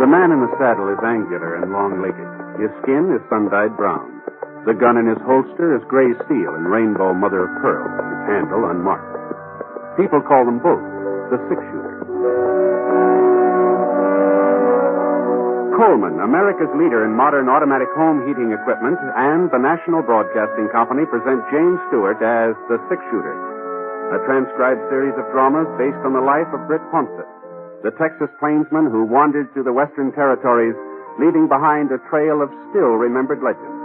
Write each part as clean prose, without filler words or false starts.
The man in the saddle is angular and long-legged. His skin is sun-dyed brown. The gun in his holster is gray steel and rainbow mother of pearl, its handle unmarked. People call them both the six-shooter. Coleman, America's leader in modern automatic home heating equipment, and the National Broadcasting Company present James Stewart as the six-shooter, a transcribed series of dramas based on the life of Britt Ponset, the Texas plainsman who wandered through the Western Territories, leaving behind a trail of still-remembered legends.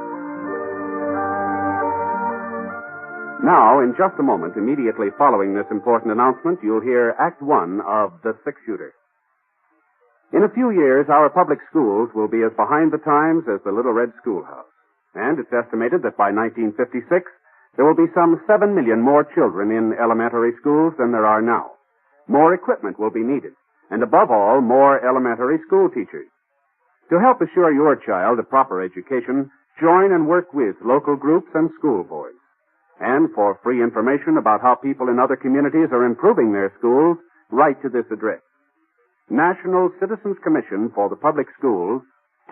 Now, in just a moment, immediately following this important announcement, you'll hear Act One of The Six-Shooter. In a few years, our public schools will be as behind the times as the Little Red Schoolhouse. And it's estimated that by 1956, there will be some 7 million more children in elementary schools than there are now. More equipment will be needed, and above all, more elementary school teachers. To help assure your child a proper education, join and work with local groups and school boards. And for free information about how people in other communities are improving their schools, write to this address. National Citizens Commission for the Public Schools,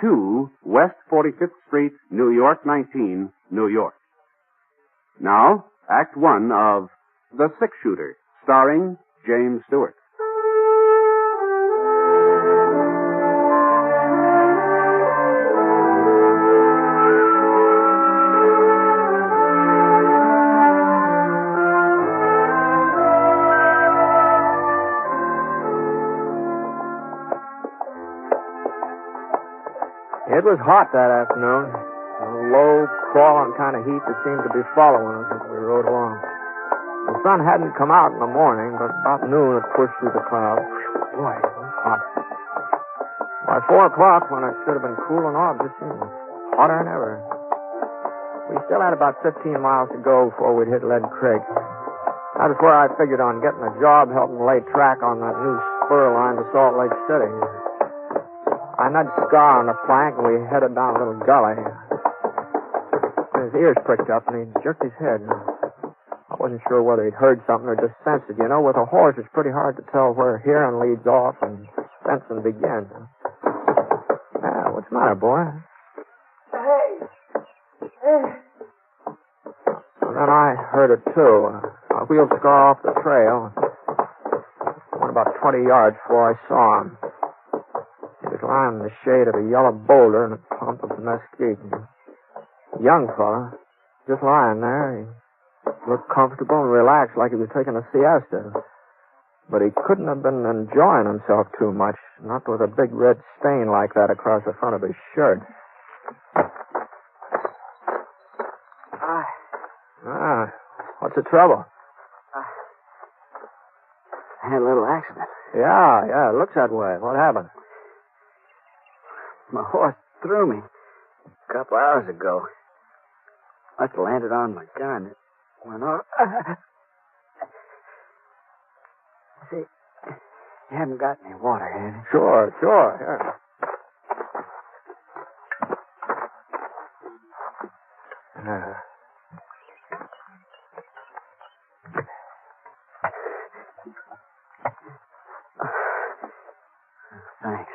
2 West 45th Street, New York 19, New York. Now, Act One of The Six-Shooter, starring James Stewart. It was hot that afternoon. A low, crawling kind of heat that seemed to be following us as we rode along. The sun hadn't come out in the morning, but about noon it pushed through the clouds. Boy, it was hot. By 4 o'clock, when it should have been cooling off, it just seemed hotter than ever. We still had about 15 miles to go before we'd hit Lead Creek. That was where I figured on getting a job helping lay track on that new spur line to Salt Lake City. I nudged Scar on the flank, and we headed down a little gully. His ears pricked up, and he jerked his head. I wasn't sure whether he'd heard something or just sensed it. You know, with a horse, it's pretty hard to tell where hearing leads off and sensing begins. What's the matter, boy? Hey. And then I heard it, too. I wheeled Scar off the trail. I went about 20 yards before I saw him. He was lying in the shade of a yellow boulder in a clump of mesquite. A young fella, just lying there. He looked comfortable and relaxed like he was taking a siesta. But he couldn't have been enjoying himself too much, not with a big red stain like that across the front of his shirt. What's the trouble? I had a little accident. Yeah, it looks that way. What happened? My horse threw me a couple hours ago. Must have landed on my gun. It went off. See, you haven't got any water, have you? Sure. Here. Thanks.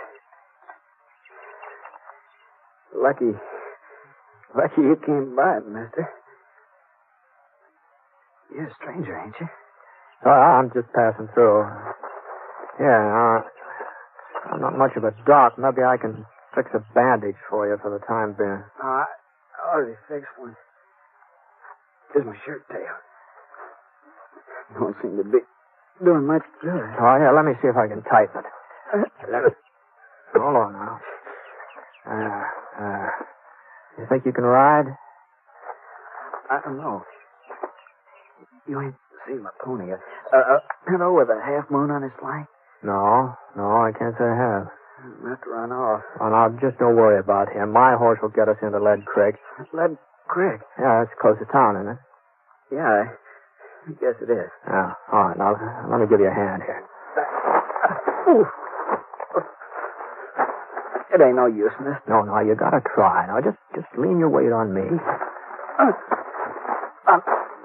Lucky you came by, mister. You're a stranger, ain't you? I'm just passing through. Yeah, I'm not much of a doc. Maybe I can fix a bandage for you for the time being. I already fixed one. Just my shirt tail. Don't seem to be doing much good. Oh, yeah, let me see if I can tighten it. Hold on now. You think you can ride? I don't know. You ain't seen my pony yet. With a half moon on his flank? No, I can't say I have. I'll have to run off. Oh, now, just don't worry about him. My horse will get us into Lead Creek. Lead Creek? Yeah, it's close to town, isn't it? Yeah, I guess it is. Yeah, all right, now, let me give you a hand here. It ain't no use, mister. No, you gotta try. Now, just lean your weight on me. I'll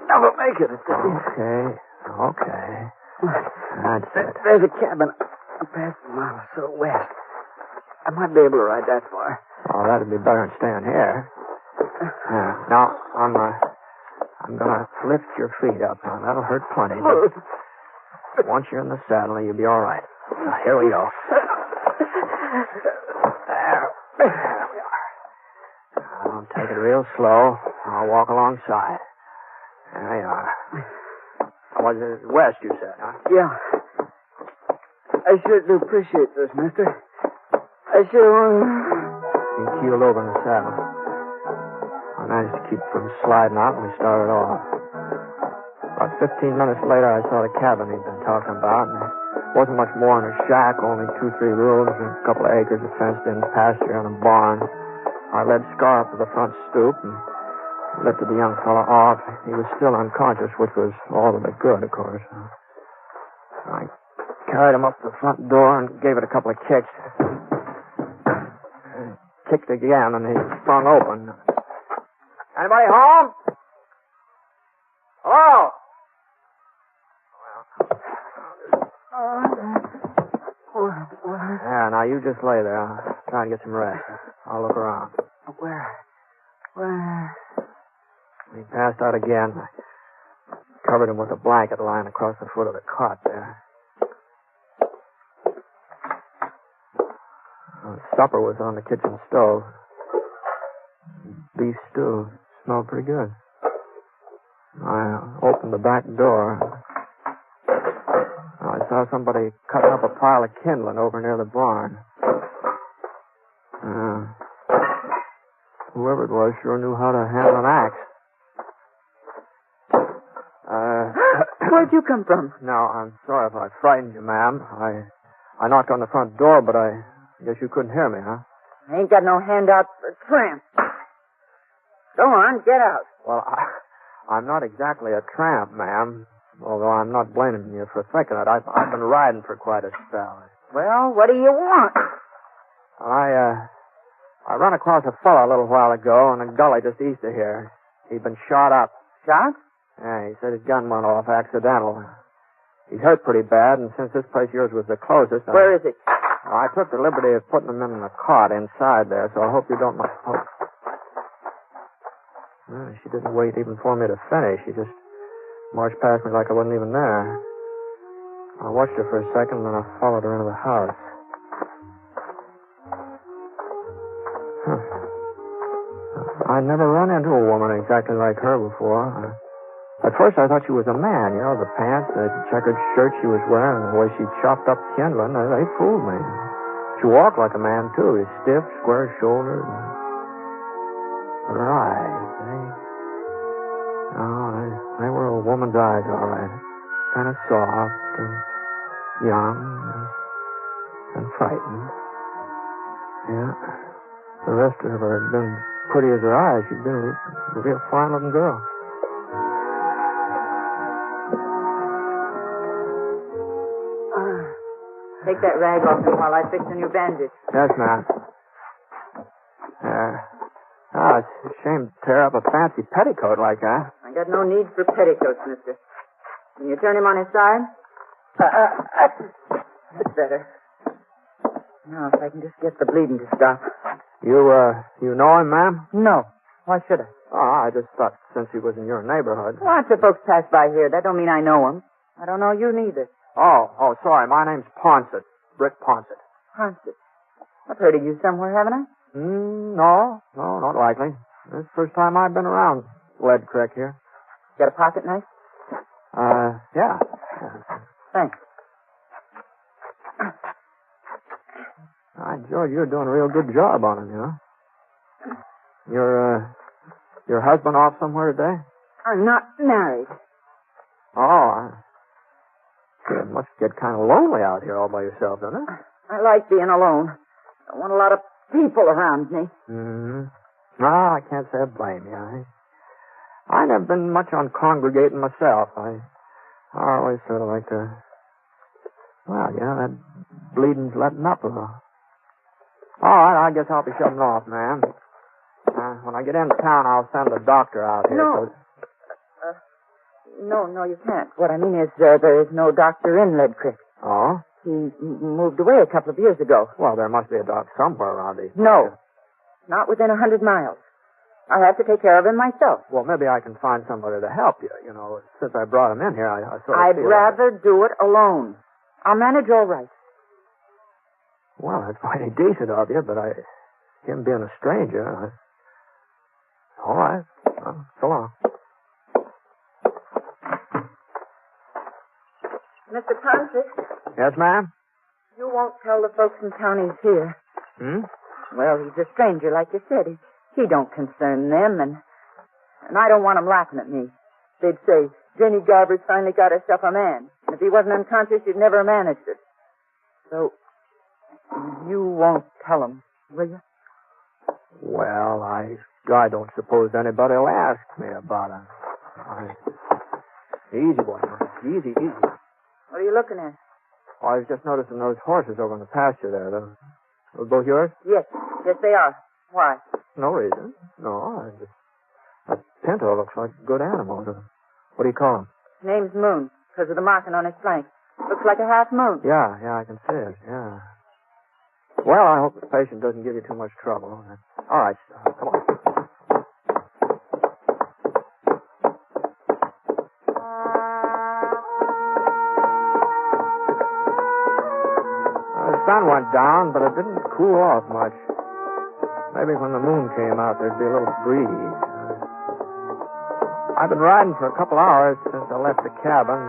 never make it. Okay. That's it. There's a cabin a past a mile or so west. I might be able to ride that far. Oh, that'd be better than staying here. Now, I'm gonna lift your feet up. Now, that'll hurt plenty, but once you're in the saddle, you'll be all right. Now, here we go. There we are. I'll take it real slow. I'll walk alongside. There you are. Was it west, you said, huh? Yeah. I sure do appreciate this, mister. I sure... He keeled over in the saddle. I managed to keep from sliding out, and we started off. About 15 minutes later, I saw the cabin he'd been talking about, and it wasn't much more than a shack, only 2-3 rooms, and a couple of acres of fenced-in pasture and a barn. I led Scar up to the front stoop and lifted the young fellow off. He was still unconscious, which was all of it good, of course. I carried him up to the front door and gave it a couple of kicks. Kicked again, and he sprung open. Anybody home? Hello? Yeah, now you just lay there. I'll try and get some rest. I'll look around. Where? He passed out again. I covered him with a blanket lying across the foot of the cot there. Supper was on the kitchen stove. Beef stew. Smelled pretty good. I opened the back door. I saw somebody cutting up a pile of kindling over near the barn. Whoever it was sure knew how to handle an axe. Where'd you come from? No, I'm sorry if I frightened you, ma'am. I knocked on the front door, but I guess you couldn't hear me, huh? I ain't got no handout for tramp. Go on, get out. Well, I'm not exactly a tramp, ma'am. Although I'm not blaming you for thinking it. I've been riding for quite a spell. Well, what do you want? I ran across a fellow a little while ago in a gully just east of here. He'd been shot up. Shot? Yeah, he said his gun went off accidental. He's hurt pretty bad, and since this place of yours was the closest... Where is it? I took the liberty of putting him in a cot inside there, so I hope you don't mind. Oh. Well, she didn't wait even for me to finish. She just marched past me like I wasn't even there. I watched her for a second, and then I followed her into the house. I'd never run into a woman exactly like her before. At first, I thought she was a man. You know, the pants, the checkered shirt she was wearing, and the way she chopped up kindling, they fooled me. She walked like a man, too. Stiff, square-shouldered. But her eyes, they were a woman's eyes, all right. Kind of soft and young and frightened. Yeah. The rest of her had been pretty as her eyes. She'd been a real fine-looking girl. Take that rag off him while I fix a new bandage. Yes, ma'am. It's a shame to tear up a fancy petticoat like that. I got no need for petticoats, mister. Can you turn him on his side? That's better. Now, if I can just get the bleeding to stop. You know him, ma'am? No. Why should I? Oh, I just thought since he was in your neighborhood. Lots of folks pass by here. That don't mean I know him. I don't know you neither. Oh, sorry. My name's Ponset. Britt Ponset. Ponset. I've heard of you somewhere, haven't I? No, not likely. This is the first time I've been around Lead Creek here. Got a pocket knife? Yeah. Thanks. George, you're doing a real good job on him, you know. Your husband off somewhere today? I'm not married. Oh, it must get kind of lonely out here all by yourself, doesn't it? I like being alone. I want a lot of people around me. No, I can't say I blame you. I never been much on congregating myself. I always sort of like to... Well, you know, that bleeding's letting up a little. All right, I guess I'll be shutting off, ma'am. When I get into town, I'll send the doctor out here. No. No, you can't. What I mean is there is no doctor in Lead Creek. Oh? He moved away a couple of years ago. Well, there must be a doc somewhere around these No. places. Not within 100 miles. I'll have to take care of him myself. Well, maybe I can find somebody to help you. You know, since I brought him in here, I sort of I'd feel rather do it alone. I'll manage all right. Well, that's mighty decent of you, but him being a stranger, all right. So long. Mr. Ponset, Yes, ma'am? you won't tell the folks in town he's here. Hmm? Well, he's a stranger, like you said. He don't concern them, and I don't want them laughing at me. They'd say, Jenny Garber's finally got herself a man. And if he wasn't unconscious, she'd never have managed it. So, you won't tell them, will you? Well, I don't suppose anybody will ask me about him. Easy, boy. Easy. What are you looking at? Oh, I was just noticing those horses over in the pasture there. Those both yours? Yes, they are. Why? No reason. No, that pinto looks like a good animal. What do you call him? His name's Moon, because of the marking on his flank. Looks like a half moon. Yeah, I can see it, yeah. Well, I hope the patient doesn't give you too much trouble. All right, come on. The sun went down, but it didn't cool off much. Maybe when the moon came out, there'd be a little breeze. I've been riding for a couple hours since I left the cabin.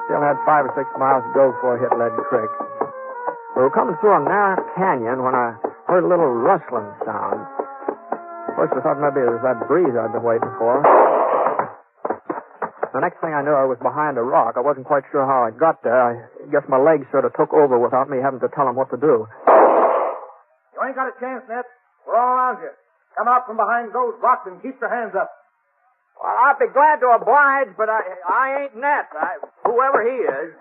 Still had 5 or 6 miles to go before I hit Lead Creek. We were coming through a narrow canyon when I heard a little rustling sound. First I thought maybe it was that breeze I'd been waiting for. The next thing I knew, I was behind a rock. I wasn't quite sure how I got there. I guess my legs sort of took over without me having to tell them what to do. You ain't got a chance, Ned. We're all around you. Come out from behind those rocks and keep your hands up. Well, I'd be glad to oblige, but I ain't Ned. Whoever he is.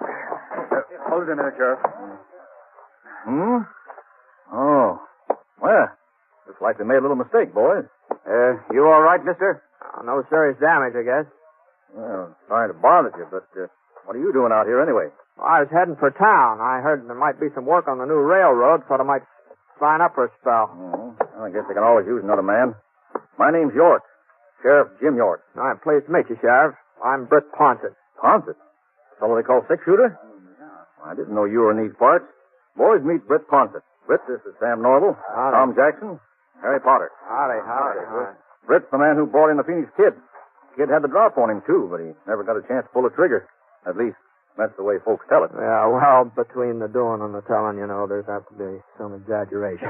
Hold it a minute, Sheriff. Oh. Well, looks like they made a little mistake, boys. You all right, mister? No serious damage, I guess. Well, sorry to bother you, but what are you doing out here anyway? I was heading for town. I heard there might be some work on the new railroad, thought I might sign up for a spell. Well, I guess they can always use another man. My name's York. Sheriff Jim York. I'm pleased to meet you, Sheriff. I'm Britt Ponset. Ponset? The fellow they call six-shooter? I didn't know you were in these parts. Boys, meet Britt Ponset. Britt, this is Sam Norval, Howdy. Tom Jackson, Harry Potter. Howdy. Britt's the man who brought in the Phoenix Kid. Kid had the drop on him, too, but he never got a chance to pull a trigger. At least, that's the way folks tell it. Yeah, well, between the doing and the telling, you know, there's apt to be some exaggeration.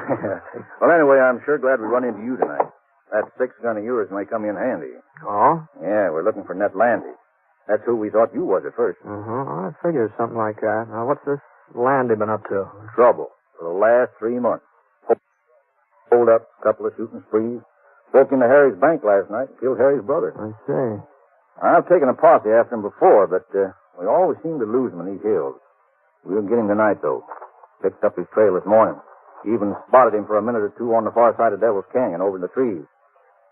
Well, anyway, I'm sure glad we run into you tonight. That 6-gun of yours may come in handy. Oh? Yeah, we're looking for Ned Landy. That's who we thought you was at first. I figured something like that. Now, what's this Landy been up to? Trouble for the last 3 months. Hold up, couple of shooting sprees. Broke into Harry's bank last night and killed Harry's brother. I see. I've taken a posse after him before, but we always seem to lose him in these hills. We'll get him tonight, though. Picked up his trail this morning. Even spotted him for a minute or two on the far side of Devil's Canyon over in the trees.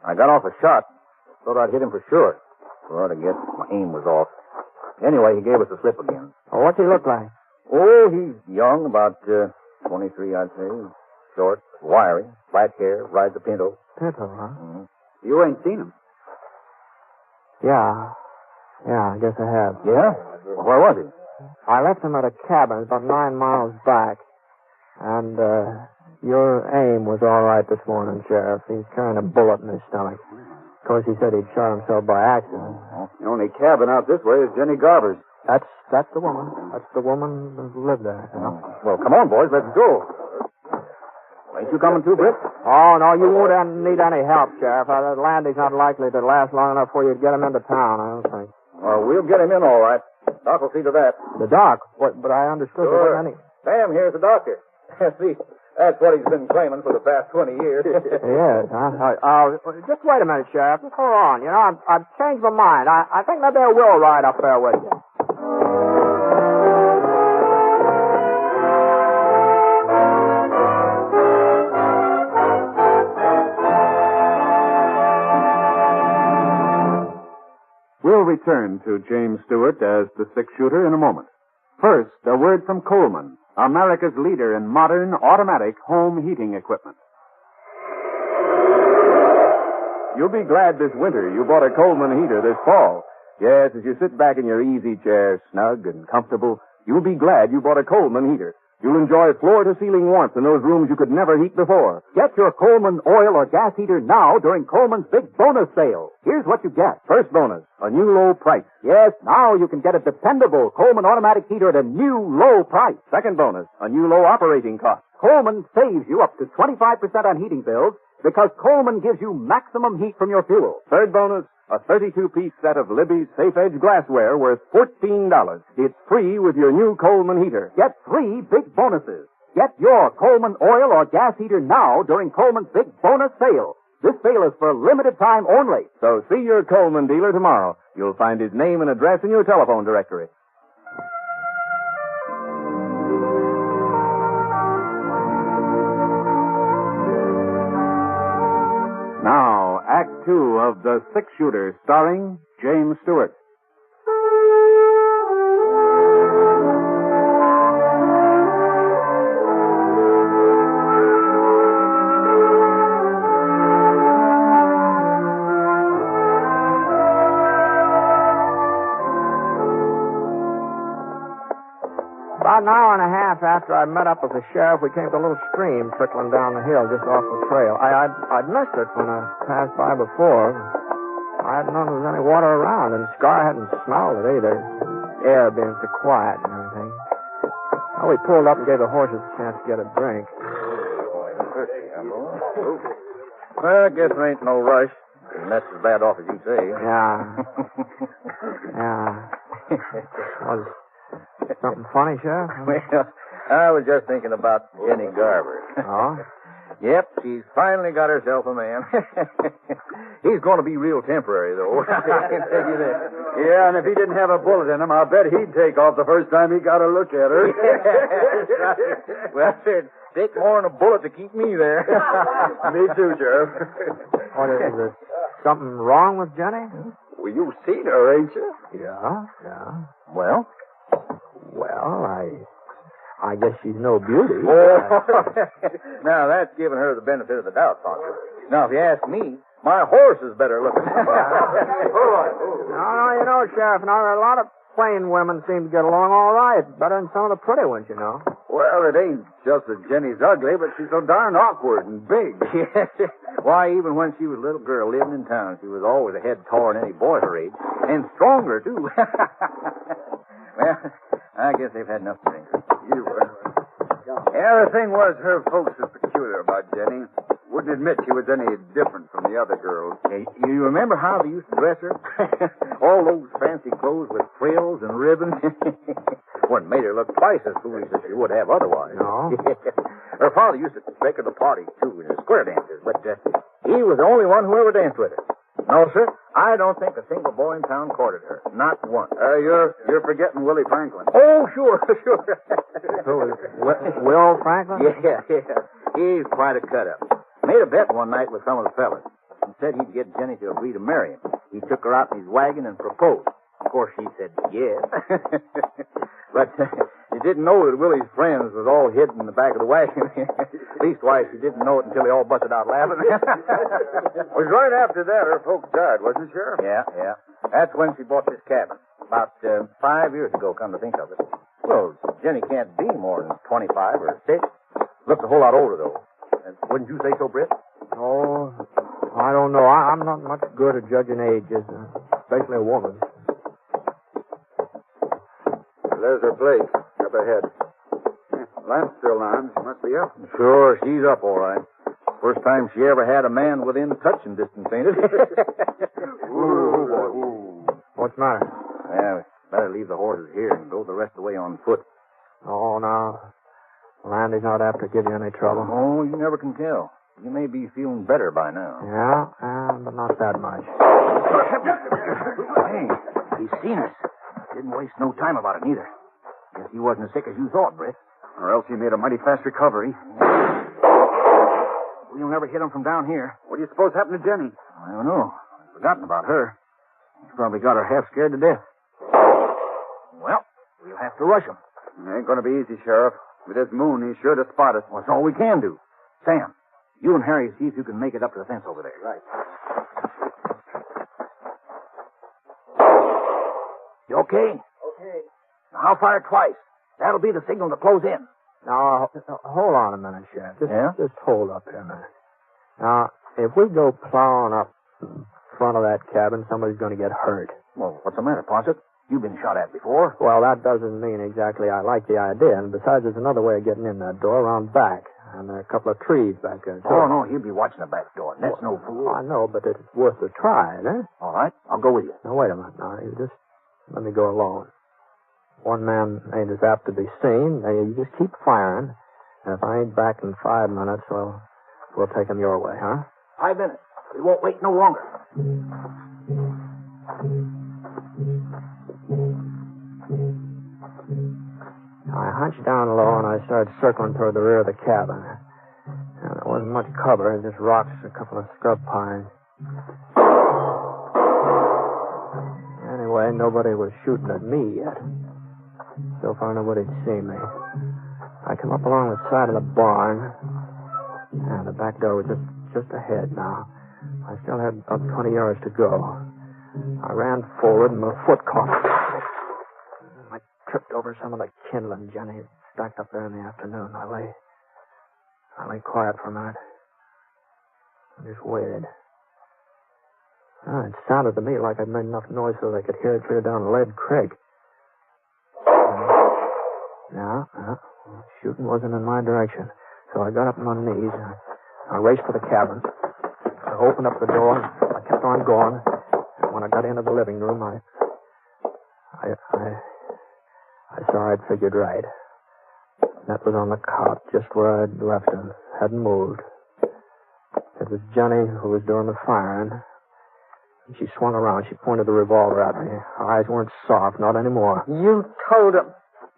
I got off a shot. Thought I'd hit him for sure. But I guess my aim was off. Anyway, he gave us a slip again. Well, what's he look like? Oh, he's young, about 23, I'd say. Short, wiry, black hair, rides a pinto. Pinto, huh? Mm-hmm. You ain't seen him. Yeah, I guess I have. Yeah? Well, where was he? I left him at a cabin about 9 miles back. And, your aim was all right this morning, Sheriff. He's carrying a bullet in his stomach. Of course, he said he'd shot himself by accident. The only cabin out this way is Jenny Garber's. That's the woman. That's the woman who lived there. You know? Well, come on, boys. Let's go. Ain't you coming too, Britt? Oh, no, you won't need any help, Sheriff. Landy's not likely to last long enough for you to get him into town, I don't think. Well, we'll get him in all right. Doc will see to that. The doc? But I understood there wasn't any... Sam here's the doctor. See, that's what he's been claiming for the past 20 years. Yes, huh? Just wait a minute, Sheriff. Just hold on. You know, I've changed my mind. I think maybe I will ride up there with you. We'll return to James Stewart as the six-shooter in a moment. First, a word from Coleman, America's leader in modern automatic home heating equipment. You'll be glad this winter you bought a Coleman heater this fall. Yes, as you sit back in your easy chair, snug and comfortable, you'll be glad you bought a Coleman heater. You'll enjoy floor-to-ceiling warmth in those rooms you could never heat before. Get your Coleman oil or gas heater now during Coleman's big bonus sale. Here's what you get. First bonus, a new low price. Yes, now you can get a dependable Coleman automatic heater at a new low price. Second bonus, a new low operating cost. Coleman saves you up to 25% on heating bills because Coleman gives you maximum heat from your fuel. Third bonus, a 32-piece set of Libby's Safe Edge glassware worth $14. It's free with your new Coleman heater. Get 3 big bonuses. Get your Coleman oil or gas heater now during Coleman's big bonus sale. This sale is for limited time only. So see your Coleman dealer tomorrow. You'll find his name and address in your telephone directory. Now, Act Two of The Six-Shooter, starring James Stewart. About an hour and a half after I met up with the sheriff, we came to a little stream trickling down the hill just off the trail. I'd missed it when I passed by before. I hadn't known there was any water around, and Scar hadn't smelled it either. The air being so quiet and everything. Well, we pulled up and gave the horses a chance to get a drink. Well, I guess there ain't no rush. And that's as bad off as you say. Yeah. Yeah. Was something funny, Sheriff? Well, I was just thinking about Jenny Garber. Oh? Yep, she's finally got herself a man. He's going to be real temporary, though. I can tell you that. Yeah, and if he didn't have a bullet in him, I'll bet he'd take off the first time he got a look at her. Well, it'd take more than a bullet to keep me there. Me too, Sheriff. What is there something wrong with Jenny? Well, you've seen her, ain't you? Yeah, yeah. Well? Well, I guess she's no beauty. Oh. Now, that's giving her the benefit of the doubt, Ponset. Now, if you ask me, my horse is better looking. No, you know, Sheriff, now a lot of plain women seem to get along all right. Better than some of the pretty ones, you know. Well, it ain't just that Jenny's ugly, but she's so darn awkward and big. Yes. Why, even when she was a little girl living in town, she was always a head taller than any boy her age. And stronger, too. Well, I guess they've had enough to drink. Yeah, the thing was, her folks were peculiar about Jenny. Wouldn't admit she was any different from the other girls. Hey, you remember how they used to dress her? All those fancy clothes with frills and ribbons. What made her look twice as foolish as she would have otherwise. No? Her father used to take her to parties, too, in the square dances, but he was the only one who ever danced with her. No, sir, I don't think a single boy in town courted her. Not one. You're forgetting Willie Franklin. Oh, sure, sure. Who is Will Franklin? Yeah. He's quite a cut-up. Made a bet one night with some of the fellas. He said he'd get Jenny to agree to marry him. He took her out in his wagon and proposed. Of course, she said yes. But he didn't know that Willie's friends was all hidden in the back of the wagon. Leastwise, he didn't know it until they all busted out laughing. It was right after that her folks died, wasn't it, Sheriff? Yeah. That's when she bought this cabin. About 5 years ago, come to think of it. Well, Jenny can't be more than 25 or 6. Looks a whole lot older, though. Wouldn't you say so, Britt? Oh, I don't know. I'm not much good at judging ages, especially a woman. There's her place, up ahead. Lamp's still on. She must be up. Sure, she's up all right. First time she ever had a man within touching distance, ain't it? Ooh. What's the matter? Yeah, we better leave the horses here and go the rest of the way on foot. Oh, no. Landy's not apt to give you any trouble. Oh, you never can tell. You may be feeling better by now. Yeah, but not that much. Hey, he's seen us. Didn't waste no time about it, neither. Guess he wasn't as sick as you thought, Britt. Or else he made a mighty fast recovery. We'll never hit him from down here. What do you suppose happened to Jenny? I don't know. I've forgotten about her. He's probably got her half scared to death. Well, we'll have to rush him. It ain't going to be easy, Sheriff. With this moon, he's sure to spot us. Well, that's all we can do. Sam, you and Harry see if you can make it up to the fence over there. Right. You okay? Okay. Now, I'll fire twice. That'll be the signal to close in. Now, hold on a minute, Sheriff. Just hold up here a minute. Now, if we go plowing up in front of that cabin, somebody's going to get hurt. Well, what's the matter, Ponset? You've been shot at before. Well, that doesn't mean exactly I like the idea. And besides, there's another way of getting in that door around back. And there are a couple of trees back there, too. Oh, no, he'll be watching the back door. That's no fool. I know, but it's worth a try, eh? All right, I'll go with you. Now, wait a minute. Now, you just let me go alone. One man ain't as apt to be seen. Now, you just keep firing. And if I ain't back in 5 minutes, well, we'll take him your way, huh? 5 minutes. We won't wait no longer. I hunched down low and I started circling toward the rear of the cabin. And there wasn't much cover, just rocks, a couple of scrub pines. Anyway, nobody was shooting at me yet. So far, nobody'd seen me. I come up along the side of the barn, and the back door was just ahead now. I still had about 20 yards to go. I ran forward, and my foot caught. I tripped over some of the kindling Jenny had stacked up there in the afternoon. I lay quiet for a minute. I just waited. It sounded to me like I'd made enough noise so they could hear it clear down Lead Creek. No, shooting wasn't in my direction. So I got up on my knees. I raced for the cabin. I opened up the door. I kept on going. And when I got into the living room, I saw I'd figured right. That was on the cot, just where I'd left him. Hadn't moved. It was Jenny who was doing the firing. She swung around. She pointed the revolver at me. Her eyes weren't soft, not anymore. You told him.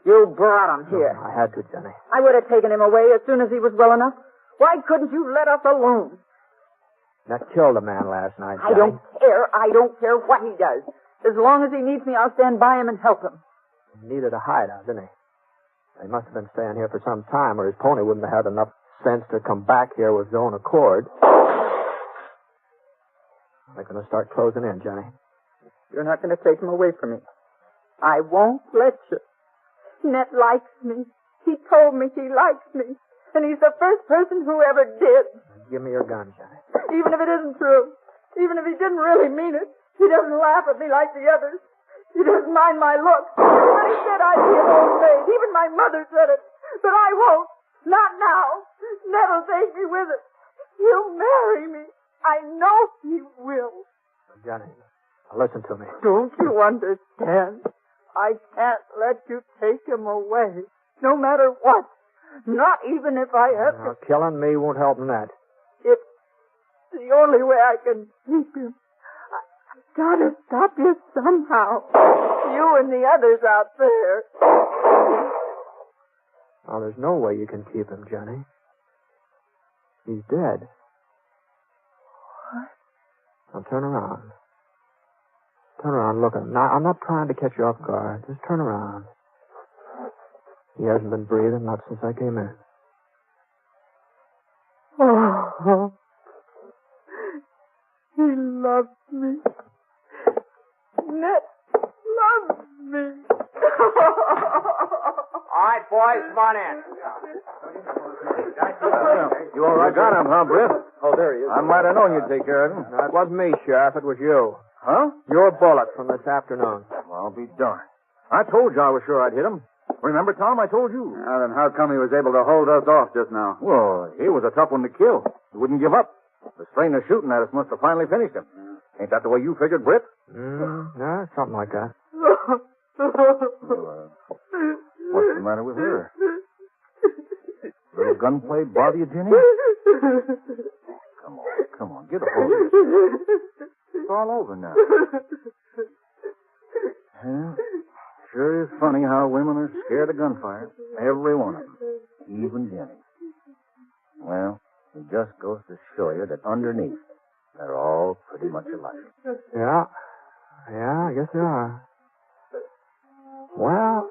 You brought him here. I had to, Jenny. I would have taken him away as soon as he was well enough. Why couldn't you let us alone? That killed a man last night, Jenny. I don't care. I don't care what he does. As long as he needs me, I'll stand by him and help him. He needed a hideout, didn't he? He must have been staying here for some time, or his pony wouldn't have had enough sense to come back here with his own accord. They're going to start closing in, Jenny. You're not going to take him away from me. I won't let you. Ned likes me. He told me he likes me. And he's the first person who ever did. Give me your gun, Jenny. Even if it isn't true. Even if he didn't really mean it. He doesn't laugh at me like the others. He doesn't mind my looks. Everybody said I'd be an old maid. Even my mother said it. But I won't. Not now. Ned'll take me with it. He'll marry me. I know he will. Jenny, listen to me. Don't you understand? I can't let you take him away. No matter what. Not even if I have to. Killing me won't help in that. It's the only way I can keep him. I've got to stop you somehow. You and the others out there. Oh, there's no way you can keep him, Jenny. He's dead. What? Now turn around. Turn around, look. I'm not trying to catch you off guard. Just turn around. He hasn't been breathing, not since I came in. Oh, he loves me. Ned loves me. All right, boys, come on in. You all right? You got him, huh, Britt? Oh, there he is. I might have known you'd take care of him. No, it wasn't me, Sheriff. It was you. Huh? Your bullet from this afternoon. Well, I'll be darned. I told you I was sure I'd hit him. Remember, Tom, I told you. Now, then how come he was able to hold us off just now? Well, he was a tough one to kill. He wouldn't give up. The strain of shooting at us must have finally finished him. Ain't that the way you figured, Britt? Yeah, something like that. Well, what's the matter with her? Little gunplay bother you, Jenny? Come on, get a hold of it. It's all over now. Yeah, sure is funny how women are scared of gunfire. Every one of them. Even Jenny. Well, it just goes to show you that underneath, they're all pretty much alike. Yeah, I guess they are. Well,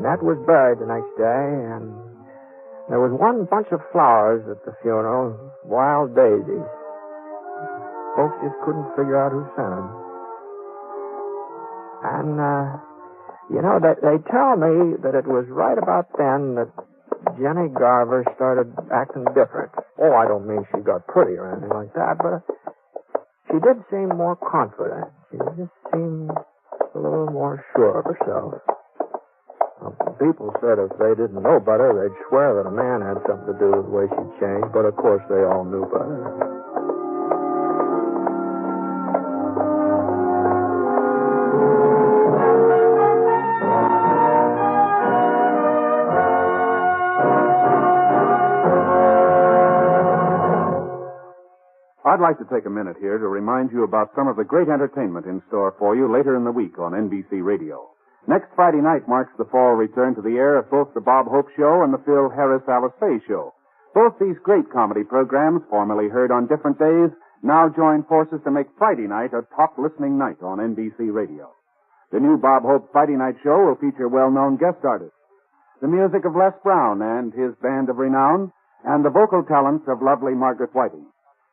Ned was buried the next day, and there was one bunch of flowers at the funeral, wild daisies. Folks just couldn't figure out who sent them. And, they tell me that it was right about then that Jenny Garver started acting different. Oh, I don't mean she got pretty or anything like that, but she did seem more confident. She just seemed a little more sure of herself. People said if they didn't know better, they'd swear that a man had something to do with the way she changed, but of course they all knew better. I'd like to take a minute here to remind you about some of the great entertainment in store for you later in the week on NBC Radio. Next Friday night marks the fall return to the air of both the Bob Hope Show and the Phil Harris-Alice Faye Show. Both these great comedy programs, formerly heard on different days, now join forces to make Friday night a top listening night on NBC Radio. The new Bob Hope Friday night show will feature well-known guest artists, the music of Les Brown and his band of renown, and the vocal talents of lovely Margaret Whiting.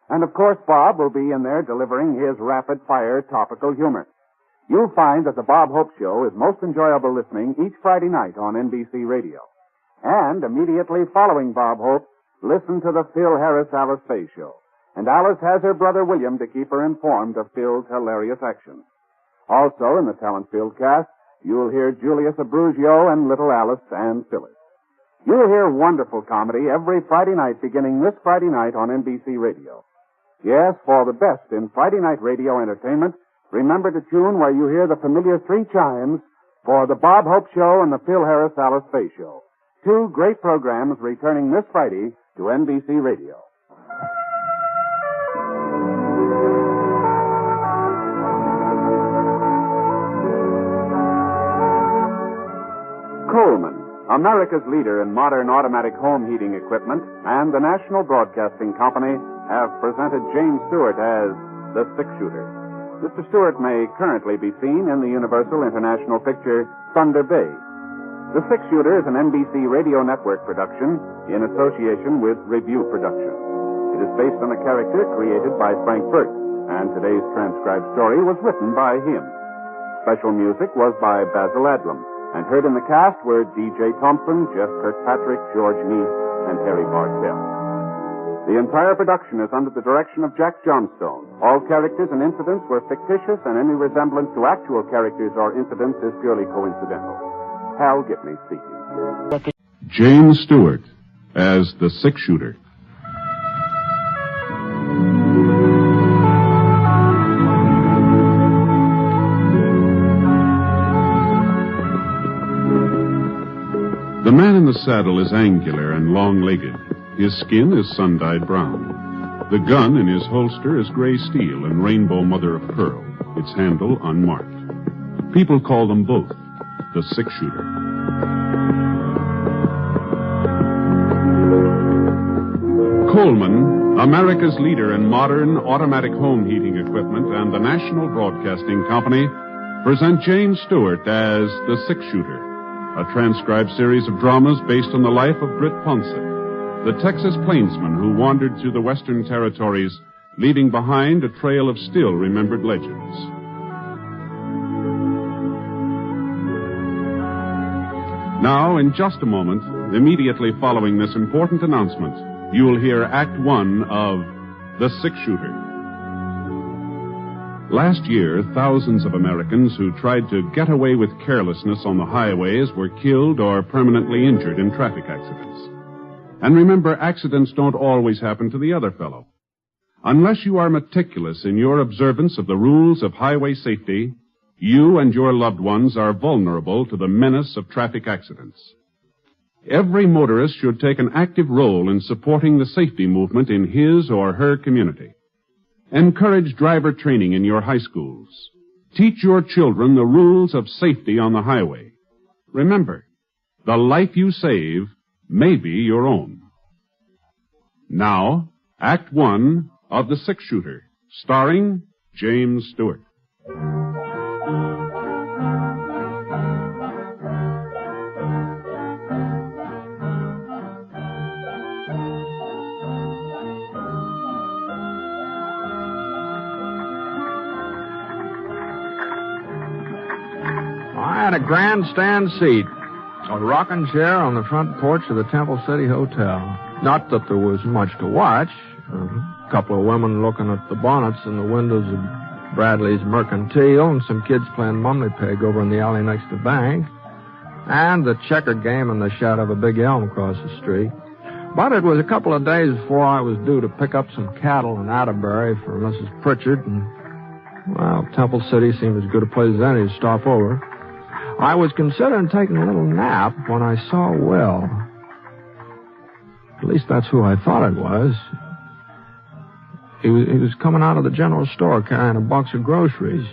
And, of course, Bob will be in there delivering his rapid-fire topical humor. You'll find that the Bob Hope Show is most enjoyable listening each Friday night on NBC Radio. And immediately following Bob Hope, listen to the Phil Harris-Alice Faye Show. And Alice has her brother William to keep her informed of Phil's hilarious actions. Also, in the talent-filled cast, you'll hear Julius Abruzio and little Alice and Phyllis. You'll hear wonderful comedy every Friday night beginning this Friday night on NBC Radio. Yes, for the best in Friday night radio entertainment, remember to tune where you hear the familiar three chimes for the Bob Hope Show and the Phil Harris-Alice Faye Show. Two great programs returning this Friday to NBC Radio. Coleman, America's leader in modern automatic home heating equipment, and the National Broadcasting Company have presented James Stewart as the six-shooter. Mr. Stewart may currently be seen in the Universal International picture Thunder Bay. The Six-Shooter is an NBC Radio Network production in association with Review Productions. It is based on a character created by Frank Burt, and today's transcribed story was written by him. Special music was by Basil Adlam, and heard in the cast were D.J. Thompson, Jeff Kirkpatrick, George Neese, and Harry Bartell. The entire production is under the direction of Jack Johnstone. All characters and incidents were fictitious, and any resemblance to actual characters or incidents is purely coincidental. Hal Gibney speaking. James Stewart as the six-shooter. The man in the saddle is angular and long-legged. His skin is sun-dyed brown. The gun in his holster is gray steel and rainbow mother of pearl, its handle unmarked. People call them both the six-shooter. Coleman, America's leader in modern automatic home heating equipment, and the National Broadcasting Company present James Stewart as the six-shooter, a transcribed series of dramas based on the life of Britt Ponset, the Texas plainsman who wandered through the Western Territories, leaving behind a trail of still-remembered legends. Now, in just a moment, immediately following this important announcement, you will hear Act One of The Six-Shooter. Last year, thousands of Americans who tried to get away with carelessness on the highways were killed or permanently injured in traffic accidents. And remember, accidents don't always happen to the other fellow. Unless you are meticulous in your observance of the rules of highway safety, you and your loved ones are vulnerable to the menace of traffic accidents. Every motorist should take an active role in supporting the safety movement in his or her community. Encourage driver training in your high schools. Teach your children the rules of safety on the highway. Remember, the life you save may be your own. Now, Act One of The Six-Shooter, starring James Stewart. I had a grandstand seat, a rocking chair on the front porch of the Temple City Hotel. Not that there was much to watch. A couple of women looking at the bonnets in the windows of Bradley's Mercantile, and some kids playing mummy peg over in the alley next to the bank, and the checker game in the shadow of a big elm across the street. But it was a couple of days before I was due to pick up some cattle in Atterbury for Mrs. Pritchard, and, well, Temple City seemed as good a place as any to stop over. I was considering taking a little nap when I saw Will. At least that's who I thought it was. He was coming out of the general store carrying a box of groceries.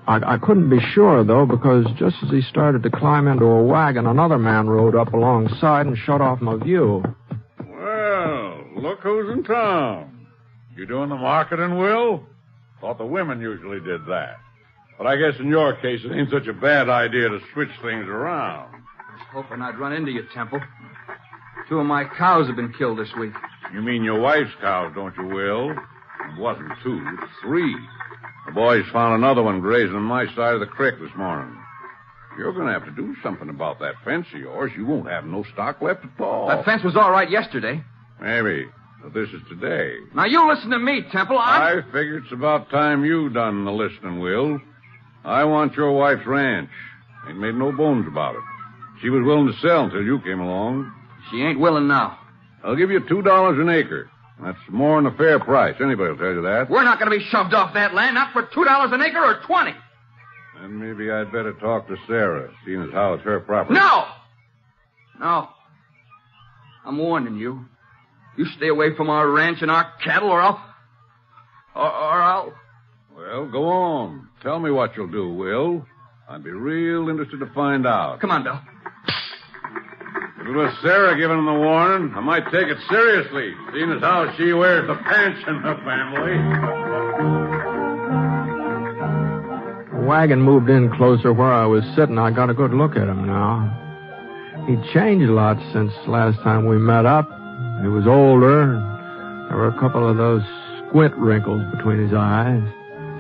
I couldn't be sure, though, because just as he started to climb into a wagon, another man rode up alongside and shut off my view. Well, look who's in town. You doing the marketing, Will? Thought the women usually did that. But I guess in your case, it ain't such a bad idea to switch things around. I was hoping I'd run into you, Temple. 2 of my cows have been killed this week. You mean your wife's cows, don't you, Will? It wasn't 2, 3. The boys found another one grazing on my side of the creek this morning. You're going to have to do something about that fence of yours. You won't have no stock left at all. That fence was all right yesterday. Maybe, but this is today. Now, you listen to me, Temple. I figure it's about time you done the listening, Will. I want your wife's ranch. Ain't made no bones about it. She was willing to sell until you came along. She ain't willing now. I'll give you $2 an acre. That's more than a fair price. Anybody will tell you that. We're not going to be shoved off that land, not for $2 an acre or 20. Then maybe I'd better talk to Sarah, seeing as how it's her property. No. I'm warning you. You stay away from our ranch and our cattle, or I'll... Well, go on. Tell me what you'll do, Will. I'd be real interested to find out. Come on, Bill. If it was Sarah giving him the warning, I might take it seriously, seeing as how she wears the pants in the family. The wagon moved in closer where I was sitting. I got a good look at him now. He'd changed a lot since last time we met up. He was older. There were a couple of those squint wrinkles between his eyes.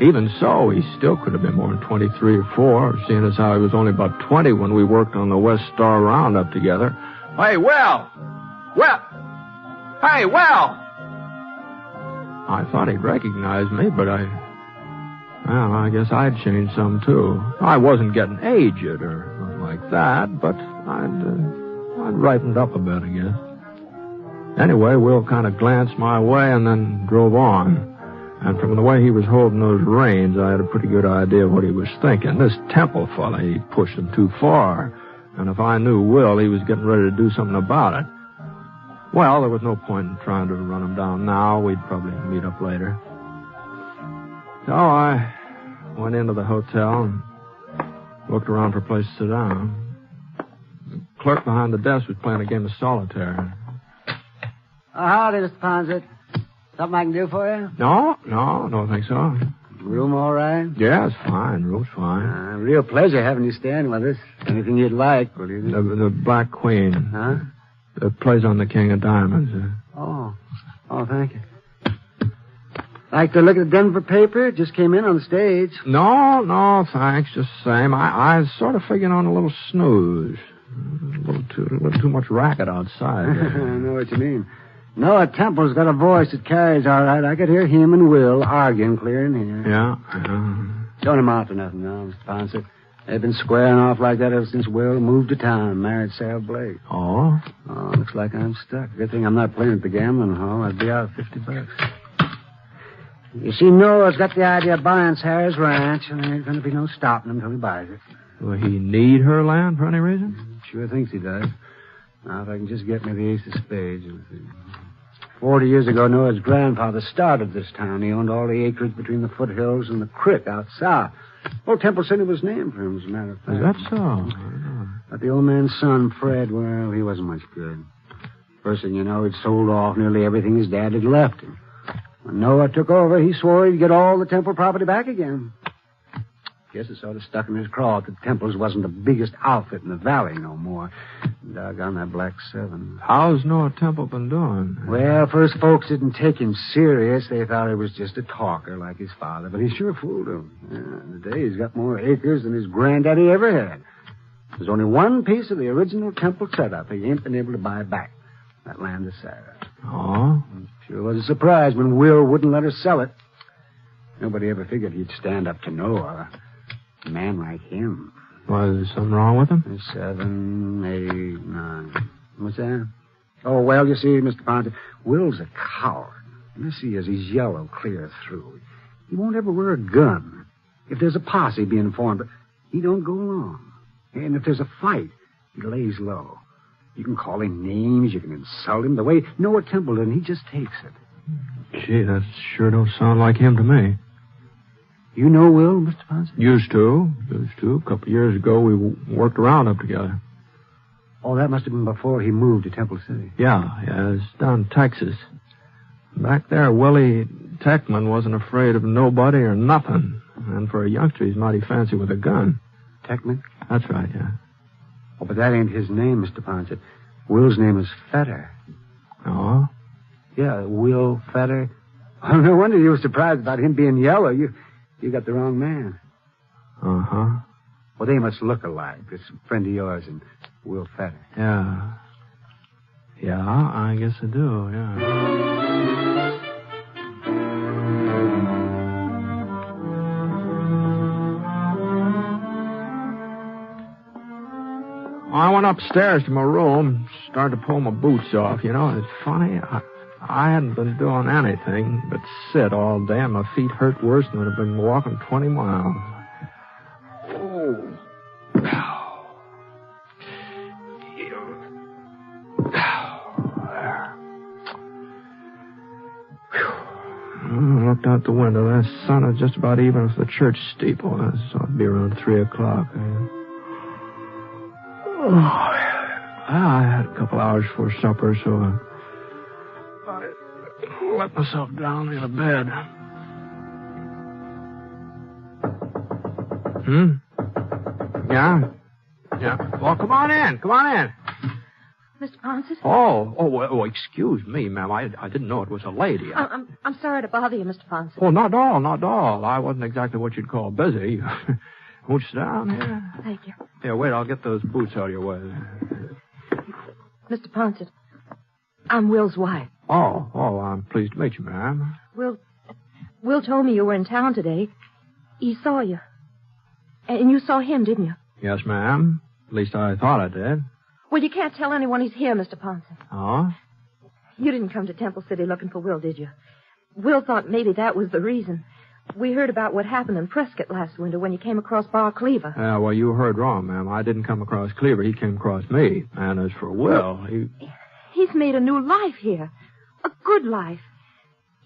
Even so, he still could have been more than 23 or 4, seeing as how he was only about 20 when we worked on the West Star Roundup together. Hey, Will! Hey, Will! I thought he'd recognize me, but I guess I'd changed some, too. I wasn't getting aged or nothing like that, but I'd ripened up a bit, I guess. Anyway, Will kind of glanced my way and then drove on. And from the way he was holding those reins, I had a pretty good idea of what he was thinking. This Temple fella, he pushed him too far. And if I knew Will, he was getting ready to do something about it. Well, there was no point in trying to run him down now. We'd probably meet up later. So I went into the hotel and looked around for a place to sit down. The clerk behind the desk was playing a game of solitaire. Howdy, Mr. Ponset. Something I can do for you? No, don't think so. Room all right? Yeah, it's fine. Room's fine. Real pleasure having you stand with us. Anything you'd like, will you? The Black Queen. Huh? It plays on the King of Diamonds. Oh, thank you. Like to look at the Denver paper? It just came in on the stage. No, thanks. Just the same. I was sort of figuring on a little snooze. A little too much racket outside. I know what you mean. Noah Temple's got a voice that carries all right. I could hear him and Will arguing clear in here. Yeah. Don't amount to nothing now, Mr. Ponset. They've been squaring off like that ever since Will moved to town and married Sarah Blake. Oh? Oh, looks like I'm stuck. Good thing I'm not playing at the gambling hall. I'd be out $50. You see, Noah's got the idea of buying Sarah's ranch, and there ain't going to be no stopping him until he buys it. Will he need her land for any reason? Sure thinks he does. Now, if I can just get me the ace of spades. 40 years ago, Noah's grandfather started this town. He owned all the acreage between the foothills and the creek out south. Old Temple City was named for him, as a matter of fact. Is that so? But the old man's son, Fred, well, he wasn't much good. First thing you know, he'd sold off nearly everything his dad had left him. When Noah took over, he swore he'd get all the Temple property back again. Guess it sort of stuck in his craw that Temple's wasn't the biggest outfit in the valley no more. And Doggone that Black 7. How's Noah Temple been doing? Well, first folks didn't take him serious. They thought he was just a talker like his father, but he sure fooled them. Today he's got more acres than his granddaddy ever had. There's only one piece of the original Temple setup he ain't been able to buy back. That land of Sarah. Oh? Sure was a surprise when Will wouldn't let her sell it. Nobody ever figured he'd stand up to Noah. A man like him. Was something wrong with him? 7, 8, 9. What's that? Oh, well, you see, Mr. Ponset, Will's a coward. You see, as he's yellow clear through. He won't ever wear a gun. If there's a posse being formed, but he don't go along. And if there's a fight, he lays low. You can call him names, you can insult him. The way Noah Temple did, he just takes it. Gee, that sure don't sound like him to me. You know Will, Mr. Ponset? Used to. A couple of years ago, we worked around up together. Oh, that must have been before he moved to Temple City. Yeah, it's down in Texas. Back there, Willie Techman wasn't afraid of nobody or nothing. And for a youngster, he's mighty fancy with a gun. Techman? That's right, yeah. Oh, but that ain't his name, Mr. Ponset. Will's name is Fetter. Oh? Yeah, Will Fetter. Oh, no wonder you were surprised about him being yellow. You got the wrong man. Uh-huh. Well, they must look alike. This friend of yours and Will Fetter. Yeah. Yeah, I guess I do, yeah. I went upstairs to my room, started to pull my boots off. You know, it's funny. I hadn't been doing anything but sit all day, and my feet hurt worse than I'd have been walking 20 miles. Oh. I looked out the window. The sun was just about even with the church steeple. It ought to be around 3 o'clock. I had a couple hours before supper, so I let myself down in a bed. Yeah? Yeah. Well, come on in. Mr. Ponset? Oh, excuse me, ma'am. I didn't know it was a lady. I'm sorry to bother you, Mr. Ponset. Oh, not at all. I wasn't exactly what you'd call busy. Won't you sit down here? Thank you. Yeah, wait, I'll get those boots out of your way. Mr. Ponset, I'm Will's wife. Oh, I'm pleased to meet you, ma'am. Will told me you were in town today. He saw you. And you saw him, didn't you? Yes, ma'am. At least I thought I did. Well, you can't tell anyone he's here, Mr. Ponset. Oh? You didn't come to Temple City looking for Will, did you? Will thought maybe that was the reason. We heard about what happened in Prescott last winter when you came across Bar Cleaver. Yeah, well, you heard wrong, ma'am. I didn't come across Cleaver. He came across me. And as for Will, He's made a new life here. A good life.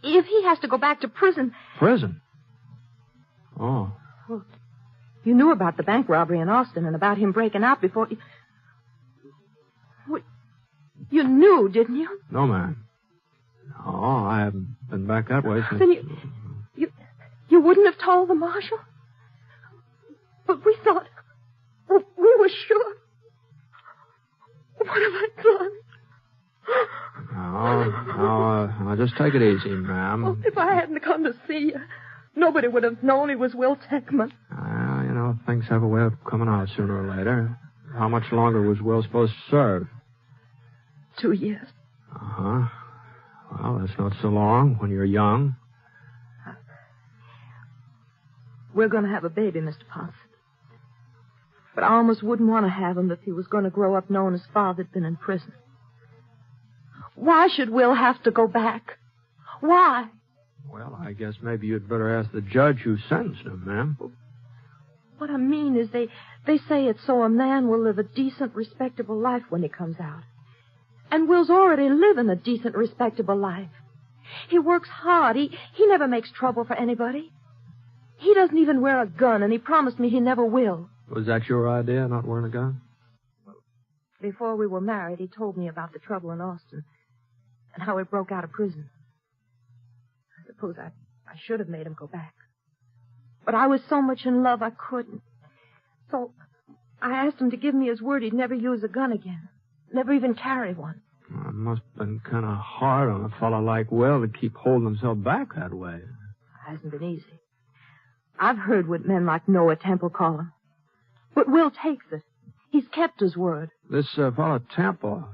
If he has to go back to prison... Prison? Oh. Well, you knew about the bank robbery in Austin and about him breaking out before... You knew, didn't you? No, ma'am. No, I haven't been back that way since... Then you wouldn't have told the marshal? But we thought... We were sure. What have I done? No, just take it easy, ma'am. Well, if I hadn't come to see you, nobody would have known he was Will Techman. Things have a way of coming out sooner or later. How much longer was Will supposed to serve? 2 years. Uh-huh. Well, that's not so long when you're young. We're going to have a baby, Mr. Ponset. But I almost wouldn't want to have him if he was going to grow up knowing his father'd been in prison. Why should Will have to go back? Why? Well, I guess maybe you'd better ask the judge who sentenced him, ma'am. What I mean is they say it's so a man will live a decent, respectable life when he comes out. And Will's already living a decent, respectable life. He works hard. He never makes trouble for anybody. He doesn't even wear a gun, and he promised me he never will. Was that your idea, not wearing a gun? Before we were married, he told me about the trouble in Austin and how he broke out of prison. I suppose I should have made him go back. But I was so much in love I couldn't. So I asked him to give me his word he'd never use a gun again. never even carry one. Well, it must have been kind of hard on a fellow like Will to keep holding himself back that way. It hasn't been easy. I've heard what men like Noah Temple call him. But Will takes it. He's kept his word. This fellow Temple,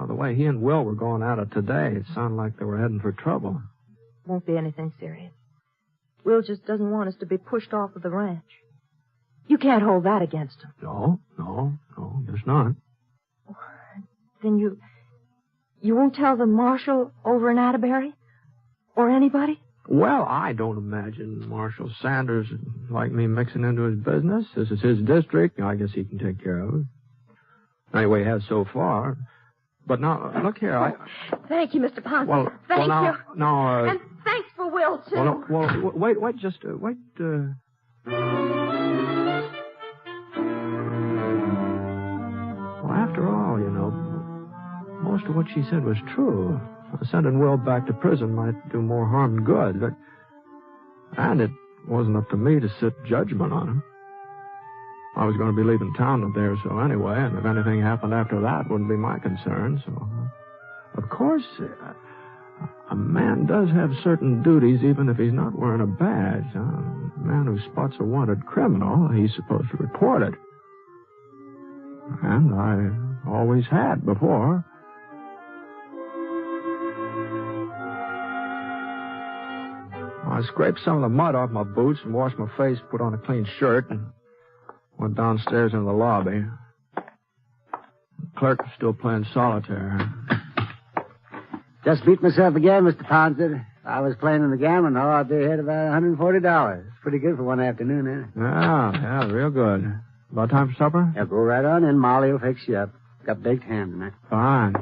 the way he and Will were going at it today, it sounded like they were heading for trouble. Won't be anything serious. Will just doesn't want us to be pushed off of the ranch. You can't hold that against him. No, there's not. Then you won't tell the marshal over in Atterbury? Or anybody? Well, I don't imagine Marshal Sanders would like me mixing into his business. This is his district. I guess he can take care of it. Anyway, he has so far. But now, look here, Thank you, Mr. Ponset. Well, Thank you. No, And thanks for Will, too. Wait, wait. Well, after all, most of what she said was true. Sending Will back to prison might do more harm than good, and it wasn't up to me to sit judgment on him. I was going to be leaving town a day or so anyway, and if anything happened after that, it wouldn't be my concern, so... Of course, a man does have certain duties even if he's not wearing a badge. A man who spots a wanted criminal, he's supposed to report it. And I always had before. I scraped some of the mud off my boots and washed my face, put on a clean shirt, and went downstairs into the lobby. The clerk was still playing solitaire. Just beat myself again, Mr. Ponset. I was playing in the gambling hall. I'd be ahead about $140. Pretty good for one afternoon, ain't it? Yeah, real good. About time for supper? Yeah, go right on in. Molly will fix you up. Got baked ham tonight. Fine.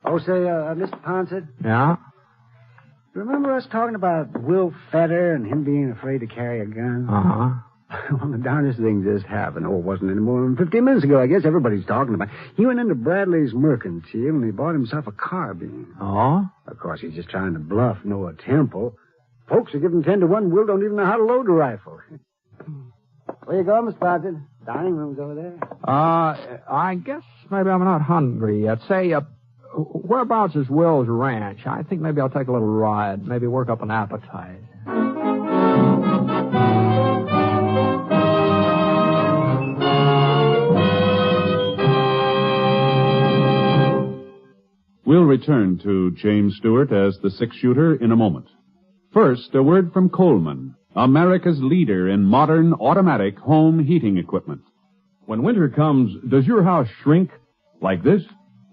Oh, say, Mr. Ponset. Yeah? Remember us talking about Will Fetter and him being afraid to carry a gun? Uh-huh. Well, the darndest thing just happened. Oh, it wasn't any more than 15 minutes ago. I guess everybody's talking about it. He went into Bradley's mercantile and he bought himself a carbine. Oh? Of course, he's just trying to bluff Noah Temple. Folks are giving 10 to 1. Will don't even know how to load a rifle. Where you going, Miss Ponset? Dining room's over there. I guess maybe I'm not hungry yet. Say, whereabouts is Will's ranch? I think maybe I'll take a little ride. Maybe work up an appetite. We'll return to James Stewart as the six-shooter in a moment. First, a word from Coleman, America's leader in modern automatic home heating equipment. When winter comes, does your house shrink like this?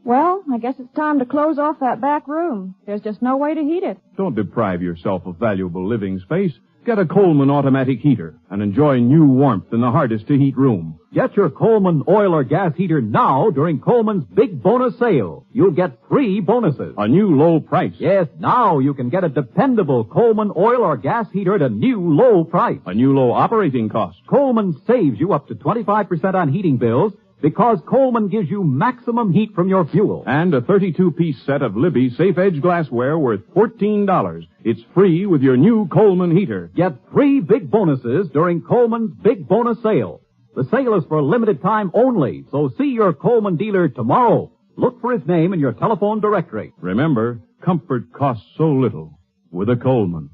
Well, I guess it's time to close off that back room. There's just no way to heat it. Don't deprive yourself of valuable living space. Get a Coleman automatic heater and enjoy new warmth in the hardest-to-heat room. Get your Coleman oil or gas heater now during Coleman's big bonus sale. You'll get 3 bonuses. A new low price. Yes, now you can get a dependable Coleman oil or gas heater at a new low price. A new low operating cost. Coleman saves you up to 25% on heating bills because Coleman gives you maximum heat from your fuel. And a 32-piece set of Libby Safe Edge glassware worth $14. It's free with your new Coleman heater. Get 3 big bonuses during Coleman's big bonus sale. The sale is for a limited time only, so see your Coleman dealer tomorrow. Look for his name in your telephone directory. Remember, comfort costs so little with a Coleman.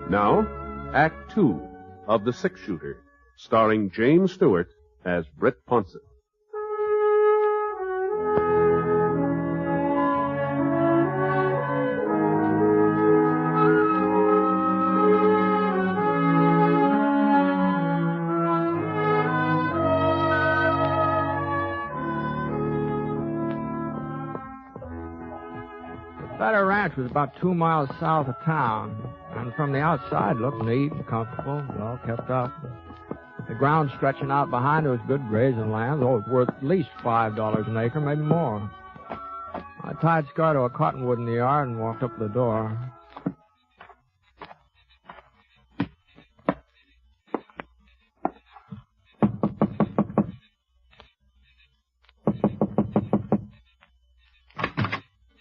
Now, Act 2 of The Six-Shooter, starring James Stewart as Britt Ponset. Fetter Ranch was about 2 miles south of town, and from the outside looked neat and comfortable, well kept up. The ground stretching out behind it was good grazing land, though it was worth at least $5 an acre, maybe more. I tied Scar to a cottonwood in the yard and walked up to the door.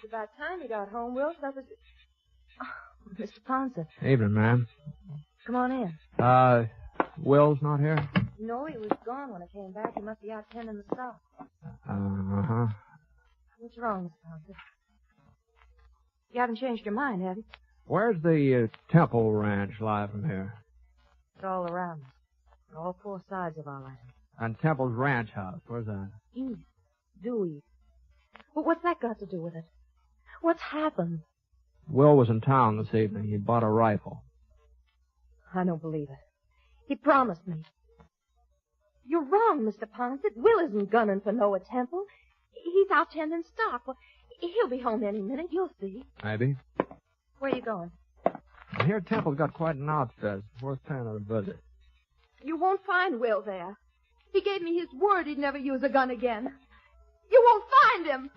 About time you got home, Will. Mr. Ponset. Evening, ma'am. Come on in. Will's not here? No, he was gone when I came back. He must be out tending the stock. Uh-huh. What's wrong, Mr. Ponset? You haven't changed your mind, have you? Where's the Temple Ranch lie from here? It's all around us. On all four sides of our land. And Temple's ranch house, where's that? East. Due east. But what's that got to do with it? What's happened? Will was in town this evening. He bought a rifle. I don't believe it. He promised me. You're wrong, Mr. Ponset. Will isn't gunning for Noah Temple. He's out tending stock. Well, he'll be home any minute. You'll see. Maybe. Where are you going? I hear Temple's got quite an outfit. Worth paying it a visit. You won't find Will there. He gave me his word he'd never use a gun again. You won't find him.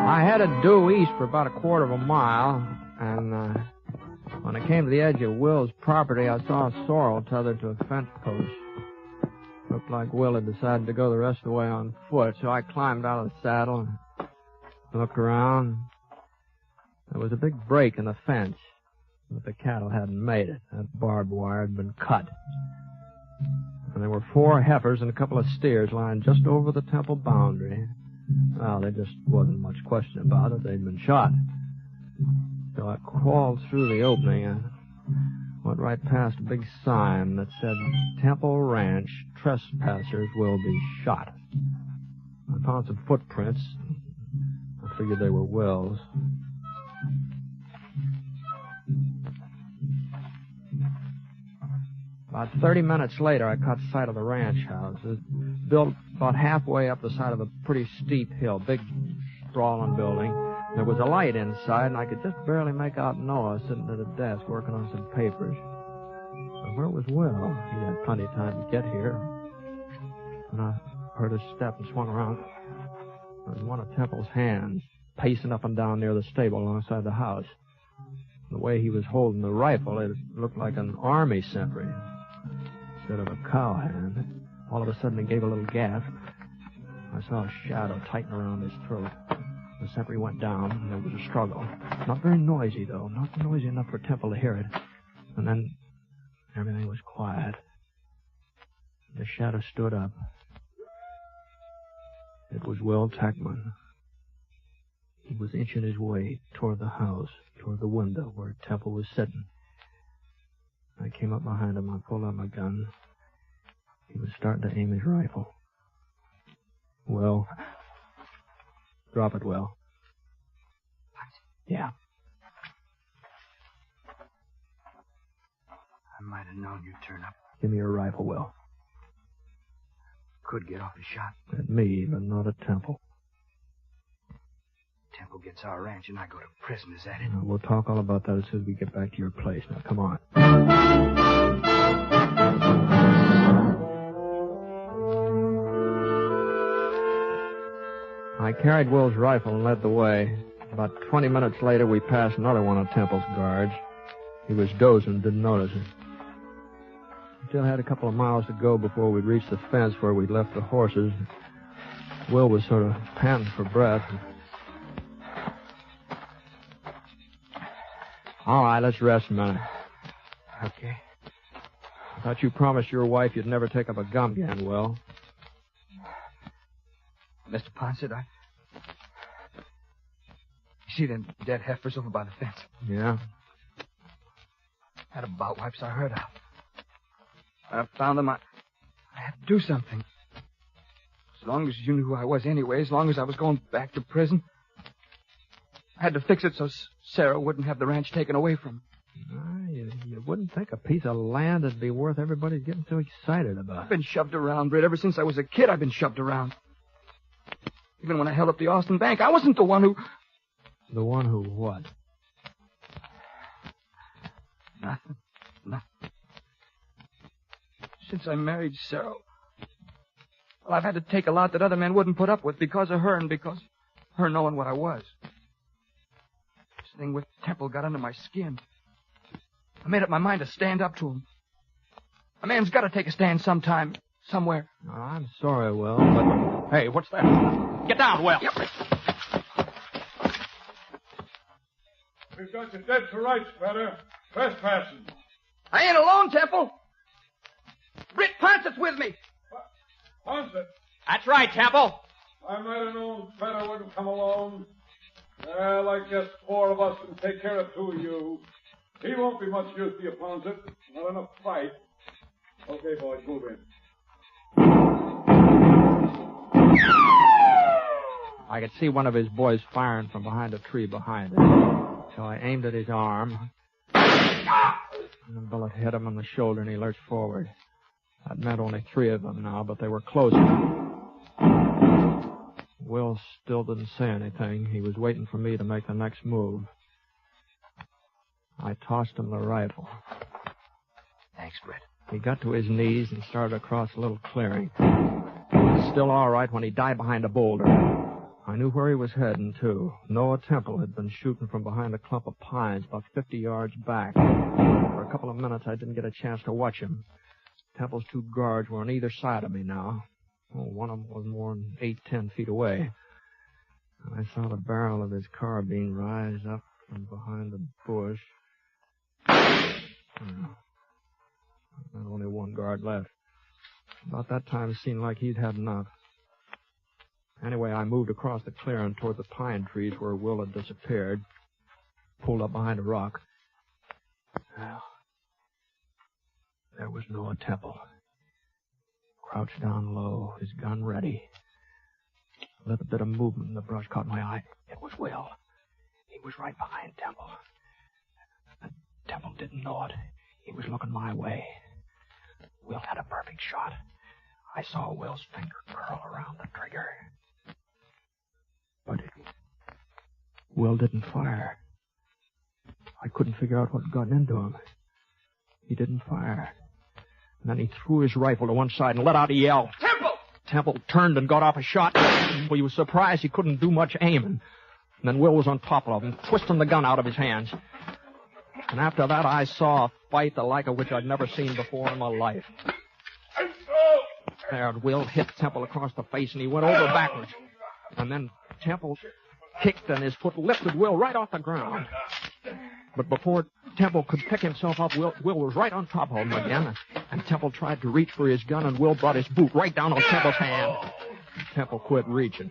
I headed due east for about a quarter of a mile, and when I came to the edge of Will's property, I saw a sorrel tethered to a fence post. Looked like Will had decided to go the rest of the way on foot, so I climbed out of the saddle and looked around. There was a big break in the fence, but the cattle hadn't made it. That barbed wire had been cut. And there were 4 heifers and a couple of steers lying just over the Temple boundary. Well, there just wasn't much question about it. They'd been shot. So I crawled through the opening and went right past a big sign that said, Temple Ranch, trespassers will be shot. I found some footprints. I figured they were Will's. About 30 minutes later, I caught sight of the ranch house. It was built about halfway up the side of a pretty steep hill, big, sprawling building. There was a light inside, and I could just barely make out Noah sitting at a desk working on some papers. But where was Will? He had plenty of time to get here. And I heard his step and swung around. There was one of Temple's hands pacing up and down near the stable alongside the house. The way he was holding the rifle, it looked like an army sentry instead of a cowhand. All of a sudden, he gave a little gasp. I saw a shadow tighten around his throat. The sentry went down, and there was a struggle. Not very noisy, though. Not noisy enough for Temple to hear it. And then everything was quiet. The shadow stood up. It was Will Tackman. He was inching his way toward the house, toward the window where Temple was sitting. I came up behind him. I pulled out my gun. He was starting to aim his rifle. Will. Drop it, Will. Yeah. I might have known you'd turn up. Give me your rifle, Will. Could get off a shot. At me, but not at Temple. Temple gets our ranch and I go to prison, is that it? We'll talk all about that as soon as we get back to your place. Now, come on. I carried Will's rifle and led the way. About 20 minutes later, we passed another one of Temple's guards. He was dozing, didn't notice it. Still had a couple of miles to go before we'd reach the fence where we'd left the horses. Will was sort of panting for breath. All right, let's rest a minute. Okay. I thought you promised your wife you'd never take up a gun again, Will. Mr. Ponset, You see them dead heifers over by the fence? Yeah? Had a bout wipes I heard of. When I found them, I had to do something. As long as you knew who I was anyway, as long as I was going back to prison, I had to fix it so Sarah wouldn't have the ranch taken away from her. You wouldn't think a piece of land would be worth everybody getting so excited about. I've been shoved around, Britt. Ever since I was a kid, I've been shoved around. Even when I held up the Austin Bank, I wasn't the one who... The one who what? Nothing. Since I married Sarah, well, I've had to take a lot that other men wouldn't put up with because of her and because of her knowing what I was. This thing with Temple got under my skin. I made up my mind to stand up to him. A man's got to take a stand sometime, somewhere. Oh, I'm sorry, Will, but... Hey, what's that? Get down, Will. Yep. We've got you dead to rights, brother. Trespassing. I ain't alone, Temple. Britt Ponset's with me. Ponset? That's right, Temple. I might have known Fenner wouldn't come alone. Well, I guess 4 of us can take care of 2 of you. He won't be much use to you, Ponset. Not enough fight. Okay, boys, move in. I could see one of his boys firing from behind a tree behind him. So I aimed at his arm. And the bullet hit him on the shoulder and he lurched forward. That meant only 3 of them now, but they were closer. Will still didn't say anything. He was waiting for me to make the next move. I tossed him the rifle. Thanks, Britt. He got to his knees and started across a little clearing. He was still all right when he died behind a boulder. I knew where he was heading, too. Noah Temple had been shooting from behind a clump of pines about 50 yards back. For a couple of minutes, I didn't get a chance to watch him. Temple's 2 guards were on either side of me now. One of them was more than 8-10 feet away. I saw the barrel of his carbine rise up from behind the bush. Not only 1 guard left. About that time, it seemed like he'd had enough. Anyway, I moved across the clearing toward the pine trees where Will had disappeared. Pulled up behind a rock. Well, there was Noah Temple. Crouched down low, his gun ready. A little bit of movement in the brush caught my eye. It was Will. He was right behind Temple. Temple didn't know it. He was looking my way. Will had a perfect shot. I saw Will's finger curl around the trigger. But Will didn't fire. I couldn't figure out what had gotten into him. He didn't fire. And then he threw his rifle to one side and let out a yell. Temple! Temple turned and got off a shot. Well, he was surprised he couldn't do much aiming. And then Will was on top of him, twisting the gun out of his hands. And after that, I saw a fight the like of which I'd never seen before in my life. There, Will hit Temple across the face, and he went over backwards. And then Temple kicked, and his foot lifted Will right off the ground. But before Temple could pick himself up, Will was right on top of him again. And Temple tried to reach for his gun, and Will brought his boot right down on Temple's hand. Temple quit reaching.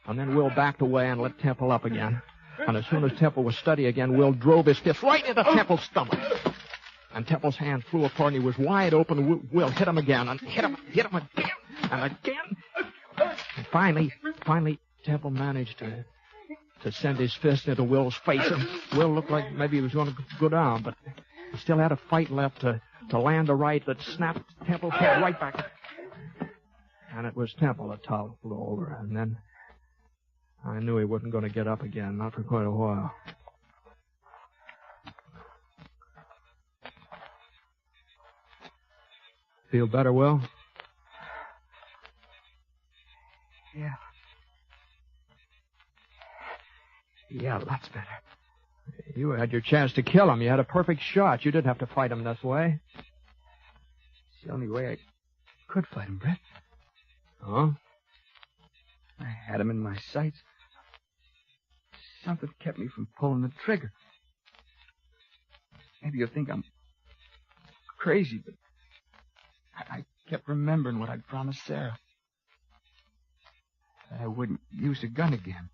And then Will backed away and let Temple up again. And as soon as Temple was steady again, Will drove his fist right into Temple's stomach. And Temple's hand flew apart, and he was wide open. Will hit him again, and hit him again, and again. And finally, Temple managed to send his fist into Will's face. And Will looked like maybe he was going to go down, but he still had a fight left to land a right that snapped Temple's head right back. And it was Temple that toppled over, and then I knew he wasn't going to get up again, not for quite a while. Feel better, Will? Yeah. Yeah, lots better. You had your chance to kill him. You had a perfect shot. You didn't have to fight him this way. It's the only way I could fight him, Britt. Huh? I had him in my sights. Something kept me from pulling the trigger. Maybe you'll think I'm crazy, but I kept remembering what I'd promised Sarah. That I wouldn't use a gun again.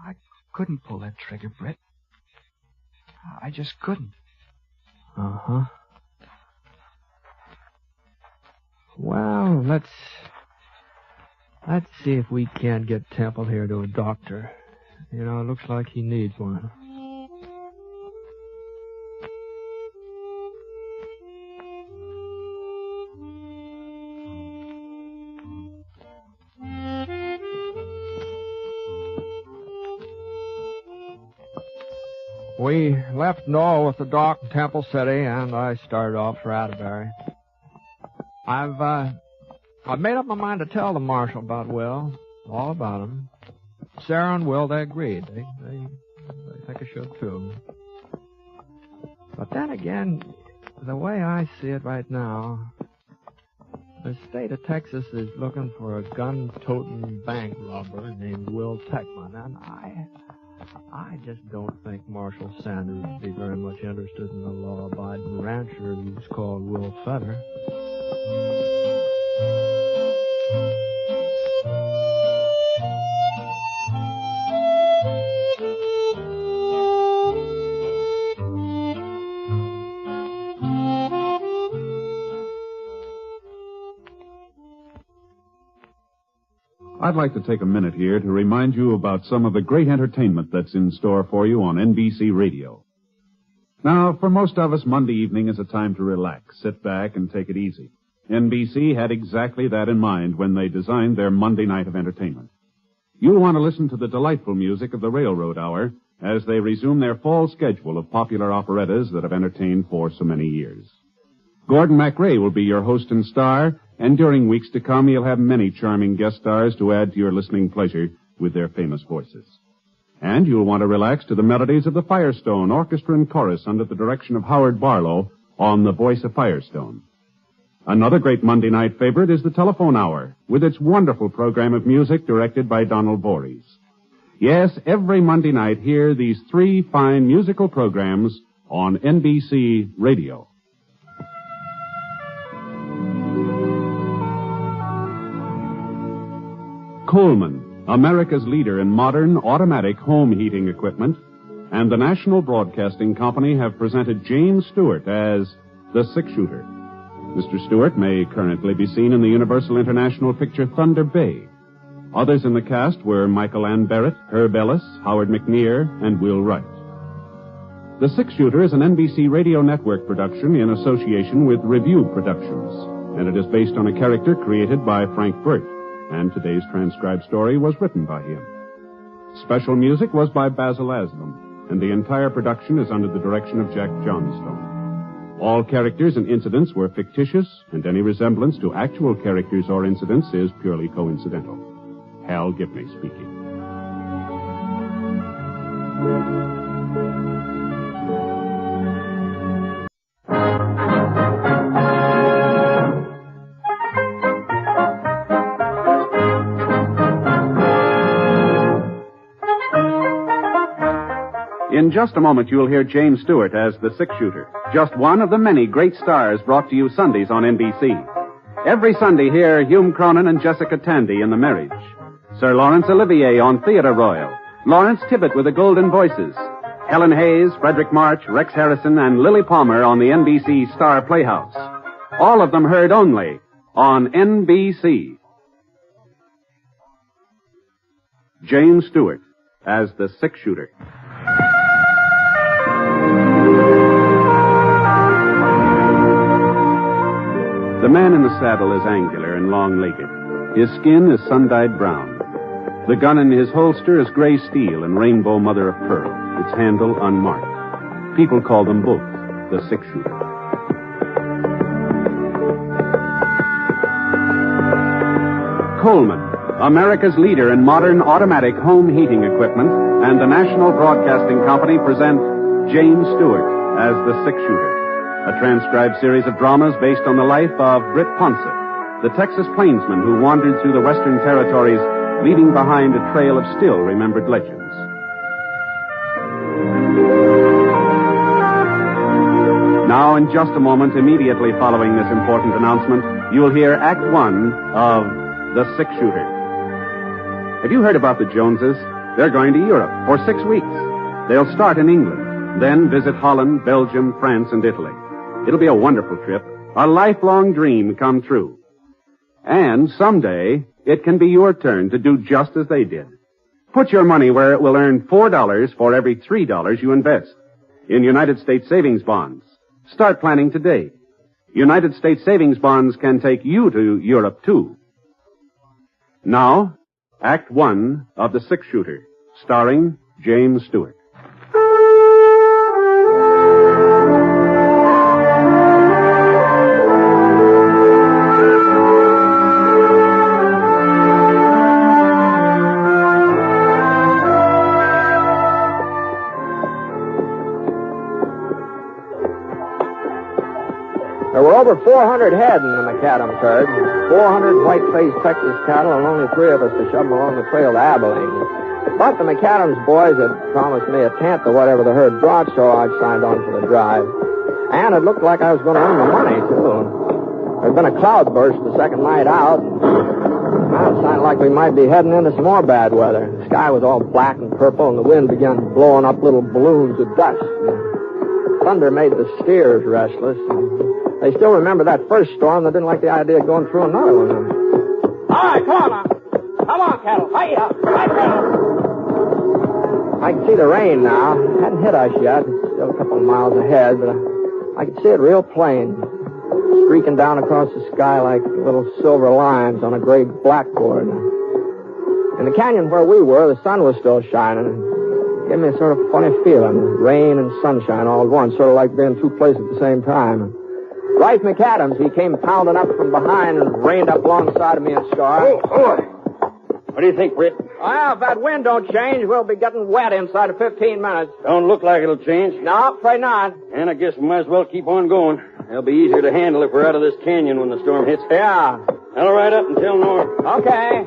I couldn't pull that trigger, Britt. I just couldn't. Uh-huh. Well, let's see if we can't get Temple here to a doctor. You know, it looks like he needs one. We left Noah with the doc in Temple City, and I started off for Atterbury. I've made up my mind to tell the marshal about Will, all about him. Sarah and Will, they agreed. They think I should, too. But then again, the way I see it right now, the state of Texas is looking for a gun-toting bank robber named Will Techman, and I just don't think Marshal Sanders would be very much interested in a law-abiding rancher who's called Will Fetter. I'd like to take a minute here to remind you about some of the great entertainment that's in store for you on NBC Radio. Now, for most of us, Monday evening is a time to relax, sit back, and take it easy. NBC had exactly that in mind when they designed their Monday night of entertainment. You'll want to listen to the delightful music of the Railroad Hour as they resume their fall schedule of popular operettas that have entertained for so many years. Gordon MacRae will be your host and star, and during weeks to come, he'll have many charming guest stars to add to your listening pleasure with their famous voices. And you'll want to relax to the melodies of the Firestone Orchestra and Chorus under the direction of Howard Barlow on The Voice of Firestone. Another great Monday night favorite is the Telephone Hour, with its wonderful program of music directed by Donald Voorhees. Yes, every Monday night, hear these three fine musical programs on NBC Radio. Coleman, America's leader in modern automatic home heating equipment, and the National Broadcasting Company have presented James Stewart as the Six-Shooter. Mr. Stewart may currently be seen in the Universal International picture Thunder Bay. Others in the cast were Michael Ann Barrett, Herb Ellis, Howard McNear, and Will Wright. The Six-Shooter is an NBC Radio Network production in association with Review Productions, and it is based on a character created by Frank Burt. And today's transcribed story was written by him. Special music was by Basil Aslam, and the entire production is under the direction of Jack Johnstone. All characters and incidents were fictitious, and any resemblance to actual characters or incidents is purely coincidental. Hal Gibney speaking. In just a moment, you'll hear James Stewart as the Six-Shooter, just one of the many great stars brought to you Sundays on NBC. Every Sunday, hear Hume Cronin and Jessica Tandy in The Marriage, Sir Laurence Olivier on Theatre Royal, Lawrence Tibbett with the Golden Voices, Helen Hayes, Frederick March, Rex Harrison, and Lily Palmer on the NBC Star Playhouse. All of them heard only on NBC. James Stewart as the Six-Shooter. The man in the saddle is angular and long-legged. His skin is sun-dyed brown. The gun in his holster is gray steel and rainbow mother of pearl, its handle unmarked. People call them both the Six-Shooter. Coleman, America's leader in modern automatic home heating equipment, and the National Broadcasting Company present James Stewart as the Six-Shooter. A transcribed series of dramas based on the life of Britt Ponset, the Texas plainsman who wandered through the Western Territories, leaving behind a trail of still-remembered legends. Now, in just a moment, immediately following this important announcement, you'll hear Act One of The Six-Shooter. Have you heard about the Joneses? They're going to Europe for 6 weeks. They'll start in England, then visit Holland, Belgium, France, and Italy. It'll be a wonderful trip, a lifelong dream come true. And someday, it can be your turn to do just as they did. Put your money where it will earn $4 for every $3 you invest in United States savings bonds. Start planning today. United States savings bonds can take you to Europe, too. Now, Act One of The Six-Shooter, starring James Stewart. over 400 head in the McAdams herd. 400 white-faced Texas cattle and only 3 of us to shove them along the trail to Abilene. But the McAdams boys had promised me a tenth of whatever the herd brought, so I signed on for the drive. And it looked like I was going to earn the money, too. There'd been a cloudburst the second night out. Well, it sounded like we might be heading into some more bad weather. The sky was all black and purple, and the wind began blowing up little balloons of dust. Thunder made the steers restless. They still remember that first storm. They didn't like the idea of going through another one. All right, come on now. Come on, cattle. Hi up. Hi, cattle. I can see the rain now. It hadn't hit us yet. It's still a couple of miles ahead, but I could see it real plain. Streaking down across the sky like little silver lines on a gray blackboard. In the canyon where we were, the sun was still shining. It gave me a sort of funny feeling. Rain and sunshine all at once, sort of like being two places at the same time. Rife McAdams, he came pounding up from behind and reined up alongside of me and Scar. Oh, boy. What do you think, Britt? Well, if that wind don't change, we'll be getting wet inside of 15 minutes. Don't look like it'll change. No, afraid not. And I guess we might as well keep on going. It'll be easier to handle if we're out of this canyon when the storm hits. Yeah. I'll ride up and tell Norm. Okay.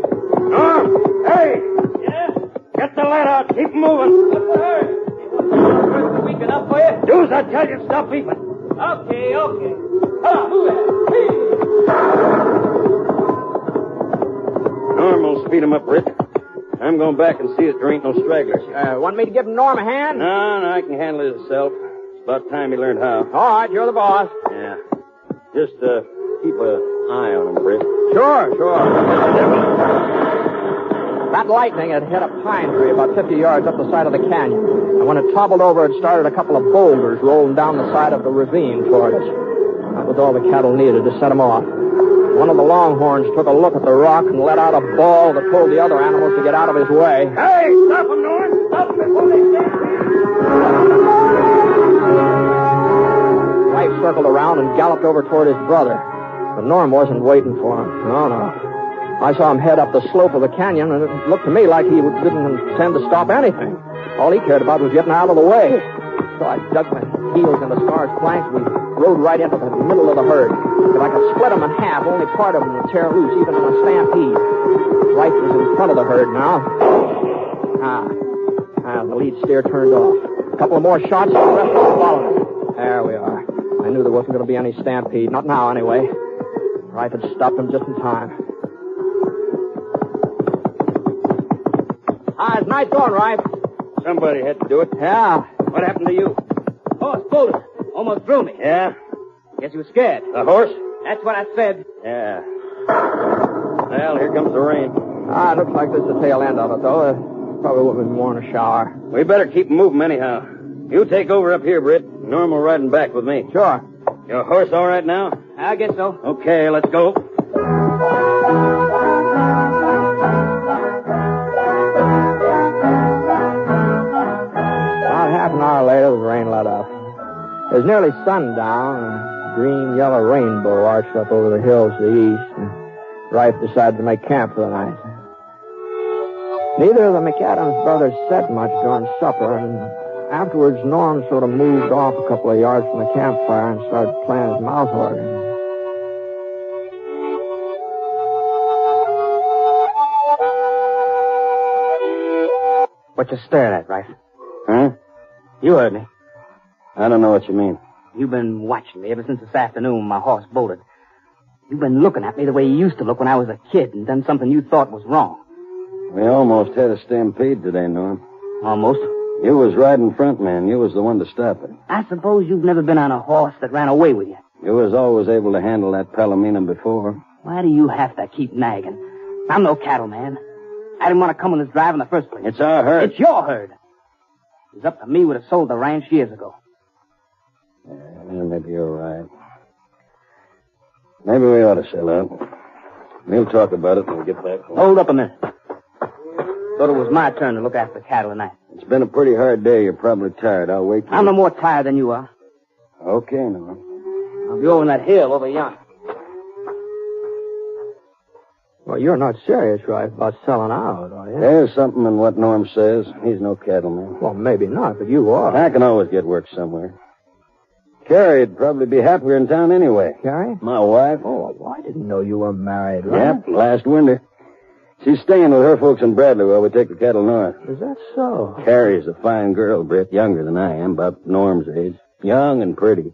Norm! Hey! Yeah? Get the lead out. Keep moving. What's the hurry? Weak enough for you? Do as I tell you. Stop beeping. Okay. Come on, move it. Norm will speed him up, Britt. I'm going back and see that there ain't no stragglers. Want me to give Norm a hand? No, I can handle it myself. It's about time he learned how. All right, you're the boss. Yeah. Just keep an eye on him, Britt. Sure. That lightning had hit a pine tree about 50 yards up the side of the canyon. And when it toppled over, it started a couple of boulders rolling down the side of the ravine toward us. That was all the cattle needed to set them off. One of the longhorns took a look at the rock and let out a bawl that told the other animals to get out of his way. Hey, stop them, Norm! Stop them before they stand. Life circled around and galloped over toward his brother. But Norm wasn't waiting for him. No. I saw him head up the slope of the canyon, and it looked to me like he didn't intend to stop anything. All he cared about was getting out of the way. So I dug my heels into Scar's flanks. We rode right into the middle of the herd. If I could split them in half, only part of them would tear loose, even in a stampede. Rife was in front of the herd now. The lead steer turned off. A couple of more shots, and the rest of them followed. There we are. I knew there wasn't going to be any stampede. Not now, anyway. Rife had stopped him just in time. How's night going, Rife? Somebody had to do it. Yeah. What happened to you? Horse bolted. Almost threw me. Yeah? Guess he was scared. The horse? That's what I said. Yeah. Well, here comes the rain. It looks like this is the tail end of it, though. Probably would have been more in a shower. We better keep moving anyhow. You take over up here, Britt. Norm will riding back with me. Sure. Your horse all right now? I guess so. Okay, let's go. About half an hour later, the rain let up. It was nearly sundown, and a green-yellow rainbow arched up over the hills to the east, and Rife decided to make camp for the night. Neither of the McAdams brothers said much during supper, and afterwards Norm sort of moved off a couple of yards from the campfire and started playing his mouth organ. What you staring at, Rife? Huh? You heard me. I don't know what you mean. You've been watching me ever since this afternoon when my horse bolted. You've been looking at me the way you used to look when I was a kid and done something you thought was wrong. We almost had a stampede today, Norm. Almost? You was riding front, man. You was the one to stop it. I suppose you've never been on a horse that ran away with you. You was always able to handle that palomino before. Why do you have to keep nagging? I'm no cattleman. I didn't want to come on this drive in the first place. It's our herd. It's your herd. It was up to me would have sold the ranch years ago. Yeah, maybe you're right. Maybe we ought to sell out. We'll talk about it when we get back home. Hold up a minute. Thought it was my turn to look after the cattle tonight. It's been a pretty hard day. You're probably tired. I'll wait till... I'm no more tired than you are. Okay, Norm. I'll be over on that hill over yonder. Well, you're not serious, Rife, about selling out, are you? There's something in what Norm says. He's no cattleman. Well, maybe not, but you are. I can always get work somewhere. Carrie'd probably be happier in town anyway. Carrie? My wife. Oh, I didn't know you were married, right? Yep, last winter. She's staying with her folks in Bradley while we take the cattle north. Is that so? Carrie's a fine girl, Britt, younger than I am, about Norm's age. Young and pretty.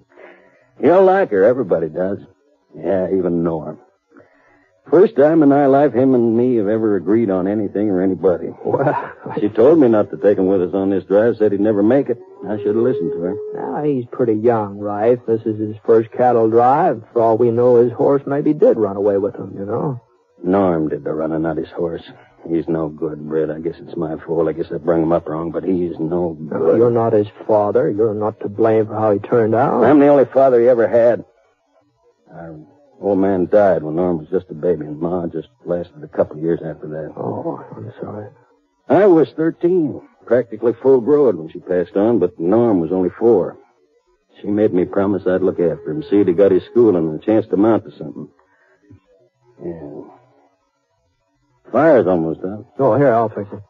You'll like her, everybody does. Yeah, even Norm. First time in our life him and me have ever agreed on anything or anybody. Well, she told me not to take him with us on this drive, said he'd never make it. I should have listened to her. Now, he's pretty young, right? This is his first cattle drive. For all we know, his horse maybe did run away with him, you know? Norm did the running, not his horse. He's no good, Britt. I guess it's my fault. I guess I brought him up wrong, but he's no good. No, you're not his father. You're not to blame for how he turned out. I'm the only father he ever had. Our old man died when Norm was just a baby, and Ma just lasted a couple of years after that. Oh, I'm sorry. I was 13, practically full-grown when she passed on, but Norm was only 4. She made me promise I'd look after him, see that he got his schooling and a chance to mount to something. Yeah. Fire's almost out. Oh, here, I'll fix it.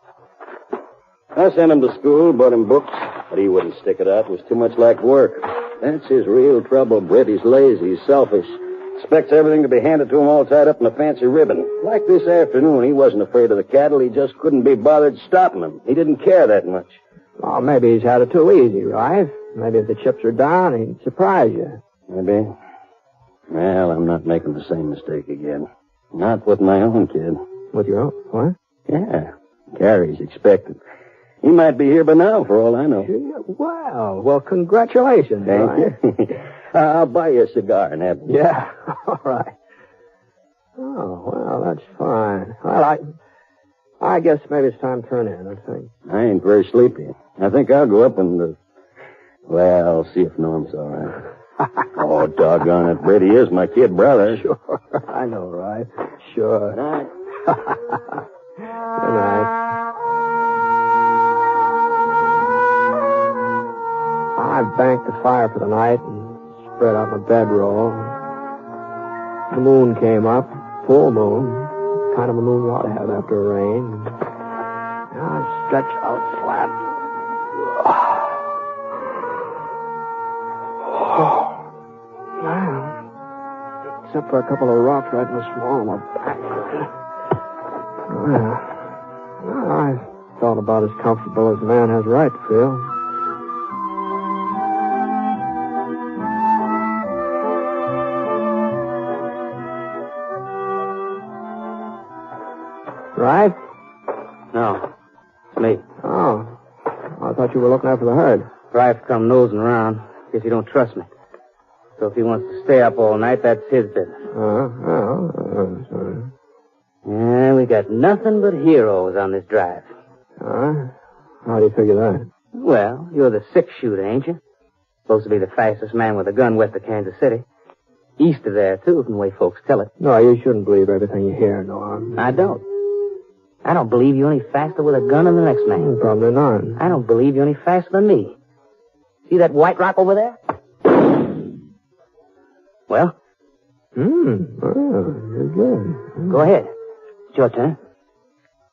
I sent him to school, bought him books, but he wouldn't stick it out. It was too much like work. That's his real trouble, Britt. He's lazy, he's selfish. Expects everything to be handed to him all tied up in a fancy ribbon. Like this afternoon, he wasn't afraid of the cattle. He just couldn't be bothered stopping them. He didn't care that much. Well, maybe he's had it too easy, right? Maybe if the chips are down, he'd surprise you. Maybe. Well, I'm not making the same mistake again. Not with my own kid. With your own? What? Yeah. Carrie's expected. He might be here by now, for all I know. Well, congratulations. Thank you. I'll buy you a cigar and have one. Yeah, all right. Oh, well, that's fine. Well, I guess maybe it's time to turn in, I think. I ain't very sleepy. I think I'll go up and, well, see if Norm's all right. Oh, doggone it, Britt, he is my kid brother. Sure, I know, right? Sure. Good night. Good night. I banked the fire for the night and spread out my bedroll. The moon came up, full moon, kind of a moon you ought to have after a rain. I stretched out flat. Man, except for a couple of rocks right in the small of my back. Well, I felt about as comfortable as a man has a right to feel. Right? No. It's me. Oh. I thought you were looking after the herd. Rife's come nosing around. Guess he don't trust me. So if he wants to stay up all night, that's his business. Sorry. Yeah, we got nothing but heroes on this drive. How do you figure that? Well, you're the 6-shooter, ain't you? Supposed to be the fastest man with a gun west of Kansas City. East of there, too, from the way folks tell it. No, you shouldn't believe everything you hear, Norm. I don't. I don't believe you're any faster with a gun than the next man. Probably not. I don't believe you're any faster than me. See that white rock over there? Well? You're good. Go ahead. It's your turn.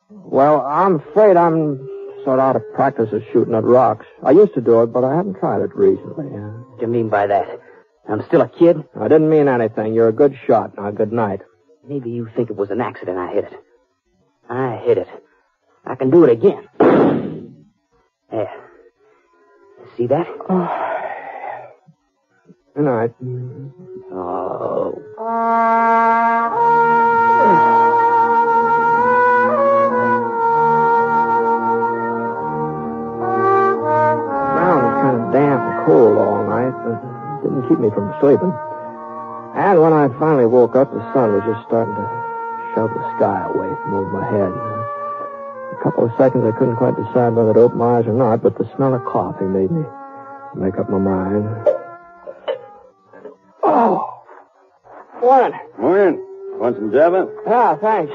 Well, I'm afraid I'm sort of out of practice of shooting at rocks. I used to do it, but I haven't tried it recently. What do you mean by that? I'm still a kid? I didn't mean anything. You're a good shot. Now, good night. Maybe you think it was an accident I hit it. I hit it. I can do it again. There. See that? Good night. Oh. The ground was kind of damp and cold all night, but it didn't keep me from sleeping. And when I finally woke up, the sun was just starting to shove the sky away from over my head. A couple of seconds I couldn't quite decide whether to open my eyes or not, but the smell of coffee made me make up my mind. Oh! Morning. Morning. Want some Java? Yeah, thanks.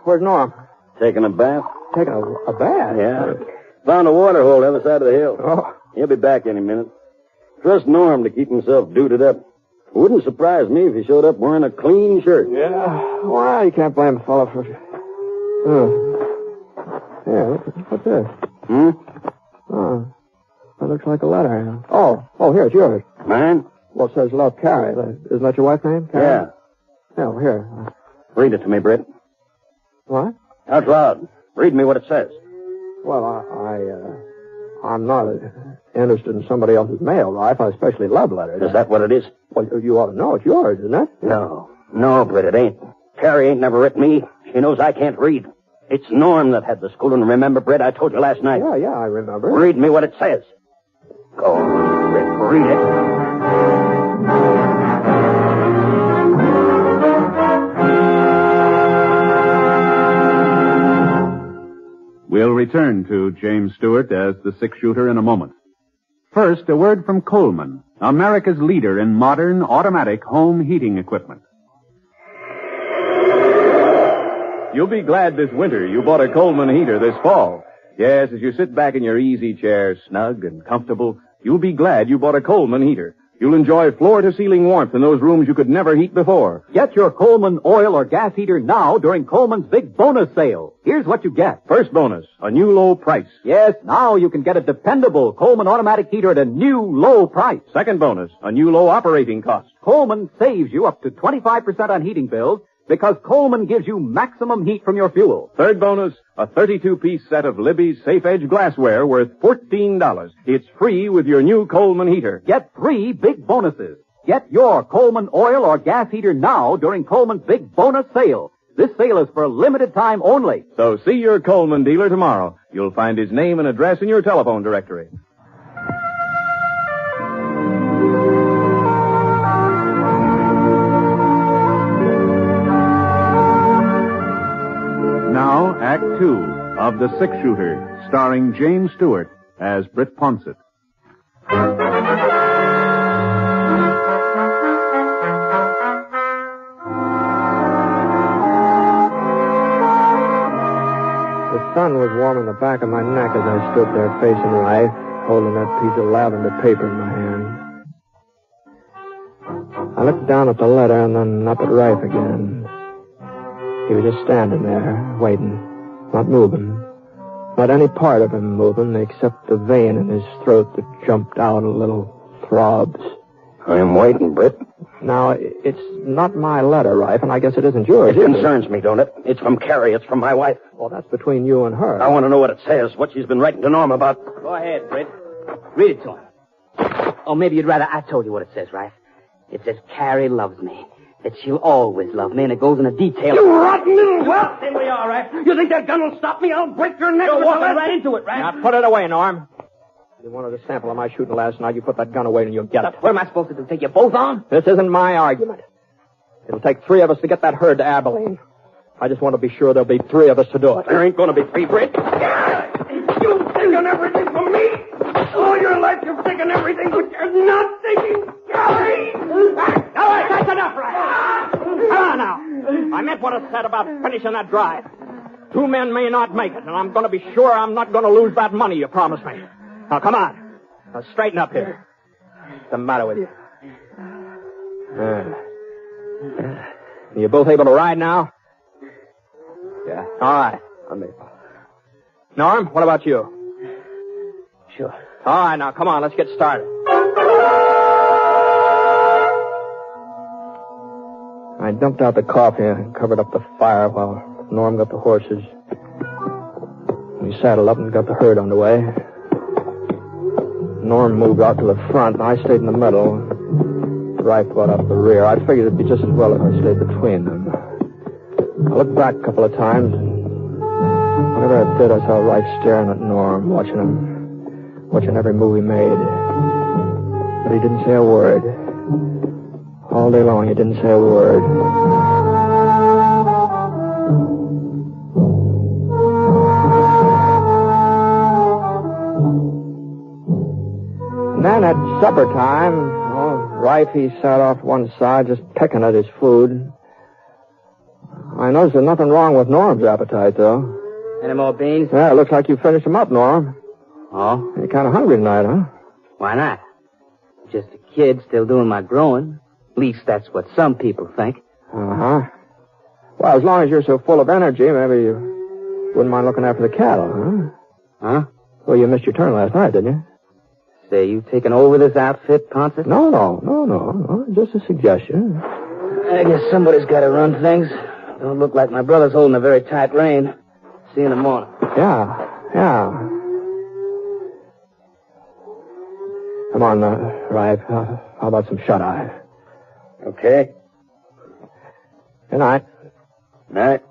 Where's Norm? Taking a bath? Taking a bath? Yeah. Found a water hole the other side of the hill. Oh. He'll be back any minute. Trust Norm to keep himself duded up. Wouldn't surprise me if he showed up wearing a clean shirt. Yeah. Well, you can't blame a fellow for... Yeah, what's this? Oh, a looks like a letter. Oh, here, it's yours. Mine? Well, it says Love, Carrie. Isn't that your wife's name? Carrie? Yeah. Yeah, well, here. Read it to me, Britt. What? Out loud. Read me what it says. Well, I'm not interested in somebody else's mail, Ralph. I especially love letters. Is that what it is? Well, you ought to know. It's yours, isn't it? No, Britt, it ain't. Carrie ain't never written me. She knows I can't read. It's Norm that had the school, and remember, Britt, I told you last night. Yeah, I remember. Read me what it says. Go on, Britt, read it. We'll return to James Stewart as the six-shooter in a moment. First, a word from Coleman, America's leader in modern automatic home heating equipment. You'll be glad this winter you bought a Coleman heater this fall. Yes, as you sit back in your easy chair, snug and comfortable, you'll be glad you bought a Coleman heater. You'll enjoy floor-to-ceiling warmth in those rooms you could never heat before. Get your Coleman oil or gas heater now during Coleman's big bonus sale. Here's what you get. First bonus, a new low price. Yes, now you can get a dependable Coleman automatic heater at a new low price. Second bonus, a new low operating cost. Coleman saves you up to 25% on heating bills because Coleman gives you maximum heat from your fuel. Third bonus, a 32-piece set of Libby's Safe Edge glassware worth $14. It's free with your new Coleman heater. Get 3 big bonuses. Get your Coleman oil or gas heater now during Coleman's big bonus sale. This sale is for a limited time only. So see your Coleman dealer tomorrow. You'll find his name and address in your telephone directory. Now, Act 2 of The Six-Shooter, starring James Stewart as Britt Ponset. The sun was warming the back of my neck as I stood there facing life, holding that piece of lavender paper in my hand. I looked down at the letter and then up at Rife again. He was just standing there, waiting, not moving. Not any part of him moving except the vein in his throat that jumped out a little throbs. I'm waiting, Britt. Now, it's not my letter, Rife, and I guess it isn't yours. It concerns me, don't it? It's from Carrie. It's from my wife. Well, that's between you and her. I want to know what it says, what she's been writing to Norm about. Go ahead, Britt. Read it to him. Or maybe you'd rather I told you what it says, Rife. It says, Carrie loves me. That she'll always love me, and it goes into detail. You rotten little... Well, then we are, right? You think that gun will stop me? I'll break your neck. You're walking right into it, right? Now, put it away, Norm. You wanted a sample of my shooting last night. You put that gun away and you'll get it. What am I supposed to do? Take you both on? This isn't my argument. It'll take 3 of us to get that herd to Abilene. I just want to be sure there'll be 3 of us to do it. There ain't going to be 3, Britt. You've taken everything from me. All your life you've taken everything, but you're not taking Carrie. All right, that's enough, right? Come on now. I meant what I said about finishing that drive. 2 men may not make it, and I'm going to be sure I'm not going to lose that money you promised me. Now, come on. Now, straighten up here. What's the matter with you? You both able to ride now? Yeah. All right. I'm able. Norm, what about you? Sure. All right, now, come on. Let's get started. I dumped out the coffee and covered up the fire while Norm got the horses. We saddled up and got the herd underway. Norm moved out to the front, and I stayed in the middle. Rife brought up the rear. I figured it'd be just as well if I stayed between them. I looked back a couple of times, and whenever I did, I saw Rife staring at Norm, watching every move he made. But he didn't say a word. All day long, he didn't say a word. And then at supper time, Rife, he sat off one side, just pecking at his food. I noticed there's nothing wrong with Norm's appetite, though. Any more beans? Yeah, it looks like you finished them up, Norm. Oh? You're kind of hungry tonight, huh? Why not? Just a kid still doing my growing. At least that's what some people think. Uh-huh. Well, as long as you're so full of energy, maybe you wouldn't mind looking after the cattle, huh? Huh? Well, you missed your turn last night, didn't you? Say, you taking over this outfit, Ponset? No. Just a suggestion. I guess somebody's got to run things. Don't look like my brother's holding a very tight rein. See you in the morning. Yeah. Come on, Rife. How about some shut-eye? Okay. Good night. Night.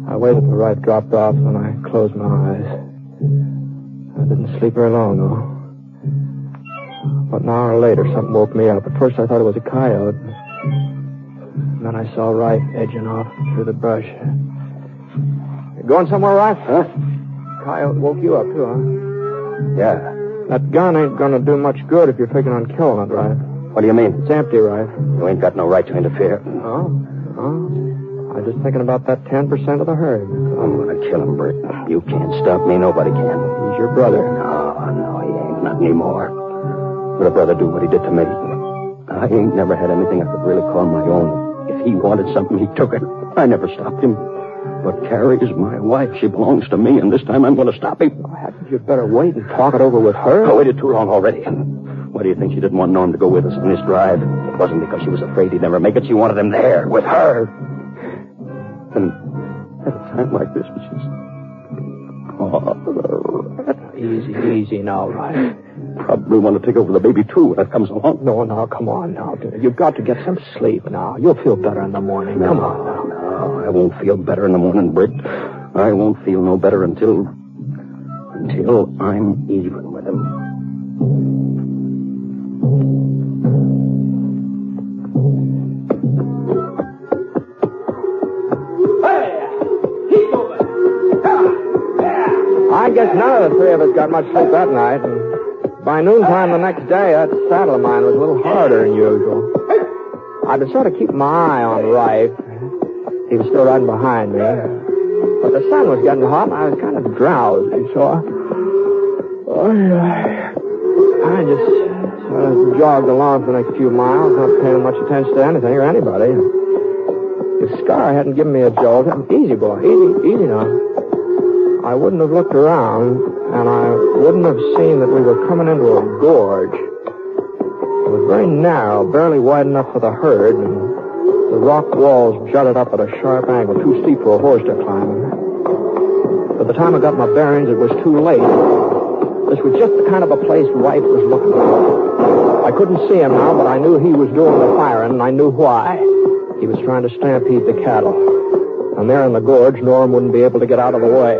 I waited till Rife dropped off, and I closed my eyes. I didn't sleep very long, though. About an hour later, something woke me up. At first, I thought it was a coyote. And then I saw Rife edging off through the brush. You going somewhere, Rife? Huh? Coyote woke you up, too, huh? Yeah. That gun ain't gonna do much good if you're figuring on killing it, Rife. What do you mean? It's empty, Rife. You ain't got no right to interfere. Oh? I'm just thinking about that 10% of the herd. I'm gonna kill him, Britt. You can't stop me. Nobody can. He's your brother. No, he ain't. Not anymore. Would a brother do what he did to me? I ain't never had anything I could really call my own. If he wanted something, he took it. I never stopped him. But Carrie is my wife. She belongs to me, and this time I'm going to stop him. Hadn't you better wait and talk it over with her? I waited too long already. Why do you think she didn't want Norm to go with us on this drive? It wasn't because she was afraid he'd never make it. She wanted him there, with her. And at a time like this, which is... Easy now, Rife. Probably want to take over the baby, too, when it comes along. No, come on now. You've got to get some sleep now. You'll feel better in the morning. Come on now. No, I won't feel better in the morning, Britt. I won't feel no better until I'm even with him. I guess none of the three of us got much sleep that night, and by noontime the next day, that saddle of mine was a little harder than usual. I'd been sort of keeping my eye on Rife. He was still riding behind me. But the sun was getting hot, and I was kind of drowsy, so I just sort of jogged along for the next few miles, not paying much attention to anything or anybody. If Scar hadn't given me a jolt, easy, boy, easy now. I wouldn't have looked around, and I wouldn't have seen that we were coming into a gorge. It was very narrow, barely wide enough for the herd, and the rock walls jutted up at a sharp angle, too steep for a horse to climb. By the time I got my bearings, it was too late. This was just the kind of a place Rife was looking for. I couldn't see him now, but I knew he was doing the firing, and I knew why. He was trying to stampede the cattle. And there in the gorge, Norm wouldn't be able to get out of the way.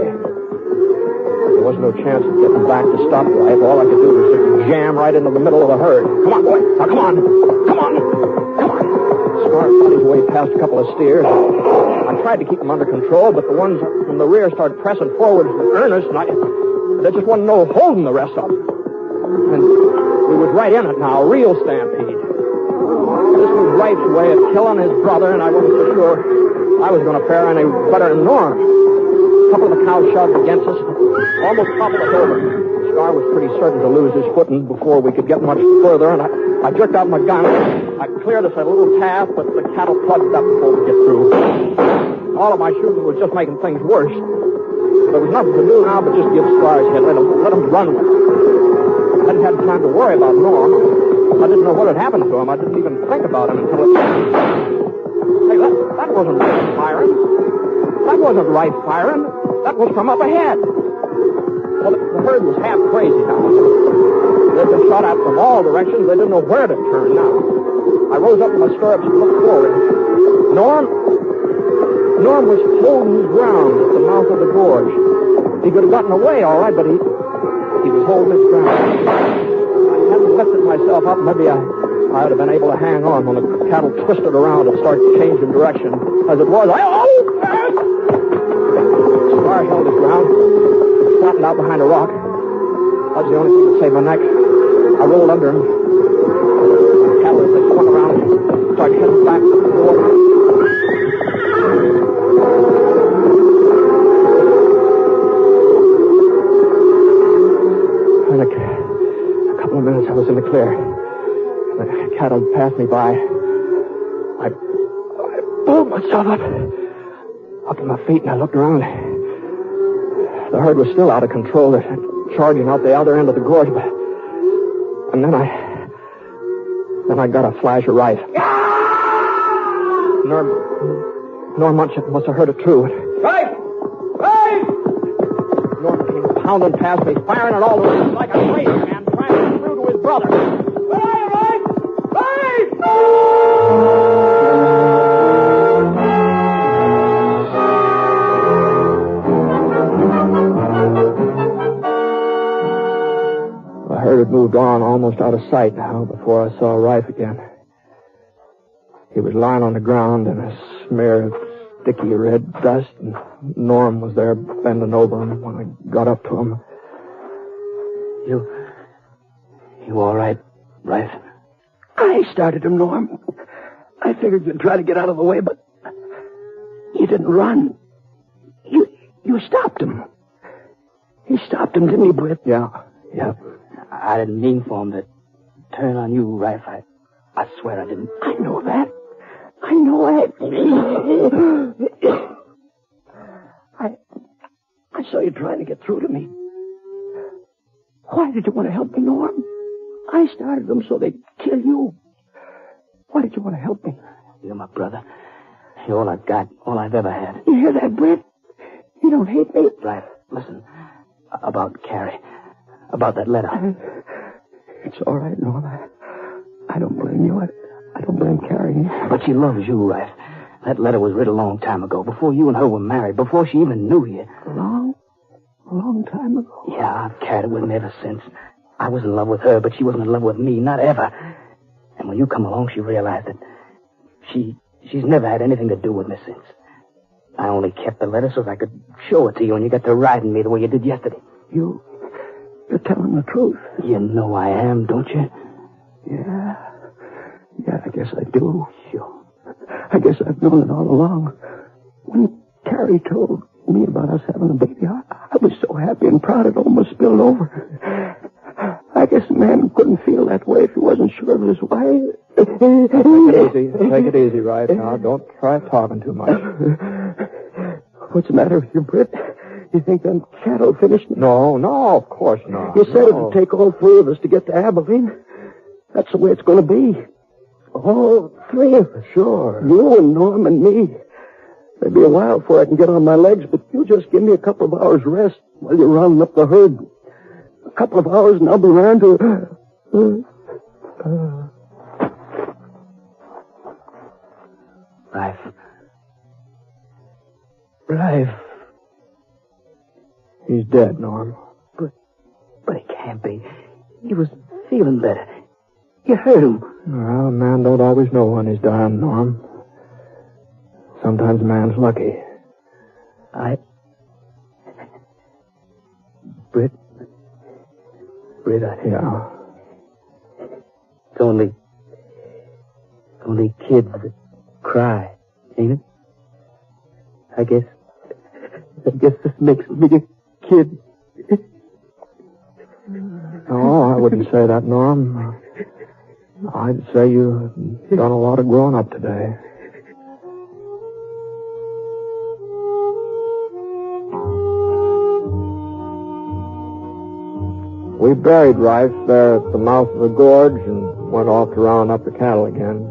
There was no chance of getting back to stop Rife. All I could do was just jam right into the middle of the herd. Come on, boy. Now, come on. Scar fought his way past a couple of steers. I tried to keep them under control, but the ones from the rear started pressing forward in earnest, and there just wasn't no holding the rest of them. And we was right in it now, a real stampede. This was Rife's way of killing his brother, and I wasn't so sure I was going to fare any better than Norm. A couple of the cows shoved against us, almost toppled us over. Scar was pretty certain to lose his footing before we could get much further, and I jerked out my gun. I cleared us a little path, but the cattle plugged up before we get through. All of my shooting was just making things worse. There was nothing to do now but just give Scar his hit. Let him run with it. I hadn't had time to worry about Norm. I didn't know what had happened to him. I didn't even think about him until it... Hey, that wasn't Rife firing. That wasn't Rife firing. That was from up ahead. Well, the herd was half crazy now. They'd been shot at from all directions. They didn't know where to turn now. I rose up in my stirrups and looked forward. Norm was holding his ground at the mouth of the gorge. He could have gotten away, all right, but he was holding his ground. I hadn't lifted myself up. Maybe I would have been able to hang on when the cattle twisted around and started changing direction. As it was, Scar held his ground, flattened out behind a rock. That was the only thing that saved my neck. I rolled under him. The cattle, as they swung around, started heading back to the water. In a couple of minutes, I was in the clear. The cattle passed me by. I pulled myself up to my feet, and I looked around. The herd was still out of control. They're charging out the other end of the gorge. And then I got a flash of rifle. Norm must have heard it too. Right! Right! Norm came pounding past me, firing at all the way like a crazy man, trying to get through to his brother. Where are you, Right? Right! The herd had moved on almost out of sight now before I saw Rife again. He was lying on the ground in a smear of sticky red dust, and Norm was there bending over him when I got up to him. You all right, Rife? I started him, Norm. I figured you'd try to get out of the way, but you didn't run. You stopped him. He stopped him, didn't he, Britt? Yeah. I didn't mean for him to turn on you, Rife. I swear I didn't. I know that. I saw you trying to get through to me. Why did you want to help me, Norm? I started them so they'd kill you. Why did you want to help me? You're my brother. You're all I've got, all I've ever had. You hear that, Britt? You don't hate me. Rife, listen. About Carrie. About that letter. It's all right, Norm. I don't blame you. I don't blame Carrie. But she loves you, Rife. That letter was written a long time ago, before you and her were married, before she even knew you. A long time ago? Yeah, I've carried it with me ever since. I was in love with her, but she wasn't in love with me, not ever. And when you come along, she realized that she's never had anything to do with me since. I only kept the letter so that I could show it to you, and you got to riding me the way you did yesterday. You're telling the truth. You know I am, don't you? Yeah, I guess I do. Sure. I guess I've known it all along. When Carrie told me about us having a baby, I was so happy and proud it almost spilled over. I guess a man couldn't feel that way if he wasn't sure of his wife. Take it easy, Rife. Now, don't try talking too much. What's the matter with you, Britt? You think them cattle finished? No, of course not. You said it'd take all three of us to get to Abilene. That's the way it's going to be. All three of us. Sure. You and Norm and me. It'll be a while before I can get on my legs, but you just give me a couple of hours rest while you're rounding up the herd. A couple of hours and I'll be around to... Rife. He's dead, Norm. But he can't be. He was feeling better. You heard him. Well, a man don't always know when he's dying, Norm. Sometimes a man's lucky. Britt, Yeah. It's only kids that cry, ain't it? I guess this makes me a kid. No, I wouldn't say that, Norm. I'd say you've done a lot of growing up today. We buried Rife there at the mouth of the gorge and went off to round up the cattle again.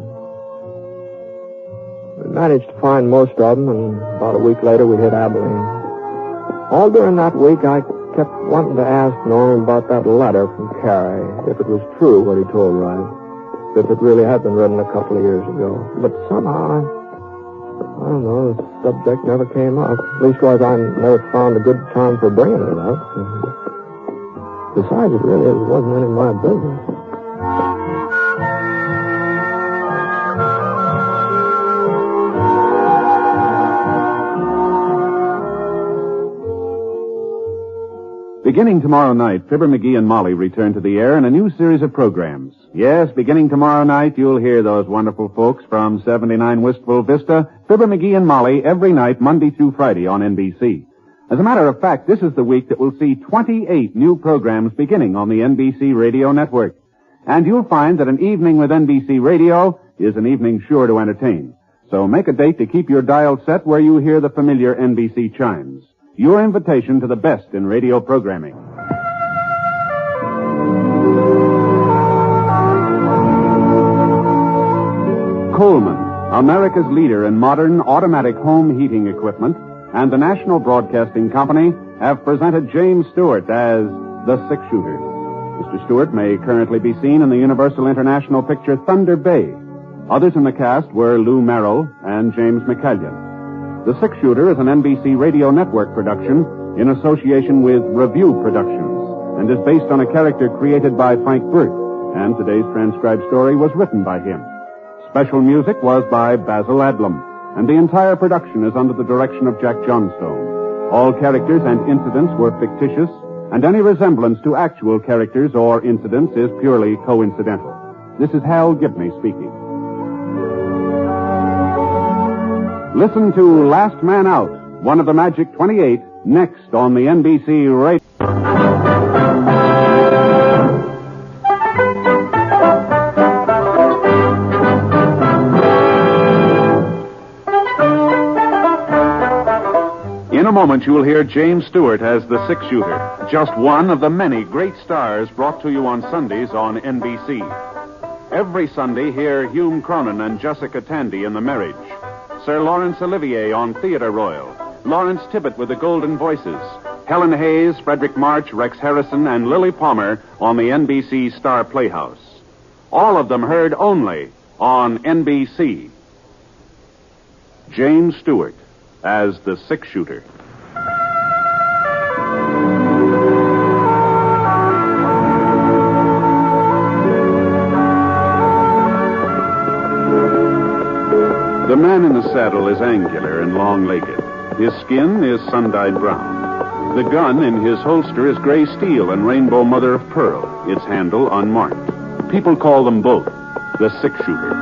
We managed to find most of them, and about a week later we hit Abilene. All during that week, I kept wanting to ask Norm about that letter from Carrie, if it was true what he told Rife, if it really had been written a couple of years ago. But somehow, I don't know, the subject never came up. Leastwise, I never found a good time for bringing it up. Besides, it really wasn't any of my business. Beginning tomorrow night, Fibber McGee and Molly return to the air in a new series of programs. Yes, beginning tomorrow night, you'll hear those wonderful folks from 79 Wistful Vista, Fibber McGee and Molly, every night, Monday through Friday on NBC. As a matter of fact, this is the week that will see 28 new programs beginning on the NBC Radio Network. And you'll find that an evening with NBC Radio is an evening sure to entertain. So make a date to keep your dial set where you hear the familiar NBC chimes. your invitation to the best in radio programming. Coleman, America's leader in modern automatic home heating equipment, and the National Broadcasting Company have presented James Stewart as the six-shooter. Mr. Stewart may currently be seen in the Universal International picture Thunder Bay. Others in the cast were Lou Merrill and James McCallion. The Six-Shooter is an NBC Radio Network production in association with Review Productions and is based on a character created by Frank Burt, and today's transcribed story was written by him. Special music was by Basil Adlam, and the entire production is under the direction of Jack Johnstone. All characters and incidents were fictitious, and any resemblance to actual characters or incidents is purely coincidental. This is Hal Gibney speaking. Listen to Last Man Out, one of the Magic 28, next on the NBC Radio. In a moment, you'll hear James Stewart as the six-shooter, just one of the many great stars brought to you on Sundays on NBC. Every Sunday, hear Hume Cronin and Jessica Tandy in The Marriage, Sir Laurence Olivier on Theatre Royal, Lawrence Tibbett with the Golden Voices, Helen Hayes, Frederick March, Rex Harrison, and Lily Palmer on the NBC Star Playhouse. All of them heard only on NBC. James Stewart as the six-shooter. The man in the saddle is angular and long-legged. His skin is sun-dyed brown. The gun in his holster is gray steel and rainbow mother of pearl, its handle unmarked. People call them both the six-shooter.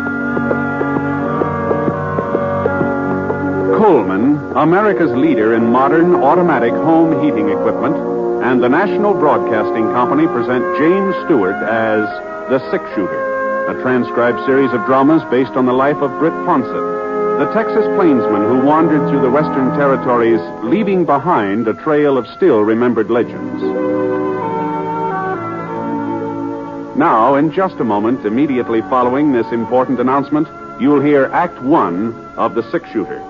Coleman, America's leader in modern automatic home heating equipment, and the National Broadcasting Company present James Stewart as the six-shooter, a transcribed series of dramas based on the life of Britt Ponset, the Texas plainsman who wandered through the Western Territories, leaving behind a trail of still-remembered legends. Now, in just a moment, immediately following this important announcement, you'll hear Act One of The Six-Shooter.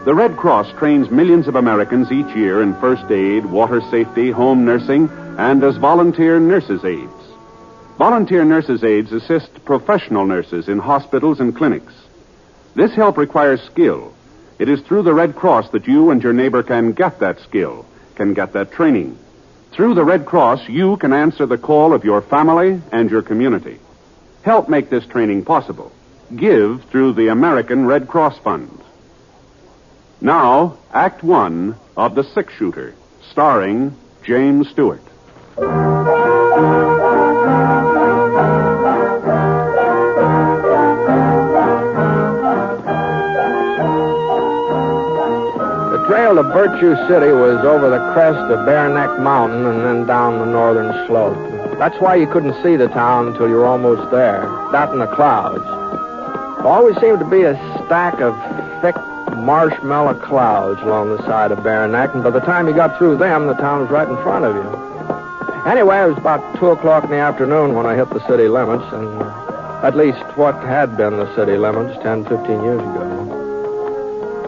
The Red Cross trains millions of Americans each year in first aid, water safety, home nursing, and as volunteer nurses' aides. Volunteer nurses' aides assist professional nurses in hospitals and clinics. This help requires skill. It is through the Red Cross that you and your neighbor can get that skill, can get that training. Through the Red Cross, you can answer the call of your family and your community. Help make this training possible. Give through the American Red Cross Fund. Now, Act One of The Six-Shooter, starring James Stewart. The trail to Virtue City was over the crest of Bear Neck Mountain and then down the northern slope. That's why you couldn't see the town until you were almost there, that in the clouds. There always seemed to be a stack of thick marshmallow clouds along the side of Bear Neck, and by the time you got through them, the town was right in front of you. Anyway, it was about 2 o'clock in the afternoon when I hit the city limits, and at least what had been the city limits 10, 15 years ago.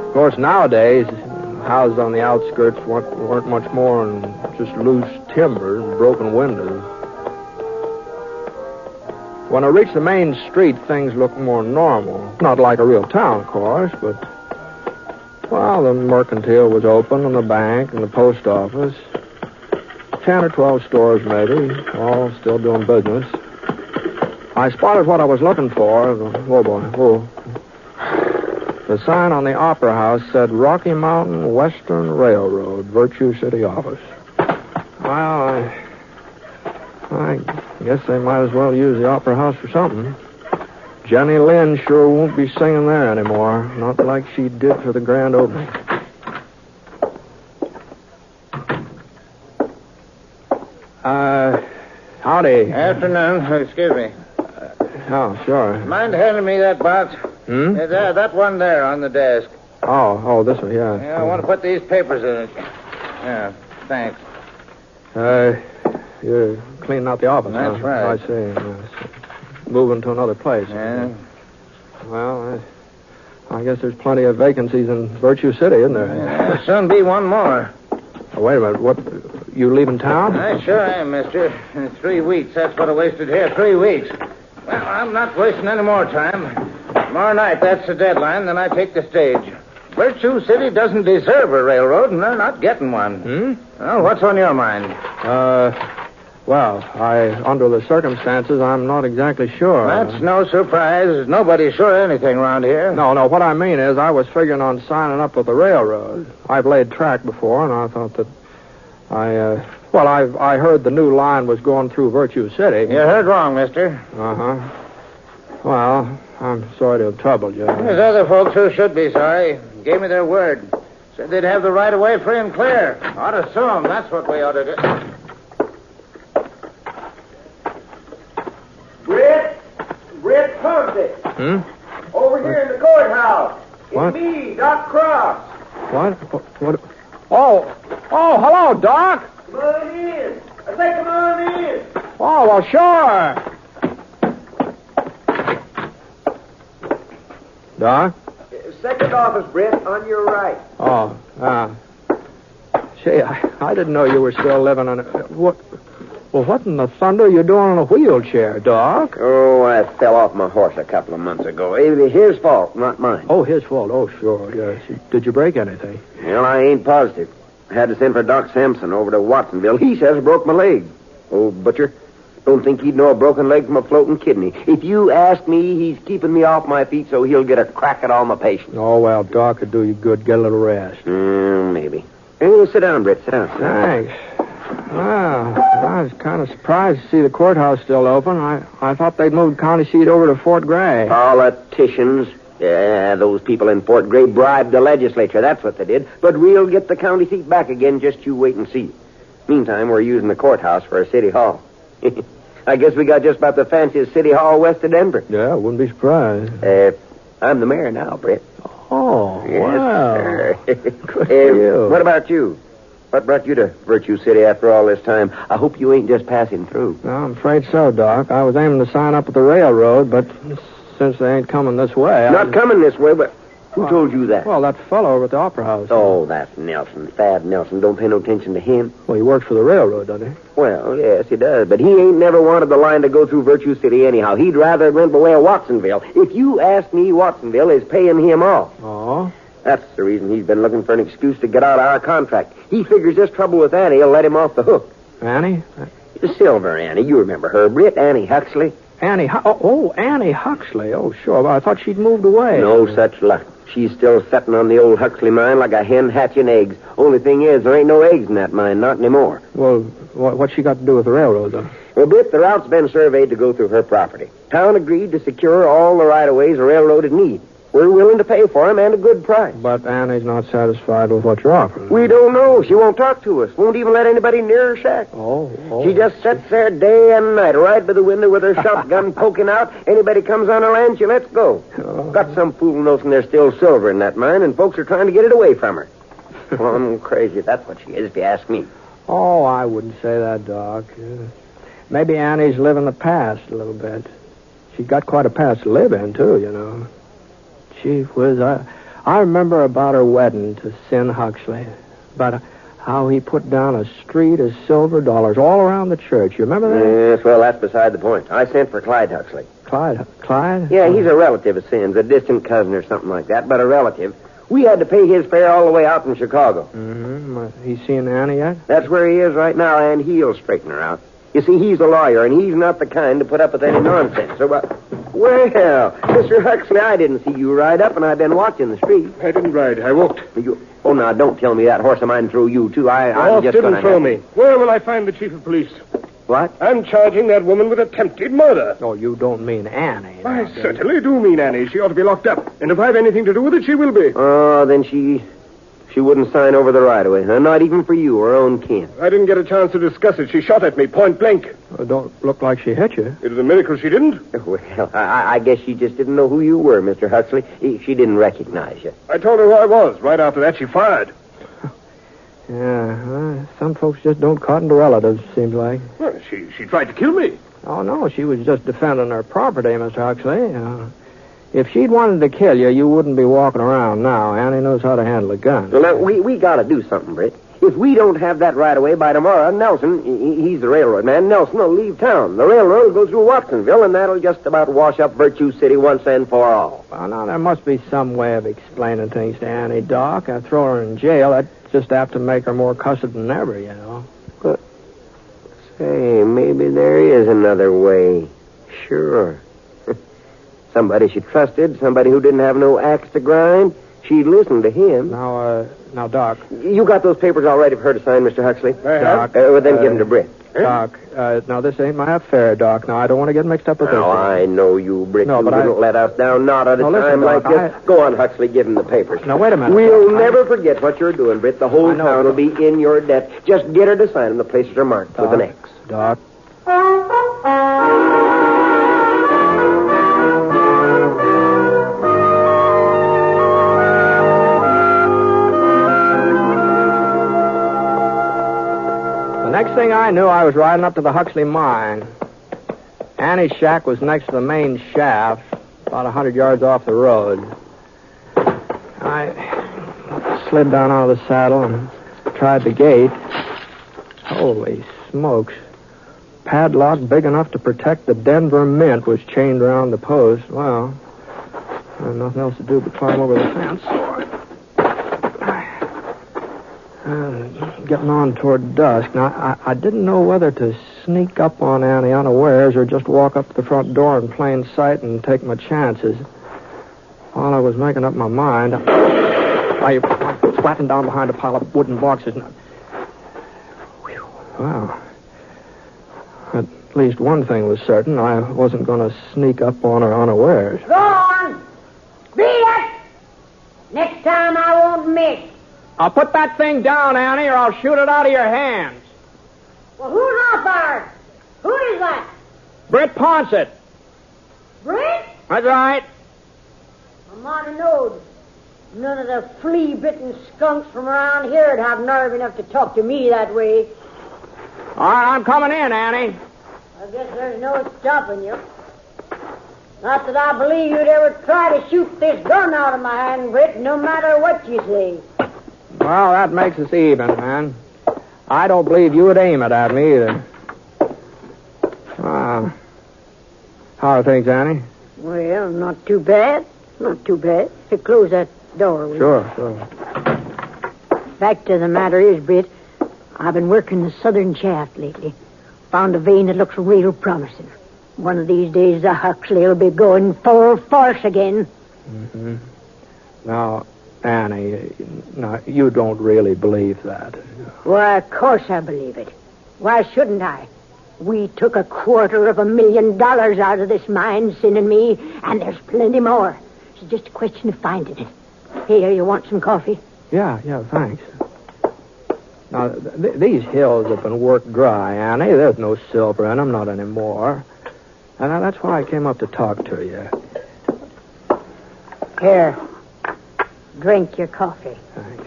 Of course, nowadays, houses on the outskirts weren't much more than just loose timber and broken windows. When I reached the main street, things looked more normal. Not like a real town, of course, but, well, the mercantile was open, and the bank, and the post office. 10 or 12 stores, maybe, all still doing business. I spotted what I was looking for. Oh, boy. Oh. The sign on the Opera House said Rocky Mountain Western Railroad, Virtue City office. Well, I guess they might as well use the Opera House for something. Jenny Lind sure won't be singing there anymore. Not like she did for the grand opening. Howdy. Afternoon. Excuse me. Oh, sure. Mind handing me that box? Hmm? That one there on the desk. Oh, this one, yeah. Yeah, I want to put these papers in it. Yeah, thanks. You're cleaning out the office, That's huh? right. I see. Yes. Moving to another place. Yeah. Well, I guess there's plenty of vacancies in Virtue City, isn't there? Yeah, there'll soon be one more. Oh, wait a minute. What? You leaving town? I sure am, mister. In 3 weeks. That's what I wasted here. 3 weeks. Well, I'm not wasting any more time. Tomorrow night, that's the deadline. Then I take the stage. Virtue City doesn't deserve a railroad, and they're not getting one. Well, what's on your mind? Well, under the circumstances, I'm not exactly sure. That's no surprise. Nobody's sure of anything around here. No, what I mean is I was figuring on signing up with the railroad. I've laid track before, and I thought that I heard the new line was going through Virtue City. You heard wrong, mister. Uh-huh. Well, I'm sorry to have troubled you. There's other folks who should be sorry. Gave me their word. Said they'd have the right of way free and clear. Ought to sue them. That's what we ought to do. Britt Ponset. Over here in the courthouse. What? It's me, Doc Cross. What? Oh, hello, Doc. Come on in. I say come on in. Oh, well, sure. Doc? Second office, Britt, on your right. Oh, Say, I didn't know you were still living on what? Well, what in the thunder are you doing on a wheelchair, Doc? Oh, I fell off my horse a couple of months ago. It was his fault, not mine. Oh, his fault. Oh, sure, yes. Did you break anything? Well, I ain't positive. I had to send for Doc Sampson over to Watsonville. He says I broke my leg. Old butcher. Don't think he'd know a broken leg from a floating kidney. If you ask me, he's keeping me off my feet so he'll get a crack at all my patients. Oh, well, Doc could do you good. Get a little rest. Maybe. Hey, sit down, Britt. Sit down. Thanks. Well, I was kind of surprised to see the courthouse still open. I thought they'd moved county seat over to Fort Gray. Politicians. Yeah, those people in Fort Gray bribed the legislature. That's what they did. But we'll get the county seat back again. Just you wait and see. Meantime, we're using the courthouse for a city hall. I guess we got just about the fanciest city hall west of Denver. Yeah, I wouldn't be surprised. I'm the mayor now, Britt. Oh, yes, wow. Sir. Good for you. What about you? What brought you to Virtue City after all this time? I hope you ain't just passing through. No, I'm afraid so, Doc. I was aiming to sign up at the railroad, but since they ain't coming this way... Not coming this way, but who told you that? Well, that fellow over at the Opera House. Oh, that's Nelson. Thad Nelson. Don't pay no attention to him. Well, he works for the railroad, doesn't he? Well, yes, he does. But he ain't never wanted the line to go through Virtue City anyhow. He'd rather it went by way of Watsonville. If you ask me, Watsonville is paying him off. Oh? That's the reason he's been looking for an excuse to get out of our contract. He figures this trouble with Annie will let him off the hook. Annie? The Silver Annie. You remember her, Britt. Annie Huxley. Annie Huxley. Oh, sure. Well, I thought she'd moved away. No such luck. She's still sitting on the old Huxley mine like a hen hatching eggs. Only thing is, there ain't no eggs in that mine, not anymore. Well, what's she got to do with the railroad, though? Well, Britt, the route's been surveyed to go through her property. Town agreed to secure all the right-of-ways the railroad would need. We're willing to pay for them and a good price. But Annie's not satisfied with what you're offering. We don't know. She won't talk to us. Won't even let anybody near her shack. Oh. She just sits there day and night, right by the window with her shotgun poking out. Anybody comes on her land, she lets go. Oh. Got some fool notion there's still silver in that mine, and folks are trying to get it away from her. Well, I'm crazy. That's what she is, if you ask me. Oh, I wouldn't say that, Doc. Maybe Annie's living the past a little bit. She's got quite a past to live in, too, you know. Gee whiz, I remember about her wedding to Sin Huxley. About how he put down a street of silver dollars all around the church. You remember that? Yes, well, that's beside the point. I sent for Clyde Huxley. Clyde? Yeah, he's a relative of Sin's, a distant cousin or something like that, but a relative. We had to pay his fare all the way out in Chicago. Mm-hmm. He's seen Annie yet? That's where he is right now, and he'll straighten her out. You see, he's a lawyer, and he's not the kind to put up with any nonsense. So, well, Mr. Huxley, I didn't see you ride up, and I've been watching the street. I didn't ride. I walked. Oh, now, don't tell me that horse of mine threw you, too. The horse didn't throw me. Where will I find the chief of police? What? I'm charging that woman with attempted murder. Oh, you don't mean Annie. I certainly do mean Annie. She ought to be locked up. And if I've anything to do with it, she will be. Oh, then she she wouldn't sign over the right-of-way, huh? Not even for you, her own kin. I didn't get a chance to discuss it. She shot at me, point blank. It don't look like she hit you. It is a miracle she didn't. Well, I guess she just didn't know who you were, Mr. Huxley. She didn't recognize you. I told her who I was. Right after that, she fired. Yeah, some folks just don't cotton to relatives, seems like. Well, she tried to kill me. Oh, no, she was just defending her property, Mr. Huxley. If she'd wanted to kill you, you wouldn't be walking around now. Annie knows how to handle a gun. Well, now, we got to do something, Britt. If we don't have that right away by tomorrow, Nelson, he's the railroad man, Nelson will leave town. The railroad will go through Watsonville, and that'll just about wash up Virtue City once and for all. Well, now, there must be some way of explaining things to Annie, Doc. I throw her in jail. That's just apt to make her more cussed than ever, you know. But, say, maybe there is another way. Sure. Somebody she trusted, somebody who didn't have no axe to grind. She'd listen to him. Now, Doc. You got those papers all ready for her to sign, Mr. Huxley? Doc. Well, then give them to Britt. Doc, now, this ain't my affair, Doc. Now, I don't want to get mixed up with this. Oh, I know you, Britt. No, you but wouldn't let us down, not at a time like this. Go on, Huxley, give him the papers. Now, wait a minute. We'll never forget what you're doing, Britt. The whole town will be in your debt. Just get her to sign them. The places are marked with an X. Doc. Next thing I knew, I was riding up to the Huxley mine. Annie's shack was next to the main shaft, about 100 yards off the road. I slid down out of the saddle and tried the gate. Holy smokes. Padlock big enough to protect the Denver Mint was chained around the post. Well, there was nothing else to do but climb over the fence. Getting on toward dusk. Now, I didn't know whether to sneak up on Annie unawares or just walk up to the front door in plain sight and take my chances. While I was making up my mind, I flattened down behind a pile of wooden boxes. Wow. At least one thing was certain. I wasn't going to sneak up on her unawares. Go on! Beat it! Next time I won't miss. I'll put that thing down, Annie, or I'll shoot it out of your hands. Well, who's off there? Who is that? Britt Ponset. Britt? That's right. I might have known. None of the flea-bitten skunks from around here would have nerve enough to talk to me that way. All right, I'm coming in, Annie. I guess there's no stopping you. Not that I believe you'd ever try to shoot this gun out of my hand, Britt, no matter what you say. Well, that makes us even, man. I don't believe you would aim it at me either. How are things, Annie? Well, not too bad. Not too bad. To close that door, will you? Sure. Fact of the matter is, Britt, I've been working the southern shaft lately. Found a vein that looks real promising. One of these days, the Huxley will be going full force again. Mm-hmm. Now, Annie, no, you don't really believe that. Why, of course I believe it. Why shouldn't I? We took $250,000 out of this mine, Sin and me, and there's plenty more. It's just a question of finding it. Here, you want some coffee? Yeah, thanks. Now, these hills have been worked dry, Annie. There's no silver in them, not anymore. And that's why I came up to talk to you. Here. Drink your coffee. Thanks.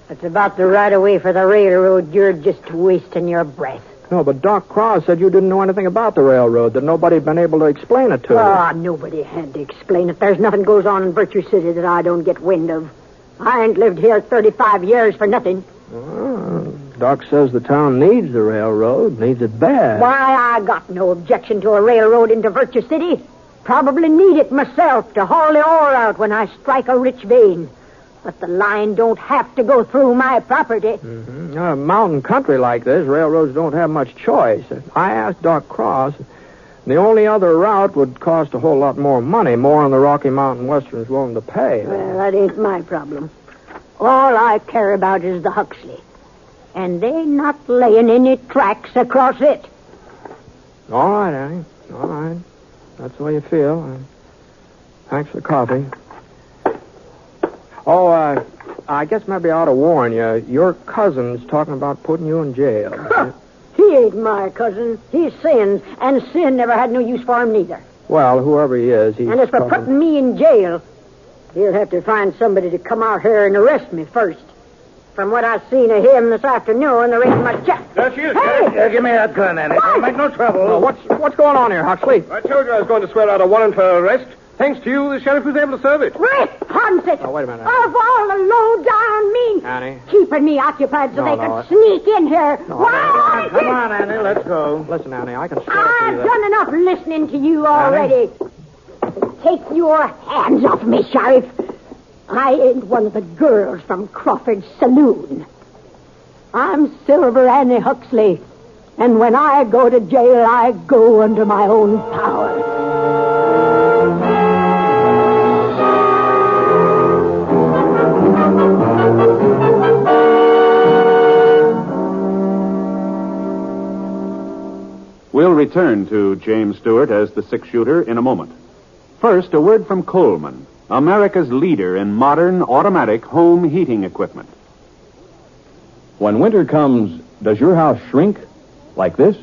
It's about the right of way for the railroad. You're just wasting your breath. No, but Doc Cross said you didn't know anything about the railroad, that nobody had been able to explain it to you. Oh, nobody had to explain it. There's nothing goes on in Virtue City that I don't get wind of. I ain't lived here 35 years for nothing. Doc says the town needs the railroad, needs it bad. Why, I got no objection to a railroad into Virtue City. Probably need it myself to haul the ore out when I strike a rich vein. But the line don't have to go through my property. Mm-hmm. A mountain country like this, railroads don't have much choice. I asked Doc Cross. The only other route would cost a whole lot more money, more than the Rocky Mountain Western's willing to pay. Well, that ain't my problem. All I care about is the Huxley. And they not laying any tracks across it. All right, Annie. All right. That's the way you feel. Thanks for the coffee. Oh, I guess maybe I ought to warn you. Your cousin's talking about putting you in jail. He ain't my cousin. He's Sin's, and Sin never had no use for him neither. Well, whoever he is, he's And as for putting me in jail, he'll have to find somebody to come out here and arrest me first. From what I've seen of him this afternoon, there ain't much chance. There she is. Hey! Give me that gun, Annie. Don't make no trouble. Oh, what's going on here, Huxley? I told you I was going to swear out a warrant for arrest. Thanks to you, the sheriff was able to serve it. Britt Ponset! Oh, wait a minute. Of all the low-down mean... Annie. Keeping me occupied so No, they no, could sneak in here. Why? Come on, Annie, let's go. Listen, Annie, I can swear to I've you that... done enough listening to you already. Take your hands off me, Sheriff. I ain't one of the girls from Crawford's saloon. I'm Silver Annie Huxley, and when I go to jail, I go under my own power. We'll return to James Stewart as the six-shooter in a moment. First, a word from Coleman, America's leader in modern automatic home heating equipment. When winter comes, does your house shrink like this?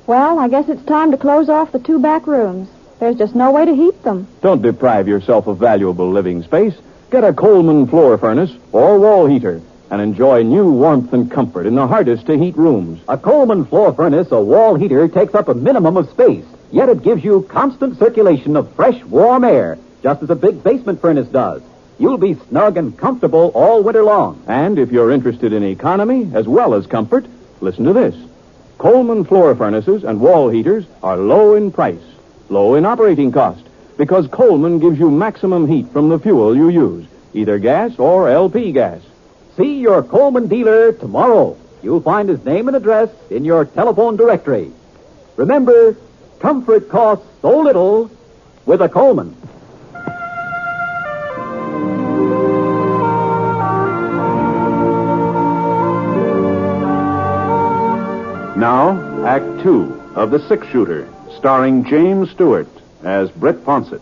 Well, I guess it's time to close off the 2 back rooms. There's just no way to heat them. Don't deprive yourself of valuable living space. Get a Coleman floor furnace or wall heater and enjoy new warmth and comfort in the hardest to heat rooms. A Coleman floor furnace or wall heater takes up a minimum of space, yet it gives you constant circulation of fresh, warm air, just as a big basement furnace does. You'll be snug and comfortable all winter long. And if you're interested in economy as well as comfort, listen to this. Coleman floor furnaces and wall heaters are low in price, low in operating cost, because Coleman gives you maximum heat from the fuel you use, either gas or LP gas. See your Coleman dealer tomorrow. You'll find his name and address in your telephone directory. Remember, comfort costs so little with a Coleman. Now, Act 2 of The Six-Shooter, starring James Stewart as Britt Ponset.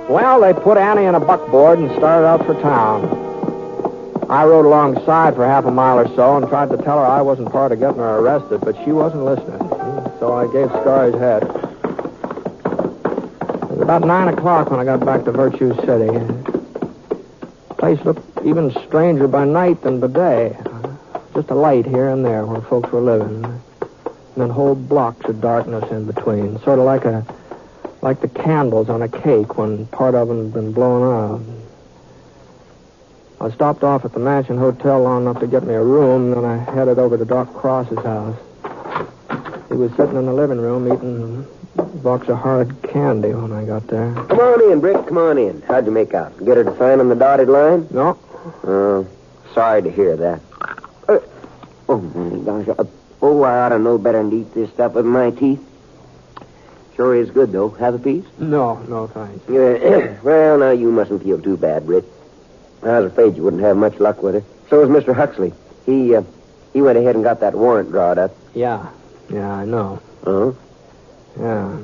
Well, they put Annie in a buckboard and started out for town. I rode alongside for half a mile or so and tried to tell her I wasn't part of getting her arrested, but she wasn't listening. So I gave Scarry's head. It was about 9 o'clock when I got back to Virtue City. The place looked even stranger by night than by day. Just a light here and there where folks were living. And then whole blocks of darkness in between. Sort of like the candles on a cake when part of them had been blown out. I stopped off at the Mansion Hotel long enough to get me a room, then I headed over to Doc Cross's house. He was sitting in the living room eating a box of hard candy when I got there. Come on in, Britt. Come on in. How'd you make out? Get her to sign on the dotted line? No. Sorry to hear that. Oh, my gosh. I ought to know better than to eat this stuff with my teeth. Sure is good, though. Have a piece? No, thanks. Well, now, you mustn't feel too bad, Britt. I was afraid you wouldn't have much luck with her. So was Mr. Huxley. He went ahead and got that warrant drawn up. Yeah, I know. Uh-huh. Yeah.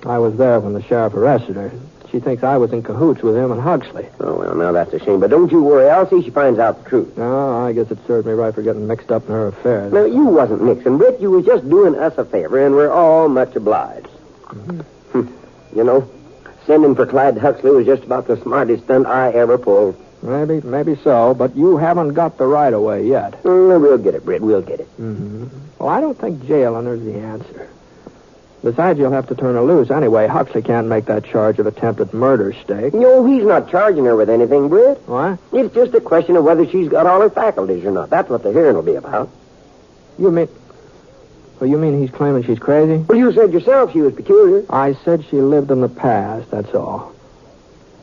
I was there when the sheriff arrested her. She thinks I was in cahoots with him and Huxley. Oh, well, now that's a shame. But don't you worry. I'll see she finds out the truth. No, I guess it served me right for getting mixed up in her affairs. No, you wasn't mixing, Britt. You was just doing us a favor, and we're all much obliged. Mm-hmm. You know, sending for Clyde Huxley was just about the smartest stunt I ever pulled. Maybe so, but you haven't got the right of way yet. We'll get it, Britt. We'll get it. Mm-hmm. Well, I don't think jailing is the answer. Besides, you'll have to turn her loose anyway. Huxley can't make that charge of attempted murder stake. No, he's not charging her with anything, Britt. What? It's just a question of whether she's got all her faculties or not. That's what the hearing will be about. You mean he's claiming she's crazy? Well, you said yourself she was peculiar. I said she lived in the past, that's all.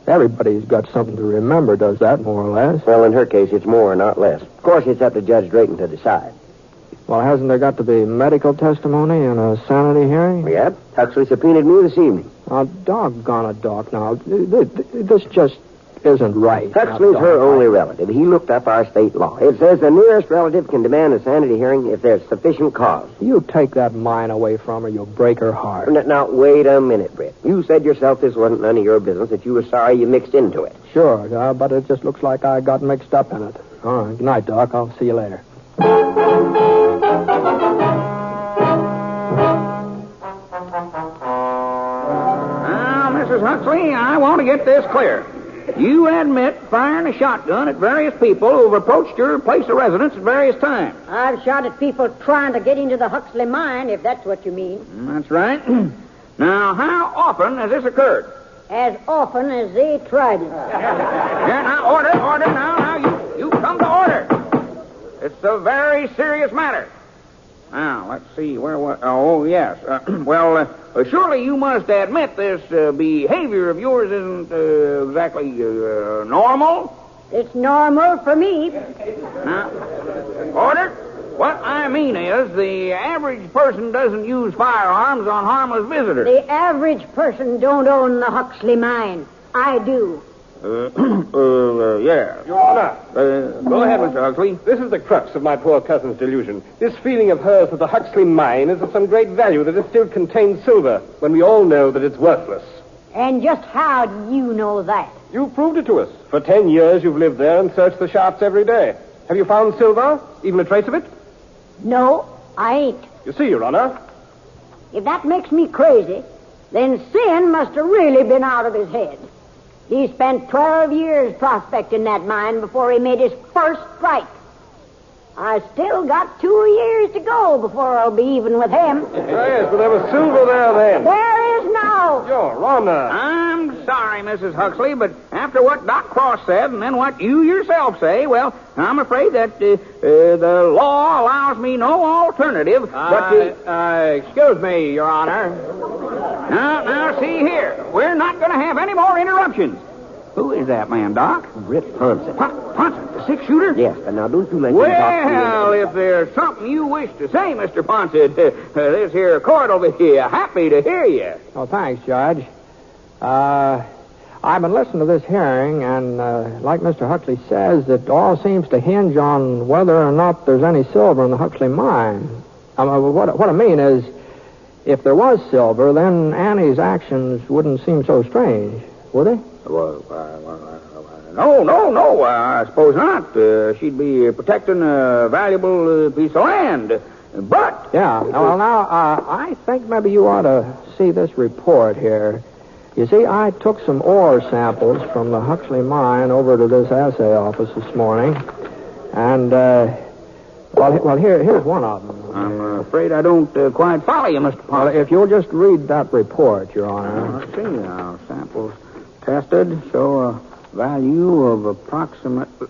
Everybody's got something to remember, does that, more or less? Well, in her case, it's more, not less. Of course, it's up to Judge Drayton to decide. Well, hasn't there got to be medical testimony and a sanity hearing? Yep. Huxley subpoenaed me this evening. Oh, doggone it, Doc. Now, this just isn't right. Huxley's her only relative. He looked up our state law. It says the nearest relative can demand a sanity hearing if there's sufficient cause. You take that mine away from her, you'll break her heart. Now, wait a minute, Britt. You said yourself this wasn't none of your business, that you were sorry you mixed into it. Sure, but it just looks like I got mixed up in it. All right, good night, Doc. I'll see you later. Now, Mrs. Huxley, I want to get this clear. You admit firing a shotgun at various people who've approached your place of residence at various times. I've shot at people trying to get into the Huxley mine, if that's what you mean. That's right. Now, how often has this occurred? As often as they tried it. Yeah, now, order. Now, you come to order. It's a very serious matter. Now, let's see, oh, yes. Surely you must admit this behavior of yours isn't exactly normal? It's normal for me. Now, order. What I mean is the average person doesn't use firearms on harmless visitors. The average person don't own the Huxley mine. I do. Yeah. Your Honor. Go ahead, Mr. Huxley. This is the crux of my poor cousin's delusion. This feeling of hers that the Huxley mine is of some great value, that it still contains silver, when we all know that it's worthless. And just how do you know that? You've proved it to us. For 10 years you've lived there and searched the shafts every day. Have you found silver? Even a trace of it? No, I ain't. You see, Your Honor. If that makes me crazy, then Sin must have really been out of his head. He spent 12 years prospecting that mine before he made his first strike. I still got 2 years to go before I'll be even with him. Yes, but there was silver there then. There is now. Your Honor. I'm sorry, Mrs. Huxley, but after what Doc Cross said and then what you yourself say, well, I'm afraid that the law allows me no alternative but to... Excuse me, Your Honor. Now, see here. We're not going to have any more interruptions. Who is that man, Doc? Britt Ponset. Ponset, the six-shooter? Yes, but now don't you let him talk to you. Well, if there's something you wish to say, Mr. Ponset, this here court will be happy to hear you. Oh, thanks, Judge. I've been listening to this hearing, and like Mr. Huxley says, it all seems to hinge on whether or not there's any silver in the Huxley mine. What I mean is, if there was silver, then Annie's actions wouldn't seem so strange, would they? No, I suppose not. She'd be protecting a valuable piece of land. But... Yeah, I think maybe you ought to see this report here. You see, I took some ore samples from the Huxley mine over to this assay office this morning. And, here's one of them. I'm afraid I don't quite follow you, Mr. Ponset. Well, if you'll just read that report, Your Honor. Let's see now. Samples tested show a value of approximately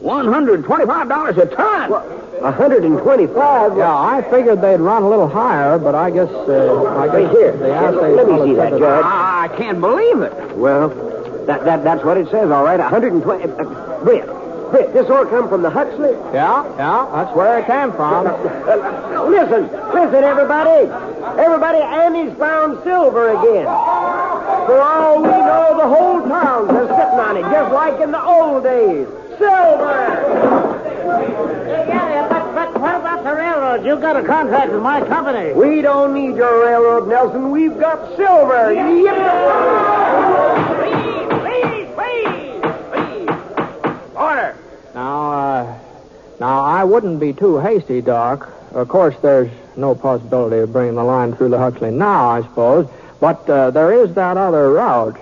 $125 a ton. What? 125? Yeah, I figured they'd run a little higher, but I guess here. The assay Let me see that, Judge. I can't believe it. Well, that's what it says, all right. 120. Britt, this all come from the Huxley? Yeah, that's where it came from. Listen, everybody. Everybody, Annie's found silver again. For all we know, the whole town's just sitting on it, just like in the old days. Silver! Yeah, but what about the railroad? You got a contract with my company. We don't need your railroad, Nelson. We've got silver. Please. Order. Now, I wouldn't be too hasty, Doc. Of course, there's no possibility of bringing the line through the Huxley now, I suppose. But there is that other route.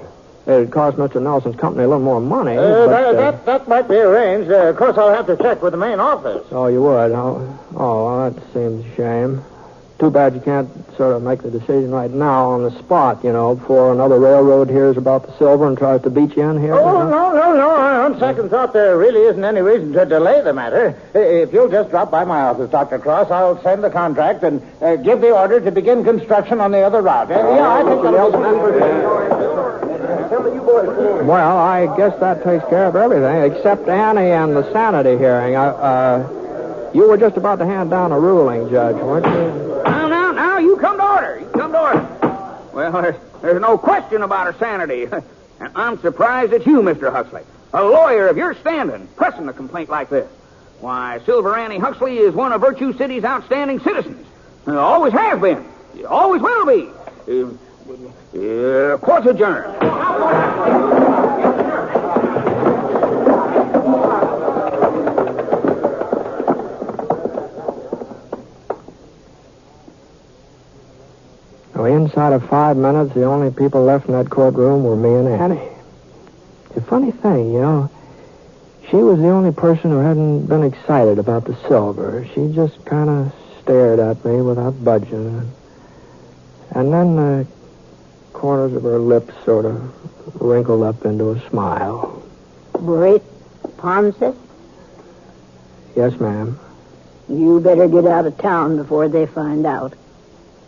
It'd cost Mr. Nelson's company a little more money. That might be arranged. Of course, I'll have to check with the main office. Oh, you would? Oh, well, that seems a shame. Too bad you can't sort of make the decision right now on the spot, before another railroad hears about the silver and tries to beat you in here. Oh, no. On second thought, there really isn't any reason to delay the matter. If you'll just drop by my office, Dr. Cross, I'll send the contract and give the order to begin construction on the other route. I think Well, I guess that takes care of everything, except Annie and the sanity hearing. You were just about to hand down a ruling, Judge, weren't you? Now, you come to order. Well, there's no question about her sanity. And I'm surprised at you, Mr. Huxley. A lawyer of your standing, pressing a complaint like this. Why, Silver Annie Huxley is one of Virtue City's outstanding citizens. Always has been. Always will be. Court's adjourned. Well, inside of 5 minutes, the only people left in that courtroom were me and Annie. It's a funny thing, you know. She was the only person who hadn't been excited about the silver. She just kind of stared at me without budging. And then the corners of her lips sort of wrinkled up into a smile. Britt Ponset? Yes, ma'am. You better get out of town before they find out.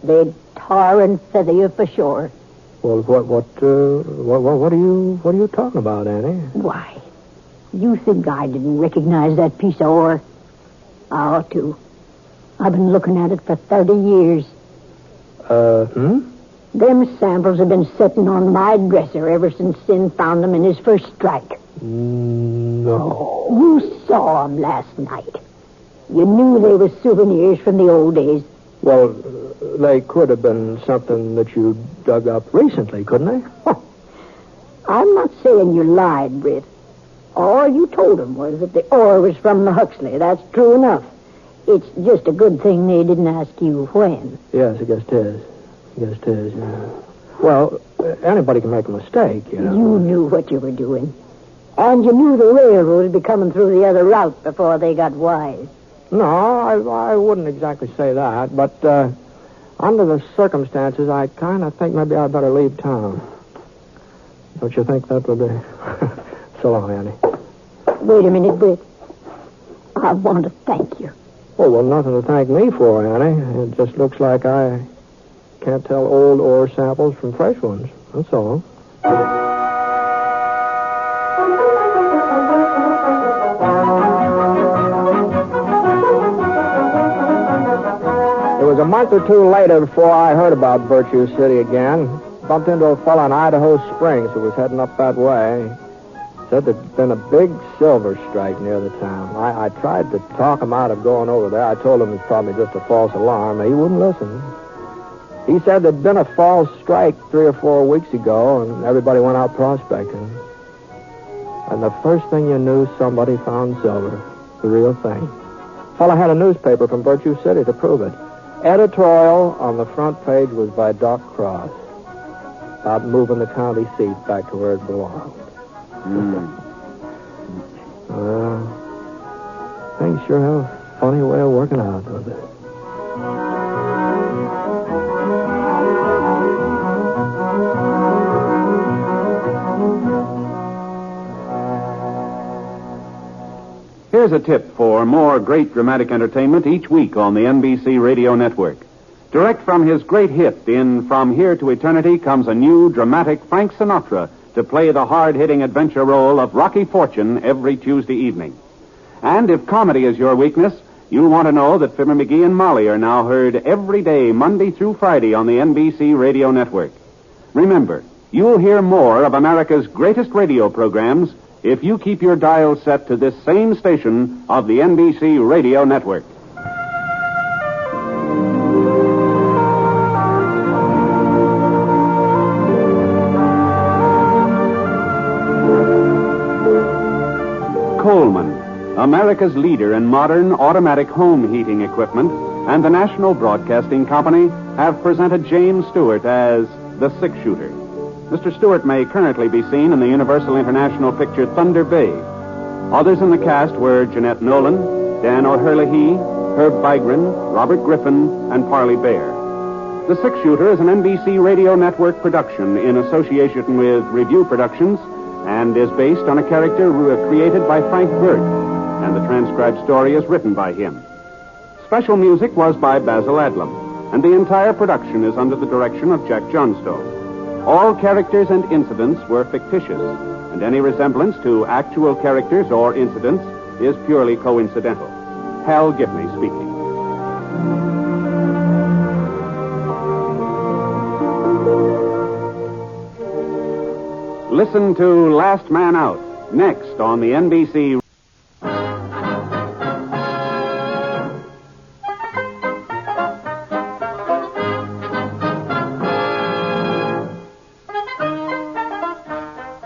They'd tar and feather you for sure. Well, what are you talking about, Annie? Why? You think I didn't recognize that piece of ore? I ought to. I've been looking at it for 30 years. Them samples have been sitting on my dresser ever since Sin found them in his first strike. No. You saw them last night. You knew they were souvenirs from the old days. Well, they could have been something that you dug up recently, couldn't they? I'm not saying you lied, Britt. All you told them was that the ore was from the Huxley. That's true enough. It's just a good thing they didn't ask you when. Yes, I guess it is. Yeah. Well, anybody can make a mistake, you know. You knew what you were doing. And you knew the railroad would be coming through the other route before they got wise. No, I wouldn't exactly say that, but under the circumstances, I kind of think maybe I'd better leave town. Don't you think that would be... So long, Annie. Wait a minute, Britt. I want to thank you. Oh, well, nothing to thank me for, Annie. It just looks like I can't tell old ore samples from fresh ones. That's all. It was a month or two later before I heard about Virtue City again. Bumped into a fellow in Idaho Springs who was heading up that way. Said there'd been a big silver strike near the town. I tried to talk him out of going over there. I told him it's probably just a false alarm. He wouldn't listen. He said there'd been a false strike 3 or 4 weeks ago, and everybody went out prospecting. And the first thing you knew, somebody found silver. The real thing. Fellow had a newspaper from Virtue City to prove it. Editorial on the front page was by Doc Cross about moving the county seat back to where it belonged. Things sure have a funny way of working out, don't they? Here's a tip for more great dramatic entertainment each week on the NBC Radio Network. Direct from his great hit in From Here to Eternity comes a new dramatic Frank Sinatra to play the hard-hitting adventure role of Rocky Fortune every Tuesday evening. And if comedy is your weakness, you'll want to know that Fibber McGee and Molly are now heard every day, Monday through Friday, on the NBC Radio Network. Remember, you'll hear more of America's greatest radio programs if you keep your dial set to this same station of the NBC Radio Network. Coleman, America's leader in modern automatic home heating equipment, and the National Broadcasting Company have presented James Stewart as the six-shooter. Mr. Stewart may currently be seen in the Universal International picture Thunder Bay. Others in the cast were Jeanette Nolan, Dan O'Herlihy, Herb Vigran, Robert Griffin, and Parley Bear. The Six-Shooter is an NBC Radio Network production in association with Review Productions and is based on a character created by Frank Bird, and the transcribed story is written by him. Special music was by Basil Adlam, and the entire production is under the direction of Jack Johnstone. All characters and incidents were fictitious, and any resemblance to actual characters or incidents is purely coincidental. Hal Gibney speaking. Listen to Last Man Out, next on the NBC.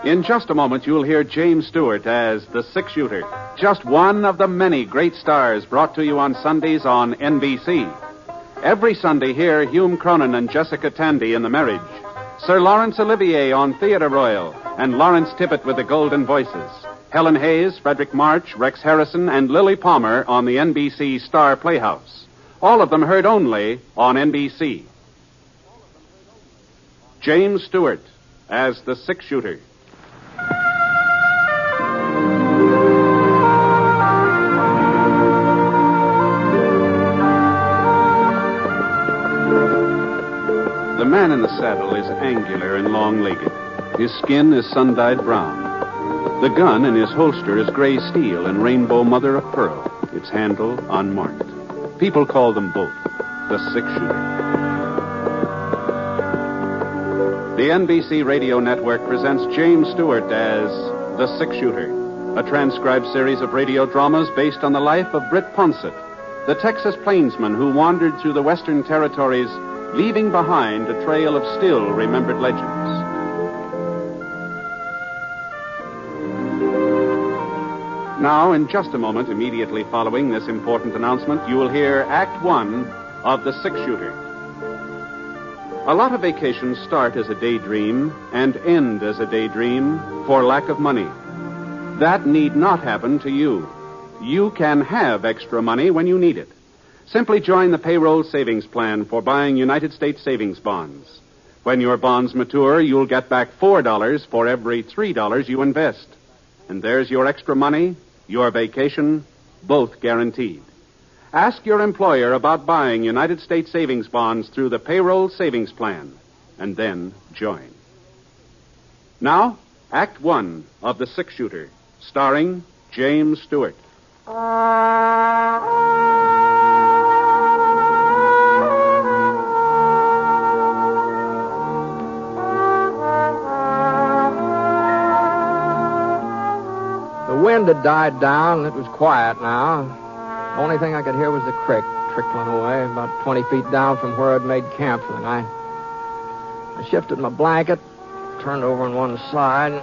In just a moment, you'll hear James Stewart as the six-shooter, just one of the many great stars brought to you on Sundays on NBC. Every Sunday, hear Hume Cronin and Jessica Tandy in The Marriage, Sir Laurence Olivier on Theatre Royal, and Lawrence Tippett with the Golden Voices, Helen Hayes, Frederick March, Rex Harrison, and Lily Palmer on the NBC Star Playhouse. All of them heard only on NBC. James Stewart as the six-shooter. The man in the saddle is angular and long-legged. His skin is sun-dyed brown. The gun in his holster is gray steel and rainbow mother of pearl, its handle unmarked. People call them both the six-shooter. The NBC Radio Network presents James Stewart as the six-shooter, a transcribed series of radio dramas based on the life of Britt Ponset, the Texas plainsman who wandered through the Western Territories, leaving behind a trail of still-remembered legends. Now, in just a moment, immediately following this important announcement, you will hear Act One of The Six-Shooter. A lot of vacations start as a daydream and end as a daydream for lack of money. That need not happen to you. You can have extra money when you need it. Simply join the payroll savings plan for buying United States savings bonds. When your bonds mature, you'll get back $4 for every $3 you invest. And there's your extra money, your vacation, both guaranteed. Ask your employer about buying United States savings bonds through the payroll savings plan, and then join. Now, Act One of The Six-Shooter, starring James Stewart. The wind had died down, and it was quiet now. The only thing I could hear was the creek trickling away about 20 feet down from where I'd made camp for the night. I shifted my blanket, turned over on one side.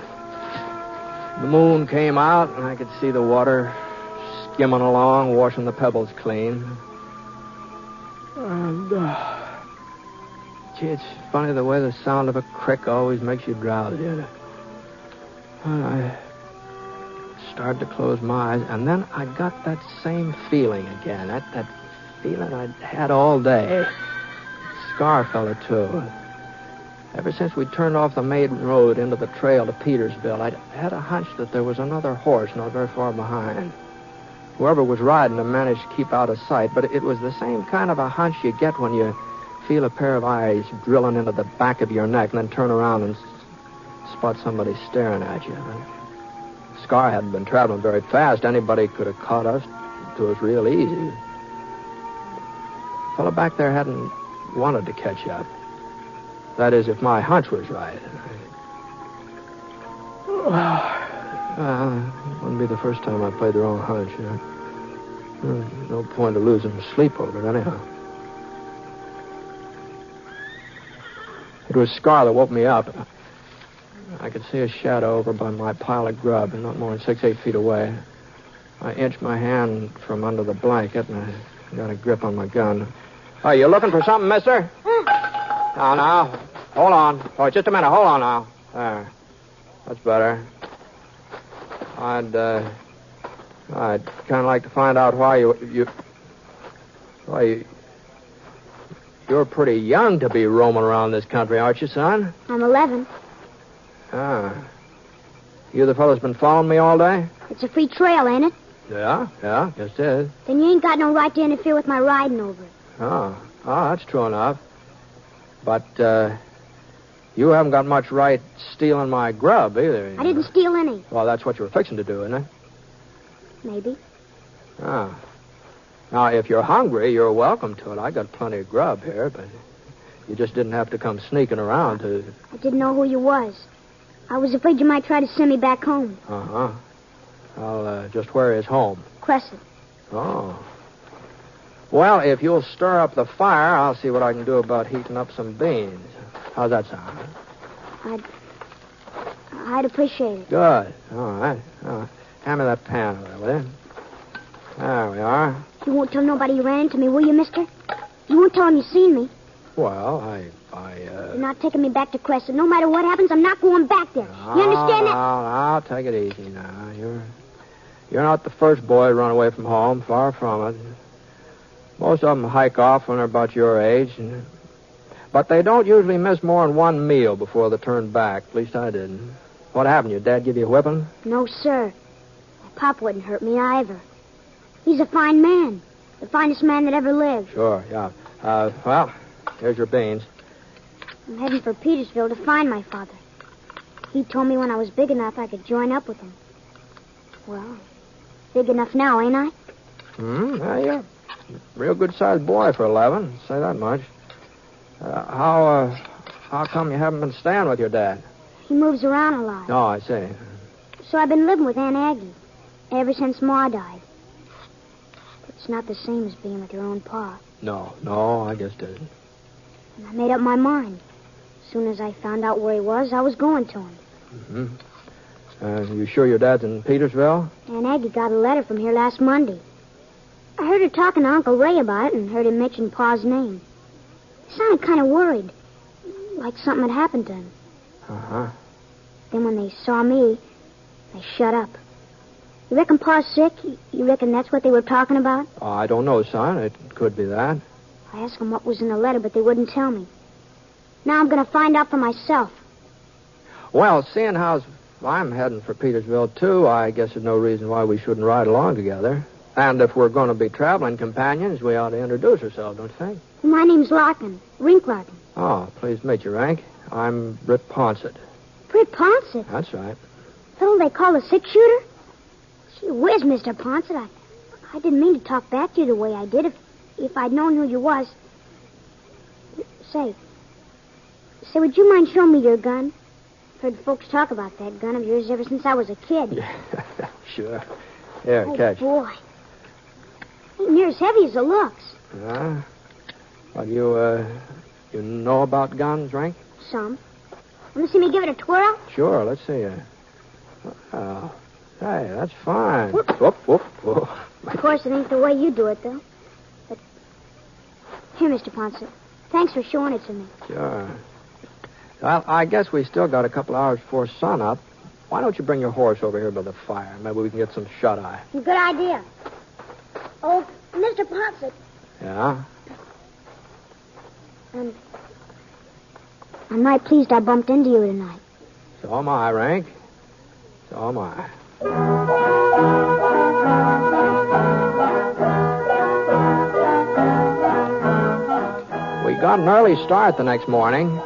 The moon came out, and I could see the water skimming along, washing the pebbles clean. And, gee, it's funny the way the sound of a creek always makes you drowsy. I started to close my eyes, and then I got that same feeling again. That feeling I'd had all day. Scar fella, too. Ever since we turned off the main road into the trail to Petersville, I'd had a hunch that there was another horse not very far behind. Whoever was riding him managed to keep out of sight, but it was the same kind of a hunch you get when you feel a pair of eyes drilling into the back of your neck and then turn around and spot somebody staring at you. Scar hadn't been traveling very fast. Anybody could have caught us to us real easy. The fellow back there hadn't wanted to catch up. That is, if my hunch was right. It wouldn't be the first time I played the wrong hunch. No point of losing sleep over it, anyhow. It was Scar that woke me up. I could see a shadow over by my pile of grub, not more than 6-8 feet away. I inched my hand from under the blanket, and I got a grip on my gun. Oh, you looking for something, mister? Now. Hold on. Oh, just a minute. Hold on now. There. That's better. I'd kind of like to find out why you're pretty young to be roaming around this country, aren't you, son? I'm 11. Ah. You the fellow's been following me all day? It's a free trail, ain't it? Yeah, yes it is. Then you ain't got no right to interfere with my riding over it. Oh, that's true enough. But, you haven't got much right stealing my grub, either. I didn't steal any. Well, that's what you were fixing to do, isn't it? Maybe. Ah. Now, if you're hungry, you're welcome to it. I got plenty of grub here, but you just didn't have to come sneaking around to... I didn't know who you was. I was afraid you might try to send me back home. Uh-huh. Well, just where is home? Crescent. Oh. Well, if you'll stir up the fire, I'll see what I can do about heating up some beans. How's that sound? I'd appreciate it. Good. All right. Hand me that pan over there, will you? There we are. You won't tell nobody you ran into me, will you, mister? You won't tell them you seen me. Well, You're not taking me back to Crescent. No matter what happens, I'm not going back there. You understand that? I'll take it easy now. You're not the first boy to run away from home. Far from it. Most of them hike off when they're about your age. But they don't usually miss more than one meal before they turn back. At least I didn't. What happened? Your dad give you a whipping? No, sir. My pop wouldn't hurt me either. He's a fine man. The finest man that ever lived. Sure, yeah. Well, here's your beans. I'm heading for Petersville to find my father. He told me when I was big enough I could join up with him. Well, big enough now, ain't I? Yeah, you're a real good-sized boy for 11. Say that much. How come you haven't been staying with your dad? He moves around a lot. Oh, I see. So I've been living with Aunt Aggie ever since Ma died. It's not the same as being with your own pa. No, I guess it isn't. And I made up my mind. As soon as I found out where he was, I was going to him. Mm-hmm. You sure your dad's in Petersville? Aunt Aggie got a letter from here last Monday. I heard her talking to Uncle Ray about it and heard him mention Pa's name. He sounded kind of worried, like something had happened to him. Uh-huh. Then when they saw me, they shut up. You reckon Pa's sick? You reckon that's what they were talking about? Oh, I don't know, son. It could be that. I asked them what was in the letter, but they wouldn't tell me. Now I'm going to find out for myself. Well, seeing how I'm heading for Petersville, too, I guess there's no reason why we shouldn't ride along together. And if we're going to be traveling companions, we ought to introduce ourselves, don't you think? My name's Larkin. Rink Larkin. Oh, pleased to meet you, Rank. I'm Britt Ponset. Britt Ponset? That's right. Fellow they call a six-shooter? Gee whiz, Mr. Ponset. I didn't mean to talk back to you the way I did. If I'd known who you was... Say, would you mind showing me your gun? Heard folks talk about that gun of yours ever since I was a kid. Sure. Here, catch. Boy. Ain't near as heavy as it looks. Well, you know about guns, Rank? Some. Want to see me give it a twirl? Sure, let's see. Oh, hey, that's fine. Whoop, whoop, whoop. Of course, it ain't the way you do it, though. But here, Mr. Ponset. Thanks for showing it to me. Sure. Well, I guess we still got a couple hours before sunup. Why don't you bring your horse over here by the fire? Maybe we can get some shut-eye. Good idea. Oh, Mr. Ponset. Yeah? I'm right pleased I bumped into you tonight. So am I, Rank. So am I. We got an early start the next morning.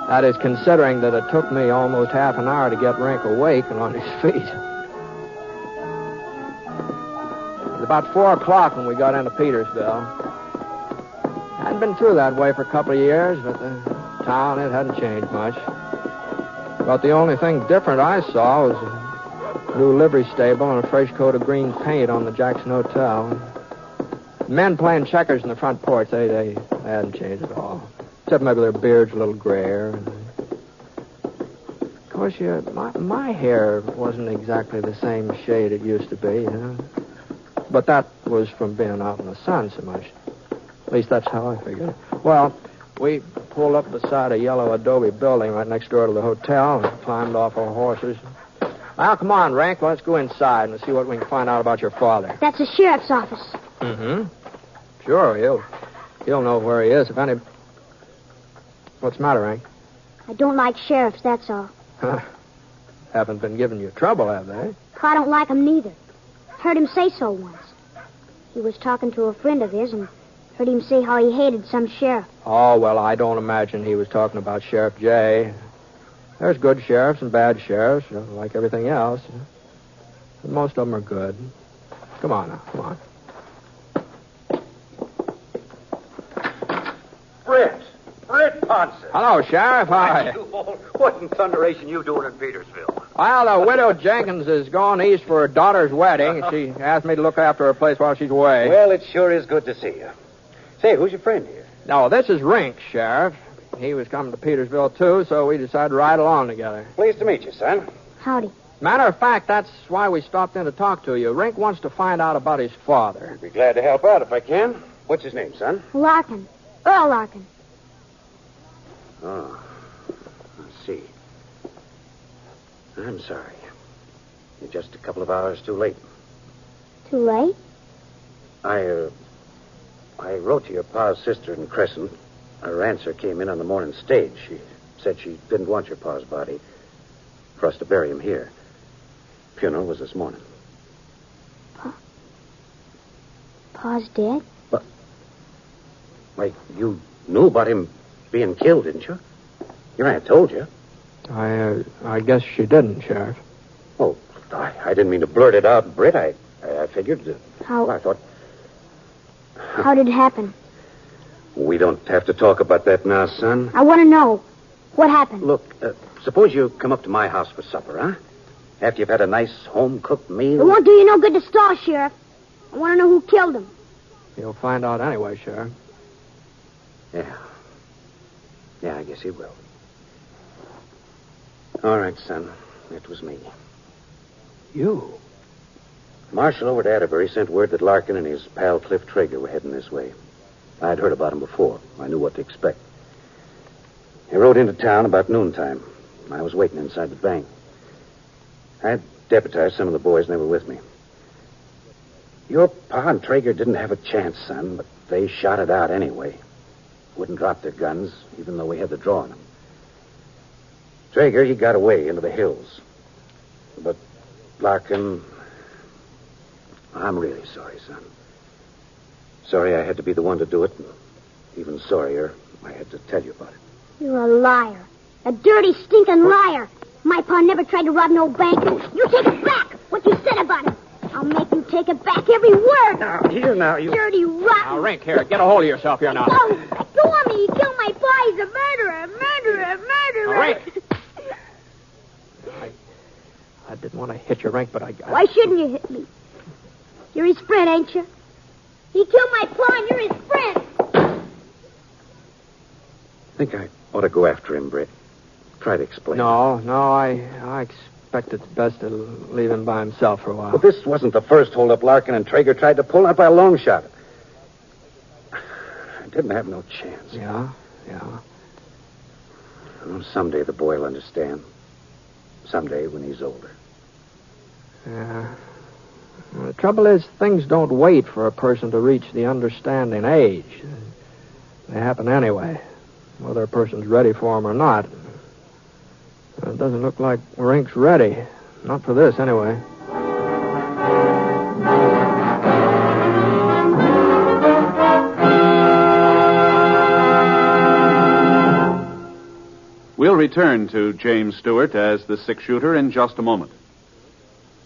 That is, considering that it took me almost half an hour to get Rink awake and on his feet. It was about 4 o'clock when we got into Petersville. Hadn't been through that way for a couple of years, but the town, it hadn't changed much. But the only thing different I saw was a new livery stable and a fresh coat of green paint on the Jackson Hotel. Men playing checkers in the front porch, they hadn't changed at all. Except maybe their beards a little grayer. Of course, my hair wasn't exactly the same shade it used to be, you know. But that was from being out in the sun so much. At least that's how I figured it. Well, we pulled up beside a yellow adobe building right next door to the hotel and climbed off our horses. Now, come on, Rank. Let's go inside and see what we can find out about your father. That's the sheriff's office. Mm-hmm. Sure, he'll know where he is if any... What's the matter, Rank? I don't like sheriffs, that's all. Huh. Haven't been giving you trouble, have they? I don't like him neither. Heard him say so once. He was talking to a friend of his and heard him say how he hated some sheriff. Oh, well, I don't imagine he was talking about Sheriff Jay. There's good sheriffs and bad sheriffs, like everything else. But most of them are good. Come on now, come on. Britt Ponset. Hello, Sheriff. Hi. What in thunderation you doing in Petersville? Well, the widow Jenkins is going east for her daughter's wedding. She asked me to look after her place while she's away. Well, it sure is good to see you. Say, who's your friend here? No, this is Rink, Sheriff. He was coming to Petersville, too, so we decided to ride along together. Pleased to meet you, son. Howdy. Matter of fact, that's why we stopped in to talk to you. Rink wants to find out about his father. I'd be glad to help out if I can. What's his name, son? Larkin. Earl Larkin. Oh, I see. I'm sorry. You're just a couple of hours too late. Too late? I wrote to your pa's sister in Crescent. Her answer came in on the morning stage. She said she didn't want your pa's body for us to bury him here. Funeral was this morning. Pa's dead? But, wait, you knew about him being killed, didn't you? Your aunt told you. I guess she didn't, Sheriff. Oh, I didn't mean to blurt it out, Britt. I figured... How... I thought... How did it happen? We don't have to talk about that now, son. I want to know. What happened? Look, suppose you come up to my house for supper, huh? After you've had a nice home-cooked meal. It won't do you no good to stall, Sheriff. I want to know who killed him. You'll find out anyway, Sheriff. Yeah. Yeah, I guess he will. All right, son. It was me. You? Marshal over at Atterbury sent word that Larkin and his pal Cliff Traeger were heading this way. I'd heard about him before. I knew what to expect. He rode into town about noontime. I was waiting inside the bank. I had deputized some of the boys, and they were with me. Your pa and Traeger didn't have a chance, son, but they shot it out anyway. Wouldn't drop their guns, even though we had the draw on them. Traeger, he got away into the hills. But Larkin... I'm really sorry, son. Sorry I had to be the one to do it. And even sorrier, I had to tell you about it. You're a liar. A dirty, stinking liar. My pa never tried to rob no bank. You take it back, what you said about him. I'll make you take it back, every word. Now, you... Dirty, rotten... Now, Rink, here, get a hold of yourself here now. Go on me. You killed my pa. He's a murderer. Now, Rink. I didn't want to hit you, Rink, but I... Why shouldn't you hit me? You're his friend, ain't you? He killed my pa, and you're his friend. I think I ought to go after him, Britt. Try to explain. No, I expect it's best to leave him by himself for a while. But this wasn't the first holdup Larkin and Traeger tried to pull, not by a long shot. I didn't have no chance. Yeah. Well, someday the boy will understand. Someday when he's older. Yeah. Well, the trouble is, things don't wait for a person to reach the understanding age. They happen anyway, whether a person's ready for them or not. It doesn't look like Rink's ready. Not for this, anyway. We'll return to James Stewart as the six-shooter in just a moment.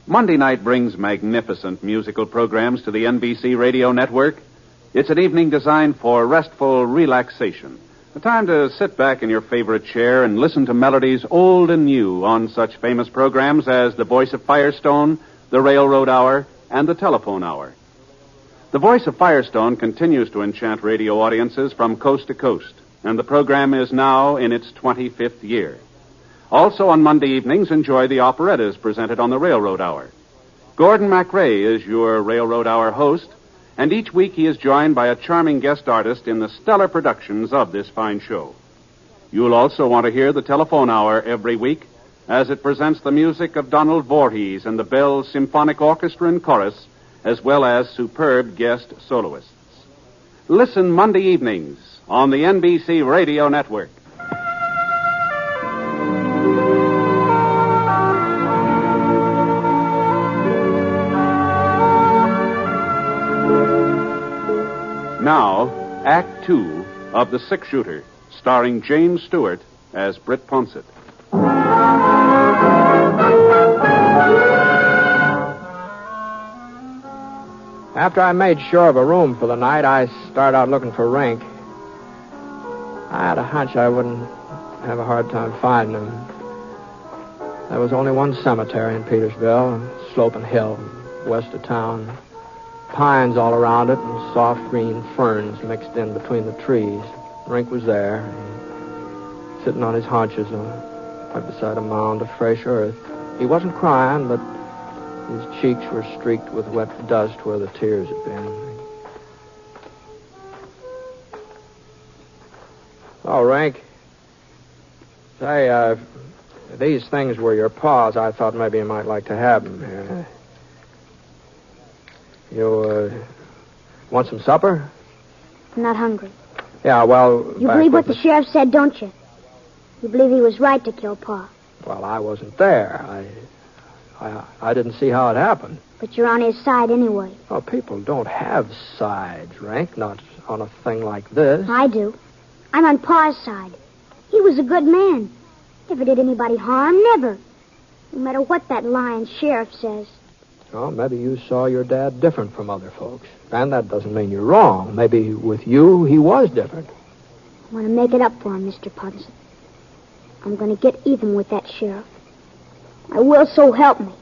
Monday night brings magnificent musical programs to the NBC radio network. It's an evening designed for restful relaxation. A time to sit back in your favorite chair and listen to melodies old and new on such famous programs as The Voice of Firestone, The Railroad Hour, and The Telephone Hour. The Voice of Firestone continues to enchant radio audiences from coast to coast, and the program is now in its 25th year. Also on Monday evenings, enjoy the operettas presented on the Railroad Hour. Gordon MacRae is your Railroad Hour host, and each week he is joined by a charming guest artist in the stellar productions of this fine show. You'll also want to hear the Telephone Hour every week, as it presents the music of Donald Voorhees and the Bell Symphonic Orchestra and Chorus, as well as superb guest soloists. Listen Monday evenings on the NBC Radio Network. Now, Act Two of The Six-Shooter, starring James Stewart as Britt Ponset. After I made sure of a room for the night, I started out looking for Rink. I had a hunch I wouldn't have a hard time finding him. There was only one cemetery in Petersville, a sloping hill west of town. Pines all around it and soft green ferns mixed in between the trees. Rink was there, sitting on his haunches right beside a mound of fresh earth. He wasn't crying, but his cheeks were streaked with wet dust where the tears had been. Oh, Rink. Say, if these things were your paws, I thought maybe you might like to have them here. You, want some supper? I'm not hungry. Yeah, well... You believe what the sheriff said, don't you? You believe he was right to kill Pa? Well, I wasn't there. I didn't see how it happened. But you're on his side anyway. Oh, people don't have sides, Rink, not on a thing like this. I do. I'm on Pa's side. He was a good man. Never did anybody harm, never. No matter what that lying sheriff says. Well, maybe you saw your dad different from other folks. And that doesn't mean you're wrong. Maybe with you, he was different. I want to make it up for him, Mr. Ponset. I'm going to get even with that sheriff. I will, so help me.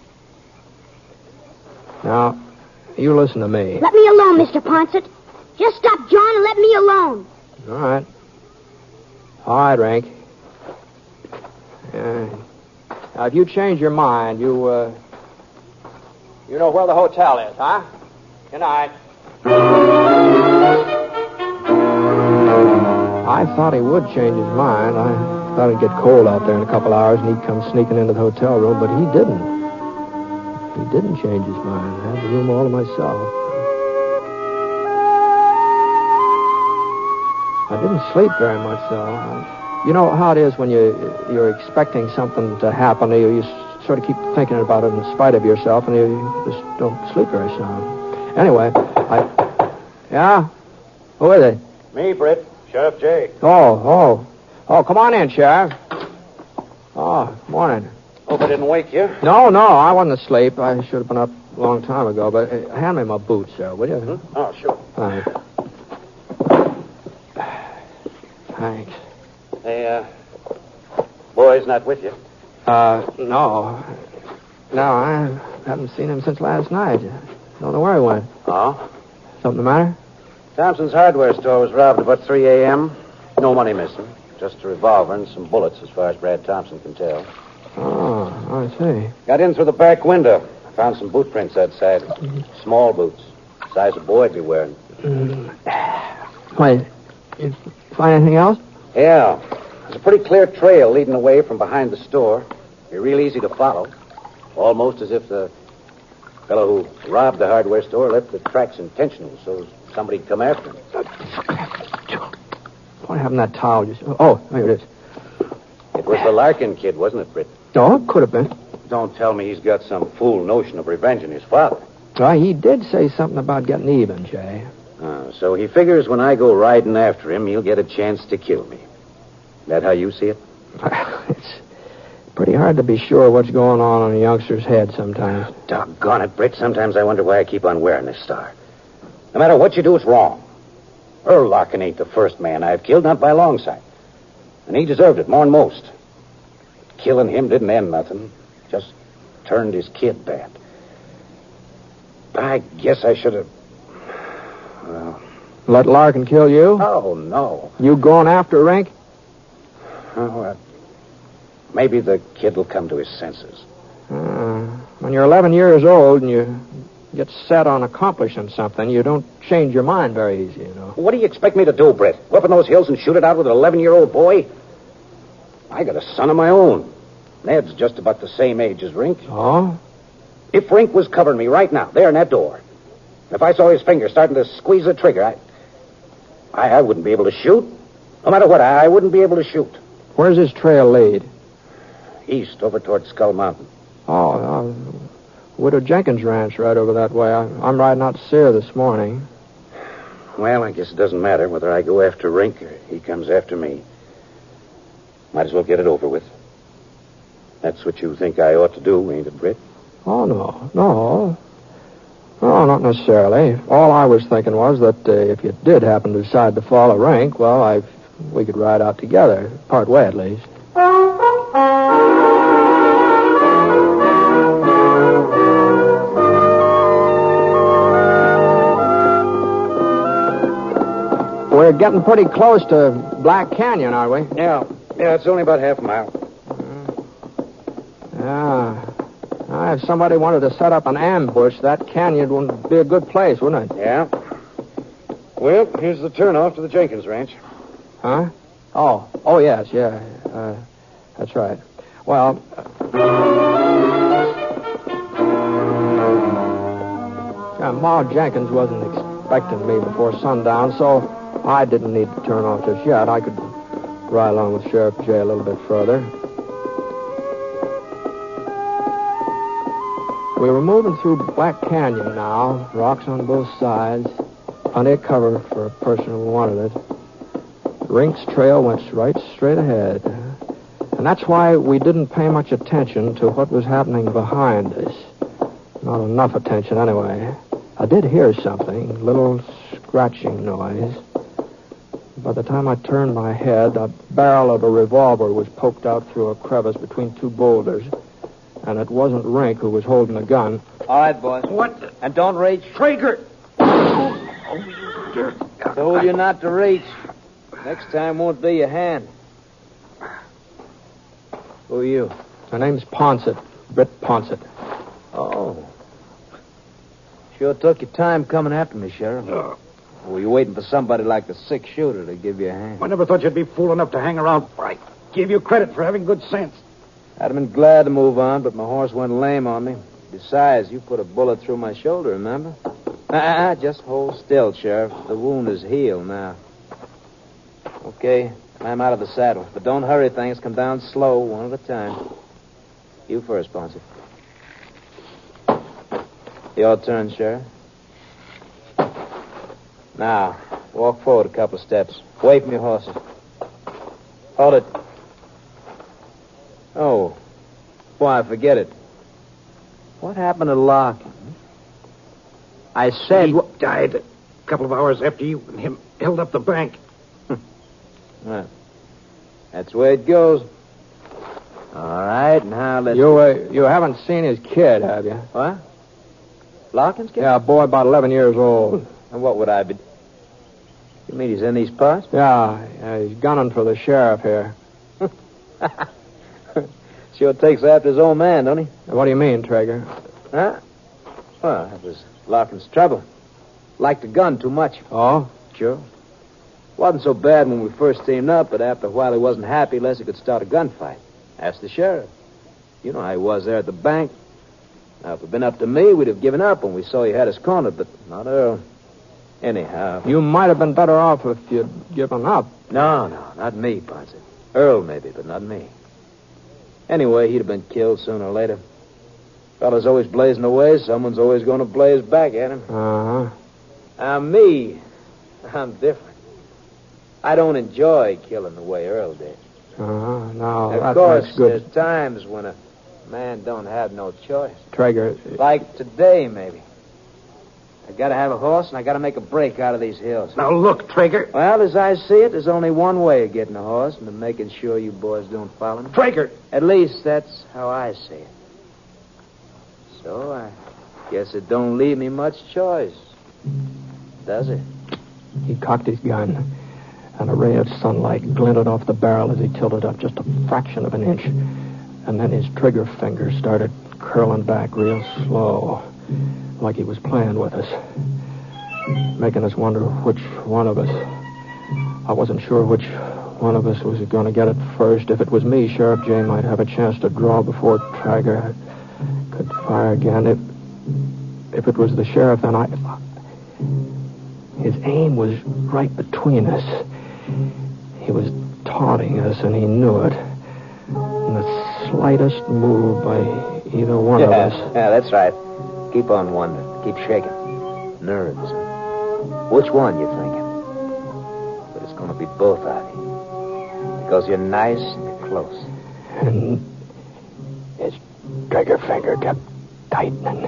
Now, you listen to me. Let me alone, Mr. Ponset. Just stop, John, and let me alone. All right. All right, Rink. Now, if you change your mind, you know where the hotel is, huh? Good night. I thought he would change his mind. I thought it'd get cold out there in a couple hours and he'd come sneaking into the hotel room, but he didn't. He didn't change his mind. I had the room all to myself. I didn't sleep very much, though. You know how it is when you're expecting something to happen. You sort of keep thinking about it in spite of yourself, and you just don't sleep very sound. Anyway, Yeah? Who is it? Me, Britt. Sheriff J. Oh, come on in, Sheriff. Oh, morning. Hope I didn't wake you. No, I wasn't asleep. I should have been up a long time ago, but hand me my boots, sir, will you? Hmm? Oh, sure. Thanks. Thanks. Hey, boy's not with you? No. No, I haven't seen him since last night. Don't know where he went. Oh? Something the matter? Thompson's hardware store was robbed about 3 a.m. No money missing. Just a revolver and some bullets, as far as Brad Thompson can tell. Oh, I see. Got in through the back window. Found some boot prints outside. Small boots. Size a boy'd be wearing. Wait, you find anything else? Yeah. There's a pretty clear trail leading away from behind the store. Be real easy to follow. Almost as if the fellow who robbed the hardware store left the tracks intentional, so somebody'd come after him. What happened to that towel? Oh, here it is. It was the Larkin kid, wasn't it, Britt? Oh, it could have been. Don't tell me he's got some fool notion of revenging his father. Well, he did say something about getting even, Jay. So he figures when I go riding after him, he'll get a chance to kill me. That how you see it? It's pretty hard to be sure what's going on in a youngster's head sometimes. Doggone it, Britt. Sometimes I wonder why I keep on wearing this star. No matter what you do, it's wrong. Earl Larkin ain't the first man I've killed, not by a long sight. And he deserved it more than most. Killing him didn't end nothing. Just turned his kid bad. I guess I should have... Well... Let Larkin kill you? Oh, no. You going after Rink? Oh, maybe the kid will come to his senses. When you're 11 years old and you get set on accomplishing something, you don't change your mind very easy, you know. What do you expect me to do, Britt? Go up in those hills and shoot it out with an 11-year-old boy? I got a son of my own. Ned's just about the same age as Rink. Oh? If Rink was covering me right now, there in that door, if I saw his finger starting to squeeze the trigger, I wouldn't be able to shoot. No matter what, I wouldn't be able to shoot. Where's his trail lead? East, over toward Skull Mountain. Oh, Widow Jenkins' ranch right over that way. I'm riding out to see her this morning. Well, I guess it doesn't matter whether I go after Rink or he comes after me. Might as well get it over with. That's what you think I ought to do, ain't it, Britt? Oh, no. No, not necessarily. All I was thinking was that if you did happen to decide to follow Rink, well, we could ride out together, part way at least. We're getting pretty close to Black Canyon, aren't we? Yeah, it's only about half a mile. Yeah. If somebody wanted to set up an ambush, that canyon would be a good place, wouldn't it? Yeah. Well, here's the turnoff to the Jenkins Ranch. Huh? Oh, yes, yeah. That's right. Well, Ma Jenkins wasn't expecting me before sundown, so I didn't need to turn off just yet. I could ride along with Sheriff J a little bit further. We were moving through Black Canyon now, rocks on both sides, plenty of cover for a person who wanted it. Rink's trail went right straight ahead, and that's why we didn't pay much attention to what was happening behind us. Not enough attention, anyway. I did hear something, a little scratching noise. By the time I turned my head, the barrel of a revolver was poked out through a crevice between two boulders. And it wasn't Rink who was holding the gun. All right, boys. What? And don't reach. Traeger! Told you not to reach. Next time won't be your hand. Who are you? My name's Ponset. Britt Ponset. Oh. Sure took your time coming after me, Sheriff. Or were you waiting for somebody like the 6-shooter to give you a hand? I never thought you'd be fool enough to hang around. I give you credit for having good sense. I'd have been glad to move on, but my horse went lame on me. Besides, you put a bullet through my shoulder, remember? Just hold still, Sheriff. The wound is healed now. Okay, climb out of the saddle. But don't hurry things. Come down slow, one at a time. You first, Ponset. Your turn, Sheriff. Now, walk forward a couple of steps. Away from your horses. Hold it. Oh. Why, forget it. What happened to Larkin? I said... He died a couple of hours after you and him held up the bank. Well, that's the way it goes. All right, now let's... You haven't seen his kid, have you? What? Larkin's kid? Yeah, a boy about 11 years old. And what would I be... You mean he's in these parts? Yeah, he's gunning for the sheriff here. Sure takes after his old man, don't he? What do you mean, Traeger? Huh? Well, that was Larkin's trouble. Liked the gun too much. Oh? Sure. Wasn't so bad when we first teamed up, but after a while he wasn't happy unless he could start a gunfight. Ask the sheriff. You know how he was there at the bank. Now, if it had been up to me, we'd have given up when we saw he had us cornered, but not Earl. Anyhow... You might have been better off if you'd given up. No, not me, Ponset. Earl, maybe, but not me. Anyway, he'd have been killed sooner or later. Fella's always blazing away. Someone's always going to blaze back at him. Uh-huh. Now, me, I'm different. I don't enjoy killing the way Earl did. Uh-huh. No, of course, there's times when a man don't have no choice. Traeger... Like today, maybe. I gotta have a horse, and I gotta make a break out of these hills. Now, look, Traeger. Well, as I see it, there's only one way of getting a horse, and of making sure you boys don't follow me. Traeger! At least that's how I see it. So, I guess it don't leave me much choice. Does it? He cocked his gun, and a ray of sunlight glinted off the barrel as he tilted up just a fraction of an inch. And then his trigger finger started curling back real slow, like he was playing with us, making us wonder which one of us. I wasn't sure which one of us was going to get it first. If it was me, Sheriff J might have a chance to draw before Traeger could fire again. If it was the sheriff, then his aim was right between us. He was taunting us, and he knew it. And the slightest move by either one of us... Yeah, that's right. Keep on wondering. Keep shaking. Nerves. Which one you thinking? But it's going to be both of you. Because you're nice and you're close. And his trigger finger kept tightening.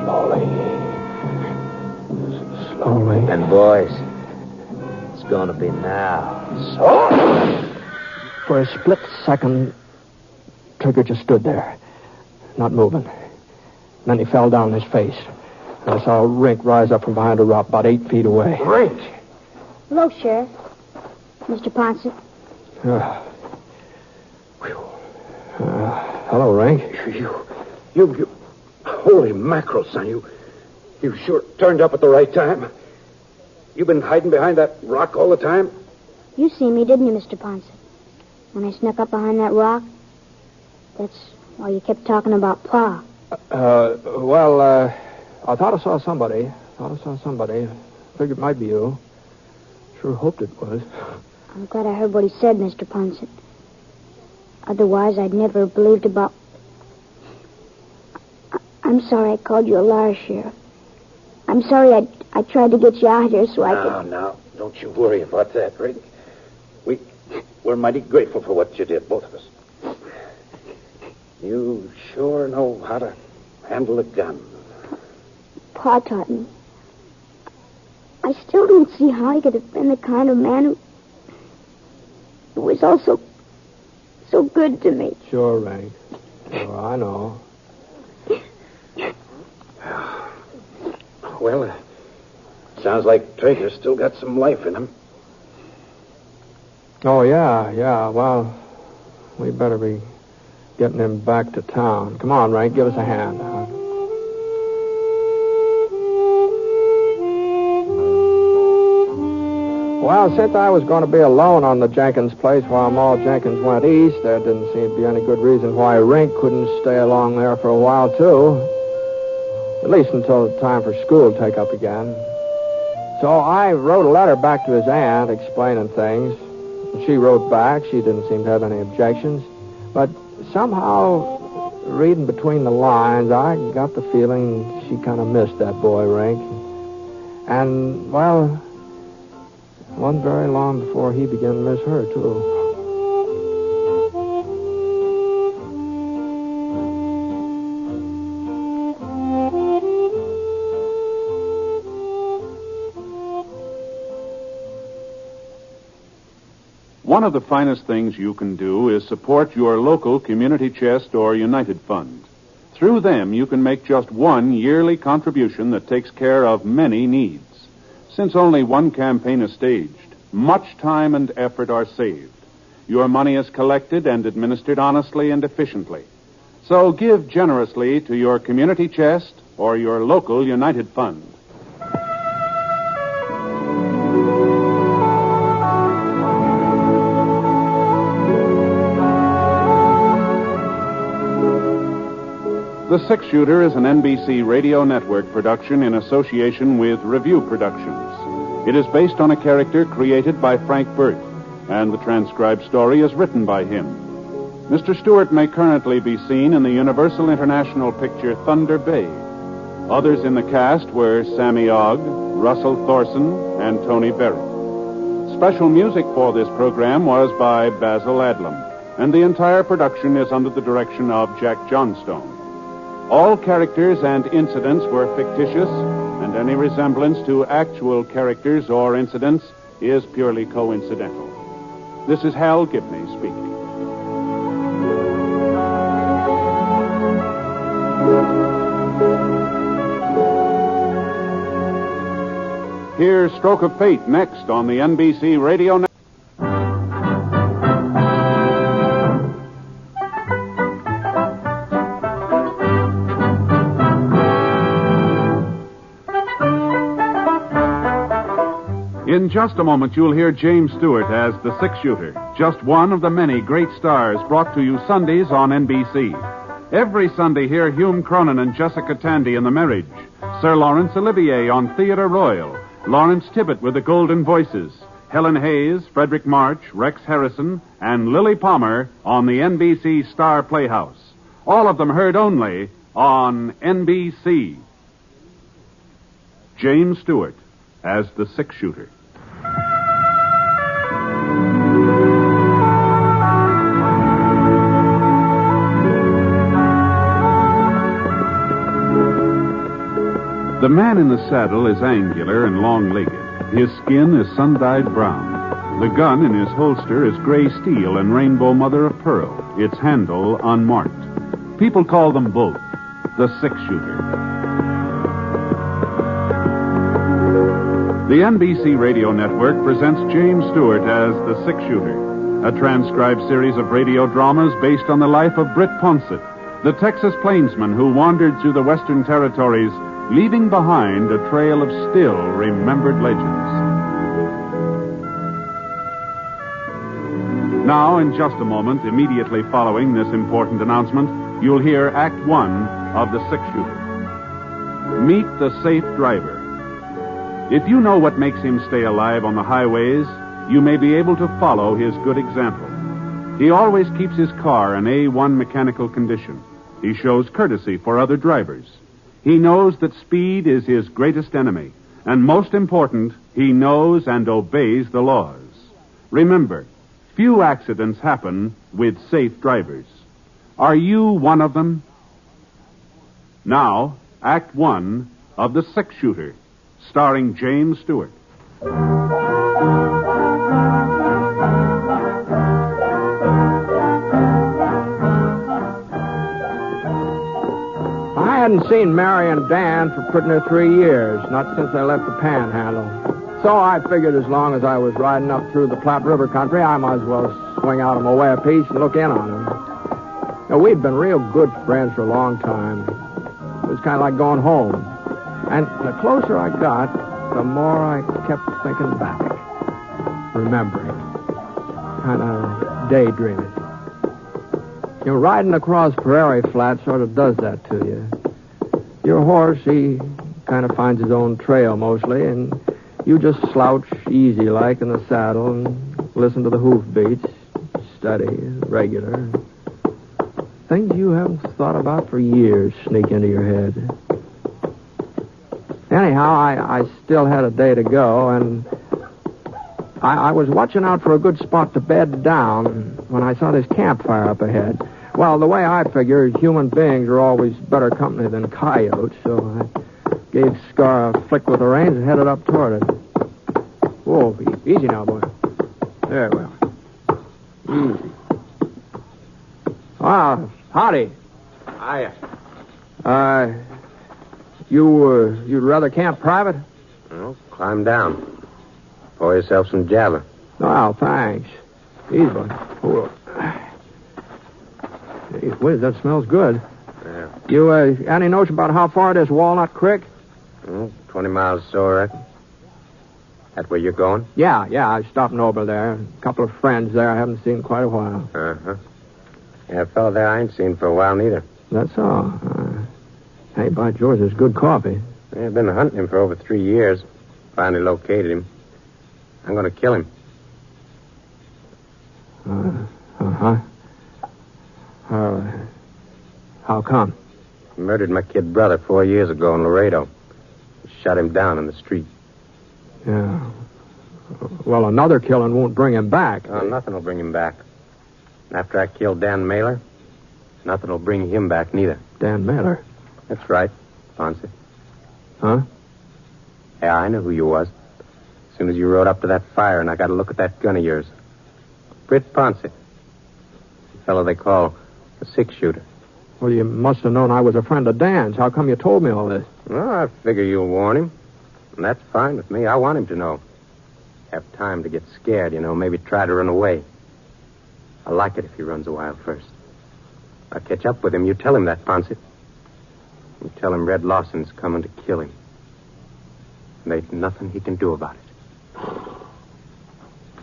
Slowly. And boys, it's going to be now. So? For a split second, Trigger just stood there, not moving. Then he fell down on his face. And I saw Rink rise up from behind a rock about 8 feet away. Rink! Hello, Sheriff. Mr. Ponset. Hello, Rink. You... Holy mackerel, son. You sure turned up at the right time. You've been hiding behind that rock all the time? You seen me, didn't you, Mr. Ponset? When I snuck up behind that rock? That's why you kept talking about Pa. I thought I saw somebody. Figured it might be you. Sure hoped it was. I'm glad I heard what he said, Mr. Ponset. Otherwise, I'd never have believed about... I'm sorry I called you a liar, Sheriff. I'm sorry I tried to get you out here so I could... No, don't you worry about that, Rick. We're mighty grateful for what you did, both of us. You sure know how to handle a gun. Pa taught me. I still don't see how he could have been the kind of man who was also so good to me. Sure, Rink. Sure, I know. Well, sounds like Traeger's still got some life in him. Oh, yeah. Well, we better be getting him back to town. Come on, Rink, give us a hand. Well, since I was going to be alone on the Jenkins place while Ma Jenkins went east, there didn't seem to be any good reason why Rink couldn't stay along there for a while, too. At least until the time for school to take up again. So I wrote a letter back to his aunt explaining things. She wrote back. She didn't seem to have any objections. But somehow, reading between the lines, I got the feeling she kind of missed that boy, Rink. And, well, it wasn't very long before he began to miss her, too. One of the finest things you can do is support your local community chest or United Fund. Through them, you can make just one yearly contribution that takes care of many needs. Since only one campaign is staged, much time and effort are saved. Your money is collected and administered honestly and efficiently. So give generously to your community chest or your local United Fund. The Six Shooter is an NBC Radio Network production in association with Review Productions. It is based on a character created by Frank Burt, and the transcribed story is written by him. Mr. Stewart may currently be seen in the Universal International picture Thunder Bay. Others in the cast were Sammy Ogg, Russell Thorson, and Tony Barrett. Special music for this program was by Basil Adlam, and the entire production is under the direction of Jack Johnstone. All characters and incidents were fictitious, and any resemblance to actual characters or incidents is purely coincidental. This is Hal Gibney speaking. Here's Stroke of Fate next on the NBC Radio Network. In just a moment, you'll hear James Stewart as the Six Shooter, just one of the many great stars brought to you Sundays on NBC. Every Sunday, hear Hume Cronin and Jessica Tandy in The Marriage, Sir Laurence Olivier on Theatre Royal, Lawrence Tibbett with the Golden Voices, Helen Hayes, Frederick March, Rex Harrison, and Lily Palmer on the NBC Star Playhouse. All of them heard only on NBC. James Stewart as the Six Shooter. The man in the saddle is angular and long-legged. His skin is sun-dyed brown. The gun in his holster is gray steel and rainbow mother of pearl, its handle unmarked. People call them both the six-shooter. The NBC Radio Network presents James Stewart as the six-shooter, a transcribed series of radio dramas based on the life of Britt Ponset, the Texas plainsman who wandered through the Western Territories, leaving behind a trail of still remembered legends. Now, in just a moment, immediately following this important announcement, you'll hear Act One of The Six-Shooter. Meet the safe driver. If you know what makes him stay alive on the highways, you may be able to follow his good example. He always keeps his car in A1 mechanical condition. He shows courtesy for other drivers. He knows that speed is his greatest enemy. And most important, he knows and obeys the laws. Remember, few accidents happen with safe drivers. Are you one of them? Now, Act One of The Six-Shooter, starring James Stewart. I hadn't seen Mary and Dan for pretty near 3 years, not since they left the Panhandle. So I figured as long as I was riding up through the Platte River country, I might as well swing out on my way a piece and look in on them. You know, we'd been real good friends for a long time. It was kind of like going home. And the closer I got, the more I kept thinking back, remembering, kind of daydreaming. You know, riding across prairie flat sort of does that to you. Your horse, he kind of finds his own trail mostly, and you just slouch easy-like in the saddle and listen to the hoof beats, steady, regular. Things you haven't thought about for years sneak into your head. Anyhow, I still had a day to go, and I was watching out for a good spot to bed down when I saw this campfire up ahead. Well, the way I figure, human beings are always better company than coyotes, so I gave Scar a flick with the reins and headed up toward it. Whoa, easy now, boy. There we are. Easy. Ah, howdy. Hiya. You'd rather camp private? Well, climb down. Pour yourself some java. Oh, thanks. Easy, boy. Hold up. Hey, whiz, that smells good. Yeah. You, any notion about how far it is Walnut Creek? 20 miles so, I reckon. That where you're going? Yeah, I stopped over there. A couple of friends there I haven't seen in quite a while. Uh-huh. Yeah, a fellow there I ain't seen for a while, neither. That's all. Hey, by George, there's good coffee. I've been hunting him for over 3 years. Finally located him. I'm going to kill him. Uh-huh. How come? He murdered my kid brother 4 years ago in Laredo. Shot him down in the street. Yeah. Well, another killing won't bring him back. Oh, nothing will bring him back. After I killed Dan Mailer, nothing will bring him back neither. Dan Mailer? That's right, Ponset. Huh? Yeah, I knew who you was. As soon as you rode up to that fire and I got a look at that gun of yours. Britt Ponset. The fellow they call the six-shooter. Well, you must have known I was a friend of Dan's. How come you told me all this? Well, I figure you'll warn him. And that's fine with me. I want him to know. Have time to get scared, maybe try to run away. I like it if he runs a while first. I'll catch up with him. You tell him that, Ponset. You tell him Red Lawson's coming to kill him. And there's nothing he can do about it.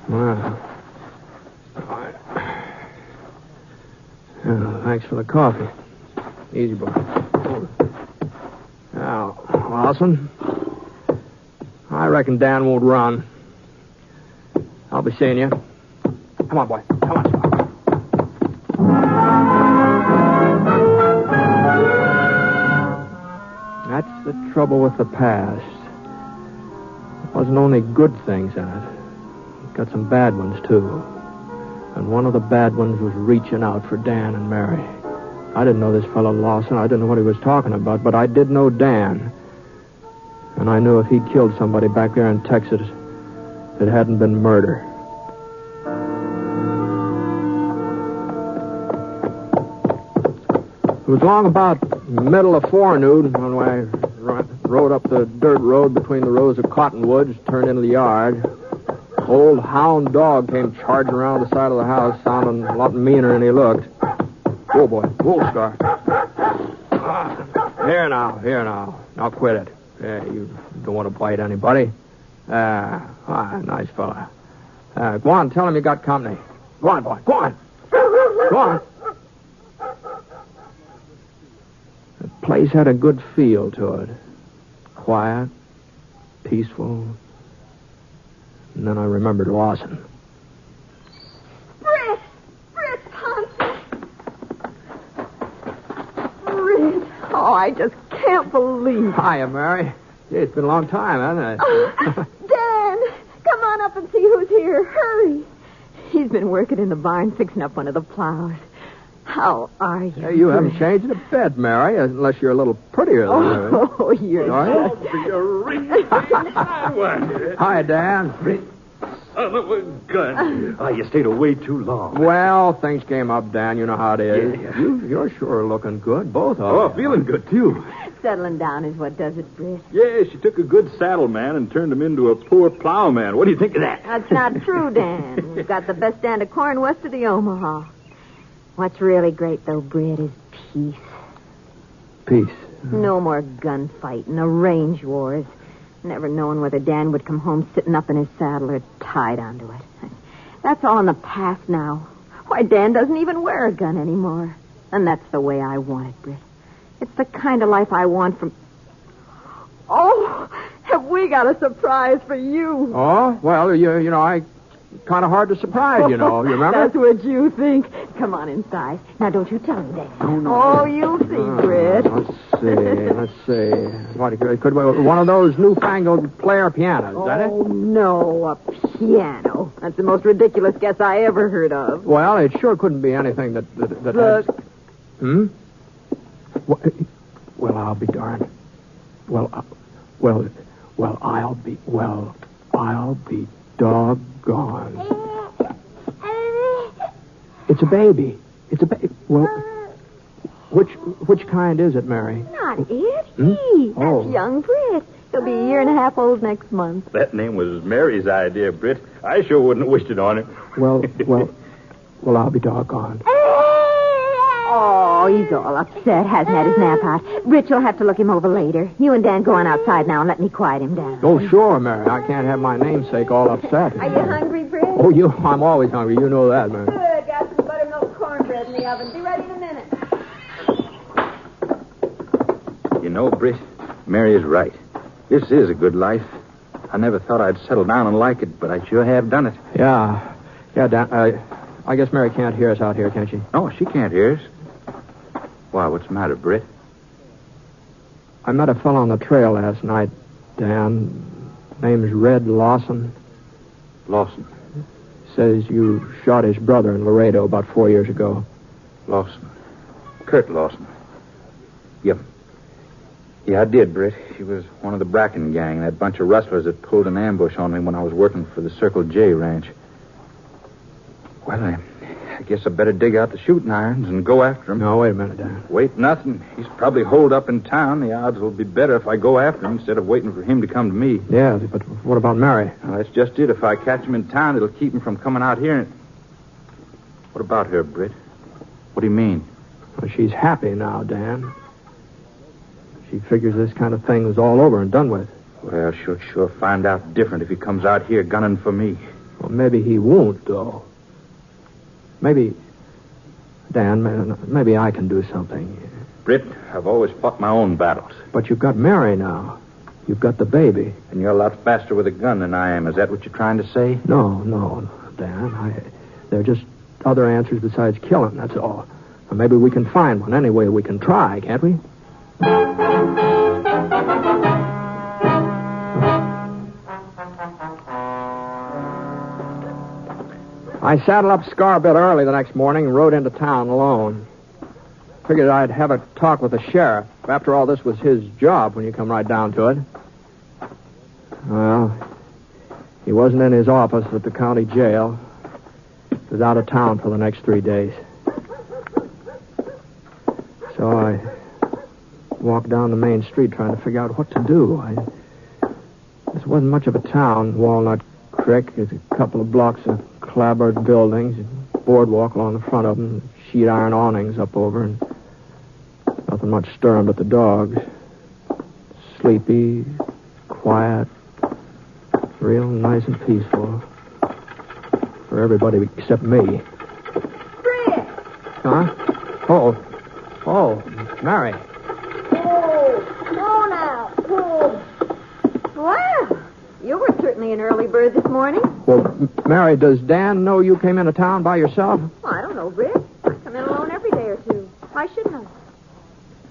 Well, thanks for the coffee. Easy, boy. Now, Lawson, I reckon Dan won't run. I'll be seeing you. Come on, boy. Come on. That's the trouble with the past. There wasn't only good things in it. It got some bad ones, too. And one of the bad ones was reaching out for Dan and Mary. I didn't know this fellow Lawson. I didn't know what he was talking about, but I did know Dan. And I knew if he'd killed somebody back there in Texas, it hadn't been murder. It was long about middle of forenoon when I rode up the dirt road between the rows of cottonwoods, turned into the yard. Old hound dog came charging around the side of the house, sounding a lot meaner than he looked. Whoa, boy. Whoa, Scar. Here now. Now quit it. Yeah, you don't want to bite anybody. Nice fella. Go on, tell him you got company. Go on, boy. Go on. Go on. The place had a good feel to it. Quiet, peaceful. And then I remembered Lawson. Britt Ponset. Britt. Oh, I just can't believe it. Hiya, Mary. Gee, it's been a long time, hasn't it? Dan, come on up and see who's here. Hurry. He's been working in the barn fixing up one of the plows. How are you? Hey, you haven't changed a bit, Mary, unless you're a little prettier than her. Oh, you're Hi, Dan. Son of a gun. Oh, you stayed away too long. Well, things came up, Dan. You know how it is. Yeah. You're sure looking good, both of you. Oh, feeling good, too. Settling down is what does it, Britt. Yeah, she took a good saddle man and turned him into a poor plowman. What do you think of that? That's not true, Dan. We've got the best stand of corn west of the Omaha. What's really great, though, Britt, is peace. Peace. No more gunfighting or range wars. Never knowing whether Dan would come home sitting up in his saddle or tied onto it. That's all in the past now. Why, Dan doesn't even wear a gun anymore. And that's the way I want it, Britt. It's the kind of life I want from... Oh, have we got a surprise for you? Oh, well, you know, I... Kind of hard to surprise, you know. You remember? That's what you think. Come on inside. Now, don't you tell me that. No. Oh, you'll see, Britt. Let's see. What, could one of those newfangled player pianos, is that it? Oh, no, a piano. That's the most ridiculous guess I ever heard of. Well, it sure couldn't be anything that Look. Well, I'll be darned. I'll be doggone. It's a baby. Well, which kind is it, Mary? Not it. He. Oh. That's young Britt. He'll be a year and a half old next month. That name was Mary's idea, Britt. I sure wouldn't have wished it on him. Well, I'll be doggone. Oh, he's all upset. Hasn't had his nap out. Britt, you'll have to look him over later. You and Dan go on outside now and let me quiet him down. Oh, sure, Mary. I can't have my namesake all upset. Are you hungry, Britt? Oh, I'm always hungry. You know that, Mary. Good. Got some buttermilk cornbread in the oven. Be ready in a minute. You know, Britt, Mary is right. This is a good life. I never thought I'd settle down and like it, but I sure have done it. Yeah, Dan. I guess Mary can't hear us out here, can she? No, she can't hear us. Why, what's the matter, Britt? I met a fellow on the trail last night, Dan. Name's Red Lawson. Lawson? Says you shot his brother in Laredo about 4 years ago. Lawson. Kurt Lawson. Yep. Yeah, I did, Britt. He was one of the Bracken gang, that bunch of rustlers that pulled an ambush on me when I was working for the Circle J ranch. Well, I guess I better dig out the shooting irons and go after him. No, wait a minute, Dan. Wait nothing. He's probably holed up in town. The odds will be better if I go after him instead of waiting for him to come to me. Yeah, but what about Mary? Well, that's just it. If I catch him in town, it'll keep him from coming out here. What about her, Britt? What do you mean? Well, she's happy now, Dan. She figures this kind of thing is all over and done with. Well, she'll sure find out different if he comes out here gunning for me. Well, maybe he won't, though. Maybe, Dan, maybe I can do something. Britt, I've always fought my own battles. But you've got Mary now. You've got the baby. And you're a lot faster with a gun than I am. Is that what you're trying to say? No, Dan. There are just other answers besides killing, that's all. Or maybe we can find one. Anyway, we can try, can't we? I saddled up Scar a bit early the next morning and rode into town alone. Figured I'd have a talk with the sheriff. After all, this was his job when you come right down to it. Well, he wasn't in his office at the county jail. He was out of town for the next 3 days. So I walked down the main street trying to figure out what to do. This wasn't much of a town. Walnut Creek. There's a couple of blocks of clapboard buildings, a boardwalk along the front of them, sheet iron awnings up over, and nothing much stirring but the dogs. Sleepy, quiet, real nice and peaceful. For everybody except me. Britt! Huh? Oh, Mary. Oh, now. Oh. Well, you were certainly an early bird this morning. Well, Mary, does Dan know you came into town by yourself? Well, I don't know, Britt. I come in alone every day or two. Why shouldn't I?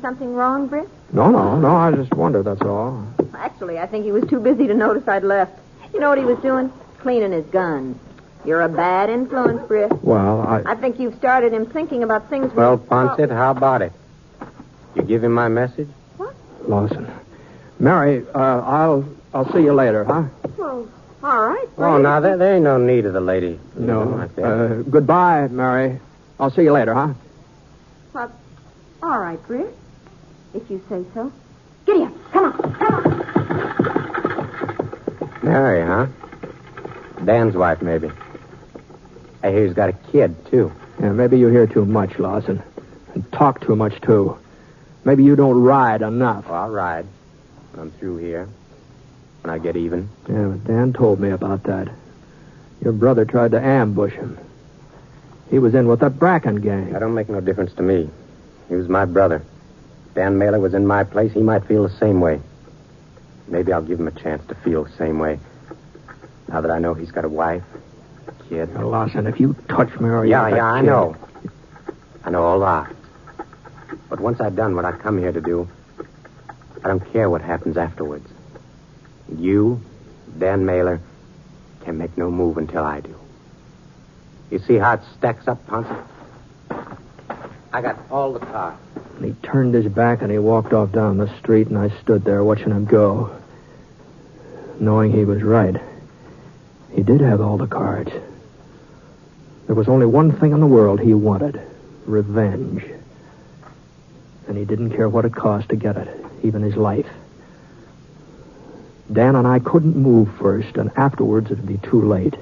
Something wrong, Britt? No, I just wondered, that's all. Actually, I think he was too busy to notice I'd left. You know what he was doing? Cleaning his guns. You're a bad influence, Britt. Well, I think you've started him thinking about things... Well, Ponset, how about it? You give him my message? Lawson. Mary, I'll see you later, huh? Well, all right, Britt. Oh, now, there ain't no need of the lady. No. Like that. Goodbye, Mary. I'll see you later, huh? Well, all right, Britt. If you say so. Giddy up. Come on. Mary, huh? Dan's wife, maybe. I hear he's got a kid, too. Yeah, maybe you hear too much, Lawson. And talk too much, too. Maybe you don't ride enough. Well, I'll ride when I'm through here. When I get even. Yeah, but Dan told me about that. Your brother tried to ambush him. He was in with that Bracken gang. That don't make no difference to me. He was my brother. If Dan Mailer was in my place, he might feel the same way. Maybe I'll give him a chance to feel the same way. Now that I know he's got a wife, a kid. Now, Lawson, if you touch Mary... Yeah, I know. I know all that. But once I've done what I come here to do, I don't care what happens afterwards. You, Dan Mailer, can make no move until I do. You see how it stacks up, Ponset? I got all the cards. And he turned his back and he walked off down the street, and I stood there watching him go, knowing he was right. He did have all the cards. There was only one thing in the world he wanted: revenge. And he didn't care what it cost to get it, even his life. Dan and I couldn't move first, and afterwards it'd be too late.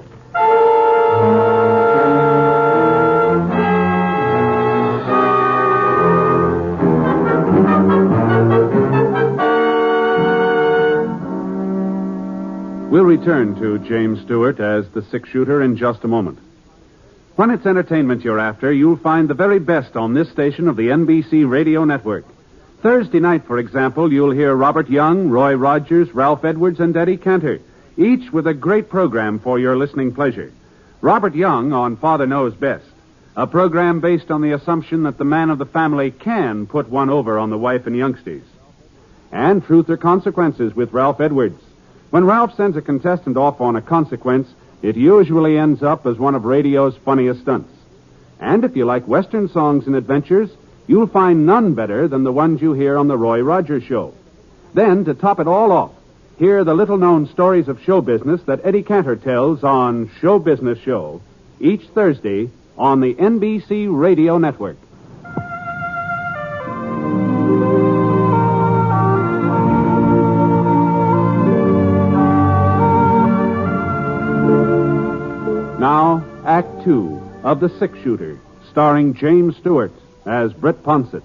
We'll return to James Stewart as the six-shooter in just a moment. When it's entertainment you're after, you'll find the very best on this station of the NBC radio network. Thursday night, for example, you'll hear Robert Young, Roy Rogers, Ralph Edwards, and Eddie Cantor, each with a great program for your listening pleasure. Robert Young on Father Knows Best, a program based on the assumption that the man of the family can put one over on the wife and youngsters. And Truth or Consequences with Ralph Edwards. When Ralph sends a contestant off on a consequence, it usually ends up as one of radio's funniest stunts. And if you like Western songs and adventures, you'll find none better than the ones you hear on the Roy Rogers Show. Then, to top it all off, hear the little-known stories of show business that Eddie Cantor tells on Show Business Show each Thursday on the NBC Radio Network. Now, Act Two of The Six-Shooter, starring James Stewart as Britt Ponset.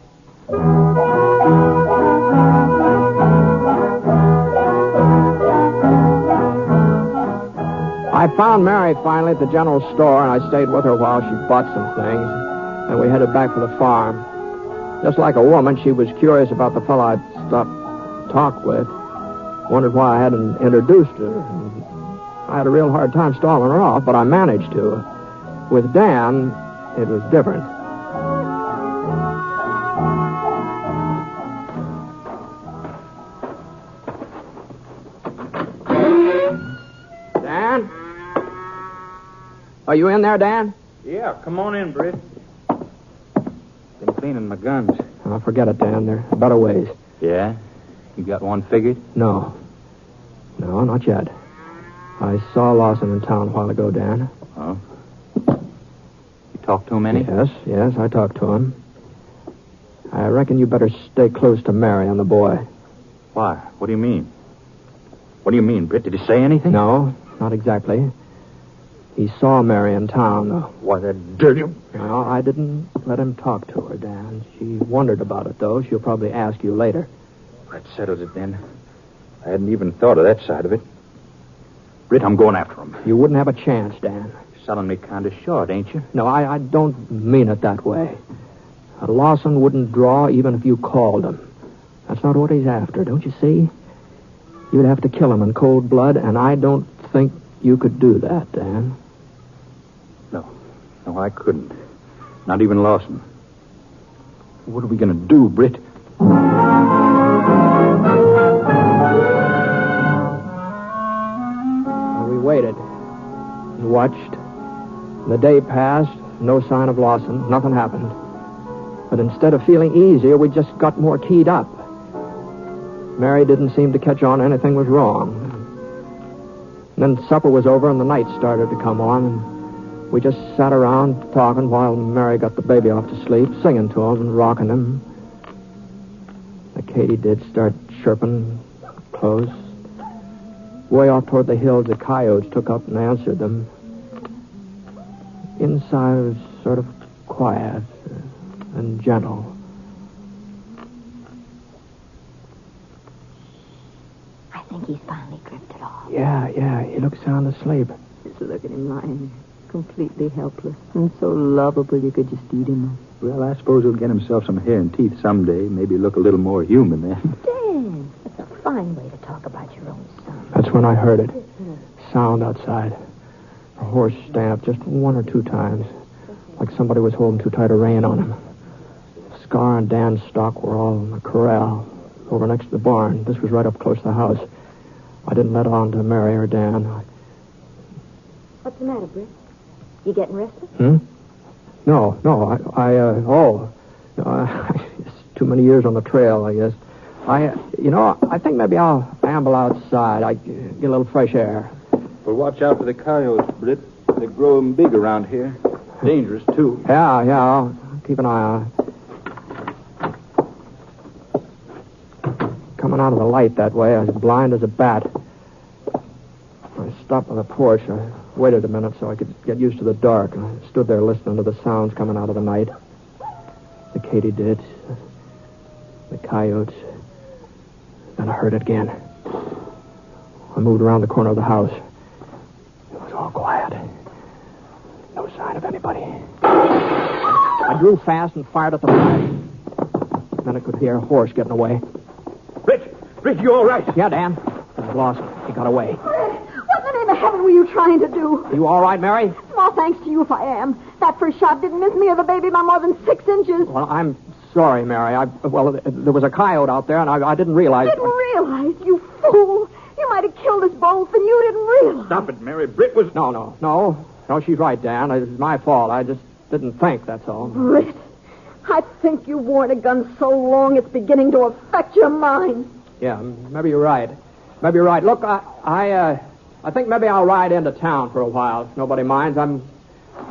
I found Mary finally at the general store, and I stayed with her while she bought some things, and we headed back for the farm. Just like a woman, she was curious about the fellow I'd stopped to talk with, wondered why I hadn't introduced her. And I had a real hard time stalling her off, but I managed to. With Dan, it was different. Dan? Are you in there, Dan? Yeah, come on in, Britt. Been cleaning my guns. Oh, forget it, Dan. There are better ways. Yeah? You got one figured? No, No, not yet. I saw Lawson in town a while ago, Dan. Oh? You talked to him any? Yes, I talked to him. I reckon you better stay close to Mary and the boy. Why? What do you mean? What do you mean, Britt? Did he say anything? No, not exactly. He saw Mary in town, though. Why, that dirty... No, I didn't let him talk to her, Dan. She wondered about it, though. She'll probably ask you later. That settles it, then. I hadn't even thought of that side of it. Britt, I'm going after him. You wouldn't have a chance, Dan. You're selling me kind of short, ain't you? No, I don't mean it that way. Lawson wouldn't draw even if you called him. That's not what he's after, don't you see? You'd have to kill him in cold blood, and I don't think you could do that, Dan. No, I couldn't. Not even Lawson. What are we going to do, Britt? We waited and watched. The day passed, no sign of Lawson. Nothing happened. But instead of feeling easier, we just got more keyed up. Mary didn't seem to catch on anything was wrong. And then supper was over and the night started to come on. And we just sat around talking while Mary got the baby off to sleep, singing to him and rocking him. The katydids start chirping close. Way off toward the hills, the coyotes took up and answered them. Inside was sort of quiet and gentle. I think he's finally drifted off. Yeah, he looks sound asleep. Just look at him lying completely helpless and so lovable you could just eat him up. Well, I suppose he'll get himself some hair and teeth someday. Maybe look a little more human then. Dan, that's a fine way to talk about your own son. That's when I heard it. Sound outside. A horse stamped just one or two times, like somebody was holding too tight a rein on him. Scar and Dan's stock were all in the corral over next to the barn. This was right up close to the house. I didn't let on to Mary or Dan. What's the matter, Britt? You getting restless? No, it's too many years on the trail, I guess. I think maybe I'll amble outside. I get a little fresh air. Well, watch out for the coyotes, Britt. They're growing big around here. Dangerous, too. Yeah, I'll keep an eye on it. Coming out of the light that way, I was blind as a bat. I stopped on the porch. I waited a minute so I could get used to the dark. And I stood there listening to the sounds coming out of the night. The katydids, the coyotes. Then I heard it again. I moved around the corner of the house. It was all quiet. No sign of anybody. I drew fast and fired at the fire. Then I could hear a horse getting away. Britt, you all right? Yeah, Dan. It was Lawson. He got away. What in the name of heaven were you trying to do? You all right, Mary? Small thanks to you if I am. That first shot didn't miss me or the baby by more than 6 inches. Well, I'm sorry, Mary. There was a coyote out there, and I didn't realize... Didn't realize, you fool. You might have killed us both, and you didn't realize. Stop it, Mary. Britt was... No, she's right, Dan. It was my fault. I just didn't think, that's all. Britt, I think you've worn a gun so long it's beginning to affect your mind. Yeah, maybe you're right. Look, I think maybe I'll ride into town for a while, if nobody minds. I'm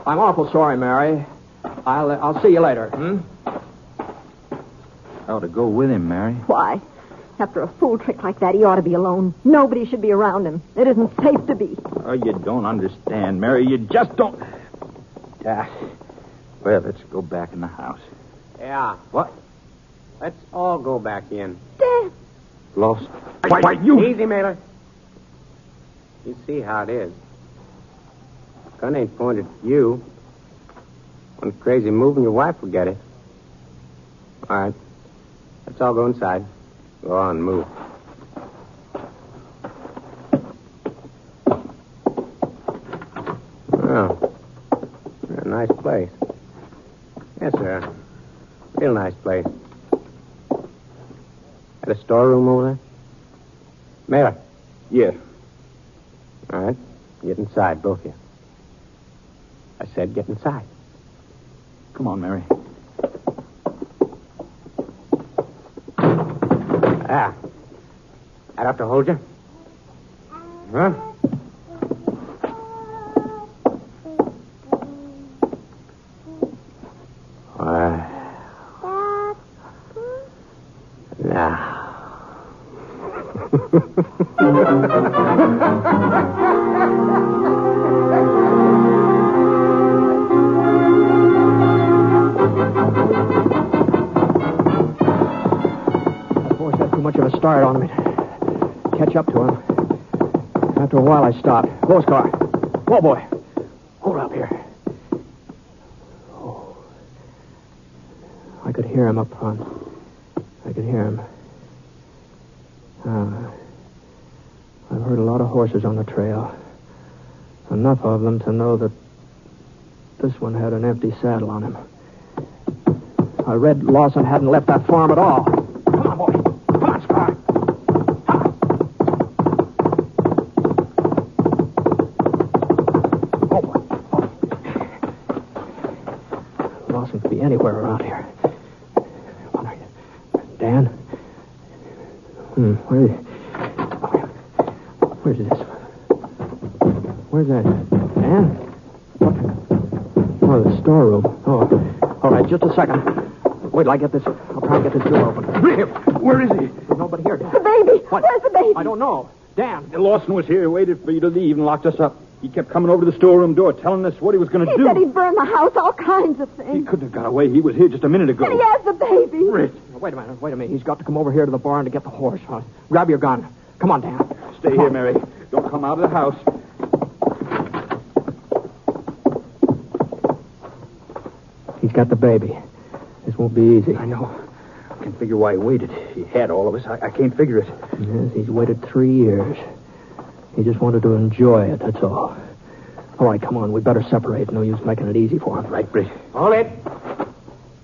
awful sorry, Mary. I'll see you later. I ought to go with him, Mary. Why? After a fool trick like that, he ought to be alone. Nobody should be around him. It isn't safe to be. Oh, you don't understand, Mary. You just don't... Well, let's go back in the house. Yeah. What? Let's all go back in. Dad. Lost. Why, you... Easy, Mailer. You see how it is. Gun ain't pointed at you. One crazy move and your wife will get it. All right. Let's all go inside. Go on, move. Oh. A nice place. Yes, sir. Real nice place. Got a storeroom over there? Mailer. Yes. All right. Get inside, both of you. I said get inside. Come on, Mary. I'd have to hold you. Huh? Now. Much of a start on me to catch up to him. After a while, I stopped. Close car. Whoa, boy. Hold up here. Oh. I could hear him up front. I could hear him. I've heard a lot of horses on the trail. Enough of them to know that this one had an empty saddle on him. I read Lawson hadn't left that farm at all. Come on, boy. Anywhere around here. Dan? Where's this? Where's that? Dan? What? Oh, the storeroom. Oh, all right, just a second. Wait till I get this. I'll try and get this door open. Where is he? There's nobody here, Dan. The baby! What? Where's the baby? I don't know. Dan. Lawson was here, waited for you to leave, and locked us up. He kept coming over to the storeroom door, telling us what he was going to do. He said he'd burn the house, all kinds of things. He couldn't have got away. He was here just a minute ago. And he has the baby. Britt. Wait a minute. He's got to come over here to the barn to get the horse. Grab your gun. Come on, Dan. Stay here, Mary. Don't come out of the house. He's got the baby. This won't be easy. I know. I can't figure why he waited. He had all of us. I can't figure it. Yes, he's waited 3 years. He just wanted to enjoy it, that's all. All right, come on. We better separate. No use making it easy for him. Right, Britt. Hold it.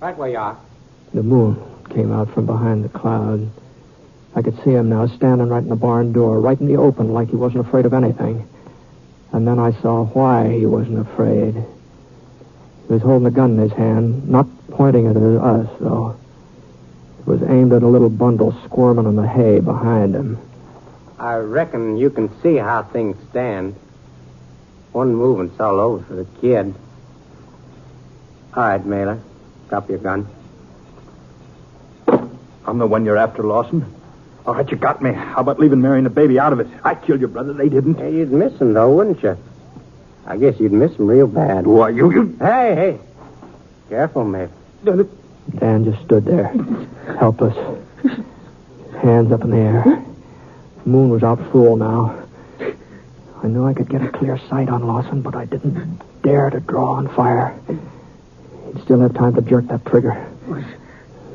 Right where you are. The moon came out from behind the cloud. I could see him now standing right in the barn door, right in the open, like he wasn't afraid of anything. And then I saw why he wasn't afraid. He was holding a gun in his hand, not pointing it at us, though. It was aimed at a little bundle squirming in the hay behind him. I reckon you can see how things stand. One movement's all over for the kid. All right, Mailer. Drop your gun. I'm the one you're after, Lawson. All right, you got me. How about leaving Mary and the baby out of it? I killed your brother. They didn't. Hey, you'd miss him, though, wouldn't you? I guess you'd miss him real bad. Why, you... Hey. Careful, mate. Dan just stood there, helpless. Hands up in the air. The moon was out full now. I knew I could get a clear sight on Lawson, but I didn't dare to draw on fire. He'd still have time to jerk that trigger.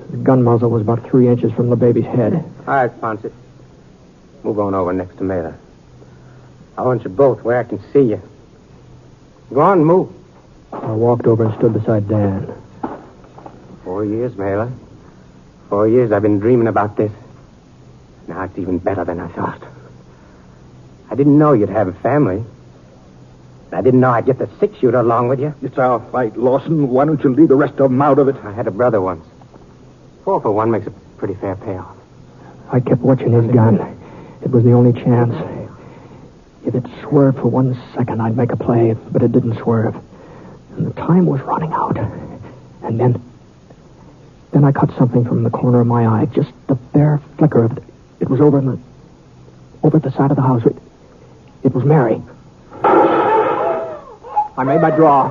The gun muzzle was about 3 inches from the baby's head. All right, Ponset. Move on over next to Mailer. I want you both where I can see you. Go on, move. I walked over and stood beside Dan. 4 years, Mailer. 4 years I've been dreaming about this. Now it's even better than I thought. I didn't know you'd have a family. I didn't know I'd get the 6-shooter along with you. It's our fight, Lawson. Why don't you leave the rest of them out of it? I had a brother once. 4 for 1 makes a pretty fair payoff. I kept watching his gun. It was the only chance. If it swerved for 1 second, I'd make a play, but it didn't swerve. And the time was running out. And then I caught something from the corner of my eye, just the bare flicker of it. It was over at the side of the house. It was Mary. I made my draw.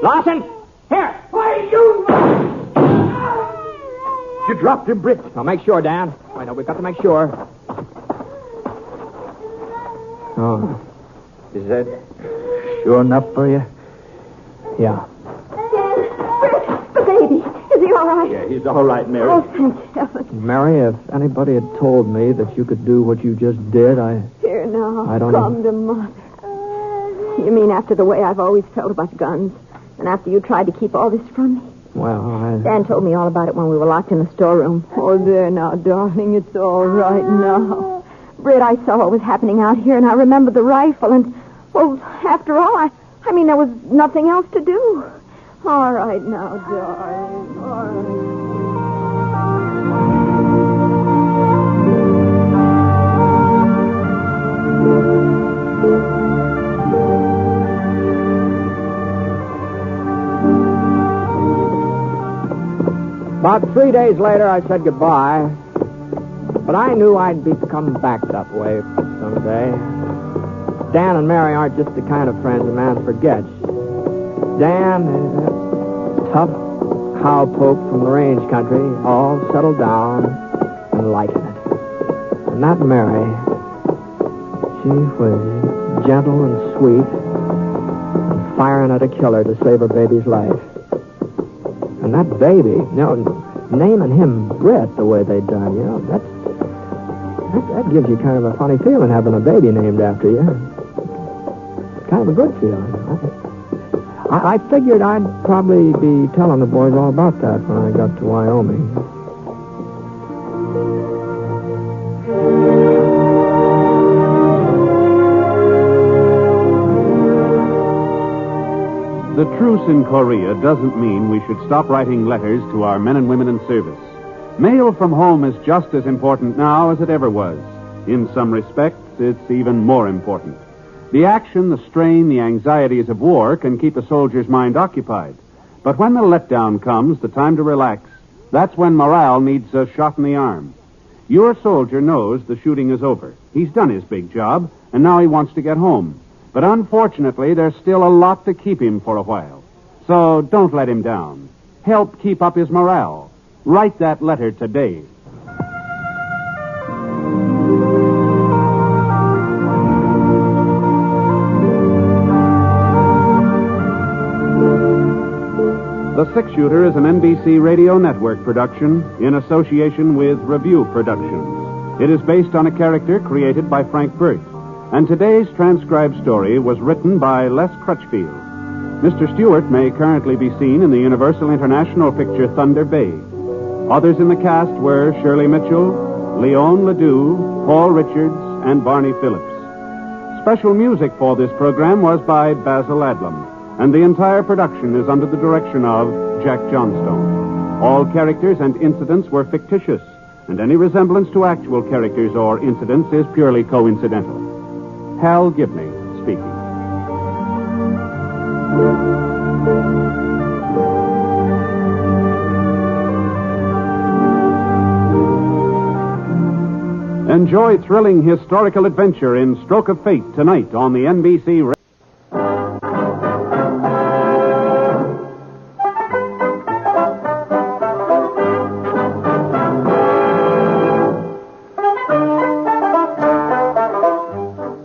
Lawson! Here! Why, you... You dropped him, Britt. Now, make sure, Dan. I know, we've got to make sure. Oh. Is that sure enough for you? Yeah. The baby. Is he all right? Yeah, he's all right, Mary. Oh, thank heaven. Mary, if anybody had told me that you could do what you just did, Here now. I don't Come to Mother. You mean after the way I've always felt about guns? And after you tried to keep all this from me? Well, Dan told me all about it when we were locked in the storeroom. Oh, there now, darling. It's all right now. Britt, I saw what was happening out here, and I remembered the rifle, and, well, after all, I mean, there was nothing else to do. All right now, darling. All right. About 3 days later, I said goodbye. But I knew I'd be coming back that way someday. Dan and Mary aren't just the kind of friends a man forgets. Dan is a tough cowpoke from the range country, all settled down and liking it. And that Mary, she was gentle and sweet and firing at a killer to save her baby's life. And that baby, naming him Britt the way they done, that gives you kind of a funny feeling having a baby named after you. Kind of a good feeling. I figured I'd probably be telling the boys all about that when I got to Wyoming. The truce in Korea doesn't mean we should stop writing letters to our men and women in service. Mail from home is just as important now as it ever was. In some respects, it's even more important. The action, the strain, the anxieties of war can keep a soldier's mind occupied. But when the letdown comes, the time to relax, that's when morale needs a shot in the arm. Your soldier knows the shooting is over. He's done his big job, and now he wants to get home. But unfortunately, there's still a lot to keep him for a while. So don't let him down. Help keep up his morale. Write that letter today. The Six Shooter is an NBC Radio Network production in association with Review Productions. It is based on a character created by Frank Burt. And today's transcribed story was written by Les Crutchfield. Mr. Stewart may currently be seen in the Universal International picture Thunder Bay. Others in the cast were Shirley Mitchell, Leon Ledoux, Paul Richards, and Barney Phillips. Special music for this program was by Basil Adlam, and the entire production is under the direction of Jack Johnstone. All characters and incidents were fictitious, and any resemblance to actual characters or incidents is purely coincidental. Hal Gibney speaking. Enjoy thrilling historical adventure in Stroke of Fate tonight on the NBC.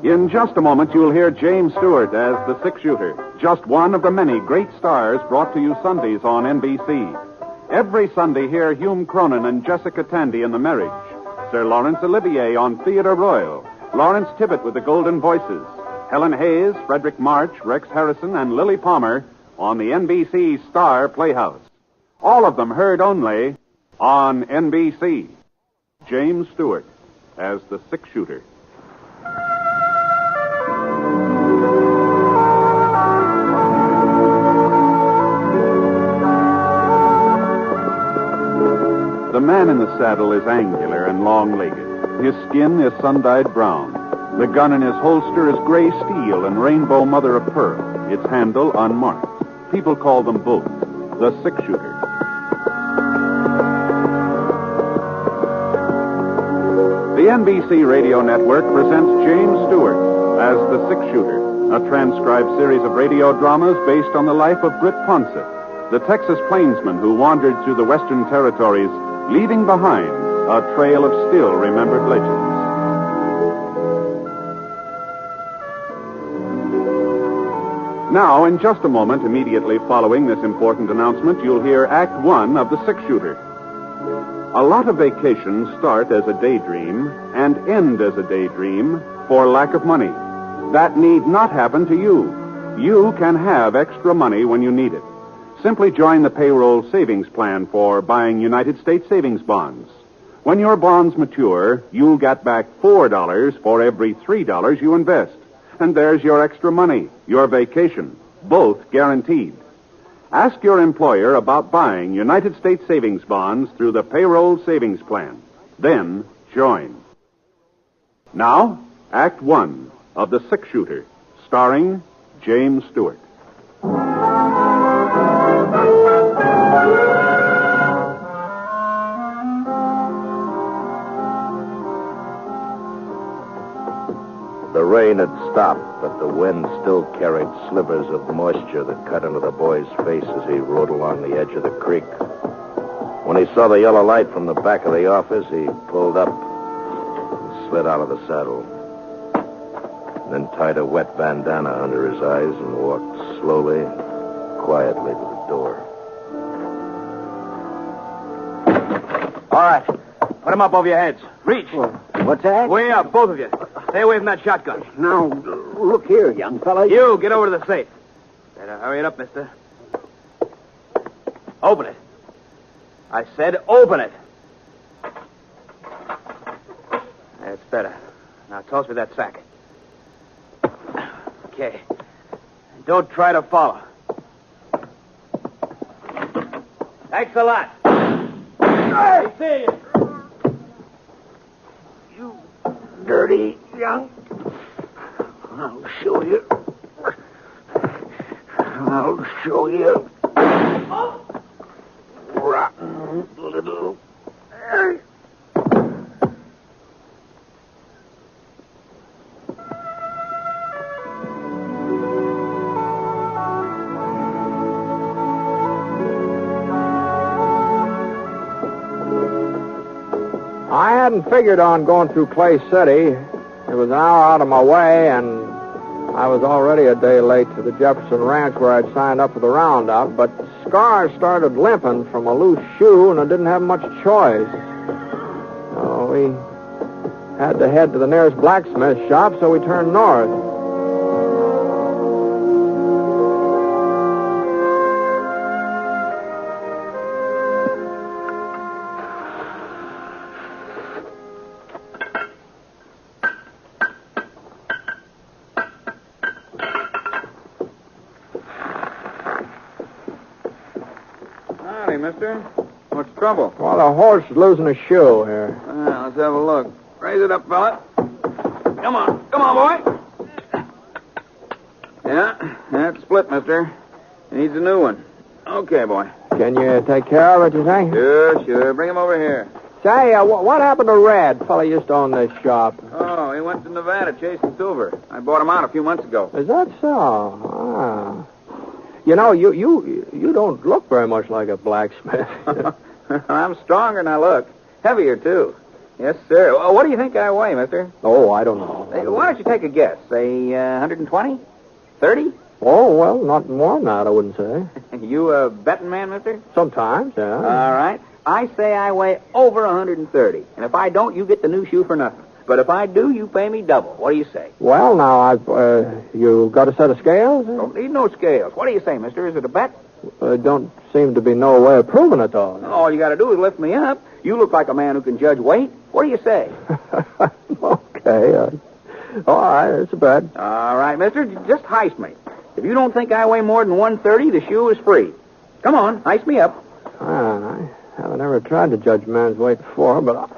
In just a moment, you'll hear James Stewart as the Six Shooter, just one of the many great stars brought to you Sundays on NBC. Every Sunday, hear Hume Cronin and Jessica Tandy in The Marriage, Sir Laurence Olivier on Theatre Royal, Lawrence Tibbett with the Golden Voices, Helen Hayes, Frederick March, Rex Harrison, and Lily Palmer on the NBC Star Playhouse. All of them heard only on NBC. James Stewart as the Six Shooter. The man in the saddle is angular and long-legged. His skin is sun-dyed brown. The gun in his holster is gray steel and rainbow mother of pearl, its handle unmarked. People call them both the Six Shooter. The NBC Radio Network presents James Stewart as the Six Shooter, a transcribed series of radio dramas based on the life of Britt Ponset, the Texas plainsman who wandered through the Western Territories, leaving behind a trail of still-remembered legends. Now, in just a moment, immediately following this important announcement, you'll hear Act One of The Six Shooter. A lot of vacations start as a daydream and end as a daydream for lack of money. That need not happen to you. You can have extra money when you need it. Simply join the payroll savings plan for buying United States savings bonds. When your bonds mature, you'll get back $4 for every $3 you invest. And there's your extra money, your vacation, both guaranteed. Ask your employer about buying United States savings bonds through the payroll savings plan. Then join. Now, Act One of The Six Shooter, starring James Stewart. stopped, but the wind still carried slivers of moisture that cut into the boy's face as he rode along the edge of the creek. When he saw the yellow light from the back of the office, he pulled up and slid out of the saddle. Then tied a wet bandana under his eyes and walked slowly, quietly to the door. All right. Put him up over your heads. Reach. What's that? Way up, both of you. Stay away from that shotgun. Now, look here, young fella. You, get over to the safe. Better hurry it up, mister. Open it. I said open it. That's better. Now toss me that sack. Okay. Don't try to follow. Thanks a lot. I see you. You dirty young. I'll show you. I'll show you. Rotten little. I hadn't figured on going through Clay City. It was an hour out of my way, and I was already a day late to the Jefferson Ranch where I'd signed up for the roundup, but scars started limping from a loose shoe, and I didn't have much choice. So we had to head to the nearest blacksmith shop, so we turned north. Mister. What's the trouble? Well, the horse is losing a shoe here. Let's have a look. Raise it up, fella. Come on, boy. Yeah, that's split, mister. Needs a new one. Okay, boy. Can you take care of it, you think? Sure. Bring him over here. Say, what happened to Red? Fella used to own this shop. Oh, he went to Nevada chasing silver. I bought him out a few months ago. Is that so? Ah. You know, you don't look very much like a blacksmith. I'm stronger than I look. Heavier, too. Yes, sir. Well, what do you think I weigh, mister? Oh, I don't know. Hey, why don't you take a guess? Say 120? 30? Oh, well, not more than that, I wouldn't say. You a betting man, mister? Sometimes, yeah. All right. I say I weigh over 130. And if I don't, you get the new shoe for nothing. But if I do, you pay me double. What do you say? Well, now, you got a set of scales? Don't need no scales. What do you say, mister? Is it a bet? Don't seem to be no way of proving it, though. All you got to do is lift me up. You look like a man who can judge weight. What do you say? Okay. All right, it's a bet. All right, mister. Just heist me. If you don't think I weigh more than 130, the shoe is free. Come on, heist me up. I haven't ever tried to judge a man's weight before, but...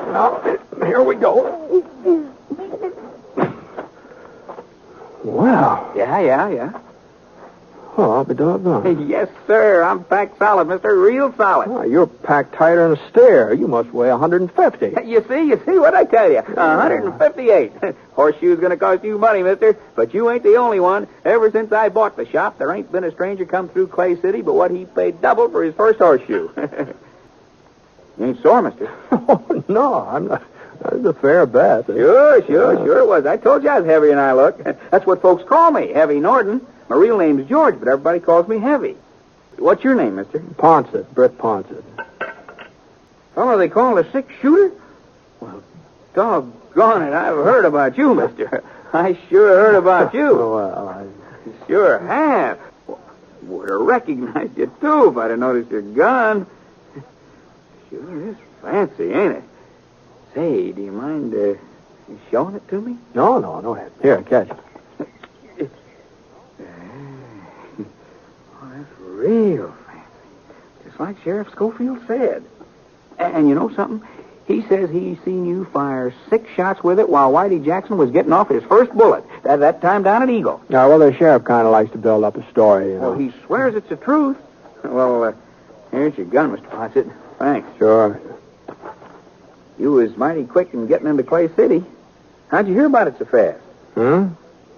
Well, here we go. Wow. Yeah. Oh, I'll be doggone. Yes, sir. I'm packed solid, mister. Real solid. Oh, you're packed tighter than a steer. You must weigh 150. You see what I tell you? 158. Horseshoe's going to cost you money, mister. But you ain't the only one. Ever since I bought the shop, there ain't been a stranger come through Clay City but what he paid double for his first horseshoe. You ain't sore, mister? Oh, no, I'm not. That's a fair bet. Sure it was. I told you I was heavier than I look. That's what folks call me, Heavy Norton. My real name's George, but everybody calls me Heavy. What's your name, mister? Ponset, Britt Ponset. Oh, they call it a six-shooter? Well, doggone it, I've heard about you, mister. I sure heard about you. Well, I sure have. Would have recognized you, too, if I'd have noticed your gun. Sure is fancy, ain't it? Say, do you mind showing it to me? No. Here, catch it. Oh, that's real fancy. Just like Sheriff Scofield said. And you know something? He says he's seen you fire 6 shots with it while Whitey Jackson was getting off his first bullet. That time down at Eagle. Yeah, well, the sheriff kind of likes to build up a story, you know. Well, he swears it's the truth. Well, here's your gun, Mr. Ponset. Thanks. Sure. You was mighty quick in getting into Clay City. How'd you hear about it so fast?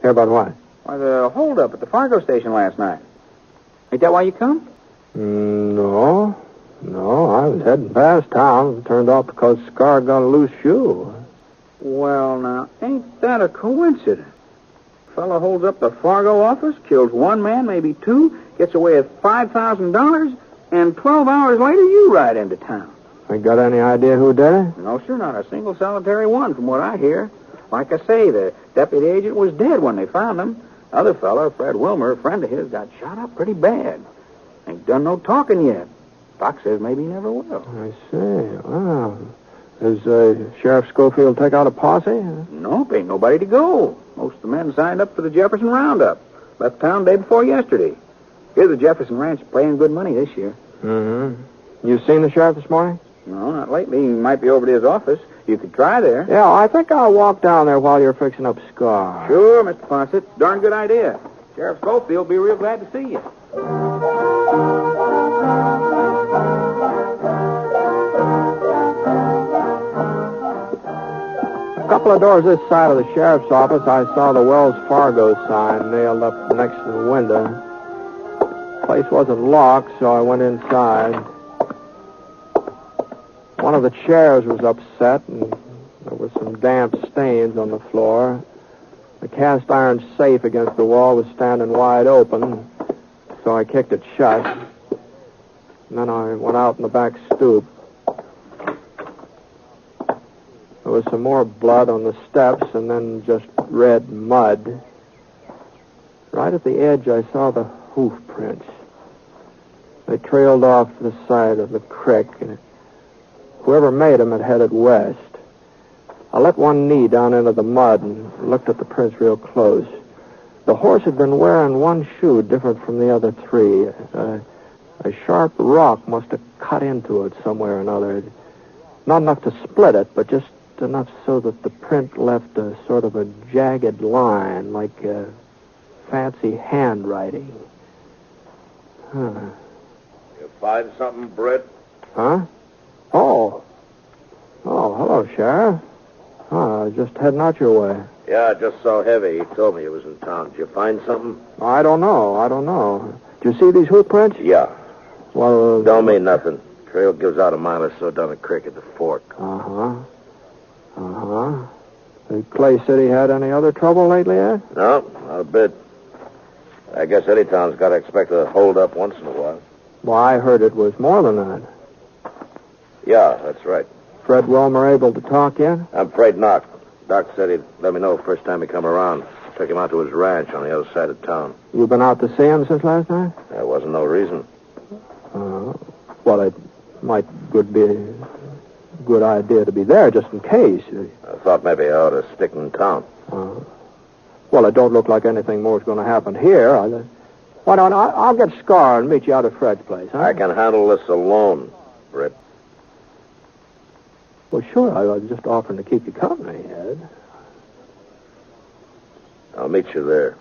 Hear about what? Why, the holdup at the Fargo station last night. Ain't that why you come? No. No, I was heading past town. Turned off because Scar got a loose shoe. Well, now, ain't that a coincidence? Fellow holds up the Fargo office, kills one man, maybe two, gets away with $5,000, and 12 hours later you ride into town. You got any idea who did it? No, sir, not a single solitary one from what I hear. Like I say, the deputy agent was dead when they found him. Other fellow, Fred Wilmer, a friend of his, got shot up pretty bad. Ain't done no talking yet. Doc says maybe he never will. I see. Wow. Does Sheriff Scofield take out a posse? Nope, ain't nobody to go. Most of the men signed up for the Jefferson Roundup. Left town day before yesterday. Here's the Jefferson Ranch paying good money this year. Mm-hmm. You seen the sheriff this morning? No, not lately. He might be over to his office. You could try there. Yeah, I think I'll walk down there while you're fixing up Scar. Sure, Mr. Ponset. Darn good idea. Sheriff Scofield will be real glad to see you. A couple of doors this side of the sheriff's office, I saw the Wells Fargo sign nailed up next to the window. The place wasn't locked, so I went inside. One of the chairs was upset, and there were some damp stains on the floor. The cast iron safe against the wall was standing wide open, so I kicked it shut. And then I went out in the back stoop. There was some more blood on the steps, and then just red mud. Right at the edge, I saw the hoof prints. They trailed off the side of the creek, and whoever made them had headed west. I let one knee down into the mud and looked at the prints real close. The horse had been wearing one shoe different from the other three. A sharp rock must have cut into it somewhere or another. Not enough to split it, but just enough so that the print left a sort of a jagged line, like fancy handwriting. You find something, Britt? Huh? Oh, hello, Sheriff. I was just heading out your way. Yeah, I just saw Heavy. He told me he was in town. Did you find something? I don't know. Did you see these hoof prints? Yeah. Well, Don't mean nothing. Trail gives out a mile or so down the creek at the fork. Uh-huh. Did Clay City had any other trouble lately, Ed? No, not a bit. I guess any town's got to expect a hold-up once in a while. Well, I heard it was more than that. Yeah, that's right. Fred Wilmer able to talk yet? I'm afraid not. Doc said he'd let me know the first time he come around. Took him out to his ranch on the other side of town. You been out to see him since last night? There wasn't no reason. Well, it might be a good idea to be there just in case. I thought maybe I ought to stick in town. Well, it don't look like anything more is going to happen here. Why don't I'll get Scar and meet you out at Fred's place, huh? I can handle this alone, Britt. Well, sure. I was just offering to keep you company, Ed. I'll meet you there.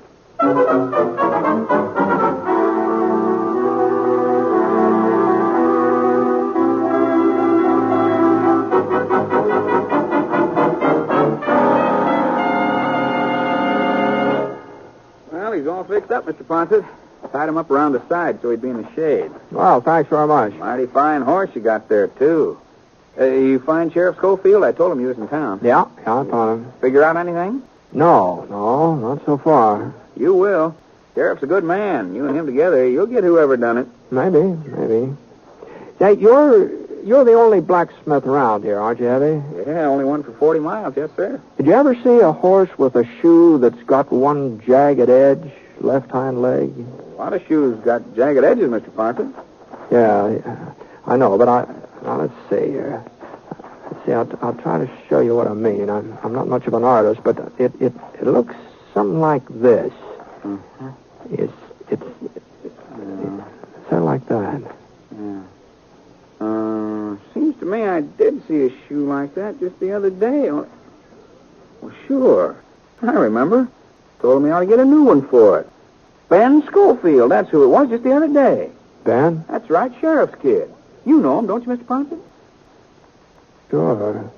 Well, he's all fixed up, Mr. Ponset. Tied him up around the side so he'd be in the shade. Well, thanks very much. Mighty fine horse you got there, too. You find Sheriff Scofield? I told him you was in town. Yeah, I found him. Figure out anything? No, not so far. You will. Sheriff's a good man. You and him together, you'll get whoever done it. Maybe. Say, you're the only blacksmith around here, aren't you, Heavy? Yeah, only one for 40 miles, yes, sir. Did you ever see a horse with a shoe that's got one jagged edge, left hind leg? A lot of shoes got jagged edges, Mr. Ponset. Yeah, I know, but now, let's see here. Let's see, I'll try to show you what I mean. I'm not much of an artist, but it looks something like this. Mm-hmm. It's sort of like that. Yeah. Seems to me I did see a shoe like that just the other day. Well, sure. I remember. Told me I ought to get a new one for it. Ben Scofield, that's who it was just the other day. Ben? That's right, Sheriff's kid. You know him, don't you, Mr. Ponset? Sure.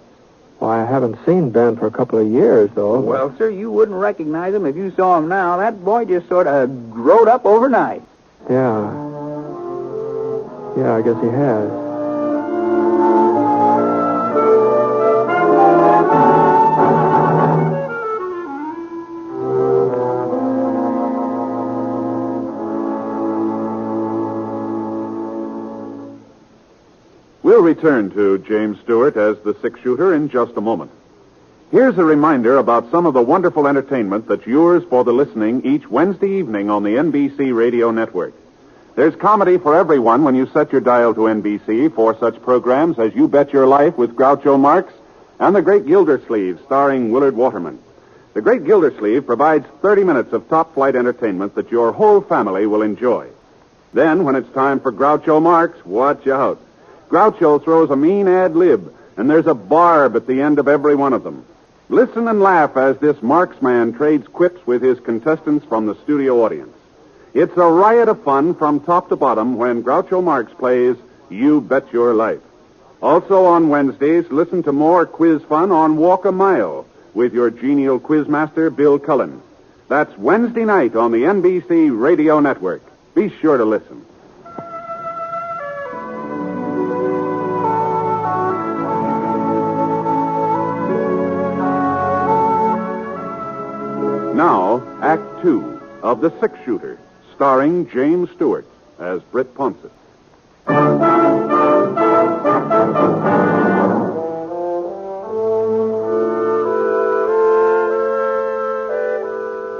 Well, I haven't seen Ben for a couple of years, though. Well, sir, you wouldn't recognize him if you saw him now. That boy just sort of growed up overnight. Yeah. Yeah, I guess he has. We'll return to James Stewart as the six-shooter in just a moment. Here's a reminder about some of the wonderful entertainment that's yours for the listening each Wednesday evening on the NBC Radio Network. There's comedy for everyone when you set your dial to NBC for such programs as You Bet Your Life with Groucho Marx and The Great Gildersleeve starring Willard Waterman. The Great Gildersleeve provides 30 minutes of top-flight entertainment that your whole family will enjoy. Then, when it's time for Groucho Marx, watch out. Groucho throws a mean ad lib, and there's a barb at the end of every one of them. Listen and laugh as this marksman trades quips with his contestants from the studio audience. It's a riot of fun from top to bottom when Groucho Marx plays You Bet Your Life. Also on Wednesdays, listen to more quiz fun on Walk a Mile with your genial quizmaster, Bill Cullen. That's Wednesday night on the NBC Radio Network. Be sure to listen. Now, Act Two of The Six-Shooter, starring James Stewart as Britt Ponset.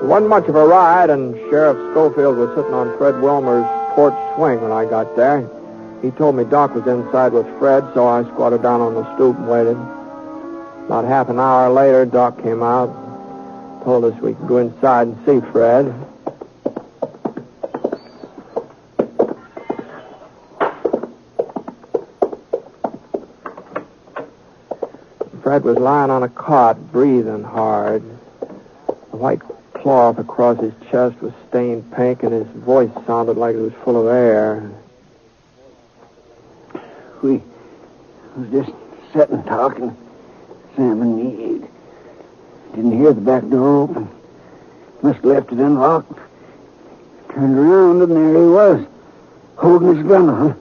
It wasn't much of a ride, and Sheriff Scofield was sitting on Fred Wilmer's porch swing when I got there. He told me Doc was inside with Fred, so I squatted down on the stoop and waited. About half an hour later, Doc came out. Told us we could go inside and see Fred. Fred was lying on a cot, breathing hard. The white cloth across his chest was stained pink, and his voice sounded like it was full of air. We was just sitting talking, Sam and me. Didn't hear the back door open. Must have left it unlocked. Turned around, and there he was, holding his gun on.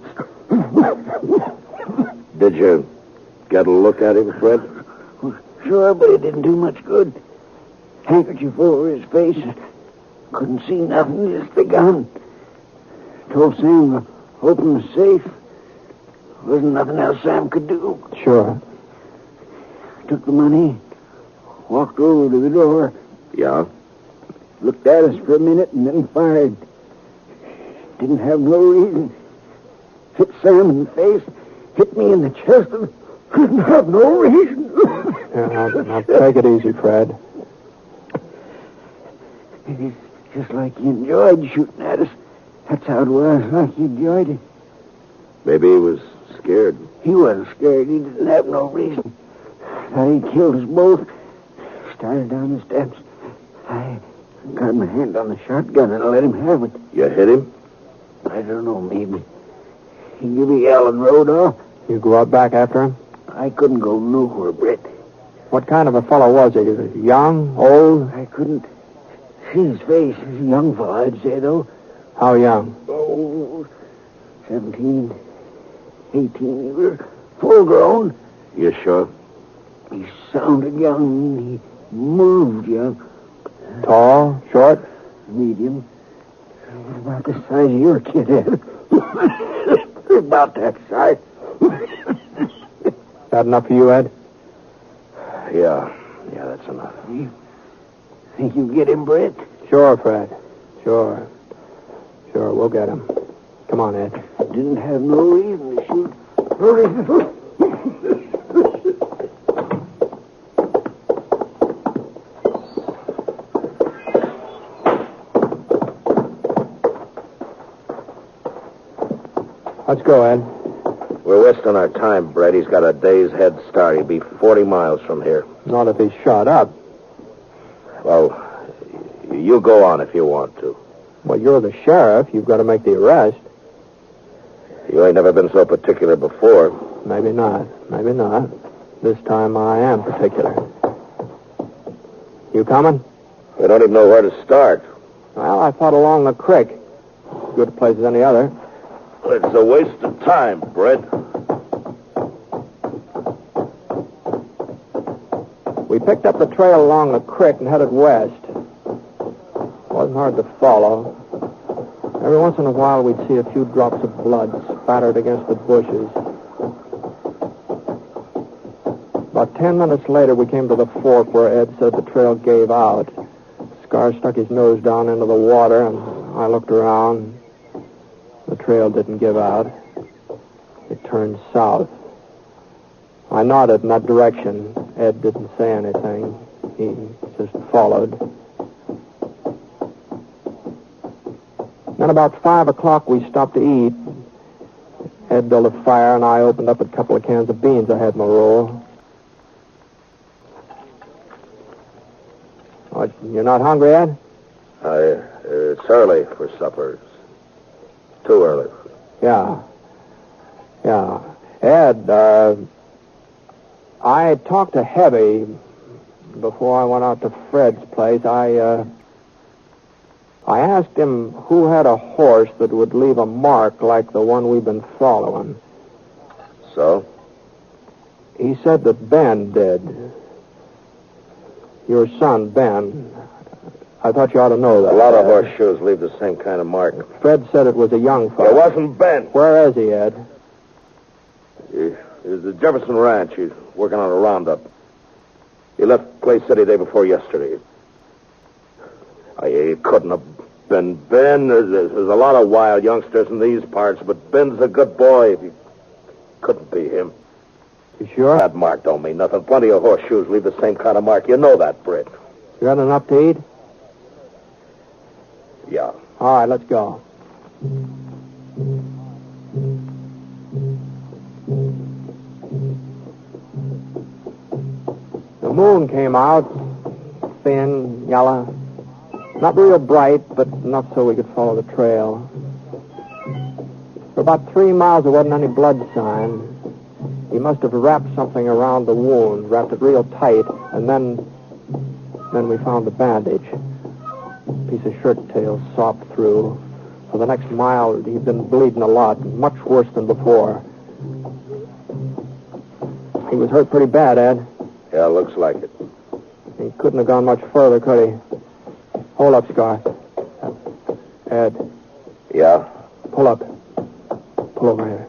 Did you get a look at him, Fred? Sure, but it didn't do much good. Handkerchief over his face. Couldn't see nothing, just the gun. Told Sam to open the safe. Wasn't nothing else Sam could do. Sure. Took the money. Walked over to the door. Yeah? Looked at us for a minute and then fired. Didn't have no reason. Hit Sam in the face. Hit me in the chest. And couldn't have no reason. Now take it easy, Fred. It's just like he enjoyed shooting at us. That's how it was. Like he enjoyed it. Maybe he was scared. He wasn't scared. He didn't have no reason. Thought he killed us both. Started down the steps. I got my hand on the shotgun and let him have it. You hit him? I don't know, maybe. He gave a yell and rode off. You go out back after him? I couldn't go nowhere, Britt. What kind of a fellow was he? Young? Old? I couldn't see his face. He's a young fellow, I'd say, though. How young? Oh, 17, 18. He was full grown. You sure? He sounded young. He moved young. Tall? Short? Medium. About the size of your kid, Ed. About that size. That enough for you, Ed? Yeah, that's enough. You think you get him, Britt? Sure, Fred. Sure, we'll get him. Come on, Ed. Didn't have no reason to shoot. Hurry. Let's go, Ed. We're wasting our time, Brett. He's got a day's head start. He'll be 40 miles from here. Not if he's shot up. Well, you go on if you want to. Well, you're the sheriff. You've got to make the arrest. You ain't never been so particular before. Maybe not. This time I am particular. You coming? We don't even know where to start. Well, I thought along the creek. Good place as any other. It's a waste of time, Britt. We picked up the trail along the creek and headed west. Wasn't hard to follow. Every once in a while, we'd see a few drops of blood spattered against the bushes. About 10 minutes later, we came to the fork where Ed said the trail gave out. Scar stuck his nose down into the water, and I looked around. The trail didn't give out. It turned south. I nodded in that direction. Ed didn't say anything. He just followed. Then about 5 o'clock, we stopped to eat. Ed built a fire, and I opened up a couple of cans of beans I had in my roll. What, you're not hungry, Ed? It's early for supper. It's too early. Yeah. Ed, I talked to Heavy before I went out to Fred's place. I asked him who had a horse that would leave a mark like the one we've been following. So? He said that Ben did. Your son, Ben. I thought you ought to know that. A lot of horseshoes leave the same kind of mark. Fred said it was a young fellow. It wasn't Ben. Where is he, Ed? He's at the Jefferson Ranch. He's working on a roundup. He left Clay City day before yesterday. It couldn't have been Ben. There's a lot of wild youngsters in these parts, but Ben's a good boy. It couldn't be him. You sure? That mark don't mean nothing. Plenty of horseshoes leave the same kind of mark. You know that, Britt. You got enough to eat? Yeah. All right, let's go. The moon came out, thin, yellow. Not real bright, but enough so we could follow the trail. For about 3 miles, there wasn't any blood sign. He must have wrapped something around the wound, wrapped it real tight, and then we found the bandage. A piece of shirt tail sopped through. For the next mile, he'd been bleeding a lot, much worse than before. He was hurt pretty bad, Ed. Yeah, looks like it. He couldn't have gone much further, could he? Hold up, Scar. Ed. Yeah? Pull up. Pull over here.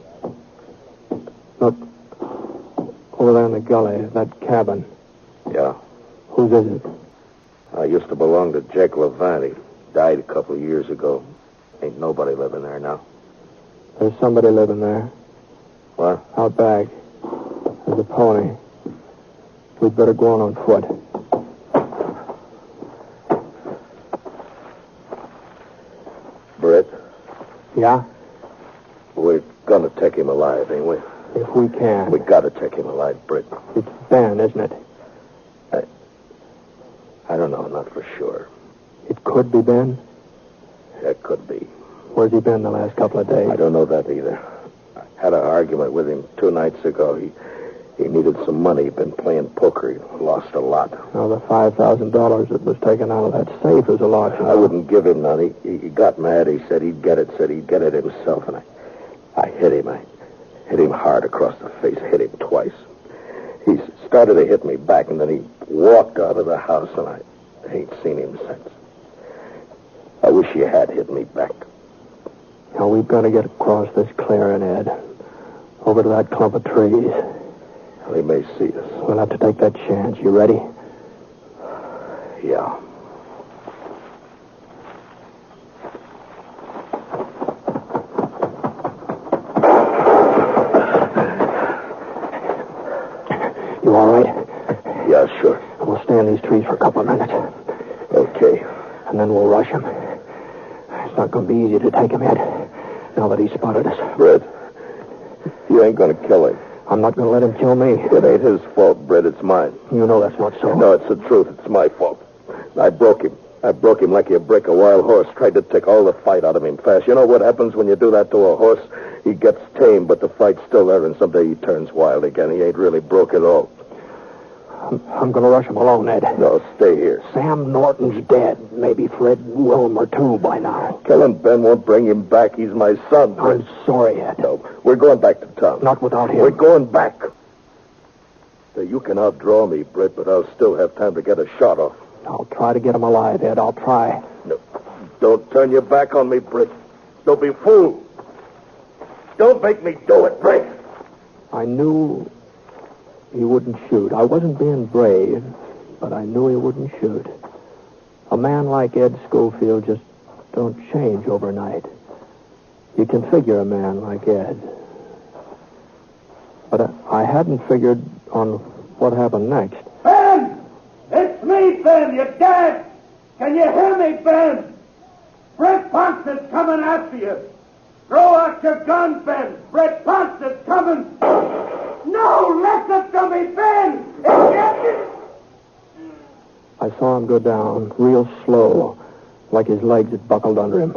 Look. Over there in the gully, that cabin. Yeah. Whose is it? I used to belong to Jake Levant. He died a couple of years ago. Ain't nobody living there now. There's somebody living there. What? Out back. There's a pony. We'd better go on foot. Britt? Yeah? We're gonna take him alive, ain't we? If we can. We gotta take him alive, Britt. It's Ben, isn't it? I don't know, not for sure. It could be Ben? It could be. Where's he been the last couple of days? I don't know that either. I had an argument with him 2 nights ago. He needed some money. He'd been playing poker. He lost a lot. Now, the $5,000 that was taken out of that safe is a lot. I wouldn't give him none. He got mad. He said he'd get it himself. And I hit him. I hit him hard across the face. Hit him twice. He started to hit me back, and then he walked out of the house, and I ain't seen him since. I wish he had hit me back. Now, we've got to get across this clearing, Ed. Over to that clump of trees. Well, he may see us. We'll have to take that chance. You ready? Yeah. You all right? Yeah, sure. We'll stay in these trees for a couple of minutes. Okay. And then we'll rush him. It's not going to be easy to take him, Ed. Now that he's spotted us. Britt, you ain't going to kill him. I'm not going to let him kill me. It ain't his fault, Britt. It's mine. You know that's not so. No, it's the truth. It's my fault. I broke him. I broke him like you break a wild horse. Tried to take all the fight out of him fast. You know what happens when you do that to a horse? He gets tame, but the fight's still there, and someday he turns wild again. He ain't really broke at all. I'm going to rush him alone, Ed. No, stay here. Sam Norton's dead. Maybe Fred Wilmer, too, by now. Killing Ben won't bring him back. He's my son. I'm sorry, Ed. No, we're going back to town. Not without him. We're going back. Now, you can outdraw me, Britt, but I'll still have time to get a shot off. I'll try to get him alive, Ed. I'll try. No, don't turn your back on me, Britt. Don't be fooled. Don't make me do it, Britt. I knew he wouldn't shoot. I wasn't being brave, but I knew he wouldn't shoot. A man like Ed Scofield just don't change overnight. You can figure a man like Ed. But I hadn't figured on what happened next. Ben! It's me, Ben, your dad! Can you hear me, Ben? Britt Ponset's coming after you. Throw out your gun, Ben. Britt Ponset's coming. No, listen to me, Ben! I saw him go down, real slow, like his legs had buckled under him.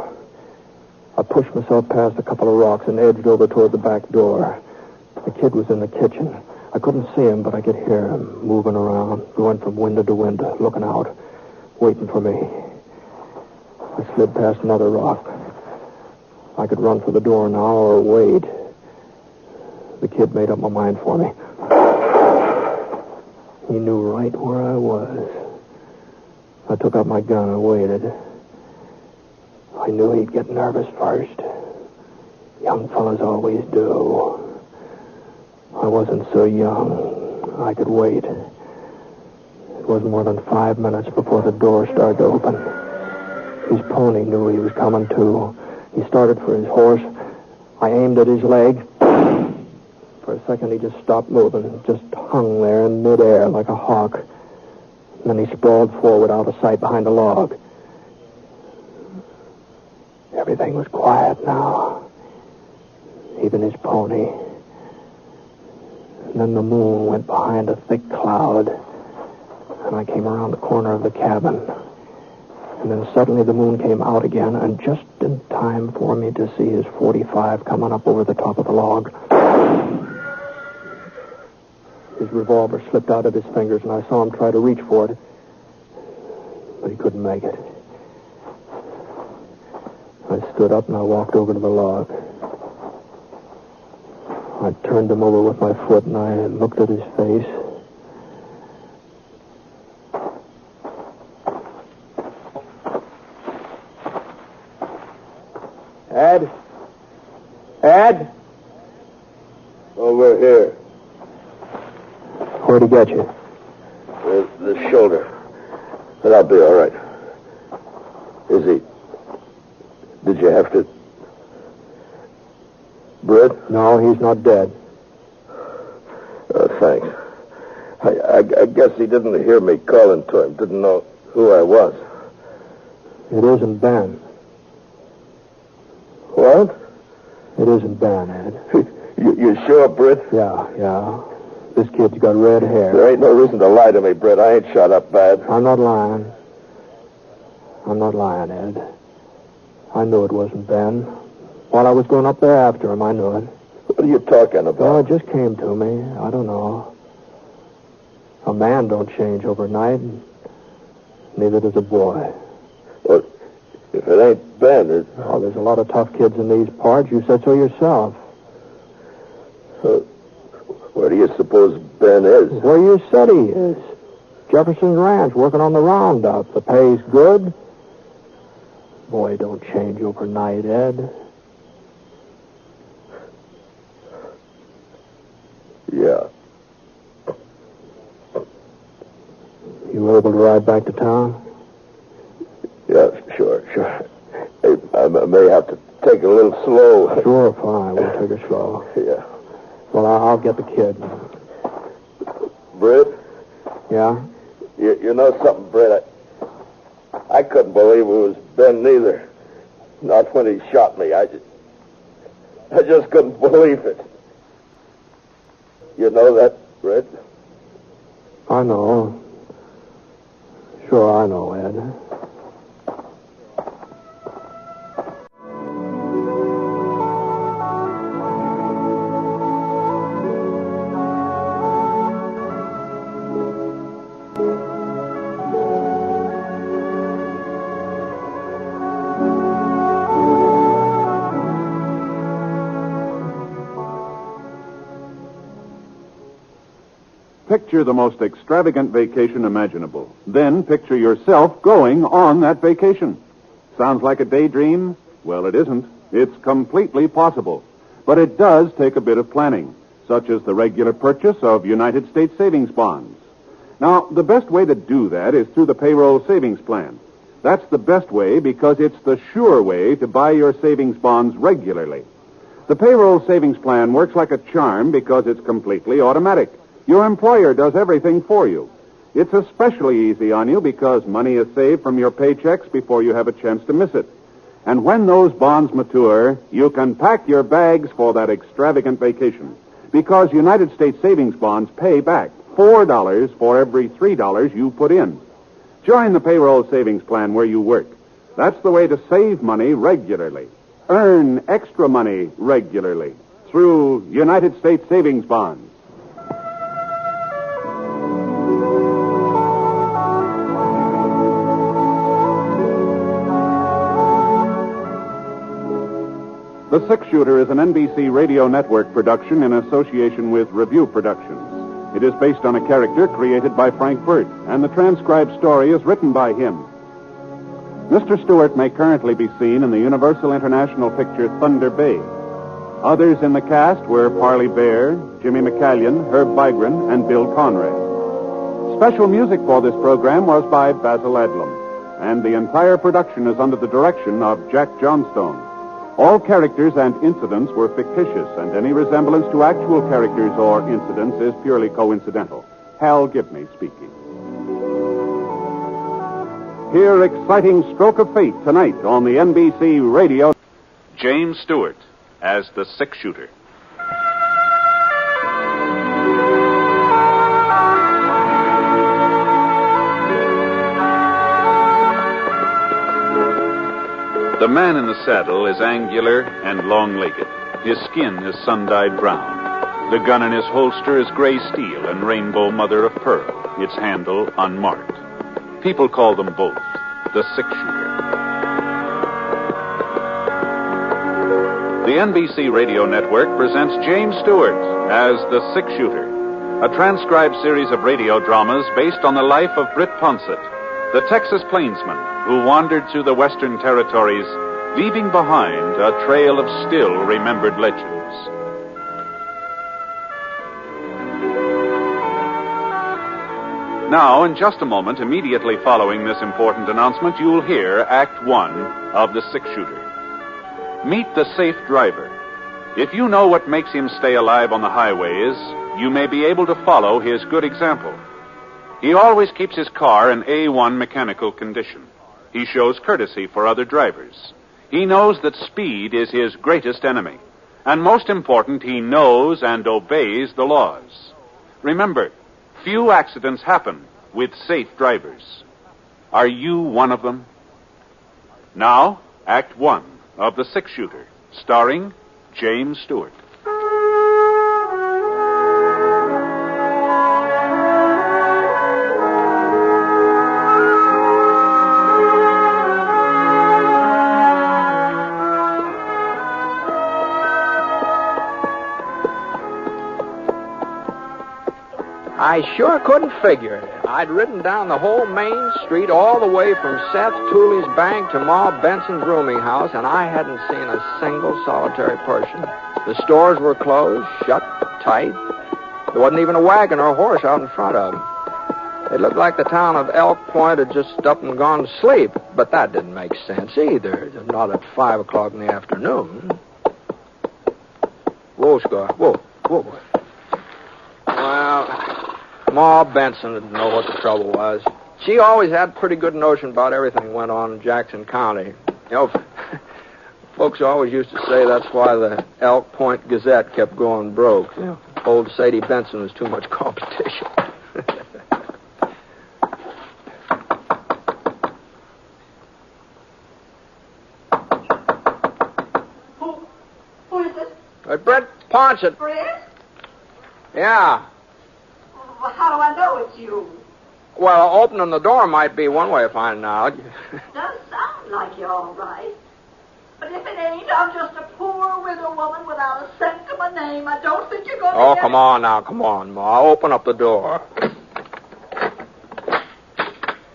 I pushed myself past a couple of rocks and edged over toward the back door. The kid was in the kitchen. I couldn't see him, but I could hear him moving around, going from window to window, looking out, waiting for me. I slid past another rock. I could run for the door now or wait. The kid made up my mind for me. He knew right where I was. I took out my gun and waited. I knew he'd get nervous first. Young fellas always do. I wasn't so young. I could wait. It wasn't more than 5 minutes before the door started to open. His pony knew he was coming, too. He started for his horse. I aimed at his leg. For a second, he just stopped moving, just hung there in midair like a hawk. And then he sprawled forward out of sight behind a log. Everything was quiet now. Even his pony. And then the moon went behind a thick cloud. And I came around the corner of the cabin. And then suddenly the moon came out again, and just in time for me to see his .45 coming up over the top of the log. His revolver slipped out of his fingers, and I saw him try to reach for it. But he couldn't make it. I stood up and I walked over to the log. I turned him over with my foot, and I looked at his face. Ed? Ed? Over here. Where'd he get you? The shoulder. But I'll be all right. Is he... Did you have to... Britt? No, he's not dead. Thanks. I guess he didn't hear me calling to him. Didn't know who I was. It isn't Ben. What? It isn't Ben, Ed. You sure, Britt? Yeah. This kid's got red hair. There ain't no reason to lie to me, Britt. I ain't shot up bad. I'm not lying, Ed. I knew it wasn't Ben. While I was going up there after him, I knew it. What are you talking about? Well, it just came to me. I don't know. A man don't change overnight. Neither does a boy. Well, if it ain't Ben, Oh, there's a lot of tough kids in these parts. You said so yourself. Where do you suppose Ben is? Where you said he is. Jefferson's Ranch, working on the roundup. The pay's good. Boy, don't change overnight, Ed. Yeah. You able to ride back to town? Yeah, sure. Hey, I may have to take it a little slow. Sure, fine. We'll take it slow. Yeah. Well, I'll get the kid. Britt? Yeah? You know something, Britt? I couldn't believe it was Ben neither. Not when he shot me. I just couldn't believe it. You know that, Britt? I know. Sure, I know, Ed. Picture the most extravagant vacation imaginable. Then picture yourself going on that vacation. Sounds like a daydream? Well, it isn't. It's completely possible. But it does take a bit of planning, such as the regular purchase of United States savings bonds. Now, the best way to do that is through the payroll savings plan. That's the best way because it's the sure way to buy your savings bonds regularly. The payroll savings plan works like a charm because it's completely automatic. Your employer does everything for you. It's especially easy on you because money is saved from your paychecks before you have a chance to miss it. And when those bonds mature, you can pack your bags for that extravagant vacation because United States savings bonds pay back $4 for every $3 you put in. Join the payroll savings plan where you work. That's the way to save money regularly. Earn extra money regularly through United States savings bonds. The Six Shooter is an NBC Radio Network production in association with Review Productions. It is based on a character created by Frank Burt, and the transcribed story is written by him. Mr. Stewart may currently be seen in the Universal International picture Thunder Bay. Others in the cast were Parley Bear, Jimmy McCallion, Herb Bygren, and Bill Conrad. Special music for this program was by Basil Adlam, and the entire production is under the direction of Jack Johnstone. All characters and incidents were fictitious, and any resemblance to actual characters or incidents is purely coincidental. Hal Gibney speaking. Hear Exciting Stroke of Fate tonight on the NBC Radio. James Stewart as the Six Shooter. The man in the saddle is angular and long-legged. His skin is sun-dyed brown. The gun in his holster is gray steel and rainbow mother of pearl, its handle unmarked. People call them both the Six Shooter. The NBC Radio Network presents James Stewart as the Six Shooter, a transcribed series of radio dramas based on the life of Britt Ponset, the Texas plainsman who wandered through the Western Territories, leaving behind a trail of still-remembered legends. Now, in just a moment, immediately following this important announcement, you'll hear Act One of The Six Shooter. Meet the safe driver. If you know what makes him stay alive on the highways, you may be able to follow his good example. He always keeps his car in A1 mechanical condition. He shows courtesy for other drivers. He knows that speed is his greatest enemy. And most important, he knows and obeys the laws. Remember, few accidents happen with safe drivers. Are you one of them? Now, Act One of The Six Shooter, starring James Stewart. I sure couldn't figure it. I'd ridden down the whole main street all the way from Seth Tooley's bank to Ma Benson's rooming house, and I hadn't seen a single solitary person. The stores were closed, shut tight. There wasn't even a wagon or a horse out in front of them. It looked like the town of Elk Point had just up and gone to sleep, but that didn't make sense either. Not at 5 o'clock in the afternoon. Whoa, Scar. Whoa. Well, Ma Benson didn't know what the trouble was. She always had a pretty good notion about everything that went on in Jackson County. You know, folks always used to say that's why the Elk Point Gazette kept going broke. You know, old Sadie Benson was too much competition. Who is it? Britt Ponset. Britt? Yeah. Well, how do I know it's you? Well, opening the door might be one way of finding out. Does sound like you're all right. But if it ain't, I'm just a poor widow woman without a cent to my your name. I don't think you're going to Oh, get come on now. Come on, Ma. Open up the door.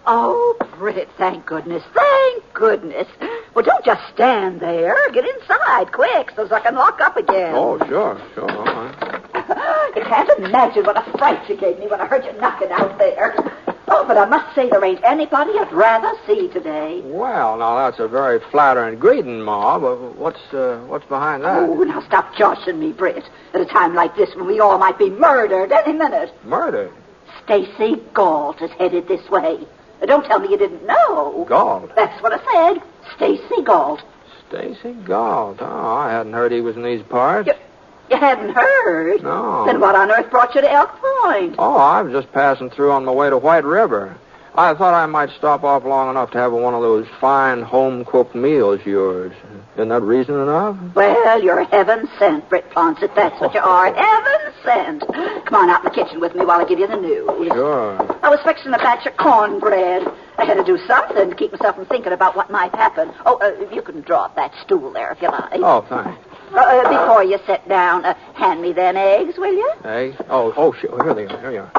Oh, Britt, thank goodness. Thank goodness. Well, don't just stand there. Get inside, quick, so I can lock up again. Oh, sure. All right. You can't imagine what a fright you gave me when I heard you knocking out there. Oh, but I must say there ain't anybody I'd rather see today. Well, now, that's a very flattering greeting, Ma, but what's behind that? Oh, now stop joshing me, Britt. At a time like this when we all might be murdered any minute. Murdered? Stacy Gault is headed this way. Don't tell me you didn't know. Gault? That's what I said. Stacy Gault. Stacy Gault. Oh, I hadn't heard he was in these parts. You hadn't heard? No. Then what on earth brought you to Elk Point? Oh, I was just passing through on my way to White River. I thought I might stop off long enough to have one of those fine home-cooked meals of yours. Isn't that reason enough? Well, you're heaven sent, Britt Ponset. That's what you are. Heaven sent. Come on out in the kitchen with me while I give you the news. Sure. I was fixing a batch of cornbread. I had to do something to keep myself from thinking about what might happen. Oh, you can draw up that stool there if you like. Oh, thanks. Before you sit down, hand me them eggs, will you? Eggs? Oh, sure. Here they are. Here you are.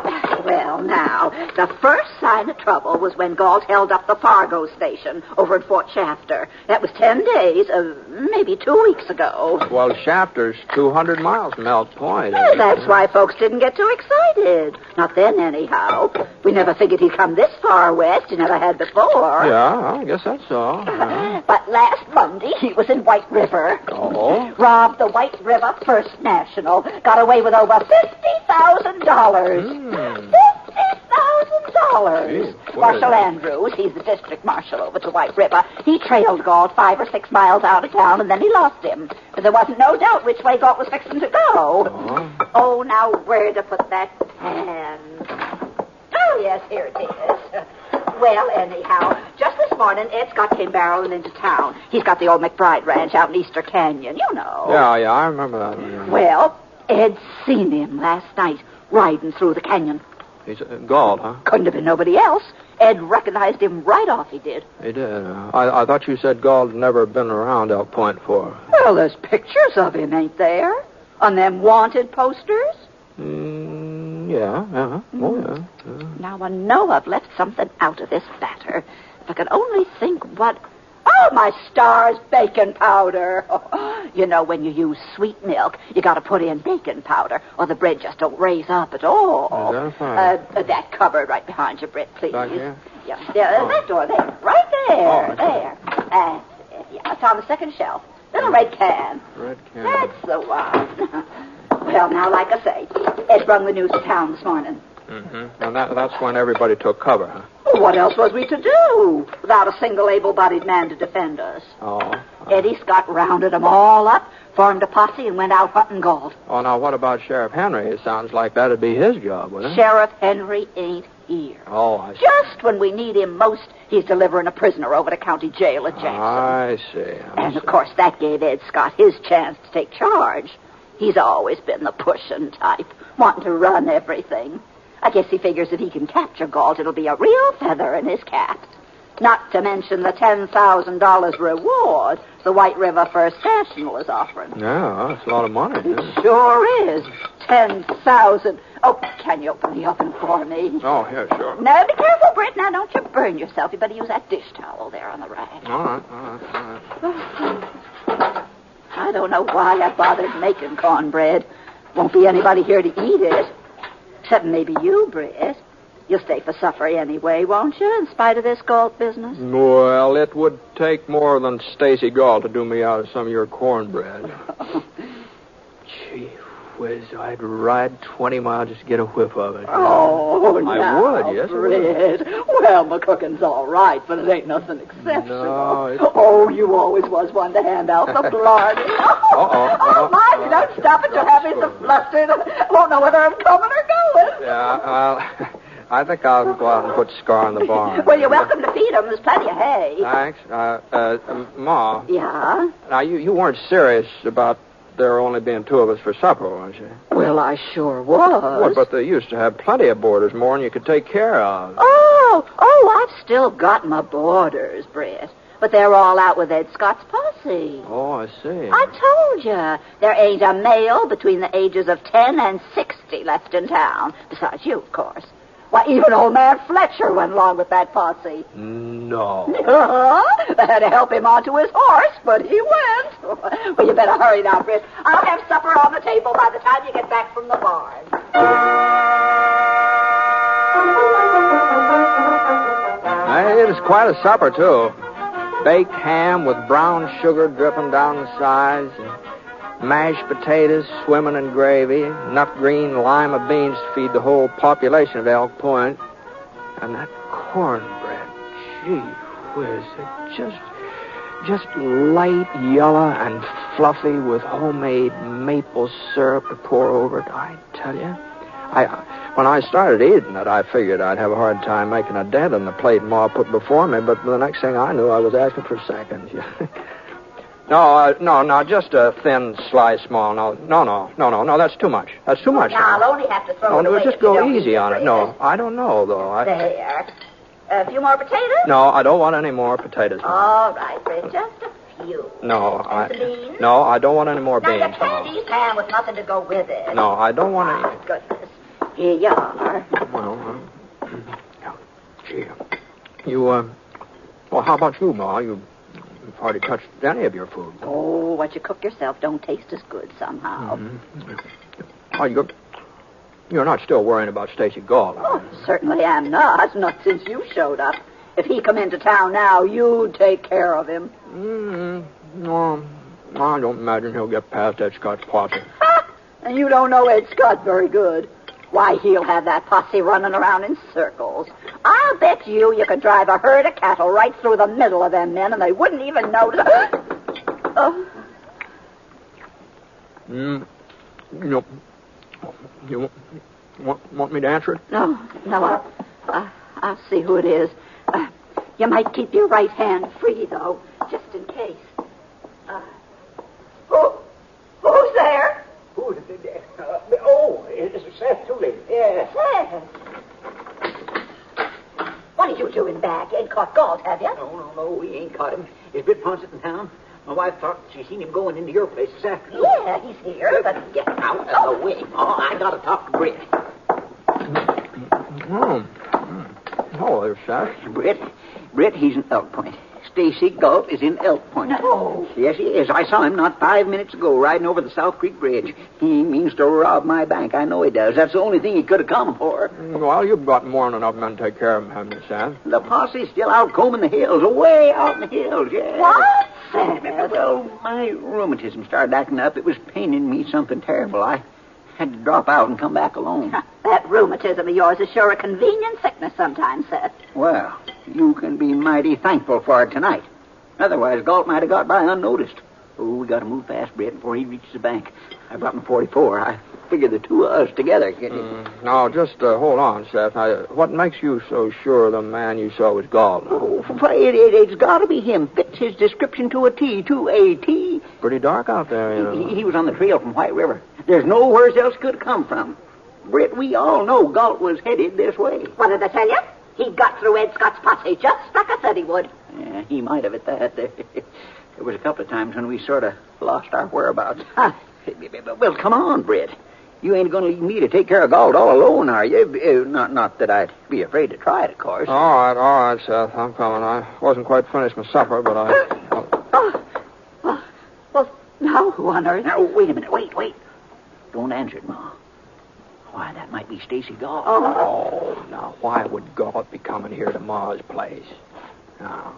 Well, now, the first sign of trouble was when Gault held up the Fargo station over at Fort Shafter. That was 10 days, maybe 2 weeks ago. Well, Shafter's 200 miles from Elk Point. That's why folks didn't get too excited. Not then, anyhow. We never figured he'd come this far west. He never had before. Yeah, I guess that's so. But last Monday, he was in White River. Oh? Robbed the White River First National. Got away with over $50,000. $50,000. Marshal Andrews, he's the district marshal over to White River. He trailed Gault 5 or 6 miles out of town, and then he lost him. But there wasn't no doubt which way Gault was fixing to go. Oh, now where to put that pen? Oh, yes, here it is. Well, anyhow, just this morning, Ed Scott came barreling into town. He's got the old McBride Ranch out in Easter Canyon, you know. Yeah, I remember that. Yeah. Well, Ed seen him last night riding through the canyon. He's Gault, huh? Couldn't have been nobody else. Ed recognized him right off, he did. He did. I thought you said Gault had never been around Elk Point before. Well, there's pictures of him, ain't there? On them wanted posters? Yeah. Oh, yeah. Now, I know I've left something out of this batter. If I could only think what... Oh, my stars, bacon powder. You know, when you use sweet milk, you got to put in bacon powder, or the bread just don't raise up at all. That cupboard right behind you, Britt, please. Back here? Yeah, that door there. Right there. There. That's it. Yeah, it's on the second shelf. Little red can. Red can. That's the one. Well, now, like I say, Ed brung the news to town this morning. Mm-hmm. And that's when everybody took cover, huh? Well, what else was we to do without a single able-bodied man to defend us? Eddie Scott rounded them all up, formed a posse, and went out hunting Gault. Oh, now, what about Sheriff Henry? It sounds like that'd be his job, wouldn't it? Sheriff Henry ain't here. Oh, I see. Just when we need him most, he's delivering a prisoner over to county jail at Jackson. I see. And, of course, that gave Ed Scott his chance to take charge. He's always been the pushing type, wanting to run everything. I guess he figures if he can capture Gault, it'll be a real feather in his cap. Not to mention the $10,000 reward the White River First National is offering. Yeah, that's a lot of money. It sure is. $10,000. Oh, can you open the oven for me? Oh, yeah, sure. No, be careful, Britt. Now, don't you burn yourself. You better use that dish towel there on the rack. All right. I don't know why I bothered making cornbread. Won't be anybody here to eat it. Except maybe you, Britt. You'll stay for supper anyway, won't you, in spite of this Gault business? Well, it would take more than Stacy Gault to do me out of some of your cornbread. Gee whiz, I'd ride 20 miles just to get a whiff of it. Oh, I would, yes, Britt. Well, my cooking's all right, but it ain't nothing exceptional. No, Oh, you always was one to hand out the blarney. Oh, my, you don't stop it. You'll have me so flustered. I won't know whether I'm coming or going. Yeah, well, I think I'll go out and put Scar in the barn. Well, you're welcome to feed him. There's plenty of hay. Thanks. Ma. Yeah? Now, you weren't serious about there only being 2 of us for supper, weren't you? Well, I sure was. Well, but they used to have plenty of boarders, more than you could take care of. Oh, I've still got my boarders, Britt. But they're all out with Ed Scott's posse. Oh, I see. I told you. There ain't a male between the ages of 10 and 60 left in town. Besides you, of course. Why, even old man Fletcher went along with that posse. No. They had to help him onto his horse, but he went. Well, you better hurry now, Britt. I'll have supper on the table by the time you get back from the barn. It is quite a supper, too. Baked ham with brown sugar dripping down the sides, and mashed potatoes swimming in gravy, nut green lima beans to feed the whole population of Elk Point, and that cornbread, gee whiz, it just light yellow and fluffy with homemade maple syrup to pour over it. I tell you, when I started eating it, I figured I'd have a hard time making a dent in the plate Ma put before me, but the next thing I knew, I was asking for seconds. No, just a thin slice, Ma. No, that's too much. That's too much. Now, I'll only have to throw it away. No, just go easy on it. No, I don't know, though. There. A few more potatoes? No, I don't want any more potatoes. All right, Britt, just a few. No, beans? No, I don't want any more beans. Now, you can't eat ham with nothing to go with it. No, I don't want any. Goodness. Here you are. Well, gee. Well, how about you, Ma? You've hardly touched any of your food. Oh, what you cook yourself don't taste as good somehow. Mm-hmm. Oh, you're not still worrying about Stacy Gault. Oh, certainly am not. Not since you showed up. If he come into town now, you'd take care of him. No, I don't imagine he'll get past Ed Scott's posse. And you don't know Ed Scott very good. Why, he'll have that posse running around in circles. I'll bet you could drive a herd of cattle right through the middle of them men, and they wouldn't even notice. No. You want me to answer it? No, I'll see who it is. You might keep your right hand free, though, just in case. Who's there? Who's there? It's Seth Tooley. Yes. Seth. What are you doing back? You ain't caught Gault, have you? No, we ain't caught him. Is Britt Ponset in town? My wife thought she seen him going into your place this afternoon. Yeah, he's here, but get out of the way. Oh, I gotta talk to Britt. Hello there, Seth. Britt, he's in Elk Point. Stacy Gault is in Elk Point. No. Yes, he is. I saw him not 5 minutes ago riding over the South Creek Bridge. He means to rob my bank. I know he does. That's the only thing he could have come for. Well, you've got more than enough men to take care of him, haven't you, Seth? The posse's still out combing the hills, away out in the hills, yeah. What? Well, my rheumatism started acting up. It was paining me something terrible. I had to drop out and come back alone. That rheumatism of yours is sure a convenient sickness sometimes, Seth. Well, you can be mighty thankful for it tonight. Otherwise, Gault might have got by unnoticed. Oh, we got to move fast, Britt, before he reaches the bank. I brought him 44. I figured the two of us together. Now, just hold on, Seth. What makes you so sure the man you saw was Gault? Oh, it's got to be him. Fits his description to a T, to a T. Pretty dark out there, you know. He was on the trail from White River. There's nowhere else could come from. Britt, we all know Gault was headed this way. What did I tell you? He got through Ed Scott's posse just like I said he would. Yeah, he might have at that. There was a couple of times when we sort of lost our whereabouts. Well, come on, Britt. You ain't going to leave me to take care of Gault all alone, are you? Not that I'd be afraid to try it, of course. All right, Seth. I'm coming. I wasn't quite finished my supper, but Well, now who on earth? Now, wait a minute. Wait. Don't answer it, Ma. Why, that might be Stacy Gault. Oh, now, why would Gault be coming here to Ma's place? Now,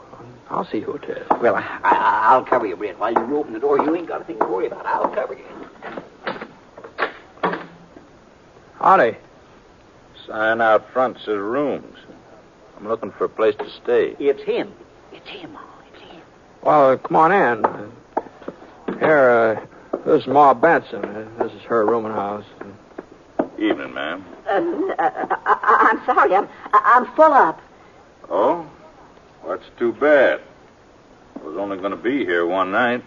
I'll see who it is. Well, I'll cover you, Britt. While you open the door, you ain't got a thing to worry about. I'll cover you. Howdy. Sign out front says rooms. I'm looking for a place to stay. It's him, Ma. It's him. Well, come on in. Here, this is Ma Benson. This is her rooming house. Evening, ma'am. I'm sorry. I'm full up. Oh? Well, that's too bad. I was only going to be here one night.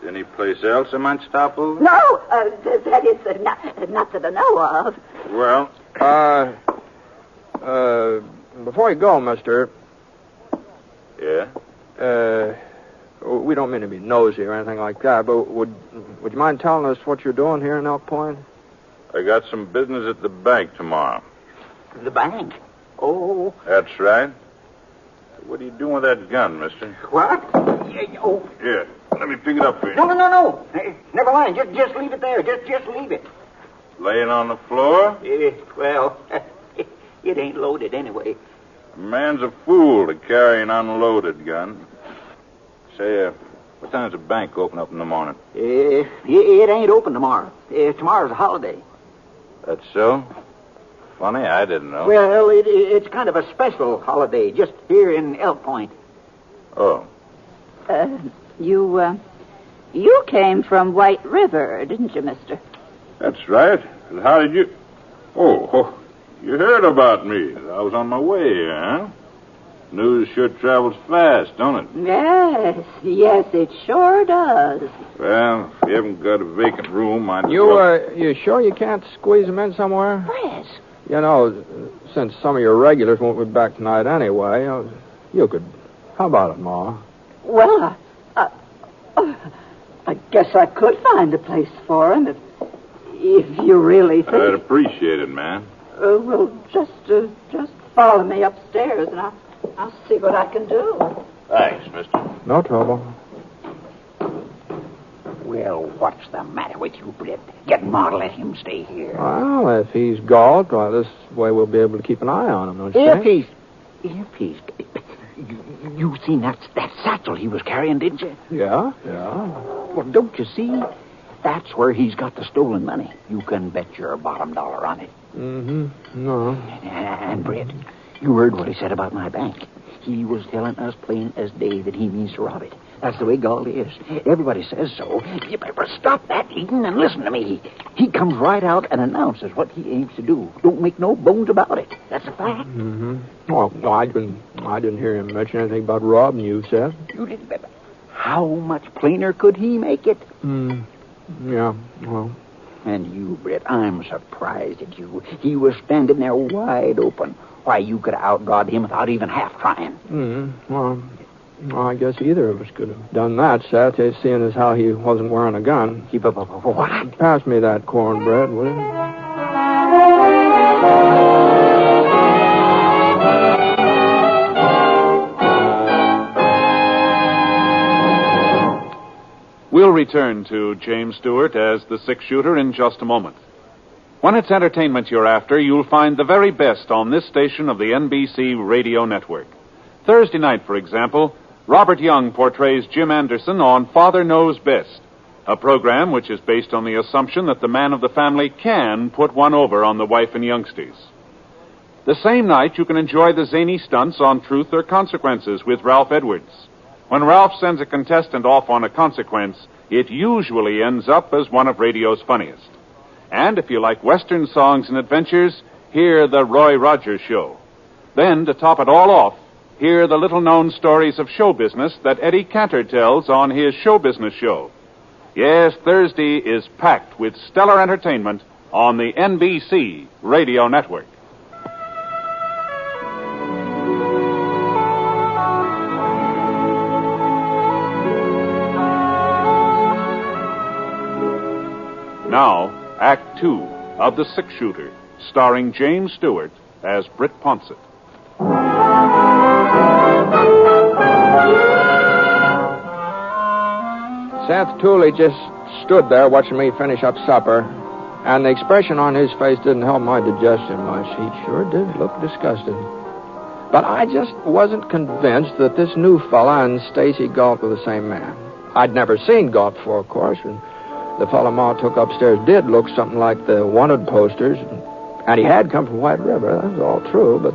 Any place else I might stop over? No, that is not that I know of. Well? Before you go, mister. Yeah? We don't mean to be nosy or anything like that, but would you mind telling us what you're doing here in Elk Point? I got some business at the bank tomorrow. The bank? Oh. That's right. What are you doing with that gun, mister? What? Oh. Here, let me pick it up for you. No. Never mind. Just leave it there. Just leave it. Laying on the floor? Well, it ain't loaded anyway. A man's a fool to carry an unloaded gun. Say, what time's the bank open up in the morning? It ain't open tomorrow. Tomorrow's a holiday. That's so? Funny, I didn't know. Well, it's kind of a special holiday just here in Elk Point. Oh. You came from White River, didn't you, mister? That's right. How did you... Oh, you heard about me. I was on my way here, huh? News sure travels fast, don't it? Yes, it sure does. Well, if you haven't got a vacant room, I'd... You sure you can't squeeze them in somewhere? Yes. You know, since some of your regulars won't be back tonight anyway, you could... How about it, Ma? Well, I guess I could find a place for him if you really think... I'd appreciate it, man. Well, just follow me upstairs, and I'll see what I can do. Thanks, mister. No trouble. Well, what's the matter with you, Britt? Get Ma to let him stay here. Well, if he's Gault, why, this way we'll be able to keep an eye on him, don't you think? If he's... You seen that satchel he was carrying, didn't you? Yeah. Well, don't you see? That's where he's got the stolen money. You can bet your bottom dollar on it. Mm-hmm. No. And, Britt, you heard what he said about my bank. He was telling us plain as day that he means to rob it. That's the way Gault is. Everybody says so. You better stop that, Eden, and listen to me. He comes right out and announces what he aims to do. Don't make no bones about it. That's a fact. Mm-hmm. Well, no, I didn't hear him mention anything about robbing you, Seth. You didn't. How much plainer could he make it? Yeah, well. And you, Britt, I'm surprised at you. He was standing there wide open. Why, you could have outdawed him without even half trying. Well, I guess either of us could have done that, Seth, seeing as how he wasn't wearing a gun. What? Pass me that cornbread, will you? We'll return to James Stewart as the six-shooter in just a moment. When it's entertainment you're after, you'll find the very best on this station of the NBC radio network. Thursday night, for example, Robert Young portrays Jim Anderson on Father Knows Best, a program which is based on the assumption that the man of the family can put one over on the wife and youngsters. The same night, you can enjoy the zany stunts on Truth or Consequences with Ralph Edwards. When Ralph sends a contestant off on a consequence, it usually ends up as one of radio's funniest. And if you like Western songs and adventures, hear the Roy Rogers Show. Then, to top it all off, hear the little-known stories of show business that Eddie Cantor tells on his Show Business Show. Yes, Thursday is packed with stellar entertainment on the NBC Radio Network. Now, Act Two of The Six-Shooter, starring James Stewart as Britt Ponset. Seth Tooley just stood there watching me finish up supper, and the expression on his face didn't help my digestion much. He sure did look disgusted. But I just wasn't convinced that this new fella and Stacy Gault were the same man. I'd never seen Gault before, of course, and the fella Ma took upstairs did look something like the wanted posters, and he had come from White River. That was all true, but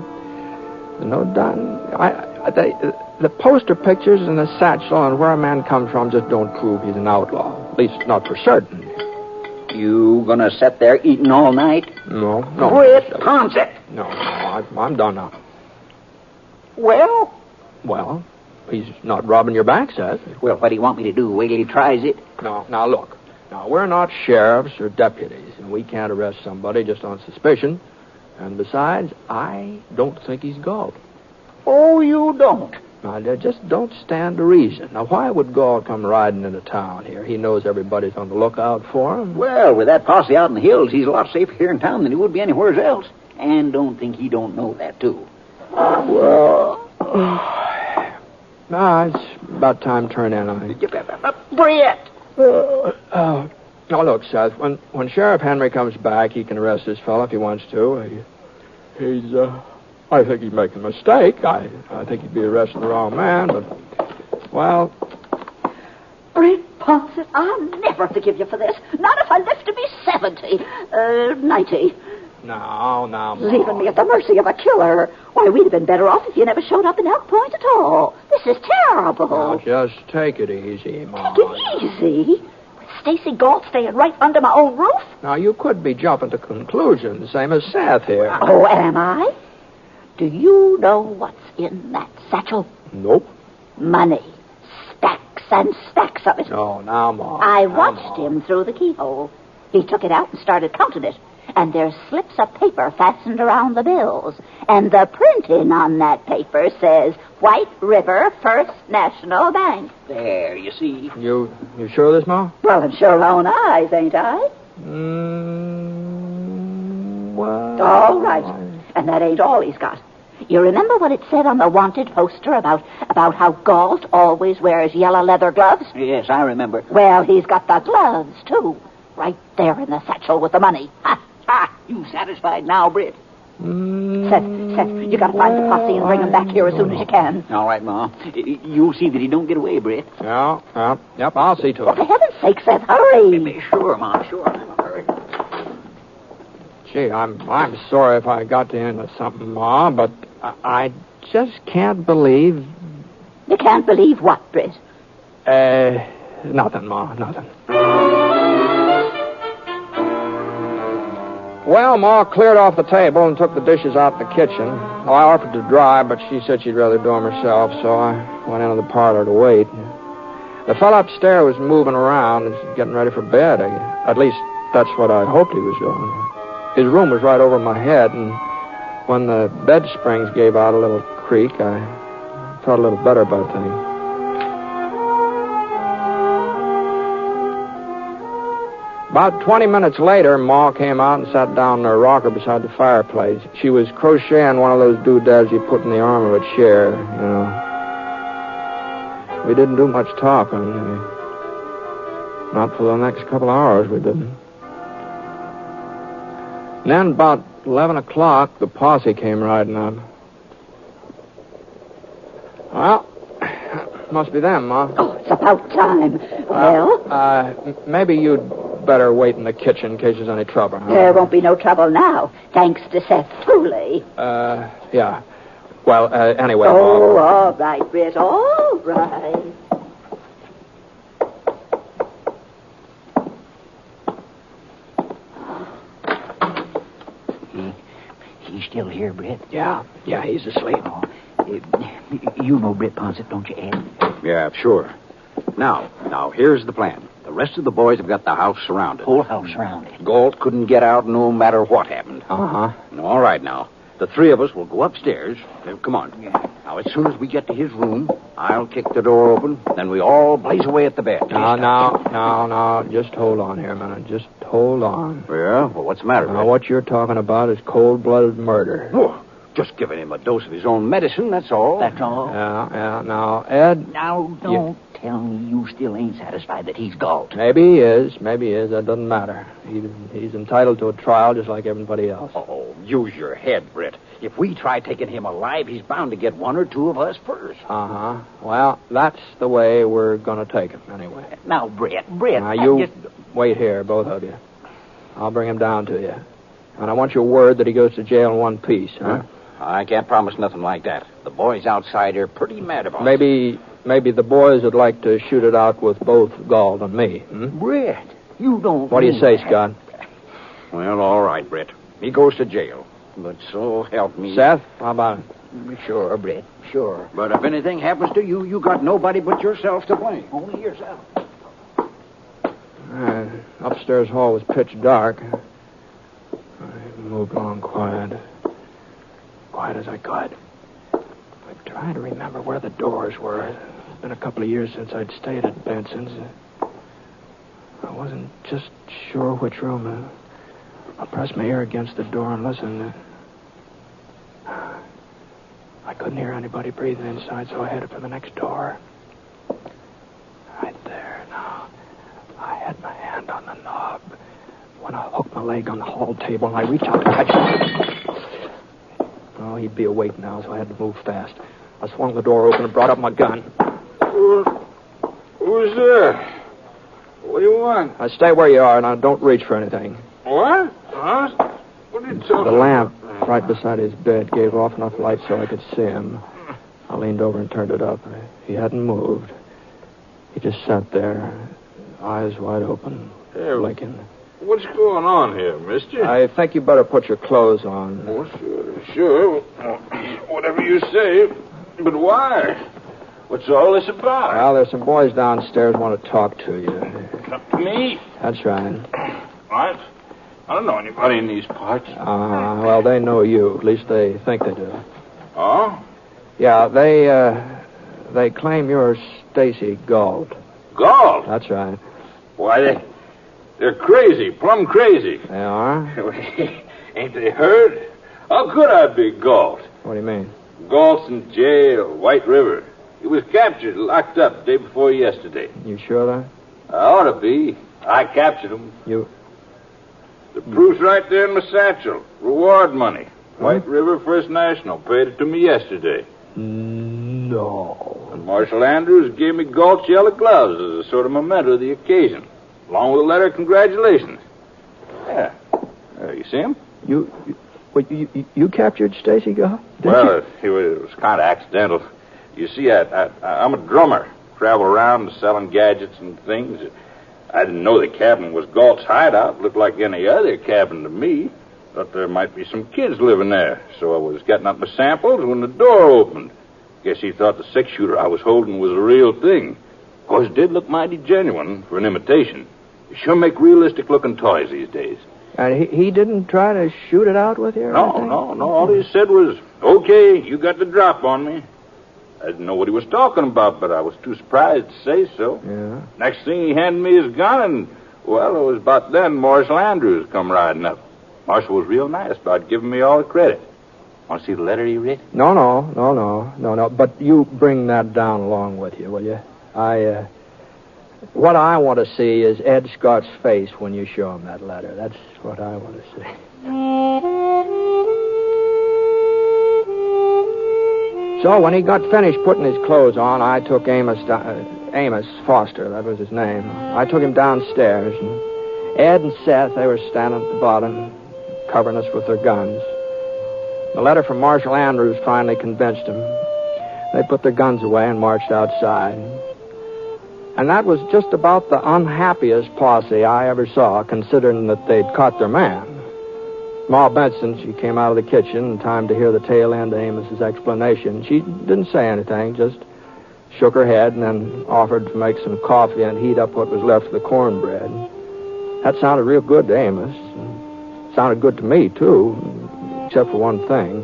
no doubt, the poster pictures and the satchel and where a man comes from just don't prove he's an outlaw. At least not for certain. You gonna sit there eating all night? No. Britt Ponset! No, I'm done now. Well, he's not robbing your bank, Seth. Well, what do you want me to do? Wait till he tries it? No, now look. Now, we're not sheriffs or deputies, and we can't arrest somebody just on suspicion. And besides, I don't think he's Gault. Oh, you don't? Now, just don't stand to reason. Now, why would Gault come riding into town here? He knows everybody's on the lookout for him. Well, with that posse out in the hills, he's a lot safer here in town than he would be anywhere else. And don't think he don't know that, too. Well, it's about time to turn in. Britt! Now, look, Seth, when Sheriff Henry comes back, he can arrest this fellow if he wants to. I think he's making a mistake. I think he'd be arresting the wrong man, but, well... Britt Ponset, I'll never forgive you for this. Not if I live to be 70. 90. No, Ma. Leaving me at the mercy of a killer. Why, we'd have been better off if you never showed up in Elk Point at all. This is terrible. Now, just take it easy, Ma. Take it easy? With Stacy Gault staying right under my own roof? Now, you could be jumping to conclusions, same as Seth here. Oh, am I? Do you know what's in that satchel? Nope. Money. Stacks and stacks of it. No, now, Ma. I watched him through the keyhole. He took it out and started counting it. And there's slips of paper fastened around the bills. And the printing on that paper says White River First National Bank. There, you see. You sure of this, Ma? Well, I'm sure own eyes, ain't I? Well... All right. And that ain't all he's got. You remember what it said on the wanted poster about how Gault always wears yellow leather gloves? Yes, I remember. Well, he's got the gloves, too. Right there in the satchel with the money. Ha! Ha! You satisfied now, Britt? Seth, you gotta find the posse and bring him back here as soon as you can. All right, Ma. You'll see that he don't get away, Britt. Yeah, yep, I'll see to it. Well, for heaven's sake, Seth, hurry. Sure, Ma, sure. I'm in a hurry. Gee, I'm sorry if I got into something, Ma, but I just can't believe... You can't believe what, Britt? Nothing, Ma, nothing. Well, Ma cleared off the table and took the dishes out in the kitchen. Well, I offered to dry, but she said she'd rather do them herself, so I went into the parlor to wait. The fellow upstairs was moving around and getting ready for bed. At least, that's what I hoped he was doing. His room was right over my head, and when the bed springs gave out a little creak, I felt a little better about things. About 20 minutes later, Ma came out and sat down in her rocker beside the fireplace. She was crocheting one of those doodads you put in the arm of a chair, you know. We didn't do much talking. Not for the next couple of hours, we didn't. And then about 11 o'clock, the posse came riding up. Well, must be them, Ma. Oh, it's about time. Well? Maybe you'd better wait in the kitchen in case there's any trouble, huh? There won't be no trouble now, thanks to Seth Tooley. Yeah. Well, anyway... Oh, all right, Britt, all right. He's still here, Britt? Yeah, he's asleep. Oh, you know Britt Ponset, don't you, Ed? Yeah, sure. Now, here's the plan. The rest of the boys have got the house surrounded. Whole house surrounded. Gault couldn't get out no matter what happened. Uh-huh. All right, now. The three of us will go upstairs. Come on. Yeah. Now, as soon as we get to his room, I'll kick the door open, then we all blaze away at the bed. No. Just hold on here a minute. Just hold on. Yeah? Well, what's the matter, Now, what you're talking about is cold-blooded murder. Oh, just giving him a dose of his own medicine, that's all. That's all? Yeah. Now, Ed... Now, don't tell me you still ain't satisfied that he's Gault. Maybe he is. That doesn't matter. He's entitled to a trial just like everybody else. Oh, use your head, Britt. If we try taking him alive, he's bound to get one or two of us first. Uh-huh. Well, that's the way we're going to take him, anyway. Now, Britt. Now, you wait here, both of you. I'll bring him down to you. And I want your word that he goes to jail in one piece, huh? I can't promise nothing like that. The boys outside are pretty mad about it. Maybe the boys would like to shoot it out with both Gault and me. Britt, you don't... What do you say, Scott? Well, all right, Britt. He goes to jail. But so help me... Seth, how about it? Sure, Britt, sure. But if anything happens to you, you got nobody but yourself to blame. Only yourself. Upstairs hall was pitch dark. I moved along quiet as I could. I trying to remember where the doors were. It's been a couple of years since I'd stayed at Benson's. I wasn't just sure which room. I pressed my ear against the door and listened. I couldn't hear anybody breathing inside, so I headed for the next door. Right there, now. I had my hand on the knob when I hooked my leg on the hall table, and I reached out to catch him. Oh, he'd be awake now, so I had to move fast. I swung the door open and brought up my gun. Who's there? What do you want? Now, stay where you are, and don't reach for anything. What? Huh? What are you talking The lamp right beside his bed gave off enough light so I could see him. I leaned over and turned it up. He hadn't moved. He just sat there, eyes wide open, blinking. What's going on here, mister? I think you better put your clothes on. Oh, sure. Whatever you say. But why? What's all this about? Well, there's some boys downstairs want to talk to you. To me? That's right. What? I don't know anybody in these parts. Well, they know you. At least they think they do. Oh? Yeah, they claim you're Stacy Gault. Gault? That's right. Why, they're crazy, plumb crazy. They are? Ain't they heard? How could I be Gault? What do you mean? Gault's in jail, White River. He was captured, locked up the day before yesterday. You sure that? I ought to be. I captured him. You? The proof's right there in my satchel. Reward money. White River First National paid it to me yesterday. No. And Marshal Andrews gave me Gault's yellow gloves as a sort of memento of the occasion, along with a letter of congratulations. Yeah. You see him? You captured Stacy Gault? Well, it was kind of accidental. You see, I'm a drummer. Travel around selling gadgets and things. I didn't know the cabin was Gault's hideout. Looked like any other cabin to me. Thought there might be some kids living there. So I was getting up my samples when the door opened. Guess he thought the six-shooter I was holding was a real thing. Of course, it did look mighty genuine for an imitation. You sure make realistic-looking toys these days. And he didn't try to shoot it out with you or anything? No. All he said was, okay, you got the drop on me. I didn't know what he was talking about, but I was too surprised to say so. Yeah. Next thing, he handed me his gun, and, well, it was about then Marshal Andrews come riding up. Marshal was real nice about giving me all the credit. Want to see the letter he wrote? No. But you bring that down along with you, will you? What I want to see is Ed Scott's face when you show him that letter. That's what I want to see. So when he got finished putting his clothes on, I took Amos Foster, that was his name. I took him downstairs, and Ed and Seth, they were standing at the bottom, covering us with their guns. The letter from Marshal Andrews finally convinced them. They put their guns away and marched outside. And that was just about the unhappiest posse I ever saw, considering that they'd caught their man. Ma Benson, she came out of the kitchen in time to hear the tail end of Amos's explanation. She didn't say anything, just shook her head and then offered to make some coffee and heat up what was left of the cornbread. That sounded real good to Amos. Sounded good to me, too, except for one thing.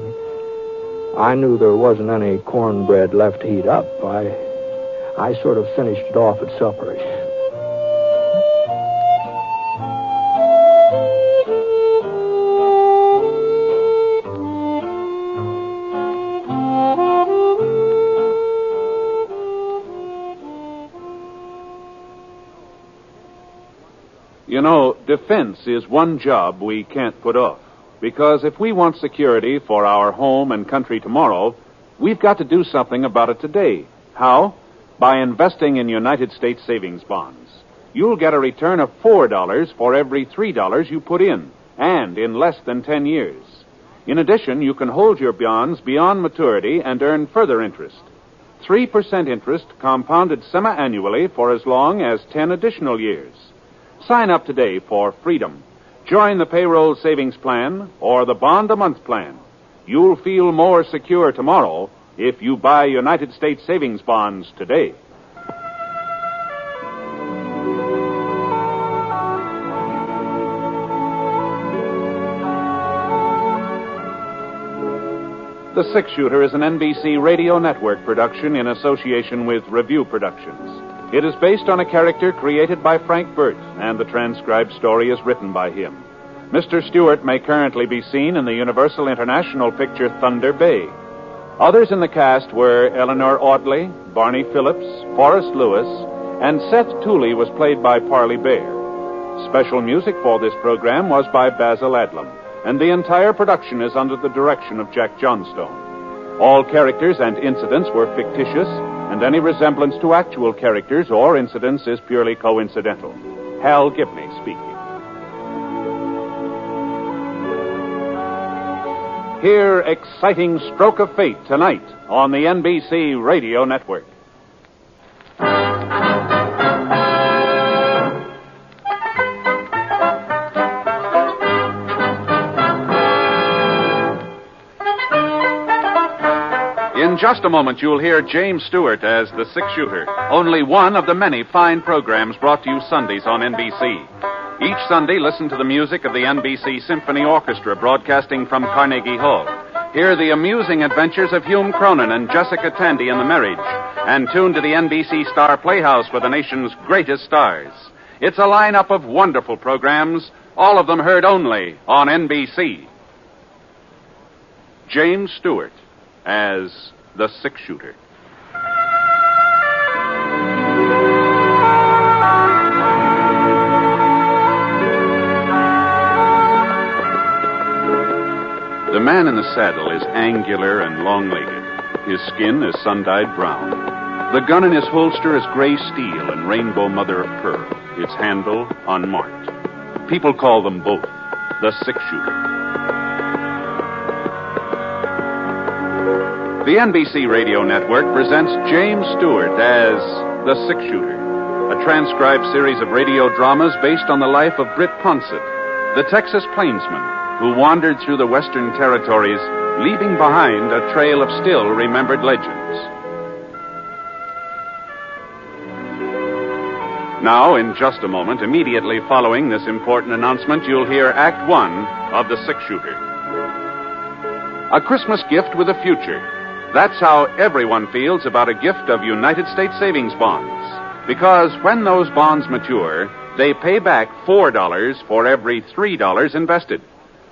I knew there wasn't any cornbread left to heat up. I sort of finished it off at supper. You know, defense is one job we can't put off. Because if we want security for our home and country tomorrow, we've got to do something about it today. How? By investing in United States savings bonds. You'll get a return of $4 for every $3 you put in, and in less than 10 years. In addition, you can hold your bonds beyond maturity and earn further interest. 3% interest compounded semi-annually for as long as 10 additional years. Sign up today for freedom. Join the payroll savings plan or the bond-a-month plan. You'll feel more secure tomorrow if you buy United States savings bonds today. The Six Shooter is an NBC Radio Network production in association with Review Productions. It is based on a character created by Frank Burt, and the transcribed story is written by him. Mr. Stewart may currently be seen in the Universal International picture Thunder Bay. Others in the cast were Eleanor Audley, Barney Phillips, Forrest Lewis, and Seth Tooley was played by Parley Bear. Special music for this program was by Basil Adlam, and the entire production is under the direction of Jack Johnstone. All characters and incidents were fictitious, and any resemblance to actual characters or incidents is purely coincidental. Hal Gibney speaking. Hear Exciting Stroke of Fate tonight on the NBC Radio Network. In just a moment, you'll hear James Stewart as the Six Shooter, only one of the many fine programs brought to you Sundays on NBC. Each Sunday, listen to the music of the NBC Symphony Orchestra broadcasting from Carnegie Hall. Hear the amusing adventures of Hume Cronin and Jessica Tandy in The Marriage, and tune to the NBC Star Playhouse for the nation's greatest stars. It's a lineup of wonderful programs, all of them heard only on NBC. James Stewart as the Six Shooter. The man in the saddle is angular and long-legged. His skin is sun-dyed brown. The gun in his holster is gray steel and rainbow mother of pearl, its handle unmarked. People call them both the Six Shooter. The NBC Radio Network presents James Stewart as the Six Shooter, a transcribed series of radio dramas based on the life of Britt Ponset, the Texas plainsman who wandered through the Western Territories, leaving behind a trail of still-remembered legends. Now, in just a moment, immediately following this important announcement, you'll hear Act One of The Six Shooter. A Christmas gift with a future. That's how everyone feels about a gift of United States savings bonds. Because when those bonds mature, they pay back $4 for every $3 invested.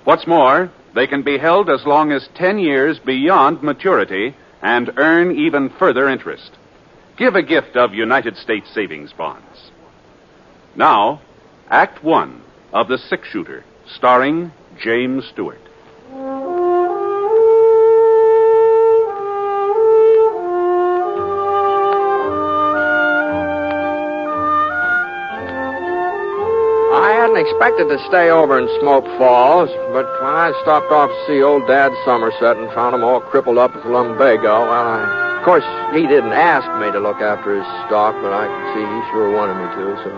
What's more, they can be held as long as 10 years beyond maturity and earn even further interest. Give a gift of United States savings bonds. Now, Act One of The Six Shooter, starring James Stewart. Expected to stay over in Smoke Falls, but when I stopped off to see old Dad Somerset and found him all crippled up with lumbago, well, of course, he didn't ask me to look after his stock, but I could see he sure wanted me to, so...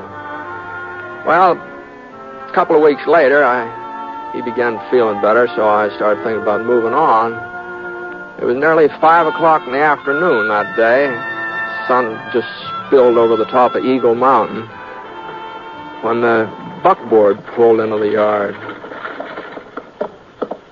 Well, a couple of weeks later, he began feeling better, so I started thinking about moving on. It was nearly 5 o'clock in the afternoon that day. The sun just spilled over the top of Eagle Mountain when the buckboard pulled into the yard.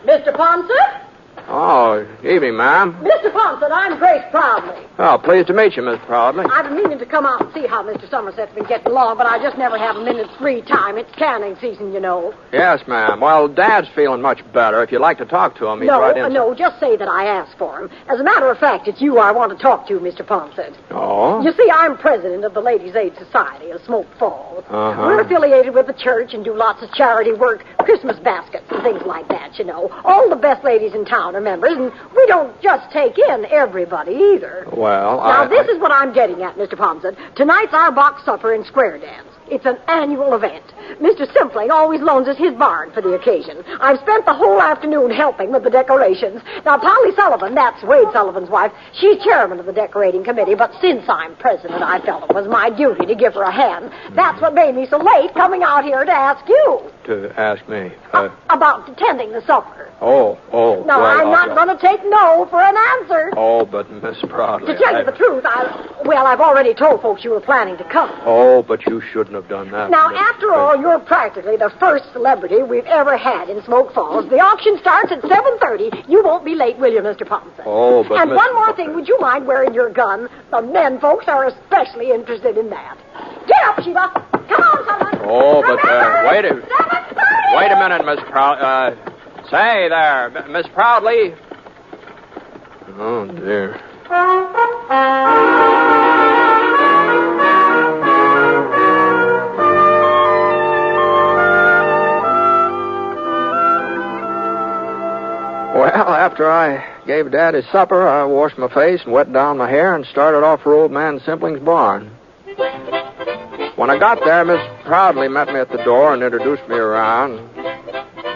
Mr. Ponset? Oh, evening, ma'am. Mr. Ponset, I'm Grace Proudly. Oh, pleased to meet you, Miss Proudly. I've been meaning to come out and see how Mr. Somerset's been getting along, but I just never have a minute's free time. It's canning season, you know. Yes, ma'am. Well, Dad's feeling much better. If you'd like to talk to him, he's right in. No, just say that I asked for him. As a matter of fact, it's you I want to talk to, Mr. Ponset. Oh? You see, I'm president of the Ladies' Aid Society of Smoke Falls. Uh-huh. We're affiliated with the church and do lots of charity work, Christmas baskets and things like that, you know. All the best ladies in town are members, and we don't just take in everybody either. Well, Now, this is what I'm getting at, Mr. Ponset. Tonight's our box supper and square dance. It's an annual event. Mr. Simpling always loans us his barn for the occasion. I've spent the whole afternoon helping with the decorations. Now, Polly Sullivan, that's Wade Sullivan's wife, she's chairman of the decorating committee, but since I'm president, I felt it was my duty to give her a hand. That's what made me so late coming out here to ask you. to ask me? About attending the supper. No, well, I'm not going to take no for an answer. Oh, but Miss Proudly... To tell you the truth, I've already told folks you were planning to come. Oh, but you shouldn't have done that. Now, after all, you're practically the first celebrity we've ever had in Smoke Falls. The auction starts at 7:30. You won't be late, will you, Mr. Ponset? Oh, but... And one more thing, would you mind wearing your gun? The men folks are especially interested in that. Get up, Sheba. Come on, someone. Oh, but wait a minute, Miss Proudly. Say there, Miss Proudly. Oh, dear. Well, after I gave Dad his supper, I washed my face and wet down my hair and started off for old man Simpling's barn. When I got there, Miss Proudly met me at the door and introduced me around.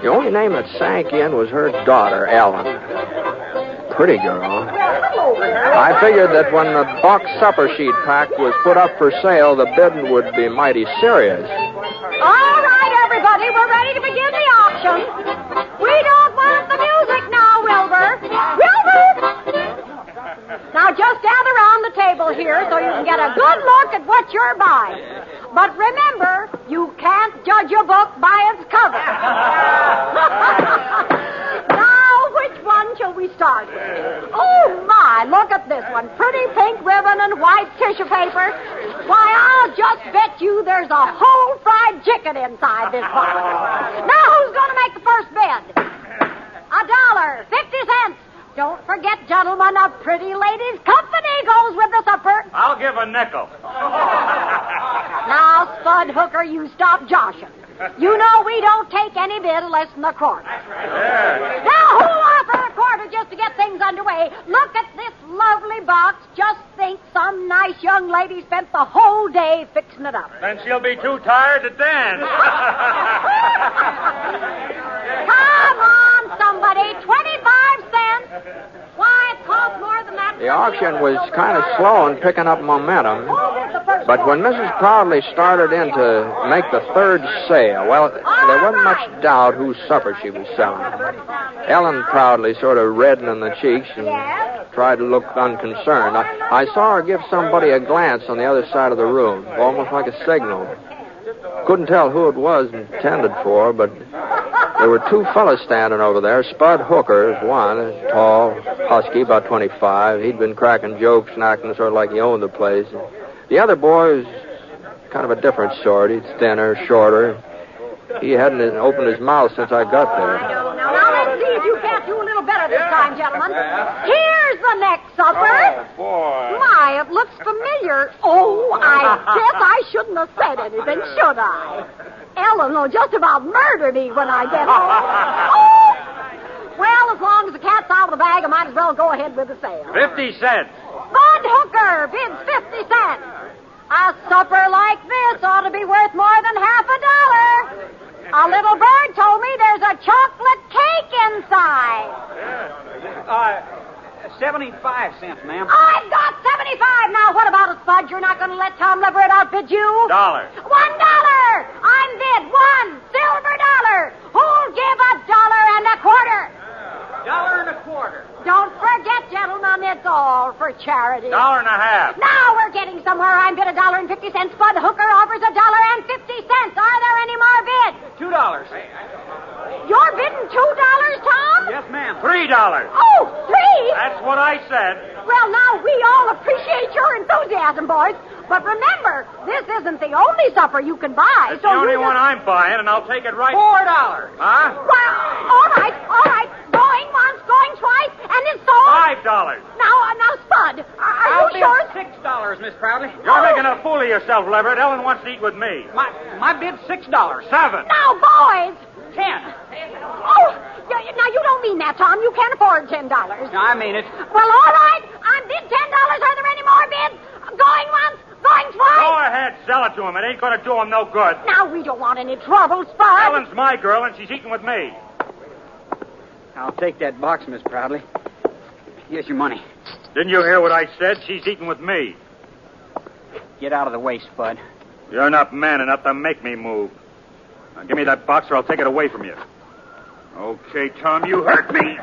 The only name that sank in was her daughter, Ellen. Pretty girl. I figured that when the box supper sheet pack was put up for sale, the bidding would be mighty serious. All right, everybody, we're ready to begin the auction. We don't want the music now, Wilbur. Wilbur! Now, just gather around the table here so you can get a good look at what you're buying. But remember, you can't judge a book by its cover. Now, which one shall we start with? Oh, my, look at this one. Pretty pink ribbon and white tissue paper. Why, I'll just bet you there's a whole fried chicken inside this box. Now, who's going to make the first bid? $1.50. Don't forget, gentlemen, a pretty lady's company goes with the supper. I'll give a nickel. Now, Spud Hooker, you stop joshing. You know we don't take any bid less than a quarter. Now, who'll offer a quarter just to get things underway? Look at this lovely box. Just think some nice young lady spent the whole day fixing it up. Then she'll be too tired to dance. Come on, somebody. 25 cents. Why, it costs more than that. The auction was kind of slow in picking up momentum. But when Mrs. Proudly started in to make the third sale, well, there wasn't much doubt whose supper she was selling. Ellen Proudly sort of reddened in the cheeks and tried to look unconcerned. I saw her give somebody a glance on the other side of the room, almost like a signal. Couldn't tell who it was intended for, but there were two fellas standing over there. Spud Hooker is one, tall, husky, about 25. He'd been cracking jokes and acting sort of like he owned the place. The other boy was kind of a different sort. He's thinner, shorter. He hadn't opened his mouth since I got there. Now, let's see if you can't do a little better this time, gentlemen. Here's the next supper. Oh, boy. My, it looks familiar. Oh, I guess I shouldn't have said anything, should I? Ellen will just about murder me when I get home. Oh! Well, as long as the cat's out of the bag, I might as well go ahead with the sale. 50 cents. Bud Hooker bids 50 cents. A supper like this ought to be worth more than $50. A little bird told me there's a chocolate cake inside. 75 cents, ma'am. I've got 75. Now, what about it, Spud? You're not going to let Tom Leverett outbid you? $1. $1. I'm bid $1 silver dollar. Who'll give $1.25? $1.25. Don't forget, gentlemen, it's all for charity. $1.50. Now we're getting somewhere. I'm bid $1.50. Spud Hooker offers $1.50. Are there any more bids? $2. You're bidding $2, Tom? Yes, ma'am. $3. Oh, 3? That's what I said. Well, now, we all appreciate your enthusiasm, boys. But remember, this isn't the only supper you can buy. It's the only one I'm buying, and I'll take it right... $4. Huh? Well, all right. Going once, going twice, and it's sold... $5. Now, Spud, are you sure? $6, Miss Proudly. You're making a fool of yourself, Leverett. Ellen wants to eat with me. My bid's $6. 7. Now, boys! 10. Oh, now you don't mean that, Tom. You can't afford $10. No, I mean it. Well, all right. I'm bid $10. Are there any more bids? Going once, going twice? Go ahead, sell it to him. It ain't going to do him no good. Now, we don't want any trouble, Spud. Ellen's my girl, and she's eating with me. I'll take that box, Miss Proudly. Here's your money. Didn't you hear what I said? She's eating with me. Get out of the way, Spud. You're not man enough to make me move. Now, give me that box or I'll take it away from you. Okay, Tom, you hurt me.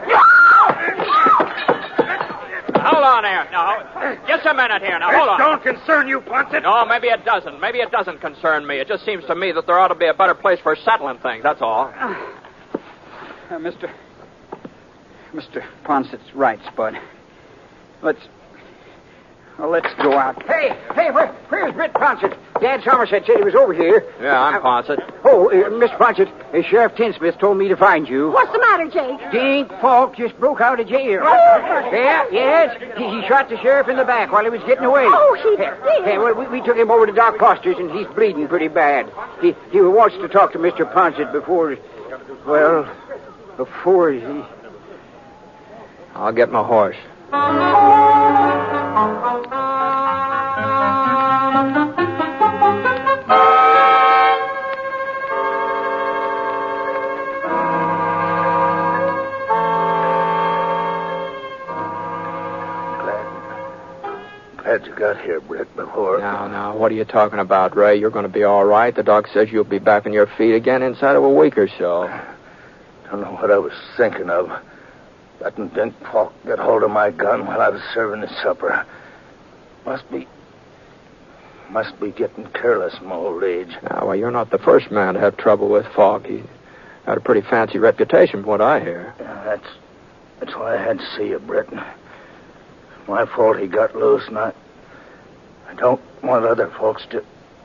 Hold on there. Now, just a minute here. Now, hold on. Don't concern you, Ponset. No, maybe it doesn't. Maybe it doesn't concern me. It just seems to me that there ought to be a better place for settling things, that's all. Mr. Ponset's right, Spud. Let's go out. Hey, where's Britt Ponset? Dad Somerset said he was over here. Yeah, I'm Ponset. Mr. Ponset, Sheriff Tinsmith told me to find you. What's the matter, Jake? Dink Falk just broke out of jail. Yes. He shot the sheriff in the back while he was getting away. Oh, he did? Yeah, well, we took him over to Doc Foster's, and he's bleeding pretty bad. He wants to talk to Mr. Ponset before he... I'll get my horse. Glad you got here, Britt, before... Now, what are you talking about, Ray? You're going to be all right. The doc says you'll be back on your feet again inside of a week or so. Don't know what I was thinking of. Letting Dink Falk get hold of my gun while I was serving his supper. Must be getting careless in my old age. Now, well, you're not the first man to have trouble with Falk. He had a pretty fancy reputation from what I hear. Yeah, that's why I had to see you, Britt. My fault he got loose, and I don't want other folks to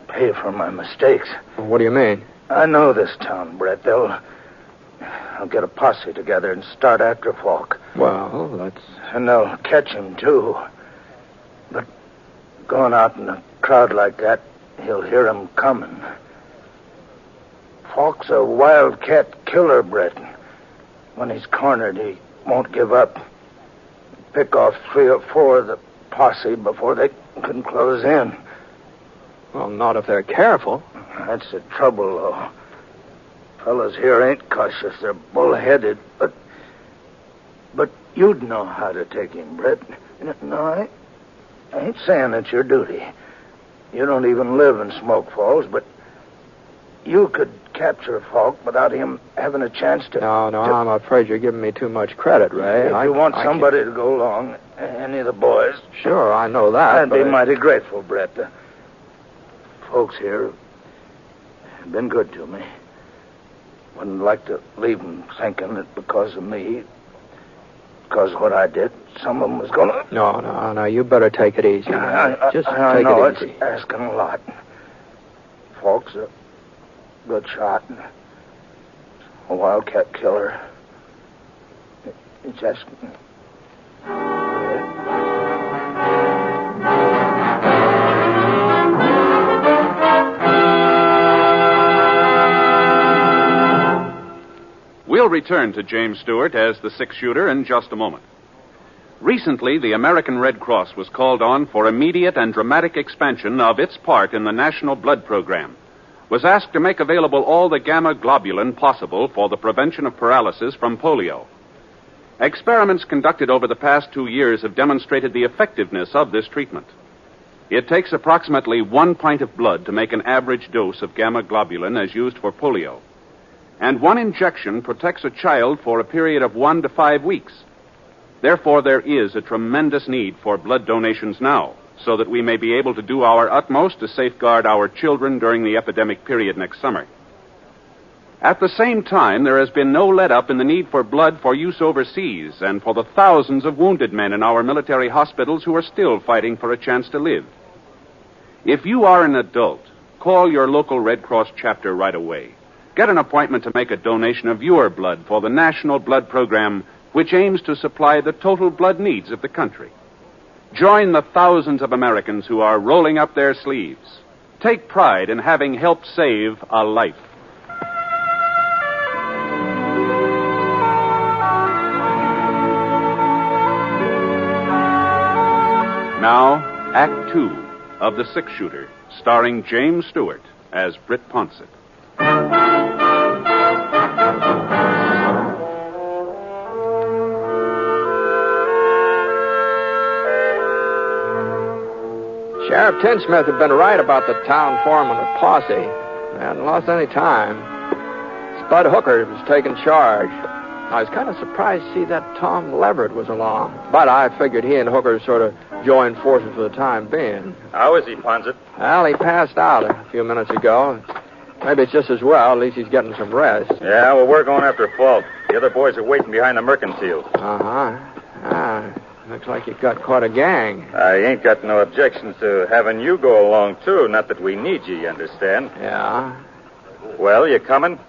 pay for my mistakes. Well, what do you mean? I know this town, Britt. I'll get a posse together and start after Falk. Well, And they'll catch him, too. But going out in a crowd like that, he'll hear him coming. Falk's a wildcat killer, Britt. When he's cornered, he won't give up. Pick off 3 or 4 of the posse before they can close in. Well, not if they're careful. That's the trouble, though. Fellas here ain't cautious. They're bullheaded. But you'd know how to take him, Britt. No, I ain't saying it's your duty. You don't even live in Smoke Falls, but you could capture Falk without him having a chance to... No, I'm afraid you're giving me too much credit, Ray. If you want somebody to go along, any of the boys... Sure, I know that, I'd be mighty grateful, Britt. The folks here have been good to me. Wouldn't like to leave them thinking that because of me, because of what I did, some of them was going to... No, you better take it easy. Just take it easy. It's asking a lot. Falk's a good shot and a wildcat killer. It's asking... We'll return to James Stewart as the six-shooter in just a moment. Recently, the American Red Cross was called on for immediate and dramatic expansion of its part in the National Blood Program, was asked to make available all the gamma globulin possible for the prevention of paralysis from polio. Experiments conducted over the past 2 years have demonstrated the effectiveness of this treatment. It takes approximately 1 pint of blood to make an average dose of gamma globulin as used for polio. And 1 injection protects a child for a period of 1 to 5 weeks. Therefore, there is a tremendous need for blood donations now, so that we may be able to do our utmost to safeguard our children during the epidemic period next summer. At the same time, there has been no let-up in the need for blood for use overseas and for the thousands of wounded men in our military hospitals who are still fighting for a chance to live. If you are an adult, call your local Red Cross chapter right away. Get an appointment to make a donation of your blood for the National Blood Program, which aims to supply the total blood needs of the country. Join the thousands of Americans who are rolling up their sleeves. Take pride in having helped save a life. Now, Act 2 of The Six-Shooter, starring James Stewart as Britt Ponset. Sheriff Tinsmith had been right about the town foreman of posse. They hadn't lost any time. Spud Hooker was taking charge. I was kind of surprised to see that Tom Leverett was along. But I figured he and Hooker sort of joined forces for the time being. How is he, Ponset? Well, he passed out a few minutes ago. Maybe it's just as well. At least he's getting some rest. Yeah, well, we're going after Falk. The other boys are waiting behind the mercantile. Looks like you got quite a gang. I ain't got no objections to having you go along, too. Not that we need you understand? Yeah. Well, you coming?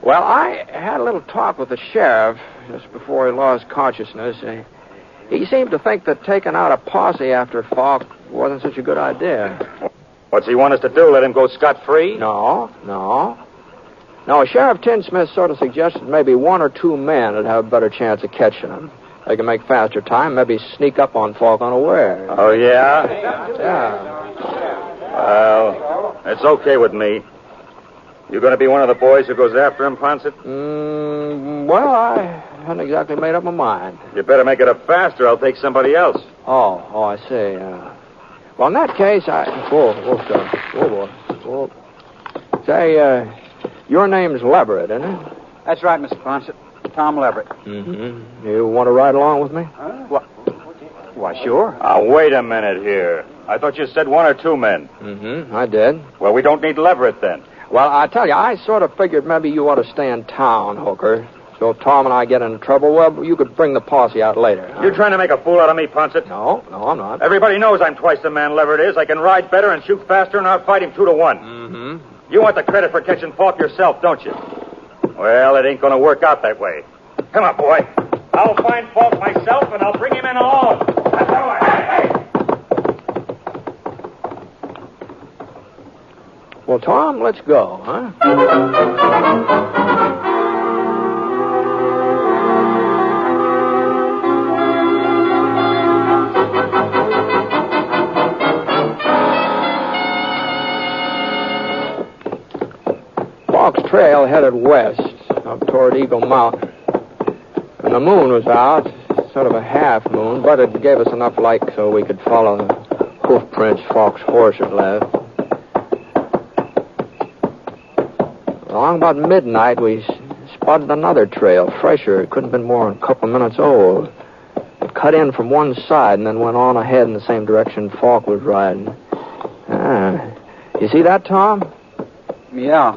Well, I had a little talk with the sheriff just before he lost consciousness. He seemed to think that taking out a posse after Falk wasn't such a good idea. What's he want us to do? Let him go scot-free? No. Sheriff Tinsmith sort of suggested maybe 1 or 2 men would have a better chance of catching him. They can make faster time, maybe sneak up on Falk unaware. Oh, yeah? Yeah. Well, it's okay with me. You going to be one of the boys who goes after him, Ponset? Well, I hadn't exactly made up my mind. You better make it up faster. I'll take somebody else. Oh, I see. Well, in that case, Whoa, boy. Whoa. Say, your name's Leverett, isn't it? That's right, Mr. Ponset. Tom Leverett. Mm-hmm. You want to ride along with me? Why, sure. Wait a minute here. I thought you said 1 or 2 men. Mm-hmm, I did. Well, we don't need Leverett then. Well, I tell you, I sort of figured maybe you ought to stay in town, Hooker. So if Tom and I get into trouble, well, you could bring the posse out later. You're trying to make a fool out of me, Ponset? No, I'm not. Everybody knows I'm twice the man Leverett is. I can ride better and shoot faster, and I'll fight him 2 to 1. Mm-hmm. You want the credit for catching Falk yourself, don't you? Well, it ain't going to work out that way. Come on, boy. I'll find Falk myself, and I'll bring him in alone. That's all right. Hey! Well, Tom, let's go, huh? Falk's trail headed west, up toward Eagle Mountain. And the moon was out, sort of a half moon, but it gave us enough light so we could follow the hoof prints Falk's horse had left. Along about midnight, we spotted another trail, fresher. It couldn't have been more than a couple of minutes old. It cut in from one side and then went on ahead in the same direction Falk was riding. You see that, Tom? Yeah.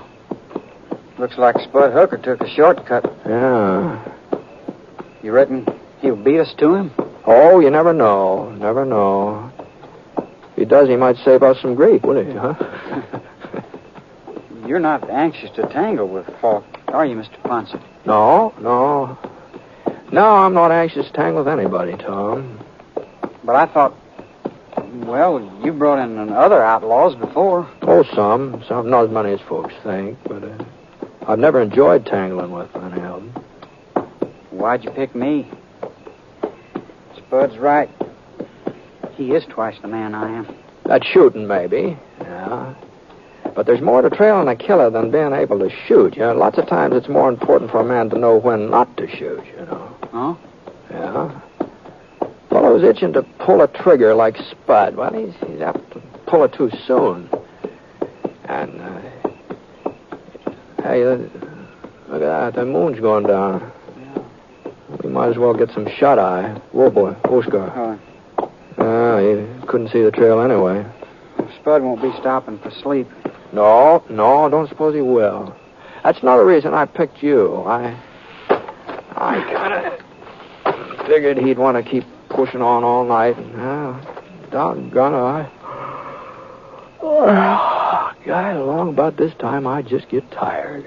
Looks like Spud Hooker took a shortcut. Yeah. You reckon he'll beat us to him? Oh, you never know. Never know. If he does, he might save us some grief, wouldn't he, huh? You're not anxious to tangle with Falk, are you, Mr. Ponset? No, I'm not anxious to tangle with anybody, Tom. But I thought, well, you brought in other outlaws before. Oh, some. Not as many as folks think, but I've never enjoyed tangling with any of them. Why'd you pick me? Spud's right. He is twice the man I am. That's shooting, maybe. Yeah. But there's more to trailing a killer than being able to shoot. You know, lots of times it's more important for a man to know when not to shoot, you know. Oh? Yeah. Fellow's itching to pull a trigger like Spud. Well, he's apt to pull it too soon. And, hey, look at that. The moon's going down. Yeah. We might as well get some shut-eye. Whoa, boy. Oscar. You couldn't see the trail anyway. Spud won't be stopping for sleep. No, don't suppose he will. That's another reason I picked you. I kind of figured he'd want to keep pushing on all night. Doggone it, God, along about this time, I just get tired.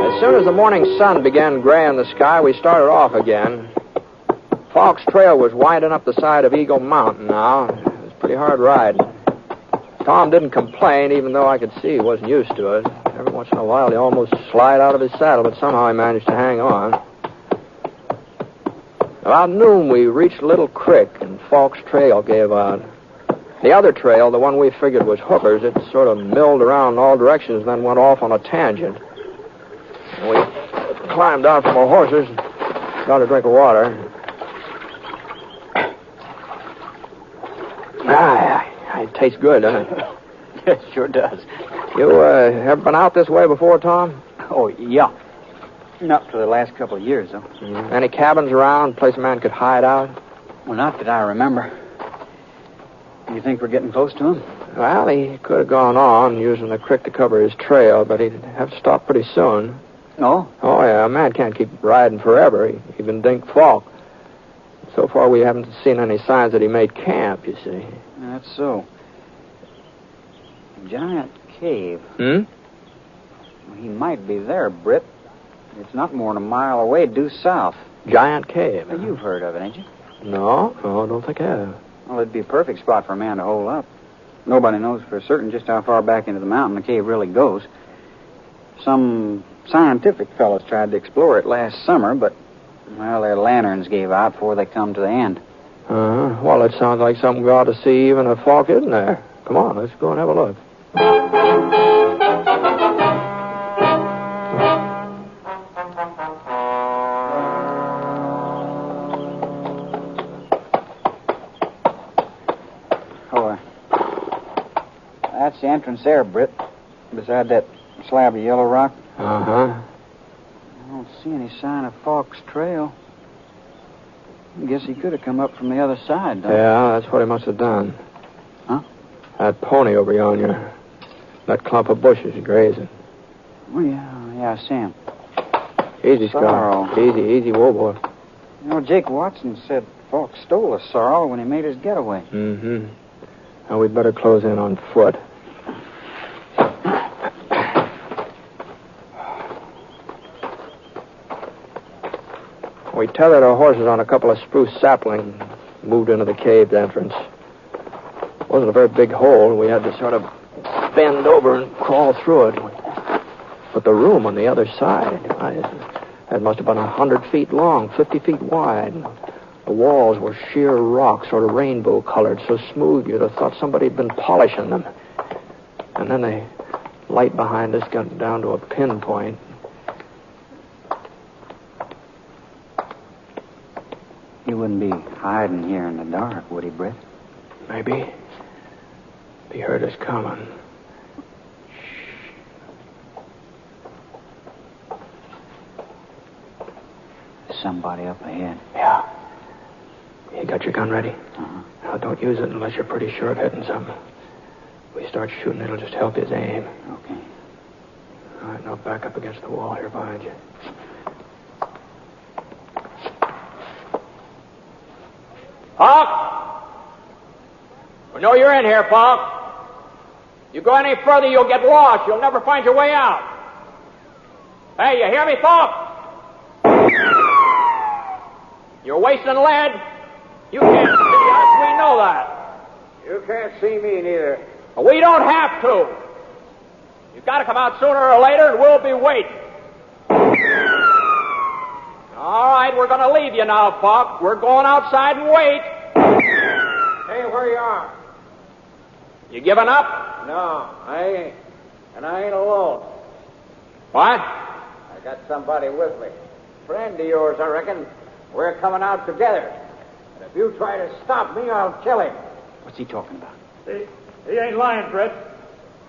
As soon as the morning sun began graying the sky, we started off again. Falk's trail was winding up the side of Eagle Mountain now. It was pretty hard riding. Tom didn't complain, even though I could see he wasn't used to it. Every once in a while, he almost slid out of his saddle, but somehow he managed to hang on. About noon, we reached a little creek, and Falk's trail gave out. The other trail, the one we figured was Hooker's, it sort of milled around in all directions, then went off on a tangent. We climbed out from our horses and Got a drink of water. It tastes good, doesn't it? It sure does. You ever been out this way before, Tom? Oh, yeah. Not for the last couple of years, though. Any cabins around, place a man could hide out? Well, not that I remember. You think we're getting close to him? Well, he could have gone on using the creek to cover his trail, but he'd have to stop pretty soon. Oh? Oh, yeah. A man can't keep riding forever. Even Dink Falk. So far, we haven't seen any signs that he made camp, you see. That's so. A giant cave. Hmm? Well, he might be there, Britt. It's not more than a mile away, due south. Giant cave? Well, you've heard of it, ain't you? No, I don't think I have. Well, it'd be a perfect spot for a man to hole up. Nobody knows for certain just how far back into the mountain the cave really goes. Some scientific fellows tried to explore it last summer, but, well, their lanterns gave out before they come to the end. Well, it sounds like something we ought to see even if Falk isn't there. Come on, let's go and have a look. That's the entrance there, Britt. Beside that slab of yellow rock. Uh-huh. I don't see any sign of Falk's trail. I guess he could have come up from the other side, though. Yeah, that's what he must have done. Huh? That pony over yonder. That clump of bushes grazing. Oh, yeah, I see him. Easy, Sorrel. Scott. Easy, whoa, boy. You know, Jake Watson said Falk stole a sorrel when he made his getaway. Mm-hmm. Now, we'd better close in on foot. We tethered our horses on a couple of spruce saplings, moved into the cave entrance. It wasn't a very big hole. We had to sort of bend over and crawl through it. But the room on the other side, it must have been 100 feet long, 50 feet wide. The walls were sheer rock, sort of rainbow-colored, so smooth you'd have thought somebody had been polishing them. And then the light behind us got down to a pinpoint. He wouldn't be hiding here in the dark, would he, Britt? Maybe. He heard us coming. Somebody up ahead. Yeah. You got your gun ready? Uh-huh. Now, don't use it unless you're pretty sure of hitting something. If we start shooting, it'll just help his aim. Okay. All right, now back up against the wall here behind you. Falk! We know you're in here, Falk. You go any further, you'll get lost. You'll never find your way out. Hey, you hear me, Falk? You're wasting lead. You can't see us. We know that. You can't see me neither. We don't have to. You've got to come out sooner or later, and we'll be waiting. All right, we're going to leave you now, Falk. We're going outside and wait. Hey, where you are? You giving up? No, I ain't. And I ain't alone. What? I got somebody with me. Friend of yours, I reckon. We're coming out together. And if you try to stop me, I'll kill him. What's he talking about? He ain't lying, Britt.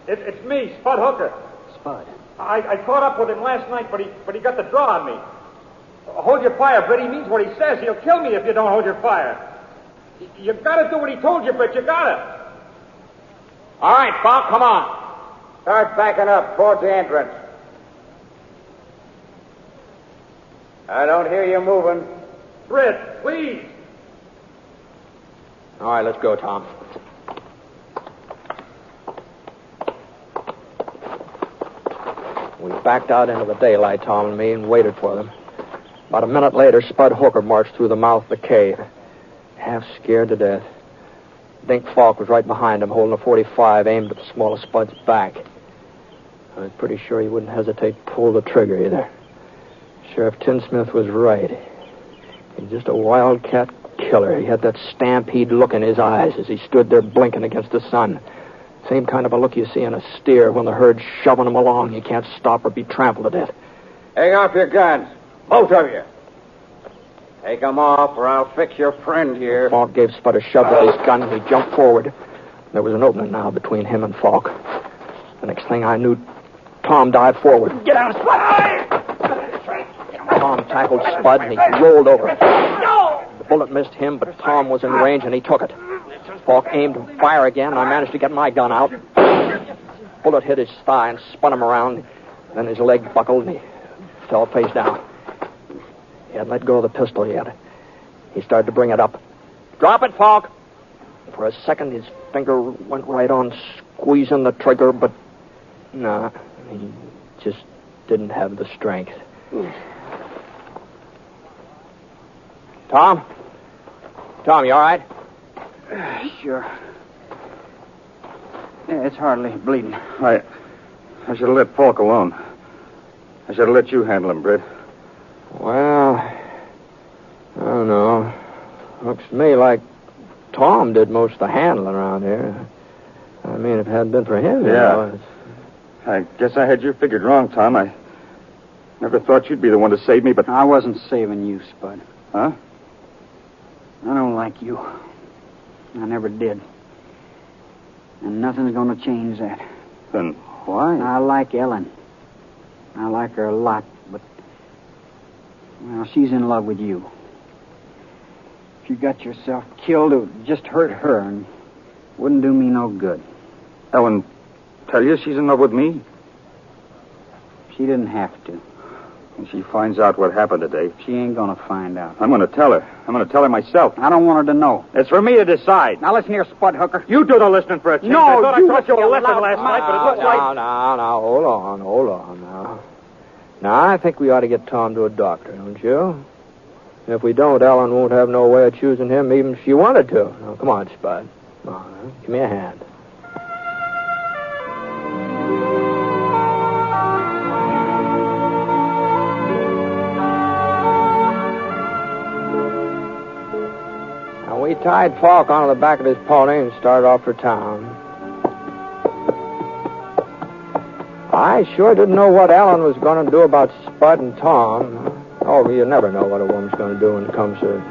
It's me, Spud Hooker. Spud? I caught up with him last night, but he got the draw on me. Hold your fire, Britt. He means what he says. He'll kill me if you don't hold your fire. You gotta do what he told you, Britt. You gotta. All right, Falk, come on. Start backing up towards the entrance. I don't hear you moving. Britt, please. All right, let's go, Tom. We backed out into the daylight, Tom and me, and waited for them. About a minute later, Spud Hooker marched through the mouth of the cave, half scared to death. Dink Falk was right behind him, holding a .45 aimed at the small of Spud's back. I was pretty sure he wouldn't hesitate to pull the trigger either. Sheriff Tinsmith was right. He's just a wildcat killer. He had that stampede look in his eyes as he stood there blinking against the sun. Same kind of a look you see in a steer when the herd's shoving him along. You can't stop or be trampled to death. Hang off your guns. Both of you. Take him off, or I'll fix your friend here. Falk gave Spud a shove with his gun, and he jumped forward. There was an opening now between him and Falk. The next thing I knew, Tom dived forward. Get out, Spud! Tom tackled Spud, and he rolled over. The bullet missed him, but Tom was in range, and he took it. Falk aimed to fire again, and I managed to get my gun out. Bullet hit his thigh and spun him around. Then his leg buckled, and he fell face down. He hadn't let go of the pistol yet. He started to bring it up. Drop it, Falk! For a second, his finger went right on squeezing the trigger, but no, he just didn't have the strength. Tom? Tom, you all right? Sure. Yeah, it's hardly bleeding. I should have let Falk alone. I should have let you handle him, Britt. Well, I don't know. Looks to me like Tom did most of the handling around here. I mean, if it hadn't been for him, you know, I guess I had you figured wrong, Tom. I never thought you'd be the one to save me, but... I wasn't saving you, Spud. Huh? I don't like you. I never did. And nothing's going to change that. Then why? I like Ellen. I like her a lot, but... Well, she's in love with you. If you got yourself killed, it would just hurt her and wouldn't do me no good. Ellen, tell you she's in love with me? She didn't have to. When she finds out what happened today... She ain't gonna find out. I'm gonna tell her. I'm gonna tell her myself. I don't want her to know. It's for me to decide. Now listen here, Spud Hooker. You do the listening for a change. No, I thought you I taught you a lesson loud last mouth. night, but it looks like... Now, hold on now. Now, I think we ought to get Tom to a doctor, don't you? If we don't, Ellen won't have no way of choosing him, even if she wanted to. Now, come on, Spud. Come on, give me a hand. Now, we tied Falk onto the back of his pony and started off for town. I sure didn't know what Ellen was going to do about Spud and Tom. Oh, you never know what a woman's going to do when it comes to,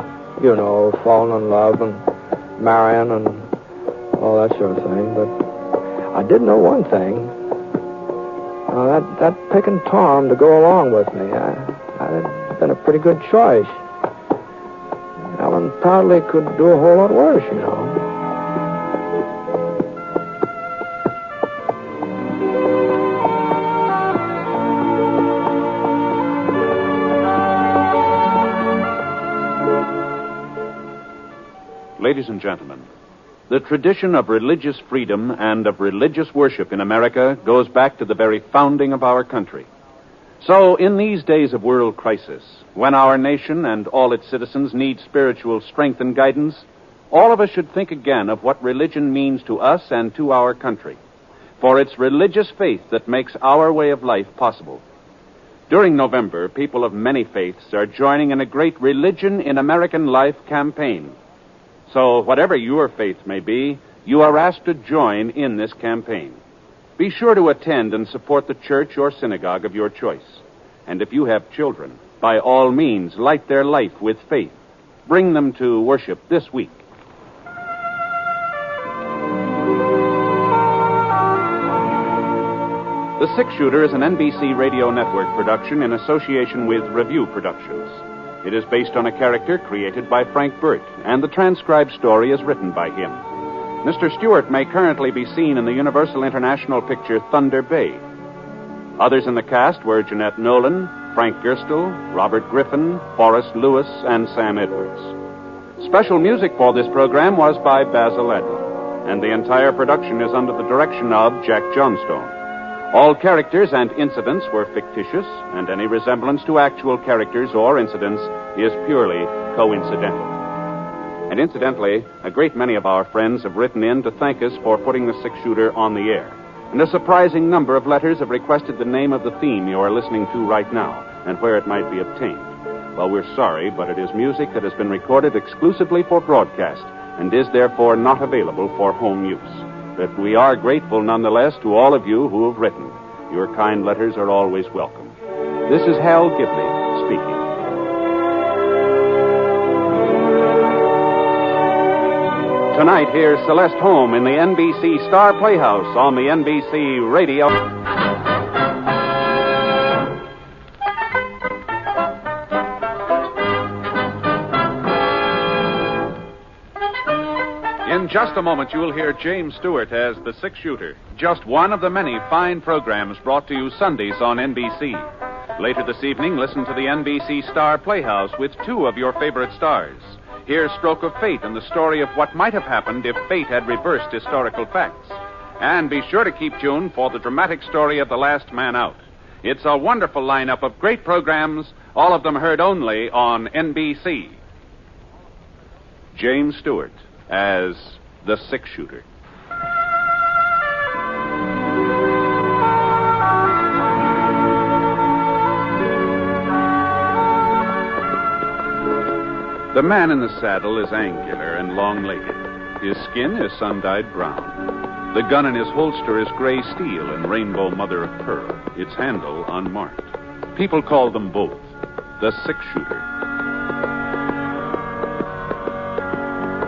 you know, falling in love and marrying and all that sort of thing. But I did know one thing. That picking Tom to go along with me, I'd been a pretty good choice. Ellen probably could do a whole lot worse, you know. Ladies and gentlemen, the tradition of religious freedom and of religious worship in America goes back to the very founding of our country. So, in these days of world crisis, when our nation and all its citizens need spiritual strength and guidance, all of us should think again of what religion means to us and to our country. For it's religious faith that makes our way of life possible. During November, people of many faiths are joining in a great Religion in American Life campaign. So, whatever your faith may be, you are asked to join in this campaign. Be sure to attend and support the church or synagogue of your choice. And if you have children, by all means, light their life with faith. Bring them to worship this week. The Six Shooter is an NBC Radio Network production in association with Review Productions. It is based on a character created by Frank Burt, and the transcribed story is written by him. Mr. Stewart may currently be seen in the Universal International picture Thunder Bay. Others in the cast were Jeanette Nolan, Frank Gerstle, Robert Griffin, Forrest Lewis, and Sam Edwards. Special music for this program was by Basil Adler, and the entire production is under the direction of Jack Johnstone. All characters and incidents were fictitious, and any resemblance to actual characters or incidents is purely coincidental. And incidentally, a great many of our friends have written in to thank us for putting the Six Shooter on the air. And a surprising number of letters have requested the name of the theme you are listening to right now, and where it might be obtained. Well, we're sorry, but it is music that has been recorded exclusively for broadcast, and is therefore not available for home use. But we are grateful nonetheless to all of you who have written. Your kind letters are always welcome. This is Hal Gibley speaking. tonight, here's Celeste Holm in the NBC Star Playhouse on the NBC Radio. In just a moment, you'll hear James Stewart as the six-shooter, just one of the many fine programs brought to you Sundays on NBC. Later this evening, listen to the NBC Star Playhouse with two of your favorite stars. Hear Stroke of Fate and the story of what might have happened if fate had reversed historical facts. And be sure to keep tuned for the dramatic story of The Last Man Out. It's a wonderful lineup of great programs, all of them heard only on NBC. James Stewart as the six-shooter. The man in the saddle is angular and long-legged. His skin is sun-dyed brown. The gun in his holster is gray steel and rainbow mother of pearl, its handle unmarked. People call them both the six-shooter.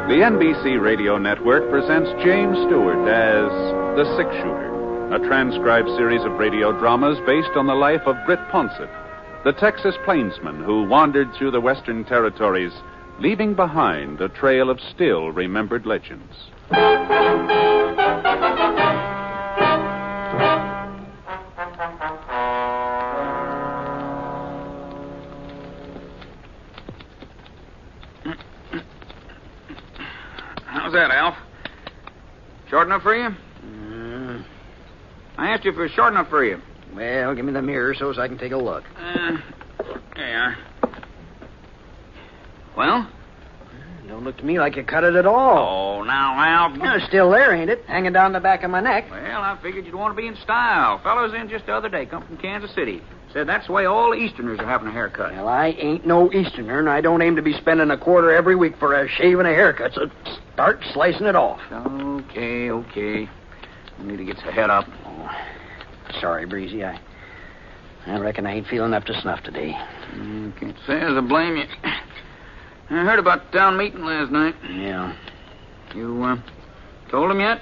The NBC Radio Network presents James Stewart as the six-shooter, a transcribed series of radio dramas based on the life of Britt Ponset, the Texas plainsman who wandered through the Western Territories, leaving behind a trail of still-remembered legends. How's that, Alf? Short enough for you? I asked you if it was short enough for you. Well, give me the mirror so I can take a look. There you are. Well? Don't look to me like you cut it at all. Oh, now, Alf. It's still there, ain't it? Hanging down the back of my neck. Well, I figured you'd want to be in style. Fellows in just the other day come from Kansas City. Said that's the way all the Easterners are having a haircut. Well, I ain't no Easterner, and I don't aim to be spending a quarter every week for a shave and a haircut, so start slicing it off. Okay. I need to get the head up. Oh, sorry, Breezy. I reckon I ain't feeling up to snuff today. Can't say as I blame you. I heard about the town meeting last night. Yeah. You, told him yet?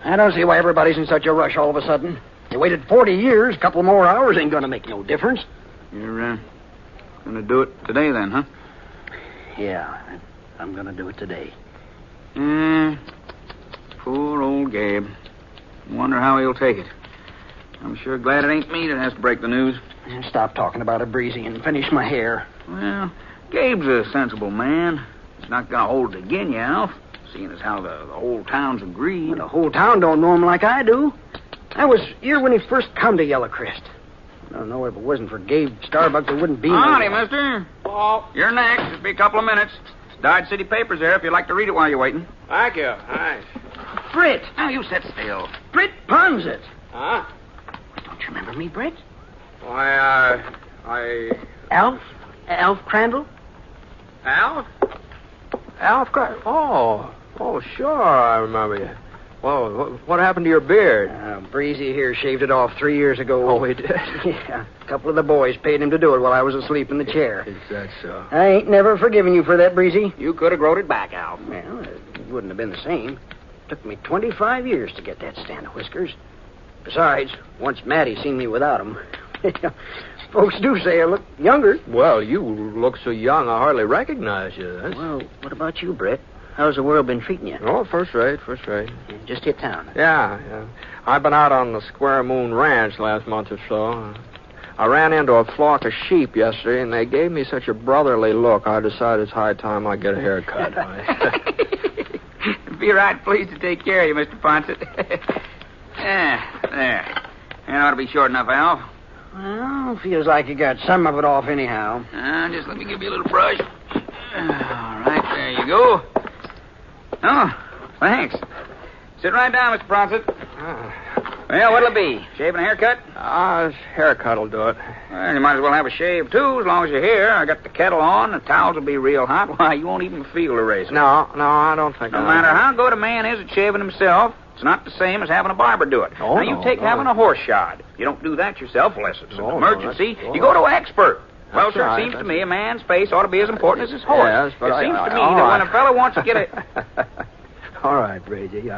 I don't see why everybody's in such a rush all of a sudden. They waited 40 years. A couple more hours ain't gonna make no difference. You're, gonna do it today then, huh? Yeah, I'm gonna do it today. Poor old Gabe. Wonder how he'll take it. I'm sure glad it ain't me that has to break the news. Stop talking about it, Breezy, and finish my hair. Well, Gabe's a sensible man. He's not gonna hold it again you, Alf, seeing as how the whole town's agreed. Well, the whole town don't know him like I do. I was here when he first come to Yellow Crest. I don't know if it wasn't for Gabe Starbuck, there wouldn't be Howdy, mister. Oh, you're next. It'll be a couple of minutes. Dodge City papers there if you'd like to read it while you're waiting. Thank you. Nice. Britt. Now, you sit still. Britt Ponset. Huh? Don't you remember me, Britt? Why, Alf Crandall? Alf? Alf Crandall? Oh, sure, I remember you. Well, what happened to your beard? Breezy here shaved it off 3 years ago. Oh, he did? Yeah. A couple of the boys paid him to do it while I was asleep in the chair. Is that so? I ain't never forgiven you for that, Breezy. You could have growed it back, Alf. Well, it wouldn't have been the same. Took me 25 years to get that stand of whiskers. Besides, once Maddie seen me without them, folks do say I look younger. Well, you look so young, I hardly recognize you. Well, what about you, Britt? How's the world been treating you? Oh, first rate. Just hit town. Yeah. I've been out on the Square Moon Ranch last month or so. I ran into a flock of sheep yesterday, and they gave me such a brotherly look, I decided it's high time I get a haircut. Be right pleased to take care of you, Mr. Ponset. There. That ought to be short enough, Alf. Well, feels like you got some of it off anyhow. Just let me give you a little brush. All right, there you go. Oh, thanks. Sit right down, Mr. Ponset. Well, what'll it be? Shave and a haircut? Haircut'll do it. Well, you might as well have a shave, too, as long as you're here. I got the kettle on. The towels will be real hot. Why, you won't even feel the razor. No, I don't think No matter how good a man is at shaving himself, it's not the same as having a barber do it. Oh, now, you take having a horse shod. You don't do that yourself unless it's an emergency. You go to an expert. Well, sir, it seems to me a man's face ought to be as important as his horse. Yes, but it seems to me that when a fellow wants to get a... All right, Brady.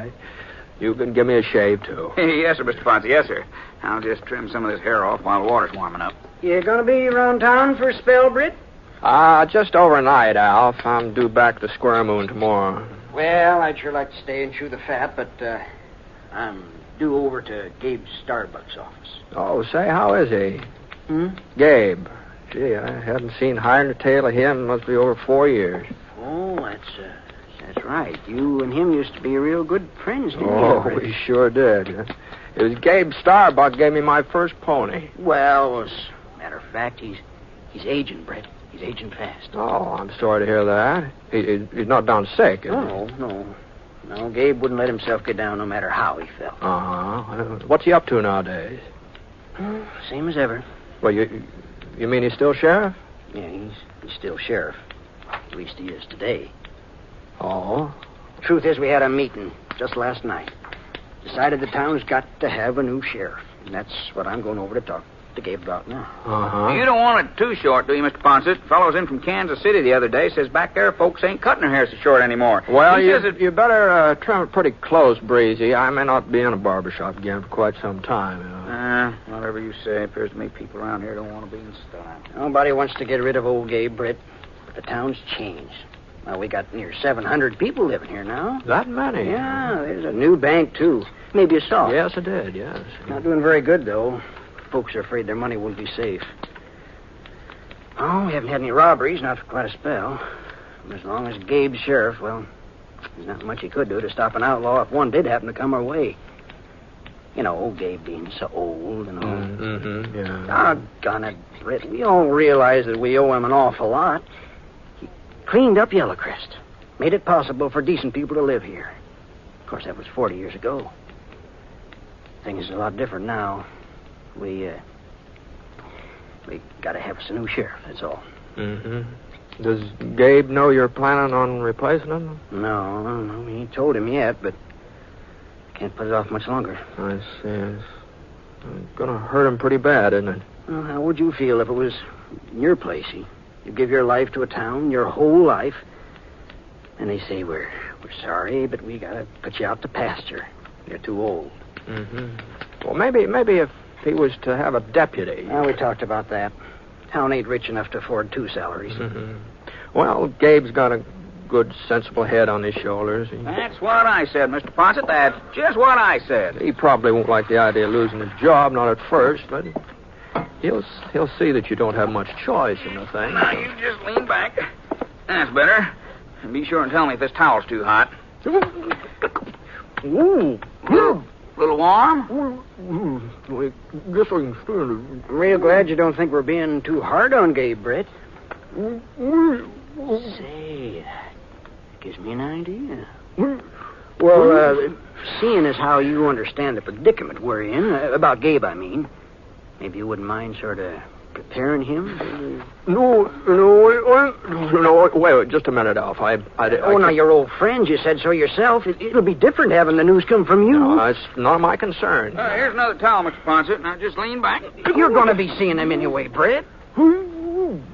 You can give me a shave, too. Yes, sir, Mr. Ponset. Yes, sir. I'll just trim some of this hair off while the water's warming up. You gonna be around town for a spell, Britt? Just overnight, Alf. I'm due back to Square Moon tomorrow. Well, I'd sure like to stay and chew the fat, but I'm due over to Gabe Starbuck's office. Oh, say, how is he? Hmm? Gabe. Gee, I hadn't seen hide nor tail of him. Must be over 4 years. Oh, that's right. You and him used to be real good friends, didn't you? Oh, Britt? we sure did. It was Gabe Starbuck gave me my first pony. Well, as a matter of fact, he's aging, Britt. He's aging fast. Oh, I'm sorry to hear that. He's not down sick, is he? No, Gabe wouldn't let himself get down no matter how he felt. Uh-huh. What's he up to nowadays? Same as ever. Well, you mean he's still sheriff? Yeah, he's still sheriff. At least he is today. Oh? Truth is, we had a meeting just last night. Decided the town's got to have a new sheriff. And that's what I'm going over to talk to Gabe about now. Uh-huh. You don't want it too short, do you, Mr. Ponset? Fellow's in from Kansas City the other day. Says back there folks ain't cutting their hair so short anymore. Well, He says you better trim it pretty close, Breezy. I may not be in a barbershop again for quite some time. Whatever you say. Appears to me people around here don't want to be in style. Nobody wants to get rid of old Gabe, Britt. But the town's changed. Well, we got near 700 people living here now. That many? Yeah, there's a new bank, too. Maybe you saw it. Yes, I did, yes. Not doing very good, though. Folks are afraid their money won't be safe. Oh, we haven't had any robberies, not for quite a spell. And as long as Gabe's sheriff, well, there's not much he could do to stop an outlaw if one did happen to come our way. You know, old Gabe being so old and all. Mm-hmm, yeah. Doggone it, Britt. We all realize that we owe him an awful lot. He cleaned up Yellowcrest. Made it possible for decent people to live here. Of course, that was 40 years ago. Things are a lot different now. We gotta have us a new sheriff, that's all. Mm-hmm. Does Gabe know you're planning on replacing him? No, he ain't told him yet, but can't put it off much longer. I see. It's gonna hurt him pretty bad, isn't it? Well, how would you feel if it was in your place? You give your life to a town, your whole life, and they say, we're sorry, but we gotta put you out to pasture. You're too old. Mm-hmm. Well, maybe if he was to have a deputy. Well, we talked about that. Town ain't rich enough to afford 2 salaries. Mm-hmm. Well, Gabe's got a good, sensible head on his shoulders. That's what I said, Mr. Ponset. That's just what I said. He probably won't like the idea of losing his job, not at first, but he'll see that you don't have much choice in the thing. Now, you just lean back. That's better. And be sure and tell me if this towel's too hot. Ooh. Little warm? I guess I can stand it. I'm real glad you don't think we're being too hard on Gabe, Britt. Say, that gives me an idea. Well, seeing as how you understand the predicament we're in, about Gabe, I mean, maybe you wouldn't mind sort of preparing him? No, wait, just a minute, Alf. Now, you're old friends. You said so yourself. It'll be different having the news come from you. No, it's none of my concern. Here's another towel, Mr. Ponset. Now, just lean back. You're going to be seeing him anyway, Britt.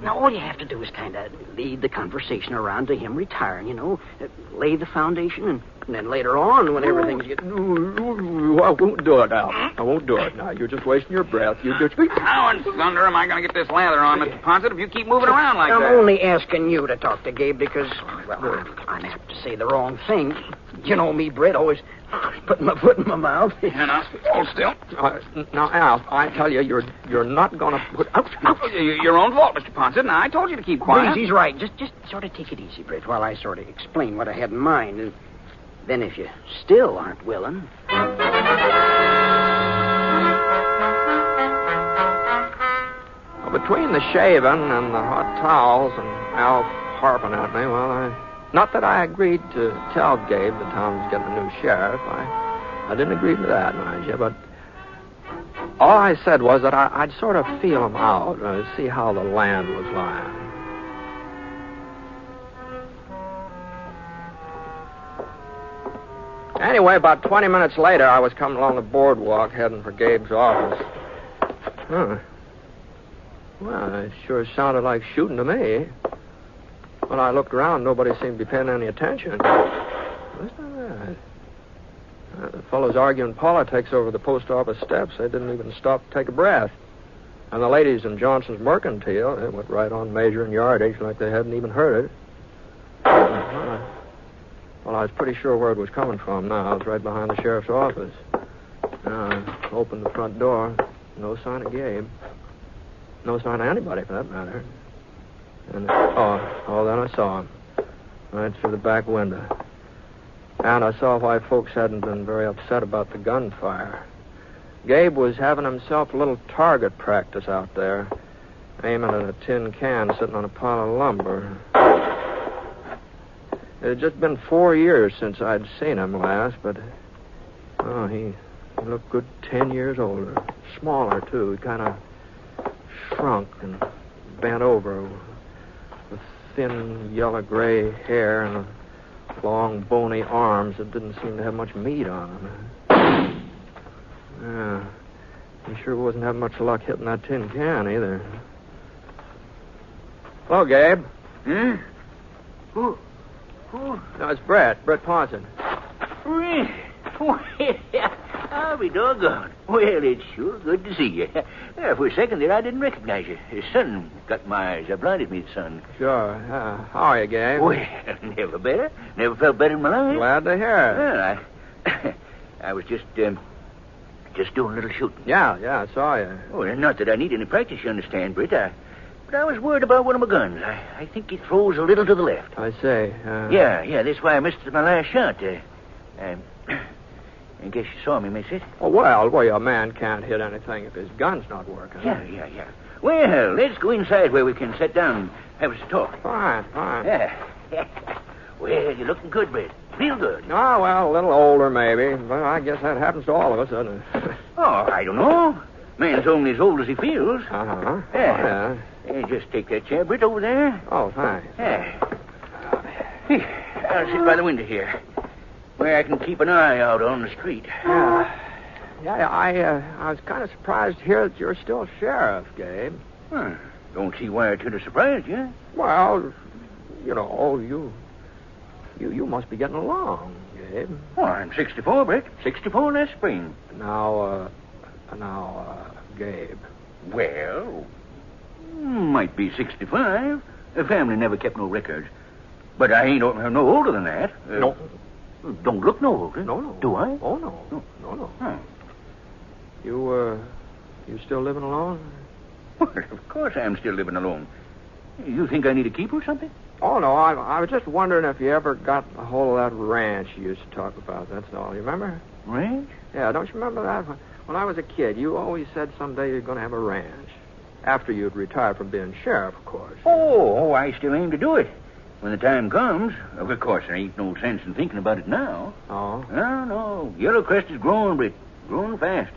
Now, all you have to do is kind of lead the conversation around to him retiring, lay the foundation, and then later on, when everything's getting... I won't do it, Al. I won't do it. Now, you're just wasting your breath. You just... How in thunder am I going to get this lather on, Mr. Ponset, if you keep moving around like that? I'm only asking you to talk to Gabe because, well, I'm apt to say the wrong thing. You know me, Britt, always putting my foot in my mouth. And I'll hold still. Now, Al, I tell you, you're not going to put... Your own fault, Mr. Ponset. Now, I told you to keep quiet. Please, he's right. Just sort of take it easy, Britt, while I sort of explain what I had in mind. And then if you still aren't willing... Well, between the shaving and the hot towels and Al harping at me, well, not that I agreed to tell Gabe the town's getting a new sheriff. I didn't agree to that, mind you, but all I said was that I'd sort of feel him out, see how the land was lying. Anyway, about 20 minutes later, I was coming along the boardwalk heading for Gabe's office. Huh. Well, it sure sounded like shooting to me. When I looked around, nobody seemed to be paying any attention. That's not right. The fellows arguing politics over the post office steps, they didn't even stop to take a breath. And the ladies in Johnson's Mercantile, they went right on measuring yardage like they hadn't even heard it. Well, I was pretty sure where it was coming from now. It was right behind the sheriff's office. I opened the front door. No sign of Gabe. No sign of anybody, for that matter. And, then I saw him. Right through the back window. And I saw why folks hadn't been very upset about the gunfire. Gabe was having himself a little target practice out there, aiming at a tin can sitting on a pile of lumber. It had just been 4 years since I'd seen him last, but, he looked good 10 years older. Smaller, too. He kind of shrunk and bent over with thin yellow-gray hair and long, bony arms that didn't seem to have much meat on them. Yeah, he sure wasn't having much luck hitting that tin can, either. Hello, Gabe. Hmm? Who? No, it's Britt Ponset. I'll be doggone. Well, it's sure good to see you. Yeah, for a second there, I didn't recognize you. The sun got my eyes. I blinded me, the sun. Sure. How are you, Gabe? Well, never better. Never felt better in my life. Glad to hear it. Well, I was just doing a little shooting. Yeah, I saw you. Oh, not that I need any practice, you understand, Britt. But I was worried about one of my guns. I think it throws a little to the left. I say. Yeah, that's why I missed my last shot. I guess you saw me miss it. Oh, well, a man can't hit anything if his gun's not working. Yeah. Well, let's go inside where we can sit down and have us a talk. Fine. Yeah. Well, you're looking good, Britt. Real good. Oh, well, a little older, maybe. But I guess that happens to all of us, doesn't it? Oh, I don't know. Man's only as old as he feels. Uh-huh. Yeah. Just take that chair, Britt, over there. Oh, thanks. Yeah. I'll sit by the window here, where I can keep an eye out on the street. Yeah, I was kind of surprised to hear that you're still sheriff, Gabe. Don't see why it should have surprised you. Well, you must be getting along, Gabe. Oh, I'm 64, Britt. 64 last spring. Now, Gabe. Well, might be 65. The family never kept no records. But I ain't no older than that. No. Don't look no older. No. Do I? Oh, no. Huh. You still living alone? Well, of course I'm still living alone. You think I need a keeper or something? Oh, no. I was just wondering if you ever got a hold of that ranch you used to talk about. That's all. You remember? Ranch? Yeah, don't you remember that? When I was a kid, you always said someday you're going to have a ranch. After you'd retired from being sheriff, of course. Oh, I still aim to do it. When the time comes, of course, there ain't no sense in thinking about it now. Oh? No. Yellowcrest is growing, Britt. Growing fast.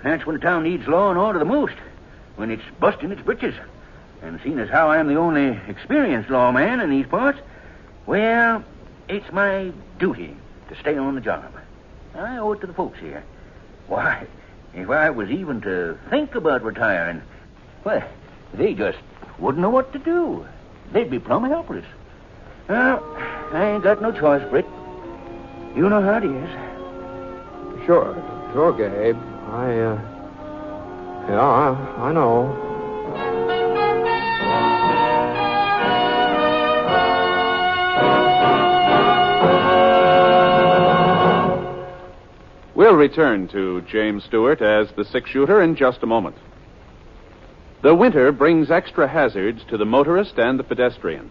That's when the town needs law and order the most. When it's busting its britches. And seeing as how I'm the only experienced lawman in these parts, well, it's my duty to stay on the job. I owe it to the folks here. Why, if I was even to think about retiring, well, they just wouldn't know what to do. They'd be plumb helpless. Well, I ain't got no choice, Britt. You know how it is. Sure, Gabe. I know. We'll return to James Stewart as the six-shooter in just a moment. The winter brings extra hazards to the motorist and the pedestrian.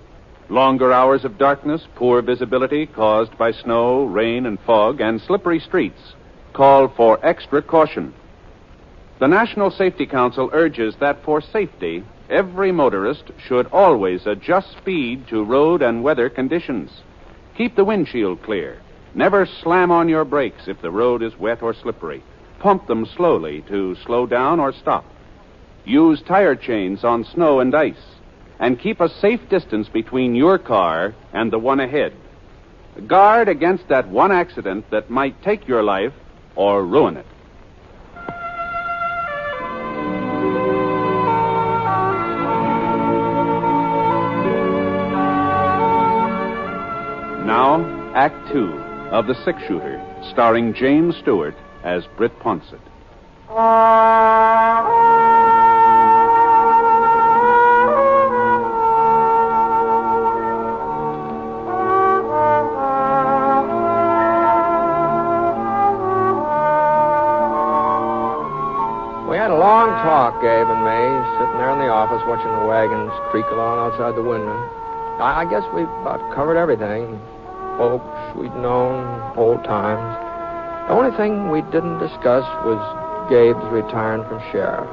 Longer hours of darkness, poor visibility caused by snow, rain, and fog, and slippery streets call for extra caution. The National Safety Council urges that for safety, every motorist should always adjust speed to road and weather conditions. Keep the windshield clear. Never slam on your brakes if the road is wet or slippery. Pump them slowly to slow down or stop. Use tire chains on snow and ice. And keep a safe distance between your car and the one ahead. Guard against that one accident that might take your life or ruin it. Now, Act 2. of The Six-Shooter, starring James Stewart as Britt Ponset. We had a long talk, Gabe and me, sitting there in the office watching the wagons creak along outside the window. I guess we about covered everything. Folks we'd known, old times. The only thing we didn't discuss was Gabe's retiring from sheriff.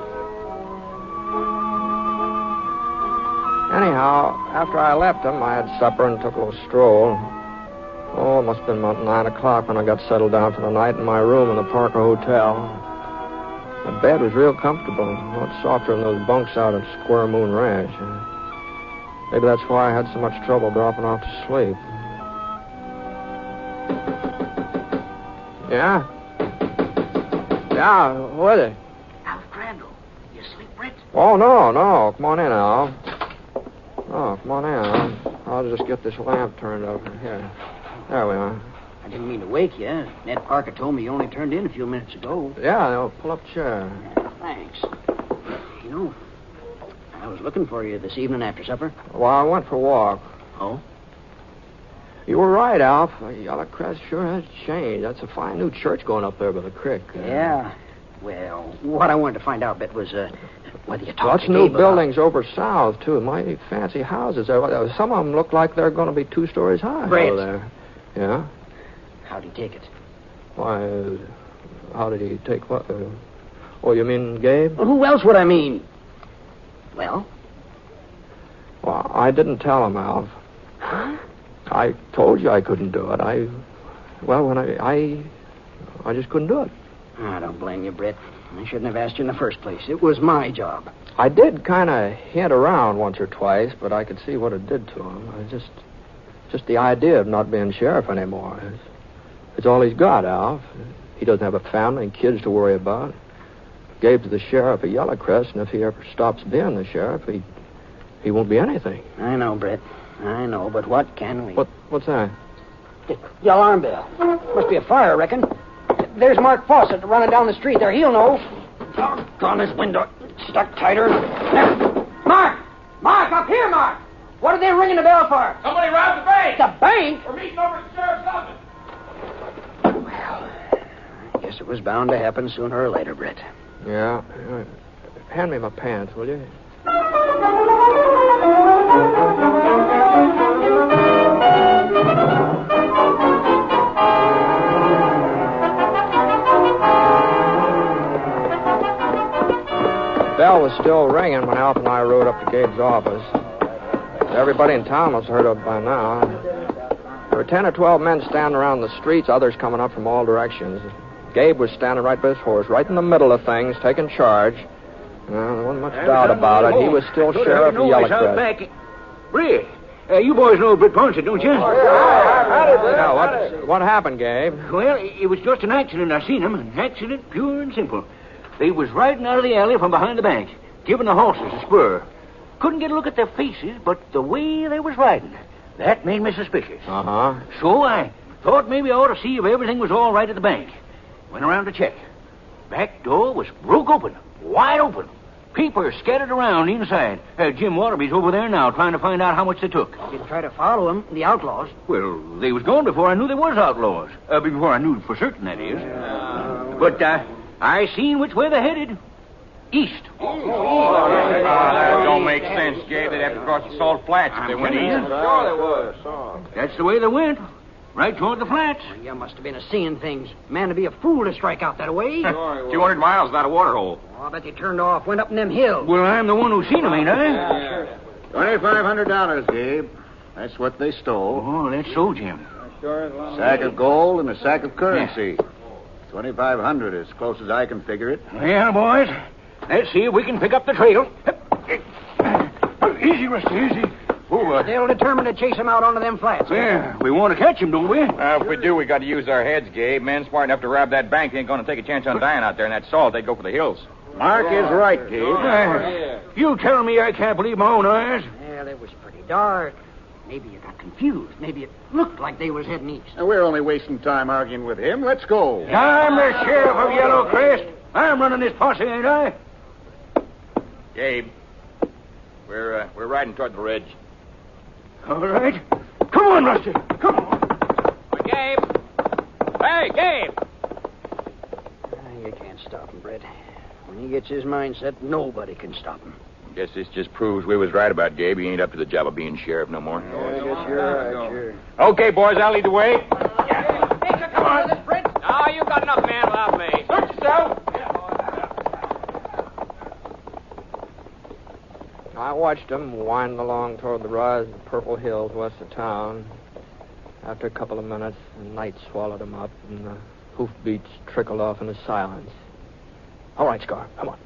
Anyhow, after I left him, I had supper and took a little stroll. Oh, it must have been about 9 o'clock when I got settled down for the night in my room in the Parker Hotel. The bed was real comfortable, a lot softer than those bunks out at Square Moon Ranch. Maybe that's why I had so much trouble dropping off to sleep. Yeah? Yeah, who is it? Alf Crandall. You asleep, Britt? Oh, no. Come on in, Al. Oh, come on in. I'll just get this lamp turned up. Here. There we are. I didn't mean to wake you. Ned Parker told me you only turned in a few minutes ago. Yeah, I'll pull up a chair. Thanks. You know, I was looking for you this evening after supper. Well, I went for a walk. Oh? You were right, Alf. Yellow Crest sure has changed. That's a fine new church going up there by the creek. Yeah. Well, what I wanted to find out, Bet, was whether you talked Lots to of new Gabe buildings over south, too. Mighty fancy houses there. Some of them look like they're going to be 2 stories high Brett. over there. Yeah? How'd he take it? Why, how did he take what? Oh, you mean Gabe? Well, who else would I mean? Well? Well, I didn't tell him, Alf. Huh? I told you I couldn't do it. I just couldn't do it. I don't blame you, Britt. I shouldn't have asked you in the first place. It was my job. I did kind of hint around once or twice, but I could see what it did to him. Just the idea of not being sheriff anymore. It's all he's got, Alf. He doesn't have a family and kids to worry about. Gabe's the sheriff of Yellow Crest, and if he ever stops being the sheriff, he won't be anything. I know, Britt. I know, but what can we... What's that? The alarm bell. Must be a fire, I reckon. There's Mark Fawcett running down the street there. He'll know. Doggone this window. Stuck tighter. There. Mark! Mark, up here, Mark! What are they ringing the bell for? Somebody robbed the bank. The bank? We're meeting over at the sheriff's office. Well, I guess it was bound to happen sooner or later, Britt. Yeah. Hand me my pants, will you? The bell was still ringing when Alf and I rode up to Gabe's office. Everybody in town must have heard of it by now. There were 10 or 12 men standing around the streets, others coming up from all directions. Gabe was standing right by his horse, right in the middle of things, taking charge. There wasn't much doubt about it. He was still sheriff of Yellow Crest. Britt, you boys know Britt Ponset, don't you? Yeah, what happened, Gabe? Well, it was just an accident. I seen him. An accident, pure and simple. They was riding out of the alley from behind the bank, giving the horses a spur. Couldn't get a look at their faces, but the way they was riding, that made me suspicious. Uh-huh. So I thought maybe I ought to see if everything was all right at the bank. Went around to check. Back door was broke open, wide open. People scattered around inside. Jim Waterby's over there now trying to find out how much they took. You can try to follow them, the outlaws. Well, they was gone before I knew they was outlaws. Before I knew for certain, that is. But I seen which way they headed. East. That don't make sense, Gabe. They'd have to cross the Salt Flats if they went east. Sure they would. That's the way they went. Right toward the flats. Well, you must have been seeing things. Man, to be a fool to strike out that way. 200 miles without a water hole. Oh, I bet they turned off, went up in them hills. Well, I'm the one who seen them, ain't I? Yeah, sure. $2,500, Gabe. That's what they stole. Oh, that's so, Jim. Sack of gold and a sack of currency. 2,500 as close as I can figure it. Well, boys, let's see if we can pick up the trail. Easy, Rusty, easy. They'll determine to chase him out onto them flats. Yeah, we want to catch him, don't we? If we do, we got to use our heads, Gabe. Men smart enough to rob that bank ain't going to take a chance on dying out there in that salt. They'd go for the hills. Mark is right, Gabe. You tell me I can't believe my own eyes. Well, it was pretty dark. Maybe you got confused. Maybe it looked like they was heading east. Now, we're only wasting time arguing with him. Let's go. I'm the sheriff of Yellow Crest. I'm running this posse, ain't I? Gabe, we're riding toward the ridge. All right. Come on, Rusty. Come on. Gabe! Hey, Gabe! You can't stop him, Britt. When he gets his mind set, nobody can stop him. Guess this just proves we was right about Gabe. He ain't up to the job of being sheriff no more. I guess you're right, sure. Okay, boys, I'll lead the way. Come on, this Britt. No, you got enough man without me. Search yourself. I watched them wind along toward the rise of the purple hills west of town. After a couple of minutes, the night swallowed them up, and the hoofbeats trickled off into silence. All right, Scar, come on.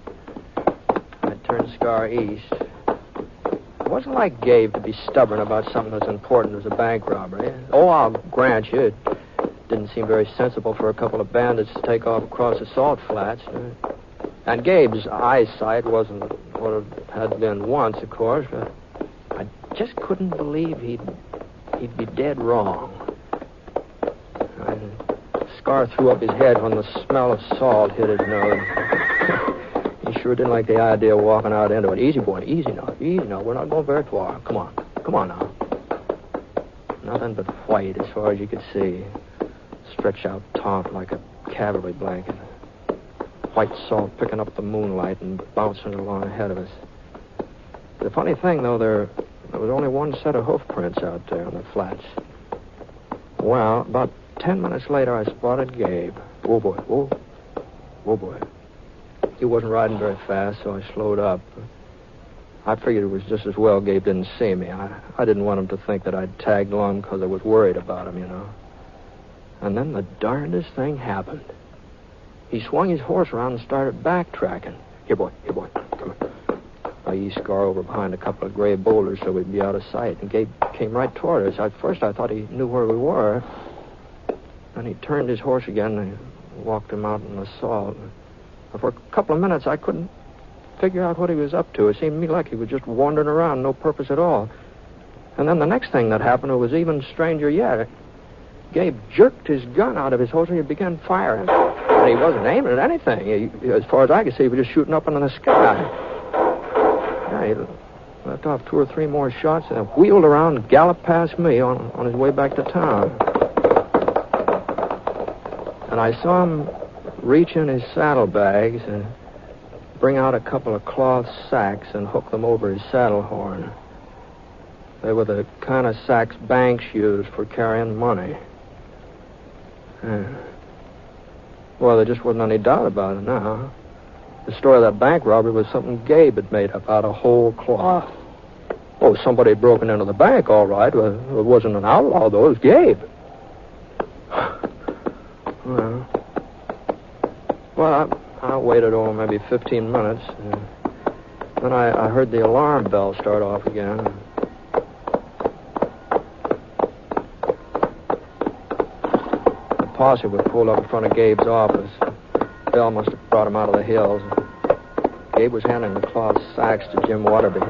I turned Scar east. It wasn't like Gabe to be stubborn about something as important as a bank robbery. Oh, I'll grant you, it didn't seem very sensible for a couple of bandits to take off across the salt flats. And Gabe's eyesight wasn't what it had been once, of course, but I just couldn't believe he'd be dead wrong. Scar threw up his head when the smell of salt hit his nose. He sure didn't like the idea of walking out into it. Easy, boy, easy now. We're not going very far. Come on now. Nothing but white as far as you could see. Stretched out taut like a cavalry blanket. White salt picking up the moonlight and bouncing along ahead of us. The funny thing, though, there was only one set of hoof prints out there on the flats. Well, about 10 minutes later, I spotted Gabe. Oh, boy. Oh, boy. He wasn't riding very fast, so I slowed up. I figured it was just as well Gabe didn't see me. I didn't want him to think that I'd tagged along because I was worried about him, And then the darndest thing happened. He swung his horse around and started backtracking. Here, boy, come on. I eased Scar over behind a couple of gray boulders so we'd be out of sight, and Gabe came right toward us. At first, I thought he knew where we were. Then he turned his horse again and walked him out in the salt. For a couple of minutes, I couldn't figure out what he was up to. It seemed to me like he was just wandering around, no purpose at all. And then the next thing that happened was even stranger yet. Gabe jerked his gun out of his holster and he began firing. But he wasn't aiming at anything. As far as I could see, he was just shooting up into the sky. He left off 2 or 3 more shots and wheeled around and galloped past me on his way back to town. And I saw him reach in his saddlebags and bring out a couple of cloth sacks and hook them over his saddle horn. They were the kind of sacks banks used for carrying money. Well, there just wasn't any doubt about it now. The story of that bank robbery was something Gabe had made up out of whole cloth. Oh, somebody had broken into the bank, all right. Well, it wasn't an outlaw, though. It was Gabe. Well, I waited maybe 15 minutes. Then I heard the alarm bell start off again. The posse would pull up in front of Gabe's office. Bell must have brought him out of the hills. Gabe was handing the cloth sacks to Jim Waterby.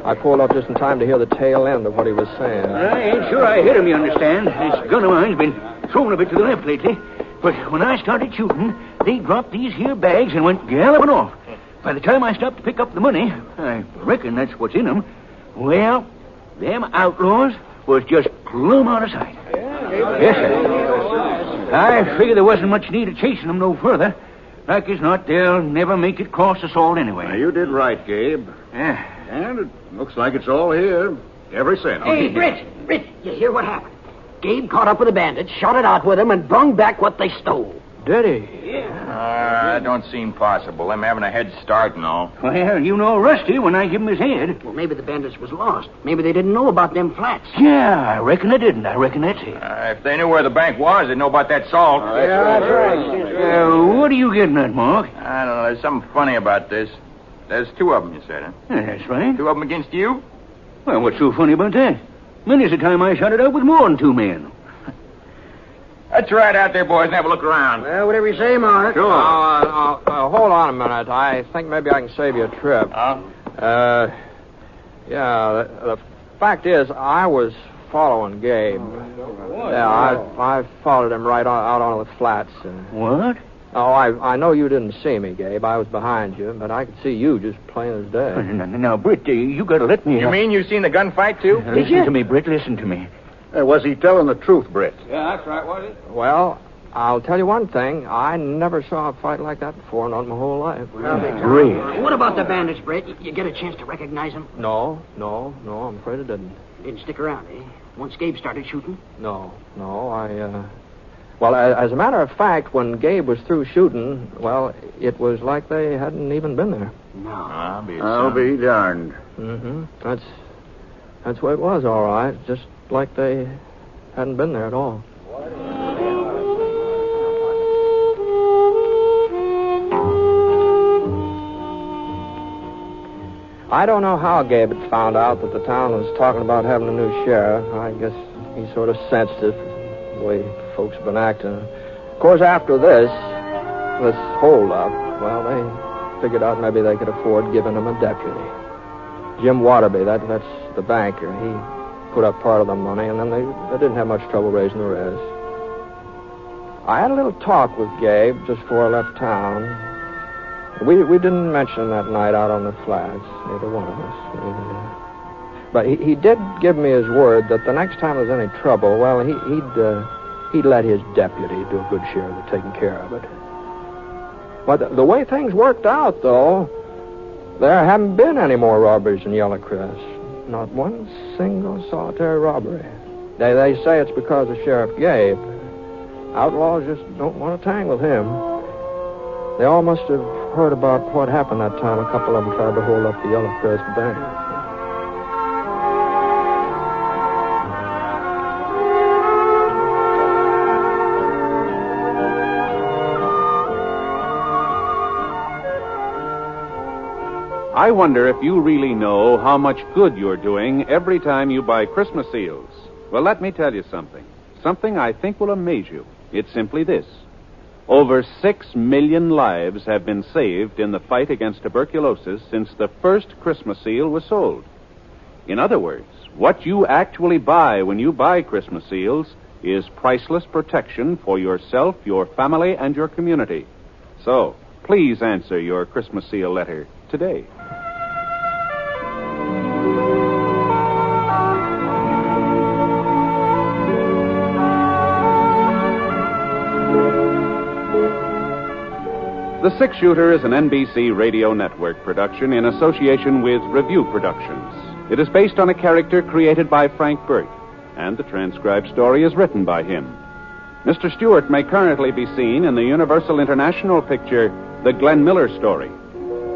I pulled up just in time to hear the tail end of what he was saying. I ain't sure I hit him, you understand. This gun of mine's been thrown a bit to the left lately. But when I started shooting, they dropped these here bags and went galloping off. By the time I stopped to pick up the money, I reckon that's what's in them, well, them outlaws was just plumb out of sight. Yes, sir. I figured there wasn't much need of chasing them no further. Like as not, they'll never make it cross the salt anyway. Now, you did right, Gabe. Yeah. And it looks like it's all here. Every cent. Hey, Britt, you hear what happened? Gabe caught up with the bandits, shot it out with them, and brung back what they stole. Did he? Yeah. That don't seem possible. Them having a head start and all. Well, you know Rusty when I give him his head. Well, maybe the bandits was lost. Maybe they didn't know about them flats. Yeah, I reckon they didn't. I reckon that's it. If they knew where the bank was, they'd know about that salt. That's right. What are you getting at, Mark? I don't know. There's something funny about this. There's 2 of them, you said, huh? Yeah, that's right. 2 of them against you? Well, what's so funny about that? Many's the time I shot it out with more than 2 men. Let's ride out there, boys, and have a look around. Well, whatever you say, Mark. Sure. Hold on a minute. I think maybe I can save you a trip. Huh? Yeah, the Fact is, I was following Gabe. Yeah, I followed him right out on the flats. What? Oh, I know you didn't see me, Gabe. I was behind you, but I could see you just plain as day. Now, Britt, you got to let me... You mean you seen the gunfight, too? Listen to me, Britt, listen to me. Was he telling the truth, Britt? Yeah, that's right, was it? Well, I'll tell you one thing. I never saw a fight like that before, not in my whole life. Britt. What about the bandits, Britt? You get a chance to recognize them? No, I'm afraid I didn't. Didn't stick around, eh? Once Gabe started shooting? No, Well, as a matter of fact, when Gabe was through shooting, well, it was like they hadn't even been there. No. I'll be darned. Mm-hmm. That's what it was, all right. Just like they hadn't been there at all. I don't know how Gabe had found out that the town was talking about having a new sheriff. I guess he sort of sensed it, the way folks have been acting. Of course, after this hold-up, well, they figured out maybe they could afford giving him a deputy. Jim Waterby, that's the banker. He put up part of the money, and then they didn't have much trouble raising the rest. I had a little talk with Gabe just before I left town. We didn't mention that night out on the flats, neither one of us. But he did give me his word that the next time there's any trouble, well, he'd let his deputy do a good share of the taking care of it. But the way things worked out, though, there haven't been any more robberies in Yellow Crest. Not one single solitary robbery. They say it's because of Sheriff Gabe. Outlaws just don't want to tangle with him. They all must have heard about what happened that time a couple of them tried to hold up the Yellow Crest Bank. I wonder if you really know how much good you're doing every time you buy Christmas seals. Well, let me tell you something. Something I think will amaze you. It's simply this. Over 6 million lives have been saved in the fight against tuberculosis since the first Christmas seal was sold. In other words, what you actually buy when you buy Christmas seals is priceless protection for yourself, your family, and your community. So, please answer your Christmas seal letter today. The Six Shooter is an NBC Radio Network production in association with Review Productions. It is based on a character created by Frank Burt, and the transcribed story is written by him. Mr. Stewart may currently be seen in the Universal International picture, The Glenn Miller Story.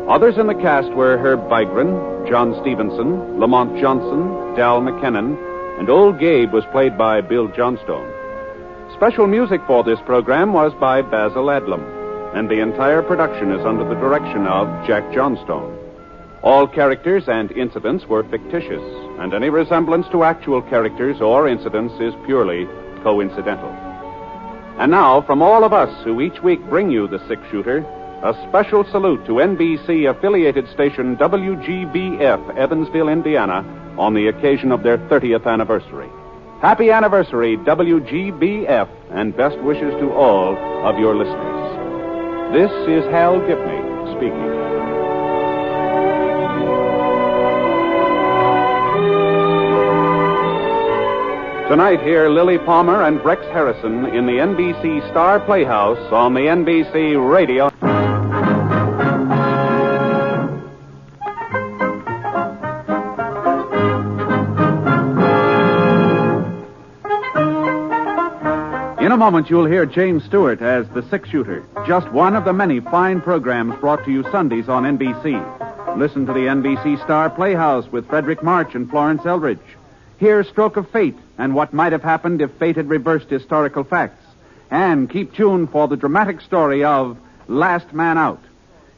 Others in the cast were Herb Vigran, John Stevenson, Lamont Johnson, Dal McKinnon, and Old Gabe was played by Bill Johnstone. Special music for this program was by Basil Adlam, and the entire production is under the direction of Jack Johnstone. All characters and incidents were fictitious, and any resemblance to actual characters or incidents is purely coincidental. And now, from all of us who each week bring you the Six Shooter, a special salute to NBC-affiliated station WGBF, Evansville, Indiana, on the occasion of their 30th anniversary. Happy anniversary, WGBF, and best wishes to all of your listeners. This is Hal Gibney speaking. Tonight, hear Lily Palmer and Rex Harrison in the NBC Star Playhouse on the NBC Radio. In a moment, you'll hear James Stewart as the Six Shooter, just one of the many fine programs brought to you Sundays on NBC. Listen to the NBC Star Playhouse with Frederick March and Florence Eldridge. Hear Stroke of Fate and what might have happened if fate had reversed historical facts. And keep tuned for the dramatic story of Last Man Out.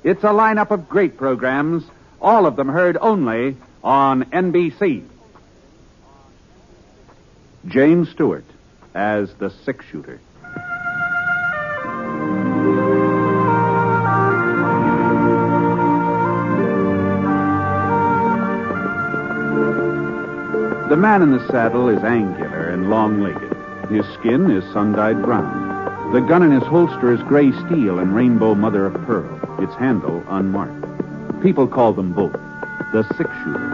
It's a lineup of great programs, all of them heard only on NBC. James Stewart as the Six Shooter. The man in the saddle is angular and long-legged. His skin is sun-dyed brown. The gun in his holster is gray steel and rainbow mother of pearl, its handle unmarked. People call them both the six-shooter.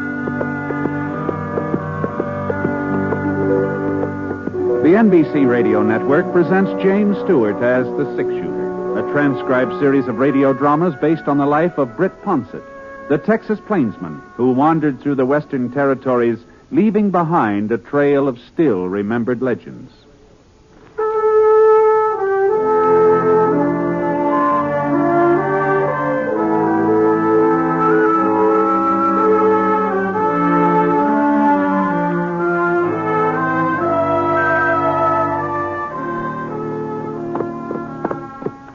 The NBC Radio Network presents James Stewart as the Six-Shooter, a transcribed series of radio dramas based on the life of Britt Ponset, the Texas plainsman who wandered through the Western Territories, leaving behind a trail of still-remembered legends.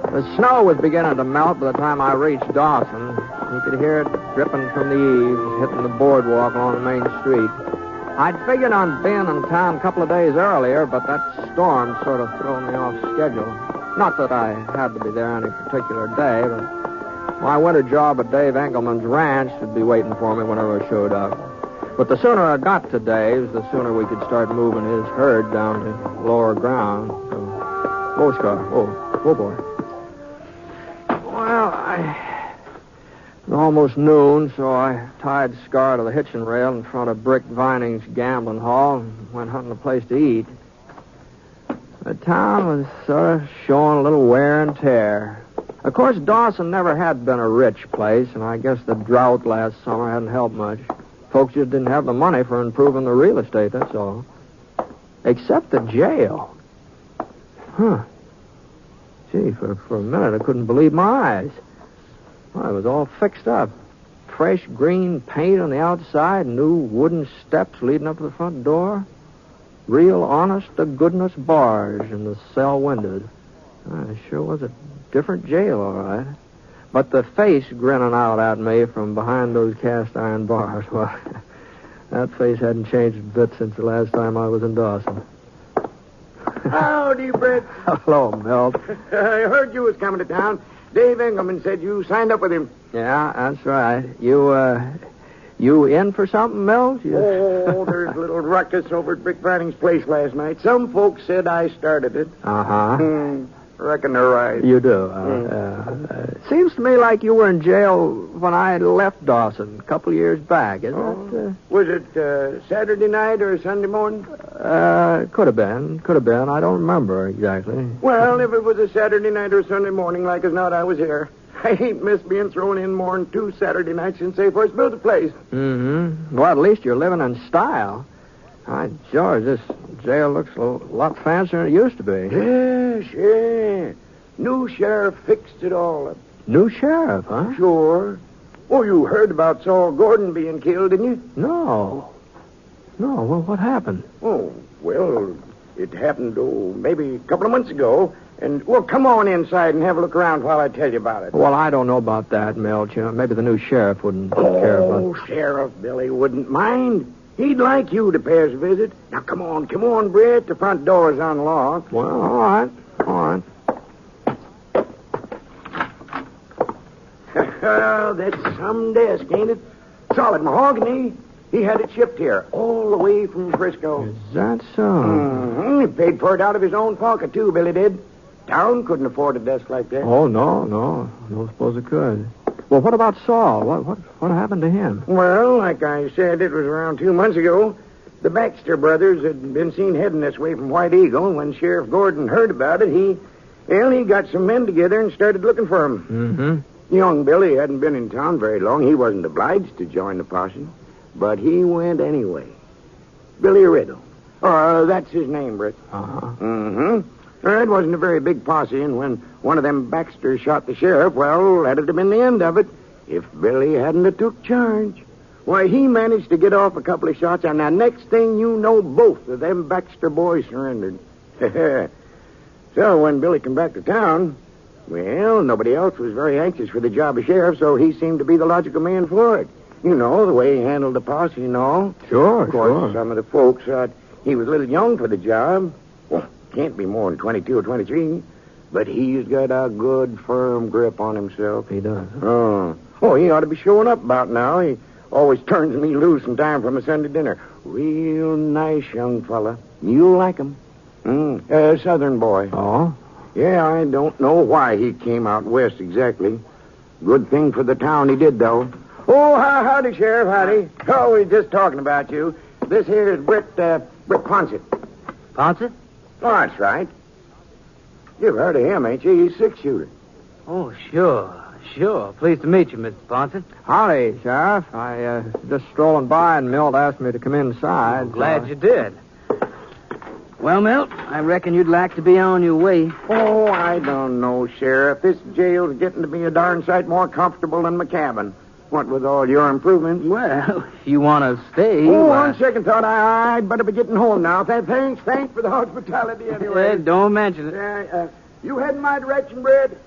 The snow was beginning to melt by the time I reached Dawson. You could hear it dripping from the eaves, hitting the boardwalk along the main street. I'd figured on being in town a couple of days earlier, but that storm sort of threw me off schedule. Not that I had to be there any particular day, but my winter job at Dave Engelman's ranch would be waiting for me whenever I showed up. But the sooner I got to Dave's, the sooner we could start moving his herd down to lower ground. So, Scar. Oh, boy. Well, it was almost noon, so I tied Scar to the hitching rail in front of Brick Vining's gambling hall and went hunting a place to eat. The town was sort of showing a little wear and tear. Of course, Dawson never had been a rich place, and I guess the drought last summer hadn't helped much. Folks just didn't have the money for improving the real estate, that's all. Except the jail. Huh. Gee, for a minute I couldn't believe my eyes. Well, it was all fixed up. Fresh green paint on the outside, new wooden steps leading up to the front door. Real honest-to-goodness bars in the cell windows. It sure was a different jail, all right. But the face grinning out at me from behind those cast-iron bars, well, that face hadn't changed a bit since the last time I was in Dawson. Howdy, Britt. Hello, Milt. I heard you was coming to town. Dave Engelman said you signed up with him. Yeah, that's right. You in for something, Milt? Oh, there's a little ruckus over at Brick Vining's place last night. Some folks said I started it. Uh-huh. Reckon they're right. You do. It seems to me like you were in jail when I left Dawson a couple of years back. Is that? Was it Saturday night or Sunday morning? Could have been. I don't remember exactly. Well, if it was a Saturday night or Sunday morning, like as not, I was here. I ain't missed being thrown in more than 2 Saturday nights since they first built the place. Mm-hmm. Well, at least you're living in style. George, this jail looks a lot fancier than it used to be. Yes, yeah. New sheriff fixed it all up. New sheriff, huh? Sure. Oh, you heard about Saul Gordon being killed, didn't you? No. Well, what happened? Oh, well, it happened, maybe a couple of months ago. And, well, come on inside and have a look around while I tell you about it. Well, I don't know about that, Milt. You know, maybe the new sheriff wouldn't care about it. Oh, Sheriff Billy wouldn't mind. He'd like you to pay us a visit. Now, come on, Britt. The front door's unlocked. Well, all right. That's some desk, ain't it? Solid mahogany. He had it shipped here, all the way from Frisco. Is that so? Mm-hmm. He paid for it out of his own pocket, too, Billy did. Town couldn't afford a desk like that. Oh, no. Don't suppose it could. Well, what about Saul? What happened to him? Well, like I said, it was around 2 months ago. The Baxter brothers had been seen heading this way from White Eagle, and when Sheriff Gordon heard about it, he got some men together and started looking for him. Mm-hmm. Young Billy hadn't been in town very long. He wasn't obliged to join the posse, but he went anyway. Billy Riddle. That's his name, Britt. Uh-huh. Mm-hmm. It wasn't a very big posse, and when one of them Baxters shot the sheriff, well, that'd have been the end of it if Billy hadn't have took charge. Why, he managed to get off a couple of shots, and the next thing you know, both of them Baxter boys surrendered. So when Billy come back to town, well, nobody else was very anxious for the job of sheriff, so he seemed to be the logical man for it. You know, the way he handled the posse and all. Sure, Of course, some of the folks thought he was a little young for the job. Well, can't be more than 22 or 23. But he's got a good, firm grip on himself. He does. Oh, he ought to be showing up about now. He always turns me loose in time for my Sunday dinner. Real nice young fella. You'll like him. Southern boy. Oh? Yeah, I don't know why he came out west exactly. Good thing for the town he did, though. Oh, howdy, Sheriff, howdy. Oh, we were just talking about you. This here is Britt Ponset. Ponset? Oh, that's right. You've heard of him, ain't you? He's six-shooter. Oh, sure. Pleased to meet you, Mr. Ponset. Howdy, Sheriff. I just strolling by and Milt asked me to come inside. I'm glad you did. Well, Milt, I reckon you'd like to be on your way. Oh, I don't know, Sheriff. This jail's getting to be a darn sight more comfortable than my cabin. What with all your improvements? Well, if you want to stay... Oh, on second thought, I'd better be getting home now. Thanks for the hospitality anyway. Don't mention it. You heading my direction, Britt? If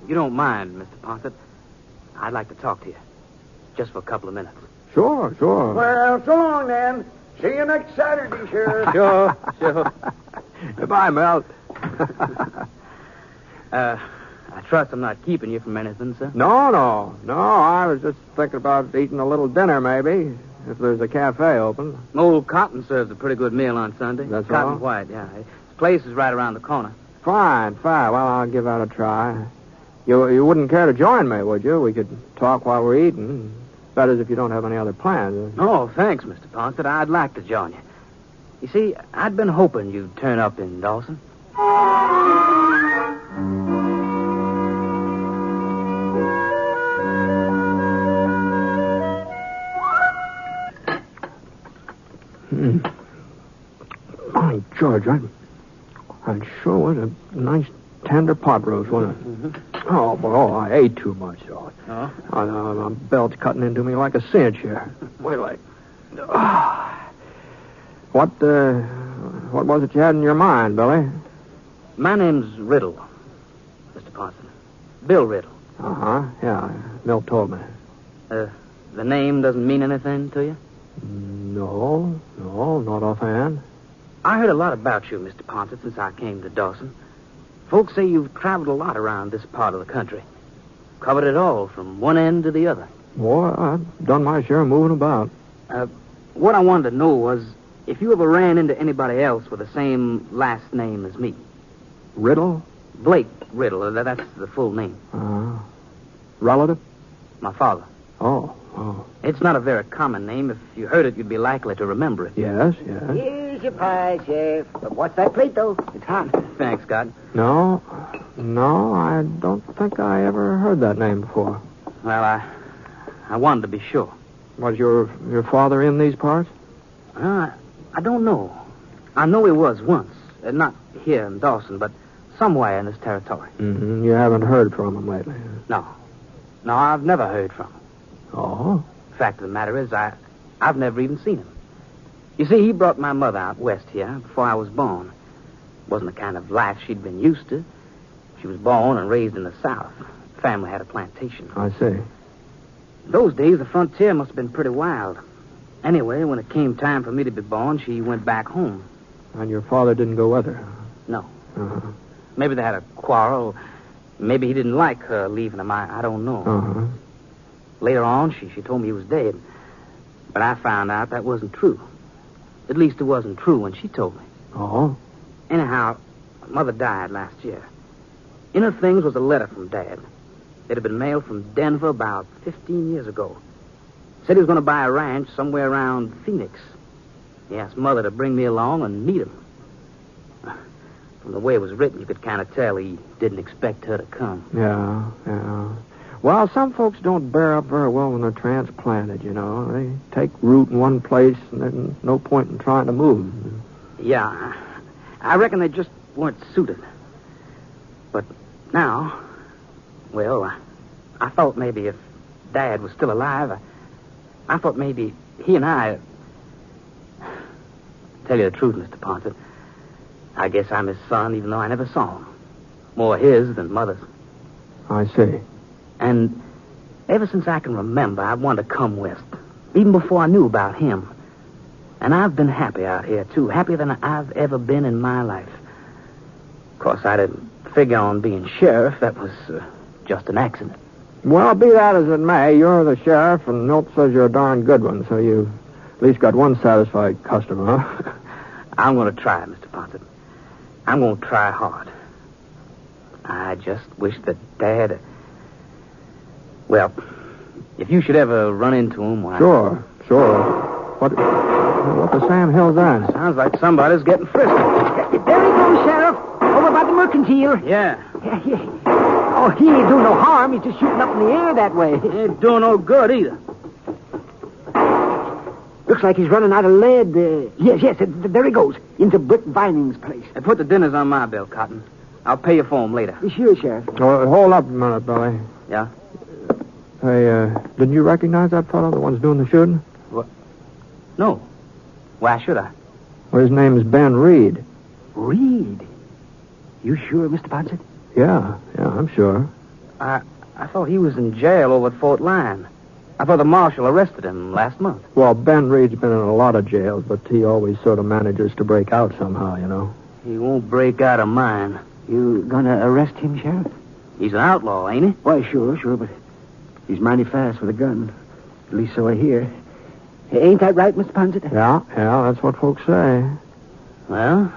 you don't mind, Mr. Ponset, I'd like to talk to you. Just for a couple of minutes. Sure. Well, so long, then. See you next Saturday, Sheriff. Sure. Goodbye, Milt. I trust I'm not keeping you from anything, sir? No. I was just thinking about eating a little dinner, maybe, if there's a cafe open. Old Cotton serves a pretty good meal on Sunday. That's Cotton all? White, yeah. His place is right around the corner. Fine. Well, I'll give that a try. You wouldn't care to join me, would you? We could talk while we're eating. That is, if you don't have any other plans. Oh, thanks, Mr. Ponset. I'd like to join you. You see, I'd been hoping you'd turn up in Dawson. My George, I sure was a nice tender pot roast, wasn't it? Mm-hmm. Oh, boy, I ate too much, though. Oh? My belt's cutting into me like a cinch here. Wait till What was it you had in your mind, Billy? My name's Riddle, Mr. Ponset. Bill Riddle. Uh-huh, yeah. Milt told me. The name doesn't mean anything to you? No, not offhand. I heard a lot about you, Mr. Ponset, since I came to Dawson. Folks say you've traveled a lot around this part of the country. Covered it all, from one end to the other. Boy, I've done my share of moving about. What I wanted to know was if you ever ran into anybody else with the same last name as me. Riddle? Blake Riddle. That's the full name. Relative? My father. Oh. It's not a very common name. If you heard it, you'd be likely to remember it. Yes. Here's your pie, Sheriff. But what's that plate, though? It's hot. Thanks, God. No, I don't think I ever heard that name before. Well, I wanted to be sure. Was your father in these parts? I don't know. I know he was once. Not here in Dawson, but somewhere in this territory. Mm-hmm. You haven't heard from him lately? No, I've never heard from him. Oh? Fact of the matter is, I've never even seen him. You see, he brought my mother out west here before I was born. Wasn't the kind of life she'd been used to. She was born and raised in the South. Family had a plantation. I see. Those days, the frontier must have been pretty wild. Anyway, when it came time for me to be born, she went back home. And your father didn't go with her? No. Uh-huh. Maybe they had a quarrel. Maybe he didn't like her leaving him. I don't know. Uh-huh. Later on, she told me he was dead. But I found out that wasn't true. At least it wasn't true when she told me. Oh? Anyhow, Mother died last year. In her things was a letter from Dad. It had been mailed from Denver about 15 years ago. Said he was going to buy a ranch somewhere around Phoenix. He asked Mother to bring me along and meet him. From the way it was written, you could kind of tell he didn't expect her to come. Yeah. Well, some folks don't bear up very well when they're transplanted, you know. They take root in one place, and there's no point in trying to move. Yeah, I reckon they just weren't suited. But now, well, I thought maybe if Dad was still alive, I thought maybe he and I... Tell you the truth, Mr. Ponset, I guess I'm his son, even though I never saw him. More his than Mother's. I see. And ever since I can remember, I've wanted to come west, even before I knew about him. And I've been happy out here, too, happier than I've ever been in my life. Of course, I didn't figure on being sheriff. That was just an accident. Well, be that as it may, you're the sheriff, and Milt says you're a darn good one, so you At least got one satisfied customer, huh? I'm going to try, Mr. Ponset. I'm going to try hard. I just wish that Dad... Well, if you should ever run into him, why... Sure. What the Sam Hill's that? Sounds like somebody's getting frisky. There he goes, Sheriff. Over by the mercantile. Yeah. Oh, he ain't doing no harm. He's just shooting up in the air that way. He ain't doing no good either. Looks like he's running out of lead. Yes, there he goes. Into Britt Vining's place. Hey, put the dinners on my bill, Cotton. I'll pay you for them later. Sure, Sheriff. Oh, hold up a minute, Billy. Yeah? Hey, didn't you recognize that fellow, the one's doing the shooting? What? No. Why should I? Well, his name's Ben Reed. Reed? You sure, Mr. Ponset? Yeah, I'm sure. I thought he was in jail over at Fort Lyon. I thought the marshal arrested him last month. Well, Ben Reed's been in a lot of jails, but he always sort of manages to break out somehow, you know. He won't break out of mine. You gonna arrest him, Sheriff? He's an outlaw, ain't he? Why, sure, but he's mighty fast with a gun. At least so I hear. Ain't that right, Mr. Ponset? Yeah, that's what folks say. Well,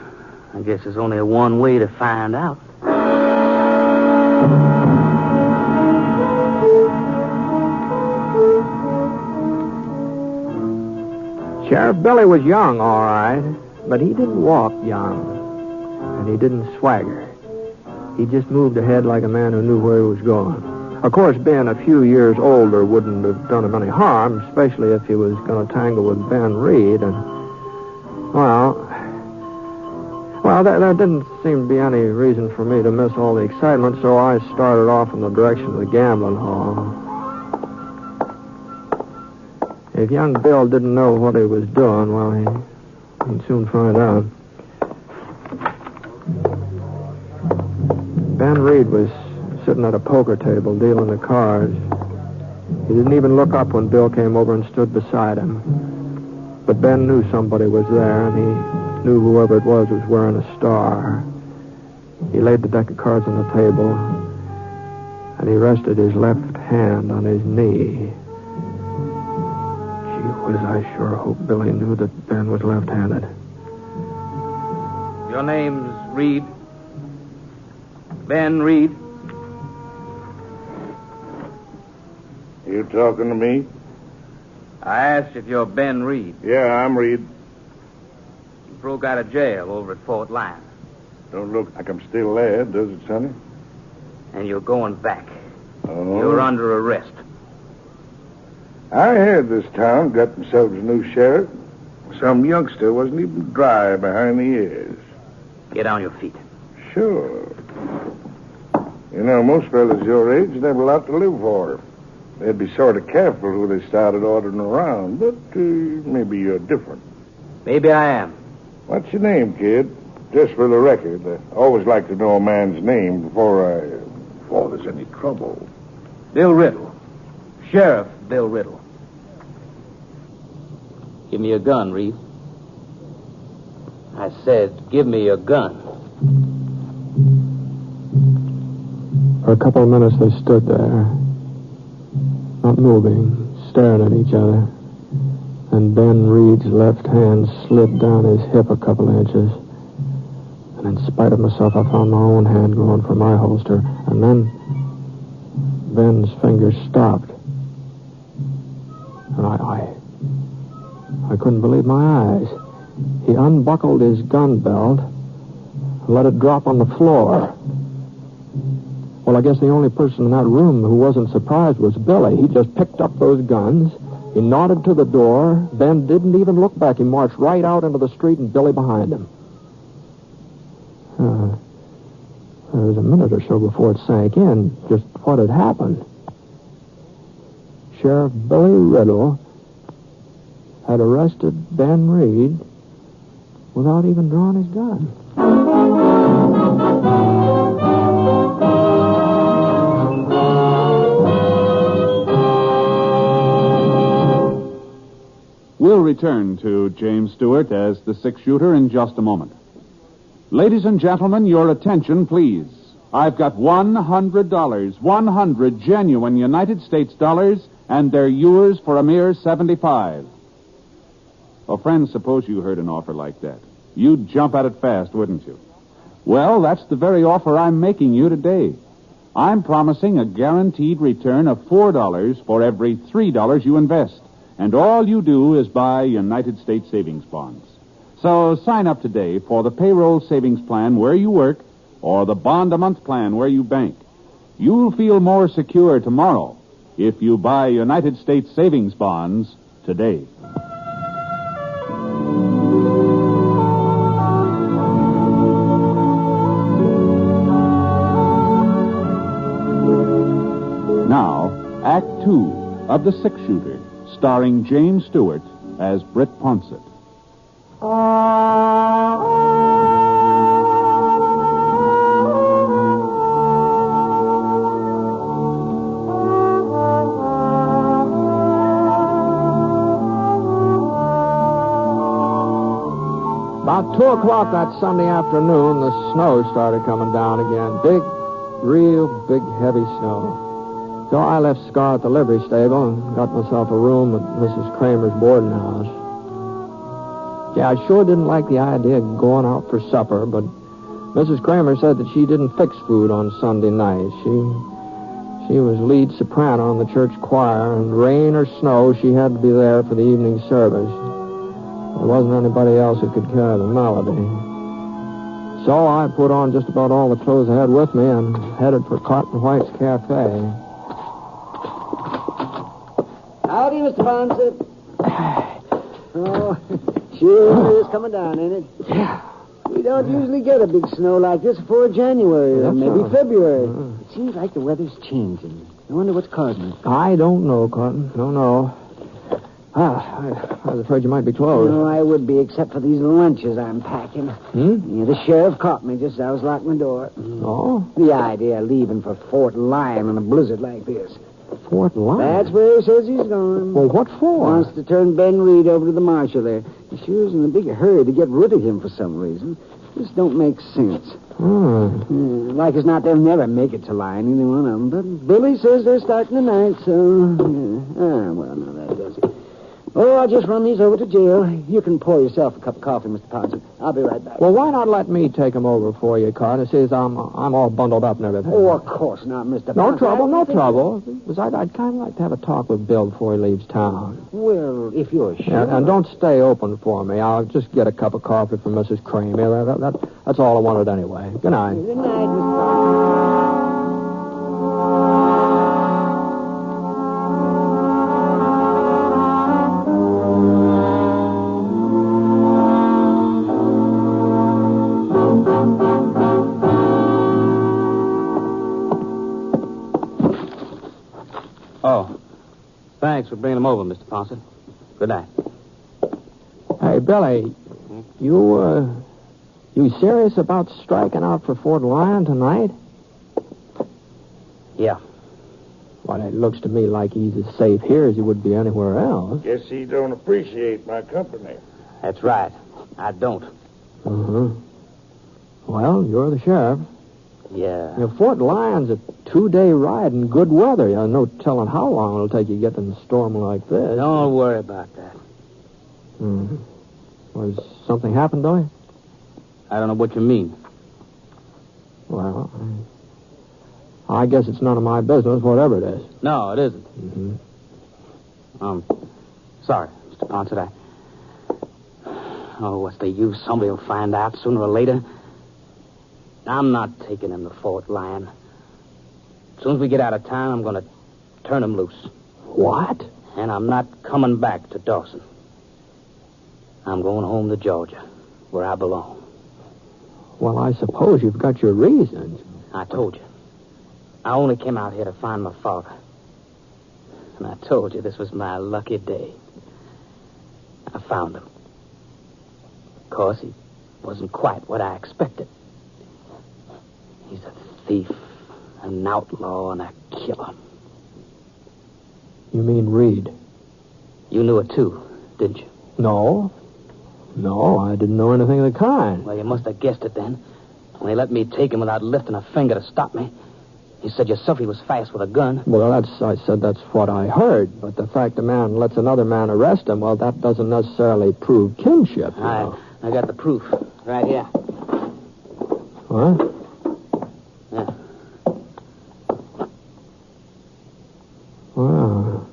I guess there's only one way to find out. Sheriff Billy was young, all right, but he didn't walk young, and he didn't swagger. He just moved ahead like a man who knew where he was going. Of course, being a few years older wouldn't have done him any harm, especially if he was going to tangle with Ben Reed, and, well, there didn't seem to be any reason for me to miss all the excitement, so I started off in the direction of the gambling hall. If young Bill didn't know what he was doing, well, he'd soon find out. Ben Reed was sitting at a poker table dealing the cards. He didn't even look up when Bill came over and stood beside him. But Ben knew somebody was there, and he knew whoever it was wearing a star. He laid the deck of cards on the table, and he rested his left hand on his knee. I sure hope Billy knew that Ben was left-handed. Your name's Reed? Ben Reed? You talking to me? I asked if you're Ben Reed. Yeah, I'm Reed. You broke out of jail over at Fort Lyon. Don't look like I'm still there, does it, Sonny? And you're going back. Oh. You're under arrest. I heard this town got themselves a new sheriff. Some youngster wasn't even dry behind the ears. Get on your feet. Sure. You know, most fellas your age have a lot to live for. They'd be sort of careful who they started ordering around, but maybe you're different. Maybe I am. What's your name, kid? Just for the record, I always like to know a man's name before there's any trouble. Bill Riddle. Sheriff Bill Riddle. Give me your gun, Reed. I said, give me your gun. For a couple of minutes, they stood there, not moving, staring at each other. And Ben Reed's left hand slid down his hip a couple of inches. And in spite of myself, I found my own hand going for my holster. And then Ben's fingers stopped. And I couldn't believe my eyes. He unbuckled his gun belt and let it drop on the floor. Well, I guess the only person in that room who wasn't surprised was Billy. He just picked up those guns. He nodded to the door. Ben didn't even look back. He marched right out into the street and Billy behind him. There was a minute or so before it sank in just what had happened. Sheriff Billy Riddle had arrested Ben Reed without even drawing his gun. We'll return to James Stewart as the six-shooter in just a moment. Ladies and gentlemen, your attention, please. I've got $100, 100 genuine United States dollars, and they're yours for a mere $75. Oh, friends, suppose you heard an offer like that. You'd jump at it fast, wouldn't you? Well, that's the very offer I'm making you today. I'm promising a guaranteed return of $4 for every $3 you invest. And all you do is buy United States savings bonds. So sign up today for the payroll savings plan where you work or the bond-a-month plan where you bank. You'll feel more secure tomorrow if you buy United States savings bonds today. Now, Act 2 of The Six-Shooter, starring James Stewart as Britt Ponset. About 2 o'clock that Sunday afternoon, the snow started coming down again. Big, real big, heavy snow. So I left Scar at the livery stable and got myself a room at Mrs. Kramer's boarding house. Yeah, I sure didn't like the idea of going out for supper, but Mrs. Kramer said that she didn't fix food on Sunday nights. She was lead soprano in the church choir, and rain or snow, she had to be there for the evening service. There wasn't anybody else who could carry the melody. So I put on just about all the clothes I had with me and headed for Cotton White's Cafe. Howdy, Mr. Ponset. Oh, sure is coming down, ain't it? Yeah. We don't usually get a big snow like this before January or maybe February. It seems like the weather's changing. I wonder what's causing it. I don't know, Cotton. Don't know. I was afraid you might be closed. No, I would be, except for these lunches I'm packing. Yeah, the sheriff caught me just as I was locking the door. Oh? The idea of leaving for Fort Lyon in a blizzard like this. Fort Lyon? That's where he says he's going. Well, what for? Wants to turn Ben Reed over to the marshal there. He sure is in a big hurry to get rid of him for some reason. This don't make sense. Like as not, they'll never make it to Lyon, either one of them. But Billy says they're starting tonight, so... well, no, that does it. Oh, I'll just run these over to jail. You can pour yourself a cup of coffee, Mr. Ponset. I'll be right back. Well, why not let me take them over for you, Carter? Says I'm all bundled up and everything. Oh, of course not, Mr. Ponset. No trouble, no trouble. Because I'd kind of like to have a talk with Bill before he leaves town. Well, if you're sure. And don't stay open for me. I'll just get a cup of coffee from Mrs. Kramer. That's all I wanted anyway. Good night. Good night, Mr. Ponset. Oh, thanks for bringing them over, Mr. Ponset. Good night. Hey, Billy, you serious about striking out for Fort Lyon tonight? Yeah. Well, it looks to me like he's as safe here as he would be anywhere else. Guess he don't appreciate my company. That's right. I don't. Well, you're the sheriff. Yeah. You know, Fort Lyon's a 2-day ride in good weather. You know, no telling how long it'll take you to get in a storm like this. Don't worry about that. Was something happened, Billy? I don't know what you mean. Well, I guess it's none of my business, whatever it is. No, it isn't. Sorry, Mr. Ponset. Oh, what's the use? Somebody will find out sooner or later. I'm not taking him to Fort Lyon. As soon as we get out of town, I'm going to turn him loose. What? And I'm not coming back to Dawson. I'm going home to Georgia, where I belong. Well, I suppose you've got your reasons. I told you. I only came out here to find my father. And I told you this was my lucky day. I found him. Of course, he wasn't quite what I expected. He's a thief, an outlaw, and a killer. You mean Reed? You knew it, too, didn't you? No, I didn't know anything of the kind. Well, you must have guessed it then. When he let me take him without lifting a finger to stop me. You said yourself he was fast with a gun. Well, I said that's what I heard. But the fact a man lets another man arrest him, well, that doesn't necessarily prove kinship. I got the proof right here. What? Yeah. Well,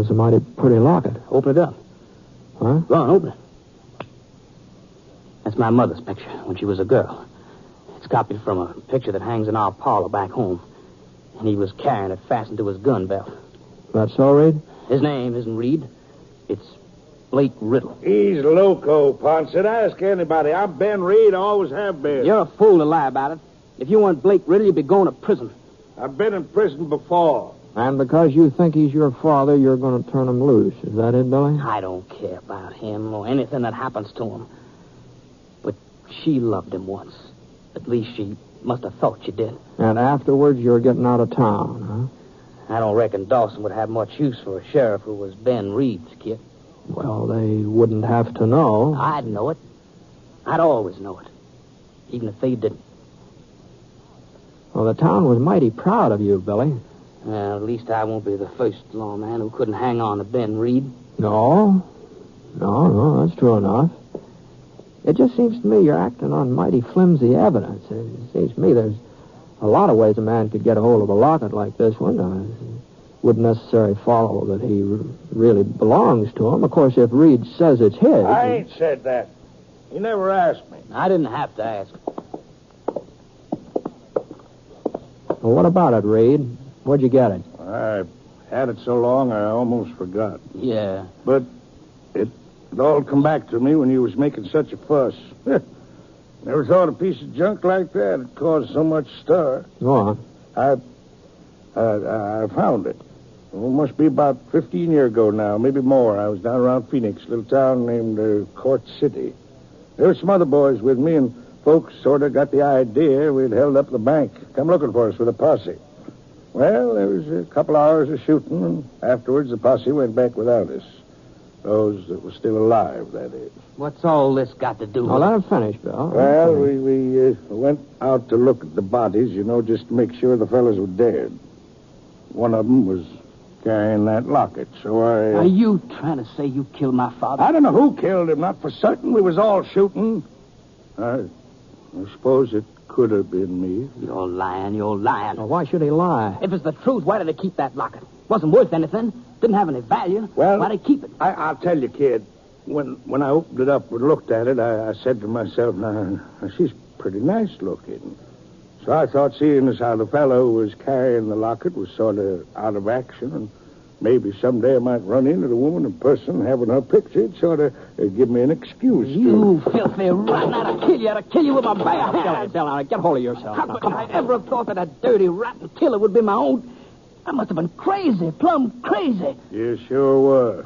it's a mighty pretty locket. Open it up. Huh? Go on, open it. That's my mother's picture when she was a girl. It's copied from a picture that hangs in our parlor back home. And he was carrying it fastened to his gun belt. That's so, Reed? His name isn't Reed. It's Blake Riddle. He's loco, Ponset. Ask anybody. I'm Ben Reed. I always have been. You're a fool to lie about it. If you weren't Blake Riddle, you'd be going to prison. I've been in prison before. And because you think he's your father, you're going to turn him loose. Is that it, Billy? I don't care about him or anything that happens to him. But she loved him once. At least she must have thought she did. And afterwards, you're getting out of town, huh? I don't reckon Dawson would have much use for a sheriff who was Ben Reed's kid. Well, they wouldn't have to know. I'd know it. I'd always know it. Even if they didn't. Well, the town was mighty proud of you, Billy. Well, at least I won't be the first lawman who couldn't hang on to Ben Reed. No, that's true enough. It just seems to me you're acting on mighty flimsy evidence. It seems to me there's a lot of ways a man could get a hold of a locket like this one. It wouldn't necessarily follow that he really belongs to him. Of course, if Reed says it's his... I ain't said that. He never asked me. I didn't have to ask. Well, what about it, Reed? Where'd you get it? I had it so long I almost forgot. Yeah. But it all come back to me when you was making such a fuss. Never thought a piece of junk like that would cause so much stir. Go on. I found it. Well, it must be about 15 years ago now, maybe more. I was down around Phoenix, a little town named Court City. There were some other boys with me, and folks sort of got the idea we'd held up the bank. Come looking for us with a posse. Well, there was a couple hours of shooting, and afterwards the posse went back without us. Those that were still alive, that is. What's all this got to do with Well, let him finish, Bill. Well, we went out to look at the bodies, just to make sure the fellas were dead. One of them was carrying that locket, so Are you trying to say you killed my father? I don't know who killed him, not for certain. We was all shooting. I suppose it could have been me. You're lying. Well, why should he lie? If it's the truth, why did they keep that locket? Wasn't worth anything. Didn't have any value. Well, why'd they keep it? I'll tell you, kid. When I opened it up and looked at it, I said to myself, now, she's pretty nice looking. So I thought, seeing as how the fellow who was carrying the locket was sort of out of action, and maybe someday I might run into the woman in person having her picture, it'd sort of give me an excuse. You filthy rotten! I'd kill you with my bare hands. Get hold of yourself. How could I ever have thought that a dirty, rotten killer would be my own? I must have been crazy, plumb crazy. You sure were.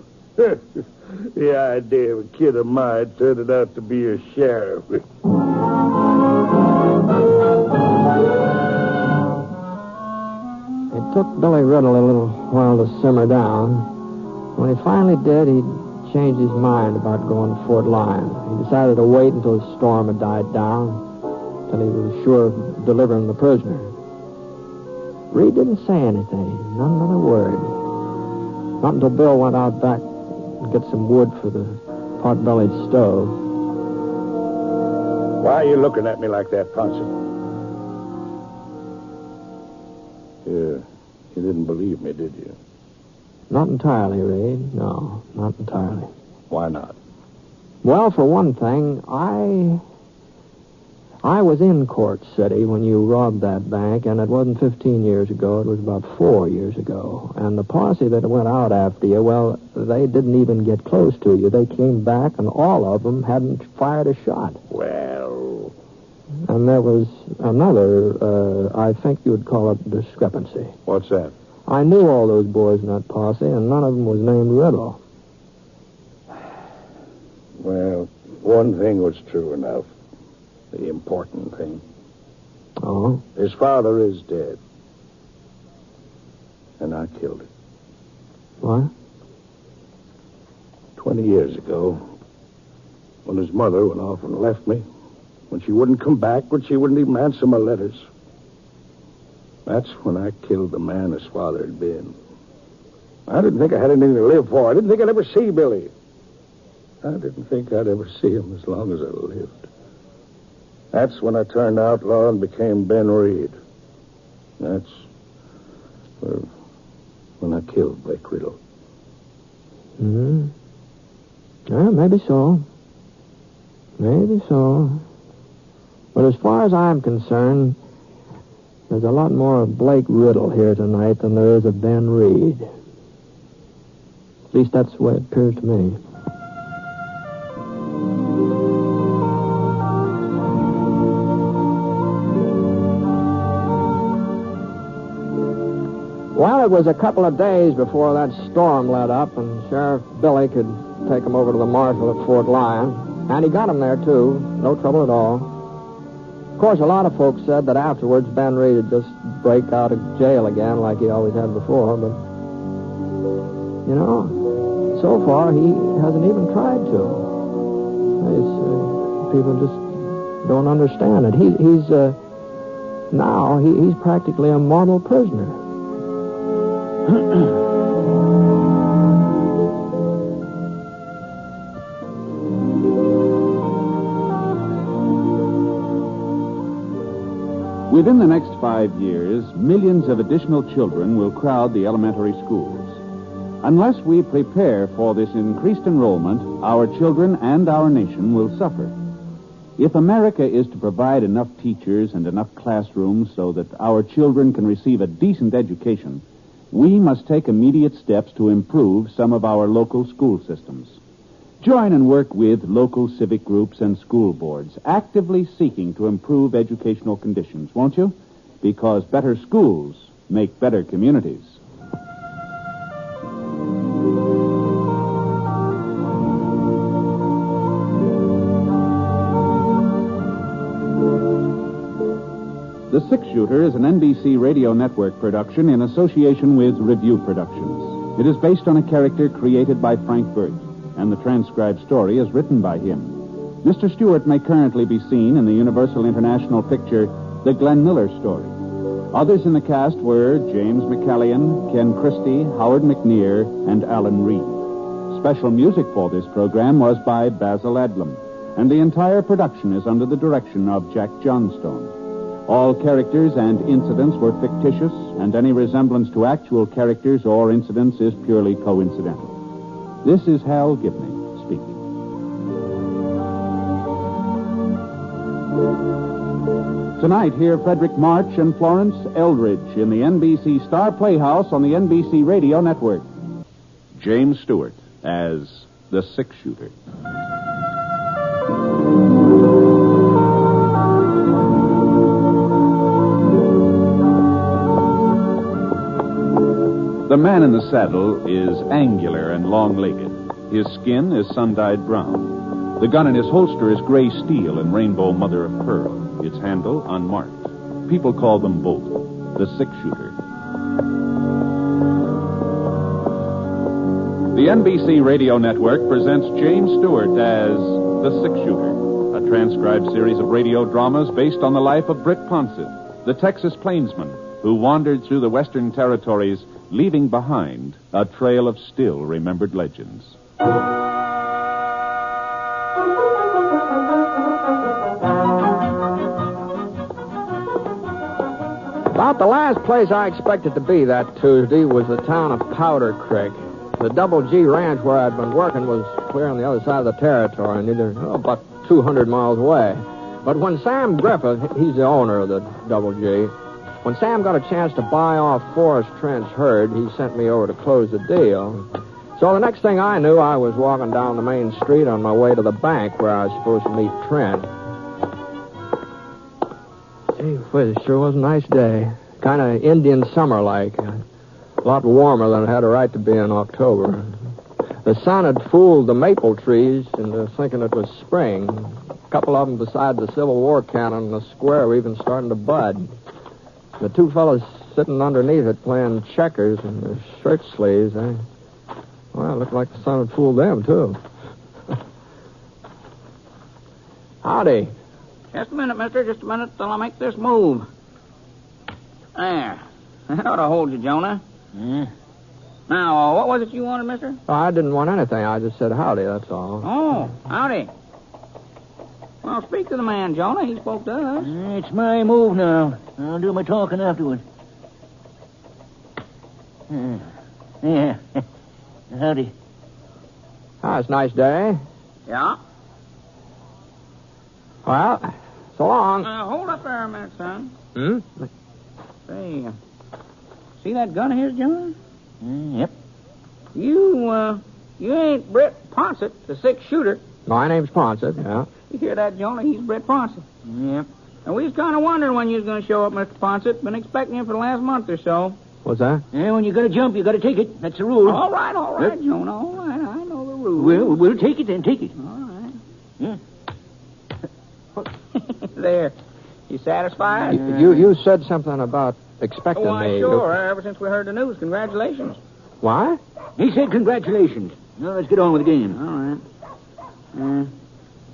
The idea of a kid of mine turning out to be a sheriff. It took Billy Riddle a little while to simmer down. When he finally did, he changed his mind about going to Fort Lyon. He decided to wait until the storm had died down, till he was sure of delivering the prisoner. Reed didn't say anything, not another word. Not until Bill went out back to get some wood for the pot-bellied stove. Why are you looking at me like that, Ponset? You didn't believe me, did you? Not entirely, Reed. No, not entirely. Why not? Well, for one thing, I was in Court City when you robbed that bank, and it wasn't 15 years ago. It was about 4 years ago. And the posse that went out after you, well, they didn't even get close to you. They came back, and all of them hadn't fired a shot. Well... And there was another, I think you would call it discrepancy. What's that? I knew all those boys in that posse, and none of them was named Riddle. Well, one thing was true enough. The important thing. Oh? His father is dead. And I killed him. What? 20 years ago, when his mother went off and left me, when she wouldn't come back, when she wouldn't even answer my letters, That's when I killed the man his father had been. I didn't think I had anything to live for. I didn't think I'd ever see Billy. I didn't think I'd ever see him as long as I lived. That's when I turned outlaw and became Ben Reed. That's when I killed Blake Riddle. Hmm. Yeah, maybe so. Maybe so. But as far as I'm concerned, there's a lot more of Blake Riddle here tonight than there is of Ben Reed. At least that's the way it appears to me. Well, it was a couple of days before that storm let up, and Sheriff Billy could take him over to the marshal at Fort Lyon. And he got him there, too. No trouble at all. Of course, a lot of folks said that afterwards Ben Reed would just break out of jail again like he always had before, but, you know, so far he hasn't even tried to. People just don't understand it. He's practically a model prisoner. Within the next 5 years, millions of additional children will crowd the elementary schools. Unless we prepare for this increased enrollment, our children and our nation will suffer. If America is to provide enough teachers and enough classrooms so that our children can receive a decent education, we must take immediate steps to improve some of our local school systems. Join and work with local civic groups and school boards, actively seeking to improve educational conditions, won't you? Because better schools make better communities. The Six Shooter is an NBC Radio Network production in association with Review Productions. It is based on a character created by Frank Burt, and the transcribed story is written by him. Mr. Stewart may currently be seen in the Universal International picture, The Glenn Miller Story. Others in the cast were James McCallion, Ken Christie, Howard McNear, and Alan Reed. Special music for this program was by Basil Adlam, and the entire production is under the direction of Jack Johnstone. All characters and incidents were fictitious, and any resemblance to actual characters or incidents is purely coincidental. This is Hal Gibney speaking. Tonight, hear Frederick March and Florence Eldridge in the NBC Star Playhouse on the NBC Radio Network. James Stewart as the Six Shooter. The man in the saddle is angular and long-legged. His skin is sun-dyed brown. The gun in his holster is gray steel and rainbow mother of pearl. Its handle unmarked. People call them both the Six Shooter. The NBC Radio Network presents James Stewart as the Six Shooter, a transcribed series of radio dramas based on the life of Britt Ponset, the Texas plainsman who wandered through the Western Territories, leaving behind a trail of still-remembered legends. About the last place I expected to be that Tuesday was the town of Powder Creek. The Double G ranch where I'd been working was clear on the other side of the territory, about 200 miles away. But when Sam Griffith, he's the owner of the Double G, when Sam got a chance to buy off Forrest Trent's herd, he sent me over to close the deal. So the next thing I knew, I was walking down the main street on my way to the bank where I was supposed to meet Trent. Gee whiz, it sure was a nice day. Kind of Indian summer-like. A lot warmer than it had a right to be in October. The sun had fooled the maple trees into thinking it was spring. A couple of them beside the Civil War cannon in the square were even starting to bud. The two fellas sitting underneath it playing checkers in their shirt sleeves, well, it looked like the sun had fooled them, too. Howdy. Just a minute, mister. Just a minute till I make this move. There. That ought to hold you, Jonah. Now, what was it you wanted, mister? Oh, I didn't want anything. I just said howdy, that's all. Oh, howdy. Well, speak to the man, Jonah. He spoke to us. It's my move now. I'll do my talking afterward. Yeah. Howdy. Ah, it's a nice day. Yeah? Well, so long. Hold up there a minute, son. Hmm? Say, see that gun of his, Jonah? Yep. You ain't Britt Ponset, the six-shooter. My name's Ponset, yeah. You hear that, Jonah? He's Britt Ponset. Yep. And we was kind of wondering when you was going to show up, Mr. Ponset. Been expecting you for the last month or so. What's that? Yeah, when you got to jump, you got to take it. That's the rule. All right, Jonah. All right, I know the rules. Well, we'll take it then. Take it. All right. Yeah. There. You satisfied? You said something about expecting why, me. sure. Ever since we heard the news. Congratulations. Why? He said congratulations. Now, let's get on with the game. All right.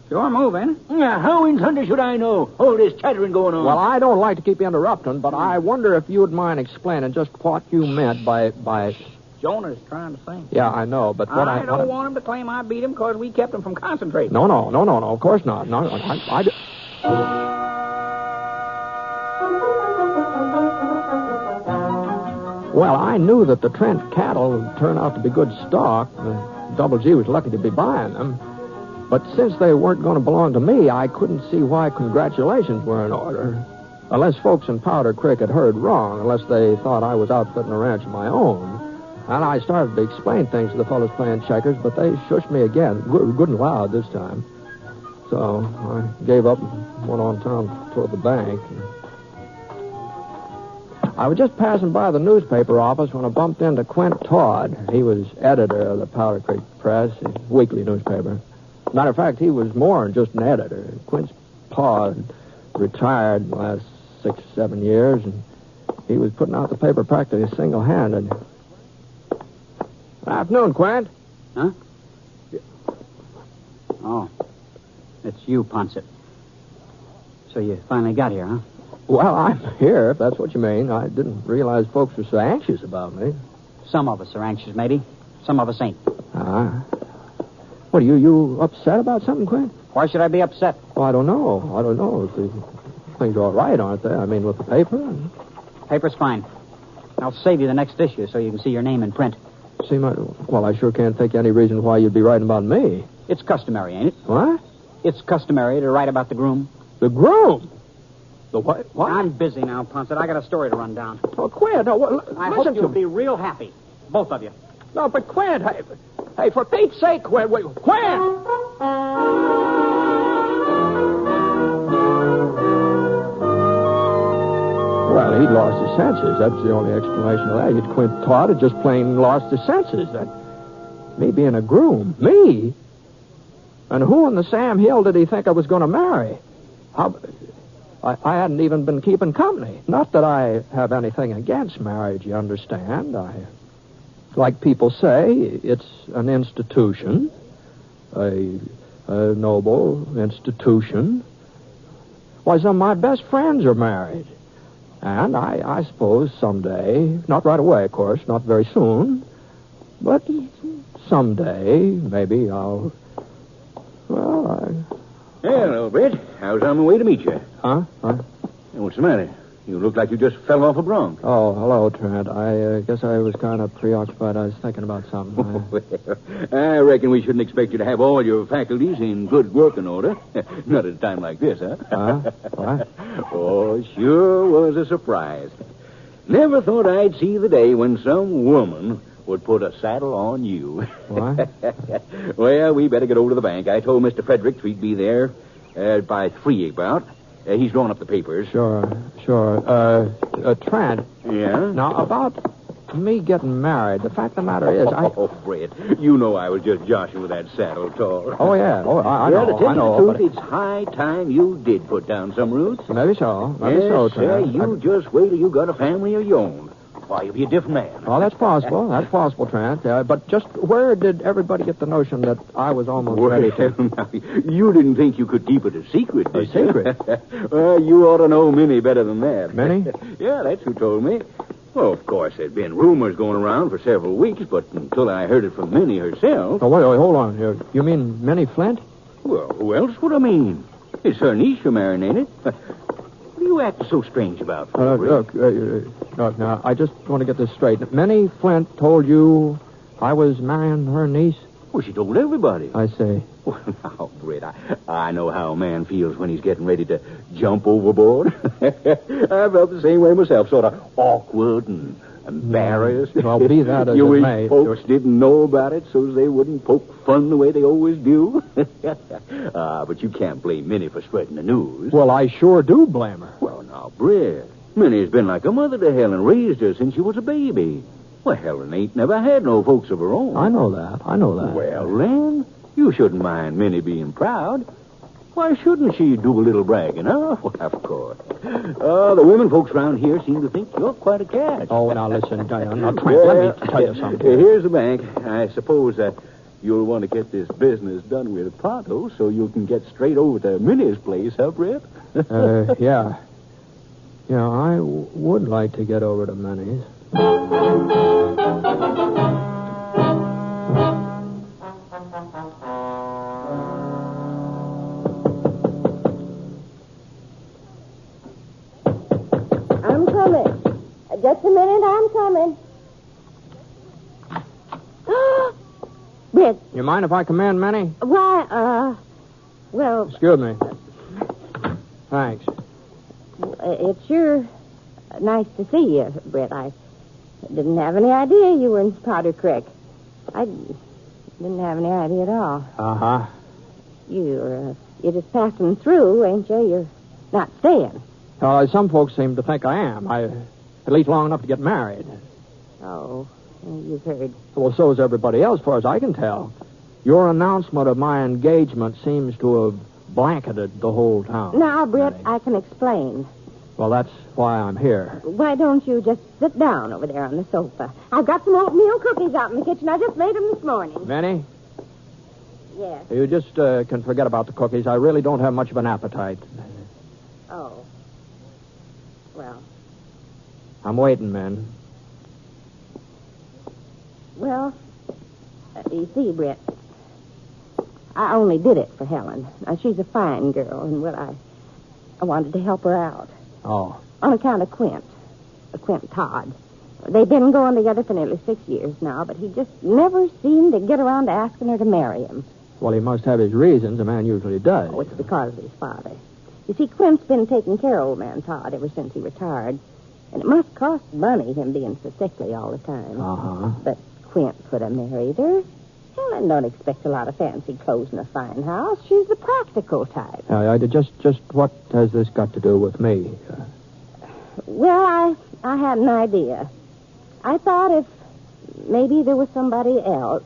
Your move, ain't it? Yeah, how in thunder should I know? All this chattering going on. Well, I don't like to keep interrupting, but I wonder if you would mind explaining just what you meant by... Jonah's trying to think. Yeah, I know, but what I don't want him to claim I beat him because we kept him from concentrating. No, of course not. No, Well, I knew that the Trent cattle would turn out to be good stock. Double G was lucky to be buying them. But since they weren't going to belong to me, I couldn't see why congratulations were in order. Unless folks in Powder Creek had heard wrong, unless they thought I was outfitting a ranch of my own. And I started to explain things to the fellows playing checkers, but they shushed me again, good and loud this time. So I gave up and went on town toward the bank. I was just passing by the newspaper office when I bumped into Quint Todd. He was editor of the Powder Creek Press, a weekly newspaper. Matter of fact, he was more than just an editor. Quint's pa had retired in the last 6 or 7 years, and he was putting out the paper practically single-handed. Good afternoon, Quint. Huh? Oh, it's you, Ponset. So you finally got here, huh? Well, I'm here, if that's what you mean. I didn't realize folks were so anxious about me. Some of us are anxious, maybe. Some of us ain't. Ah. What, are you upset about something, Quint? Why should I be upset? Well, I don't know. If the things are all right, aren't they? I mean, with the paper? Paper's fine. I'll save you the next issue so you can see your name in print. Well, I sure can't think of any reason why you'd be writing about me. It's customary, ain't it? What? It's customary to write about the groom. The groom? The what? I'm busy now, Ponset. I got a story to run down. Oh, Quint, I hope you'll be real happy. Both of you. No, but Quint, hey, for Pete's sake, Quint, Quint! Well, he'd lost his senses. That's the only explanation of that. Quint Todd had just plain lost his senses. That me being a groom. Me? And who in the Sam Hill did he think I was going to marry? I hadn't even been keeping company. Not that I have anything against marriage, you understand. Like people say, it's an institution, a noble institution. Why, some of my best friends are married. And I suppose someday, not right away, of course, not very soon, but someday, maybe I'll... Hello, Britt. I was on my way to meet you. Huh? What's the matter? You look like you just fell off a bronc. Oh, hello, Trent. I guess I was kind of preoccupied. I was thinking about something. I reckon we shouldn't expect you to have all your faculties in good working order. Not at a time like this, huh? What? Oh, sure was a surprise. Never thought I'd see the day when some woman would put a saddle on you. What? Well, we better get over to the bank. I told Mr. Frederick we'd be there by 3 about. He's drawn up the papers. Sure. Trent. Yeah? Now, about me getting married, the fact of the matter is, Oh, Britt, you know I was just joshing with that saddle tall. Oh, yeah. Oh, I know. To tell you the truth, but... it's high time you did put down some roots. Maybe so. Yes, Trent. You just wait till you got a family of your own. why, you'll be a different man. Well, that's possible. That's possible, Trent. But just where did everybody get the notion that I was almost ready to... You didn't think you could keep it a secret, did you? A secret? Well, you ought to know Minnie better than that. Minnie? Yeah, that's who told me. Well, of course, there'd been rumors going around for several weeks, but until I heard it from Minnie herself... Oh, wait, hold on. You mean Minnie Flint? Well, who else would I mean? It's her niece you're marrying, ain't it? What are you acting so strange about? Look, now, I just want to get this straight. Minnie Flint told you I was marrying her niece? Well, she told everybody. I see. Well, now, Britt, I know how a man feels when he's getting ready to jump overboard. I felt the same way myself, sort of awkward and embarrassed. Well, be that as you it wish may. Folks didn't know about it so they wouldn't poke fun the way they always do. But you can't blame Minnie for spreading the news. Well, I sure do blame her. Well, now, Britt, Minnie's been like a mother to Helen, raised her since she was a baby. Well, Helen ain't never had no folks of her own. I know that. Well, then, you shouldn't mind Minnie being proud. Why shouldn't she do a little bragging, huh? Well, of course. The women folks around here seem to think you're quite a catch. Oh, now listen, Diane. Now, Trent, let me tell you something. Here's the bank. I suppose that you'll want to get this business done with pronto so you can get straight over to Minnie's place, huh, Britt? Yeah. Yeah, I would like to get over to Minnie's. I'm coming. Just a minute, I'm coming. Britt. You mind if I come in, Minnie? Why, well... Excuse me. Thanks. It's sure nice to see you, Britt. I didn't have any idea you were in Powder Creek. I didn't have any idea at all. Uh-huh. You're just passing through, ain't you? You're not staying. Some folks seem to think I am. At least long enough to get married. Oh, you've heard. Well, so is everybody else, as far as I can tell. Your announcement of my engagement seems to have blanketed the whole town. Now, Britt, I can explain. Well, that's why I'm here. Why don't you just sit down over there on the sofa? I've got some oatmeal cookies out in the kitchen. I just made them this morning. Minnie? Yes. You just can forget about the cookies. I really don't have much of an appetite. Oh. Well. I'm waiting, Min. Well, you see, Britt, I only did it for Helen. Now, she's a fine girl, and, I wanted to help her out. Oh. On account of Quint Todd. They've been going together for nearly 6 years now, but he just never seemed to get around to asking her to marry him. Well, he must have his reasons. A man usually does. Oh, it's because of his father. You see, Quint's been taking care of old man Todd ever since he retired. And it must cost money, him being so sickly all the time. Uh-huh. But Quint could have married her. Helen don't expect a lot of fancy clothes in a fine house. She's the practical type. Just what has this got to do with me? Well, I had an idea. I thought if maybe there was somebody else,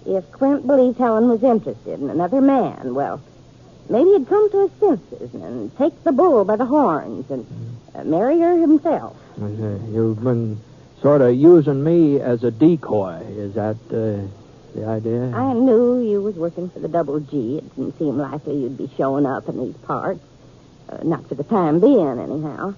if Quint believed Helen was interested in another man, well, maybe he'd come to his senses and take the bull by the horns and marry her himself. You've been sort of using me as a decoy. Is that the idea? I knew you was working for the Double G. It didn't seem likely you'd be showing up in these parts. Not for the time being, anyhow.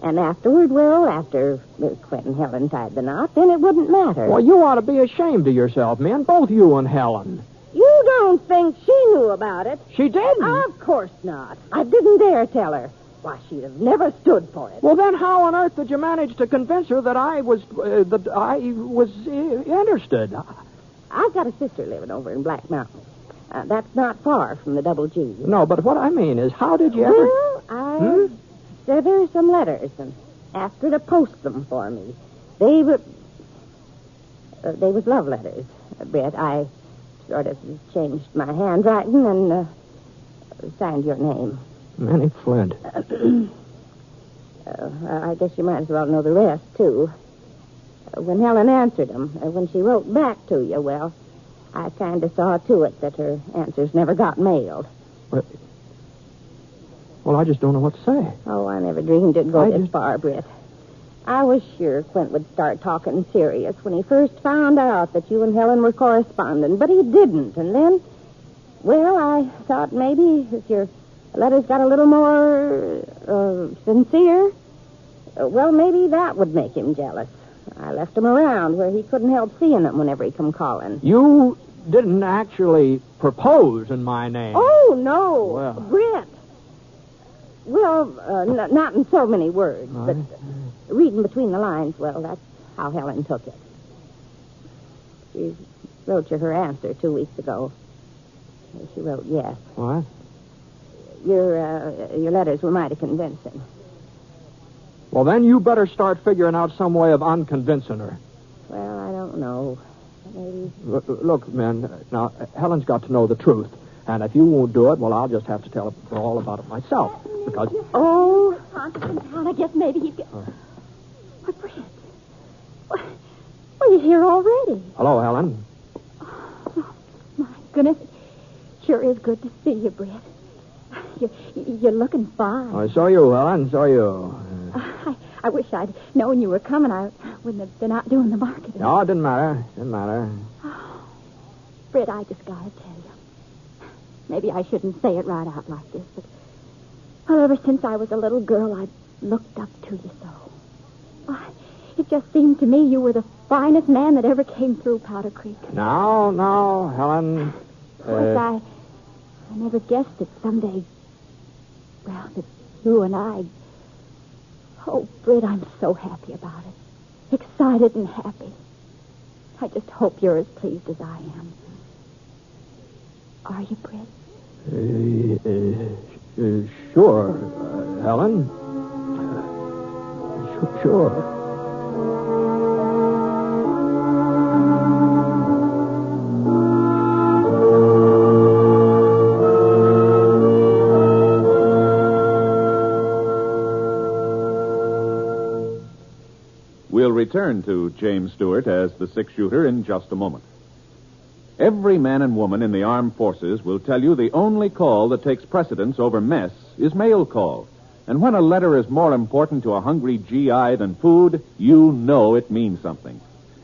And afterward, after Quint and Helen tied the knot, then it wouldn't matter. Well, you ought to be ashamed of yourself, man. Both you and Helen. You don't think she knew about it? She didn't? Of course not. I didn't dare tell her. Why, she'd have never stood for it. Well, then how on earth did you manage to convince her that I was interested? I've got a sister living over in Black Mountain. That's not far from the Double G. No, but what I mean is, how did you ever... Well, I sent her some letters and asked her to post them for me. They was love letters, Britt. I sort of changed my handwriting and signed your name. Minnie Flint. I guess you might as well know the rest, too. When Helen answered them, when she wrote back to you, well, I kind of saw to it that her answers never got mailed. Well, I just don't know what to say. Oh, I never dreamed it'd go this far, Britt. I was sure Quint would start talking serious when he first found out that you and Helen were corresponding, but he didn't. And then, well, I thought maybe if your letters got a little more sincere, well, maybe that would make him jealous. I left him around where he couldn't help seeing them whenever he come calling. You didn't actually propose in my name. Oh, no. Well. Britt. Well, not in so many words, but reading between the lines, well, that's how Helen took it. She wrote you her answer 2 weeks ago. She wrote yes. What? Your letters were mighty convincing. Well, then you better start figuring out some way of unconvincing her. Well, I don't know. Maybe. Look, man, now, Helen's got to know the truth. And if you won't do it, well, I'll just have to tell her all about it myself. Because... Oh, Confrontation, I guess maybe he's... What, Britt? Well, you're here already. Hello, Helen. Oh, my goodness. Sure is good to see you, Britt. You're looking fine. Oh, so you, Helen, so you. I wish I'd known you were coming. I wouldn't have been out doing the marketing. No, it didn't matter. Didn't matter. Oh, Britt, I just got to tell you. Maybe I shouldn't say it right out like this, but well, ever since I was a little girl, I've looked up to you so. Why, it just seemed to me you were the finest man that ever came through Powder Creek. No, Helen. Of course, I never guessed that someday, well, that you and I... Oh, Britt, I'm so happy about it. Excited and happy. I just hope you're as pleased as I am. Are you, Britt? Sure, Helen. Sure. We'll return to James Stewart as the six-shooter in just a moment. Every man and woman in the armed forces will tell you the only call that takes precedence over mess is mail call. And when a letter is more important to a hungry GI than food, you know it means something.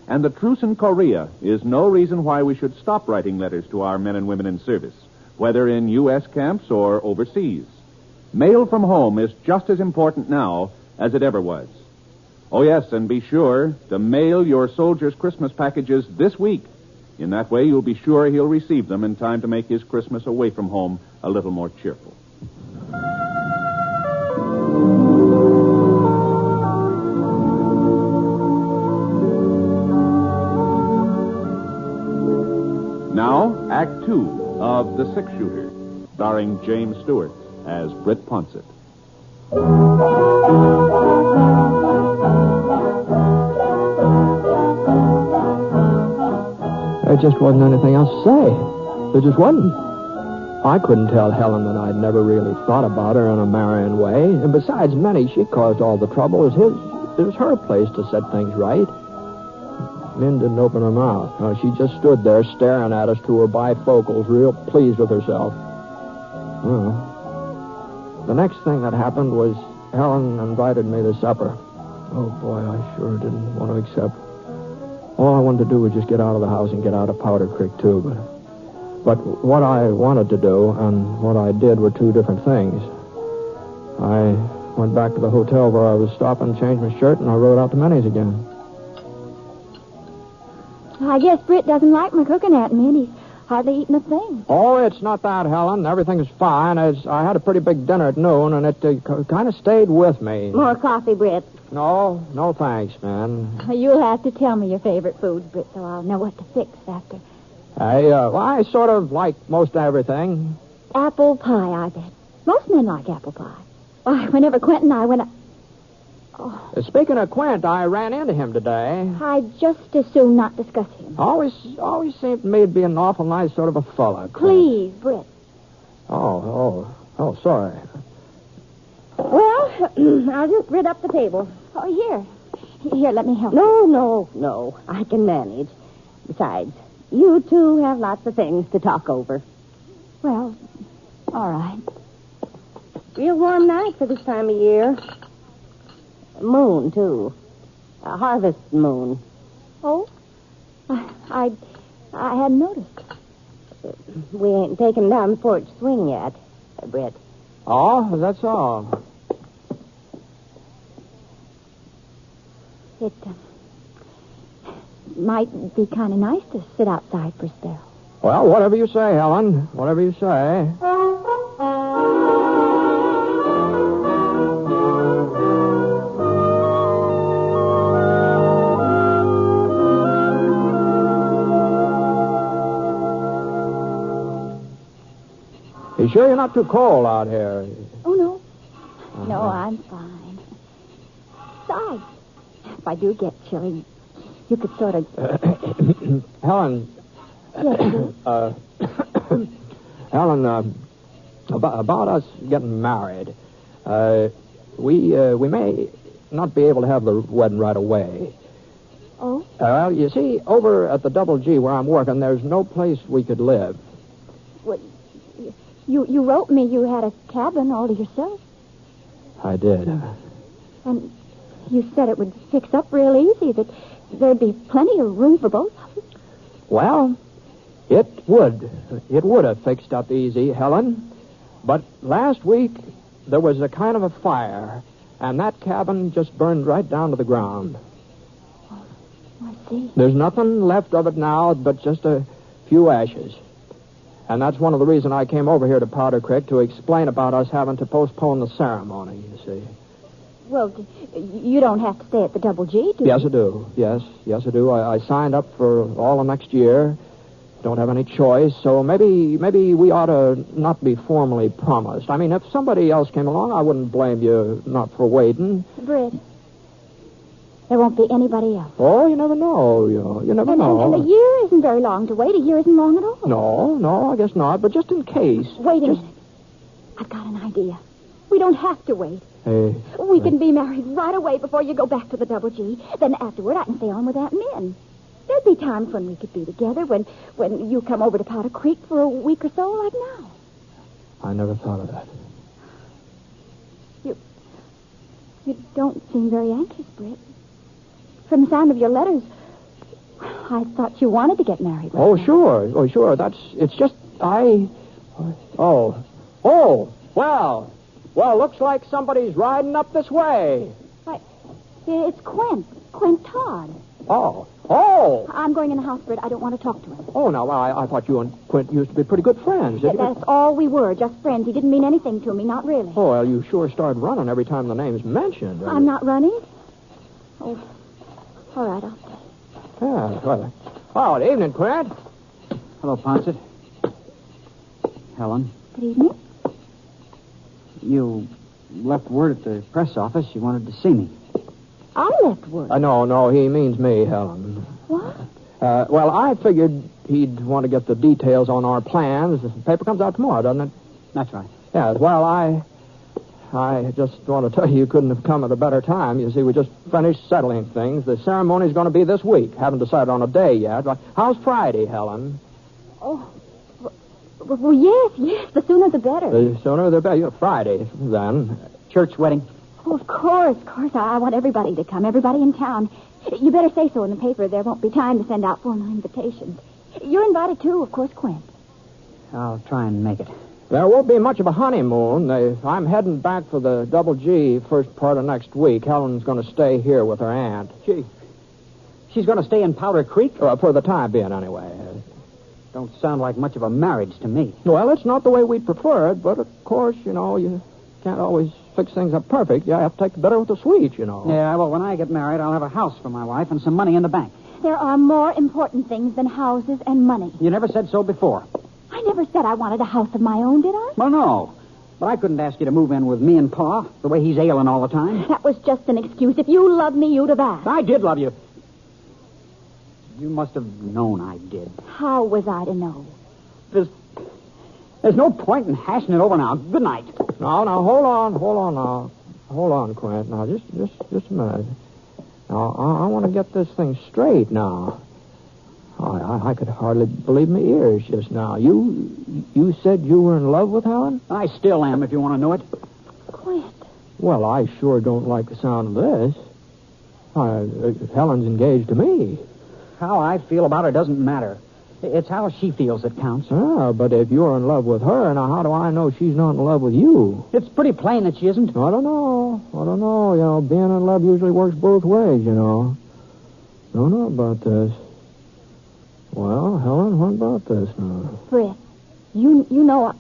And the truce in Korea is no reason why we should stop writing letters to our men and women in service, whether in U.S. camps or overseas. Mail from home is just as important now as it ever was. Oh, yes, and be sure to mail your soldier's Christmas packages this week. In that way, you'll be sure he'll receive them in time to make his Christmas away from home a little more cheerful. Now, Act 2 of The Six-Shooter, starring James Stewart as Britt Ponset. There just wasn't anything else to say. There just wasn't. I couldn't tell Helen that I'd never really thought about her in a marrying way. And besides, Minnie, she caused all the trouble. It was her place to set things right. Min didn't open her mouth. She just stood there staring at us through her bifocals, real pleased with herself. Well, the next thing that happened was Helen invited me to supper. Oh, boy, I sure didn't want to accept. All I wanted to do was just get out of the house and get out of Powder Creek, too. But what I wanted to do and what I did were two different things. I went back to the hotel where I was stopping, changed my shirt, and I rode out to Minnie's again. I guess Britt doesn't like my cooking at me, and he's hardly eaten a thing. Oh, it's not that, Helen. Everything's fine. I had a pretty big dinner at noon, and it kind of stayed with me. More coffee, Britt. No thanks, man. You'll have to tell me your favorite foods, Britt, so I'll know what to fix after. I sort of like most everything. Apple pie, I bet. Most men like apple pie. Why, whenever Quint and I went... Oh. Speaking of Quint, I ran into him today. I'd just as soon not discuss him. Always seemed to me to be an awful nice sort of a fella. Please, Britt. Oh, sorry. Well, I'll just rid up the table. Oh, Here, let me help you. No. I can manage. Besides, you two have lots of things to talk over. Well, all right. Real warm night for this time of year. Moon, too. A harvest moon. Oh? I hadn't noticed. We ain't taken down the porch swing yet, Britt. Oh, that's all. It might be kind of nice to sit outside for a spell. Well, whatever you say, Helen. Whatever you say. You sure you're not too cold out here? Oh, no. No, I'm fine. Besides, if I do get chilly, you could sort of... Helen. Yes, Helen, about us getting married. We may not be able to have the wedding right away. Oh? Well, you see, over at the Double G where I'm working, there's no place we could live. What? You wrote me you had a cabin all to yourself. I did. And you said it would fix up real easy, that there'd be plenty of room for both of us. Well, it would. It would have fixed up easy, Helen. But last week, there was a kind of a fire, and that cabin just burned right down to the ground. Oh, I see. There's nothing left of it now but just a few ashes. And that's one of the reasons I came over here to Powder Creek, to explain about us having to postpone the ceremony, you see. Well, you don't have to stay at the Double G, do you? Yes, I do. Yes, I do. I signed up for all of next year. Don't have any choice, so maybe we ought to not be formally promised. I mean, if somebody else came along, I wouldn't blame you not for waiting. Britt, there won't be anybody else. Oh, you never know. You never know. And a year isn't very long to wait. A year isn't long at all. No, I guess not. But just in case. Wait a minute. I've got an idea. We don't have to wait. Hey. We can be married right away before you go back to the Double G. Then afterward, I can stay on with Aunt Min. There'd be times when we could be together, when you come over to Powder Creek for a week or so, like now. I never thought of that. You don't seem very anxious, Britt. From the sound of your letters, I thought you wanted to get married. Oh, sure. It's just, Well, looks like somebody's riding up this way. Why, it's Quint Todd. Oh. I'm going in the house, Britt. I don't want to talk to him. Oh, no, I thought you and Quint used to be pretty good friends. That's all we were, just friends. He didn't mean anything to me, not really. Oh, well, you sure start running every time the name's mentioned. I'm not running. Oh, all right, I'll stay. Yeah, well, good evening, Quint. Hello, Ponset. Helen. Good evening. You left word at the press office you wanted to see me. I left word. No, he means me, Helen. What? Well, I figured he'd want to get the details on our plans. The paper comes out tomorrow, doesn't it? That's right. Yeah, well, I just want to tell you couldn't have come at a better time. You see, we just finished settling things. The ceremony's going to be this week. Haven't decided on a day yet. How's Friday, Helen? Oh, well, yes. The sooner the better. The sooner the better. Friday, then. Church wedding? Oh, of course. I want everybody to come, everybody in town. You better say so in the paper. There won't be time to send out formal invitations. You're invited, too, of course, Quint. I'll try and make it. There won't be much of a honeymoon. I'm heading back for the Double G first part of next week. Helen's going to stay here with her aunt. She's going to stay in Powder Creek? For the time being, anyway. Don't sound like much of a marriage to me. Well, it's not the way we'd prefer it, but of course, you can't always fix things up perfect. You have to take the bitter with the sweet, Yeah, well, when I get married, I'll have a house for my wife and some money in the bank. There are more important things than houses and money. You never said so before. I never said I wanted a house of my own, did I? Well, no. But I couldn't ask you to move in with me and Pa, the way he's ailing all the time. That was just an excuse. If you loved me, you'd have asked. I did love you. You must have known I did. How was I to know? There's no point in hashing it over now. Good night. No, hold on now. Hold on, Quint. Now, just a minute. Now, I want to get this thing straight now. I could hardly believe my ears just now. You said you were in love with Helen? I still am, if you want to know it. Quint. Well, I sure don't like the sound of this. Helen's engaged to me. How I feel about her doesn't matter. It's how she feels that counts. Ah, but if you're in love with her, now how do I know she's not in love with you? It's pretty plain that she isn't. I don't know. You know, being in love usually works both ways, you know. Don't know about this. Well, Helen, what about this now? Britt, you know,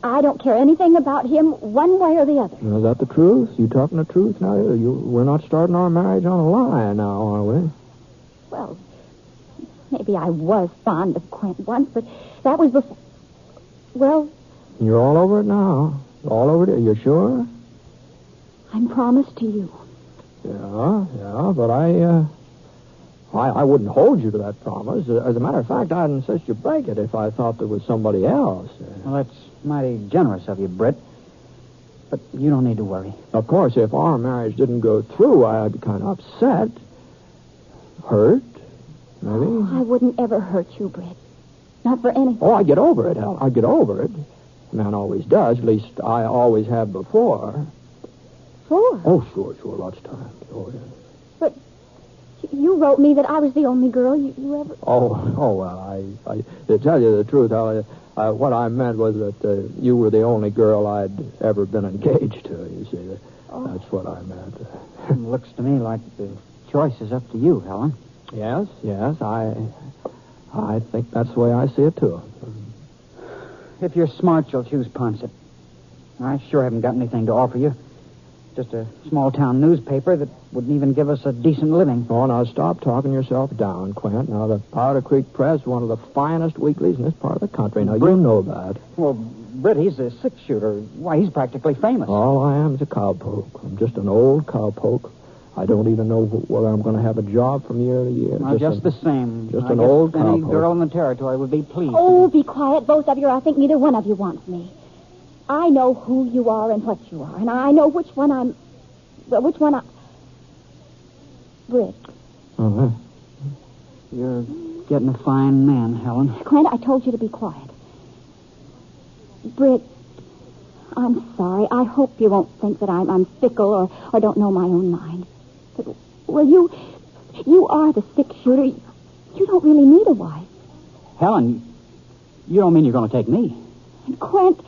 I don't care anything about him one way or the other. Is that the truth? You talking the truth now? We're not starting our marriage on a lie now, are we? Well, maybe I was fond of Quint once, but that was before... Well... You're all over it now. All over it. Are you sure? I'm promised to you. Yeah, but I wouldn't hold you to that promise. As a matter of fact, I'd insist you break it if I thought there was somebody else. Well, that's mighty generous of you, Britt. But you don't need to worry. Of course, if our marriage didn't go through, I'd be kind of upset. Hurt, maybe. Oh, I wouldn't ever hurt you, Britt. Not for anything. Oh, I'd get over it, Hal. I'd get over it. A man always does. At least I always have before. Sure? Oh, sure. Lots of times. Oh, yeah. But you wrote me that I was the only girl you ever... Oh, well, I to tell you the truth, what I meant was that you were the only girl I'd ever been engaged to, you see. That's what I meant. It looks to me like the choice is up to you, Helen. Yes, I think that's the way I see it, too. If you're smart, you'll choose Ponset. I sure haven't got anything to offer you. Just a small-town newspaper that wouldn't even give us a decent living. Oh, now stop talking yourself down, Quint. Now, the Powder Creek Press is one of the finest weeklies in this part of the country. Now, you know that. Well, Britt, he's a six-shooter. Why, he's practically famous. All I am is a cowpoke. I'm just an old cowpoke. I don't even know whether I'm going to have a job from year to year. Well, just the same. Just an old cowpoke. Any girl in the territory would be pleased. Oh, be quiet, both of you. I think neither one of you wants me. I know who you are and what you are, and I know which one I... Britt. Uh-huh. You're getting a fine man, Helen. Quint, I told you to be quiet. Britt, I'm sorry. I hope you won't think that I'm fickle or don't know my own mind. But, well, you are the six-shooter. You don't really need a wife. Helen, you don't mean you're going to take me? And Quint,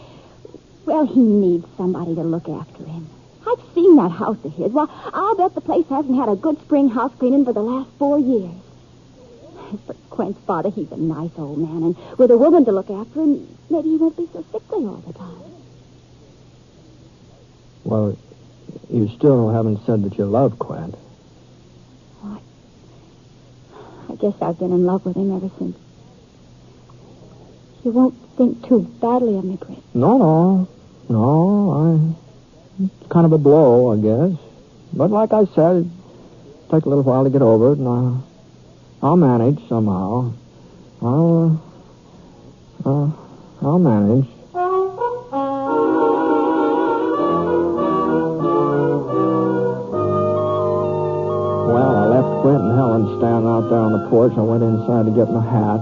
well, he needs somebody to look after him. I've seen that house of his. Well, I'll bet the place hasn't had a good spring house cleaning for the last 4 years. As for Quint's father, he's a nice old man, and with a woman to look after him, maybe he won't be so sickly all the time. Well, you still haven't said that you love Quint. Well, I guess I've been in love with him ever since. You won't think too badly of me, Britt. No, it's kind of a blow, I guess. But like I said, it'll take a little while to get over it, and I'll manage somehow. I'll manage. Well, I left Quint and Helen standing out there on the porch. I went inside to get my hat.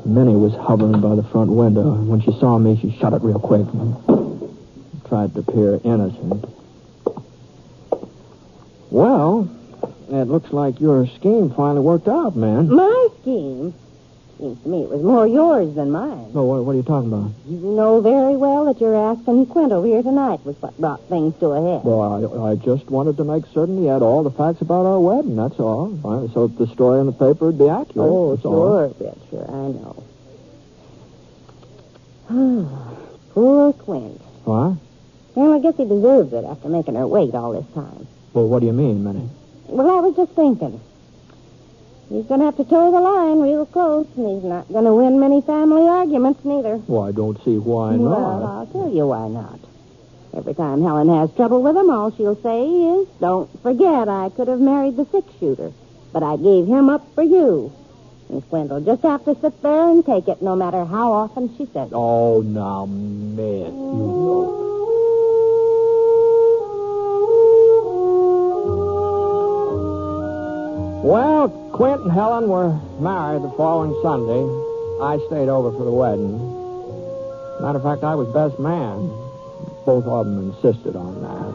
Minnie was hovering by the front window. When she saw me, she shut it real quick and tried to appear innocent. Well, it looks like your scheme finally worked out, man. My scheme? Seems to me it was more yours than mine. Oh, what are you talking about? You know very well that your asking Quint over here tonight was what brought things to a head. Well, I just wanted to make certain he had all the facts about our wedding, that's all. So that the story in the paper would be accurate. Oh, that's sure, Britt, sure, I know. Poor Quint. What? Well, I guess he deserves it after making her wait all this time. Well, what do you mean, Minnie? Well, I was just thinking. He's going to have to toe the line real close, and he's not going to win many family arguments, neither. Well, I don't see why not. Well, I'll tell you why not. Every time Helen has trouble with him, all she'll say is, don't forget I could have married the six-shooter, but I gave him up for you. And Quint will just have to sit there and take it, no matter how often she says it. Oh, now, man, you know. Well, Quint and Helen were married the following Sunday. I stayed over for the wedding. Matter of fact, I was best man. Both of them insisted on that.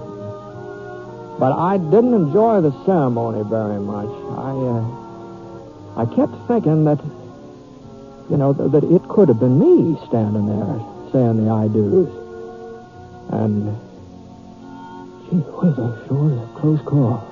But I didn't enjoy the ceremony very much. I kept thinking that, that it could have been me standing there saying the I do's. And, gee whiz, that sure is a close call.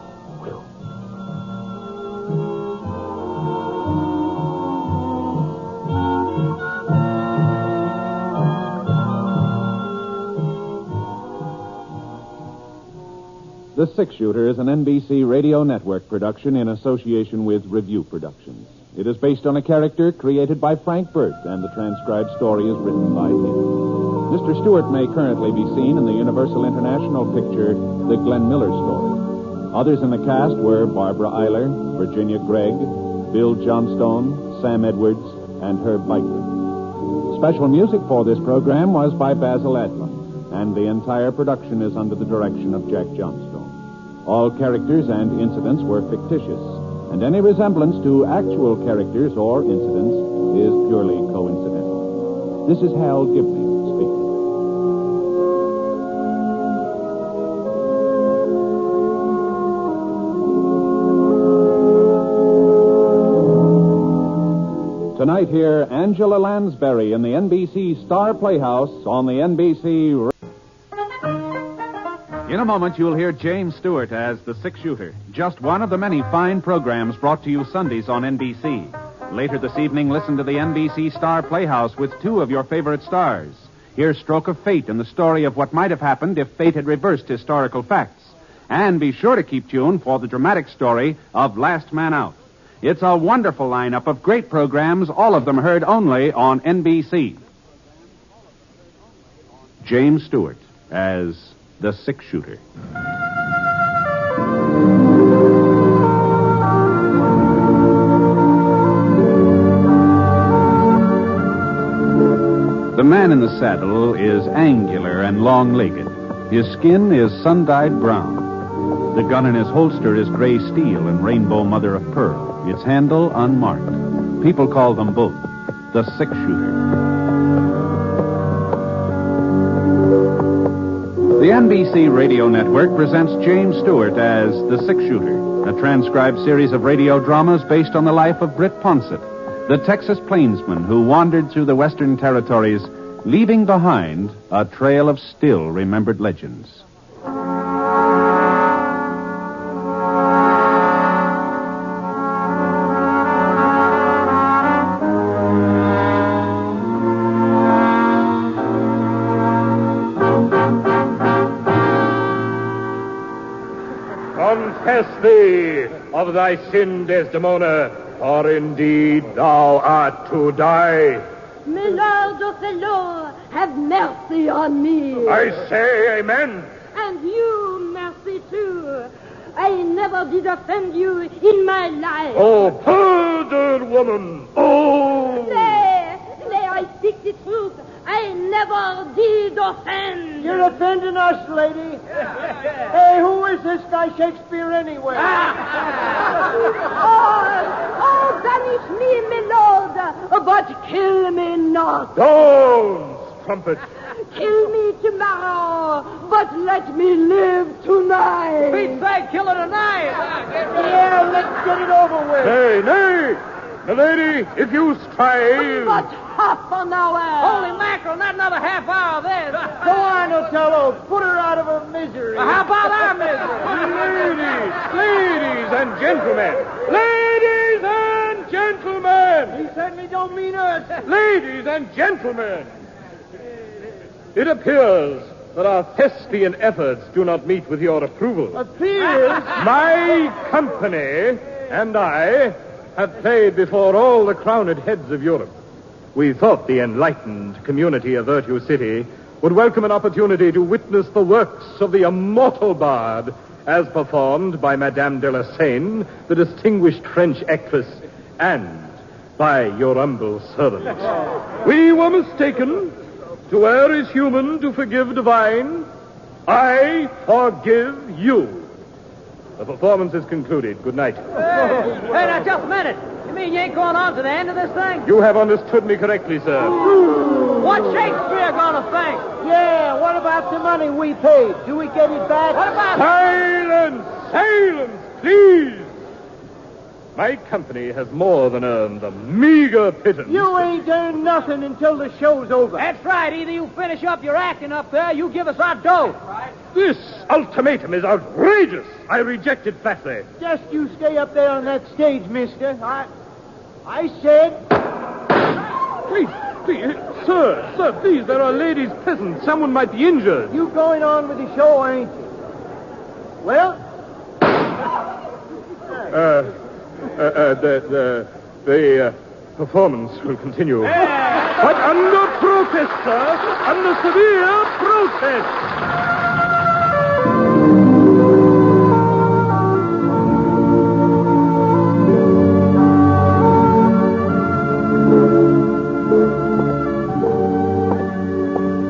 The Six Shooter is an NBC Radio Network production in association with Review Productions. It is based on a character created by Frank Burt, and the transcribed story is written by him. Mr. Stewart may currently be seen in the Universal International picture, The Glenn Miller Story. Others in the cast were Barbara Eiler, Virginia Gregg, Bill Johnstone, Sam Edwards, and Herb Beitler. Special music for this program was by Basil Adlam, and the entire production is under the direction of Jack Johnstone. All characters and incidents were fictitious, and any resemblance to actual characters or incidents is purely coincidental. This is Hal Gibney speaking. Tonight hear Angela Lansbury in the NBC Star Playhouse on the NBC... In a moment, you'll hear James Stewart as the Six Shooter, just one of the many fine programs brought to you Sundays on NBC. Later this evening, listen to the NBC Star Playhouse with two of your favorite stars. Hear Stroke of Fate and the story of what might have happened if fate had reversed historical facts. And be sure to keep tuned for the dramatic story of Last Man Out. It's a wonderful lineup of great programs, all of them heard only on NBC. James Stewart as the Six Shooter. The man in the saddle is angular and long-legged. His skin is sun-dyed brown. The gun in his holster is gray steel and rainbow mother of pearl. Its handle unmarked. People call them both the Six Shooter. The NBC Radio Network presents James Stewart as The Six Shooter, a transcribed series of radio dramas based on the life of Britt Ponset, the Texas plainsman who wandered through the Western Territories, leaving behind a trail of still-remembered legends. Confess thee of thy sin, Desdemona, or indeed thou art to die. Milord Othello, have mercy on me. I say amen. And you, mercy too. I never did offend you in my life. Oh, perjured woman. Oh. Nay, I speak the truth. I never did offend. You're offending us, lady. Hey, who is this guy Shakespeare anyway? Oh, banish me, my lord, but kill me not. Don't, trumpet. Kill me tomorrow, but let me live tonight. Beat back, kill it tonight. Yeah, let's get it over with. Nay, nay. Milady, if you strive... But half an hour. Holy mackerel, not another half hour of this. Go on, Othello. Put her out of her misery. How about our misery? Ladies and gentlemen. Ladies and gentlemen. He certainly don't mean us. Ladies and gentlemen. It appears that our thespian efforts do not meet with your approval. Appears? My company and I have played before all the crowned heads of Europe. We thought the enlightened community of Virtue City would welcome an opportunity to witness the works of the immortal bard as performed by Madame de la Seine, the distinguished French actress, and by your humble servant. We were mistaken. To err is human, to forgive divine. I forgive you. The performance is concluded. Good night. Hey, now, just a minute. You mean you ain't going on to the end of this thing? You have understood me correctly, sir. What's Shakespeare gonna think? Yeah, what about the money we paid? Do we get it back? What about... Silence! Silence, please! My company has more than earned the meager pittance. You ain't earned nothing until the show's over. That's right. Either you finish up your acting up there, you give us our dough. Right. This ultimatum is outrageous. I reject it flatly. Just you stay up there on that stage, mister. I said... Please, sir, please, there are ladies present. Someone might be injured. You going on with the show, ain't you? Well... The performance will continue. But under protest, sir. Under severe protest.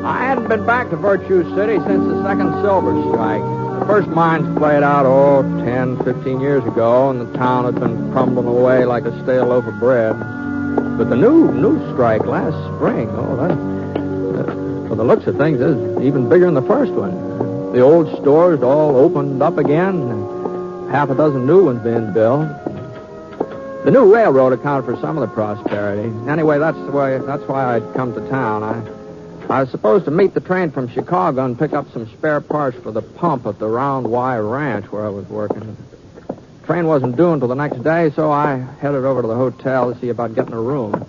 I hadn't been back to Virtue City since the second silver strike. The first mines played out, 10, 15 years ago, and the town had been crumbling away like a stale loaf of bread. But the new strike last spring, for the looks of things, is even bigger than the first one. The old stores all opened up again, and half a dozen new ones being built. The new railroad accounted for some of the prosperity. Anyway, that's why I'd come to town. I was supposed to meet the train from Chicago and pick up some spare parts for the pump at the Round Y Ranch where I was working. The train wasn't due until the next day, so I headed over to the hotel to see about getting a room.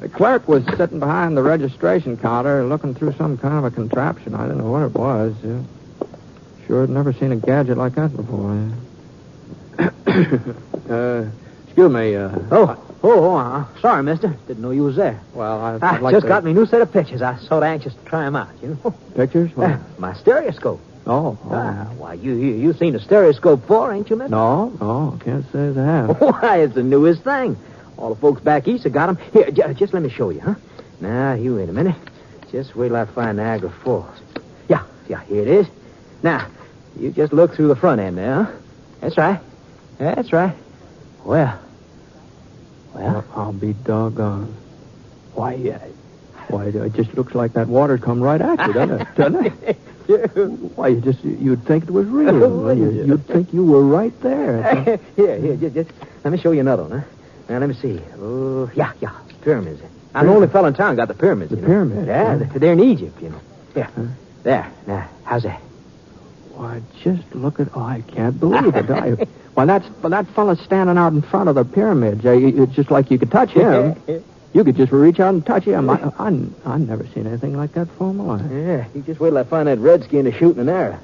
The clerk was sitting behind the registration counter looking through some kind of a contraption. I didn't know what it was. Sure had never seen a gadget like that before. Excuse me. Sorry, mister. Didn't know you was there. Well, I like just got me a new set of pictures. I was sort of anxious to try them out, you know. Pictures? My stereoscope. Oh. Why, you seen a stereoscope before, ain't you, mister? No, can't say as I have. Why, it's the newest thing. All the folks back east have got them. Here, just let me show you, huh? Now, you wait a minute. Just wait till I find Niagara Falls. Yeah, here it is. Now, you just look through the front end there, huh? That's right. Well, I'll be doggone. Why, it just looks like that water come right at you, doesn't it? Why, you'd think it was real. You'd think you were right there. Here, just let me show you another one, huh? Now, let me see. Oh, yeah, pyramids. I'm the only fellow in town got the pyramids. The pyramids? Yeah, they're in Egypt, you know. Yeah. There. Now, how's that? Why, just look at... I can't believe it. Why, that fella standing out in front of the pyramids. It's just like you could touch him. You could just reach out and touch him. I've never seen anything like that before in my life. Yeah, you just wait till I find that redskin shooting an arrow.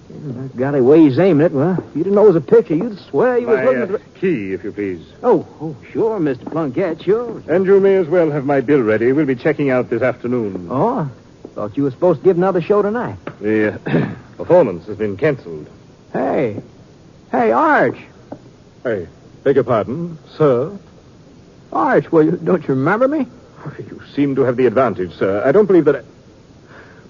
That golly way he's aiming it, well, if you didn't know it was a picture, you'd swear you was looking at the... Key, if you please. Oh, sure, Mr. Plunkett, sure. And you may as well have my bill ready. We'll be checking out this afternoon. Oh, thought you were supposed to give another show tonight. The performance has been canceled. Hey, Arch. Hey, beg your pardon, sir? Arch, well, don't you remember me? You seem to have the advantage, sir. I don't believe that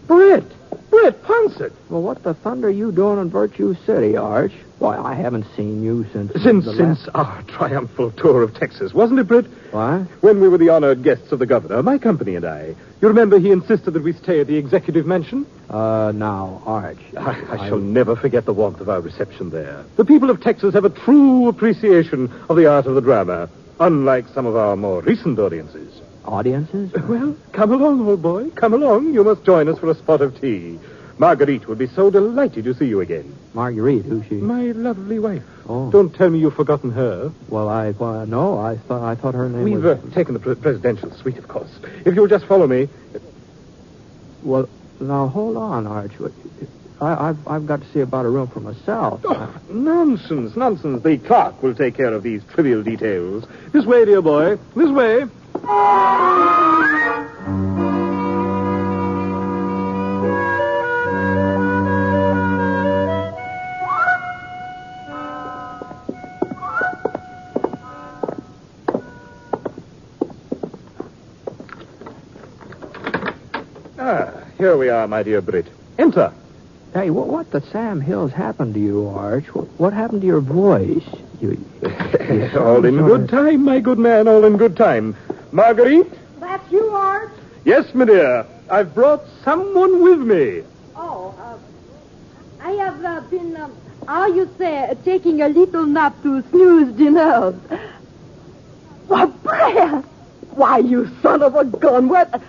Britt Ponset. Well, what the thunder are you doing in Virtue City, Arch? Why, I haven't seen you since our triumphal tour of Texas, wasn't it, Britt? What? When we were the honored guests of the governor, my company and I. You remember he insisted that we stay at the executive mansion? Now, Arch. I shall never forget the warmth of our reception there. The people of Texas have a true appreciation of the art of the drama, unlike some of our more recent audiences. Audiences? Well, come along, old boy. Come along. You must join us for a spot of tea. Marguerite would be so delighted to see you again. Marguerite? Who's she? My lovely wife. Oh. Don't tell me you've forgotten her. Well, no, I thought her name was... was... We've taken the presidential suite, of course. If you'll just follow me... Well, now, hold on, Arch. I've got to see about a room for myself. Oh, nonsense. The clerk will take care of these trivial details. This way, dear boy. This way. Here we are, my dear Britt. Enter. Hey, what the Sam Hills happened to you, Arch? What happened to your voice? All in good time, my good man, all in good time. Marguerite? That's you, Art? Yes, my dear. I've brought someone with me. Oh, I have been, how you say, taking a little nap to snooze the nerves. Why, Brad! Why, you son of a gun, what?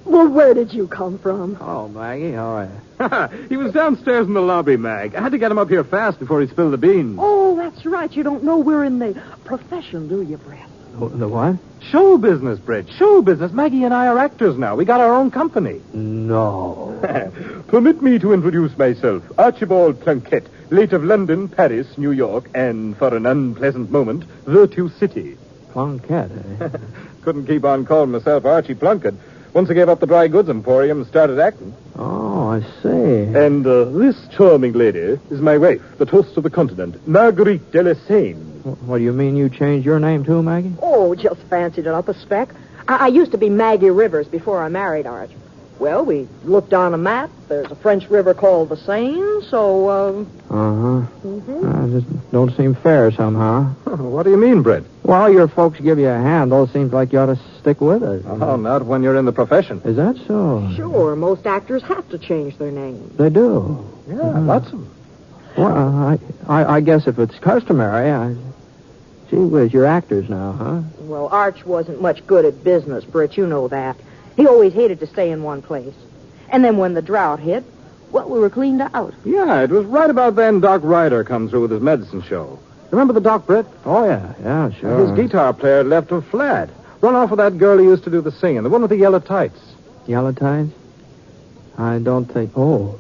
Well, where did you come from? Oh, Maggie, how are you? He was downstairs in the lobby, Mag. I had to get him up here fast before he spilled the beans. Oh, that's right. You don't know we're in the profession, do you, Brett? The what? Show business, Britt. Show business. Maggie and I are actors now. We got our own company. No. Permit me to introduce myself. Archibald Plunkett, late of London, Paris, New York, and, for an unpleasant moment, Virtue City. Plunkett, eh? Couldn't keep on calling myself Archie Plunkett. Once I gave up the dry goods emporium and started acting. Oh, I see. And this charming lady is my wife, the toast of the continent, Marguerite Delassane. What do you mean you changed your name too, Maggie? Oh, just fancied it up a speck. I used to be Maggie Rivers before I married Arch. Well, we looked on a map. There's a French river called the Seine, so, It just don't seem fair somehow. What do you mean, Britt? Well, your folks give you a handle. Seems like you ought to stick with it. Oh, not when you're in the profession. Is that so? Sure, most actors have to change their names. They do. Yeah, lots of them. Well, I guess if it's customary, Gee whiz, you're actors now, huh? Well, Arch wasn't much good at business, Britt. You know that. He always hated to stay in one place. And then when the drought hit, well, we were cleaned out. Yeah, it was right about then Doc Ryder come through with his medicine show. Remember the Doc, Britt? Oh, yeah, sure. His guitar player left him flat. Run off with that girl who used to do the singing, the one with the yellow tights. Yellow tights? I don't think... Oh,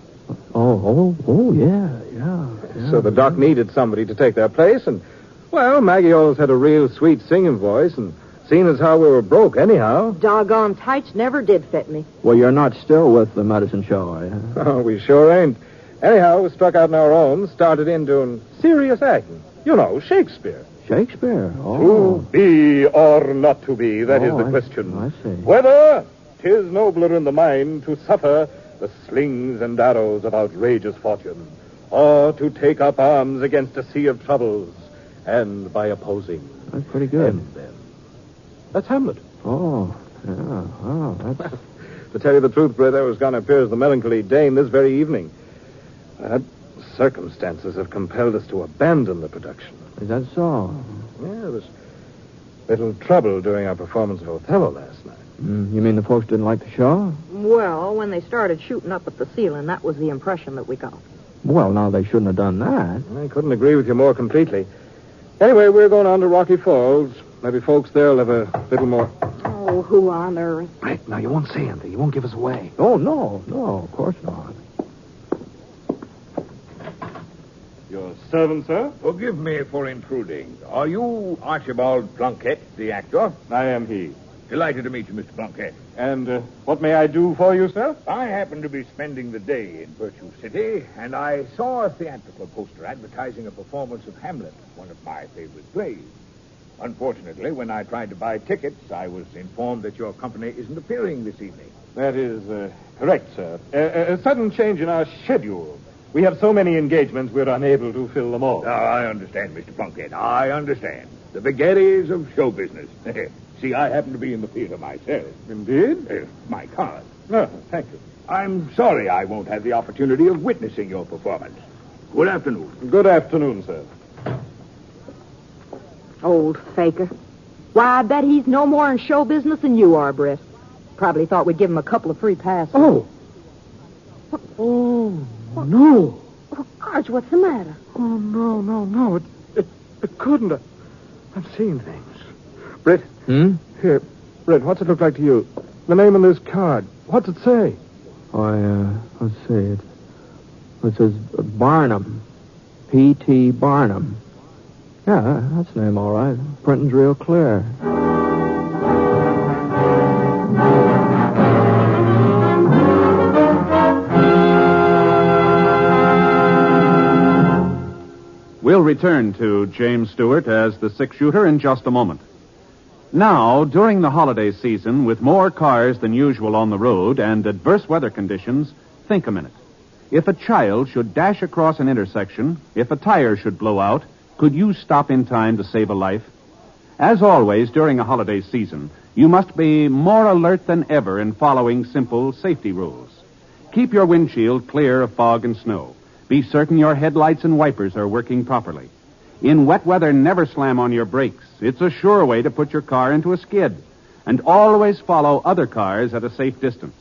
yeah. So the Doc needed somebody to take their place, and, well, Maggie always had a real sweet singing voice, and seeing as how we were broke anyhow. Doggone tights never did fit me. Well, you're not still with the medicine show, are you? Oh, we sure ain't. Anyhow, we struck out on our own, started in doing serious acting. You know, Shakespeare. Shakespeare? Oh. To be or not to be, that is the question. I see. Whether 'tis nobler in the mind to suffer the slings and arrows of outrageous fortune, or to take up arms against a sea of troubles, and by opposing. That's pretty good. End them. That's Hamlet. Oh, yeah. Oh, that's... To tell you the truth, Britt, I was going to appear as the melancholy Dane this very evening. But circumstances have compelled us to abandon the production. Is that so? Yeah, there was little trouble during our performance of Othello last night. You mean the folks didn't like the show? Well, when they started shooting up at the ceiling, that was the impression that we got. Well, now, they shouldn't have done that. I couldn't agree with you more completely. Anyway, we're going on to Rocky Falls. Maybe folks there'll have a little more... Oh, who on earth? Right, now, you won't say anything. You won't give us away. Oh, no, of course not. Your servant, sir? Forgive me for intruding. Are you Archibald Plunkett, the actor? I am he. Delighted to meet you, Mr. Plunkett. And what may I do for you, sir? I happen to be spending the day in Virtue City, and I saw a theatrical poster advertising a performance of Hamlet, one of my favorite plays. Unfortunately, when I tried to buy tickets, I was informed that your company isn't appearing this evening. That is correct, sir. A sudden change in our schedule. We have so many engagements, we're unable to fill them all. I understand, Mr. Plunkett. I understand. The vagaries of show business. See, I happen to be in the theater myself. Indeed? My card. Oh, thank you. I'm sorry I won't have the opportunity of witnessing your performance. Good afternoon. Good afternoon, sir. Old faker. Why, I bet he's no more in show business than you are, Britt. Probably thought we'd give him a couple of free passes. Oh, no. Oh, Arch, what's the matter? Oh, no. It couldn't. I'm seeing things. Britt? Here, Britt, what's it look like to you? The name on this card. What's it say? Let's see. It says Barnum. P.T. Barnum. Yeah, that's the name, all right. Printing's real clear. We'll return to James Stewart as the six-shooter in just a moment. Now, during the holiday season, with more cars than usual on the road and adverse weather conditions, think a minute. If a child should dash across an intersection, if a tire should blow out, Could you stop in time to save a life? As always, during a holiday season, you must be more alert than ever in following simple safety rules. Keep your windshield clear of fog and snow. Be certain your headlights and wipers are working properly. In wet weather, never slam on your brakes. It's a sure way to put your car into a skid. And always follow other cars at a safe distance.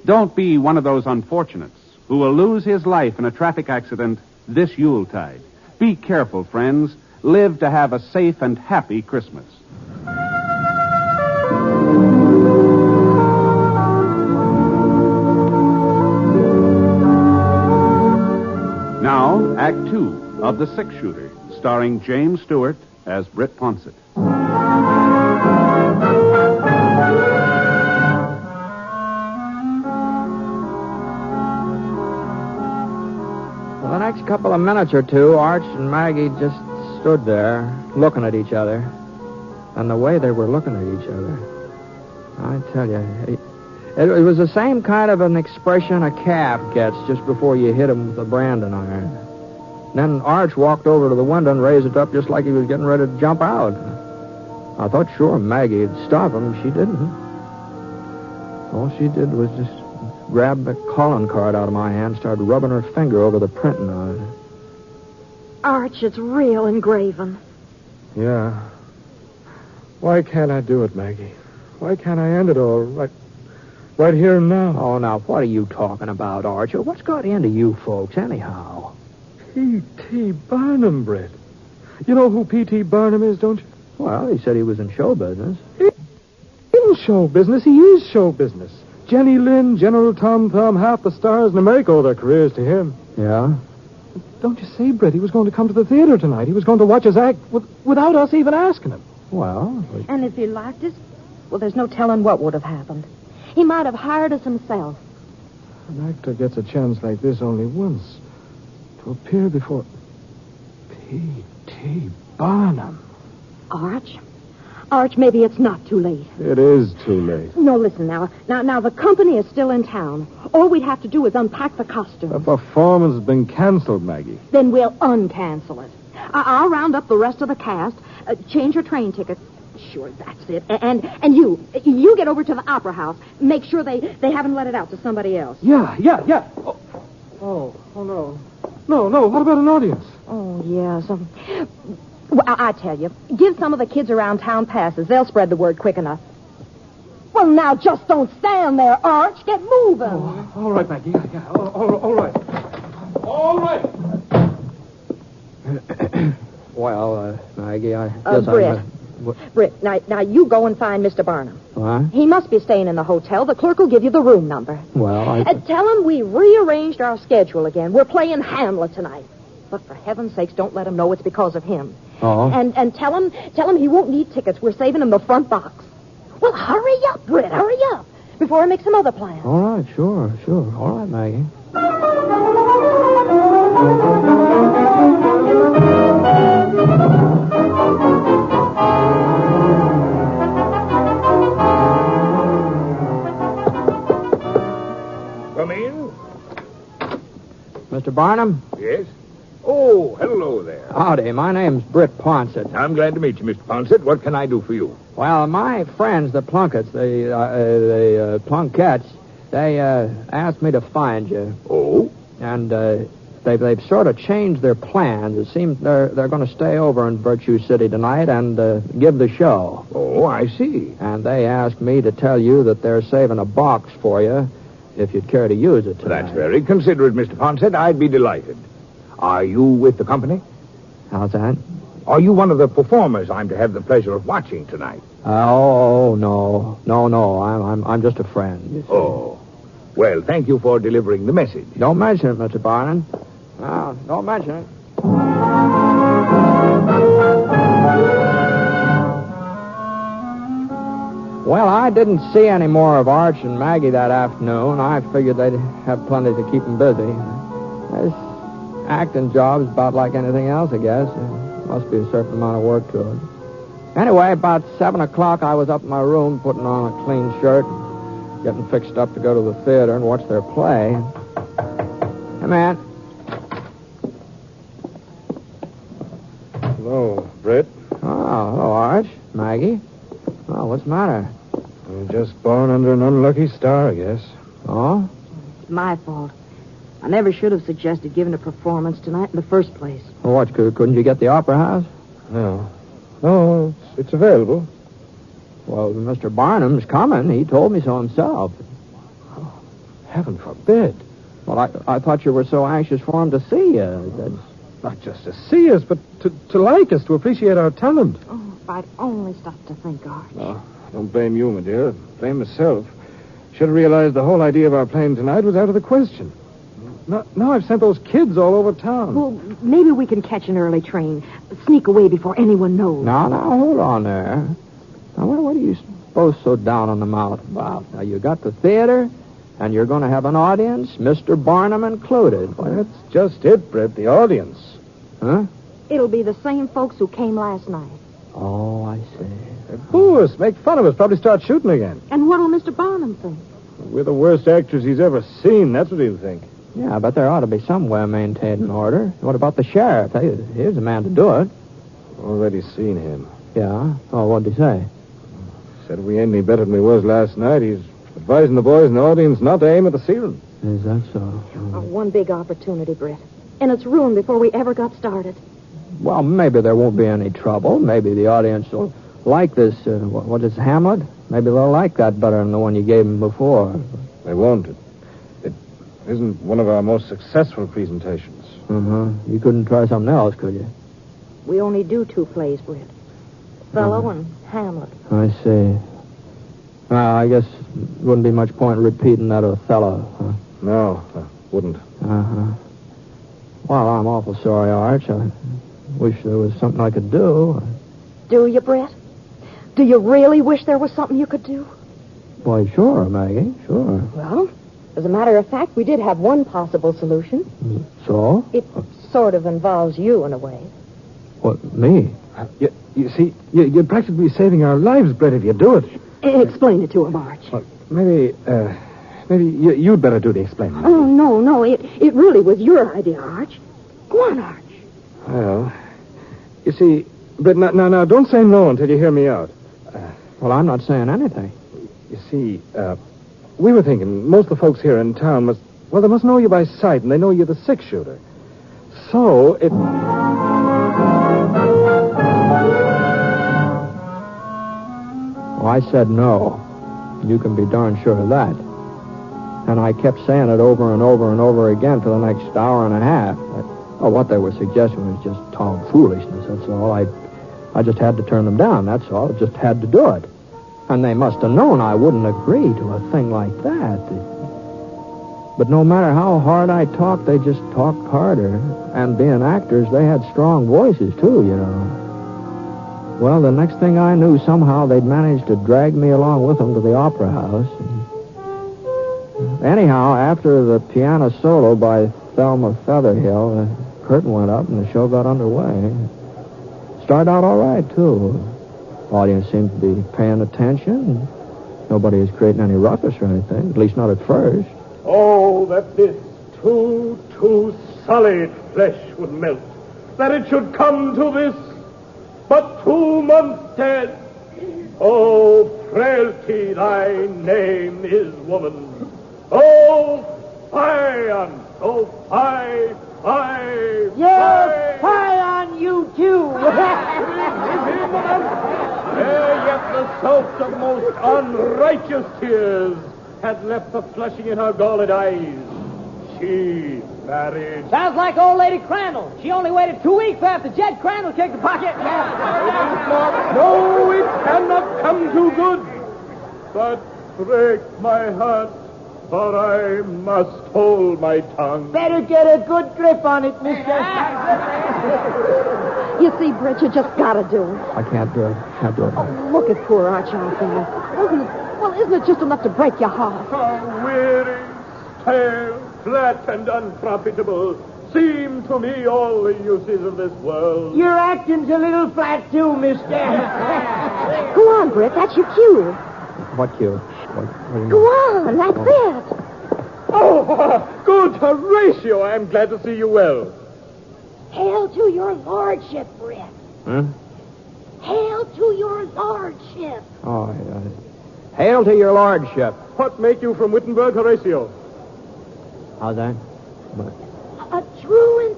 Don't be one of those unfortunates who will lose his life in a traffic accident this Yuletide. Be careful, friends. Live to have a safe and happy Christmas. Now, Act 2 of The Six Shooter, starring James Stewart as Britt Ponset. For the next couple of minutes or two, Arch and Maggie just stood there, looking at each other. And the way they were looking at each other, I tell you, it was the same kind of an expression a calf gets just before you hit him with a branding iron. Then Arch walked over to the window and raised it up just like he was getting ready to jump out. I thought sure Maggie'd stop him. She didn't. All she did was just grab the calling card out of my hand, started rubbing her finger over the printing on it. Arch, it's real engraving. Yeah. Why can't I do it, Maggie? Why can't I end it all right here and now? Oh, now, what are you talking about, Arch? What's got into you folks, anyhow? P.T. Barnum, Britt. You know who P.T. Barnum is, don't you? Well, he said he was in show business. In show business? He is show business. Jenny Lind, General Tom Thumb, half the stars in America owe their careers to him. Yeah? Don't you see, Britt, he was going to come to the theater tonight. He was going to watch us act without us even asking him. Well... And if he liked us, well, there's no telling what would have happened. He might have hired us himself. An actor gets a chance like this only once. To appear before P.T. Barnum. Arch, maybe it's not too late. It is too late. No, listen now. Now, the company is still in town. All we'd have to do is unpack the costumes. The performance has been canceled, Maggie. Then we'll uncancel it. I'll round up the rest of the cast, change your train tickets. Sure, that's it. And you get over to the Opera House. Make sure they haven't let it out to somebody else. Yeah. Oh, no. No, what about an audience? Oh, yes. Well, I tell you, give some of the kids around town passes. They'll spread the word quick enough. Well, now, just don't stand there, Arch. Get moving. Oh, all right, Maggie. Yeah. All right. All right. Well, Maggie, I guess Britt, now you go and find Mr. Barnum. What? He must be staying in the hotel. The clerk will give you the room number. Well, tell him we rearranged our schedule again. We're playing Hamlet tonight. But for heaven's sakes, don't let him know it's because of him. Oh? And tell him he won't need tickets. We're saving him the front box. Well, hurry up, Britt. Hurry up. Before I make some other plans. All right, sure. All right, Maggie. Come in. Mr. Barnum? Yes? Oh, hello there. Howdy, my name's Britt Ponset. I'm glad to meet you, Mr. Ponset. What can I do for you? Well, my friends, the Plunkets, the Plunkettes, they asked me to find you. Oh? And they've sort of changed their plans. It seems they're going to stay over in Virtue City tonight and give the show. Oh, I see. And they asked me to tell you that they're saving a box for you if you'd care to use it tonight. That's very considerate, Mr. Ponset. I'd be delighted. Are you with the company? How's that? Are you one of the performers I'm to have the pleasure of watching tonight? Oh, no. I'm just a friend. Oh. Well, thank you for delivering the message. Don't mention it, Mr. Barnum. No, don't mention it. Well, I didn't see any more of Arch and Maggie that afternoon. I figured they'd have plenty to keep them busy. This acting job's about like anything else, I guess. There must be a certain amount of work to it. Anyway, about 7 o'clock, I was up in my room putting on a clean shirt, getting fixed up to go to the theater and watch their play. Hey, man. What's the matter? I'm just born under an unlucky star, I guess. Oh? It's my fault. I never should have suggested giving a performance tonight in the first place. Well, what, couldn't you get the opera house? No. No, it's available. Well, Mr. Barnum's coming. He told me so himself. Oh, heaven forbid. Well, I thought you were so anxious for him to see you. Not just to see us, but to like us, to appreciate our talent. Oh, if I'd only stopped to think, Arch. Oh, don't blame you, my dear. Blame myself. Should have realized the whole idea of our playing tonight was out of the question. Now I've sent those kids all over town. Well, maybe we can catch an early train. Sneak away before anyone knows. Now, hold on there. Now, what are you both so down on the mouth about? Now, you got the theater, and you're going to have an audience, Mr. Barnum included. Well, that's just it, Britt, the audience. Huh? It'll be the same folks who came last night. Oh, I see. Boo us, make fun of us, probably start shooting again. And what'll Mr. Barnum think? We're the worst actors he's ever seen, that's what he'll think. Yeah, but there ought to be some way of maintaining order. What about the sheriff? Here's a man to do it. Already seen him. Yeah? Oh, what'd he say? Said we ain't any better than we was last night. He's advising the boys in the audience not to aim at the ceiling. Is that so? One big opportunity, Britt. And it's ruined before we ever got started. Well, maybe there won't be any trouble. Maybe the audience will like this, what is Hamlet? Maybe they'll like that better than the one you gave them before. They won't. It isn't one of our most successful presentations. Uh-huh. You couldn't try something else, could you? We only do 2 plays, Britt. Othello and Hamlet. I see. Well, I guess wouldn't be much point in repeating that Othello, huh? No, wouldn't. Uh-huh. Well, I'm awful sorry, Arch. I wish there was something I could do. Do you, Britt? Do you really wish there was something you could do? Why, sure, Maggie, sure. Well, as a matter of fact, we did have one possible solution. So? It sort of involves you in a way. What, me? You see, you're practically saving our lives, Brett, if you do it. Explain it to him, Arch. Well, maybe you'd better do the explaining. Oh, no. It really was your idea, Arch. Go on, Arch. Well, you see, Brett, now, don't say no until you hear me out. Well, I'm not saying anything. You see, we were thinking most of the folks here in town they must know you by sight, and they know you're the 6-shooter. So, it... Well, I said no. You can be darn sure of that. And I kept saying it over and over and over again for the next hour and a half. What they were suggesting was just tomfoolishness, that's all. I just had to turn them down, that's all. I just had to do it. And they must have known I wouldn't agree to a thing like that. But no matter how hard I talked, they just talked harder. And being actors, they had strong voices, too, you know. Well, the next thing I knew, somehow they'd managed to drag me along with them to the opera house. Anyhow, after the piano solo by Thelma Featherhill, the curtain went up and the show got underway. Started out all right, too. The audience seemed to be paying attention. Nobody was creating any ruckus or anything, at least not at first. Oh, that this too solid flesh would melt. That it should come to this, but 2 months dead. Oh, frailty, thy name is woman. Oh, Fion, oh, fie. Yes, fie on you, too. Yet the source of most unrighteous tears had left the flushing in her galled eyes. She married. Sounds like old Lady Crandall. She only waited 2 weeks after Jed Crandall kicked the bucket. No, it cannot come too good. But break my heart, for I must hold my tongue. Better get a good grip on it, mister. You see, Britt, you just gotta do it. I can't do it. Oh, look at poor Arch out there. Isn't it just enough to break your heart? How weary, stale, flat, and unprofitable seem to me all the uses of this world. Your acting's a little flat, too, mister. Go on, Britt, that's your cue. What cue? What do you Go on, that's it. Oh, good Horatio, I am glad to see you well. Hail to your lordship, Britt. Hmm? Hail to your lordship. Oh, hail to your lordship. What make you from Wittenberg, Horatio? How's that? A truant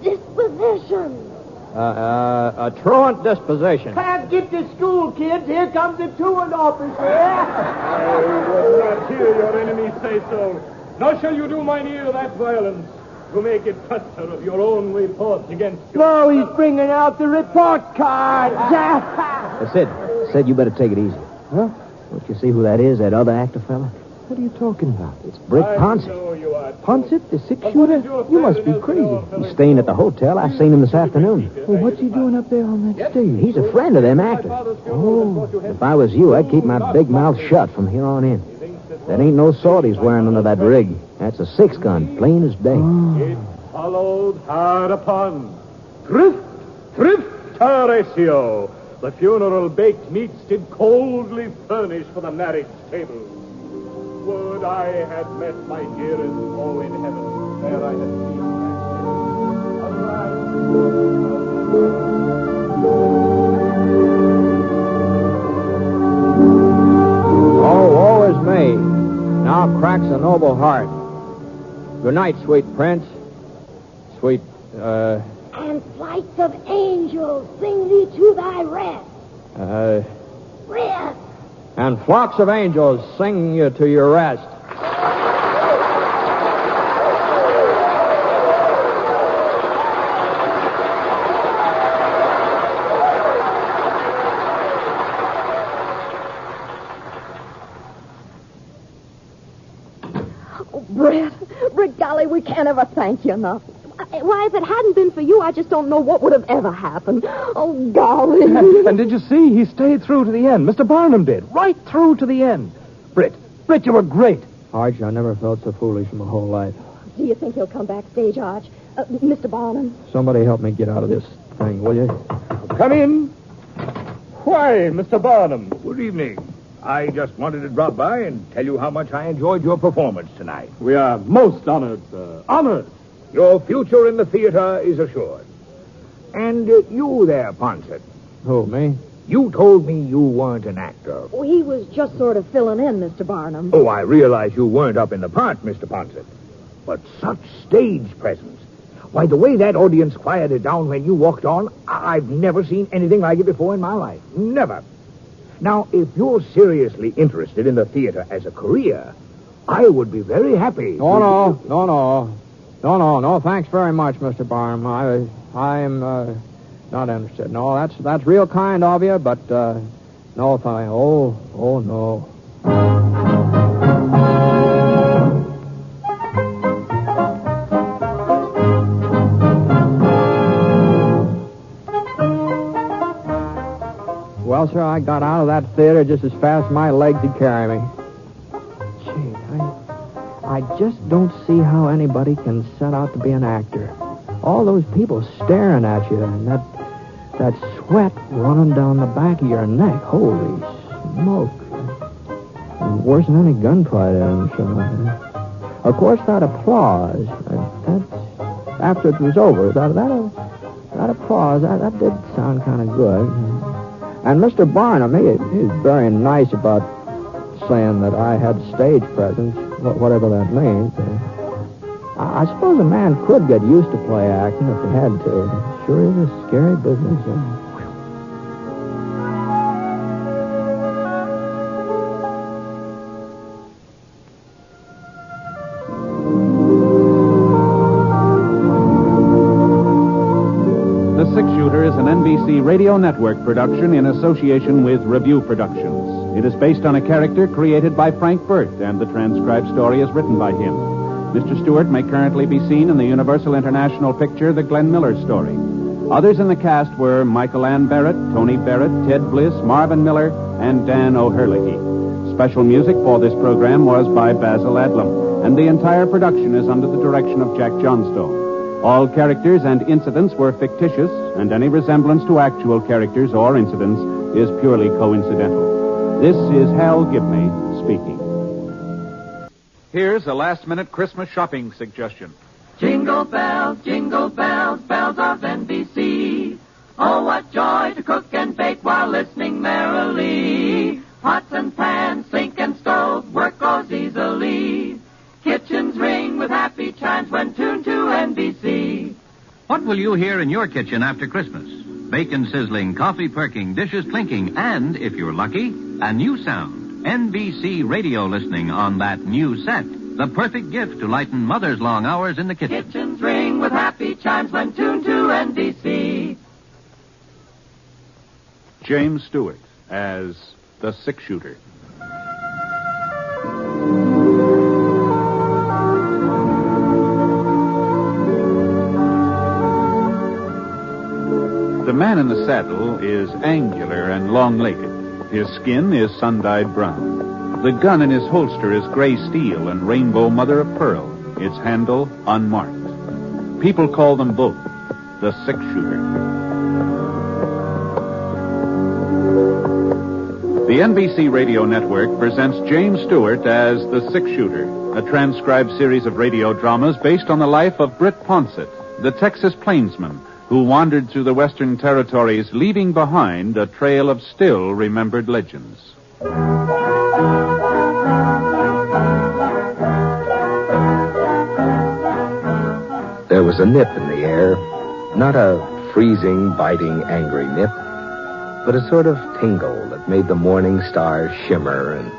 disposition. A truant disposition. Can't get to school, kids. Here comes the truant officer. I would not hear your enemy say so. Nor shall you do mine ear that violence to make it faster of your own report against you. No, he's bringing out the report card. Sid, you better take it easy. Huh? Don't you see who that is, that other actor fella? What are you talking about? It's Britt Ponset. Ponset, the six-shooter? You must be crazy. He's staying at the hotel. I seen him this afternoon. Well, what's he doing up there on that stage? He's a friend of them actors. Oh. If I was you, I'd keep my big mouth shut from here on in. That ain't no sword he's wearing under that rig. That's a 6-gun, plain as day. It followed hard upon. Thrift, Horatio. The funeral baked meats did coldly furnish for the marriage table. Would I had met my dearest, oh, in heaven, where I had seen Oh, woe is me. Now cracks a noble heart. Good night, sweet prince. Sweet, And flights of angels sing thee to thy rest. Rest. And flocks of angels sing you to your rest. Oh, Britt, golly, we can't ever thank you enough. Why, if it hadn't been for you, I just don't know what would have ever happened. Oh, golly. And did you see? He stayed through to the end. Mr. Barnum did. Right through to the end. Britt, you were great. Arch, I never felt so foolish in my whole life. Do you think he'll come backstage, Arch? Mr. Barnum? Somebody help me get out of this thing, will you? Come in. Why, Mr. Barnum? Good evening. I just wanted to drop by and tell you how much I enjoyed your performance tonight. We are most honored, sir. Honored. Your future in the theater is assured. And you there, Ponset. Who, me? You told me you weren't an actor. Oh, he was just sort of filling in, Mr. Barnum. Oh, I realize you weren't up in the part, Mr. Ponset. But such stage presence. Why, the way that audience quieted down when you walked on, I've never seen anything like it before in my life. Never. Now, if you're seriously interested in the theater as a career, I would be very happy. No, thanks very much, Mr. Barnum. I'm not interested. No, that's real kind of you, but, no, thank you. Oh, no. Well, sir, I got out of that theater just as fast as my legs could carry me. Gee, I just don't see how anybody can set out to be an actor. All those people staring at you and that sweat running down the back of your neck. Holy smoke. And worse than any gunfight I'm sure. Of course, that applause, after it was over, that applause, that did sound kind of good. And Mr. Barnum, he's very nice about saying that I had stage presence, whatever that means. I suppose a man could get used to play acting if he had to. It sure is a scary business. The Six-Shooter is an NBC Radio Network production in association with Review Productions. It is based on a character created by Frank Burt, and the transcribed story is written by him. Mr. Stewart may currently be seen in the Universal International picture The Glenn Miller Story. Others in the cast were Michael Ann Barrett, Tony Barrett, Ted Bliss, Marvin Miller, and Dan O'Herlihy. Special music for this program was by Basil Adlam, and the entire production is under the direction of Jack Johnstone. All characters and incidents were fictitious, and any resemblance to actual characters or incidents is purely coincidental. This is Hal Gibney speaking. Here's a last-minute Christmas shopping suggestion. Jingle bells, bells of NBC. Oh, what joy to cook and bake while listening merrily. Pots and pans, sink and stove, work goes easily. Kitchens ring with happy chimes when tuned to NBC. What will you hear in your kitchen after Christmas? Bacon sizzling, coffee perking, dishes clinking, and, if you're lucky, a new sound. NBC radio listening on that new set. The perfect gift to lighten Mother's long hours in the kitchen. Kitchens ring with happy chimes when tuned to NBC. James Stewart as the six-shooter. The man in the saddle is angular and long-legged. His skin is sun-dyed brown. The gun in his holster is gray steel and rainbow mother-of-pearl, its handle unmarked. People call them both the six-shooter. The NBC Radio Network presents James Stewart as the six-shooter, a transcribed series of radio dramas based on the life of Britt Ponset, the Texas plainsman who wandered through the Western Territories, leaving behind a trail of still-remembered legends. There was a nip in the air, not a freezing, biting, angry nip, but a sort of tingle that made the morning stars shimmer and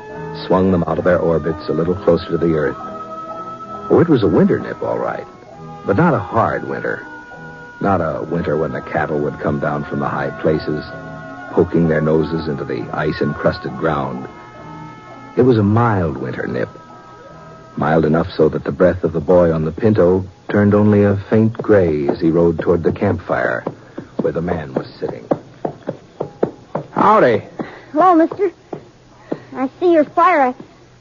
swung them out of their orbits a little closer to the earth. Oh, it was a winter nip, all right, but not a hard winter. Not a winter when the cattle would come down from the high places, poking their noses into the ice-encrusted ground. It was a mild winter nip. Mild enough so that the breath of the boy on the Pinto turned only a faint gray as he rode toward the campfire where the man was sitting. Howdy. Hello, mister. I see your fire.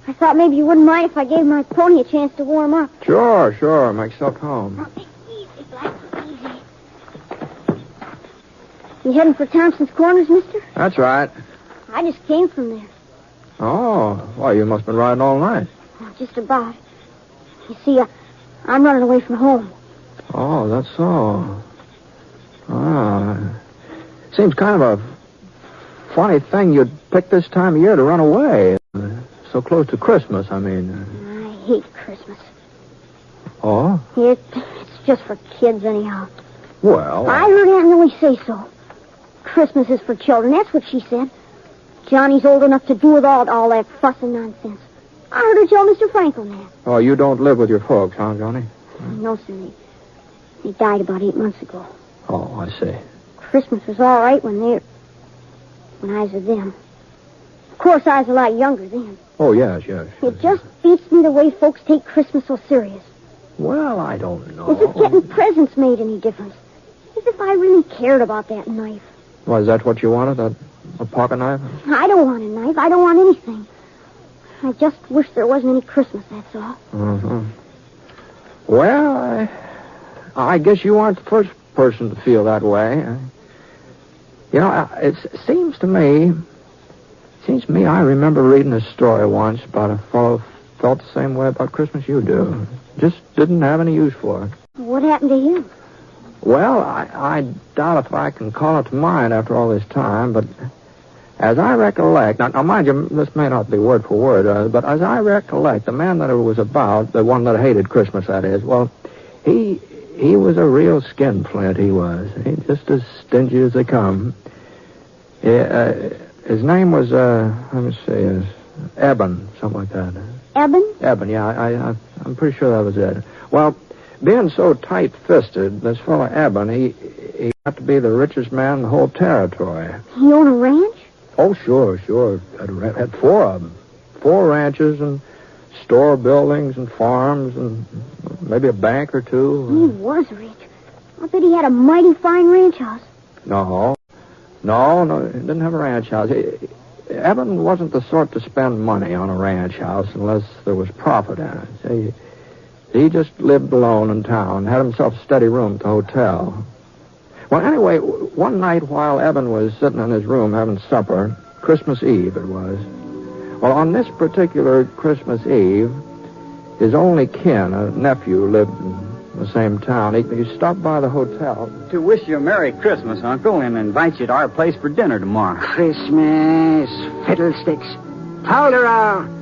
I thought maybe you wouldn't mind if I gave my pony a chance to warm up. Sure. Make yourself home. Easy, Black, easy. You heading for Thompson's Corners, mister? That's right. I just came from there. Oh, well, you must have been riding all night. Just about. You see, I'm running away from home. Oh, that's so. Seems kind of a funny thing you'd pick this time of year to run away. So close to Christmas, I mean. I hate Christmas. Oh? It's just for kids, anyhow. Well... I heard Aunt Millie say so. Christmas is for children, that's what she said. Johnny's old enough to do with all that fuss and nonsense. I heard her tell Mr. Franklin that. Oh, you don't live with your folks, huh, Johnny? No, sir. They died about 8 months ago. Oh, I see. Christmas was all right when I was with them. Of course, I was a lot younger then. Oh, yes. It just beats me the way folks take Christmas so serious. Well, I don't know. As if getting presents made any difference. As if I really cared about that knife. Was that what you wanted, a pocket knife? I don't want a knife. I don't want anything. I just wish there wasn't any Christmas, that's all. Mm-hmm. Well, I guess you aren't the first person to feel that way. You know, it seems to me I remember reading a story once about a fellow who felt the same way about Christmas you do. Just didn't have any use for it. What happened to him? Well, I doubt if I can call it to mind after all this time, but as I recollect, now mind you, this may not be word for word, but as I recollect, the man that it was about, the one that hated Christmas, that is, well, he was a real skinflint, he was. He just as stingy as they come. His name was, let me see, Eben, something like that. Eben? Eben, yeah, I'm pretty sure that was it. Well, being so tight-fisted, this fellow Eben, he got to be the richest man in the whole territory. He owned a ranch? Oh, sure. Had 4 of them. 4 ranches and store buildings and farms and maybe a bank or 2. He was rich. I bet he had a mighty fine ranch house. No, he didn't have a ranch house. Eben wasn't the sort to spend money on a ranch house unless there was profit in it. See, he just lived alone in town, had himself a steady room at the hotel. Well, anyway, one night while Eben was sitting in his room having supper, Christmas Eve it was. Well, on this particular Christmas Eve, his only kin, a nephew, lived in the same town. He stopped by the hotel. To wish you a Merry Christmas, Uncle, and invite you to our place for dinner tomorrow. Christmas, fiddlesticks. Tolerol.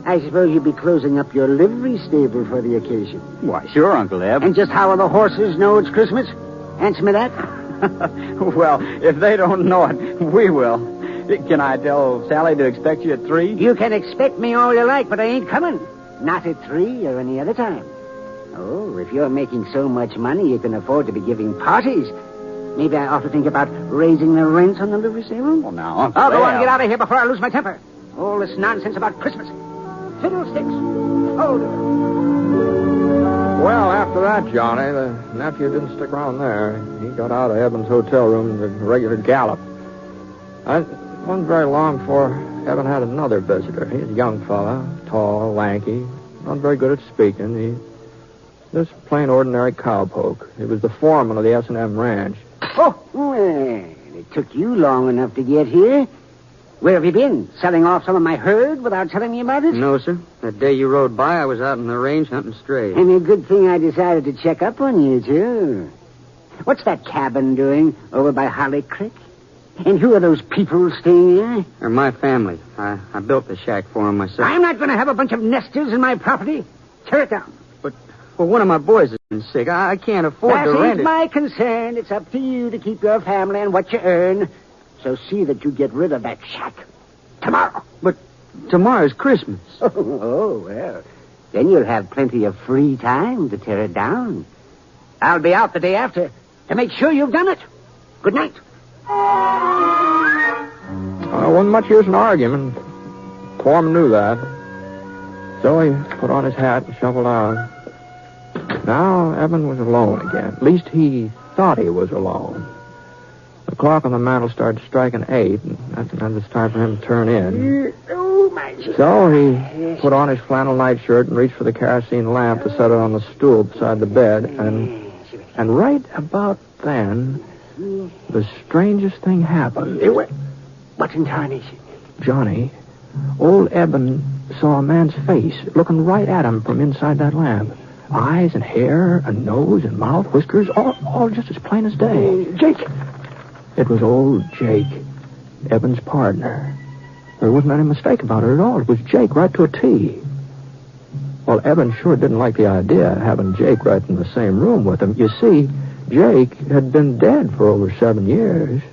I suppose you'll be closing up your livery stable for the occasion. Why, sure, Uncle Eb. And just how will the horses know it's Christmas? Answer me that. Well, if they don't know it, we will. Can I tell Sally to expect you at 3? You can expect me all you like, but I ain't coming. Not at 3 or any other time. Oh, if you're making so much money you can afford to be giving parties, maybe I ought to think about raising the rents on the livery stable? Well, now, Uncle I'll go on Eb. and get out of here before I lose my temper. All this nonsense about Christmas. Fiddlesticks. Hold it. Well, after that, Johnny, the nephew didn't stick around there. He got out of Eben's hotel room in a regular gallop. It wasn't very long before Eben had another visitor. He was a young fella, tall, lanky, not very good at speaking. He just plain ordinary cowpoke. He was the foreman of the S&M ranch. Oh, well, it took you long enough to get here. Where have you been? Selling off some of my herd without telling me about it? No, sir. That day you rode by, I was out in the range hunting strays. And a good thing I decided to check up on you, too. What's that cabin doing over by Holly Creek? And who are those people staying there? They're my family. I built the shack for them myself. I'm not going to have a bunch of nesters in my property. Tear it down. Well, one of my boys has been sick. I can't afford That to rent ain't it. my concern. It's up to you to keep your family and what you earn. So see that you get rid of that shack tomorrow. But tomorrow's Christmas. Oh, well, then you'll have plenty of free time to tear it down. I'll be out the day after to make sure you've done it. Good night. Wasn't much use in arguing. Foreman knew that. So he put on his hat and shuffled out. Now Eben was alone again. At least he thought he was alone. The clock on the mantel started striking 8, and that meant it's time for him to turn in. So he put on his flannel nightshirt and reached for the kerosene lamp to set it on the stool beside the bed. And right about then, the strangest thing happened. What in tarnation? Johnny, old Eben saw a man's face looking right at him from inside that lamp. Eyes and hair and nose and mouth, whiskers, all just as plain as day. Jake! It was old Jake, Eben's partner. There wasn't any mistake about it at all. It was Jake right to a T. Well, Eben sure didn't like the idea of having Jake right in the same room with him. You see, Jake had been dead for over 7 years.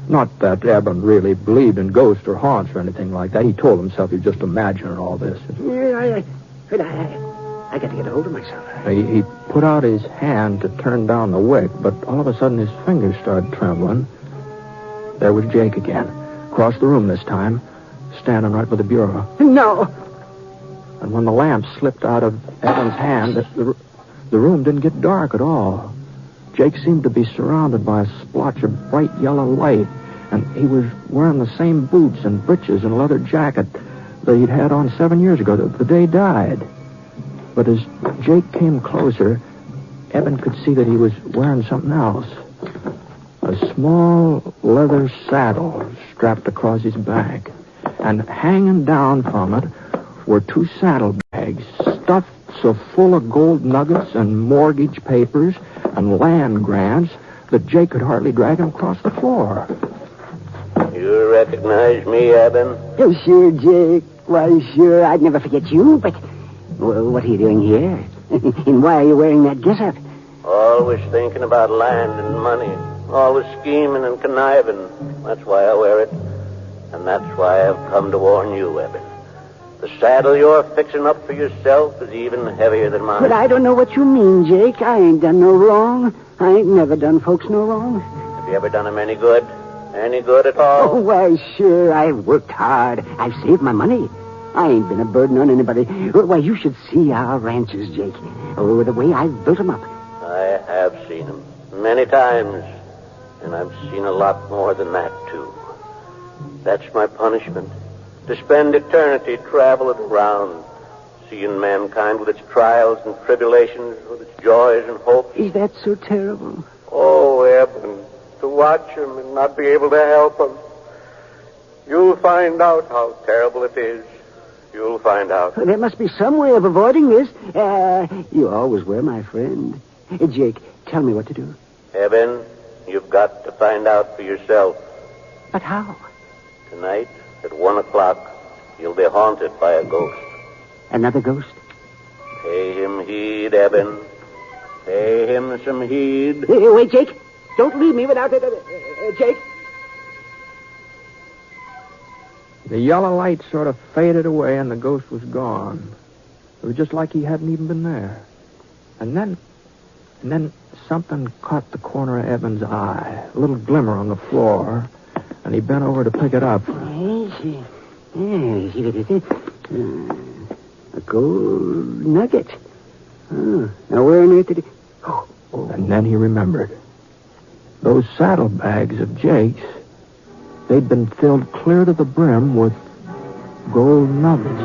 Not that Eben really believed in ghosts or haunts or anything like that. He told himself he'd just imagining all this. I got to get a hold of myself. He put out his hand to turn down the wick, but all of a sudden his fingers started trembling. There was Jake again, across the room this time, standing right by the bureau. No! And when the lamp slipped out of Eben's hand, the room didn't get dark at all. Jake seemed to be surrounded by a splotch of bright yellow light, and he was wearing the same boots and breeches and leather jacket that he'd had on 7 years ago, the day he died. But as Jake came closer, Eben could see that he was wearing something else. A small leather saddle strapped across his back. And hanging down from it were 2 saddlebags stuffed so full of gold nuggets and mortgage papers and land grants that Jake could hardly drag him across the floor. You recognize me, Eben? Oh, sure, Jake. Why, sure, I'd never forget you, but... Well, what are you doing here? And why are you wearing that getup? Always thinking about land and money. Always scheming and conniving. That's why I wear it. And that's why I've come to warn you, Eben. The saddle you're fixing up for yourself is even heavier than mine. But I don't know what you mean, Jake. I ain't done no wrong. I ain't never done folks no wrong. Have you ever done them any good? Any good at all? Oh, why, sure. I've worked hard. I've saved my money. I ain't been a burden on anybody. Why, you should see our ranches, Jake. Oh, the way I've built them up. I have seen them many times. And I've seen a lot more than that, too. That's my punishment. To spend eternity traveling around, seeing mankind with its trials and tribulations, with its joys and hopes. Is that so terrible? Oh, Eben, to watch him and not be able to help him. You'll find out how terrible it is. You'll find out. There must be some way of avoiding this. You always were my friend. Jake, tell me what to do. Eben, you've got to find out for yourself. But how? Tonight, at 1 o'clock, you'll be haunted by a ghost. Another ghost? Pay him heed, Eben. Pay him some heed. Hey, wait, Jake. Don't leave me without it. Jake. The yellow light sort of faded away and the ghost was gone. It was just like he hadn't even been there. And then something caught the corner of Eben's eye, a little glimmer on the floor, and he bent over to pick it up. A gold nugget. Oh, now where on earth did it... Oh. And then he remembered. Those saddlebags of Jake's, they'd been filled clear to the brim with gold nuggets.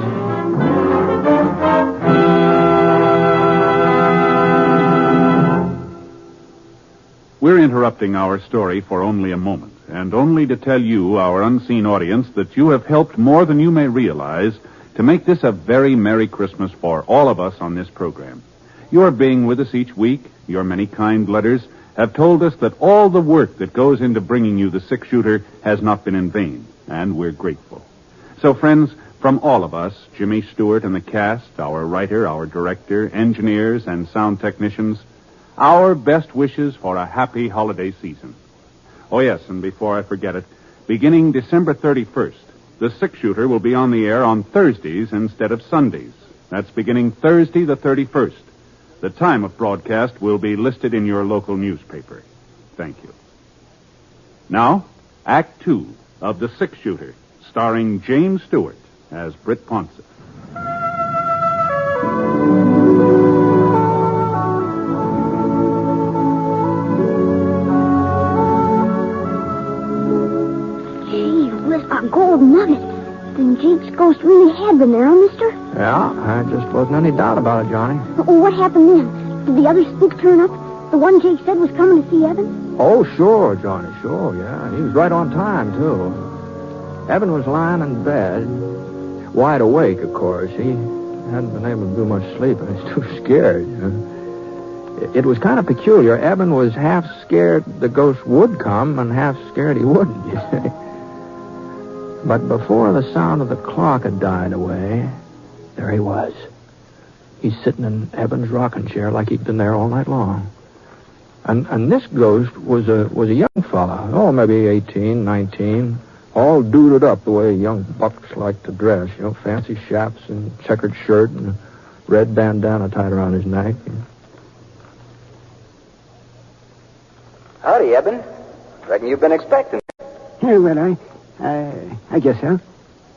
We're interrupting our story for only a moment, and only to tell you, our unseen audience, that you have helped more than you may realize to make this a very Merry Christmas for all of us on this program. Your being with us each week, your many kind letters, have told us that all the work that goes into bringing you the six-shooter has not been in vain, and we're grateful. So, friends, from all of us, Jimmy Stewart and the cast, our writer, our director, engineers, and sound technicians, our best wishes for a happy holiday season. Oh, yes, and before I forget it, beginning December 31st, the six-shooter will be on the air on Thursdays instead of Sundays. That's beginning Thursday the 31st. The time of broadcast will be listed in your local newspaper. Thank you. Now, Act 2 of The Six-Shooter, starring James Stewart as Britt Ponset. Gee whiz, a gold nugget. Then Jake's ghost really had been there, huh, mister? Yeah, there just wasn't any doubt about it, Johnny. Oh, what happened then? Did the other spook turn up? The one Jake said was coming to see Evan? Oh, sure, Johnny, sure, yeah. He was right on time, too. Evan was lying in bed, wide awake, of course. He hadn't been able to do much sleeping. He was too scared. It was kind of peculiar. Evan was half scared the ghost would come and half scared he wouldn't, you see. But before the sound of the clock had died away, there he was. He's sitting in Evan's rocking chair like he'd been there all night long. And this ghost was a young fella. Oh, maybe 18, 19. All duded up the way young bucks like to dress. You know, fancy chaps and checkered shirt and a red bandana tied around his neck. Howdy, Eben. Reckon you've been expecting me. Yeah, well, I guess so.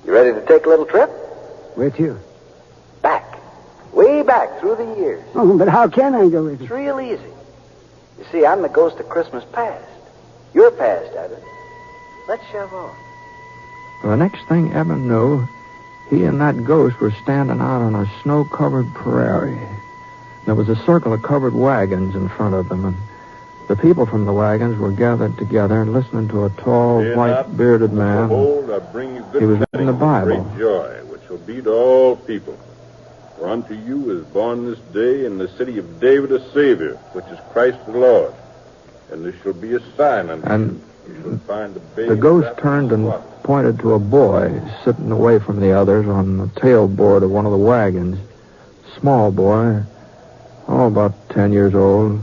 You ready to take a little trip? Where to? Back. Way back through the years. Oh, but how can I go with you? It's real easy. You see, I'm the ghost of Christmas past. You're past, Eben. Let's shove on. Well, the next thing Evan knew, he and that ghost were standing out on a snow-covered prairie. There was a circle of covered wagons in front of them, and the people from the wagons were gathered together and listening to a tall, white-bearded man. Behold, I bring you good He was reading tidings the of Bible. great joy, which will be to all people. For unto you is born this day in the city of David a Savior, which is Christ the Lord. And this shall be a sign unto you. You shall find a baby. The ghost turned and pointed to a boy sitting away from the others on the tailboard of one of the wagons. Small boy, about 10 years old,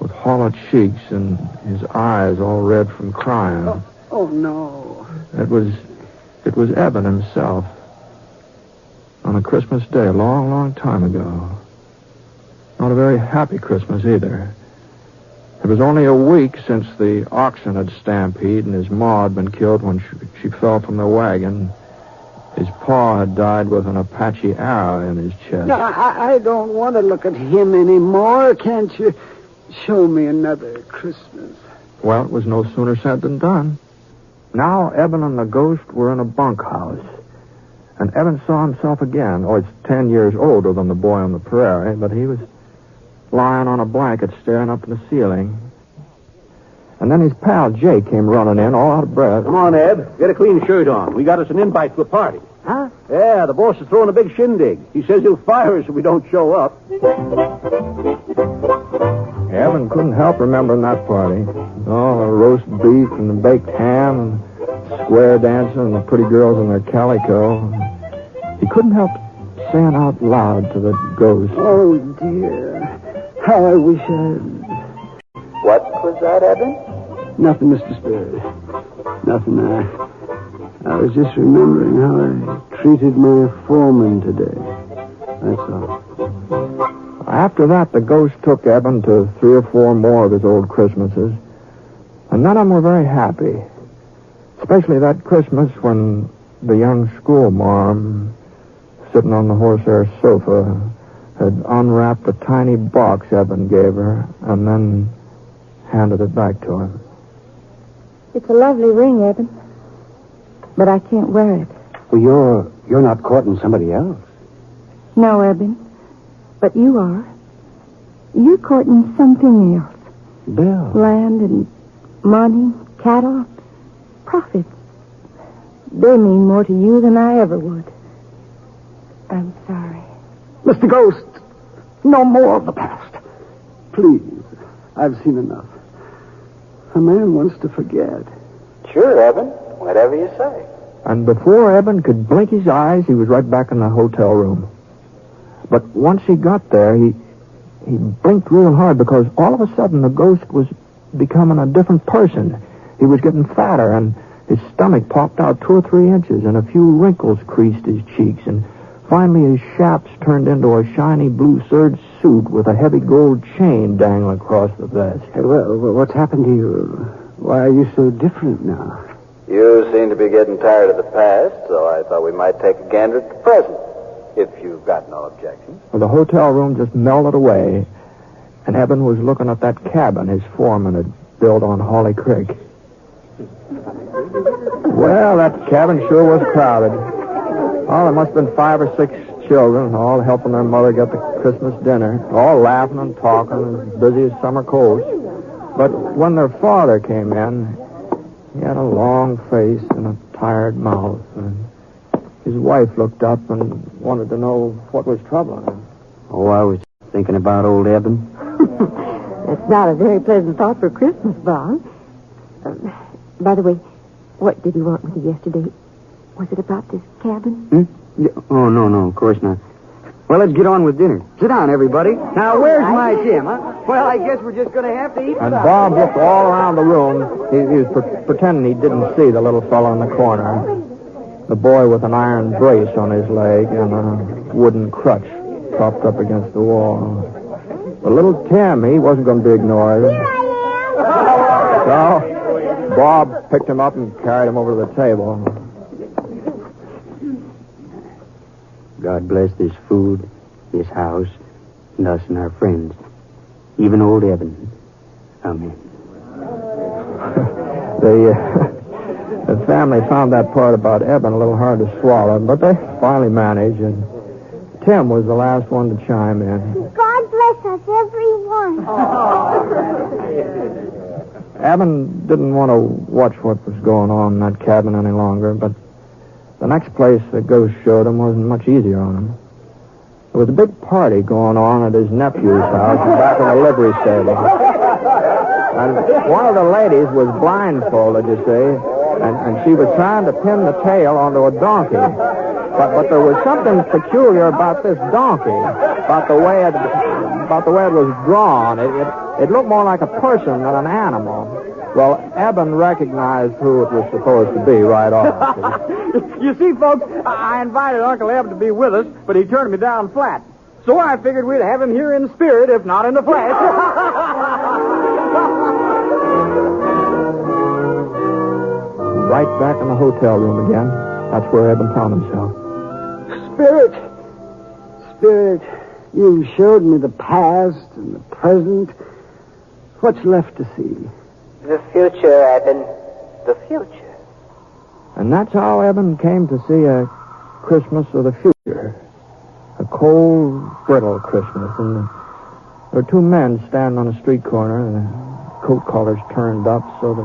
with hollow cheeks and his eyes all red from crying. Oh, no. It was Evan himself. On a Christmas day, a long, long time ago. Not a very happy Christmas either. It was only a week since the oxen had stampede and his ma had been killed when she fell from the wagon. His pa had died with an Apache arrow in his chest. No, I don't want to look at him anymore. Can't you show me another Christmas? Well, it was no sooner said than done. Now Evan and the ghost were in a bunkhouse. And Evan saw himself again. Oh, he's 10 years older than the boy on the prairie, but he was lying on a blanket staring up at the ceiling. And then his pal Jake came running in, all out of breath. Come on, Eb. Get a clean shirt on. We got us an invite to a party. Huh? Yeah, the boss is throwing a big shindig. He says he'll fire us if we don't show up. Evan couldn't help remembering that party. Oh, the roast beef and the baked ham and square dancing and the pretty girls in their calico. He couldn't help saying out loud to the ghost. Oh, dear. How I wish I... What was that, Eben? Nothing, Mr. Spirit. Nothing. I was just remembering how I treated my foreman today. That's all. After that, the ghost took Eben to 3 or 4 more of his old Christmases. And none of them were very happy. Especially that Christmas when the young schoolmarm, sitting on the horsehair sofa, had unwrapped a tiny box Eben gave her and then handed it back to him. It's a lovely ring, Eben. But I can't wear it. Well, you're not courting somebody else. No, Eben. But you are. You're courting something else. Bill. Land and money, cattle, profits. They mean more to you than I ever would. I'm sorry. Mr. Ghost, no more of the past. Please, I've seen enough. A man wants to forget. Sure, Eben. Whatever you say. And before Eben could blink his eyes, he was right back in the hotel room. But once he got there, he blinked real hard because all of a sudden the ghost was becoming a different person. He was getting fatter, and his stomach popped out 2 or 3 inches, and a few wrinkles creased his cheeks, and finally his chaps turned into a shiny blue serge suit with a heavy gold chain dangling across the vest. Hey, well, what's happened to you? Why are you so different now? You seem to be getting tired of the past, so I thought we might take a gander at the present, if you've got no objections. Well, the hotel room just melted away, and Eben was looking at that cabin his foreman had built on Holly Creek. Well, that cabin sure was crowded. Oh, there must have been 5 or 6 children, all helping their mother get the Christmas dinner, all laughing and talking, as busy as summer colds. But when their father came in, he had a long face and a tired mouth, and his wife looked up and wanted to know what was troubling him. Oh, I was thinking about old Eben. That's not a very pleasant thought for Christmas, Bob. By the way, what did you want with you yesterday? Was it about this cabin? Yeah. Oh, no, of course not. Well, let's get on with dinner. Sit down, everybody. Now, where's my Tim, huh? Well, I guess we're just going to have to eat. And Bob looked all around the room. He was pretending he didn't see the little fellow in the corner. The boy with an iron brace on his leg and a wooden crutch propped up against the wall. But little Tim, he wasn't going to be ignored. So Bob picked him up and carried him over to the table. God bless this food, this house, and us and our friends. Even old Eben. Amen. The family found that part about Eben a little hard to swallow, but they finally managed, and Tim was the last one to chime in. God bless us, everyone. Eben didn't want to watch what was going on in that cabin any longer, but the next place the ghost showed him wasn't much easier on him. There was a big party going on at his nephew's house back in the livery stable. And one of the ladies was blindfolded, you see, and she was trying to pin the tail onto a donkey. But there was something peculiar about this donkey, about the way it was drawn. It looked more like a person than an animal. Well, Eben recognized who it was supposed to be right off. You see, folks, I invited Uncle Eb to be with us, but he turned me down flat. So I figured we'd have him here in spirit, if not in the flesh. Right back in the hotel room again. That's where Eben found himself. Spirit, you showed me the past and the present. What's left to see? The future, Eben. The future. And that's how Eben came to see a Christmas of the future. A cold, brittle Christmas. And there were 2 men standing on a street corner, the coat collars turned up so to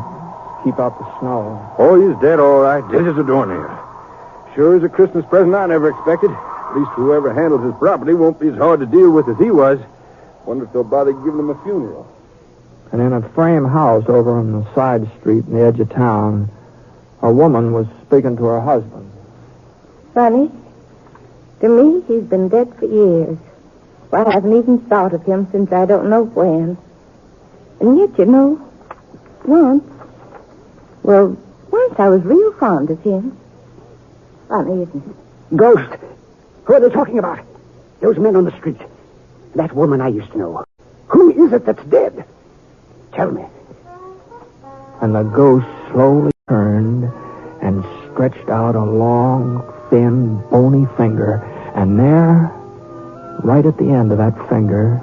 keep out the snow. Oh, he's dead, all right. Dead as a doornail. Sure is a Christmas present I never expected. At least whoever handles his property won't be as hard to deal with as he was. Wonder if they'll bother giving him a funeral. And in a frame house over on the side street in the edge of town, a woman was speaking to her husband. Funny. To me, he's been dead for years. Well, I haven't even thought of him since I don't know when. And yet, once I was real fond of him. Funny, isn't it? Ghost. Who are they talking about? Those men on the street. That woman I used to know. Who is it that's dead? Tell me. And the ghost slowly turned and stretched out a long, thin, bony finger. And there, right at the end of that finger,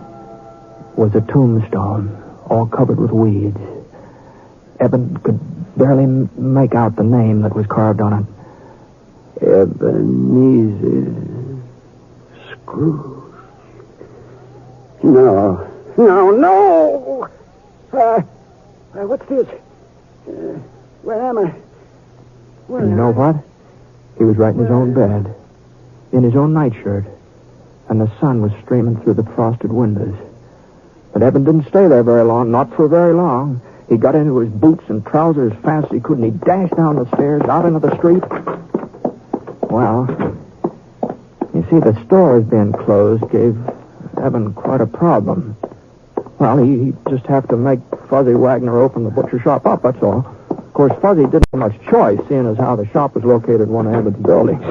was a tombstone, all covered with weeds. Eben could barely make out the name that was carved on it. Ebenezer Scrooge. No. What's this? Where am I? And you know what? He was right in his own bed, in his own nightshirt, and the sun was streaming through the frosted windows. But Eben didn't stay there very long, not for very long. He got into his boots and trousers as fast as he could, and he dashed down the stairs, out into the street. Well, you see, the stores being closed gave Eben quite a problem. Well, he'd just have to make Fuzzy Wagner open the butcher shop up, that's all. Of course, Fuzzy didn't have much choice, seeing as how the shop was located in one of Eben's buildings.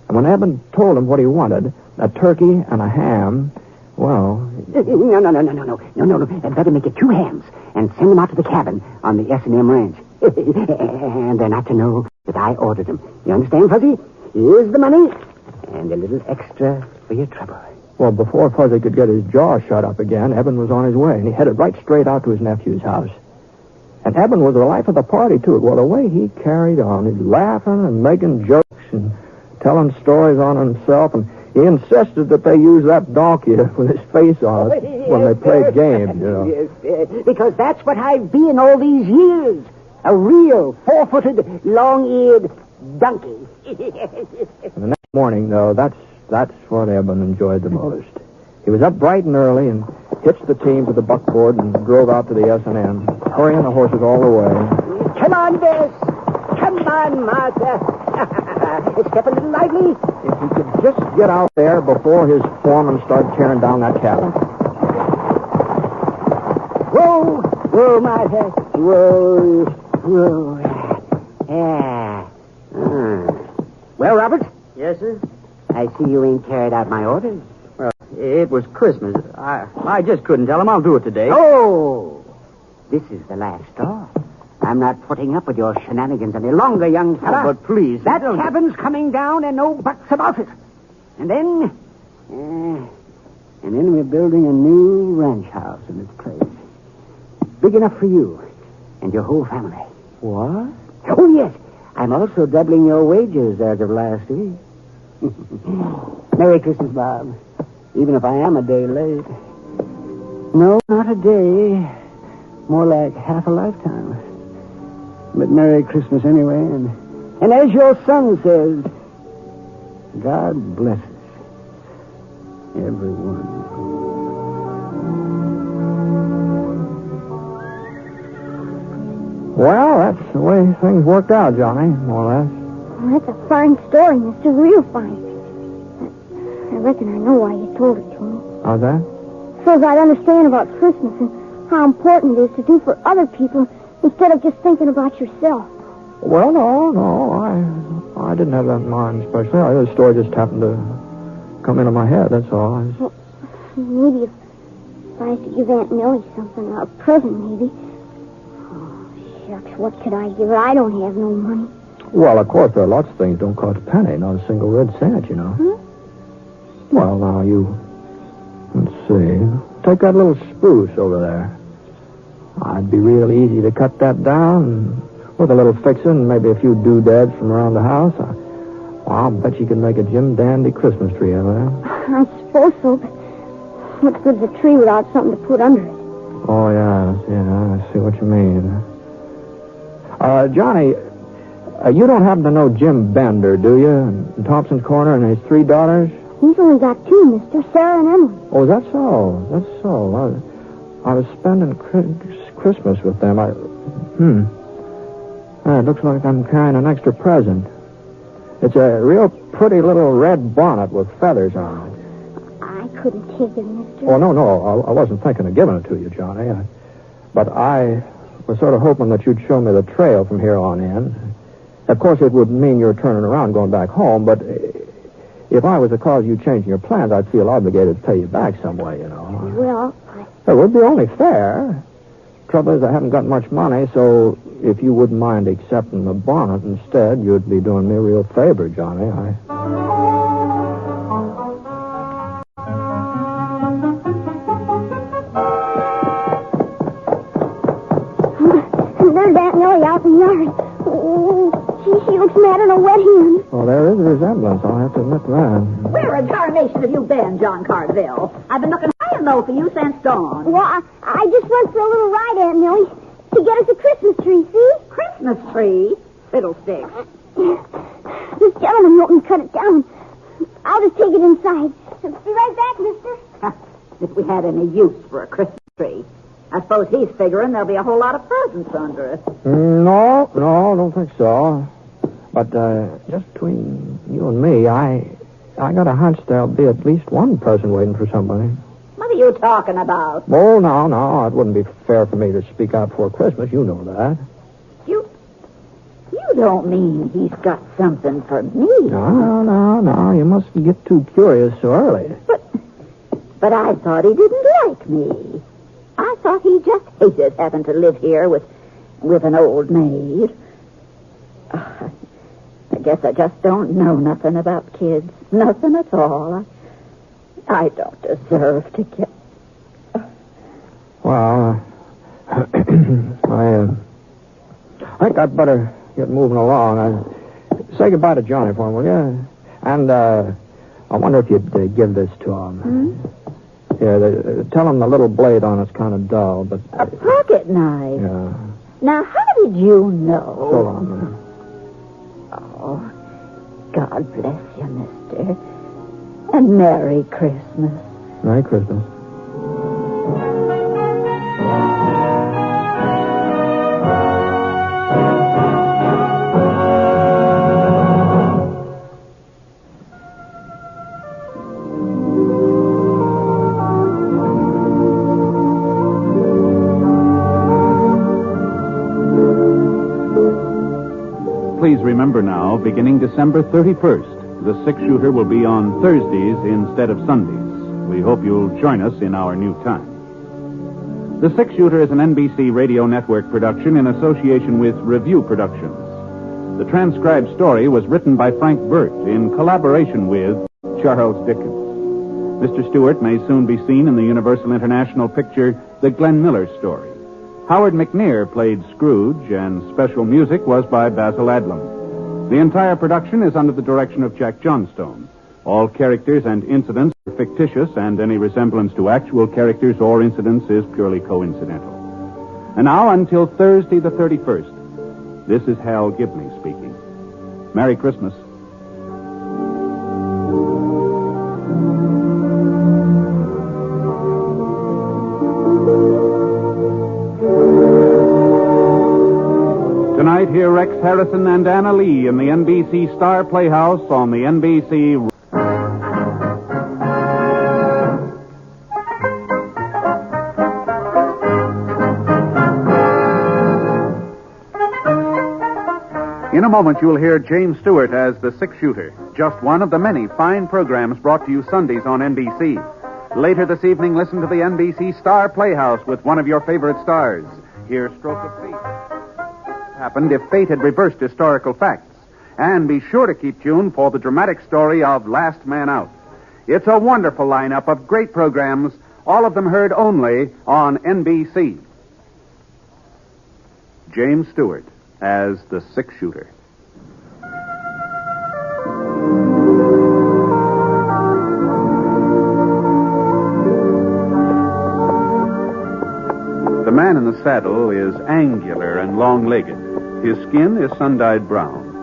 And when Eben told him what he wanted, a turkey and a ham, well... No. I'd better make it 2 hams and send them out to the cabin on the S&M ranch. And they're not to know that I ordered them. You understand, Fuzzy? Here's the money and a little extra for your trouble. Well, before Fuzzy could get his jaw shut up again, Eben was on his way, and he headed right straight out to his nephew's house. And Eben was the life of the party, too. Well, the way he carried on, he's laughing and making jokes and telling stories on himself, and he insisted that they use that donkey with his face on it when they played games, Yes, because that's what I've been all these years. A real 4-footed, long-eared donkey. And the next morning, though, that's what Eben enjoyed the most. He was up bright and early and hitched the team to the buckboard and drove out to the S&M, hurrying the horses all the way. Come on, Bess. Come on, Martha. Step a little lively. If he could just get out there before his foreman started tearing down that cabin. Whoa, Martha. Whoa. Yeah. Well, Robert? Yes, sir? I see you ain't carried out my orders. Well, it was Christmas. I just couldn't tell him I'll do it today. Oh! This is the last straw. I'm not putting up with your shenanigans any longer, young fella. Oh, but please... That cabin's coming down and no buts about it. And then we're building a new ranch house in its place. Big enough for you and your whole family. What? Oh, yes. I'm also doubling your wages as of last week. Merry Christmas, Bob. Even if I am a day late. No, not a day. More like half a lifetime. But Merry Christmas anyway. And as your son says, God blesses everyone. Well, that's the way things worked out, Johnny, more or less. Well, that's a fine story, Mr. Real fine. I reckon I know why you told it to me. How's that? So that I'd understand about Christmas and how important it is to do for other people instead of just thinking about yourself. Well, no. I didn't have that in mind especially. The story just happened to come into my head, that's all. Well, maybe if I had to give Aunt Millie something, a present maybe. Oh, shucks, what could I give her? I don't have no money. Well, of course, there are lots of things that don't cost a penny, not a single red cent, you know. Huh? Well, now, let's see. Take that little spruce over there. It'd be real easy to cut that down with a little fixing and maybe a few doodads from around the house. I'll bet you could make a Jim Dandy Christmas tree out of that. I suppose so, but what good's a tree without something to put under it? Oh, yeah, I see what you mean. Johnny, You don't happen to know Jim Bender, do you? In Thompson's Corner and his 3 daughters? He's only got 2, mister. Sarah and Emily. Oh, that's so. That's so. I was spending Christmas with them. It looks like I'm carrying an extra present. It's a real pretty little red bonnet with feathers on it. I couldn't take it, mister. Oh, no. I wasn't thinking of giving it to you, Johnny. But I was sort of hoping that you'd show me the trail from here on in. Of course, it would mean you're turning around going back home, but if I was to cause you changing your plans, I'd feel obligated to pay you back some way, you know. Well, It would be only fair. Trouble is, I haven't got much money, so if you wouldn't mind accepting the bonnet instead, you'd be doing me a real favor, Johnny. There's Aunt Millie out in the yard. Oh, she looks mad in a wet hen. Well, there is a resemblance, I'll have to admit that. Where in tarnation have you been, John Cartville? I've been looking high and low for you since dawn. Well, I just went for a little ride, Aunt Millie, to get us a Christmas tree, see? Christmas tree? Fiddlesticks. This gentleman won't cut it down. I'll just take it inside. Be right back, mister. If we had any use for a Christmas tree. I suppose he's figuring there'll be a whole lot of presents under it. No, don't think so. But just between you and me, I got a hunch there'll be at least one present waiting for somebody. What are you talking about? Oh, no. It wouldn't be fair for me to speak out before Christmas. You know that. You don't mean he's got something for me? No. You mustn't get too curious so early. But I thought he didn't like me. I thought he just hated having to live here with an old maid. I guess I just don't know nothing about kids. Nothing at all. I don't deserve to get... Well, I think I'd better get moving along. Say goodbye to Johnny for him, will you? And I wonder if you'd give this to him. Yeah, tell him the little blade on it's kind of dull, but... A pocket knife? Yeah. Now, how did you know? So long, man. Oh, God bless you, mister. And Merry Christmas. Merry Christmas. Please remember now, beginning December 31st, the 6-shooter will be on Thursdays instead of Sundays. We hope you'll join us in our new time. The 6-shooter is an NBC Radio Network production in association with Review Productions. The transcribed story was written by Frank Burt in collaboration with Charles Dickens. Mr. Stewart may soon be seen in the Universal International picture The Glenn Miller Story. Howard McNear played Scrooge, and special music was by Basil Adlam. The entire production is under the direction of Jack Johnstone. All characters and incidents are fictitious, and any resemblance to actual characters or incidents is purely coincidental. And now, until Thursday the 31st, this is Hal Gibney speaking. Merry Christmas. Tonight, hear Rex Harrison and Anna Lee in the NBC Star Playhouse on the NBC... In a moment, you'll hear James Stewart as the 6-shooter, just one of the many fine programs brought to you Sundays on NBC. Later this evening, listen to the NBC Star Playhouse with one of your favorite stars. Hear Stroke of Fate. Happened if fate had reversed historical facts. And be sure to keep tuned for the dramatic story of Last Man Out. It's a wonderful lineup of great programs, all of them heard only on NBC. James Stewart as the 6-shooter. The man in the saddle is angular and long-legged. His skin is sun-dyed brown.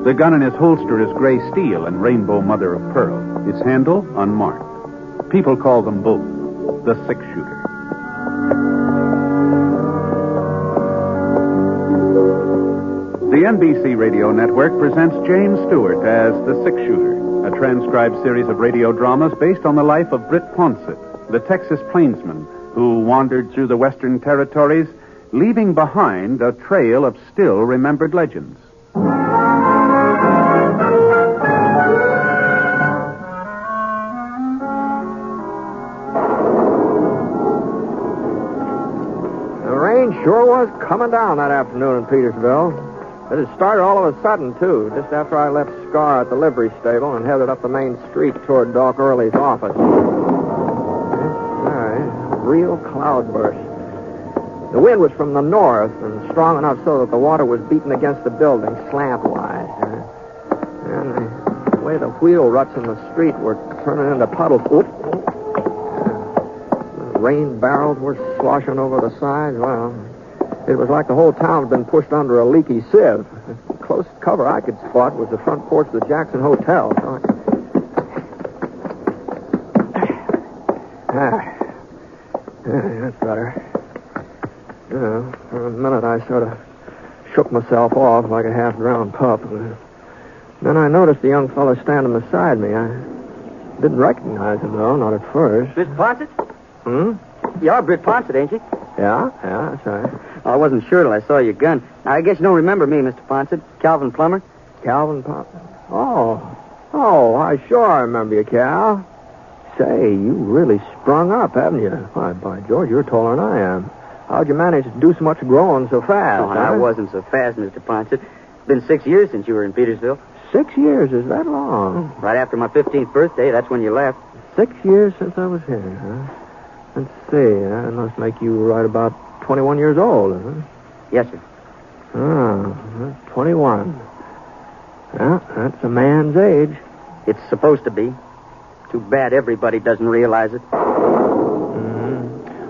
The gun in his holster is gray steel and rainbow mother of pearl. Its handle unmarked. People call them both the six-shooter. The NBC Radio Network presents James Stewart as the six-shooter, a transcribed series of radio dramas based on the life of Britt Ponset, the Texas plainsman who wandered through the Western Territories, leaving behind a trail of still remembered legends. The rain sure was coming down that afternoon in Petersville. It had started all of a sudden, too, just after I left Scar at the livery stable and headed up the main street toward Doc Early's office. Real cloudburst. The wind was from the north and strong enough so that the water was beating against the building slantwise. And the way the wheel ruts in the street were turning into puddles. The rain barrels were sloshing over the sides. Well, it was like the whole town had been pushed under a leaky sieve. The closest cover I could spot was the front porch of the Jackson Hotel. That's better. For a minute I sort of shook myself off like a half-drowned pup. Then I noticed the young fellow standing beside me. I didn't recognize him, though, not at first. Mr. Ponset? You're Britt Ponset, ain't you? Yeah, that's right. I wasn't sure till I saw your gun. Now, I guess you don't remember me, Mr. Ponset. Calvin Plummer? Calvin Plummer? Oh, I sure remember you, Cal. Say, you really sprung up, haven't you? Why, by George, you're taller than I am. How'd you manage to do so much growing so fast? Oh, I wasn't so fast, Mr. Ponset. It's been 6 years since you were in Petersville. 6 years? Is that long? Right after my 15th birthday, that's when you left. 6 years since I was here, huh? Let's see, that must make you right about 21 years old, huh? Yes, sir. 21. Yeah, that's a man's age. It's supposed to be. Too bad everybody doesn't realize it.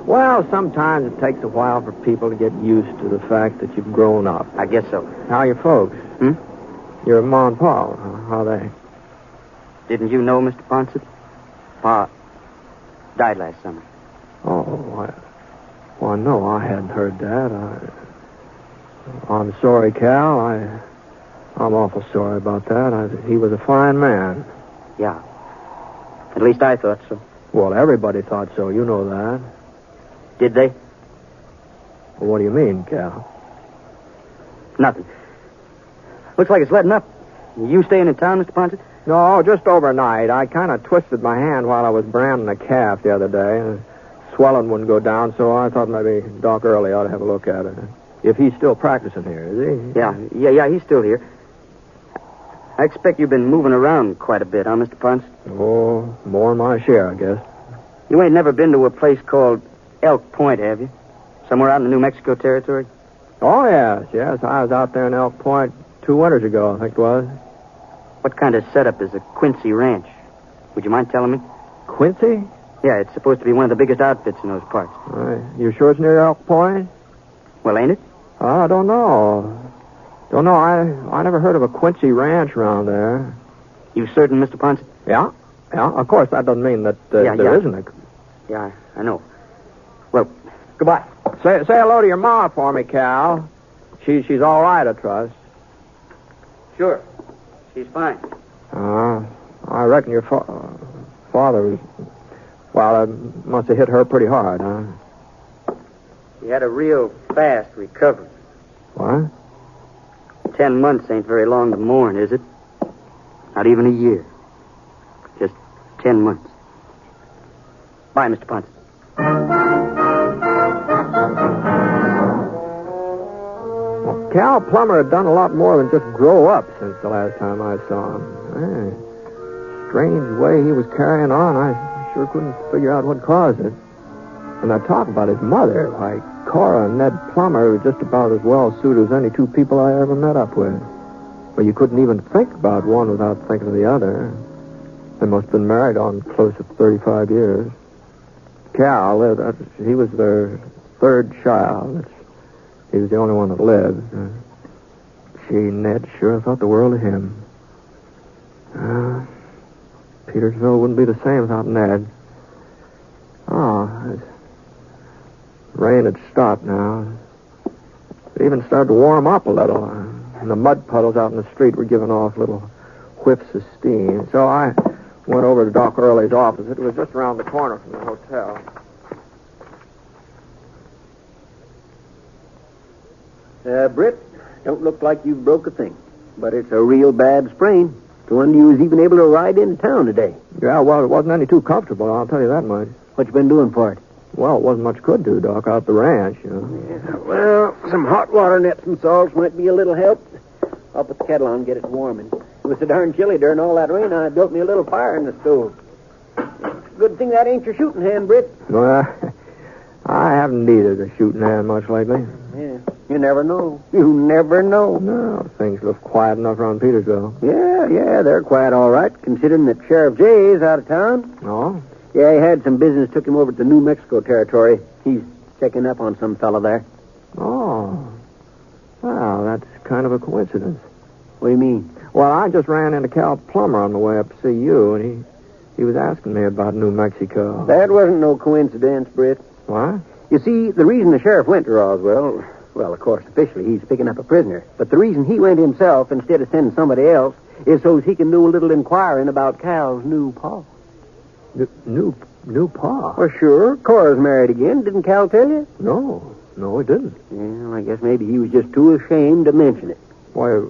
Well, sometimes it takes a while for people to get used to the fact that you've grown up. I guess so. How are your folks? Your Ma and Pa, how are they? Didn't you know, Mr. Ponset? Pa died last summer. Oh, well, no, I hadn't heard that. I'm sorry, Cal. I'm awful sorry about that. He was a fine man. Yeah. At least I thought so. Well, everybody thought so. You know that. Did they? Well, what do you mean, Cal? Nothing. Looks like it's letting up. You staying in town, Mr. Ponset? No, just overnight. I kind of twisted my hand while I was branding a calf the other day. Swelling wouldn't go down, so I thought maybe Doc Early ought to have a look at it. If he's still practicing here, is he? Yeah, he's still here. I expect you've been moving around quite a bit, huh, Mr. Ponset? Oh, more than my share, I guess. You ain't never been to a place called Elk Point, have you? Somewhere out in the New Mexico Territory? Oh, yes. I was out there in Elk Point 2 winters ago, I think it was. What kind of setup is a Quincy ranch? Would you mind telling me? Quincy? Yeah, it's supposed to be one of the biggest outfits in those parts. You sure it's near Elk Point? Well, ain't it? I don't know. I never heard of a Quincy ranch around there. You certain, Mr. Ponset? Yeah. Of course, that doesn't mean that there isn't a... Yeah, I know. Well, goodbye. Say hello to your ma for me, Cal. She's all right, I trust. Sure. She's fine. I reckon your father was... Well, it must have hit her pretty hard, huh? He had a real fast recovery. What? 10 months ain't very long to mourn, is it? Not even a year. Just 10 months. Bye, Mr. Ponset. Well, Cal Plummer had done a lot more than just grow up since the last time I saw him. Strange way he was carrying on. I sure couldn't figure out what caused it. And I talk about his mother, like Cora and Ned Plummer, were just about as well suited as any two people I ever met up with. Well, you couldn't even think about one without thinking of the other. They must have been married on close to 35 years. Cal, he was their third child. He was the only one that lived. Gee, Ned sure thought the world of him. Petersville wouldn't be the same without Ned. Oh, the rain had stopped now. It even started to warm up a little. And the mud puddles out in the street were giving off little whiffs of steam. So I went over to Doc Early's office. It was just around the corner from the hotel. Britt, don't look like you've broke a thing. But it's a real bad sprain. The one you was even able to ride into town today. Yeah, well, it wasn't any too comfortable, I'll tell you that much. What you been doing for it? Well, it wasn't much good to, Doc, out at the ranch, you know. Yeah, well, some hot water nets and salts might be a little help. I'll put the kettle on and get it warming. It was so darn chilly during all that rain, I built me a little fire in the stove. Good thing that ain't your shooting hand, Britt. Well, I haven't needed a shooting hand much lately. Yeah, you never know. You never know. No, things look quiet enough around Petersville. Yeah, they're quiet all right, considering that Sheriff Jay is out of town. Oh? Yeah, he had some business, took him over to New Mexico territory. He's checking up on some fella there. Oh. Well, that's kind of a coincidence. What do you mean? Well, I just ran into Cal Plummer on the way up to see you, and he was asking me about New Mexico. That wasn't no coincidence, Britt. What? You see, the reason the sheriff went to Roswell, well, of course, officially he's picking up a prisoner, but the reason he went himself instead of sending somebody else is so he can do a little inquiring about Cal's new pa. New pa? Well, sure. Cora's married again. Didn't Cal tell you? No, he didn't. Well, I guess maybe he was just too ashamed to mention it. Why,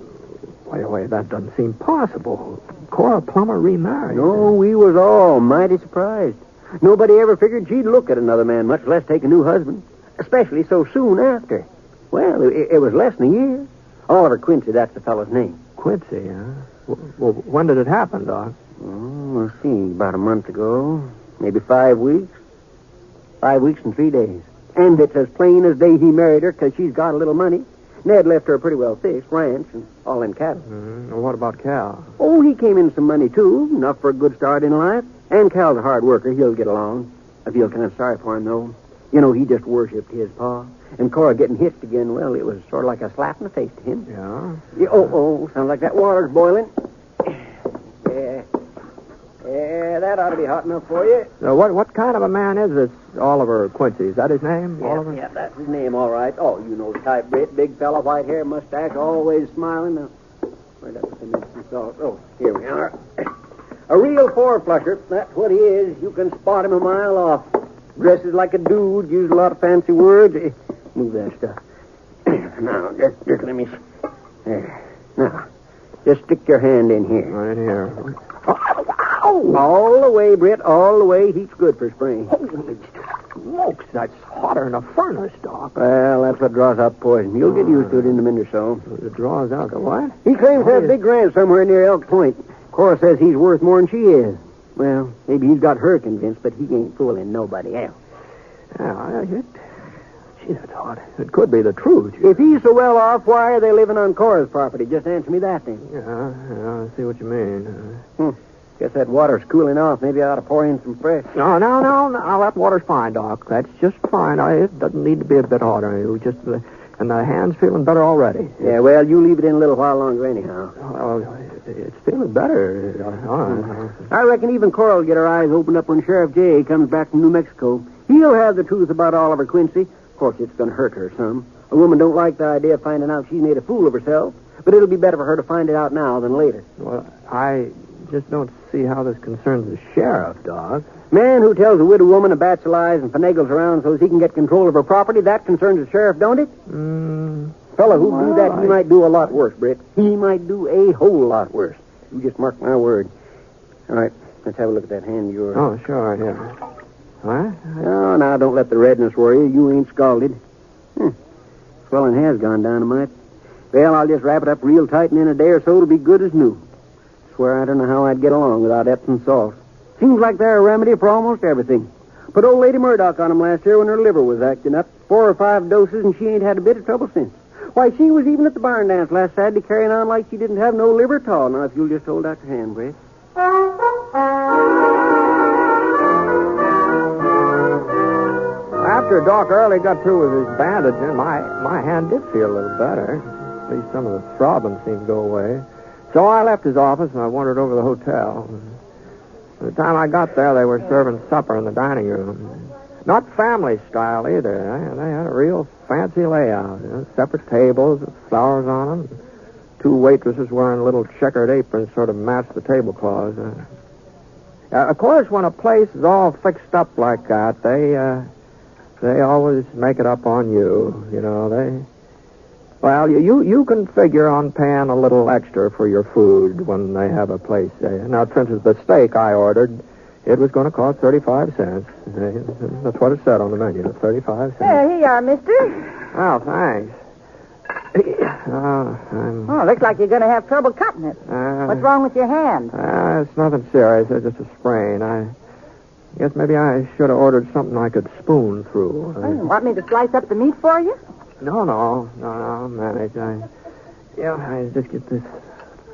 that doesn't seem possible. Cora Plummer remarried. No, we was all mighty surprised. Nobody ever figured she'd look at another man, much less take a new husband, especially so soon after. Well, it was less than a year. Oliver Quincy, that's the fellow's name. Quincy, huh? Well, when did it happen, Doc? Let's see, about a month ago. Maybe 5 weeks. 5 weeks and 3 days. And it's as plain as day he married her because she's got a little money. Ned left her a pretty well fixed ranch and all in cattle. Well, what about Cal? Oh, he came in some money, too. Enough for a good start in life. And Cal's a hard worker. He'll get along. I feel kind of sorry for him, though. You know, he just worshipped his pa. And Cora getting hitched again, well, it was sort of like a slap in the face to him. Yeah? Sounds like that water's boiling. Yeah, that ought to be hot enough for you. Now, what kind of a man is this Oliver Quincy? Is that his name, Oliver? Yeah, that's his name, all right. Oh, you know the type, Britt. Big fella, white hair, mustache, always smiling. Now, where'd that some salt? Oh, here we are. A real four-flusher. That's what he is. You can spot him a mile off. Dresses like a dude, uses a lot of fancy words. Move that stuff. Now, just let me... There. Now, just stick your hand in here. Right in here. All the way, Britt, all the way. Heat's good for spring. Holy smokes, that's hotter than a furnace, Doc. Well, that's what draws out poison. You'll get used to it in a minute or so. It draws out the what? He claims to have a big ranch somewhere near Elk Point. Cora says he's worth more than she is. Well, maybe he's got her convinced, but he ain't fooling nobody else. Gee, that's hot. It could be the truth. If he's so well off, why are they living on Cora's property? Just answer me that, then. Yeah, I see what you mean. Guess that water's cooling off. Maybe I ought to pour in some fresh. No. That water's fine, Doc. That's just fine. It doesn't need to be a bit hotter. And the hand's feeling better already. Yeah, well, you leave it in a little while longer anyhow. It's feeling better. I reckon even Cora will get her eyes opened up when Sheriff Jay comes back from New Mexico. He'll have the truth about Oliver Quincy. Of course, it's going to hurt her some. A woman don't like the idea of finding out she's made a fool of herself, but it'll be better for her to find it out now than later. Well, I just don't see how this concerns the sheriff, Doc. Man who tells a widow woman a batch of lies and finagles around so he can get control of her property, that concerns the sheriff, don't it? Fella who do that, he might do a lot worse, Britt. He might do a whole lot worse. You just mark my word. All right, let's have a look at that hand of yours. Oh, sure, yeah. What? Oh, now, don't let the redness worry you. You ain't scalded. Swelling has gone down a mite. Well, I'll just wrap it up real tight, and in a day or so it'll be good as new. Swear I don't know how I'd get along without Epsom salt. Seems like they're a remedy for almost everything. Put old Lady Murdoch on 'em last year when her liver was acting up. 4 or 5 doses, and she ain't had a bit of trouble since. Why, she was even at the barn dance last Saturday carrying on like she didn't have no liver at all. Now, if you'll just hold out your hand, Britt. After Doc Early got through with his bandaging, my hand did feel a little better. At least some of the throbbing seemed to go away. So I left his office and I wandered over to the hotel. By the time I got there, they were serving supper in the dining room. Not family style either. They had a real fancy layout. Separate tables with flowers on them. 2 waitresses wearing little checkered aprons sort of matched the tablecloths. Of course, when a place is all fixed up like that, they always make it up on you. Well, you can figure on paying a little extra for your food when they have a place. Now, for instance, the steak I ordered, it was going to cost 35 cents. That's what it said on the menu, 35 cents. There you are, mister. Oh, thanks. Looks like you're going to have trouble cutting it. What's wrong with your hand? It's nothing serious. It's just a sprain. I guess maybe I should have ordered something I could spoon through. Want me to slice up the meat for you? No, manage. I just get this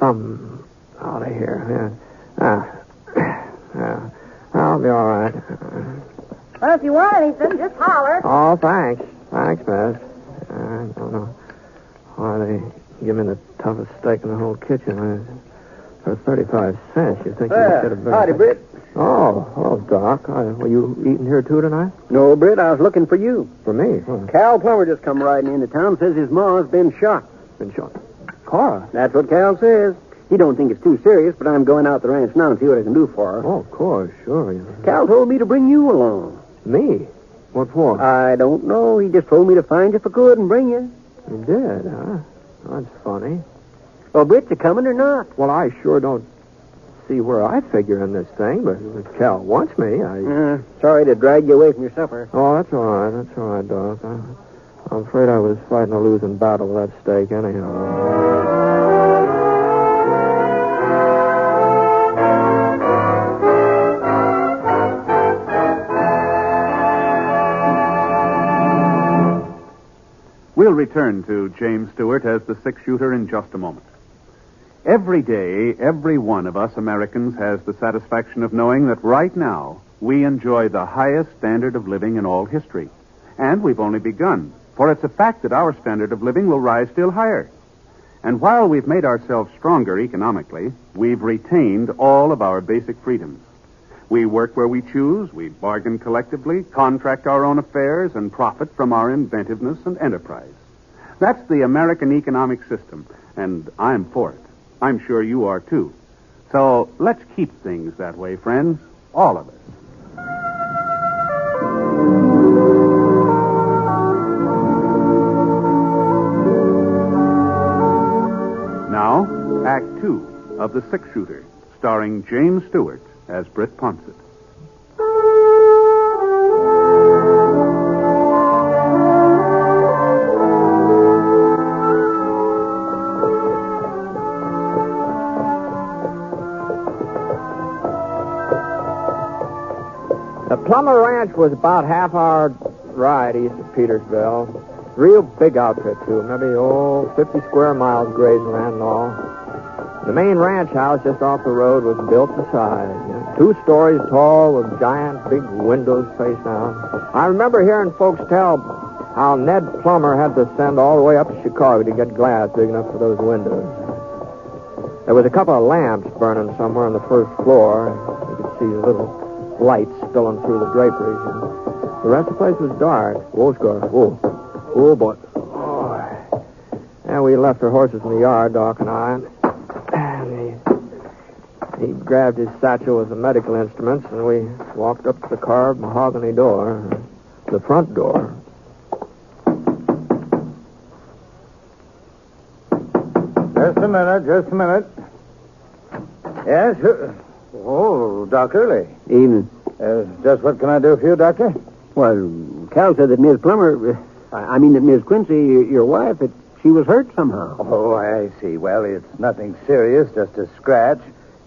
thumb out of here. Yeah. I'll be all right. Well, if you want anything, just holler. Oh, thanks. Thanks, miss. I don't know why they give me the toughest steak in the whole kitchen. For 35 cents, you think you should have been... Howdy, Britt. Oh, hello, Doc. Were you eating here, too, tonight? No, Britt, I was looking for you. For me? Huh. Cal Plummer just come riding into town, says his ma's been shot. Been shot? Cora? That's what Cal says. He don't think it's too serious, but I'm going out the ranch now and see what I can do for her. Oh, of course, sure. Cal told me to bring you along. Me? What for? I don't know. He just told me to find you if I could and bring you. He did, huh? That's funny. Well, Britt, you coming or not? Well, I sure don't see where I figure in this thing, but if Cal wants me, sorry to drag you away from your supper. Oh, that's all right. That's all right, Doc. I'm afraid I was fighting a losing battle with that steak anyhow. We'll return to James Stewart as the 6-shooter in just a moment. Every day, every one of us Americans has the satisfaction of knowing that right now we enjoy the highest standard of living in all history. And we've only begun, for it's a fact that our standard of living will rise still higher. And while we've made ourselves stronger economically, we've retained all of our basic freedoms. We work where we choose, we bargain collectively, contract our own affairs, and profit from our inventiveness and enterprise. That's the American economic system, and I'm for it. I'm sure you are, too. So let's keep things that way, friends, all of us. Now, Act 2 of The 6-Shooter, starring James Stewart as Britt Ponset. The Plummer Ranch was about half-hour ride east of Petersville. Real big outfit, too. Maybe, 50 square miles grazing land and all. The main ranch house just off the road was built inside. 2 stories tall with giant big windows facing out. I remember hearing folks tell how Ned Plummer had to send all the way up to Chicago to get glass big enough for those windows. There was a couple of lamps burning somewhere on the first floor. You could see little lights spilling through the draperies. And the rest of the place was dark. Oh, boy. Oh. And we left our horses in the yard, Doc and I. He grabbed his satchel with the medical instruments, and we walked up to the carved mahogany door, the front door. Just a minute. Yes? Oh, Doc Early. Evening. Just what can I do for you, Doctor? Well, Cal said that Miss Plummer, that Miss Quincy, your wife, that she was hurt somehow. Oh, I see. Well, it's nothing serious, just a scratch.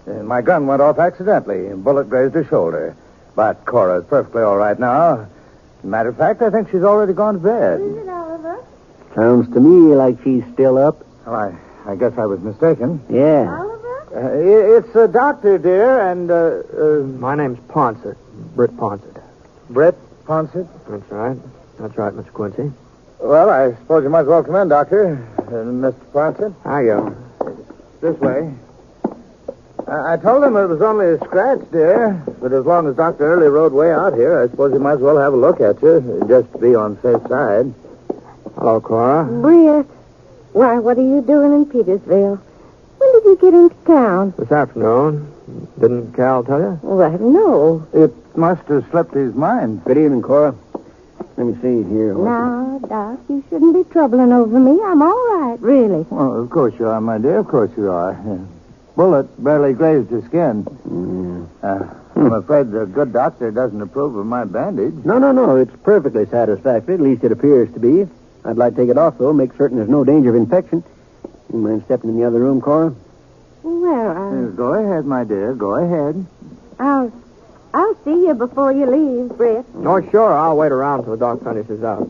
My gun went off accidentally. Bullet grazed her shoulder. But Cora's perfectly all right now. Matter of fact, I think she's already gone to bed. Is it, Oliver? Sounds to me like she's still up. Well, I guess I was mistaken. Yeah. Oliver? It's a doctor, dear, and, My name's Ponset. Britt Ponset. Britt Ponset? That's right. That's right, Mr. Quincy. Well, I suppose you might as well come in, Doctor. Mr. Ponset. Hiya. This way. I told him it was only a scratch, dear. But as long as Dr. Early rode way out here, I suppose he might as well have a look at you, just to be on the safe side. Hello, Cora. Britt, why, what are you doing in Petersville? When did you get into town? This afternoon. Didn't Cal tell you? Well, no. It must have slipped his mind. Good evening, Cora. Let me see here. Now, Doc, you shouldn't be troubling over me. I'm all right, really. Well, of course you are, my dear. Of course you are. Bullet barely grazed your skin. I'm afraid the good doctor doesn't approve of my bandage. No. It's perfectly satisfactory. At least it appears to be. I'd like to take it off, though. Make certain there's no danger of infection. You mind stepping in the other room, Cora? Well, Go ahead, my dear. Go ahead. I'll see you before you leave, Britt. Oh, sure. I'll wait around till the doc finishes out.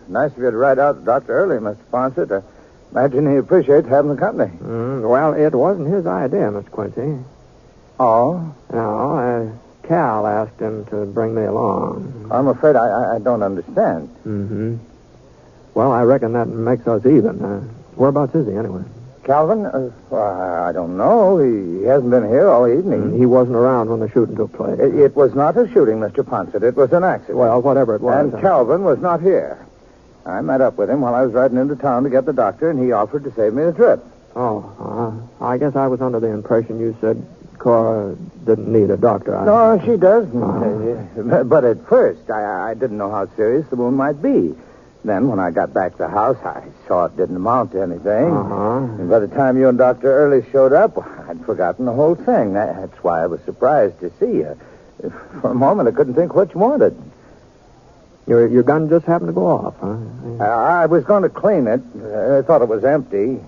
Nice of you to ride out Dr. Early, Mr. Ponset. I imagine he appreciates having the company. Well, it wasn't his idea, Mr. Quincy. Oh? No, Cal asked him to bring me along. I'm afraid I don't understand. Mm-hmm. Well, I reckon that makes us even. Whereabouts is he, anyway? Calvin? I don't know. He hasn't been here all evening. He wasn't around when the shooting took place. It was not a shooting, Mr. Ponset. It was an accident. Well, whatever it was. And Calvin was not here. I met up with him while I was riding into town to get the doctor, and he offered to save me the trip. I guess I was under the impression you said Cora didn't need a doctor. No, she doesn't. But at first, I didn't know how serious the wound might be. Then, when I got back to the house, I saw it didn't amount to anything. And by the time you and Dr. Early showed up, I'd forgotten the whole thing. That's why I was surprised to see you. For a moment, I couldn't think what you wanted. Your gun just happened to go off, huh? I was going to clean it. I thought it was empty.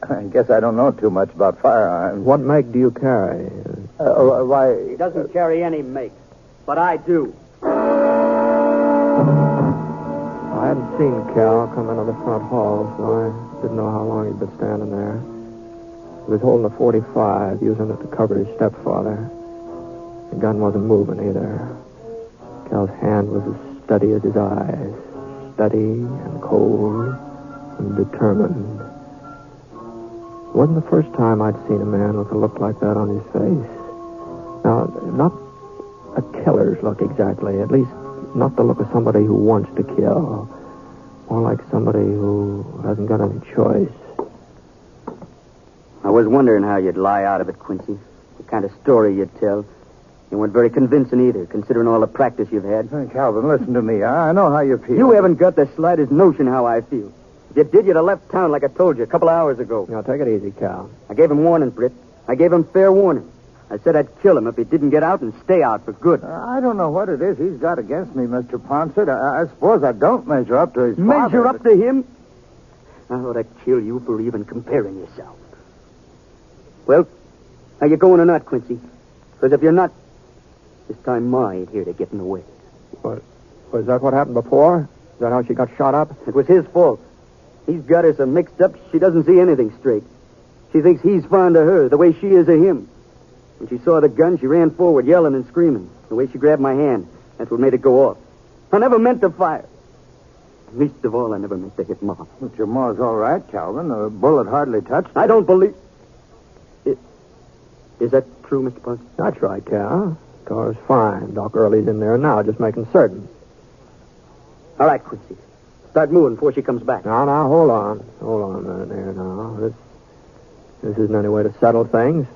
I guess I don't know too much about firearms. What make do you carry? Why... He doesn't carry any make, but I do. I hadn't seen Cal come into the front hall, so I didn't know how long he'd been standing there. He was holding a .45, using it to cover his stepfather. The gun wasn't moving either. Cal's hand was as steady as his eyes. Steady and cold and determined. It wasn't the first time I'd seen a man with a look like that on his face. Now, not a killer's look exactly, at least not the look of somebody who wants to kill. More like somebody who hasn't got any choice. I was wondering how you'd lie out of it, Quincy. The kind of story you'd tell. You weren't very convincing either, considering all the practice you've had. Hey, Calvin, listen to me. I know how you feel. You haven't got the slightest notion how I feel. If you did, you'd have left town like I told you a couple of hours ago. Now, take it easy, Cal. I gave him warning, Britt. I gave him fair warning. I said I'd kill him if he didn't get out and stay out for good. I don't know what it is he's got against me, Mr. Ponset. I suppose I don't measure up to his father. Measure up to him? I ought to kill you for even comparing yourself. Well, are you going or not, Quincy? Because if you're not, this time Ma ain't here to get in the way. What? Was that what happened before? Is that how she got shot up? It was his fault. He's got her so mixed up she doesn't see anything straight. She thinks he's fond of her the way she is of him. When she saw the gun, she ran forward, yelling and screaming. The way she grabbed my hand, that's what made it go off. I never meant to fire. Least of all, I never meant to hit Ma. But your Ma's all right, Calvin. The bullet hardly touched her. I don't believe... Is that true, Mr. Ponset? That's right, Cal. Cora's fine. Doc Early's in there now, just making certain. All right, Quincy. Start moving before she comes back. Now, hold on. Hold on a minute there now. This isn't any way to settle things.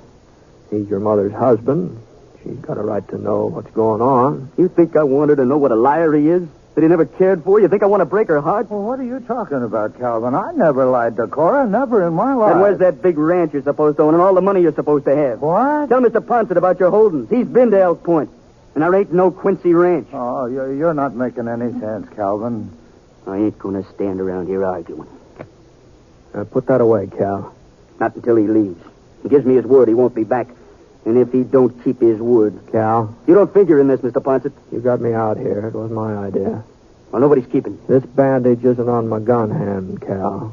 He's your mother's husband. She's got a right to know what's going on. You think I want her to know what a liar he is? That he never cared for? You think I want to break her heart? Well, what are you talking about, Calvin? I never lied to Cora. Never in my life. And where's that big ranch you're supposed to own and all the money you're supposed to have? What? Tell Mr. Ponset about your holdings. He's been to Elk Point. And there ain't no Quincy Ranch. Oh, you're not making any sense, Calvin. I ain't going to stand around here arguing. Put that away, Cal. Not until he leaves. He gives me his word he won't be back. And if he don't keep his word... Cal? You don't figure in this, Mr. Ponset. You got me out here. It was my idea. Well, nobody's keeping you. This bandage isn't on my gun hand, Cal.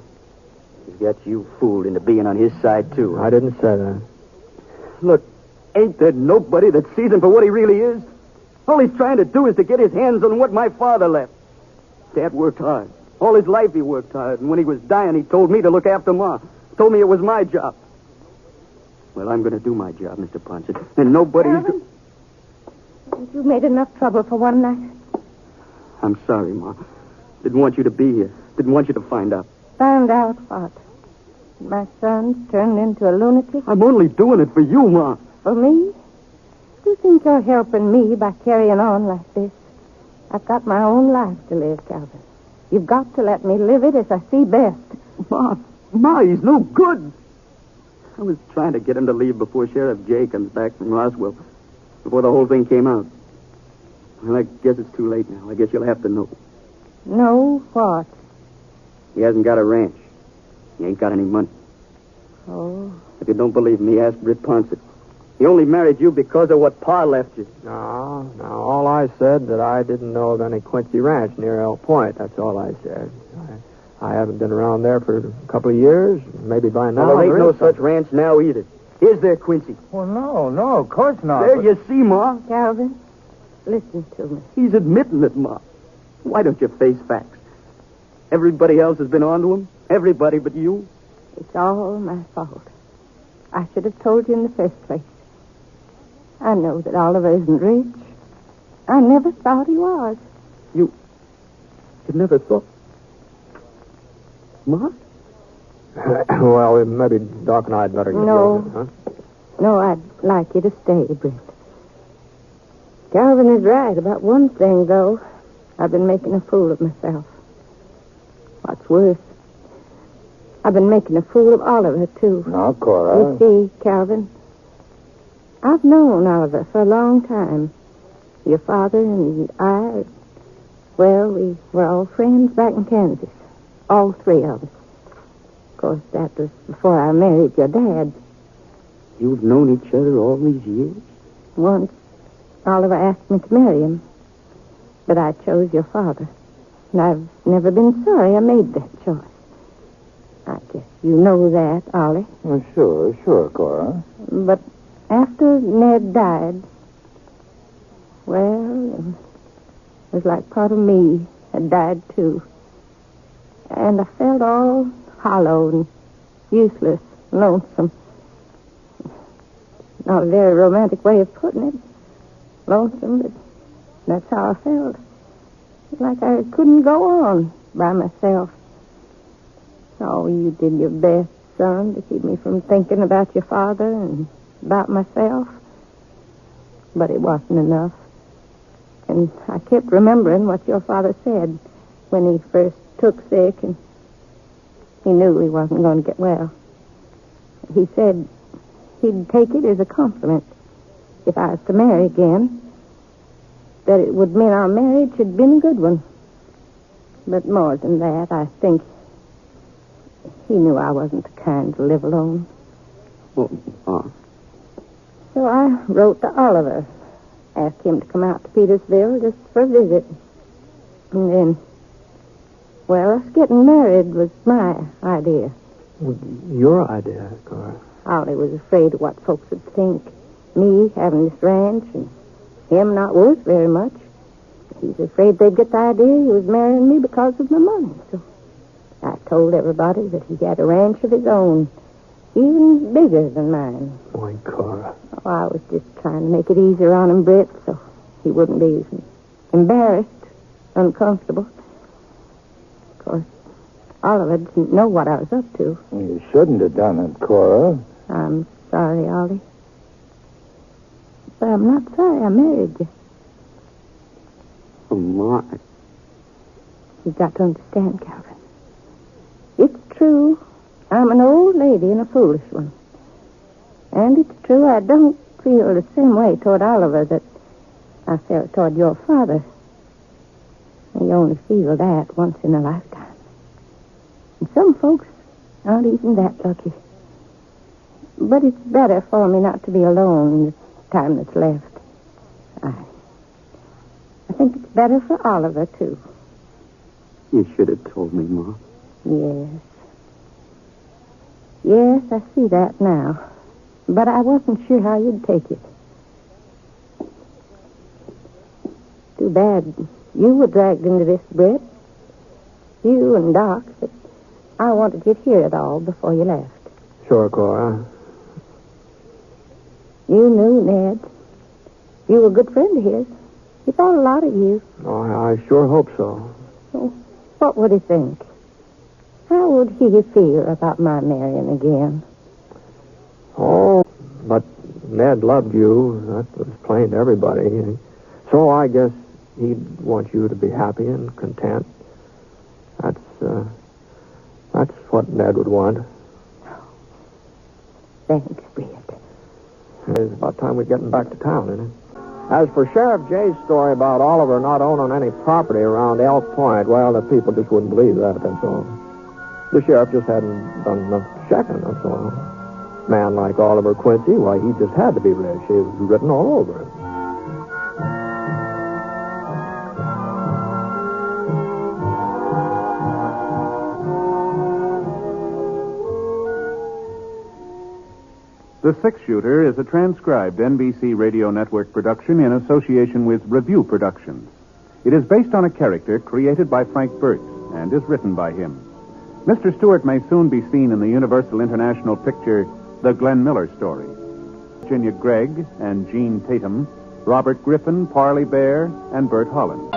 He's got you fooled into being on his side, too. I didn't say that. Look, ain't there nobody that sees him for what he really is? All he's trying to do is to get his hands on what my father left. Dad worked hard. All his life he worked hard, and when he was dying, he told me to look after Ma. Told me it was my job. Well, I'm going to do my job, Mr. Ponset, and nobody's... Calvin, you made enough trouble for one night. I'm sorry, Ma. Didn't want you to be here. Didn't want you to find out. Found out what? My son's turned into a lunatic? I'm only doing it for you, Ma. For me? Do you think you're helping me by carrying on like this? I've got my own life to live, Calvin. You've got to let me live it as I see best. Ma, he's no good. I was trying to get him to leave before Sheriff Jay comes back from Roswell, before the whole thing came out. Well, I guess it's too late now. I guess you'll have to know. Know what? He hasn't got a ranch. He ain't got any money. Oh. If you don't believe me, ask Britt Ponset. He only married you because of what Pa left you. No, all I said that I didn't know of any Quincy ranch near El Point. That's all I said. I haven't been around there for a couple of years. Maybe by now. Well, there ain't no such ranch now either. Is there, Quincy? Well, no, of course not. There you see, Ma. Calvin, listen to me. He's admitting it, Ma. Why don't you face facts? Everybody else has been on to him. Everybody but you. It's all my fault. I should have told you in the first place. I know that Oliver isn't rich. I never thought he was. You never thought... Ma? Well, maybe Doc and I'd better get going, huh? No, I'd like you to stay, Britt. Calvin is right about one thing, though. I've been making a fool of myself. What's worse, I've been making a fool of Oliver, too. Now, Cora. You see, Calvin, I've known Oliver for a long time. Your father and I, well, we were all friends back in Kansas. All three of us. Of course, that was before I married your dad. You've known each other all these years? Once, Oliver asked me to marry him. But I chose your father. And I've never been sorry I made that choice. I guess you know that, Ollie. Well, sure, Cora. But after Ned died, well, it was like part of me had died, too. And I felt all hollow and useless, lonesome. Not a very romantic way of putting it. Lonesome, but that's how I felt. Like I couldn't go on by myself. Oh, you did your best, son, to keep me from thinking about your father and about myself. But it wasn't enough. And I kept remembering what your father said when he first took sick and he knew he wasn't going to get well. He said he'd take it as a compliment if I was to marry again, that it would mean our marriage had been a good one. But more than that, I think he knew I wasn't the kind to live alone. So I wrote to Oliver, asked him to come out to Petersville just for a visit. And then, well, us getting married was my idea. Your idea, Cora? Ollie was afraid of what folks would think. Me having this ranch and him not worth very much. He's afraid they'd get the idea he was marrying me because of my money. So I told everybody that he had a ranch of his own, even bigger than mine. Boy, Cora. Oh, I was just trying to make it easier on him, Britt, so he wouldn't be embarrassed, uncomfortable. Of course, Oliver didn't know what I was up to. You shouldn't have done it, Cora. I'm sorry, Ollie. But I'm not sorry I married you. Oh, my. You've got to understand, Calvin. It's true. I'm an old lady and a foolish one. And it's true I don't feel the same way toward Oliver that I felt toward your father. You only feel that once in a lifetime. And some folks aren't even that lucky. But it's better for me not to be alone in the time that's left. I think it's better for Oliver, too. You should have told me, Ma. Yes. Yes, I see that now. But I wasn't sure how you'd take it. Too bad you were dragged into this, Britt. you and Doc, but I wanted you to hear it all before you left. Sure, Cora. You knew Ned. You were a good friend of his. He thought a lot of you. Oh, I sure hope so. Oh, what would he think? How would he feel about my marrying again? Oh, but Ned loved you. That was plain to everybody. So I guess he'd want you to be happy and content. That's what Ned would want. Thanks, Britt. It's about time we're getting back to town, isn't it? As for Sheriff Jay's story about Oliver not owning any property around Elk Point, well, the people just wouldn't believe that, that's all. The sheriff just hadn't done enough checking, that's all. A man like Oliver Quincy, why, he just had to be rich. It was written all over him. The Six-Shooter is a transcribed NBC Radio Network production in association with Review Productions. It is based on a character created by Frank Burt and is written by him. Mr. Stewart may soon be seen in the Universal International picture The Glenn Miller Story. Virginia Gregg and Jean Tatum, Robert Griffin, Parley Bear, and Bert Holland.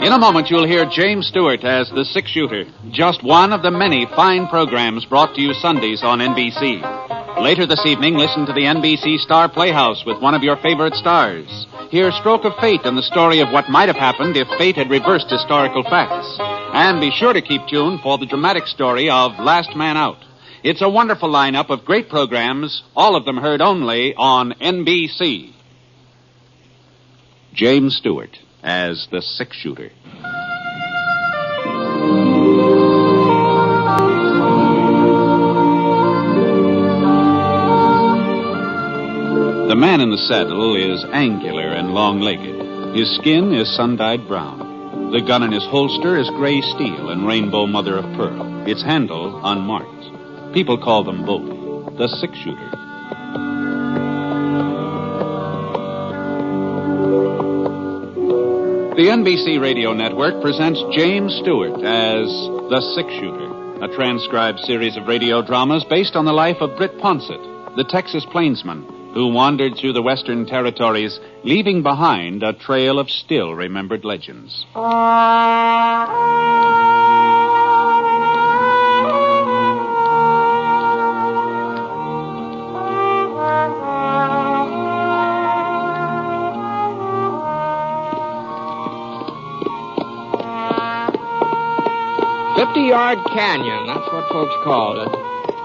In a moment, you'll hear James Stewart as the Six-Shooter, just one of the many fine programs brought to you Sundays on NBC. Later this evening, listen to the NBC Star Playhouse with one of your favorite stars. Hear Stroke of Fate and the story of what might have happened if fate had reversed historical facts. And be sure to keep tuned for the dramatic story of Last Man Out. It's a wonderful lineup of great programs, all of them heard only on NBC. James Stewart as the Six-Shooter. The man in the saddle is angular and long-legged. His skin is sun-dyed brown. The gun in his holster is gray steel and rainbow mother of pearl. Its handle unmarked. People call them both the Six-Shooter. The NBC Radio Network presents James Stewart as the Six-Shooter, a transcribed series of radio dramas based on the life of Britt Ponset, the Texas plainsman who wandered through the Western Territories, leaving behind a trail of still-remembered legends. 50-Yard Canyon, that's what folks called it.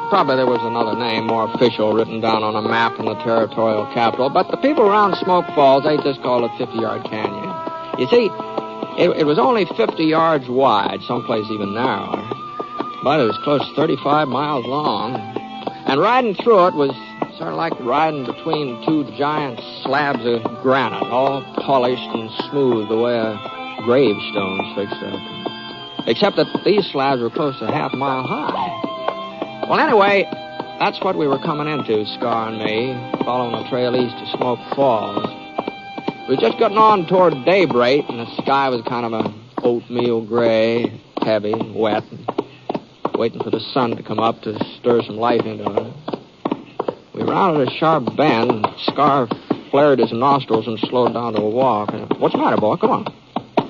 Probably there was another name, more official, written down on a map in the territorial capital, but the people around Smoke Falls, they just called it 50-Yard Canyon. You see, it was only 50 yards wide, someplace even narrower, but it was close to 35 miles long. And riding through it was sort of like riding between two giant slabs of granite, all polished and smooth the way a gravestone's fixed up. Except that these slabs were close to a half mile high. Well, anyway, that's what we were coming into, Scar and me, following the trail east to Smoke Falls. We were just getting on toward daybreak, and the sky was kind of a oatmeal gray, heavy, wet, and waiting for the sun to come up to stir some life into it. We rounded a sharp bend, and Scar flared his nostrils and slowed down to a walk. What's the matter, boy? Come on.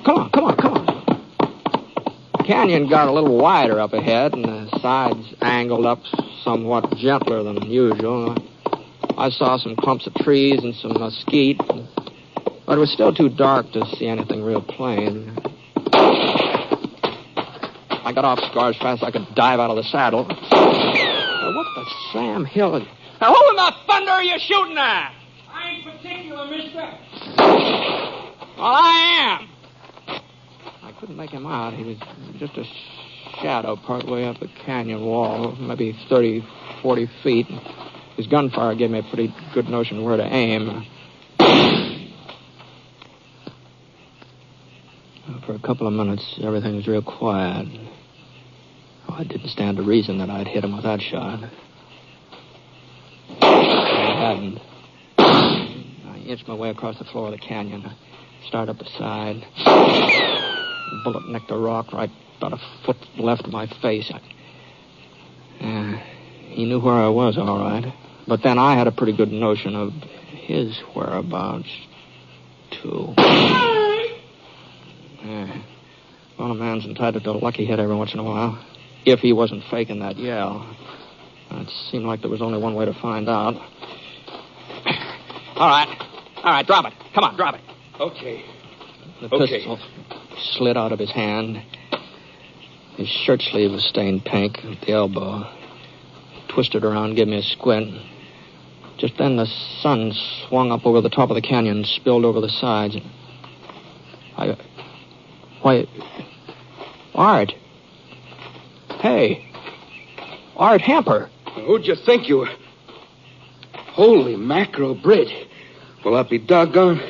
Come on. The canyon got a little wider up ahead, and the sides angled up somewhat gentler than usual. I saw some clumps of trees and some mesquite, but it was still too dark to see anything real plain. I got off Scar as fast as I could dive out of the saddle. What the Sam Hill is... Now, who in the thunder are you shooting at? I ain't particular, mister. Well, I am. I couldn't make him out. He was just a shadow partway up the canyon wall, maybe 30, 40 feet. His gunfire gave me a pretty good notion where to aim. For a couple of minutes, everything was real quiet. Oh, I didn't stand to reason that I'd hit him with that shot. I hadn't. inched my way across the floor of the canyon. I started up the side. The bullet nicked a rock right about a foot left of my face. He knew where I was, all right. But then I had a pretty good notion of his whereabouts, too. Well, a man's entitled to a lucky hit every once in a while. If he wasn't faking that yell. It seemed like there was only one way to find out. All right, drop it. Come on, drop it. Okay. The pistol slid out of his hand. His shirt sleeve was stained pink at the elbow. Twisted around, gave me a squint. Just then the sun swung up over the top of the canyon and spilled over the sides. Why, Art. Hey, Art Hamper. Who'd you think you were? Holy mackerel, Britt. Well, I'll be doggone.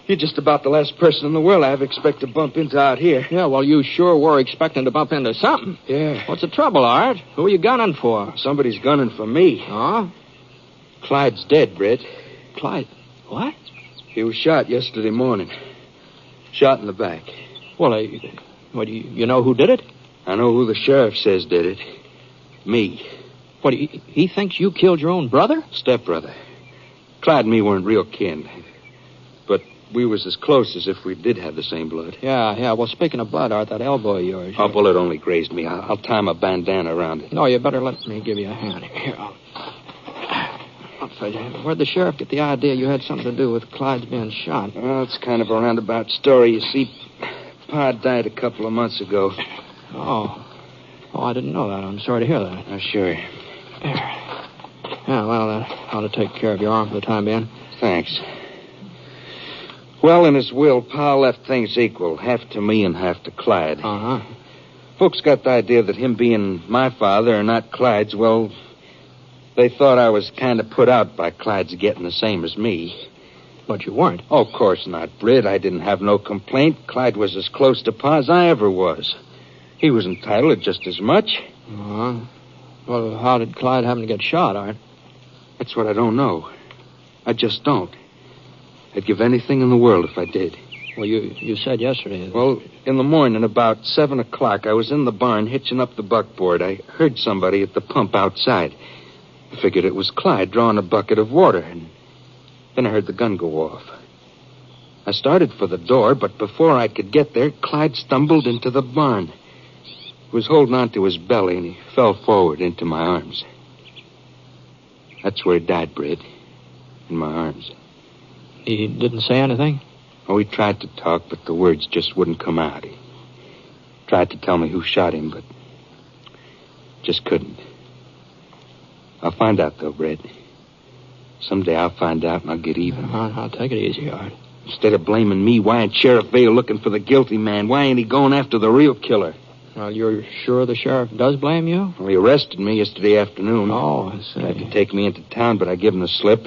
You're just about the last person in the world I ever expect to bump into out here. Yeah, well, you sure were expecting to bump into something. Yeah. What's the trouble, Art? Who are you gunning for? Somebody's gunning for me. Huh? Clyde's dead, Britt. Clyde? What? He was shot yesterday morning. Shot in the back. Well, you know who did it? I know who the sheriff says did it. Me. What, he thinks you killed your own brother? Stepbrother. Clyde and me weren't real kin. But we was as close as if we did have the same blood. Yeah. Well, speaking of blood, Art, that elbow of yours... A bullet only grazed me. I'll tie my bandana around it. No, you better let me give you a hand. Here, I'll tell you. Where'd the sheriff get the idea you had something to do with Clyde's being shot? Well, it's kind of a roundabout story. You see, Pa died a couple of months ago. Oh, I didn't know that. I'm sorry to hear that. Oh, sure. Yeah, well, that ought to take care of your arm for the time being. Thanks. Well, in his will, Pa left things equal, half to me and half to Clyde. Uh-huh. Folks got the idea that him being my father and not Clyde's, well, they thought I was kind of put out by Clyde's getting the same as me. But you weren't. Oh, of course not, Britt. I didn't have no complaint. Clyde was as close to Pa as I ever was. He was entitled to just as much. Uh-huh. Well, how did Clyde happen to get shot, Art? That's what I don't know. I just don't. I'd give anything in the world if I did. Well, you said yesterday... Well, in the morning, about 7 o'clock, I was in the barn hitching up the buckboard. I heard somebody at the pump outside. I figured it was Clyde drawing a bucket of water, and then I heard the gun go off. I started for the door, but before I could get there, Clyde stumbled into the barn. He was holding on to his belly, and he fell forward into my arms. That's where he died, Britt. In my arms. He didn't say anything? Oh, he tried to talk, but the words just wouldn't come out. He tried to tell me who shot him, but just couldn't. I'll find out, though, Britt. Someday I'll find out, and I'll get even. I'll take it easy, Art. Instead of blaming me, why ain't Sheriff Vale looking for the guilty man? Why ain't he going after the real killer? Well, you're sure the sheriff does blame you? Well, he arrested me yesterday afternoon. Oh, I see. Tried to take me into town, but I gave him the slip.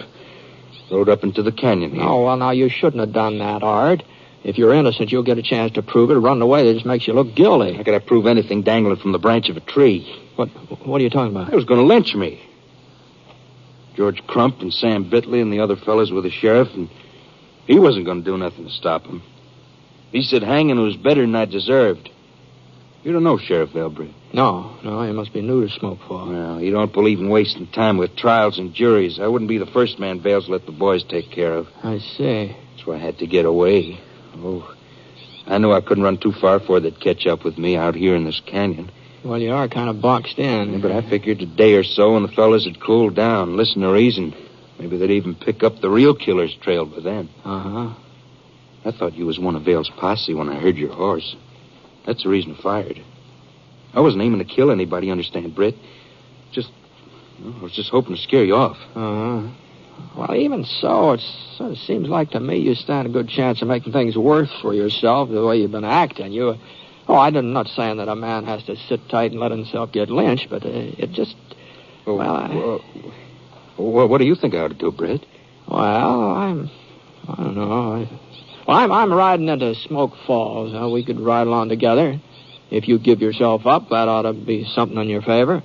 Rode up into the canyon here. Oh, well, now, you shouldn't have done that, Art. If you're innocent, you'll get a chance to prove it. Running away, it just makes you look guilty. I gotta prove anything dangling from the branch of a tree. What are you talking about? They was gonna lynch me. George Crump and Sam Bitley and the other fellas were the sheriff, and he wasn't gonna do nothing to stop him. He said hanging was better than I deserved. You don't know Sheriff Elbridge. No, he must be new to Smoke Fall. Well, he don't believe in wasting time with trials and juries. I wouldn't be the first man Vale's let the boys take care of. I see. That's why I had to get away. Oh, I knew I couldn't run too far before they'd catch up with me out here in this canyon. Well, you are kind of boxed in. Yeah, but I figured a day or so and the fellas had cooled down, listen to reason. Maybe they'd even pick up the real killer's trail by then. Uh-huh. I thought you was one of Vale's posse when I heard your horse. That's the reason I fired. I wasn't aiming to kill anybody, understand, Britt? I was just hoping to scare you off. Uh-huh. Well, even so, it sort of seems like to me you stand a good chance of making things worse for yourself the way you've been acting. I'm not saying that a man has to sit tight and let himself get lynched, but it just... What do you think I ought to do, Britt? Well, I don't know. I'm riding into Smoke Falls. We could ride along together. If you give yourself up, that ought to be something in your favor.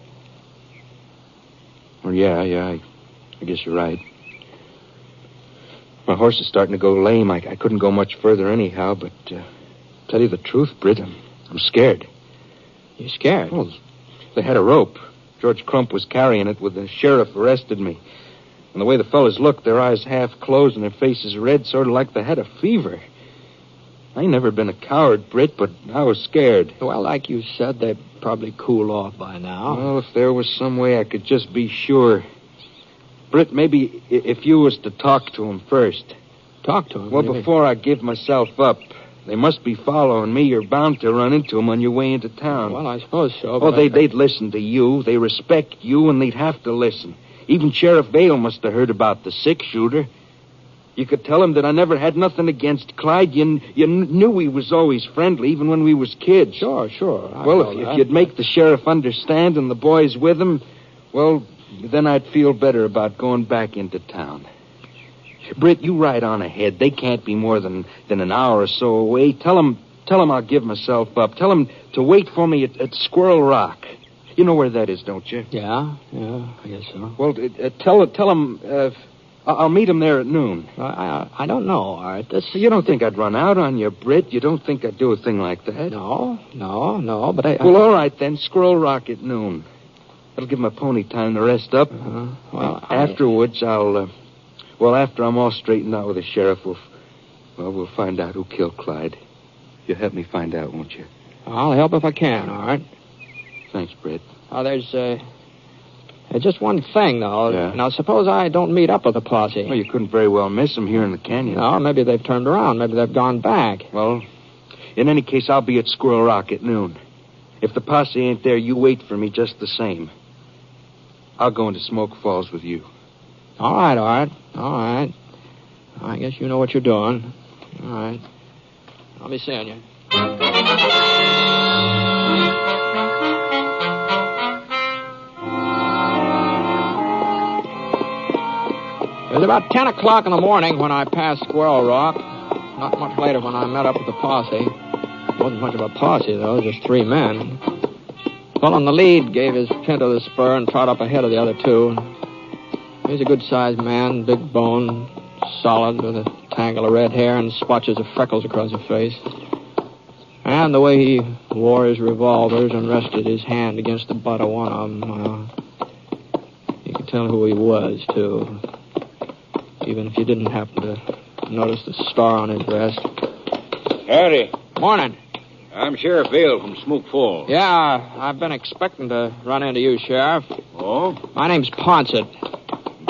Well, yeah, I guess you're right. My horse is starting to go lame. I couldn't go much further anyhow, but tell you the truth, Britt, I'm scared. You scared? Well, they had a rope. George Crump was carrying it when the sheriff arrested me. And the way the fellas looked, their eyes half closed and their faces red, sort of like they had a fever. I ain't never been a coward, Britt, but I was scared. Well, like you said, they'd probably cool off by now. Well, if there was some way I could just be sure. Britt, maybe if you was to talk to him first. Talk to him? Well, before I give myself up. They must be following me. You're bound to run into them on your way into town. Well, I suppose so. Oh, they'd listen to you. They respect you, and they'd have to listen. Even Sheriff Vale must have heard about the six-shooter. You could tell him that I never had nothing against Clyde. You knew he was always friendly, even when we was kids. Sure. Well, if you'd make the sheriff understand and the boys with him, well, then I'd feel better about going back into town. Britt, you ride on ahead. They can't be more than an hour or so away. Tell them I'll give myself up. Tell them to wait for me at Squirrel Rock. You know where that is, don't you? Yeah, I guess so. Well, tell them I'll meet them there at noon. I don't know, Art. You don't think I'd run out on you, Britt? You don't think I'd do a thing like that? No, but I... Well, all right, then. Squirrel Rock at noon. That'll give my pony time to rest up. Well, afterwards, after I'm all straightened out with the sheriff, we'll find out who killed Clyde. You'll help me find out, won't you? I'll help if I can, Art. Thanks, Britt. There's just one thing, though. Yeah. Now, suppose I don't meet up with the posse. Well, you couldn't very well miss them here in the canyon. No, maybe they've turned around. Maybe they've gone back. Well, in any case, I'll be at Squirrel Rock at noon. If the posse ain't there, you wait for me just the same. I'll go into Smoke Falls with you. All right, Art. All right. I guess you know what you're doing. All right. I'll be seeing you. It was about 10 o'clock in the morning when I passed Squirrel Rock. Not much later when I met up with the posse. It wasn't much of a posse, though, just 3 men. Well, on the lead gave his pinto the spur and trot up ahead of the other 2. He's a good-sized man, big bone, solid, with a tangle of red hair and splotches of freckles across his face. And the way he wore his revolvers and rested his hand against the butt of one of them, you could tell who he was, too. Even if you didn't happen to notice the star on his breast. Howdy. Morning. I'm Sheriff Vale from Smoke Falls. Yeah, I've been expecting to run into you, Sheriff. Oh? My name's Ponset.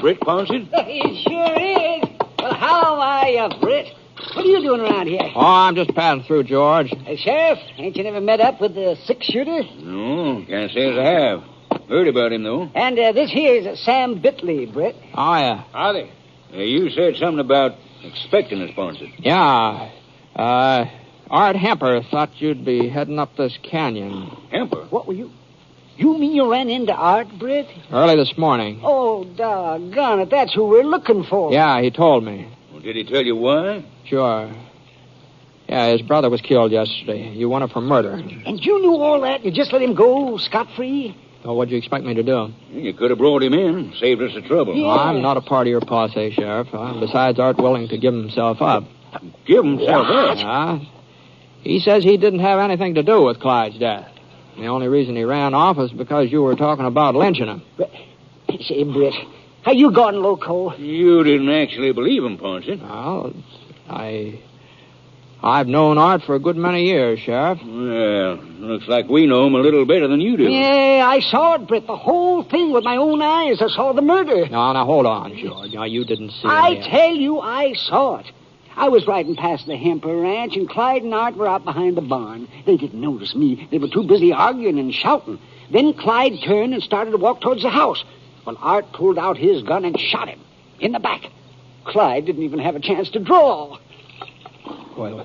Britt Ponset? It sure is. Well, how are you, Britt? What are you doing around here? Oh, I'm just passing through, George. Hey, Sheriff, ain't you never met up with the six-shooter? No, can't say as I have. Heard about him, though. And this here's Sam Bitley, Britt. Oh, yeah. Howdy. You said something about expecting us, Ponset. Yeah. Art Hemper thought you'd be heading up this canyon. Hemper? What were you... You mean you ran into Art, Britt? Early this morning. Oh, doggone it. That's who we're looking for. Yeah, he told me. Well, did he tell you why? Sure. Yeah, his brother was killed yesterday. You wanted for murder. And you knew all that? You just let him go scot-free? Well, what'd you expect me to do? You could have brought him in, saved us the trouble. Yeah. I'm not a part of your posse, Sheriff. Besides, Art willing to give himself up. Give himself up? Yeah. He says he didn't have anything to do with Clyde's death. The only reason he ran off is because you were talking about lynching him. Say, Britt, how you gone loco? You didn't actually believe him, Ponset. Well, I've known Art for a good many years, Sheriff. Well, looks like we know him a little better than you do. Yeah, I saw it, Britt. The whole thing with my own eyes. I saw the murder. Now, hold on, George. Now, you didn't see I tell you, I saw it. I was riding past the Hemper Ranch, and Clyde and Art were out behind the barn. They didn't notice me. They were too busy arguing and shouting. Then Clyde turned and started to walk towards the house. Well, Art pulled out his gun and shot him in the back. Clyde didn't even have a chance to draw. Well,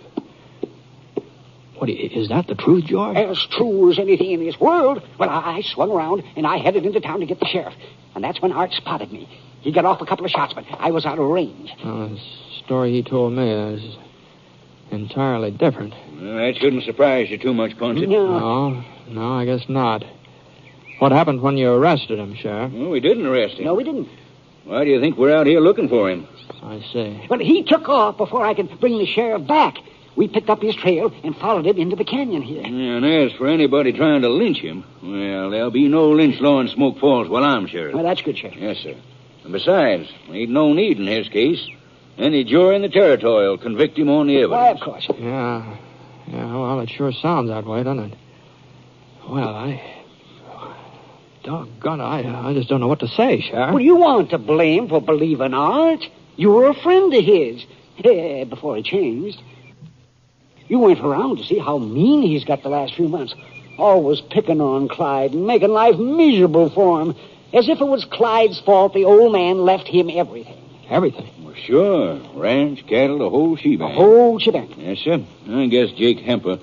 is that the truth, George? As true as anything in this world. Well, I swung around, and I headed into town to get the sheriff. And that's when Art spotted me. He got off a couple of shots, but I was out of range. The story he told me is entirely different. Well, that shouldn't surprise you too much, Ponset. No, I guess not. What happened when you arrested him, Sheriff? Well, we didn't arrest him. No, we didn't. Why do you think we're out here looking for him? I see. But he took off before I could bring the sheriff back. We picked up his trail and followed him into the canyon here. Yeah, and as for anybody trying to lynch him, well, there'll be no lynch law in Smoke Falls while I'm sheriff. Well, that's good, Sheriff. Yes, sir. And besides, ain't no need in his case. Any jury in the territory will convict him on the evidence. Why, of course. Yeah. Yeah, well, it sure sounds that way, doesn't it? Well, doggone, I just don't know what to say, Sheriff. Well, you weren't to blame for believing Art. You were a friend of his. Before he changed. You went around to see how mean he's got the last few months. Always picking on Clyde and making life miserable for him. As if it was Clyde's fault the old man left him everything. Everything? Well, sure. Ranch, cattle, the whole shebang. The whole shebang. Yes, sir. I guess Jake Hemper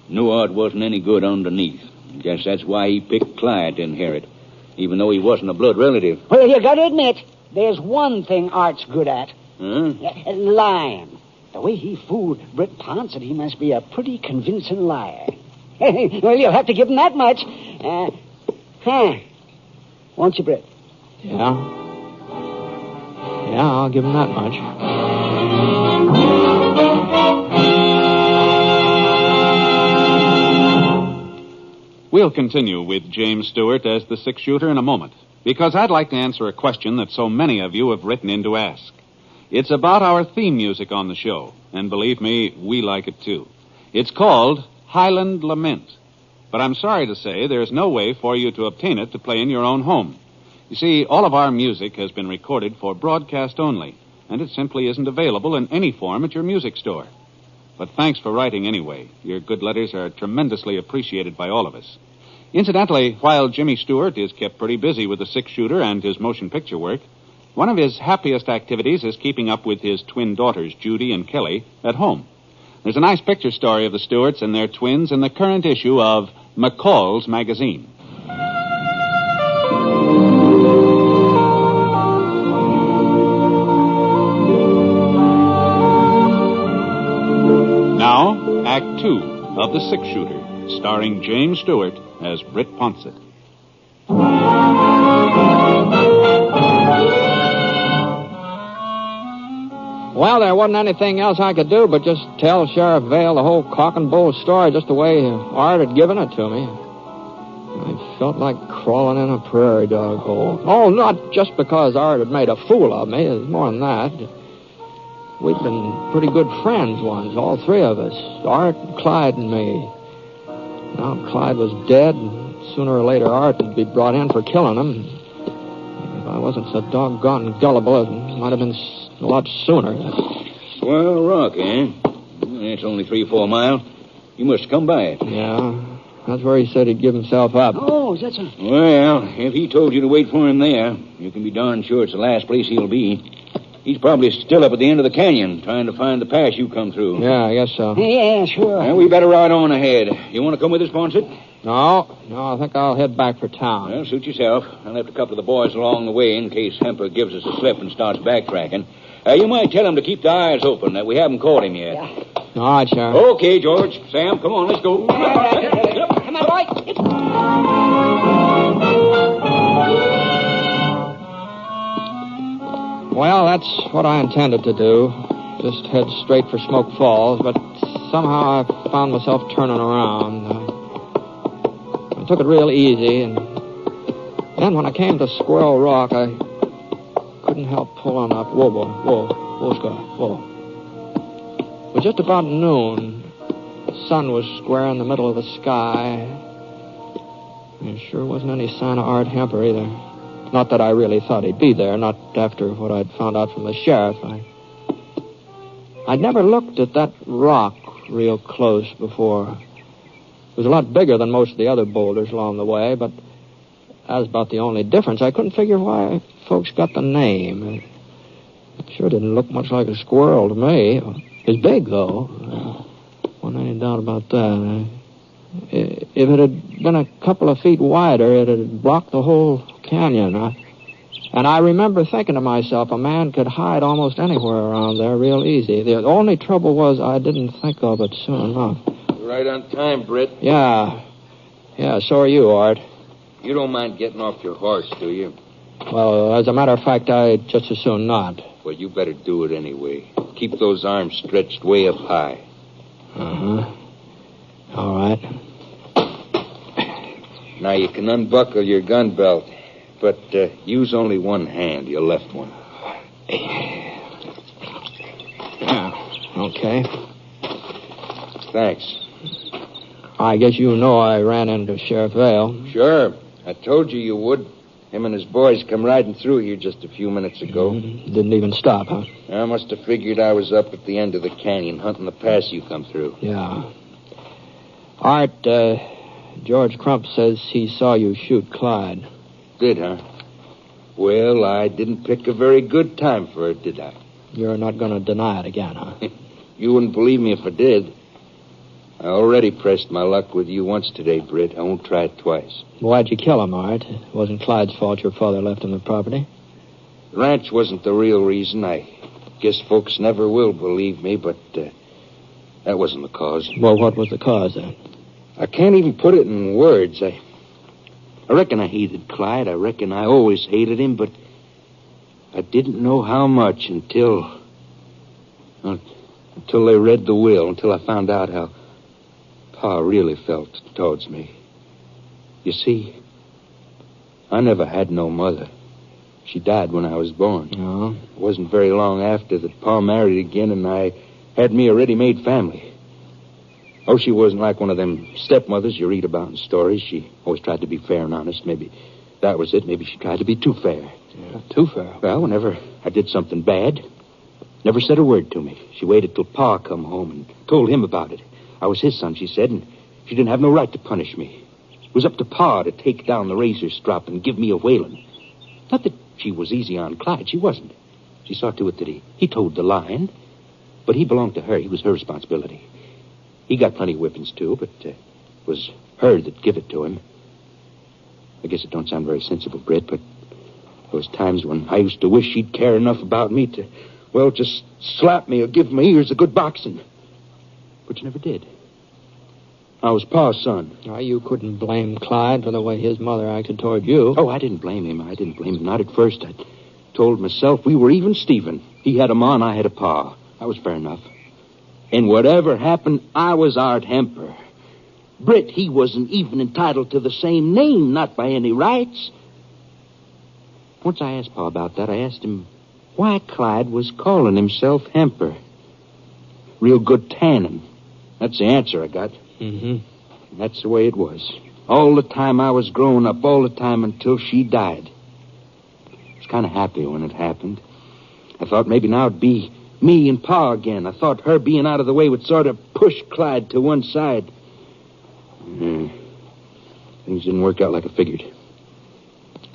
knew Art wasn't any good underneath. I guess that's why he picked Clyde to inherit, even though he wasn't a blood relative. Well, you gotta admit, there's one thing Art's good at. Huh? Lying. The way he fooled Britt Ponset, he must be a pretty convincing liar. Well, you'll have to give him that much. Won't you, Britt? Yeah. Yeah, I'll give him that much. We'll continue with James Stewart as the six-shooter in a moment, because I'd like to answer a question that so many of you have written in to ask. It's about our theme music on the show, and believe me, we like it too. It's called Highland Lament, but I'm sorry to say there's no way for you to obtain it to play in your own home. You see, all of our music has been recorded for broadcast only, and it simply isn't available in any form at your music store. But thanks for writing anyway. Your good letters are tremendously appreciated by all of us. Incidentally, while Jimmy Stewart is kept pretty busy with the six-shooter and his motion picture work, one of his happiest activities is keeping up with his twin daughters, Judy and Kelly, at home. There's a nice picture story of the Stewarts and their twins in the current issue of McCall's Magazine. Now, Act 2 of The Six-Shooter, starring James Stewart as Britt Ponset. Well, there wasn't anything else I could do but just tell Sheriff Vale the whole cock and bull story just the way Art had given it to me. I felt like crawling in a prairie dog hole. Oh, not just because Art had made a fool of me. It was more than that. We'd been pretty good friends once, all three of us. Art, Clyde, and me. Now Clyde was dead, and sooner or later Art would be brought in for killing him. If I wasn't so doggone gullible, it might have been a lot sooner. Swell rock, eh? It's only 3 or 4 miles. You must come by it. Yeah, that's where he said he'd give himself up. Oh, is that so? Well, if he told you to wait for him there, you can be darn sure it's the last place he'll be. He's probably still up at the end of the canyon, trying to find the pass you come through. Yeah, I guess so. Yeah, sure. Well, we better ride on ahead. You want to come with us, Ponset? No, I think I'll head back for town. Well, suit yourself. I left a couple of the boys along the way in case Hemper gives us a slip and starts backtracking. You might tell him to keep their eyes open, that we haven't caught him yet. Yeah. All right, Sheriff. Okay, George. Sam, come on, let's go. Come on, boy. Well, that's what I intended to do. Just head straight for Smoke Falls, but somehow I found myself turning around. I took it real easy, and then when I came to Squirrel Rock, I couldn't help pulling up. Whoa, Scott, whoa. It was just about noon. The sun was square in the middle of the sky. There sure wasn't any sign of Art Hemper either. Not that I really thought he'd be there, not after what I'd found out from the sheriff. I'd never looked at that rock real close before. It was a lot bigger than most of the other boulders along the way, but that was about the only difference. I couldn't figure why folks got the name. It sure didn't look much like a squirrel to me. It was big, though. Wasn't any doubt about that. If it had been a couple of feet wider, it had blocked the whole canyon. And I remember thinking to myself, a man could hide almost anywhere around there real easy. The only trouble was I didn't think of it soon enough. Right on time, Britt. Yeah, so are you, Art. You don't mind getting off your horse, do you? Well, as a matter of fact, I'd just as soon not. Well, you better do it anyway. Keep those arms stretched way up high. Uh-huh. All right. Now you can unbuckle your gun belt, but use only one hand, your left one. Yeah, okay. Thanks. I guess you know I ran into Sheriff Vale. Sure. I told you you would. Him and his boys come riding through here just a few minutes ago. Didn't even stop, huh? I must have figured I was up at the end of the canyon hunting the pass you come through. Yeah. Art, George Crump says he saw you shoot Clyde. Did, huh? Well, I didn't pick a very good time for it, did I? You're not going to deny it again, huh? You wouldn't believe me if I did. I already pressed my luck with you once today, Britt. I won't try it twice. Why'd you kill him, Art? It wasn't Clyde's fault your father left him the property. The ranch wasn't the real reason. I guess folks never will believe me, but that wasn't the cause. Well, what was the cause, then? I can't even put it in words. I reckon I hated Clyde. I reckon I always hated him, but I didn't know how much until they read the will, until I found out how Pa really felt towards me. You see, I never had no mother. She died when I was born. Oh? It wasn't very long after that Pa married again, and I had me a ready-made family. Oh, she wasn't like one of them stepmothers you read about in stories. She always tried to be fair and honest. Maybe that was it. Maybe she tried to be too fair. Yeah, too fair? Well, whenever I did something bad, never said a word to me. She waited till Pa come home and told him about it. I was his son, she said, and she didn't have no right to punish me. It was up to Pa to take down the razor strop and give me a whaling. Not that she was easy on Clyde. She wasn't. She saw to it that he told the line, but he belonged to her. He was her responsibility. He got plenty of whippings, too, but it was her that give it to him. I guess it don't sound very sensible, Britt, but there was times when I used to wish she'd care enough about me to, well, just slap me or give my ears a good boxing. But she never did. I was Pa's son. Oh, you couldn't blame Clyde for the way his mother acted toward you. Oh, I didn't blame him. Not at first. I told myself we were even Stephen. He had a ma and I had a pa. That was fair enough. And whatever happened, I was Art Hemper. Britt, he wasn't even entitled to the same name, not by any rights. Once I asked Pa about that, I asked him why Clyde was calling himself Hemper. Real good tannin'. That's the answer I got. Mm-hmm. That's the way it was. All the time I was growing up, all the time until she died. I was kind of happy when it happened. I thought maybe now it'd be me and Pa again. I thought her being out of the way would sort of push Clyde to one side. Things didn't work out like I figured.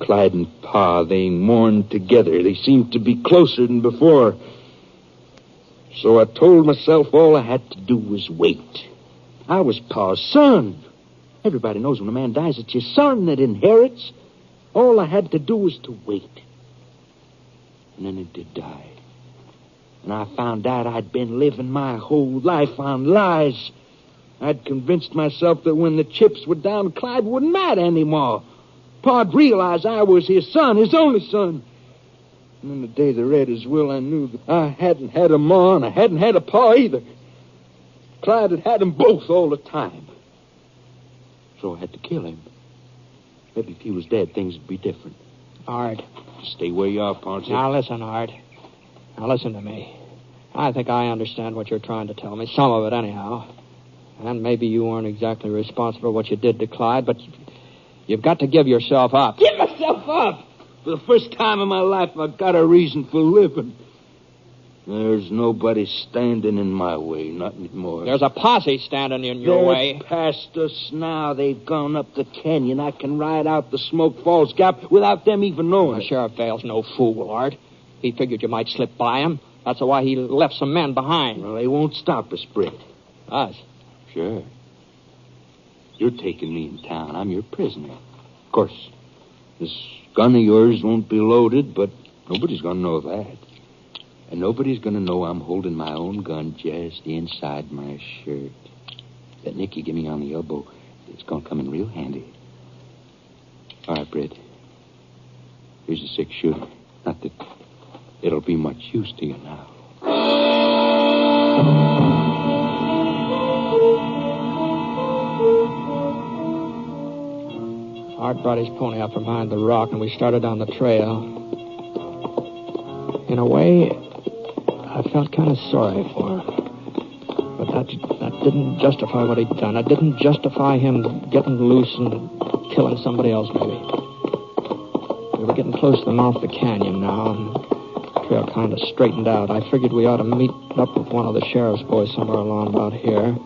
Clyde and Pa, they mourned together. They seemed to be closer than before. So I told myself all I had to do was wait. I was Pa's son. Everybody knows when a man dies, it's his son that inherits. All I had to do was to wait. And then it did die. And I found out I'd been living my whole life on lies. I'd convinced myself that when the chips were down, Clyde wouldn't matter anymore. Pa'd realize I was his son, his only son. And then the day they read his will, I knew that I hadn't had a ma and I hadn't had a pa either. Clyde had had them both all the time. So I had to kill him. Maybe if he was dead, things would be different. Art. Stay where you are, Ponset. Now listen, Art. Now listen to me. I think I understand what you're trying to tell me. Some of it, anyhow. And maybe you weren't exactly responsible for what you did to Clyde, but you've got to give yourself up. Give myself up! For the first time in my life, I got a reason for living. There's nobody standing in my way, not anymore. There's a posse standing in your way. They're past us now. They've gone up the canyon. I can ride out the Smoke Falls Gap without them even knowing it. Sheriff Vale's no fool, Art. He figured you might slip by him. That's why he left some men behind. Well, they won't stop us, Britt. Us? Sure. You're taking me in town. I'm your prisoner. Of course, this gun of yours won't be loaded, but nobody's going to know that. And nobody's going to know I'm holding my own gun just inside my shirt. That nick you give me on the elbow, it's going to come in real handy. All right, Britt. Here's a 6-shooter. Not that it'll be much use to you now. Art brought his pony up from behind the rock, and we started down the trail. In a way, I felt kind of sorry for him. But that didn't justify what he'd done. It didn't justify him getting loose and killing somebody else, maybe. We were getting close to the mouth of the canyon now, and the trail kind of straightened out. I figured we ought to meet up with one of the sheriff's boys somewhere along about here.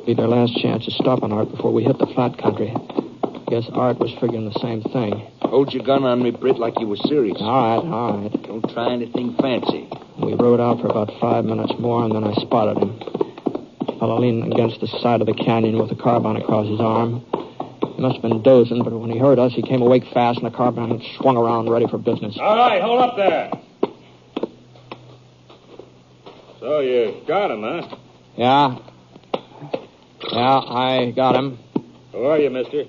Be their last chance of stopping Art before we hit the flat country. I guess Art was figuring the same thing. Hold your gun on me, Britt, like you were serious. All right. Don't try anything fancy. We rode out for about 5 minutes more, and then I spotted him. A fellow leaning against the side of the canyon with a carbine across his arm. He must have been dozing, but when he heard us, he came awake fast, and the carbine swung around ready for business. All right, hold up there. So you got him, huh? Yeah, I got him. Who are you, mister?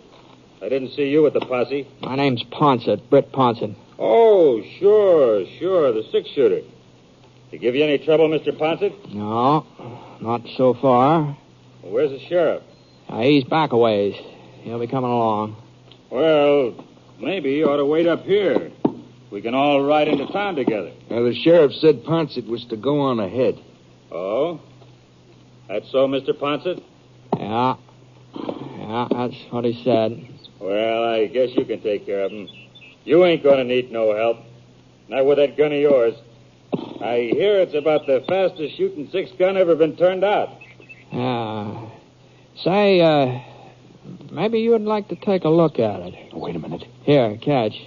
I didn't see you with the posse. My name's Ponset, Britt Ponset. Oh, sure, the six-shooter. Did he give you any trouble, Mr. Ponset? No, not so far. Well, where's the sheriff? He's back a ways. He'll be coming along. Well, maybe you ought to wait up here. We can all ride into town together. Now, the sheriff said Ponset was to go on ahead. Oh? That's so, Mr. Ponset? Yeah, that's what he said. Well, I guess you can take care of him. You ain't going to need no help. Not with that gun of yours. I hear it's about the fastest shooting six-gun ever been turned out. Say, maybe you would like to take a look at it. Wait a minute. Here, catch.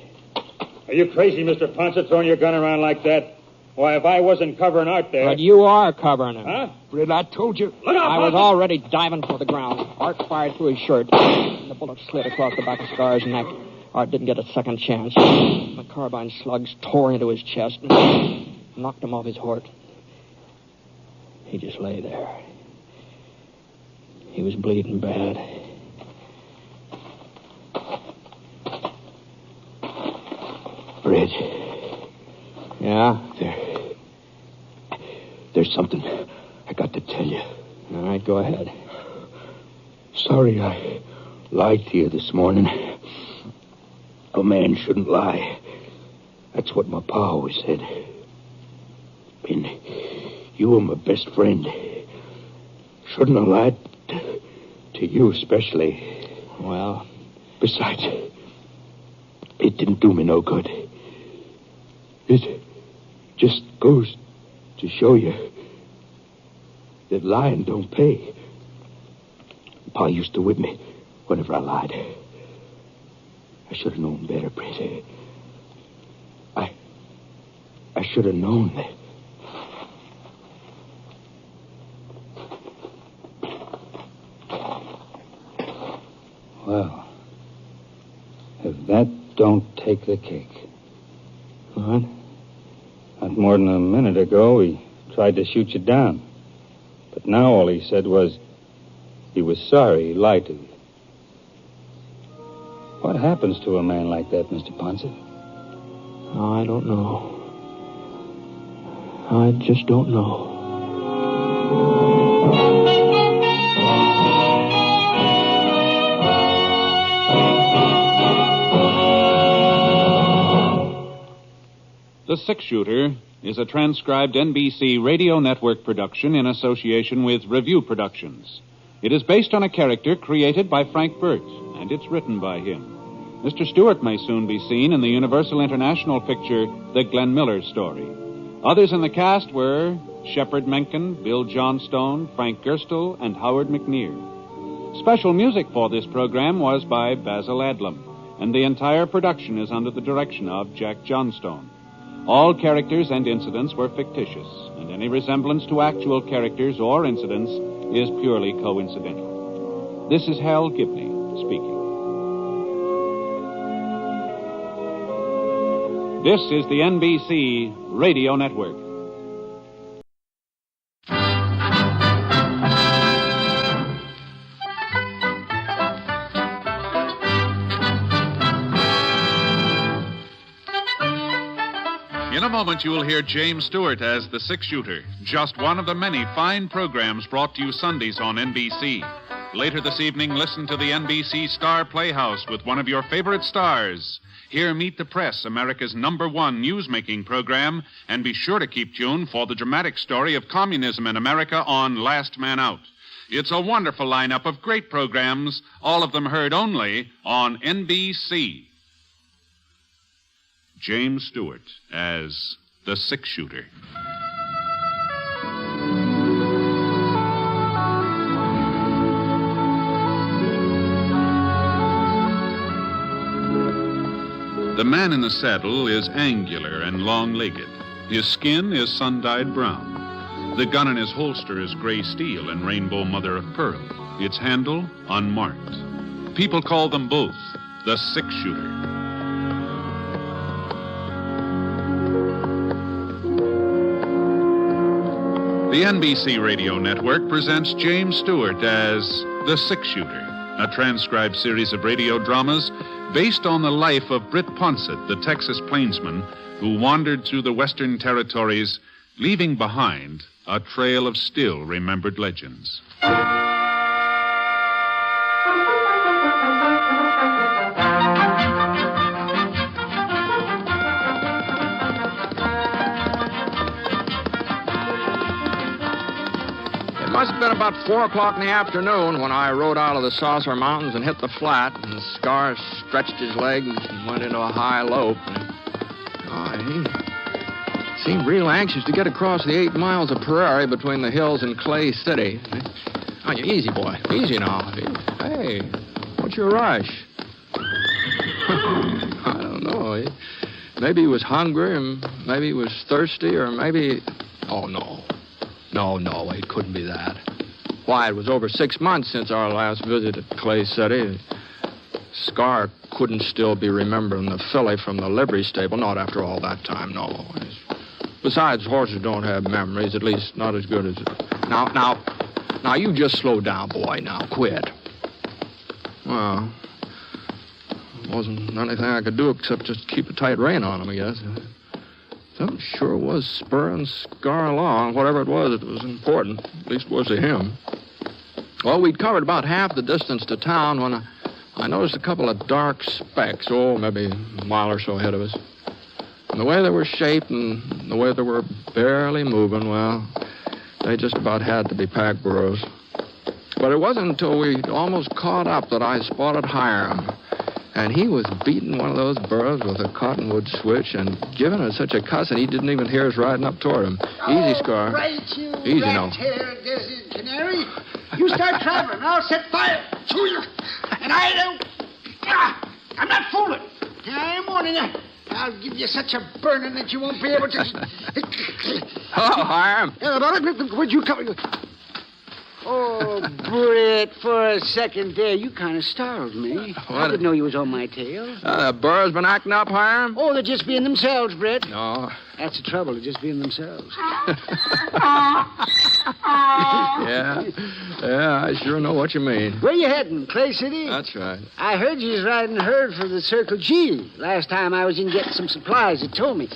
Are you crazy, Mr. Ponset, throwing your gun around like that? Why, if I wasn't covering Art there... But you are covering him. Huh? Britt, I told you. Look out, I was already diving for the ground. Art fired through his shirt. The bullet slid across the back of Scar's neck. Art didn't get a second chance. The carbine slugs tore into his chest and knocked him off his horse. He just lay there. He was bleeding bad. Britt. Yeah? There's something I got to tell you. All right, go ahead. Sorry I lied to you this morning. A man shouldn't lie. That's what my pa always said. Ben, you were my best friend. Shouldn't have lied to you especially. Well? Besides, it didn't do me no good. It just goes to show you that lying don't pay. Pa used to whip me whenever I lied. I should have known better, Britt. I should have known that. Well, if that don't take the cake. What? Not more than a minute ago, he tried to shoot you down. But now all he said was he was sorry he lied to you. What happens to a man like that, Mr. Ponset? I don't know. I just don't know. The Six-Shooter is a transcribed NBC Radio Network production in association with Review Productions. It is based on a character created by Frank Burt, and it's written by him. Mr. Stewart may soon be seen in the Universal International picture, The Glenn Miller Story. Others in the cast were Shepard Mencken, Bill Johnstone, Frank Gerstle, and Howard McNear. Special music for this program was by Basil Adlam, and the entire production is under the direction of Jack Johnstone. All characters and incidents were fictitious, and any resemblance to actual characters or incidents is purely coincidental. This is Hal Gibney speaking. This is the NBC Radio Network. In a moment, moment, you will hear James Stewart as the six-shooter, just one of the many fine programs brought to you Sundays on NBC. Later this evening, listen to the NBC Star Playhouse with one of your favorite stars. Here, Meet the Press, America's #1 news-making program, and be sure to keep tuned for the dramatic story of communism in America on Last Man Out. It's a wonderful lineup of great programs, all of them heard only on NBC. James Stewart as the six-shooter. The man in the saddle is angular and long-legged. His skin is sun-dyed brown. The gun in his holster is gray steel and rainbow mother of pearl. Its handle unmarked. People call them both the six-shooter. The NBC Radio Network presents James Stewart as the six-shooter, a transcribed series of radio dramas based on the life of Britt Ponset, the Texas plainsman who wandered through the Western Territories, leaving behind a trail of still-remembered legends. It must have been about 4 o'clock in the afternoon when I rode out of the Saucer Mountains and hit the flat, and Scar stretched his legs and went into a high lope. He seemed real anxious to get across the 8 miles of prairie between the hills and Clay City. Oh, easy, boy. Easy now. Hey, what's your rush? I don't know. Maybe he was hungry, and maybe he was thirsty, or maybe... Oh, no. No, it couldn't be that. Why, it was over 6 months since our last visit at Clay City. Scar couldn't still be remembering the filly from the livery stable, not after all that time, no. Besides, horses don't have memories, at least not as good as... Now, you just slow down, boy. Now, quit. Well, wasn't anything I could do except just keep a tight rein on him, I guess. Something sure was spurring Scar along. Whatever it was important. At least it was to him. Well, we'd covered about half the distance to town when I noticed a couple of dark specks, maybe a mile or so ahead of us. And the way they were shaped and the way they were barely moving, well, they just about had to be pack burros. But it wasn't until we'd almost caught up that I spotted Hiram. And he was beating one of those burros with a cottonwood switch and giving it such a cussing he didn't even hear us riding up toward him. Easy, Scar. Right, you easy now. rat-haired desert canary. You start traveling, and I'll set fire to you. And I don't... I'm not fooling. I'm warning you. I'll give you such a burning that you won't be able to... Hello, Hiram. Where'd you come... Oh, Britt, for a second there, you kind of startled me. I didn't know you was on my tail. The burros been acting up, Hiram? Oh, they're just being themselves, Britt. No. That's the trouble, they're just being themselves. Yeah, I sure know what you mean. Where you heading, Clay City? That's right. I heard you was riding herd for the Circle G. Last time I was in getting some supplies, it told me.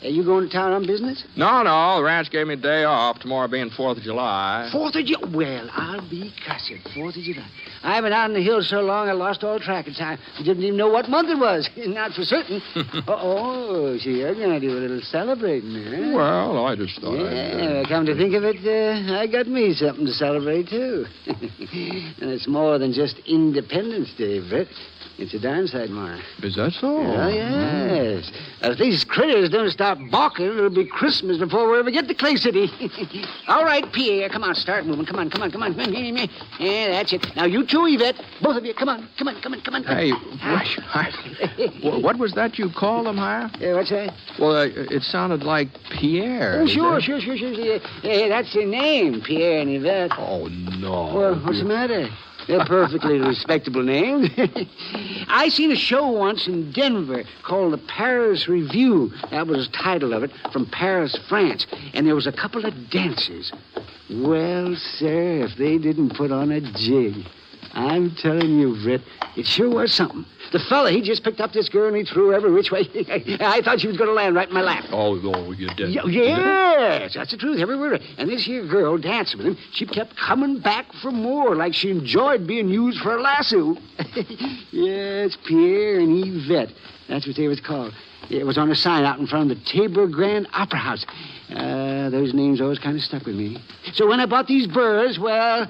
Are you going to town on business? No, the ranch gave me a day off, tomorrow being 4th of July. 4th of July? Well, I'll be cussed. 4th of July. I've been out in the hills so long I lost all track of time. I didn't even know what month it was. Not for certain. So you're going to do a little celebrating, huh? Well, I just thought come to think of it, I got me something to celebrate, too. And it's more than just Independence Day, Britt. It's a darn sight more. Is that so? Oh, yes. If these critters don't stop balking, it'll be Christmas before we ever get to Clay City. All right, Pierre, come on, start moving. Come on. Yeah, that's it. Now, you two, Yvette, both of you, come on. Hey, what was that you called him, Hiram? What's that? Well, it sounded like Pierre. Oh, sure. Yeah, that's their name, Pierre and Yvette. Oh, no. Well, what's the matter? They're perfectly respectable names. I seen a show once in Denver called the Paris Review. That was the title of it, from Paris, France. And there was a couple of dancers. Well, sir, if they didn't put on a jig. I'm telling you, Britt, it sure was something. The fella, he just picked up this girl and he threw her every which way. I thought she was going to land right in my lap. Oh, you did? Yes, that's the truth, every word. And this here girl dancing with him, she kept coming back for more, like she enjoyed being used for a lasso. Yes, Pierre and Yvette. That's what they was called. It was on a sign out in front of the Tabor Grand Opera House. Those names always kind of stuck with me. So when I bought these burrs, well...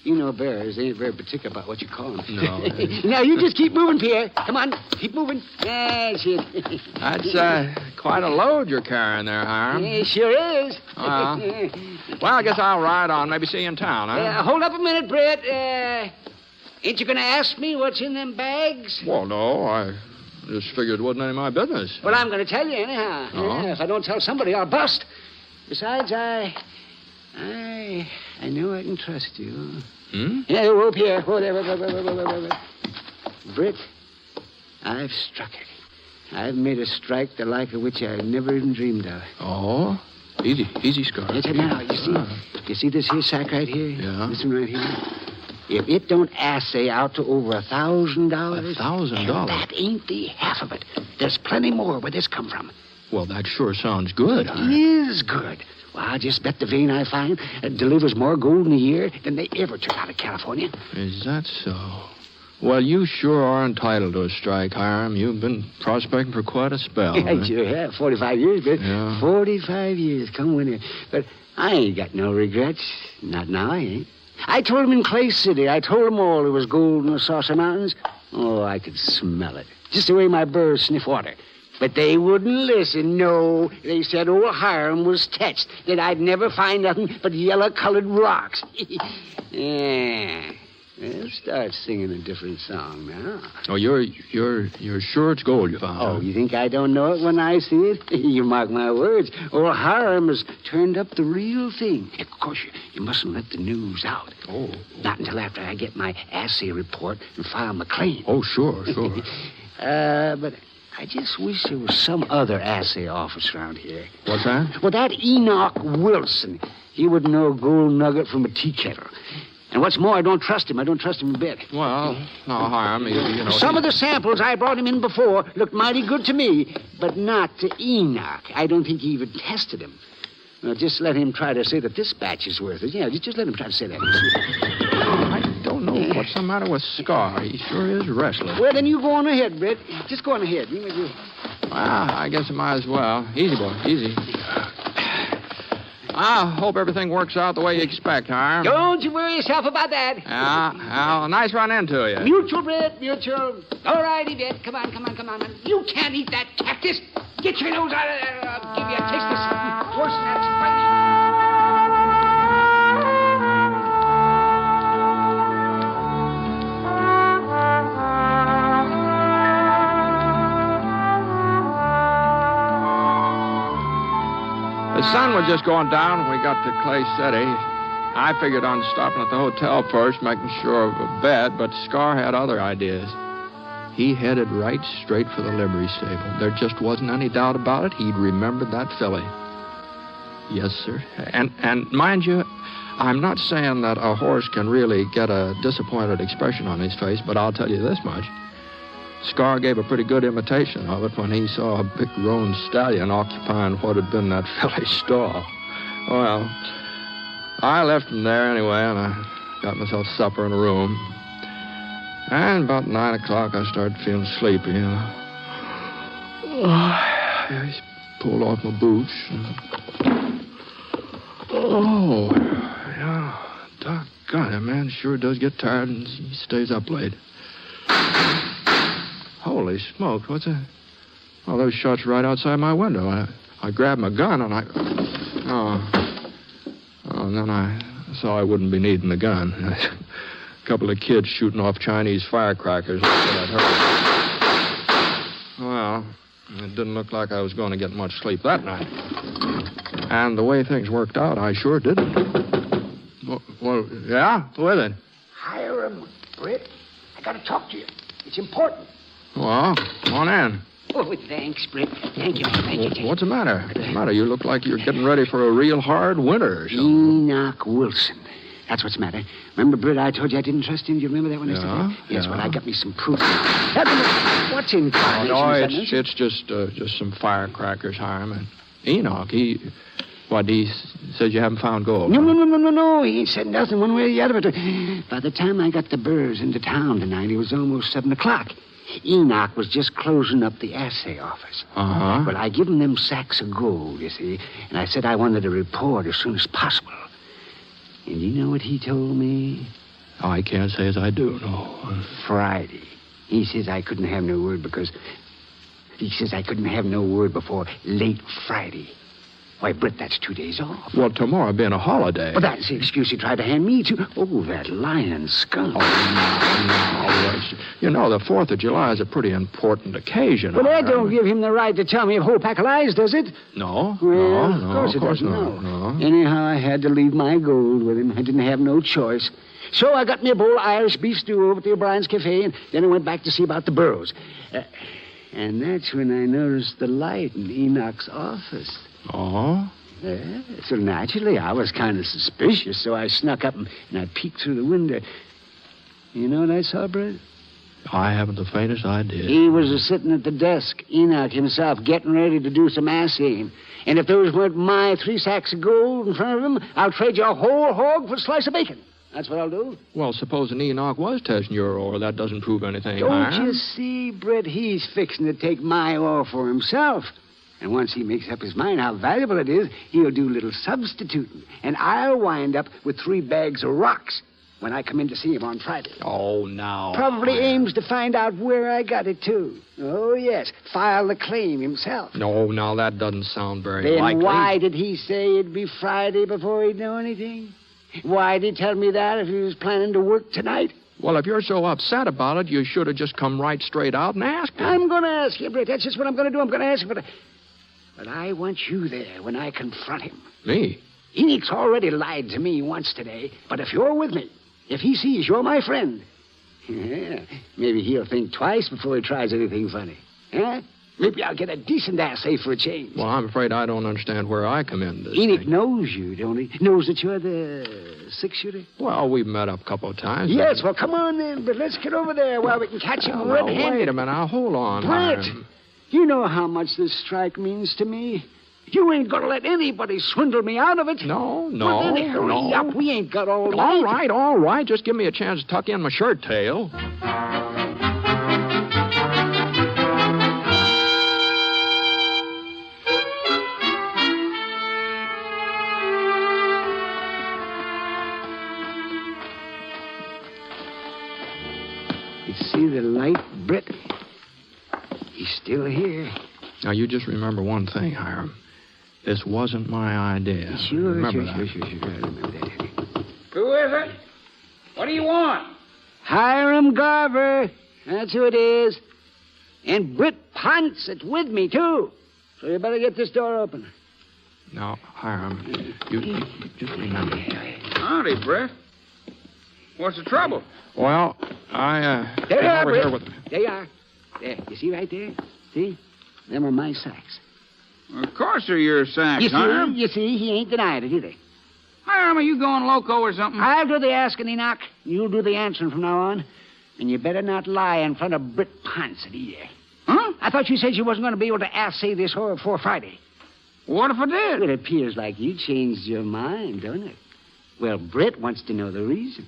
You know bears, they ain't very particular about what you call them. No. Now, you just keep moving, Pierre. Come on, keep moving. That's it. That's quite a load you're carrying there, Hiram. It sure is. Well, I guess I'll ride on. Maybe see you in town, huh? Hold up a minute, Britt. Ain't you going to ask me what's in them bags? Well, no, I just figured it wasn't any of my business. Well, I'm going to tell you anyhow. Oh. If I don't tell somebody, I'll bust. Besides, I know I can trust you. Hmm? Yeah, whoa, Pierre. Whoa, there, whoa. Britt, I've struck it. I've made a strike the like of which I never even dreamed of. Oh? Easy, Scar. Yes, now, you see this here sack right here? Yeah. This one right here? If it don't assay out to over $1,000... $1,000? That ain't the half of it. There's plenty more where this come from. Well, that sure sounds good, huh? It is good. Well, I just bet the vein I find delivers more gold in a year than they ever took out of California. Is that so? Well, you sure are entitled to a strike, Hiram. You've been prospecting for quite a spell. I sure have. 45 years, but Yeah. 45 years, come winter. But I ain't got no regrets. Not now, I ain't. I told them in Clay City. I told them all there was gold in the Saucer Mountains. Oh, I could smell it. Just the way my birds sniff water. But they wouldn't listen, no. They said old Hiram was touched, that I'd never find nothing but yellow-colored rocks. Yeah. Well, start singing a different song now. Oh, you're sure it's gold you found? Oh, you think I don't know it when I see it? You mark my words. Old Hiram has turned up the real thing. Of course, you mustn't let the news out. Oh. Not until after I get my assay report and file my claim. Oh, sure. But I just wish there was some other assay office around here. What's that? Well, that Enoch Wilson. He wouldn't know a gold nugget from a tea kettle. And what's more, I don't trust him. I don't trust him a bit. Well, no, Hiram, you know... Some of the samples I brought him in before looked mighty good to me, but not to Enoch. I don't think he even tested him. Well, just let him try to say that this batch is worth it. Yeah, just let him try to say that. I don't know what's the matter with Scar. He sure is restless. Well, then you go on ahead, Britt. Just go on ahead. Well, I guess I might as well. Easy, boy, easy. I hope everything works out the way you expect, Hiram. Don't you worry yourself about that. Yeah, nice run into you. Mutual, Britt, mutual. All righty, Britt. Come on. You can't eat that cactus. Get your nose out of there. I'll give you a taste of something worse than that spicy. The sun was just going down when we got to Clay City. I figured on stopping at the hotel first, making sure of a bed, but Scar had other ideas. He headed right straight for the livery stable. There just wasn't any doubt about it. He'd remembered that filly. Yes, sir. And mind you, I'm not saying that a horse can really get a disappointed expression on his face, but I'll tell you this much. Scar gave a pretty good imitation of it when he saw a big roan stallion occupying what had been that filly's stall. Well, I left him there anyway, and I got myself supper in a room. And about 9 o'clock, I started feeling sleepy, you know. I just pulled off my boots. Yeah, doggone it, man sure does get tired, and he stays up late. Holy smokes, what's that? Oh, those shots right outside my window. I grabbed my gun and and then I saw I wouldn't be needing the gun. A couple of kids shooting off Chinese firecrackers. That's what I'd heard. Well, it didn't look like I was going to get much sleep that night. And the way things worked out, I sure didn't. Well, yeah? Who is it? Hiram, Britt. I got to talk to you. It's important. Well, come on in. Oh, thanks, Britt. Thank you. What's the matter? You look like you're getting ready for a real hard winter or something. Enoch Wilson. That's what's the matter. Remember, Britt, I told you I didn't trust him? Do you remember that one yesterday? Yes, well, I got me some proof. What's in Confrontation? No, it's just some firecrackers, Hiram. And Enoch, he says you haven't found gold. No. He ain't said nothing one way or the other. But by the time I got the Burrs into town tonight, it was almost 7 o'clock. Enoch was just closing up the assay office. Uh-huh. Well, I give him them sacks of gold, you see, and I said I wanted a report as soon as possible. And you know what he told me? Oh, I can't say as I do, no. Friday. He says I couldn't have no word because... He says I couldn't have no word before late Friday. Why, Britt, that's 2 days off. Well, tomorrow being a holiday. Well, that's the excuse he tried to hand me, too. Oh, that lying skunk. You know, the 4th of July is a pretty important occasion. Well, that don't give him the right to tell me a whole pack of lies, does it? No. Well, No, of course not. No. Anyhow, I had to leave my gold with him. I didn't have no choice. So I got me a bowl of Irish beef stew over at the O'Brien's Cafe, and then I went back to see about the Burrows. And that's when I noticed the light in Enoch's office. Oh? Yeah, so naturally, I was kind of suspicious, so I snuck up and I peeked through the window. You know what I saw, Britt? I haven't the faintest idea. He was sitting at the desk, Enoch himself, getting ready to do some assaying. And if those weren't my 3 sacks of gold in front of him, I'll trade you a whole hog for a slice of bacon. That's what I'll do. Well, supposing Enoch was testing your ore, that doesn't prove anything. Don't you see, Britt? He's fixing to take my ore for himself. And once he makes up his mind how valuable it is, he'll do a little substituting. And I'll wind up with 3 bags of rocks when I come in to see him on Friday. Oh, now. Probably aims to find out where I got it, too. Oh, yes. File the claim himself. No, now that doesn't sound very then likely. Then why did he say it'd be Friday before he'd know anything? Why'd he tell me that if he was planning to work tonight? Well, if you're so upset about it, you should have just come right straight out and asked him. I'm going to ask you, Britt. That's just what I'm going to do. I'm going to ask him. But I want you there when I confront him. Me? Enoch's already lied to me once today. But if you're with me, if he sees you're my friend, maybe he'll think twice before he tries anything funny. Huh? Maybe I'll get a decent assay for a change. Well, I'm afraid I don't understand where I come in this Enoch thing. knows you, don't he? Knows that you're the 6-shooter? Well, we've met up a couple of times. Yes, well, come on then. But let's get over there while we can catch him red-handed. Wait a minute. Now, hold on. Britt, you know how much this strike means to me. You ain't going to let anybody swindle me out of it. No. Well, then hurry up. We ain't got all night. All right. Just give me a chance to tuck in my shirt tail. You see the light, Britt? He's still here. Now, you just remember one thing, Hiram. This wasn't my idea. Sure. Remember I remember that. Who is it? What do you want? Hiram Garver. That's who it is. And Britt Ponset with me, too. So you better get this door open. Now, Hiram, you just remember. Howdy, Britt. What's the trouble? Well, There you are, over Britt. here with... There you are. There. You see right there? See? Them are my sacks. Of course they're your sacks, Hiram. You see, he ain't denied it either. Hiram, are you going loco or something? I'll do the asking, Enoch. You'll do the answering from now on. And you better not lie in front of Britt Ponset either. Huh? I thought you said you wasn't going to be able to assay this ore before Friday. What if I did? It appears like you changed your mind, don't it? Well, Britt wants to know the reason.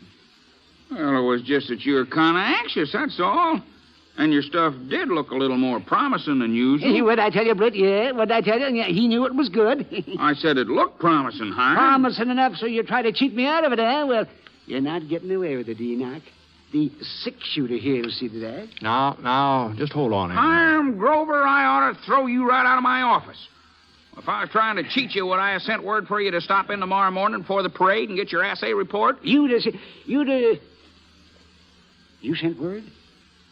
Well, it was just that you were kind of anxious, that's all. And your stuff did look a little more promising than usual. What'd I tell you, Britt? Yeah, what'd I tell you? Yeah, he knew it was good. I said it looked promising, Hiram. Promising enough so you try to cheat me out of it, eh? Well, you're not getting away with it, Enoch. The 6-shooter here will see to that. Now, just hold on. Hiram Grover, I ought to throw you right out of my office. If I was trying to cheat you, would I have sent word for you to stop in tomorrow morning before the parade and get your assay report? You sent word?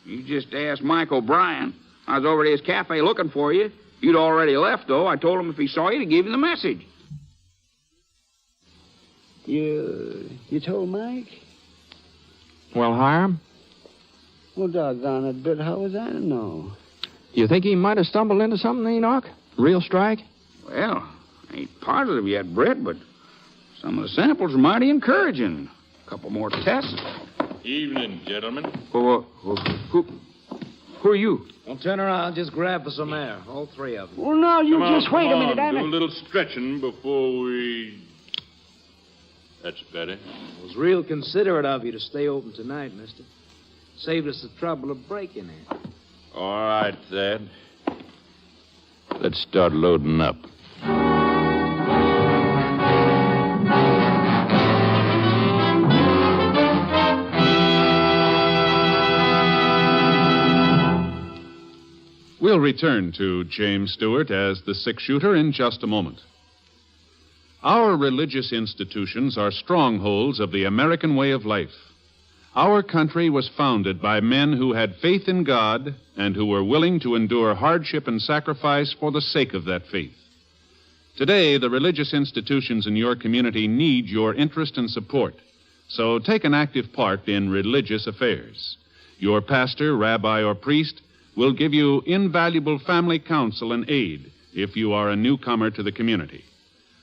You just asked Mike O'Brien. I was over at his cafe looking for you. You'd already left, though. I told him if he saw you to give him the message. You told Mike? Well, Hiram? Well, doggone it, Britt, how was I to know? You think he might have stumbled into something, Enoch? Real strike? Well, I ain't positive yet, Britt, but some of the samples are mighty encouraging. couple more tests. Evening, gentlemen. Who are you? Don't turn around. Just grab for some air. All three of them. Well, now, you just wait a minute, Do a little stretching before we... That's better. It was real considerate of you to stay open tonight, mister. Saved us the trouble of breaking in. All right, Thad. Let's start loading up. We'll return to James Stewart as the six-shooter in just a moment. Our religious institutions are strongholds of the American way of life. Our country was founded by men who had faith in God and who were willing to endure hardship and sacrifice for the sake of that faith. Today, the religious institutions in your community need your interest and support, so take an active part in religious affairs. Your pastor, rabbi, or priest will give you invaluable family counsel and aid if you are a newcomer to the community.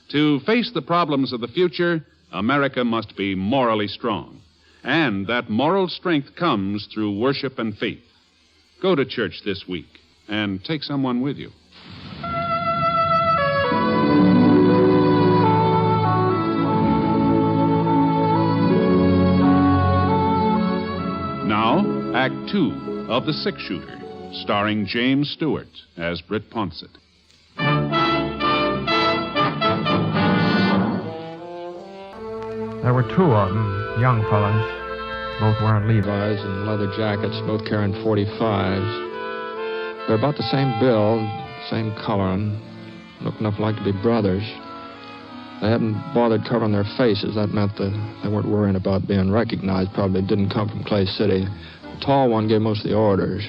To face the problems of the future, America must be morally strong. And that moral strength comes through worship and faith. Go to church this week and take someone with you. Now, Act 2 of The Six-Shooter, starring James Stewart as Britt Ponset. There were two of them, young fellas, both wearing Levi's and leather jackets, both carrying .45s. They're about the same build, same coloring, look enough like to be brothers. They hadn't bothered covering their faces. That meant that they weren't worrying about being recognized. Probably didn't come from Clay City. The tall one gave most of the orders.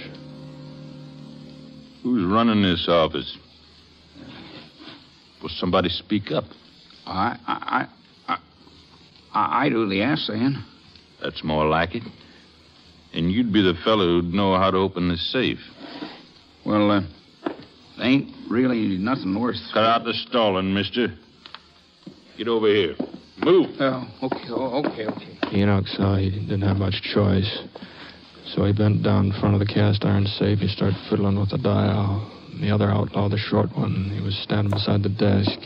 Who's running this office? Will somebody speak up? I do the assaying. That's more like it. And you'd be the fellow who'd know how to open this safe. Well, there ain't really nothing worth... Cut out the stalling, mister. Get over here. Move. Okay. Enoch saw he didn't have much choice. So he bent down in front of the cast iron safe. He started fiddling with the dial. And the other outlaw, the short one, he was standing beside the desk.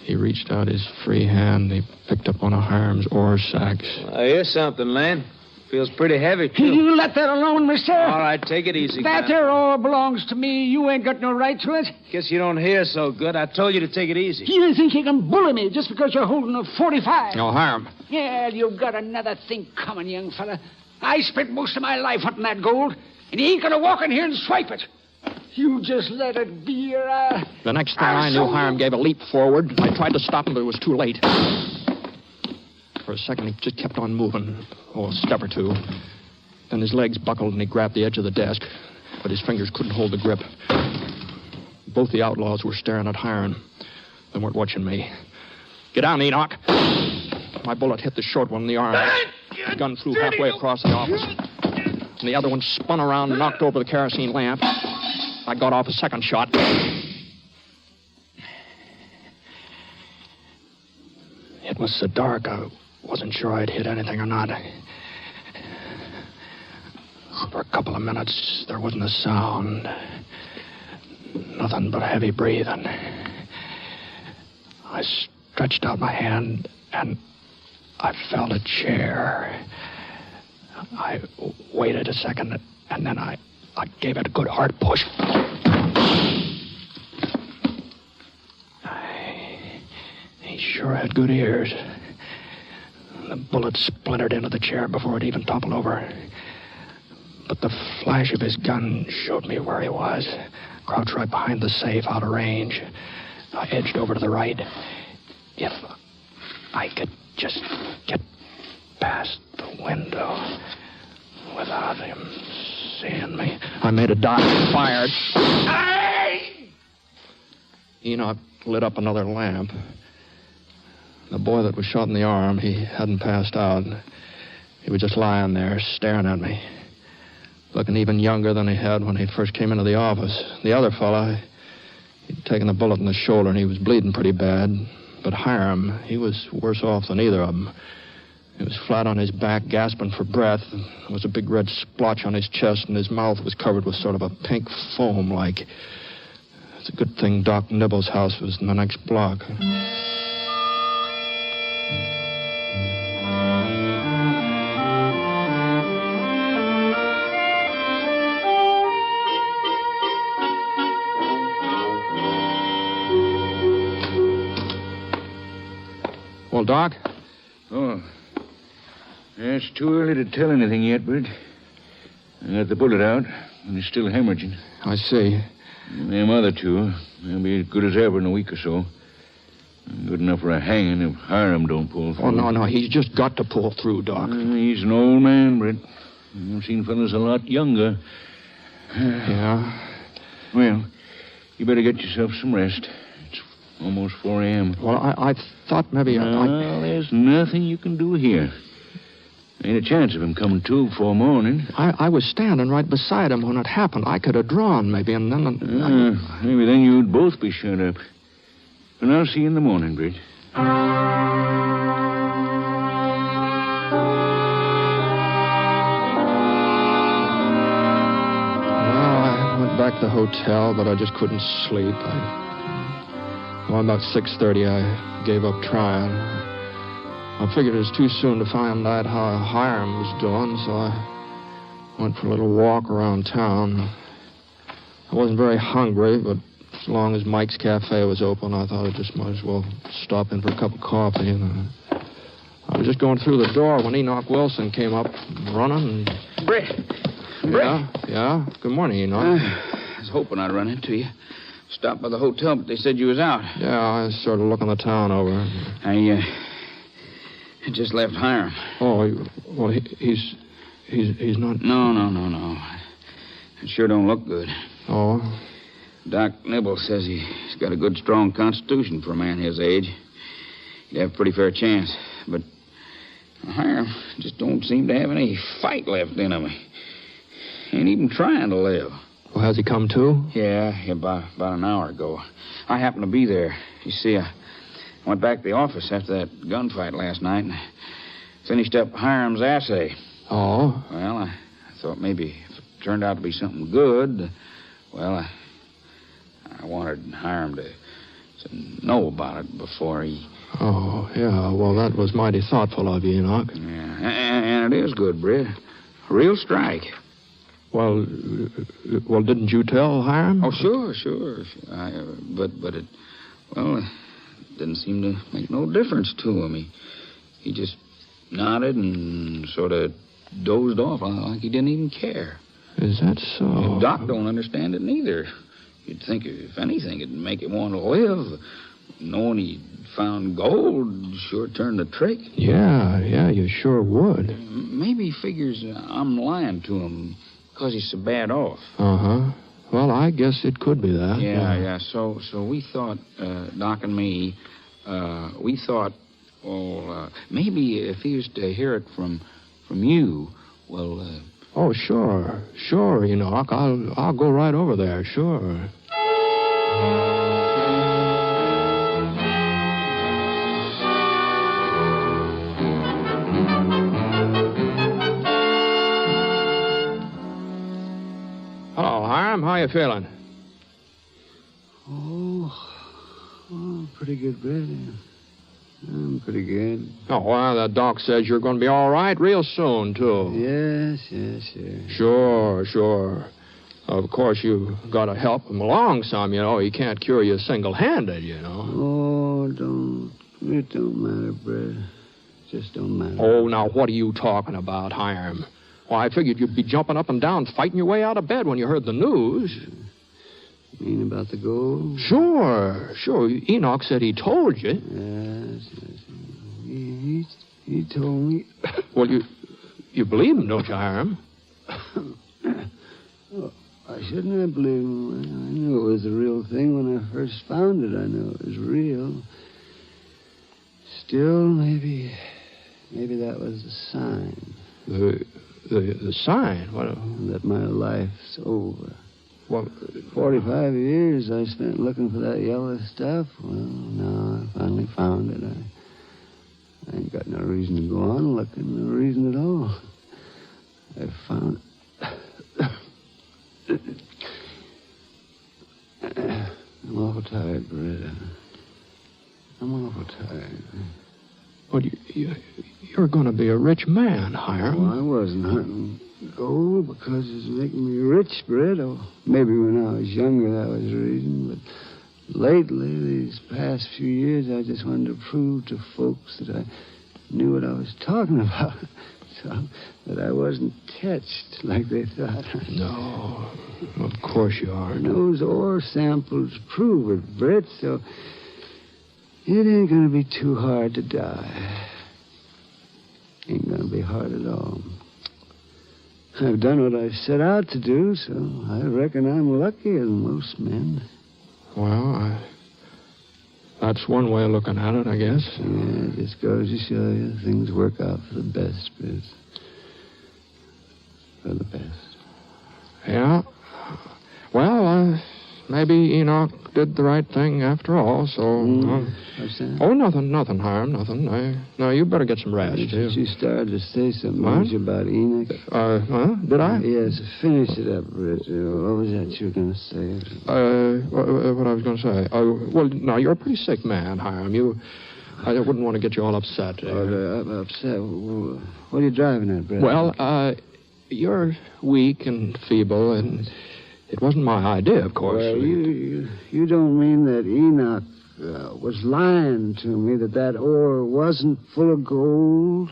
He reached out his free hand. He picked up one of Hiram's ore sacks. I hear something, Len. Feels pretty heavy, too. You let that alone, mister. All right, take it easy. That there ore belongs to me. You ain't got no right to it. Guess you don't hear so good. I told you to take it easy. You think you can bully me just because you're holding a .45? No, Hiram. Yeah, you've got another thing coming, young fella. I spent most of my life hunting that gold, and you ain't gonna walk in here and swipe it. You just let it be your... The next thing I knew, Hiram gave a leap forward. I tried to stop him, but it was too late. For a second, he just kept on moving. A step or two. Then his legs buckled, and he grabbed the edge of the desk. But his fingers couldn't hold the grip. Both the outlaws were staring at Hiram. They weren't watching me. Get down, Enoch. My bullet hit the short one in the arm. The gun flew halfway across the office. And the other one spun around and knocked over the kerosene lamp. I got off a second shot. It was so dark, I wasn't sure I'd hit anything or not. For a couple of minutes, there wasn't a sound. Nothing but heavy breathing. I stretched out my hand, and I felt a chair. I waited a second, and then I gave it a good hard push. He sure had good ears. The bullet splintered into the chair before it even toppled over. But the flash of his gun showed me where he was. Crouched right behind the safe, out of range. I edged over to the right. If I could just get past the window without him seeing me. I made a dive and fired. Enoch lit up another lamp. The boy that was shot in the arm, he hadn't passed out. He was just lying there, staring at me. Looking even younger than he had when he first came into the office. The other fella, he'd taken the bullet in the shoulder and he was bleeding pretty bad. But Hiram, he was worse off than either of them. He was flat on his back, gasping for breath. There was a big red splotch on his chest, and his mouth was covered with sort of a pink foam like. It's a good thing Doc Nibble's house was in the next block. Well, Doc? Oh. It's too early to tell anything yet, Britt. I got the bullet out, and it's still hemorrhaging. I see. And them other two, they'll be as good as ever in a week or so. Good enough for a hanging if Hiram don't pull through. Oh, no, he's just got to pull through, Doc. He's an old man, Britt. I've seen fellas a lot younger. Yeah? Well, you better get yourself some rest. It's almost 4 a.m. Well, I thought maybe Well, there's nothing you can do here. Ain't a chance of him coming to before morning. I was standing right beside him when it happened. I could have drawn, maybe, and then... Maybe then you'd both be shut up. And I'll see you in the morning, Britt. I went back to the hotel, but I just couldn't sleep. About 6:30, I gave up trying. I figured it was too soon to find out how Hiram was doing, so I went for a little walk around town. I wasn't very hungry, but as long as Mike's Cafe was open, I thought I just might as well stop in for a cup of coffee. And I was just going through the door when Enoch Wilson came up running. Britt. Yeah. Good morning, Enoch. I was hoping I'd run into you. Stopped by the hotel, but they said you was out. Yeah, I was sort of looking the town over. I just left Hiram. Oh, well, he's not... No. It sure don't look good. Oh? Doc Nibble says he's got a good, strong constitution for a man his age. He'd have a pretty fair chance. But Hiram just don't seem to have any fight left in him. He ain't even trying to live. Well, has he come to? Yeah, about an hour ago. I happened to be there. You see, I went back to the office after that gunfight last night and finished up Hiram's assay. Oh? Well, I thought maybe if it turned out to be something good, well, I wanted Hiram to know about it before he... Oh, yeah. Well, that was mighty thoughtful of you, Enoch. Yeah, and it is good, Britt. A real strike. Well, didn't you tell Hiram? Oh, sure. But it didn't seem to make no difference to him. He just nodded and sort of dozed off like he didn't even care. Is that so? Doc don't understand it neither. You'd think, if anything, it'd make him want to live. Knowing he found gold sure turned the trick. Yeah, you sure would. Maybe he figures I'm lying to him because he's so bad off. Uh-huh. Well, I guess it could be that. Yeah. So we thought, Doc and me, we thought, maybe if he was to hear it from you, well... Oh, sure, Enoch. I'll go right over there, sure. Hello, Hiram. How you feeling? Oh, pretty good, Britt. I'm pretty good. Oh, well, the doc says you're going to be all right real soon, too. Yes. Sure. Of course, you got to help him along some, you know. He can't cure you single-handed, you know. Oh, it don't matter, Britt. Just don't matter. Oh, now, what are you talking about, Hiram? Well, I figured you'd be jumping up and down, fighting your way out of bed when you heard the news. You mean about the gold? Sure. Enoch said he told you. Yes. He told me. Well, you believe him, don't you, Hiram? Well, I shouldn't have believed him. I knew it was the real thing when I first found it. I knew it was real. Still, maybe that was the sign. The sign? What? That my life's over. Well, 45 years I spent looking for that yellow stuff. Well, now I finally found it. I ain't got no reason to go on looking, no reason at all. I found... I'm awful tired, Britt. I'm awful tired. Well, you're going to be a rich man, Hiram. Well, I wasn't hunting gold because it's making me rich, Britt. Or maybe when I was younger that was the reason. But lately, these past few years, I just wanted to prove to folks that I knew what I was talking about. So that I wasn't touched like they thought. No, of course you aren't. Those ore samples prove it, Britt, so it ain't gonna be too hard to die. Ain't gonna be hard at all. I've done what I set out to do, so I reckon I'm luckier than most men. Well, that's one way of looking at it, I guess. Yeah, it just goes to show you things work out for the best, Britt. For the best. Yeah. Well, maybe Enoch did the right thing after all, so... What's that? Oh, nothing, Hiram, nothing. No, you better get some rest, too. You started to say something about Enoch. Did I? Yes, finish it up, Britt. What was that you were going to say? What I was going to say. Well, no, you're a pretty sick man, Hiram. I wouldn't want to get you all upset. Upset? What are you driving at, Britt? Well, you're weak and feeble, and it wasn't my idea, of course. Well, you don't mean that Enoch was lying to me, that ore wasn't full of gold?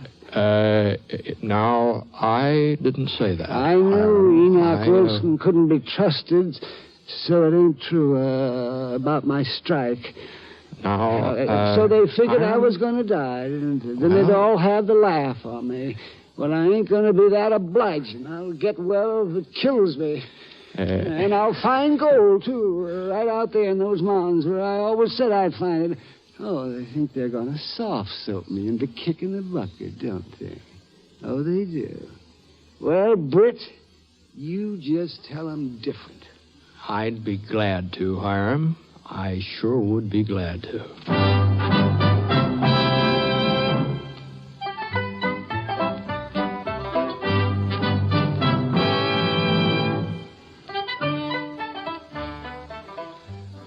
No, I didn't say that. I know Enoch Wilson couldn't be trusted, so it ain't true about my strike. No, so they figured I was going to die, didn't they? Then they'd all have the laugh on me. Well, I ain't going to be that obliging. I'll get well if it kills me. And I'll find gold, too, right out there in those mountains where I always said I'd find it. Oh, they think they're going to soft-soap me into kicking the bucket, don't they? Oh, they do. Well, Britt, you just tell them different. I'd be glad to, Hiram. I sure would be glad to.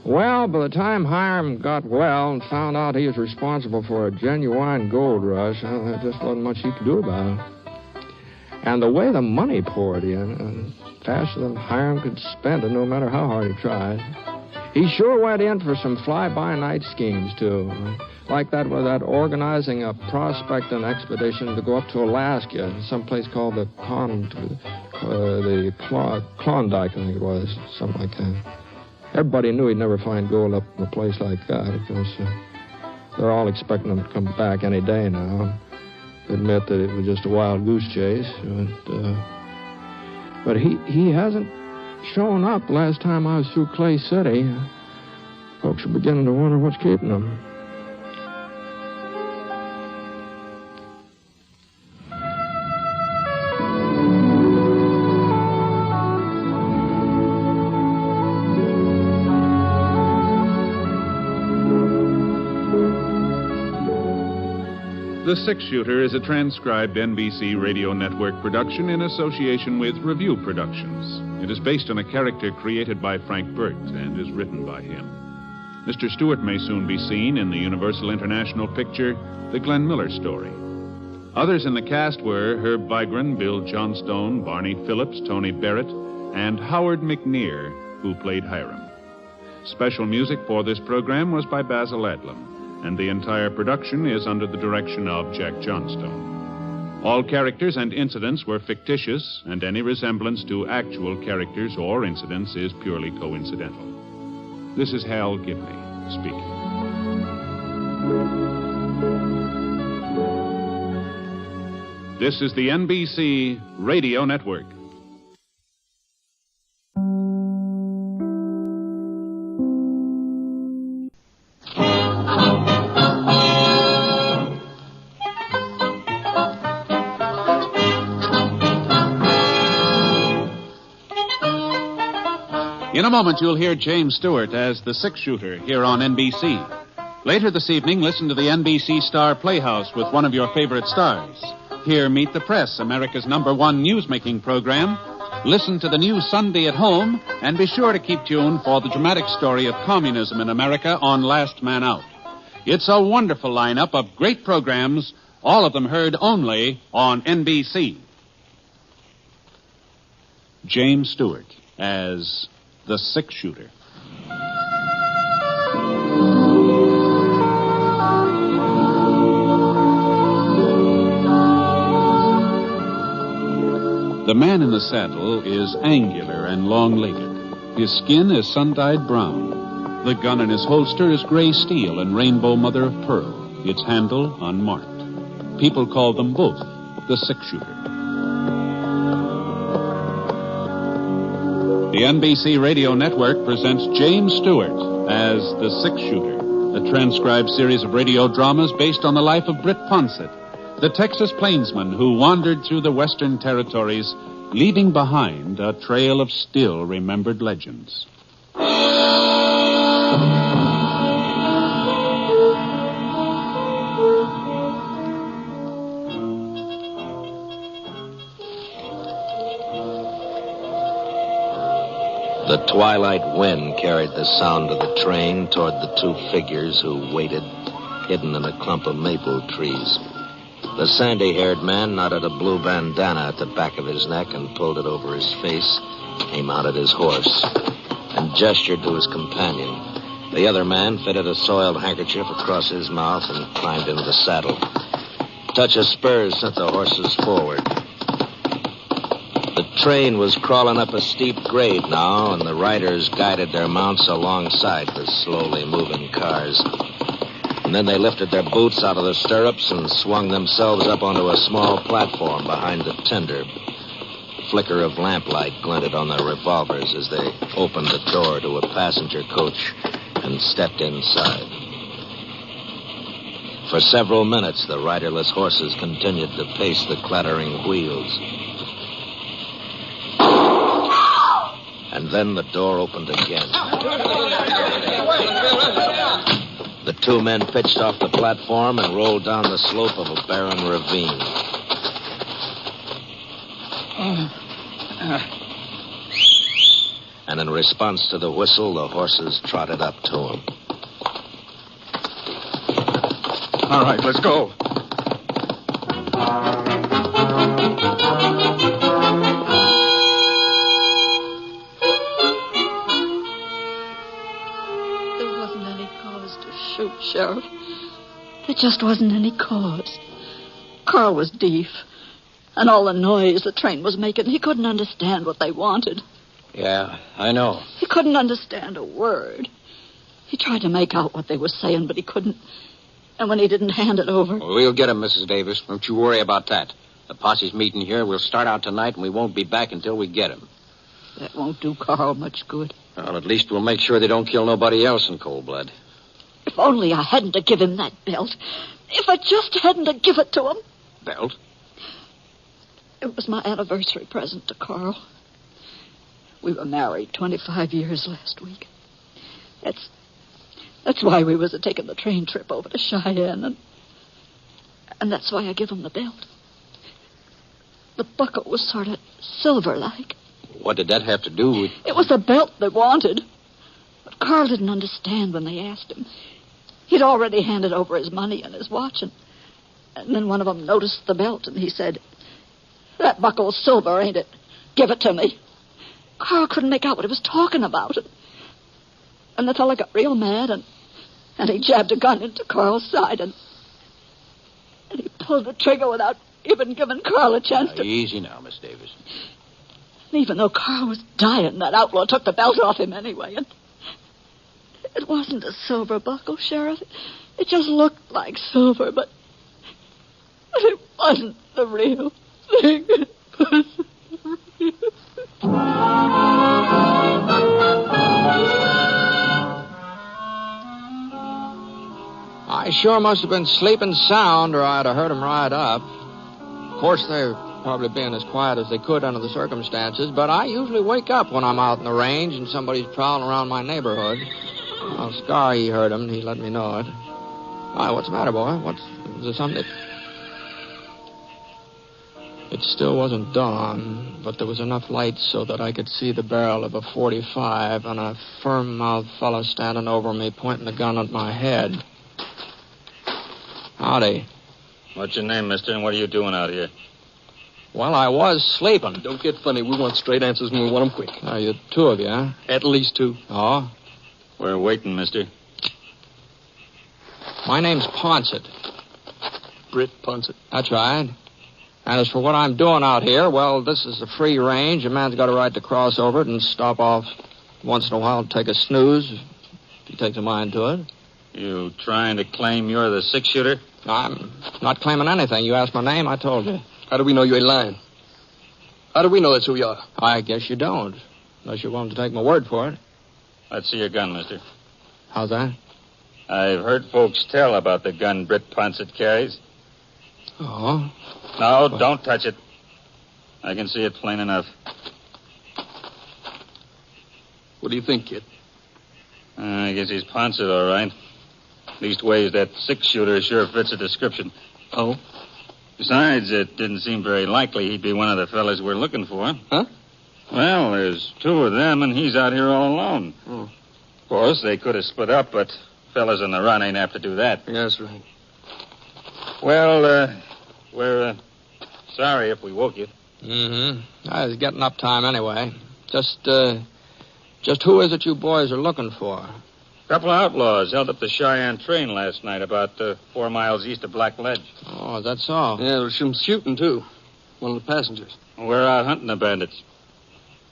Well, by the time Hiram got well and found out he was responsible for a genuine gold rush, there just wasn't much he could do about it. And the way the money poured in, faster than Hiram could spend it, no matter how hard he tried. He sure went in for some fly-by-night schemes, too. Like that with that organizing a prospecting expedition to go up to Alaska, someplace called the Klondike, I think it was, something like that. Everybody knew he'd never find gold up in a place like that because they're all expecting him to come back any day now. Admit that it was just a wild goose chase. But he hasn't shown up. Last time I was through Clay City, folks are beginning to wonder what's keeping him. The Six Shooter is a transcribed NBC Radio Network production in association with Review Productions. It is based on a character created by Frank Burt and is written by him. Mr. Stewart may soon be seen in the Universal International picture, The Glenn Miller Story. Others in the cast were Herb Vigran, Bill Johnstone, Barney Phillips, Tony Barrett, and Howard McNear, who played Hiram. Special music for this program was by Basil Adlam, and the entire production is under the direction of Jack Johnstone. All characters and incidents were fictitious, and any resemblance to actual characters or incidents is purely coincidental. This is Hal Gibney speaking. This is the NBC Radio Network. In a moment, you'll hear James Stewart as the Six Shooter here on NBC. Later this evening, listen to the NBC Star Playhouse with one of your favorite stars. Here, Meet the Press, America's #1 newsmaking program. Listen to the new Sunday at Home, and be sure to keep tuned for the dramatic story of communism in America on Last Man Out. It's a wonderful lineup of great programs, all of them heard only on NBC. James Stewart as the six-shooter. The man in the saddle is angular and long-legged. His skin is sun-dyed brown. The gun in his holster is gray steel and rainbow mother-of-pearl, its handle unmarked. People call them both the six-shooter. The NBC Radio Network presents James Stewart as the six-shooter, a transcribed series of radio dramas based on the life of Britt Ponset, the Texas plainsman who wandered through the western territories, leaving behind a trail of still-remembered legends. The twilight wind carried the sound of the train toward the two figures who waited, hidden in a clump of maple trees. The sandy-haired man knotted a blue bandana at the back of his neck and pulled it over his face. He mounted his horse and gestured to his companion. The other man fitted a soiled handkerchief across his mouth and climbed into the saddle. A touch of spurs sent the horses forward. The train was crawling up a steep grade now, and the riders guided their mounts alongside the slowly moving cars. And then they lifted their boots out of their stirrups and swung themselves up onto a small platform behind the tender. A flicker of lamplight glinted on their revolvers as they opened the door to a passenger coach and stepped inside. For several minutes, the riderless horses continued to pace the clattering wheels. And then the door opened again. The two men pitched off the platform and rolled down the slope of a barren ravine. And in response to the whistle, the horses trotted up to him. All right, let's go. Sheriff. There just wasn't any cause. Carl was deaf. And all the noise the train was making, he couldn't understand what they wanted. Yeah, I know. He couldn't understand a word. He tried to make out what they were saying, but he couldn't. And when he didn't hand it over... Well, we'll get him, Mrs. Davis. Don't you worry about that. The posse's meeting here. We'll start out tonight, and we won't be back until we get him. That won't do Carl much good. Well, at least we'll make sure they don't kill nobody else in cold blood. If only I hadn't to give him that belt. If I just hadn't to give it to him. Belt? It was my anniversary present to Carl. We were married 25 years last week. That's why we was taking the train trip over to Cheyenne, and that's why I give him the belt. The buckle was sort of silver-like. What did that have to do with... It was the belt they wanted. But Carl didn't understand when they asked him. He'd already handed over his money and his watch, and then one of them noticed the belt, and he said, "That buckle's silver, ain't it? Give it to me." Carl couldn't make out what he was talking about. And the fella got real mad, and he jabbed a gun into Carl's side, and he pulled the trigger without even giving Carl a chance to... Easy now, Miss Davis. And even though Carl was dying, that outlaw took the belt off him anyway, and... It wasn't a silver buckle, Sheriff. It just looked like silver, but it wasn't the real thing. I sure must have been sleeping sound, or I'd have heard him ride up. Of course, they're probably being as quiet as they could under the circumstances, but I usually wake up when I'm out in the range and somebody's prowling around my neighborhood. Well, Scar, he heard him. He let me know it. Why, what's the matter, boy? Is there something? It still wasn't dawn, but there was enough light so that I could see the barrel of a .45 and a firm-mouthed fellow standing over me, pointing the gun at my head. Howdy. What's your name, mister, and what are you doing out here? Well, I was sleeping. Don't get funny. We want straight answers, and we want them quick. You two of you, huh? At least two. Oh? We're waiting, mister. My name's Ponset. Britt Ponset. That's right. And as for what I'm doing out here, well, this is a free range. A man's got a right to cross over it and stop off once in a while and take a snooze if he takes a mind to it. You trying to claim you're the six-shooter? I'm not claiming anything. You asked my name, I told you. How do we know you ain't lying? How do we know that's who you are? I guess you don't, unless you're willing to take my word for it. Let's see your gun, mister. How's that? I've heard folks tell about the gun Britt Ponset carries. Oh? No, don't touch it. I can see it plain enough. What do you think, kid? I guess he's Ponset, all right. Leastways, that six-shooter sure fits the description. Oh? Besides, it didn't seem very likely he'd be one of the fellas we're looking for. Huh? Well, there's two of them, and he's out here all alone. Oh. Of course, they could have split up, but fellas on the run ain't apt to do that. Yeah, that's right. Well, we're sorry if we woke you. Mm-hmm. I was getting up time anyway. Just who is it you boys are looking for? A couple of outlaws held up the Cheyenne train last night about 4 miles east of Black Ledge. Oh, is that so? Yeah, there was some shooting, too. One of the passengers. We're out hunting the bandits.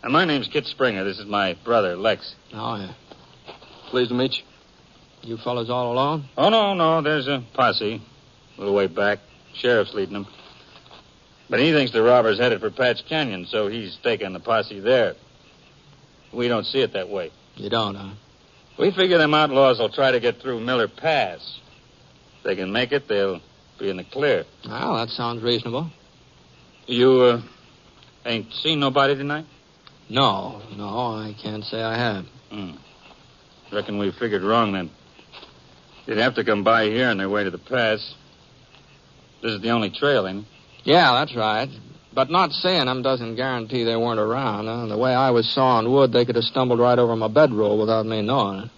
And my name's Kit Springer. This is my brother, Lex. Oh, yeah. Pleased to meet you. You fellas all alone? Oh, no. There's a posse. A little way back. Sheriff's leading them. But he thinks the robbers headed for Patch Canyon, so he's taking the posse there. We don't see it that way. You don't, huh? We figure them outlaws will try to get through Miller Pass. If they can make it, they'll be in the clear. Well, that sounds reasonable. You, ain't seen nobody tonight? No, I can't say I have. Reckon we figured wrong, then. They'd have to come by here on their way to the pass. This is the only trail, ain't it? Yeah, that's right. But not seeing them doesn't guarantee they weren't around. The way I was sawing wood, they could have stumbled right over my bedroll without me knowing it.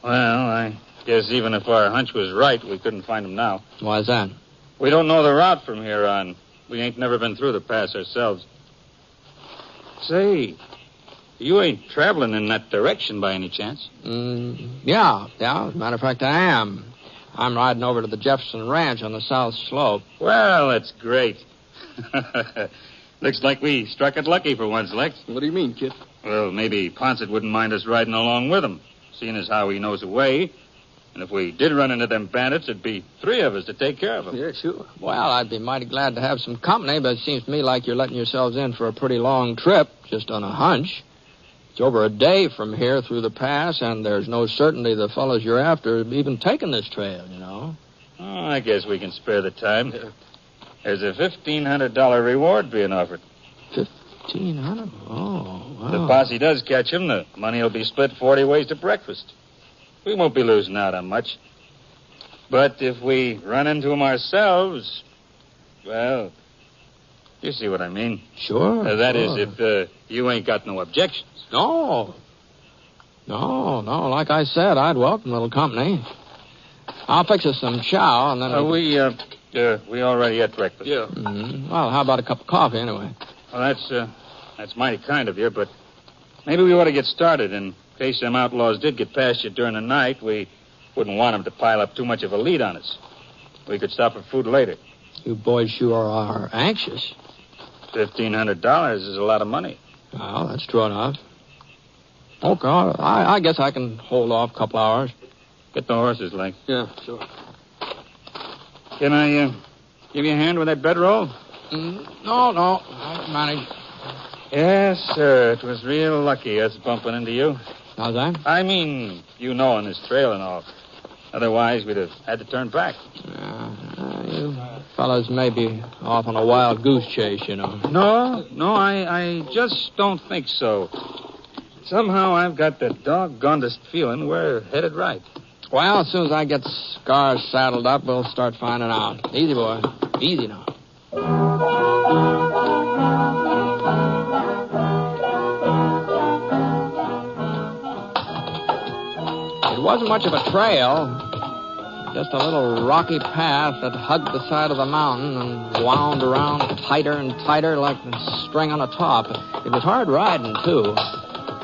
Well, I guess even if our hunch was right, we couldn't find them now. Why's that? We don't know the route from here on. We ain't never been through the pass ourselves. Say, you ain't traveling in that direction by any chance? Yeah. As a matter of fact, I am. I'm riding over to the Jefferson Ranch on the south slope. Well, that's great. Looks like we struck it lucky for once, Lex. What do you mean, kid? Well, maybe Ponset wouldn't mind us riding along with him, seeing as how he knows the way. And if we did run into them bandits, it'd be 3 of us to take care of them. Yeah, sure. Well, I'd be mighty glad to have some company, but it seems to me like you're letting yourselves in for a pretty long trip, just on a hunch. It's over a day from here through the pass, and there's no certainty the fellows you're after have even taken this trail, you know. Oh, I guess we can spare the time. Yeah. There's a $1,500 reward being offered. $1,500? Oh, wow. If the posse does catch him, the money will be split 40 ways to breakfast. We won't be losing out on much. But if we run into him ourselves, well, you see what I mean. Sure. That is, if you ain't got no objections. No. Like I said, I'd welcome a little company. I'll fix us some chow, and then... we already ate breakfast. Yeah. Mm-hmm. Well, how about a cup of coffee, anyway? Well, that's mighty kind of you, but maybe we ought to get started. In case them outlaws did get past you during the night, we wouldn't want them to pile up too much of a lead on us. We could stop for food later. You boys sure are anxious. $1,500 is a lot of money. Well, that's true enough. Okay, I guess I can hold off a couple hours. Get the horses, Link. Yeah, sure. Can I give you a hand with that bedroll? No. I can manage. Yes, sir. It was real lucky us bumping into you. How's that? I mean, you knowing this trail and all. Otherwise, we'd have had to turn back. You fellas may be off on a wild goose chase, you know. No, I just don't think so. Somehow I've got the doggonedest feeling we're headed right. Well, as soon as I get Scars saddled up, we'll start finding out. Easy, boy. Easy now. It wasn't much of a trail. Just a little rocky path that hugged the side of the mountain and wound around tighter and tighter like a string on a top. It was hard riding, too.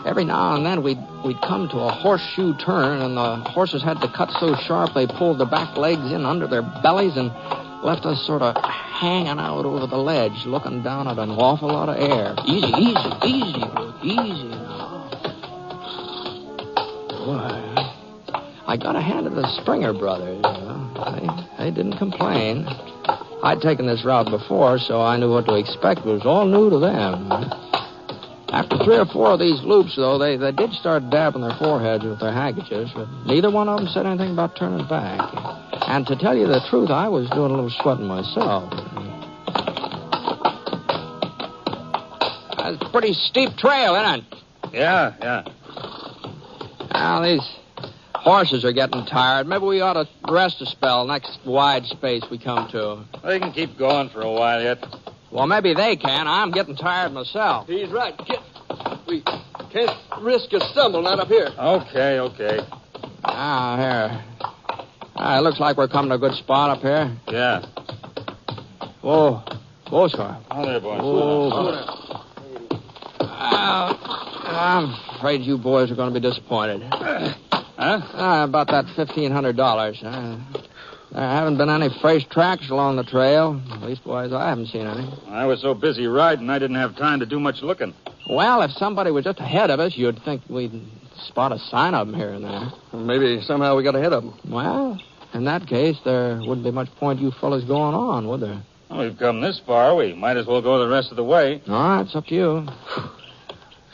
Every now and then we'd come to a horseshoe turn, and the horses had to cut so sharp they pulled their back legs in under their bellies and left us sort of hanging out over the ledge, looking down at an awful lot of air. Easy, easy now. Boy, I got a hand of the Springer brothers. They didn't complain. I'd taken this route before, so I knew what to expect. It was all new to them. After 3 or 4 of these loops, though, they did start dabbing their foreheads with their handkerchiefs, but neither one of them said anything about turning back. And to tell you the truth, I was doing a little sweating myself. That's a pretty steep trail, isn't it? Yeah. Now, these horses are getting tired. Maybe we ought to rest a spell next wide space we come to. They can keep going for a while yet. Well, maybe they can. I'm getting tired myself. He's right, kid. We can't risk a stumble, not up here. Okay. Ah, here. It looks like we're coming to a good spot up here. Yeah. Whoa, sir. Oh, there, boys. Whoa. I'm afraid you boys are going to be disappointed. Huh? About that $1,500. There haven't been any fresh tracks along the trail. Leastwise, I haven't seen any. I was so busy riding, I didn't have time to do much looking. Well, if somebody was just ahead of us, you'd think we'd spot a sign of them here and there. Maybe somehow we got ahead of them. Well, in that case, there wouldn't be much point you fellas going on, would there? Well, we've come this far. We might as well go the rest of the way. All right, it's up to you.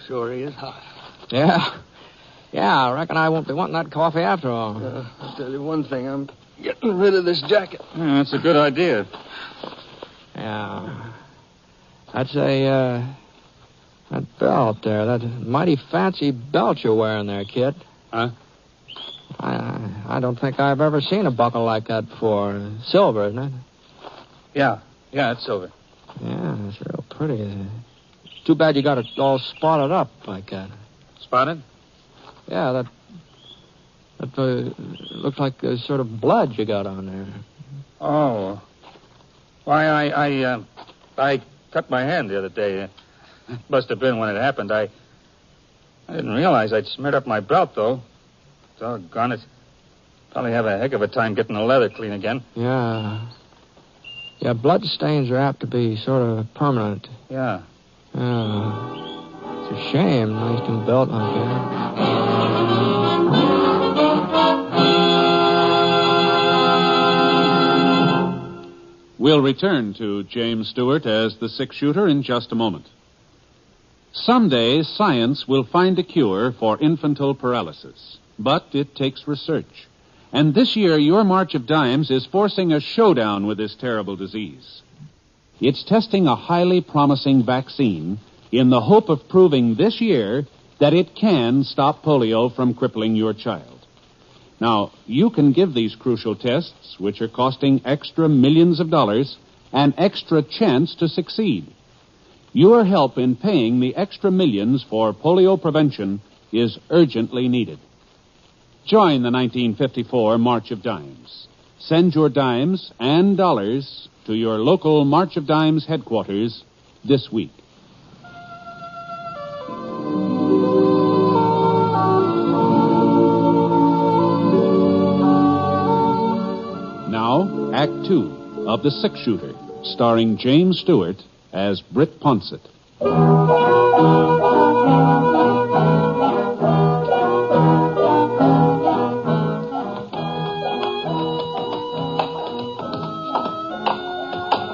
Sure he is hot. Yeah, I reckon I won't be wanting that coffee after all. I'll tell you one thing. I'm getting rid of this jacket. Yeah, that's a good idea. Yeah. That's that belt there. That mighty fancy belt you're wearing there, kid. Huh? I don't think I've ever seen a buckle like that before. Silver, isn't it? Yeah, it's silver. Yeah, it's real pretty. Too bad you got it all spotted up like that. Spotted? Yeah, that looks like a sort of blood you got on there. Oh. Why, I cut my hand the other day. It must have been when it happened. I didn't realize I'd smeared up my belt, though. Doggone it. Probably have a heck of a time getting the leather clean again. Yeah, blood stains are apt to be sort of permanent. Yeah. It's a shame. Nice new belt like that. We'll return to James Stewart as the six-shooter in just a moment. Someday, science will find a cure for infantile paralysis, but it takes research. And this year, your March of Dimes is forcing a showdown with this terrible disease. It's testing a highly promising vaccine in the hope of proving this year that it can stop polio from crippling your child. Now, you can give these crucial tests, which are costing extra millions of dollars, an extra chance to succeed. Your help in paying the extra millions for polio prevention is urgently needed. Join the 1954 March of Dimes. Send your dimes and dollars to your local March of Dimes headquarters this week. Now, Act Two of The Six-Shooter, starring James Stewart as Britt Ponset.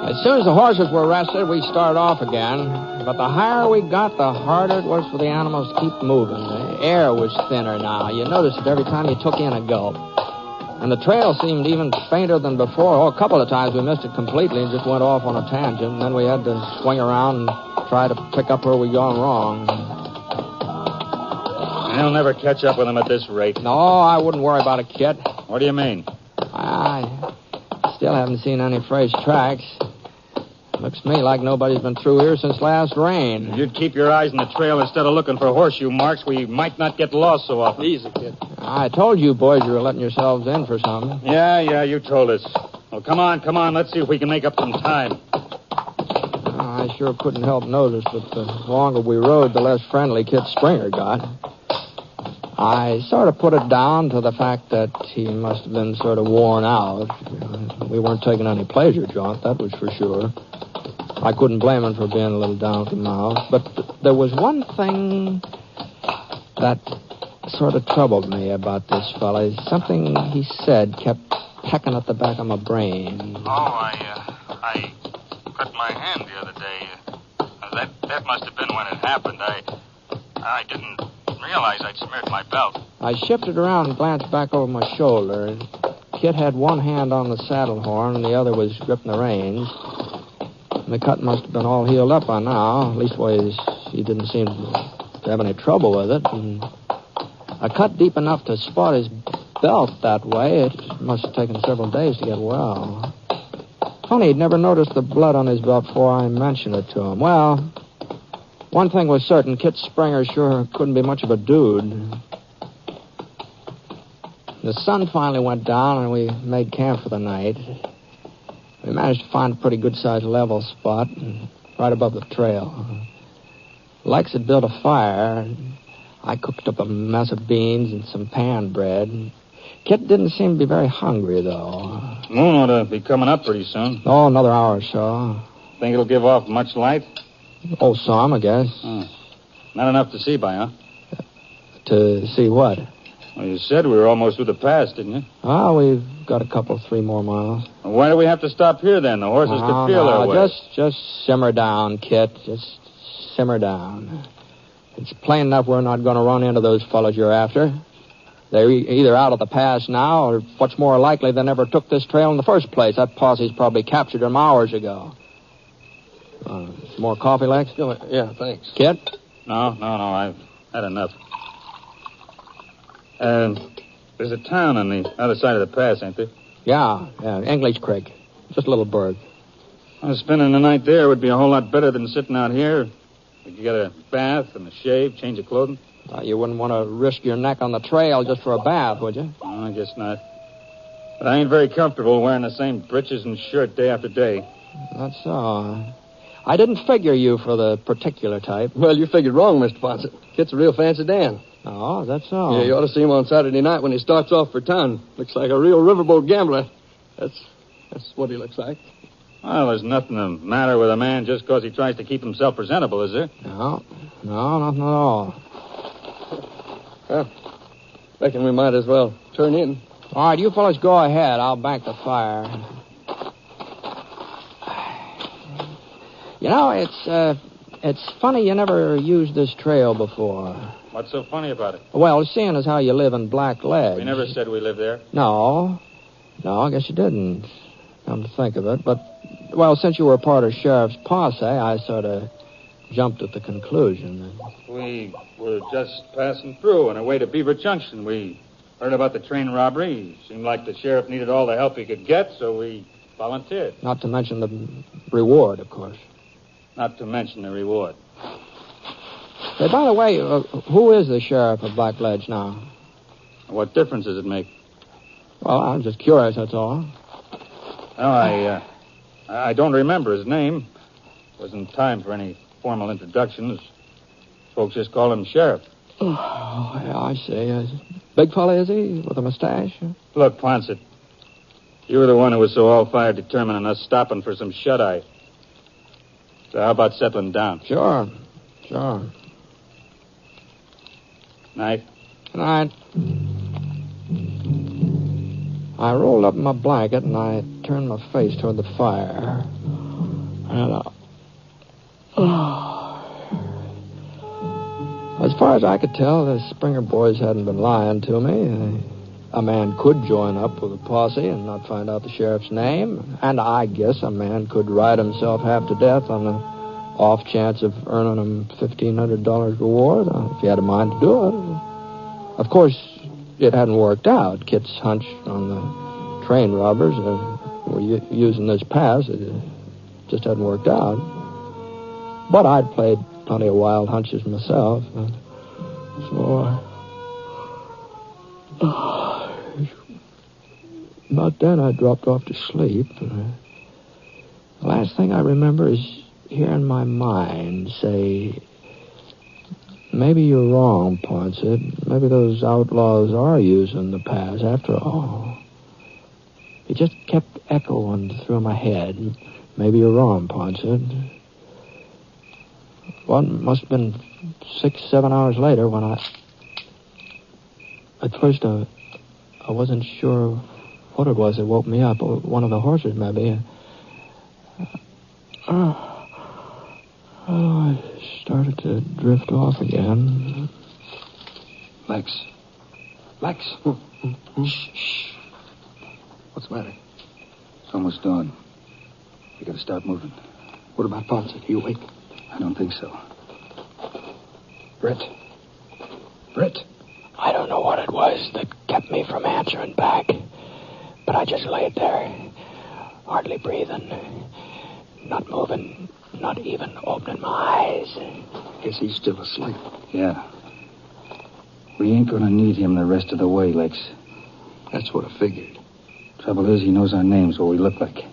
As soon as the horses were rested, we started off again. But the higher we got, the harder it was for the animals to keep moving. The air was thinner now. You noticed it every time you took in a gulp. And the trail seemed even fainter than before. A couple of times we missed it completely and just went off on a tangent. And then we had to swing around and try to pick up where we'd gone wrong. He'll never catch up with him at this rate. No, I wouldn't worry about it, Kit. What do you mean? I still haven't seen any fresh tracks. Looks to me like nobody's been through here since last rain. If you'd keep your eyes on the trail instead of looking for horseshoe marks, we might not get lost so often. Easy, Kid. I told you boys you were letting yourselves in for something. Yeah, you told us. Well, come on. Let's see if we can make up some time. I sure couldn't help notice that the longer we rode, the less friendly Kit Springer got. I sort of put it down to the fact that he must have been sort of worn out. We weren't taking any pleasure, Jaunt, that was for sure. I couldn't blame him for being a little down at the mouth. But there was one thing that sort of troubled me about this fella. Something he said kept pecking at the back of my brain. Oh, I cut my hand the other day. That must have been when it happened. I didn't realize I'd smeared my belt. I shifted around and glanced back over my shoulder. Kit had one hand on the saddle horn and the other was gripping the reins. The cut must have been all healed up by now. Leastways, he didn't seem to have any trouble with it. And a cut deep enough to spot his belt that way, it must have taken several days to get well. Funny, he'd never noticed the blood on his belt before I mentioned it to him. Well, one thing was certain, Kit Springer sure couldn't be much of a dude. The sun finally went down and we made camp for the night. We managed to find a pretty good-sized level spot right above the trail. Lex had built a fire. I cooked up a mess of beans and some pan bread. Kit didn't seem to be very hungry, though. Moon ought to be coming up pretty soon. Oh, another hour or so. Think it'll give off much light? Oh, some, I guess. Not enough to see by, huh? To see what? Well, you said we were almost through the pass, didn't you? Oh, we've got a 3 more miles. Well, why do we have to stop here, then? The horses could feel their way. Just simmer down, Kit. Just simmer down. It's plain enough we're not going to run into those fellows you're after. They're either out of the pass now, or what's more likely, they never took this trail in the first place. That posse's probably captured them hours ago. Some more coffee, Lex? Yeah, thanks. Kit? No, I've had enough. There's a town on the other side of the pass, ain't there? Yeah, English Creek. Just a little burg. Spending the night there would be a whole lot better than sitting out here. We could get a bath and a shave, change of clothing. You wouldn't want to risk your neck on the trail just for a bath, would you? No, I guess not. But I ain't very comfortable wearing the same breeches and shirt day after day. That's so. I didn't figure you for the particular type. Well, you figured wrong, Mr. Ponset. Kit's a real fancy Dan. Oh, that's so. Yeah, you ought to see him on Saturday night when he starts off for town. Looks like a real riverboat gambler. That's what he looks like. Well, there's nothing the matter with a man just because he tries to keep himself presentable, is there? No, nothing at all. Well, reckon we might as well turn in. All right, you fellas go ahead. I'll bank the fire. You know, it's funny you never used this trail before. What's so funny about it? Well, seeing as how you live in Black Ledge. We never said we live there. No, I guess you didn't. Come to think of it. But, well, since you were part of Sheriff's posse, I sort of jumped at the conclusion. We were just passing through on our way to Beaver Junction. We heard about the train robbery. It seemed like the sheriff needed all the help he could get, so we volunteered. Not to mention the reward, of course. Not to mention the reward. Hey, by the way, who is the sheriff of Black Ledge now? What difference does it make? Well, I'm just curious, that's all. Oh, I don't remember his name. Wasn't time for any formal introductions. Folks just call him Sheriff. Oh, yeah, I see. Big fella, is he, with a mustache? Look, Ponset, you were the one who was so all-fired determined on us stopping for some shut-eye. So how about settling down? Sure. Night. Night. I rolled up in my blanket and I turned my face toward the fire. And, as far as I could tell, the Springer boys hadn't been lying to me. A man could join up with a posse and not find out the sheriff's name. And I guess a man could ride himself half to death on the off chance of earning him $1,500 reward if he had a mind to do it. Of course, it hadn't worked out. Kit's hunch on the train robbers were using this pass. It just hadn't worked out. But I'd played plenty of wild hunches myself. So, about then, I dropped off to sleep. The last thing I remember is hearing my mind say, maybe you're wrong, Ponset. Maybe those outlaws are using the pass after all. It just kept echoing through my head. Maybe you're wrong, Ponset. Well, it must have been 6-7 hours later when At first, I wasn't sure what it was that woke me up. One of the horses, maybe. I started to drift off again. Lex. Shh. What's the matter? It's almost dawn. We gotta start moving. What about Ponset? Are you awake? I don't think so. Britt. I don't know what it was that kept me from answering back. But I just laid there, hardly breathing, not moving, not even opening my eyes. Guess he's still asleep. Yeah. We ain't gonna need him the rest of the way, Lex. That's what I figured. Trouble is, he knows our names, what we look like.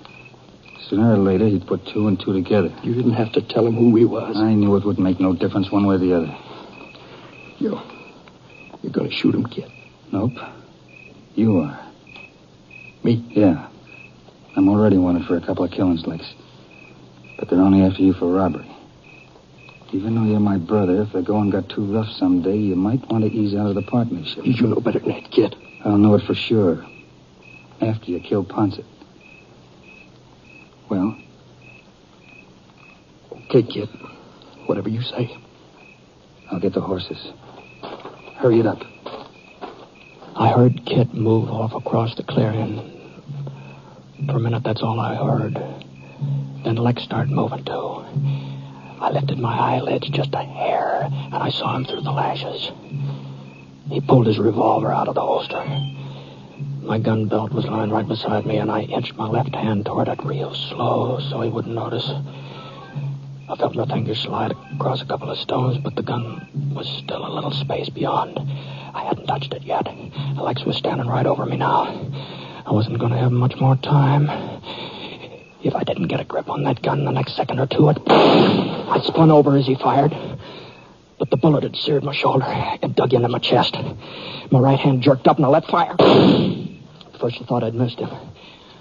Sooner or later, he'd put 2 and 2 together. You didn't have to tell him who he was. I knew it wouldn't make no difference one way or the other. You're gonna shoot him, kid? Nope. You are. Me? Yeah. I'm already wanted for a couple of killings, Lex. But they're only after you for robbery. Even though you're my brother, if the going got too rough someday, you might want to ease out of the partnership. You know better than that, kid. I'll know it for sure. After you kill Ponset. Well? Okay, kid. Whatever you say. I'll get the horses. Hurry it up. I heard Kit move off across the clearing. For a minute, that's all I heard. Then Lex started moving, too. I lifted my eyelids just a hair, and I saw him through the lashes. He pulled his revolver out of the holster. My gun belt was lying right beside me, and I inched my left hand toward it real slow so he wouldn't notice. I felt my fingers slide across a couple of stones, but the gun was still a little space beyond. I hadn't touched it yet. Lex was standing right over me now. I wasn't going to have much more time. If I didn't get a grip on that gun the next second or two, I spun over as he fired. But the bullet had seared my shoulder and dug into my chest. My right hand jerked up and I let fire. At first I thought I'd missed him.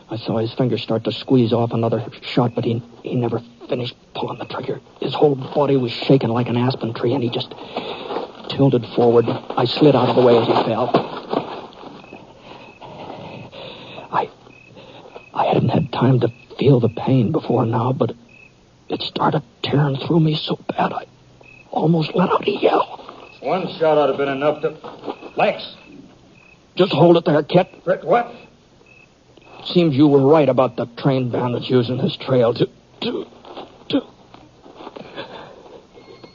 I saw his fingers start to squeeze off another shot, but he never finished pulling the trigger. His whole body was shaking like an aspen tree, and he just tilted forward. I slid out of the way as he fell. I hadn't had time to feel the pain before now, but it started tearing through me so bad I almost let out a yell. One shot ought to have been enough to... Lex! Just hold it there, Kit. Britt, what? Seems you were right about the train bandits using this trail to...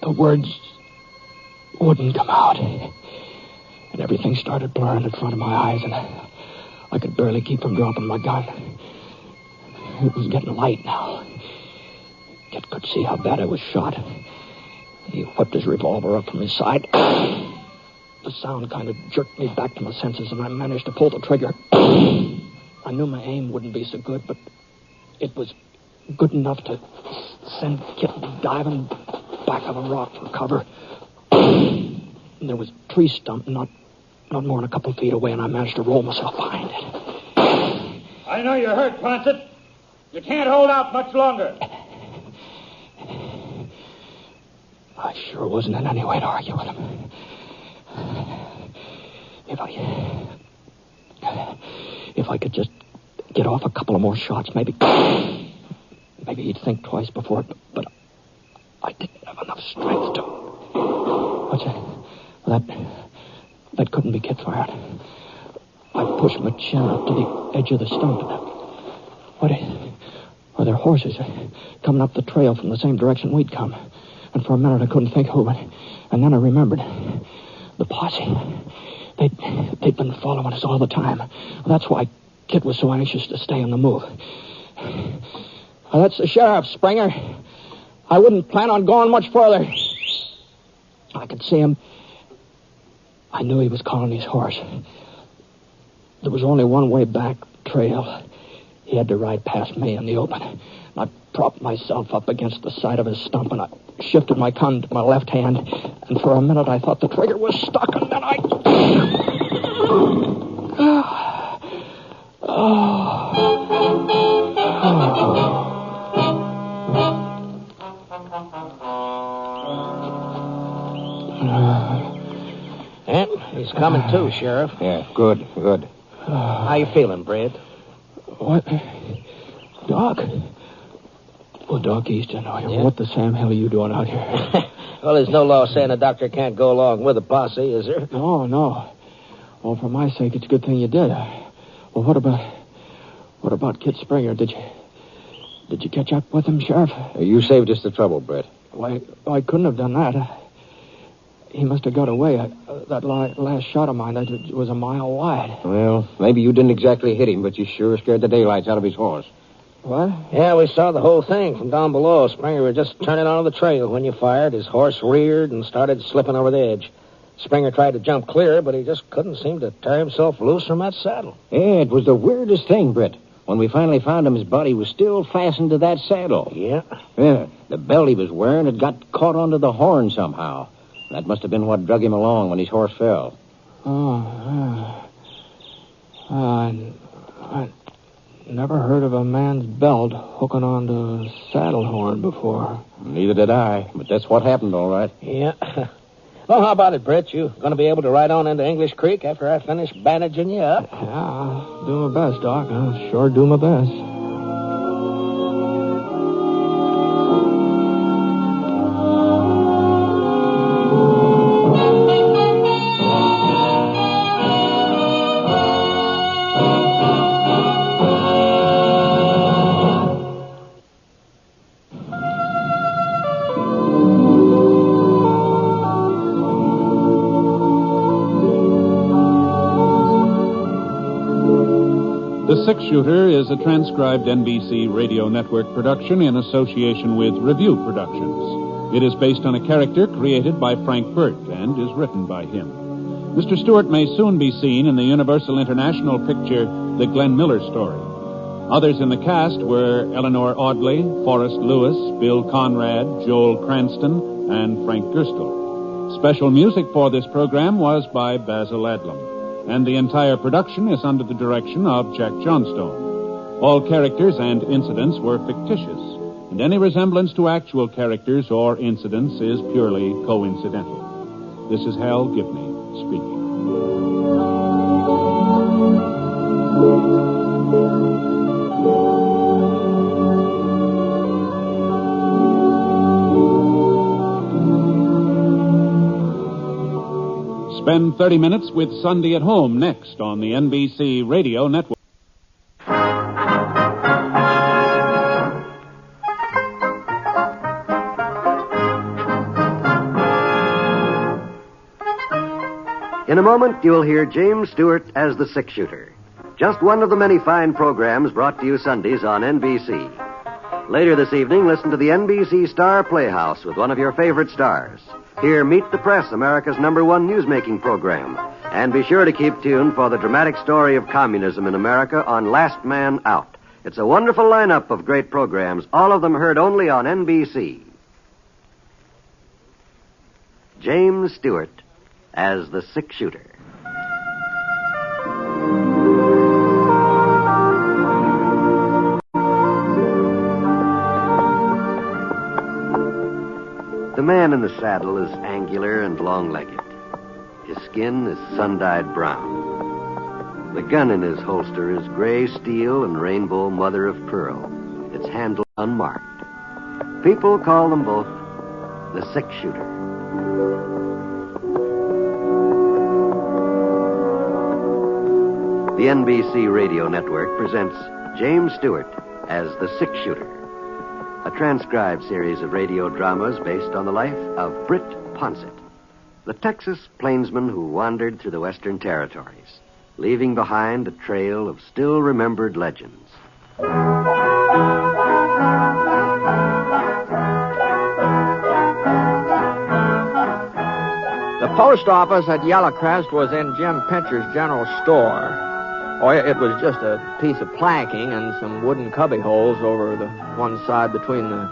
The words wouldn't come out. And everything started blurring in front of my eyes, and I could barely keep from dropping my gun. It was getting light now. Kit could see how bad I was shot. He whipped his revolver up from his side. The sound kind of jerked me back to my senses, and I managed to pull the trigger. I knew my aim wouldn't be so good, but it was good enough to send Kit diving back of a rock for cover. And there was a tree stump not more than a couple feet away, and I managed to roll myself behind it. I know you're hurt, Ponset. You can't hold out much longer. I sure wasn't in any way to argue with him. If I could just get off a couple of more shots, maybe he'd think twice before it, but I didn't have enough strength to. What's that? That couldn't be Kit fired. I pushed my chin up to the edge of the stump. What are there horses coming up the trail from the same direction we'd come? And for a minute I couldn't think who, and then I remembered. The posse. They'd been following us all the time. That's why Kit was so anxious to stay on the move. That's the sheriff, Springer. I wouldn't plan on going much further. I could see him. I knew he was calling his horse. There was only one way back trail. He had to ride past me in the open. I propped myself up against the side of his stump, and I shifted my gun to my left hand, and for a minute I thought the trigger was stuck, and then I... He's coming too, Sheriff. Yeah, good. How you feeling, Britt? What? Doc? Well, Doc Easton, Yeah? What the Sam hell are you doing out here? Well, there's no law saying a doctor can't go along with a posse, is there? No. Well, for my sake, it's a good thing you did. Well, what about Kit Springer? Did you catch up with him, Sheriff? You saved us the trouble, Britt. Why, I couldn't have done that. He must have got away. That last shot of mine, that was a mile wide. Well, maybe you didn't exactly hit him, but you sure scared the daylights out of his horse. What? Yeah, we saw the whole thing from down below. Springer was just turning onto the trail when you fired. His horse reared and started slipping over the edge. Springer tried to jump clear, but he just couldn't seem to tear himself loose from that saddle. Yeah, it was the weirdest thing, Britt. When we finally found him, his body was still fastened to that saddle. Yeah? Yeah. The belt he was wearing had got caught onto the horn somehow. That must have been what drug him along when his horse fell. I never heard of a man's belt hooking onto a saddle horn before. Neither did I, but that's what happened, all right. Yeah. Well, how about it, Britt? You going to be able to ride on into English Creek after I finish bandaging you up? Yeah, I'll do my best, Doc. I'll sure do my best. The Six-Shooter is a transcribed NBC Radio Network production in association with Review Productions. It is based on a character created by Frank Burt and is written by him. Mr. Stewart may soon be seen in the Universal International picture The Glenn Miller Story. Others in the cast were Eleanor Audley, Forrest Lewis, Bill Conrad, Joel Cranston, and Frank Gerstle. Special music for this program was by Basil Adlam. And the entire production is under the direction of Jack Johnstone. All characters and incidents were fictitious, and any resemblance to actual characters or incidents is purely coincidental. This is Hal Gibney speaking. Spend 30 minutes with Sunday at Home next on the NBC Radio Network. In a moment, you'll hear James Stewart as the Six-Shooter. Just one of the many fine programs brought to you Sundays on NBC. Later this evening, listen to the NBC Star Playhouse with one of your favorite stars. Here, Meet the Press, America's #1 newsmaking program. And be sure to keep tuned for the dramatic story of communism in America on Last Man Out. It's a wonderful lineup of great programs, all of them heard only on NBC. James Stewart as the Six-Shooter. The man in the saddle is angular and long-legged. His skin is sun-dyed brown. The gun in his holster is gray steel and rainbow mother of pearl, its handle unmarked. People call them both the Six-Shooter. The NBC Radio Network presents James Stewart as the Six-Shooter, a transcribed series of radio dramas based on the life of Britt Ponset. the Texas plainsman who wandered through the Western Territories, leaving behind a trail of still-remembered legends. The post office at Yellowcrest was in Jim Pincher's general store. Oh, it was just a piece of planking and some wooden cubby holes over the one side between the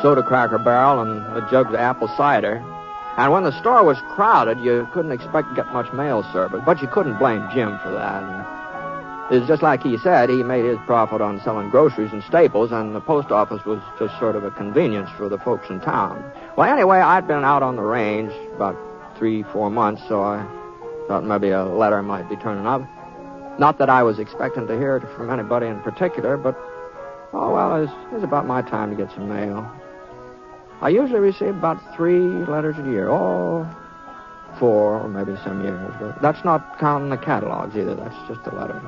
soda cracker barrel and the jug of apple cider. And when the store was crowded, you couldn't expect to get much mail service, but you couldn't blame Jim for that. It's just like he said, he made his profit on selling groceries and staples, and the post office was just sort of a convenience for the folks in town. Well, anyway, I'd been out on the range about 3-4 months, so I thought maybe a letter might be turning up. Not that I was expecting to hear it from anybody in particular, but, oh, well, it was about my time to get some mail. I usually receive about 3 letters a year. Oh, 4 or maybe some years, but that's not counting the catalogs either. That's just a letter.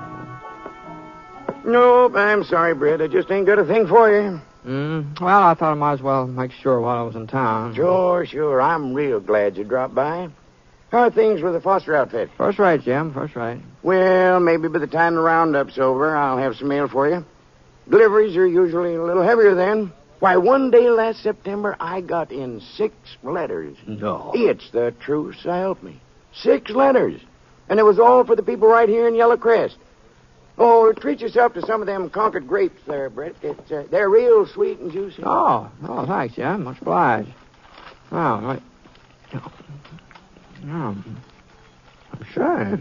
Nope, I'm sorry, Britt. I just ain't got a thing for you. Well, I thought I might as well make sure while I was in town. Sure. I'm real glad you dropped by. How are things with the Foster outfit? First rate, Jim, first rate. Well, maybe by the time the roundup's over, I'll have some mail for you. Deliveries are usually a little heavier then. Why, one day last September, I got in 6 letters. No. It's the truth, so help me. 6 letters. And it was all for the people right here in Yellowcrest. Oh, treat yourself to some of them Concord grapes there, Britt. They're real sweet and juicy. Oh, thanks, Jim. Much obliged. Oh, right. I'm sure.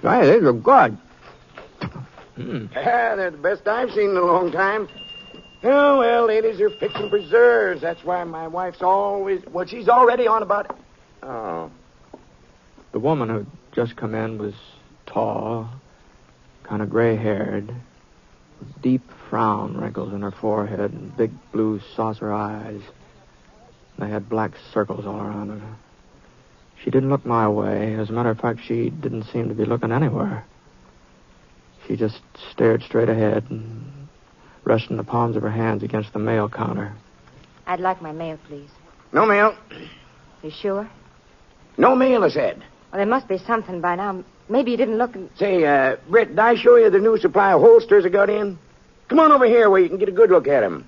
Hey, these are good. Yeah, they're the best I've seen in a long time. Oh, well, ladies are fixing preserves. That's why my wife's always... Well, she's already on about it. Oh. The woman who'd just come in was tall, kind of gray-haired, with deep frown wrinkles in her forehead and big blue saucer eyes. They had black circles all around her. She didn't look my way. As a matter of fact, she didn't seem to be looking anywhere. She just stared straight ahead and resting the palms of her hands against the mail counter. I'd like my mail, please. No mail. You sure? No mail, I said. Well, there must be something by now. Maybe you didn't look and... Say, Britt, did I show you the new supply of holsters I got in? Come on over here where you can get a good look at them.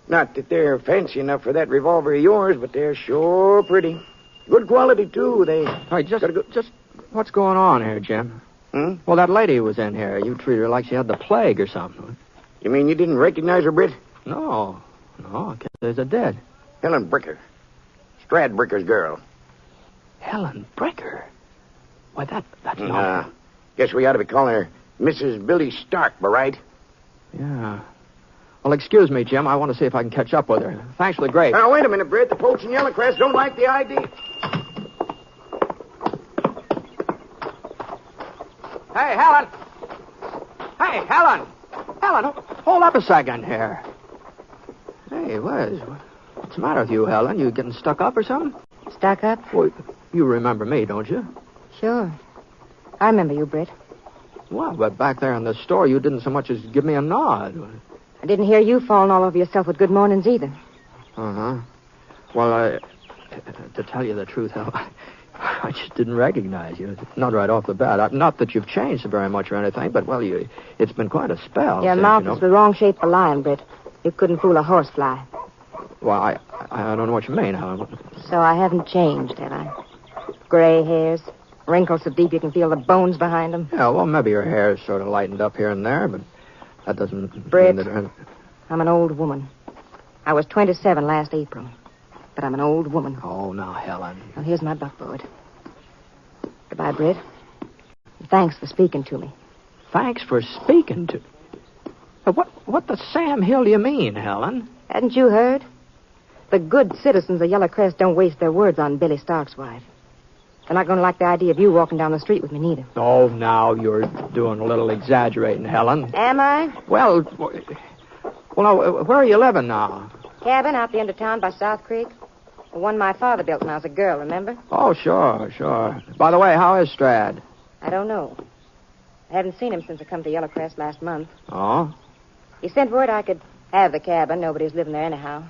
Not that they're fancy enough for that revolver of yours, but they're sure pretty. Good quality, too. Hey, just what's going on here, Jim? Well, that lady was in here. You treated her like she had the plague or something. You mean you didn't recognize her, Britt? No. I guess there's a dead. Helen Bricker. Strad Bricker's girl. Helen Bricker? Why, that's not... Guess we ought to be calling her Mrs. Billy Stark, right? Yeah. Well, excuse me, Jim. I want to see if I can catch up with her. Thanks for the grape. Now, wait a minute, Britt. The folks in Yellowcrest don't like the idea. Hey, Helen! Hey, Helen! Helen, hold up a second here. Hey, what's the matter with you, Helen? You getting stuck up or something? Stuck up? Well, you remember me, don't you? Sure. I remember you, Britt. Well, but back there in the store, you didn't so much as give me a nod. I didn't hear you falling all over yourself with good mornings either. Uh-huh. Well, to tell you the truth, Helen, I just didn't recognize you. Not right off the bat. Not that you've changed very much or anything, but, well, it's been quite a spell. Your mouth is the wrong shape for lying, Britt. You couldn't fool a horsefly. Well, I don't know what you mean, Helen. So I haven't changed, have I? Gray hairs, wrinkles so deep you can feel the bones behind them. Yeah, well, maybe your hair's sort of lightened up here and there, but that doesn't... Britt, mean that... I'm an old woman. I was 27 last April, but I'm an old woman. Oh, now, Helen. Well, here's my buckboard. Goodbye, Britt. Thanks for speaking to me. Thanks for speaking to... What the Sam Hill do you mean, Helen? Hadn't you heard? The good citizens of Yellowcrest don't waste their words on Billy Stark's wife. They're not going to like the idea of you walking down the street with me, neither. Oh, now you're doing a little exaggerating, Helen. Am I? Well, now, where are you living now? Cabin out the end of town by South Creek. The one my father built when I was a girl, remember? Oh, sure. By the way, how is Strad? I don't know. I haven't seen him since I come to Yellowcrest last month. Oh? He sent word I could have the cabin. Nobody's living there anyhow.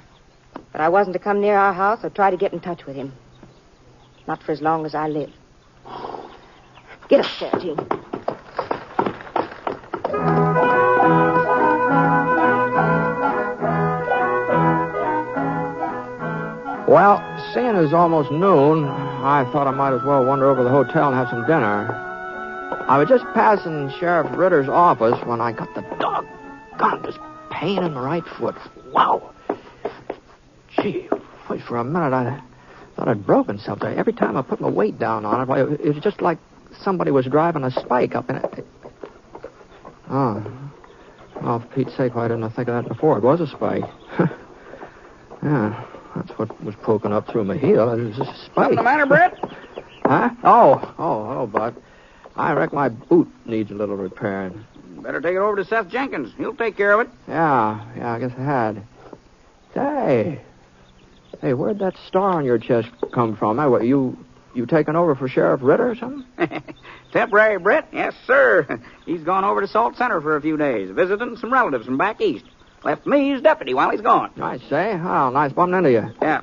But I wasn't to come near our house or try to get in touch with him. Not for as long as I live. Get up there, Jim. Well, seeing it's almost noon, I thought I might as well wander over to the hotel and have some dinner. I was just passing Sheriff Ritter's office when I got the doggone pain in the right foot. Wow. Gee, wait, for a minute I thought I'd broken something. Every time I put my weight down on it, why, it was just like somebody was driving a spike up in it. Oh, for Pete's sake, why didn't I think of that before? It was a spike. Yeah. That's what was poking up through my heel. It was just a spike. Something the matter, Britt? Huh? Oh, hello, Bud. I reckon my boot needs a little repairing. Better take it over to Seth Jenkins. He'll take care of it. Yeah, I guess I had. Hey, where'd that star on your chest come from? What, you taking over for Sheriff Ritter or something? Temporary, Britt? Yes, sir. He's gone over to Salt Center for a few days, visiting some relatives from back east. Left me as deputy while he's gone. I say. Oh, nice bumping into you. Yeah.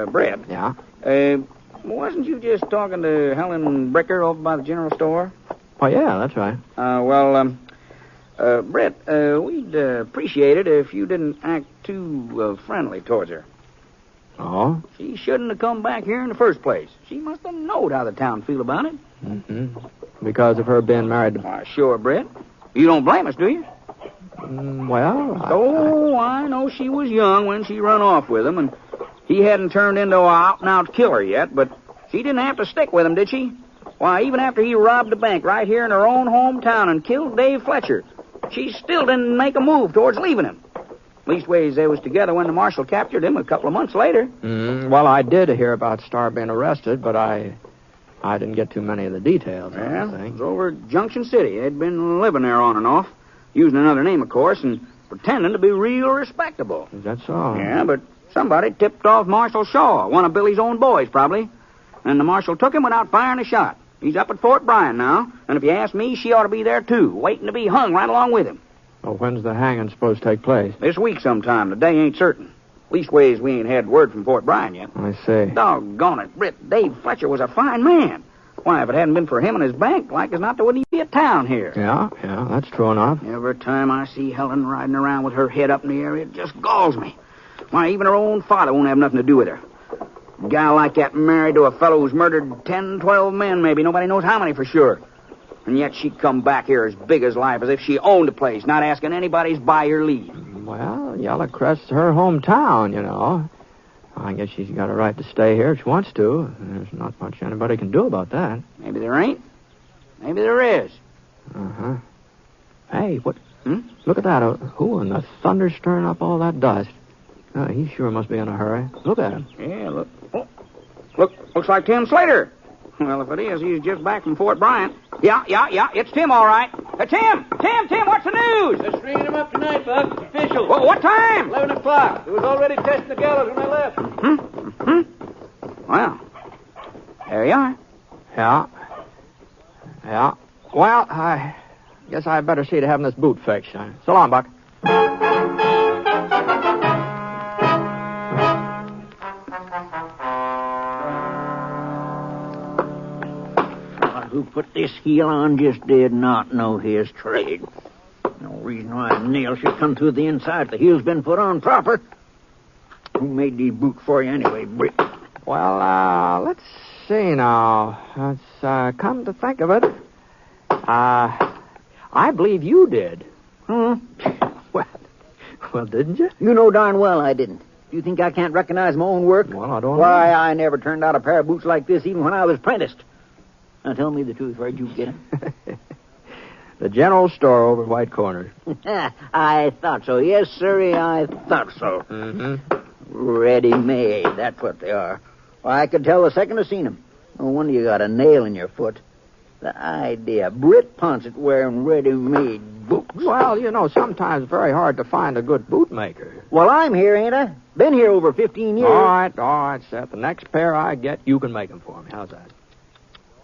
Britt. Yeah? Wasn't you just talking to Helen Bricker over by the general store? Oh, yeah, that's right. Britt, we'd appreciate it if you didn't act too friendly towards her. Oh? She shouldn't have come back here in the first place. She must have known how the town feel about it. Mm-hmm. Because of her being married to... Why, sure, Britt. You don't blame us, do you? I know she was young when she run off with him, and he hadn't turned into an out-and-out killer yet, but she didn't have to stick with him, did she? Why, even after he robbed the bank right here in her own hometown and killed Dave Fletcher, she still didn't make a move towards leaving him. Leastways, they was together when the marshal captured him a couple of months later. Well, I did hear about Star being arrested, but I didn't get too many of the details. Yeah, it was over at Junction City. They'd been living there on and off, using another name, of course, and pretending to be real respectable. Is that so? Yeah, but somebody tipped off Marshal Shaw, one of Billy's own boys, probably. And the marshal took him without firing a shot. He's up at Fort Bryan now, and if you ask me, she ought to be there, too, waiting to be hung right along with him. Well, when's the hanging supposed to take place? This week sometime. The day ain't certain. Leastways, we ain't had word from Fort Bryan yet. I see. Doggone it, Britt. Dave Fletcher was a fine man. Why, if it hadn't been for him and his bank, like as not, there wouldn't even be a town here. Yeah, that's true enough. Every time I see Helen riding around with her head up in the air, it just galls me. Why, even her own father won't have nothing to do with her. A gal like that married to a fellow who's murdered 10, 12 men, maybe. Nobody knows how many for sure. And yet she'd come back here as big as life, as if she owned the place, not asking anybody's buy or leave. Well, Yellow Crest's her hometown, you know. I guess she's got a right to stay here if she wants to. There's not much anybody can do about that. Maybe there ain't. Maybe there is. Uh-huh. Hey, what? Look at that. Who in the thunder's stirring up all that dust? He sure must be in a hurry. Look at him. Yeah, look. Oh, looks like Tim Slater. Well, if it is, he's just back from Fort Bryan. Yeah, it's Tim, all right. Tim, what's the news? They're stringing him up tonight, Buck. It's official. What time? 11 o'clock. It was already testing the gallows when I left. Well, there you are. Yeah. Well, I guess I better see to having this boot fixed. So long, Buck. Who put this heel on just did not know his trade. No reason why a nail should come through the inside if the heel's been put on proper. Who made these boots for you anyway, Britt? Well, let's see now. Let's come to think of it. I believe you did. Well, didn't you? You know darn well I didn't. Do you think I can't recognize my own work? Well, I don't know. Why, I never turned out a pair of boots like this even when I was apprenticed. Now, tell me the truth. Where'd you get them? The general store over at White Corners. I thought so. Yes, sir, I thought so. Ready-made. That's what they are. Why, I could tell the second I seen them. No wonder you got a nail in your foot. The idea. Britt Ponset wearing ready-made boots. Well, you know, sometimes it's very hard to find a good bootmaker. Well, I'm here, ain't I? Been here over 15 years. All right, Seth. The next pair I get, you can make them for me. How's that?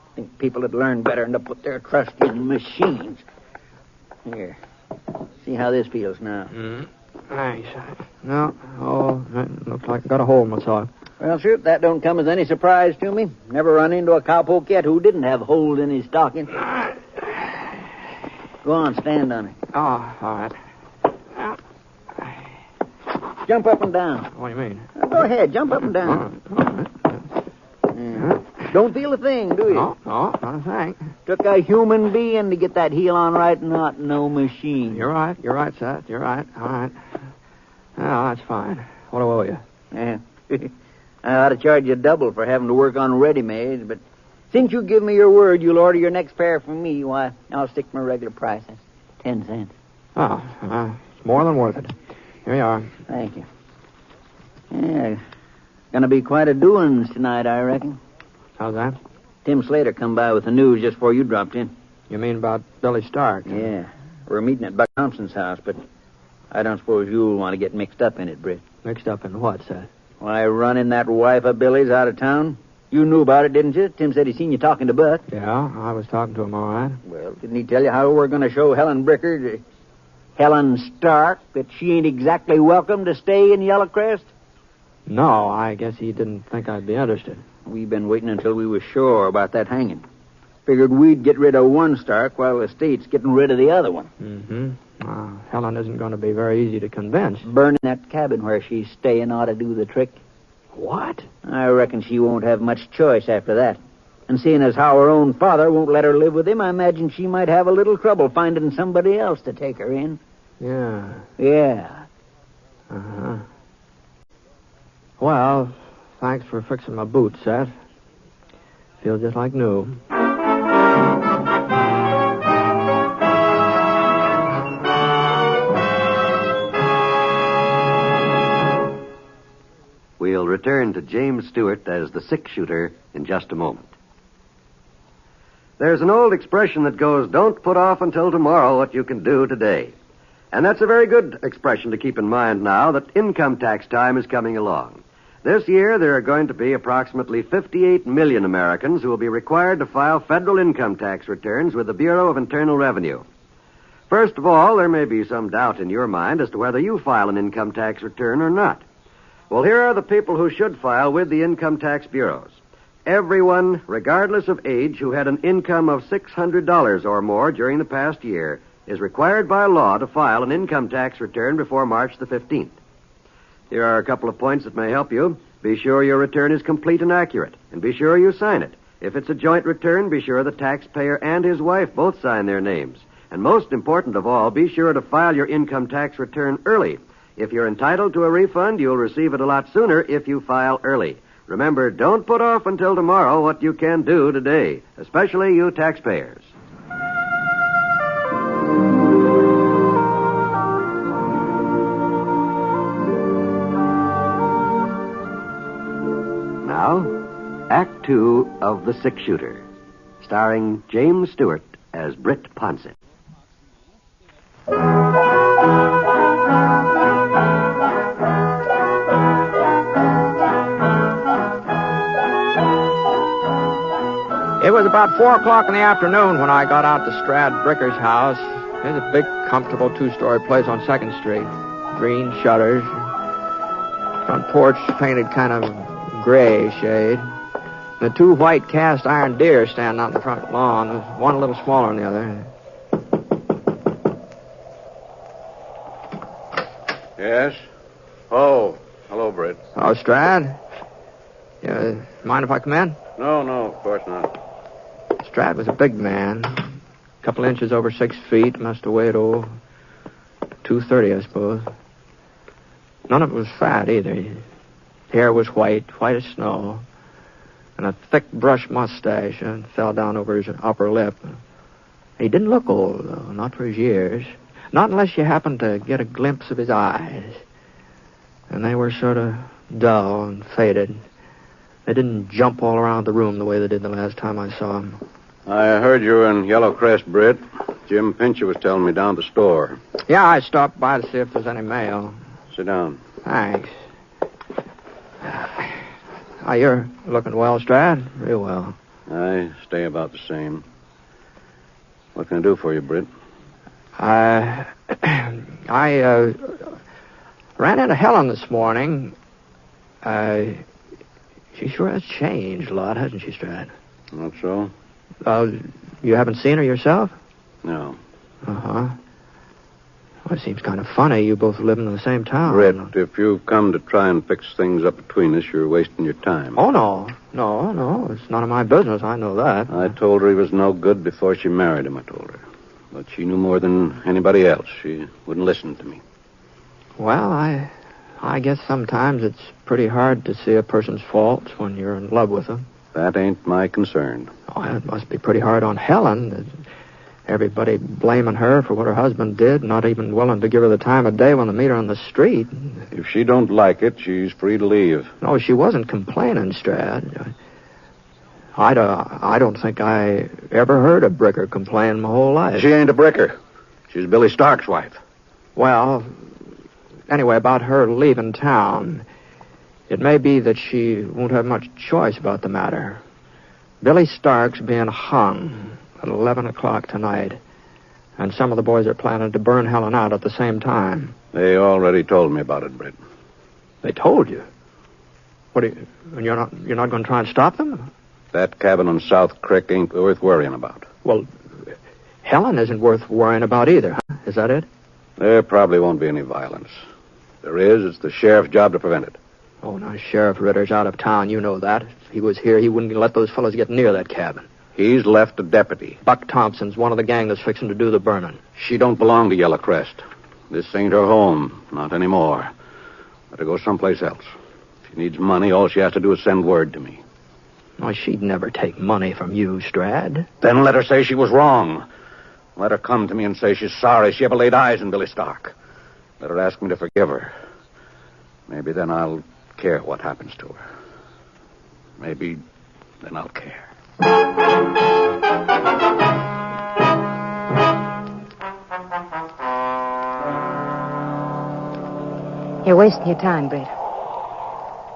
I think people would learn better than to put their trust in machines. Here. See how this feels now. Thanks. No. Oh, it looks like I got a hole in my sock. Well, sir, that don't come as any surprise to me. Never run into a cowpoke yet who didn't have holes in his stocking. Go on, stand on it. Oh, all right. Jump up and down. What do you mean? Go ahead, jump up and down. Yeah. Don't feel a thing, do you? No, not a thing. Took a human being to get that heel on right, not no machine. You're right, Seth. You're right. All right. Oh, that's fine. What do I owe you? Yeah. I ought to charge you double for having to work on ready-mades, but since you give me your word you'll order your next pair from me, why, I'll stick to my regular price. That's 10 cents. Oh, it's more than worth it. Here you are. Thank you. Yeah, gonna be quite a doings tonight, I reckon. How's that? Tim Slater come by with the news just before you dropped in. You mean about Billy Stark? Yeah. We're meeting at Buck Thompson's house, but I don't suppose you'll want to get mixed up in it, Britt. Mixed up in what, Seth? Why, running that wife of Billy's out of town. You knew about it, didn't you? Tim said he seen you talking to Buck. Yeah, I was talking to him, all right. Well, didn't he tell you how we're going to show Helen Bricker, Helen Stark, that she ain't exactly welcome to stay in Yellowcrest? No, I guess he didn't think I'd be interested. We've been waiting until we were sure about that hanging. Figured we'd get rid of one Stark while the state's getting rid of the other one. Mm-hmm. Helen isn't going to be very easy to convince. Burning that cabin where she's staying ought to do the trick. What? I reckon she won't have much choice after that. And seeing as how her own father won't let her live with him, I imagine she might have a little trouble finding somebody else to take her in. Yeah. Yeah. Uh-huh. Well, thanks for fixing my boots, Seth. Feel just like new. We'll return to James Stewart as the six-shooter in just a moment. There's an old expression that goes, don't put off until tomorrow what you can do today. And that's a very good expression to keep in mind now that income tax time is coming along. This year, there are going to be approximately 58 million Americans who will be required to file federal income tax returns with the Bureau of Internal Revenue. First of all, there may be some doubt in your mind as to whether you file an income tax return or not. Well, here are the people who should file with the income tax bureaus. Everyone, regardless of age, who had an income of $600 or more during the past year is required by law to file an income tax return before March the 15th. Here are a couple of points that may help you. Be sure your return is complete and accurate, and be sure you sign it. If it's a joint return, be sure the taxpayer and his wife both sign their names. And most important of all, be sure to file your income tax return early. If you're entitled to a refund, you'll receive it a lot sooner if you file early. Remember, don't put off until tomorrow what you can do today, especially you taxpayers. Now, Act 2 of The Six-Shooter, starring James Stewart as Britt Ponset. It was about 4 o'clock in the afternoon when I got out to Strad Bricker's house. There's a big, comfortable two-story place on 2nd Street. Green shutters. Front porch painted kind of gray shade. The 2 white cast iron deer standing out in the front lawn. One a little smaller than the other. Yes? Oh, hello, Britt. Oh, Strad? Mind if I come in? No, of course not. Strad was a big man. A couple inches over 6 feet. Must have weighed, 230, I suppose. None of it was fat, either. His hair was white as snow. And a thick brush mustache fell down over his upper lip. He didn't look old, though, not for his years. Not unless you happened to get a glimpse of his eyes. And they were sort of dull and faded. They didn't jump all around the room the way they did the last time I saw him. I heard you were in Yellowcrest, Britt. Jim Pincher was telling me down at the store. Yeah, I stopped by to see if there's any mail. Sit down. Thanks. You're looking well, Strad. Real well. I stay about the same. What can I do for you, Britt? I ran into Helen this morning. She sure has changed a lot, hasn't she, Strad? Not so? You haven't seen her yourself? No. Uh-huh. Well, it seems kind of funny you both live in the same town. Britt, if you've come to try and fix things up between us, you're wasting your time. Oh, no. No. It's none of my business. I know that. I told her he was no good before she married him, I told her. But she knew more than anybody else. She wouldn't listen to me. Well, I guess sometimes it's pretty hard to see a person's faults when you're in love with them. That ain't my concern. Oh, it must be pretty hard on Helen. Everybody blaming her for what her husband did, not even willing to give her the time of day when they meet her on the street. If she don't like it, she's free to leave. No, she wasn't complaining, Strad. I don't think I ever heard a Bricker complain my whole life. She ain't a Bricker. She's Billy Stark's wife. Well, anyway, about her leaving town, it may be that she won't have much choice about the matter. Billy Stark's being hung at 11 o'clock tonight, and some of the boys are planning to burn Helen out at the same time. They already told me about it, Britt. They told you? What? You're not going to try and stop them? That cabin on South Creek ain't worth worrying about. Well, Helen isn't worth worrying about either, huh? Is that it? There probably won't be any violence. If there is, it's the sheriff's job to prevent it. Oh, now, Sheriff Ritter's out of town. You know that. If he was here, he wouldn't let those fellows get near that cabin. He's left a deputy. Buck Thompson's one of the gang that's fixing to do the burning. She don't belong to Yellow Crest. This ain't her home. Not anymore. Let her go someplace else. If she needs money, all she has to do is send word to me. Why, she'd never take money from you, Strad. Then let her say she was wrong. Let her come to me and say she's sorry she ever laid eyes on Billy Stark. Let her ask me to forgive her. Maybe then I'll care what happens to her. Maybe then I'll care. You're wasting your time, Britt.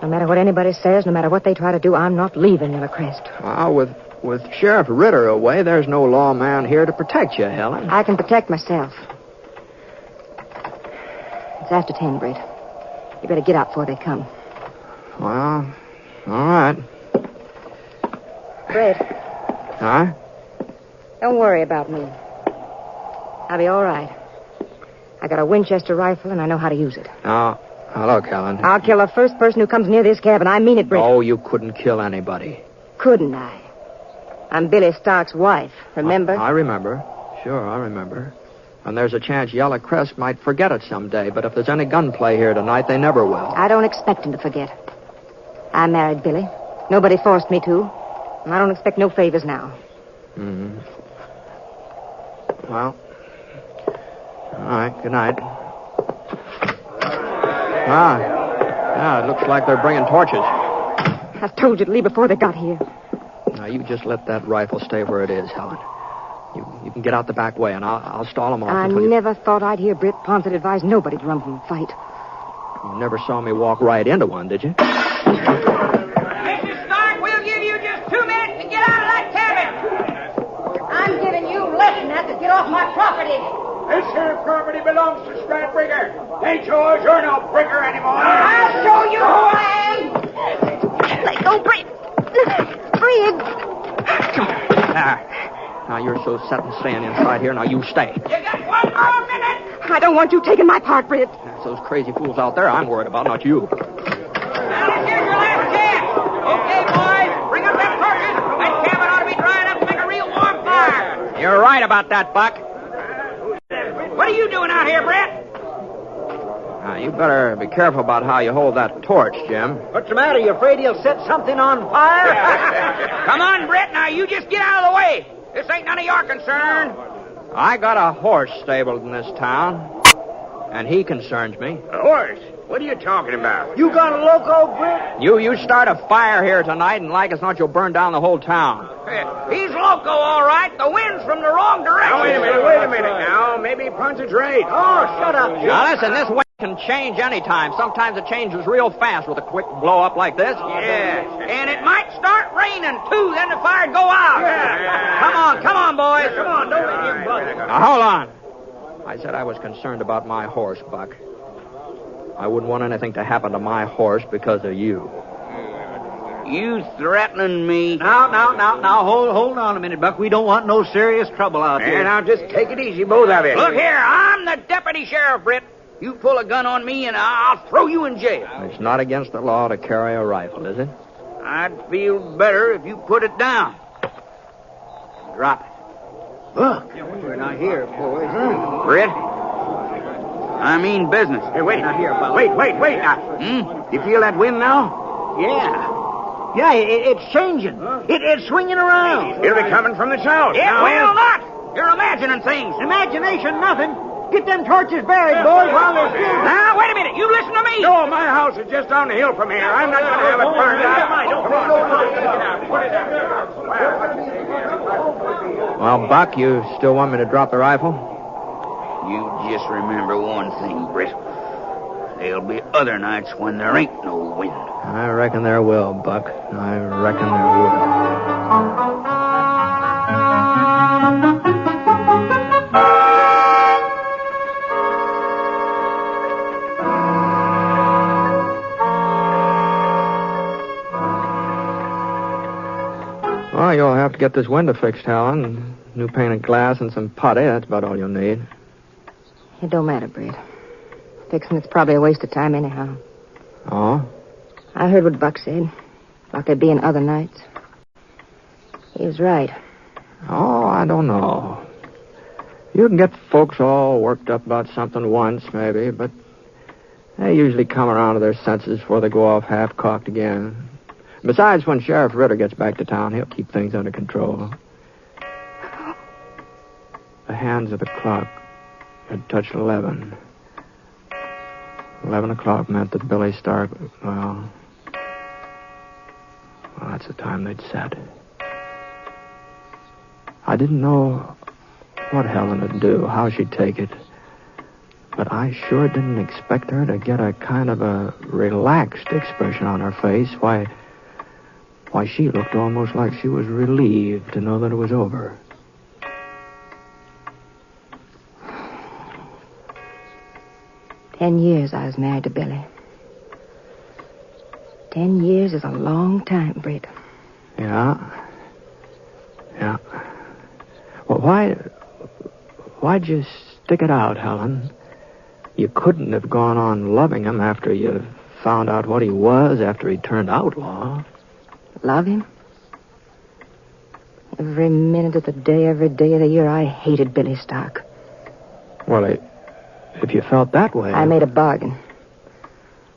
No matter what anybody says, no matter what they try to do, I'm not leaving Yellow Crest. Well, with Sheriff Ritter away, there's no lawman here to protect you, Helen. I can protect myself. It's after 10, Britt. You better get out before they come. Well, all right. Britt. Huh? Don't worry about me. I'll be all right. I got a Winchester rifle, and I know how to use it. Now, look, Helen. I'll kill the first person who comes near this cabin. I mean it, Britt. Oh, you couldn't kill anybody. Couldn't I? I'm Billy Stark's wife, remember? I remember. Sure, I remember. And there's a chance Yellow Crest might forget it someday, but if there's any gunplay here tonight, they never will. I don't expect him to forget. I married Billy. Nobody forced me to. And I don't expect no favors now. Mm-hmm. Well, all right, good night. Yeah, it looks like they're bringing torches. I told you to leave before they got here. Now, you just let that rifle stay where it is, Helen. You can get out the back way, and I'll stall them off. I never thought I'd hear Britt Ponset advise nobody to run from a fight. You never saw me walk right into one, did you? Mrs. Stark, we'll give you just 2 minutes to get out of that cabin. I'm giving you less than that to get off my property. This here property belongs to Brad Bricker. Ain't yours. You're no Bricker anymore. I'll show you who I am. Let go, Britt. Briggs. Now, you're so set and staying inside here. Now, you stay. You got 1 more minute. I don't want you taking my part, Britt. That's those crazy fools out there I'm worried about, not you. Now, this here's your last chance. Okay, boys, bring up them torches. That cabin ought to be dry enough to make a real warm fire. You're right about that, Buck. What are you doing out here, Britt? Now, you better be careful about how you hold that torch, Jim. What's the matter? You afraid he'll set something on fire? Come on, Britt. Now, you just get out of the way. This ain't none of your concern. I got a horse stabled in this town, and he concerns me. A horse? What are you talking about? You got a loco, Britt? You start a fire here tonight, and like as not, you'll burn down the whole town. He's loco, all right. The wind's from the wrong direction. Now, wait a minute now. Maybe Ponset's right. Oh, shut up, Jim. Now, listen, this wind can change any time. Sometimes it changes real fast with a quick blow-up like this. Yes, and it might start raining, too. Then the fire'd go out. Yeah. Come on, boys. Come on, don't let him bug. Now, hold on. I said I was concerned about my horse, Buck. I wouldn't want anything to happen to my horse because of you. You threatening me? Now, hold on a minute, Buck. We don't want no serious trouble out here. Now, just take it easy, both of you. Look here, I'm the deputy sheriff, Britt. You pull a gun on me and I'll throw you in jail. It's not against the law to carry a rifle, is it? I'd feel better if you put it down. Drop it. Look. We're not here, boys. Britt, I mean business. Hey, wait. Not here, Buck. Wait now. You feel that wind now? Yeah, it's changing. It's swinging around. It'll be coming from the south. It will not. You're imagining things. Imagination, nothing. Get them torches buried, boys, while they're still... Now, wait a minute. You listen to me. No, my house is just down the hill from here. I'm not going to have it burned out. Well, Buck, you still want me to drop the rifle? You just remember one thing, Britt. There'll be other nights when there ain't no wind. I reckon there will, Buck. I reckon there will. Well, you'll have to get this window fixed, Helen. New painted glass and some putty. That's about all you'll need. It don't matter, Britt. Fixing it's probably a waste of time anyhow. Oh? I heard what Buck said. Like there'd be in other nights. He was right. Oh, I don't know. You can get folks all worked up about something once, maybe, but they usually come around to their senses before they go off half-cocked again. Besides, when Sheriff Ritter gets back to town, he'll keep things under control. The hands of the clock had touched 11. 11 o'clock meant that Billy Stark... Well, that's the time they'd set. I didn't know what Helen would do, how she'd take it. But I sure didn't expect her to get a kind of a relaxed expression on her face. Why, she looked almost like she was relieved to know that it was over. Ten years I was married to Billy. 10 years is a long time, Britt. Yeah. Well, why'd you stick it out, Helen? You couldn't have gone on loving him after you found out what he was, after he turned outlaw. Love him? Every minute of the day, every day of the year, I hated Billy Stark. Well, if you felt that way... I made a bargain.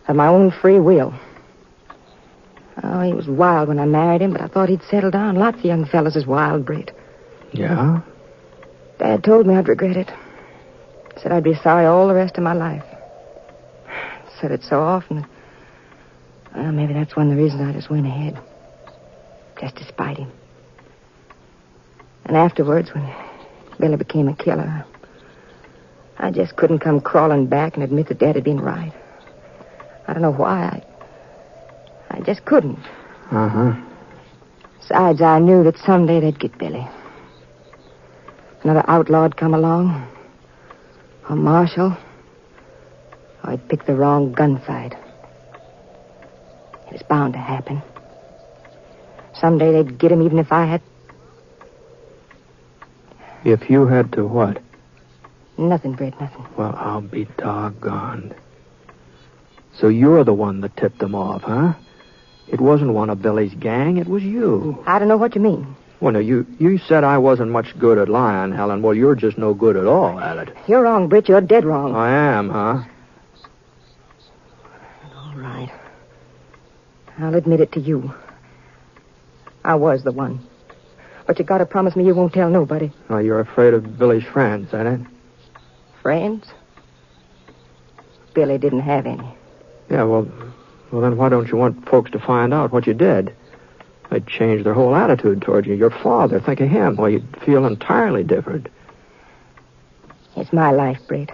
Of my own free will. Oh, he was wild when I married him, but I thought he'd settle down. Lots of young fellas is wild, Britt. Yeah? Dad told me I'd regret it. Said I'd be sorry all the rest of my life. Said it so often. Well, maybe that's one of the reasons I just went ahead. Just to spite him. And afterwards, when Billy became a killer, I just couldn't come crawling back and admit that Dad had been right. I don't know why. I just couldn't. Uh-huh. Besides, I knew that someday they'd get Billy. Another outlaw'd come along. Or marshal. Or I'd pick the wrong gunfight. It was bound to happen. Someday they'd get him even if I had... If you had to what? Nothing, Britt, nothing. Well, I'll be doggone. So you're the one that tipped them off, huh? It wasn't one of Billy's gang, it was you. I don't know what you mean. Well, no, you said I wasn't much good at lying, Helen. Well, you're just no good at all at it. You're wrong, Britt. You're dead wrong. I am, huh? All right. I'll admit it to you. I was the one. But you gotta promise me you won't tell nobody. Oh, you're afraid of Billy's friends, ain't it? Friends? Billy didn't have any. Yeah, well, then why don't you want folks to find out what you did? They'd change their whole attitude toward you. Your father, think of him. Well, you'd feel entirely different. It's my life, Britt.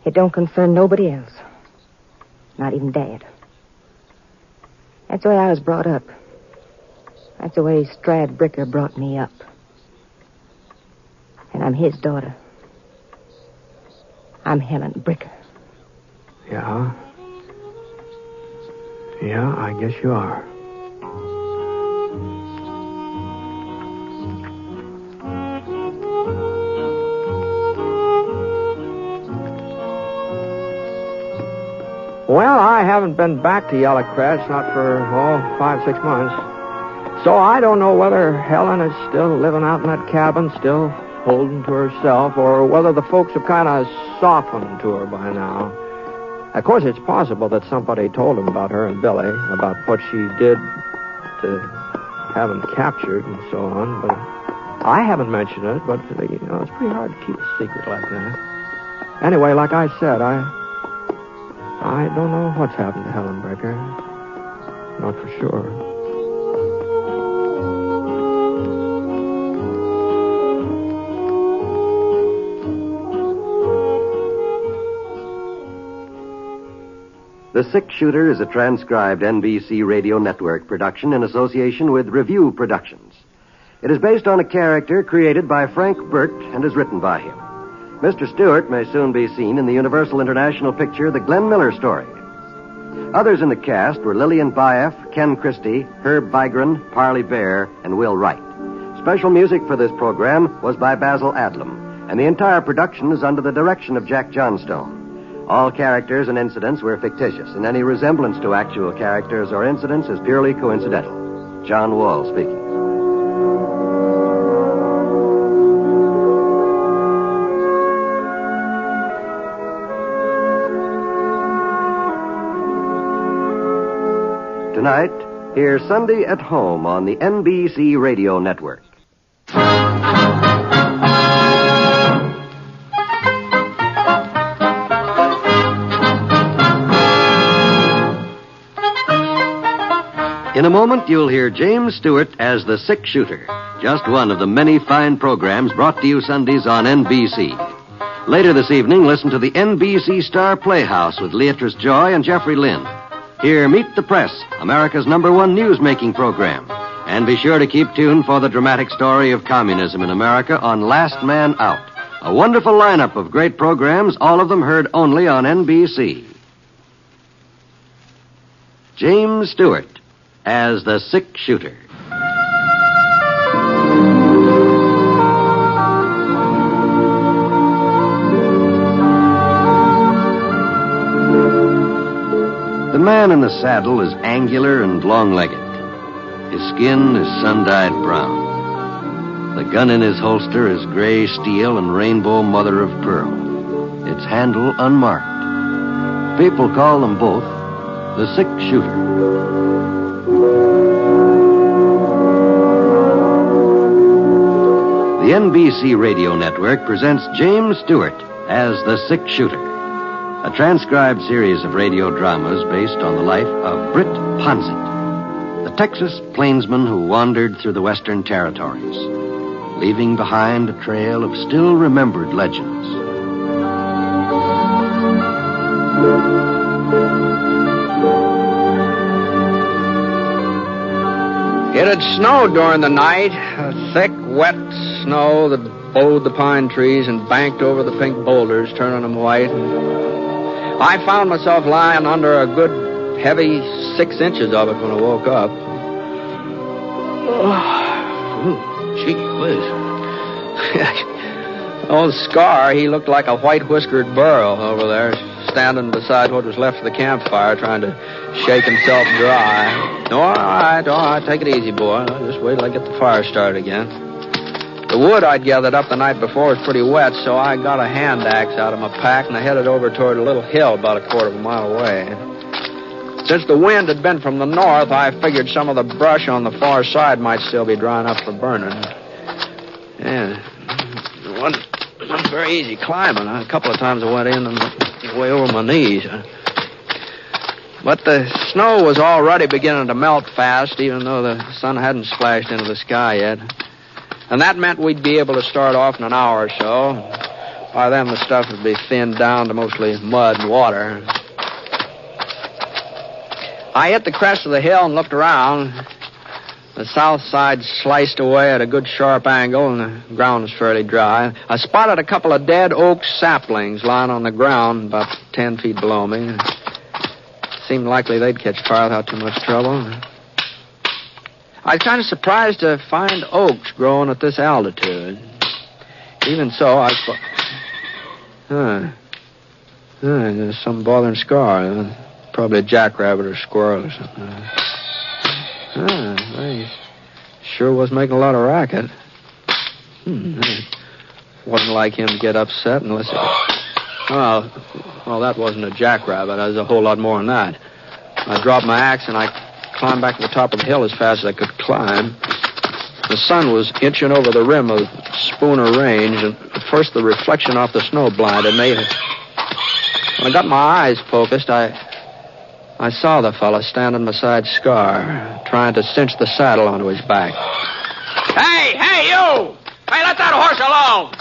It don't concern nobody else. Not even Dad. That's the way I was brought up. That's the way Strad Bricker brought me up. And I'm his daughter. I'm Helen Bricker. Yeah? Yeah, I guess you are. Well, I haven't been back to Yellow Crest, not for, 5-6 months. So I don't know whether Helen is still living out in that cabin, still holding to herself, or whether the folks have kind of softened to her by now. Of course, it's possible that somebody told them about her and Billy, about what she did to have him captured and so on, but I haven't mentioned it, but, it's pretty hard to keep a secret like that. Anyway, like I said, I don't know what's happened to Helen Bricker. Not for sure. The Six Shooter is a transcribed NBC Radio Network production in association with Review Productions. It is based on a character created by Frank Burt and is written by him. Mr. Stewart may soon be seen in the Universal International picture The Glenn Miller Story. Others in the cast were Lillian Baeff, Ken Christie, Herb Vigran, Parley Bear, and Will Wright. Special music for this program was by Basil Adlam, and the entire production is under the direction of Jack Johnstone. All characters and incidents were fictitious, and any resemblance to actual characters or incidents is purely coincidental. John Wall speaking. Tonight, hear Sunday at Home on the NBC Radio Network. In a moment, you'll hear James Stewart as the Six Shooter, just one of the many fine programs brought to you Sundays on NBC. Later this evening, listen to the NBC Star Playhouse with Leatrice Joy and Jeffrey Lynn. Hear Meet the Press, America's #1 news-making program. And be sure to keep tuned for the dramatic story of communism in America on Last Man Out. A wonderful lineup of great programs, all of them heard only on NBC. James Stewart as the Six Shooter. The man in the saddle is angular and long-legged. His skin is sun-dyed brown. The gun in his holster is gray steel and rainbow mother of pearl. Its handle unmarked. People call them both the Six Shooter. The NBC Radio Network presents James Stewart as the Six Shooter, a transcribed series of radio dramas based on the life of Britt Ponset, the Texas plainsman who wandered through the Western Territories, leaving behind a trail of still-remembered legends. It had snowed during the night, a thick, wet snow that bowed the pine trees and banked over the pink boulders, turning them white. I found myself lying under a good, heavy 6 inches of it when I woke up. Gee whiz. Old Scar, he looked like a white-whiskered burro over there, standing beside what was left of the campfire, trying to shake himself dry. All right, take it easy, boy. Just wait till I get the fire started again. The wood I'd gathered up the night before was pretty wet, so I got a hand axe out of my pack and I headed over toward a little hill about a quarter of a mile away. Since the wind had been from the north, I figured some of the brush on the far side might still be drying up for burning. Yeah, it wasn't very easy climbing. A couple of times I went in and way over my knees. But the snow was already beginning to melt fast, even though the sun hadn't splashed into the sky yet. And that meant we'd be able to start off in an hour or so. By then, the stuff would be thinned down to mostly mud and water. I hit the crest of the hill and looked around. The south side sliced away at a good sharp angle, and the ground was fairly dry. I spotted a couple of dead oak saplings lying on the ground about 10 feet below me. Seemed likely they'd catch fire without too much trouble. I was kind of surprised to find oaks growing at this altitude. Even so, I thought, there's some bothering Scar. Probably a jackrabbit or squirrel or something. They sure was making a lot of racket. It wasn't like him to get upset unless it... Well, that wasn't a jackrabbit. That was a whole lot more than that. I dropped my axe and I climbed back to the top of the hill as fast as I could climb. The sun was inching over the rim of Spooner Range, and at first the reflection off the snow blinded me. When I got my eyes focused, I saw the fella standing beside Scar, trying to cinch the saddle onto his back. Hey, you! Hey, let that horse alone!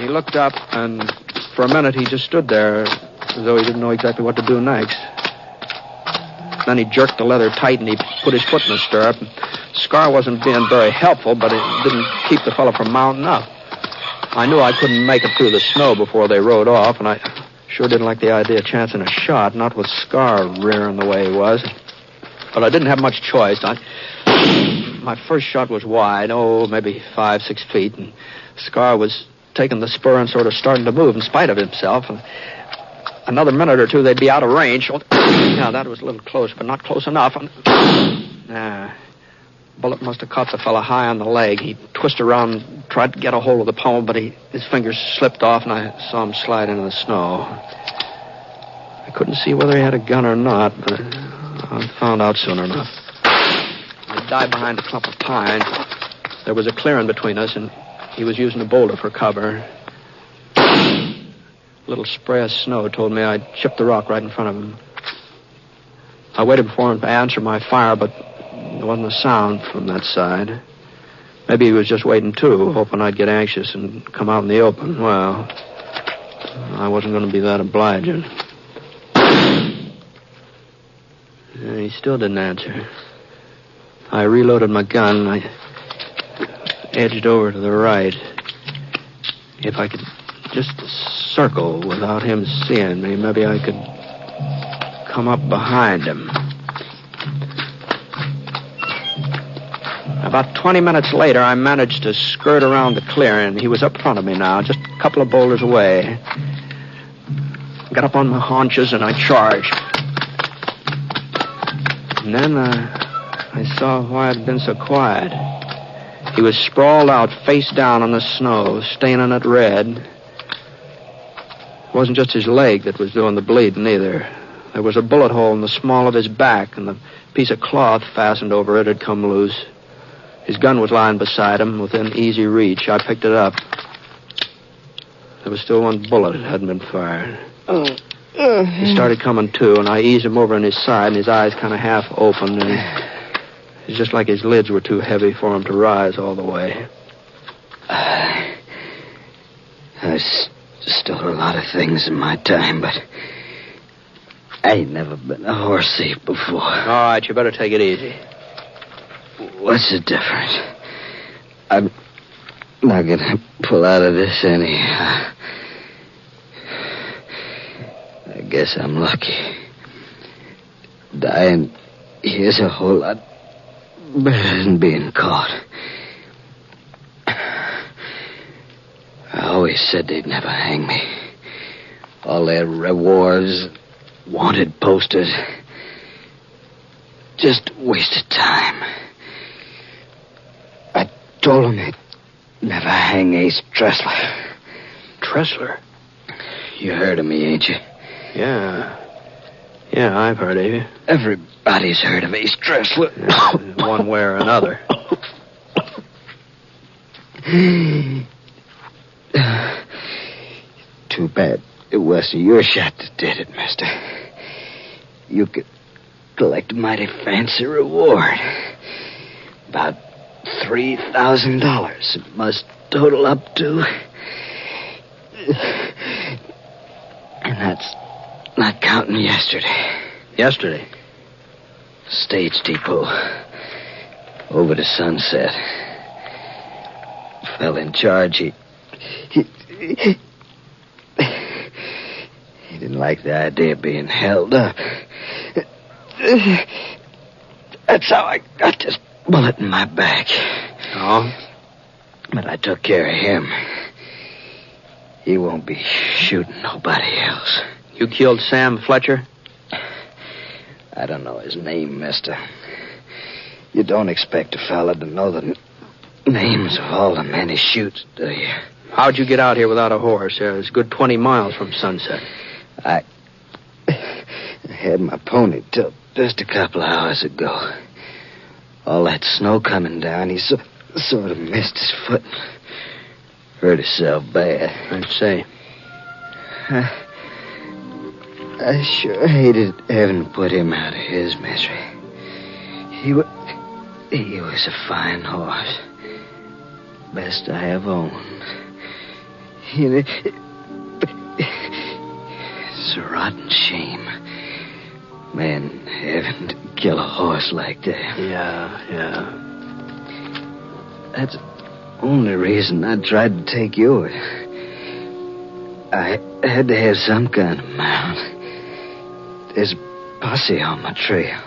He looked up, and for a minute he just stood there as though he didn't know exactly what to do next. Then he jerked the leather tight, and he put his foot in the stirrup. Scar wasn't being very helpful, but it didn't keep the fellow from mounting up. I knew I couldn't make it through the snow before they rode off, and I sure didn't like the idea of chancing a shot, not with Scar rearing the way he was. But I didn't have much choice. My first shot was wide, maybe 5-6 feet, and Scar was taking the spur and sort of starting to move in spite of himself. And another minute or two, they'd be out of range. Yeah, that was a little close, but not close enough. Bullet must have caught the fellow high on the leg. He twisted around and tried to get a hold of the pommel, but his fingers slipped off, and I saw him slide into the snow. I couldn't see whether he had a gun or not, but I found out soon enough. I dived behind a clump of pines. There was a clearing between us, and he was using a boulder for cover. A little spray of snow told me I'd chipped the rock right in front of him. I waited for him to answer my fire, but there wasn't a sound from that side. Maybe he was just waiting, too, hoping I'd get anxious and come out in the open. Well, I wasn't going to be that obliging. He still didn't answer. I reloaded my gun. I edged over to the right. If I could just circle without him seeing me, maybe I could come up behind him. About 20 minutes later, I managed to skirt around the clearing. He was up front of me now, just a couple of boulders away. I got up on my haunches and I charged. And then I saw why it had been so quiet. He was sprawled out, face down on the snow, staining it red. It wasn't just his leg that was doing the bleeding, either. There was a bullet hole in the small of his back, and the piece of cloth fastened over it had come loose. His gun was lying beside him, within easy reach. I picked it up. There was still one bullet that hadn't been fired. He started coming to, and I eased him over on his side, and his eyes kind of half opened, and it's just like his lids were too heavy for him to rise all the way. I stole a lot of things in my time, but I ain't never been a horse thief before. All right, you better take it easy. What's the difference? I'm not gonna pull out of this anyhow. I guess I'm lucky. Dying here's a whole lot better than being caught. I always said they'd never hang me. All their rewards, wanted posters, just wasted time. I told them they'd never hang Ace Tressler. Tressler? You heard of me, ain't you? Yeah, I've heard of you. Everybody's heard of Ace Tressler. One way or another. Too bad it wasn't your shot that did it, mister. You could collect a mighty fancy reward. About $3,000 it must total up to. And that's not counting yesterday. Yesterday? Stage depot. Over to Sunset. Fell in charge. He didn't like the idea of being held up. That's how I got this bullet in my back. Oh? But I took care of him. He won't be shooting nobody else. You killed Sam Fletcher? I don't know his name, mister. You don't expect a fella to know the names of all the men he shoots, do you? How'd you get out here without a horse? It's a good 20 miles from Sunset. I had my pony till just a couple hours ago. All that snow coming down, he sort of missed his foot. Hurt himself bad. I'd say. I sure hated having to put him out of his misery. He was a fine horse. Best I have owned. It's a rotten shame. Man having to kill a horse like that. Yeah. That's the only reason I tried to take yours. I had to have some kind of mount. There's a posse on my trail.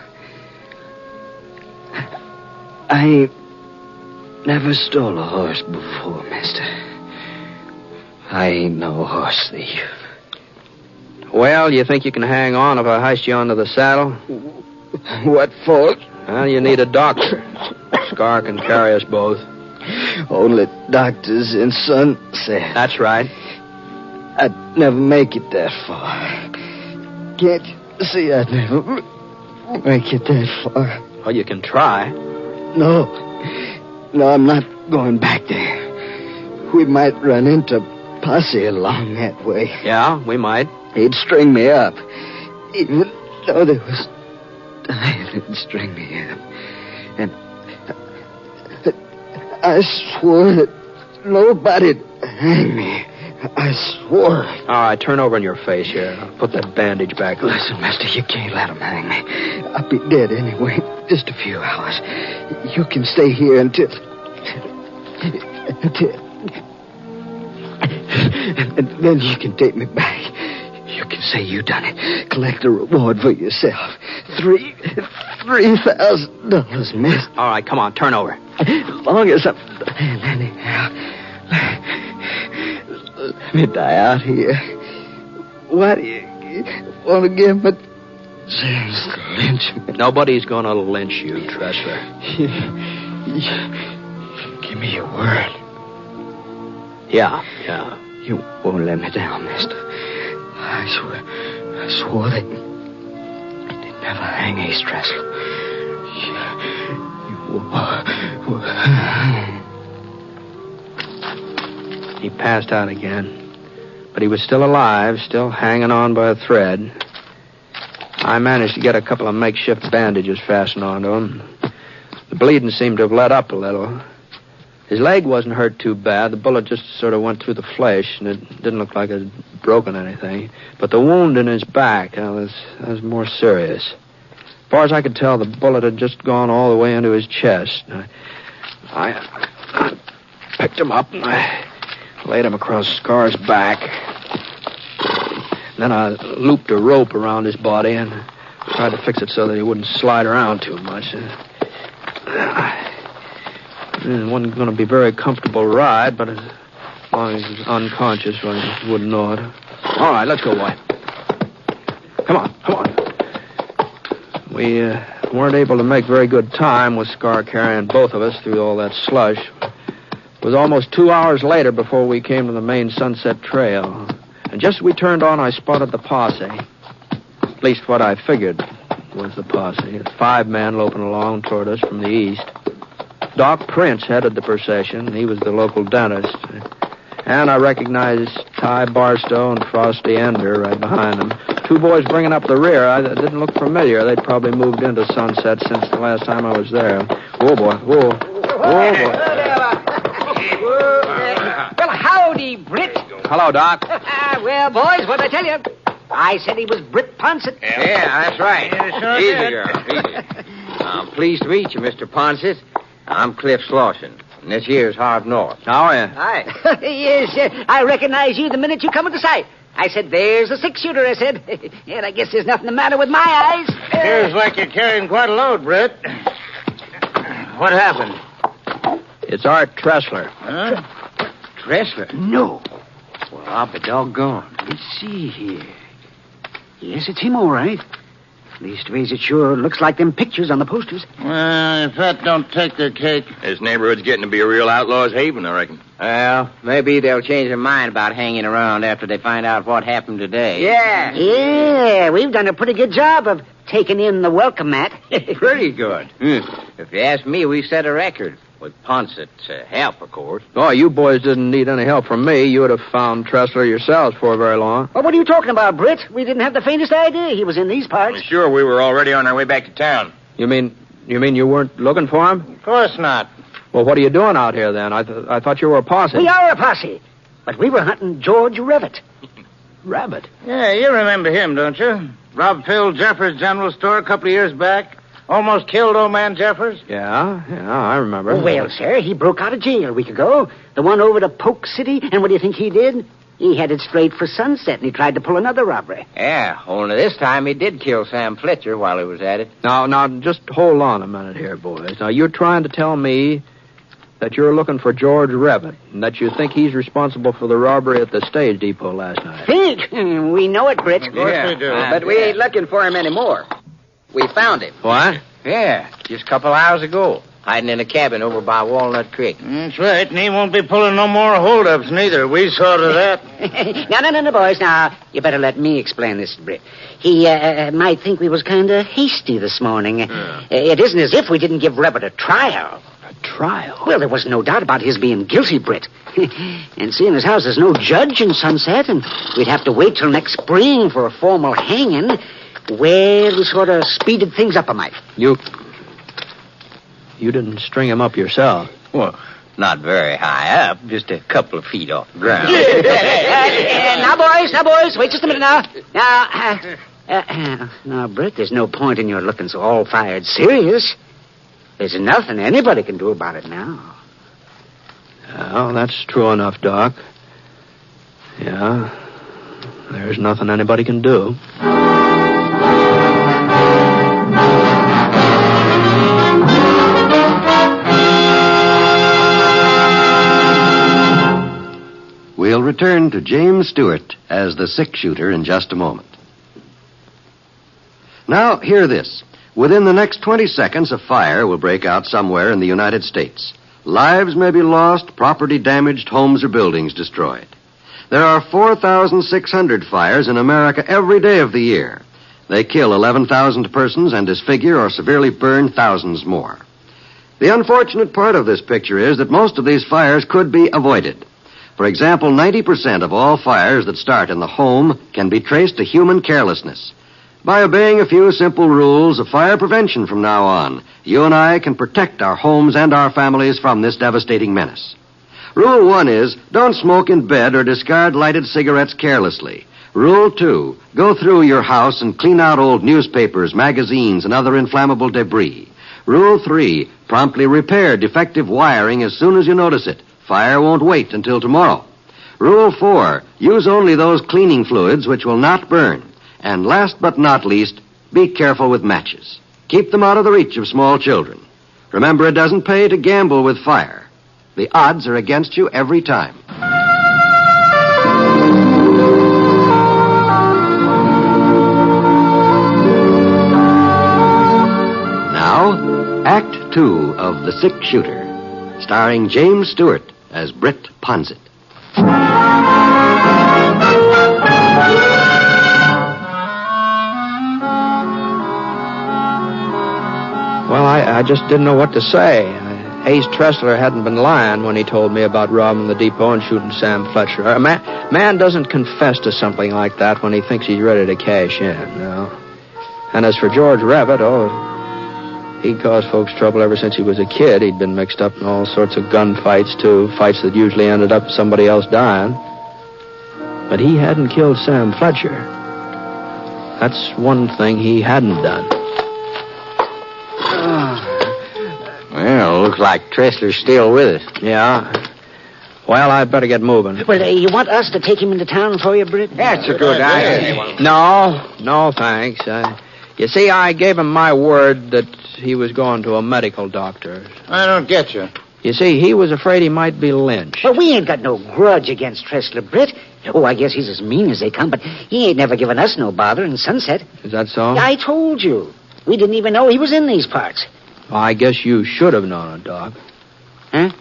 I never stole a horse before, mister. I ain't no horse thief. Well, you think you can hang on if I heist you onto the saddle? What for? Well, you need a doctor. Scar can carry us both. Only doctors in Sunset. That's right. I'd never make it that far. Can't you see I'd never make it that far? Well, you can try. No, I'm not going back there. We might run into posse along that way. Yeah, we might. He'd string me up. Even though there was time, he'd string me up. And I swore that nobody'd hang me. I swore. All right, turn over on your face here. I'll put that bandage back on. Listen, mister, you can't let him hang me. I'll be dead anyway. Just a few hours. You can stay here until... And then you can take me back. You can say you done it. Collect a reward for yourself. $3,000, miss. All right, come on, turn over. As long as I'm... Anyhow... Let me die out here. Why do you want to give me... lynch me? Nobody's going to lynch you, Tressler. Give me your word. Yeah. You won't let me down, mister. I swore that they'd never hang Ace Tressler. He passed out again. But he was still alive, still hanging on by a thread. I managed to get a couple of makeshift bandages fastened onto him. The bleeding seemed to have let up a little. His leg wasn't hurt too bad. The bullet just sort of went through the flesh, and it didn't look like it had broken anything. But the wound in his back was more serious. As far as I could tell, the bullet had just gone all the way into his chest. I picked him up, and I laid him across Scar's back. Then I looped a rope around his body and tried to fix it so that he wouldn't slide around too much. It wasn't going to be a very comfortable ride, but as long as he was unconscious, well, he wouldn't know it. All right, let's go, boy. Come on. We weren't able to make very good time with Scar carrying both of us through all that slush. It was almost 2 hours later before we came to the main Sunset Trail. And just as we turned on, I spotted the posse. At least what I figured was the posse. 5 men loping along toward us from the east. Doc Prince headed the procession. He was the local dentist. And I recognized Ty Barstow and Frosty Ender right behind them. 2 boys bringing up the rear. I didn't look familiar. They'd probably moved into Sunset since the last time I was there. Whoa, boy. Whoa, boy. Well, howdy, Britt. Hello, Doc. Well, boys, what'd I tell you? I said he was Britt Ponset. Yeah, that's right. Yeah, Easy, sure girl. Easy. I'm pleased to meet you, Mr. Ponset. I'm Cliff Lawson, and this here's Harv North. How are you? Hi. Yes, I recognize you the minute you come into sight. I said, there's a 6-shooter, I said. And I guess there's nothing the matter with my eyes. Appears like you're carrying quite a load, Britt. What happened? It's Art Tressler. Huh? Tressler? No. Well, I'll be doggone. Let's see here. Yes, it's him, all right. Leastways, it sure looks like them pictures on the posters. Well, if that don't take their cake. This neighborhood's getting to be a real outlaw's haven, I reckon. Well, maybe they'll change their mind about hanging around after they find out what happened today. Yeah, we've done a pretty good job of taking in the welcome mat. Pretty good. If you ask me, we set a record. With Ponset's help, of course. Oh, you boys didn't need any help from me. You would have found Tressler yourselves before very long. Well, what are you talking about, Britt? We didn't have the faintest idea he was in these parts. Sure, we were already on our way back to town. You mean you weren't looking for him? Of course not. Well, what are you doing out here, then? I thought you were a posse. We are a posse, but we were hunting George Revitt. Revitt? Yeah, you remember him, don't you? Robbed Phil Jeffers' general store a couple of years back. Almost killed old man Jeffers? Yeah, I remember. Well, sir, he broke out of jail a week ago. The one over to Polk City, and what do you think he did? He headed straight for Sunset, and he tried to pull another robbery. Yeah, only this time he did kill Sam Fletcher while he was at it. Now, just hold on a minute here, boys. Now, you're trying to tell me that you're looking for George Revitt, and that you think he's responsible for the robbery at the stage depot last night. Think? We know it, Britt. Of course we do. But we ain't looking for him anymore. We found him. What? Yeah, just a couple hours ago. Hiding in a cabin over by Walnut Creek. That's right, and he won't be pulling no more holdups, neither. We saw to that. No, boys. Now, you better let me explain this, Britt. He might think we was kind of hasty this morning. It isn't as if we didn't give Revitt a trial. A trial? Well, there was no doubt about his being guilty, Britt. And seeing as how there's no judge in Sunset, and we'd have to wait till next spring for a formal hanging, well, we sort of speeded things up a mite. You didn't string him up yourself. Well, not very high up, just a couple of feet off the ground. Now, boys, wait just a minute now. Now, Britt, there's no point in your looking so all-fired serious. There's nothing anybody can do about it now. Well, that's true enough, Doc. Yeah, there's nothing anybody can do. We'll return to James Stewart as the six-shooter in just a moment. Now, hear this. Within the next 20 seconds, a fire will break out somewhere in the United States. Lives may be lost, property damaged, homes or buildings destroyed. There are 4,600 fires in America every day of the year. They kill 11,000 persons and disfigure or severely burn thousands more. The unfortunate part of this picture is that most of these fires could be avoided. For example, 90% of all fires that start in the home can be traced to human carelessness. By obeying a few simple rules of fire prevention from now on, you and I can protect our homes and our families from this devastating menace. Rule 1 is, don't smoke in bed or discard lighted cigarettes carelessly. Rule 2, go through your house and clean out old newspapers, magazines, and other inflammable debris. Rule 3, promptly repair defective wiring as soon as you notice it. Fire won't wait until tomorrow. Rule 4, use only those cleaning fluids which will not burn. And last but not least, be careful with matches. Keep them out of the reach of small children. Remember, it doesn't pay to gamble with fire. The odds are against you every time. Now, Act 2 of The Six Shooter, starring James Stewart as Britt Ponset. Well, I just didn't know what to say. Hayes Tressler hadn't been lying when he told me about robbing the depot and shooting Sam Fletcher. A man doesn't confess to something like that when he thinks he's ready to cash in, you know. And as for George Revitt, he'd caused folks trouble ever since he was a kid. He'd been mixed up in all sorts of gunfights, too, fights that usually ended up with somebody else dying. But he hadn't killed Sam Fletcher. That's one thing he hadn't done. Well, looks like Tressler's still with us. Yeah. Well, I'd better get moving. Well, you want us to take him into town for you, Britt? That's a good idea. No, thanks. You see, I gave him my word that he was going to a medical doctor. I don't get you. You see, he was afraid he might be lynched. Well, we ain't got no grudge against Tressler, Britt. Oh, I guess he's as mean as they come, but he ain't never given us no bother in Sunset. Is that so? I told you. We didn't even know he was in these parts. Well, I guess you should have known it, Doc. Huh?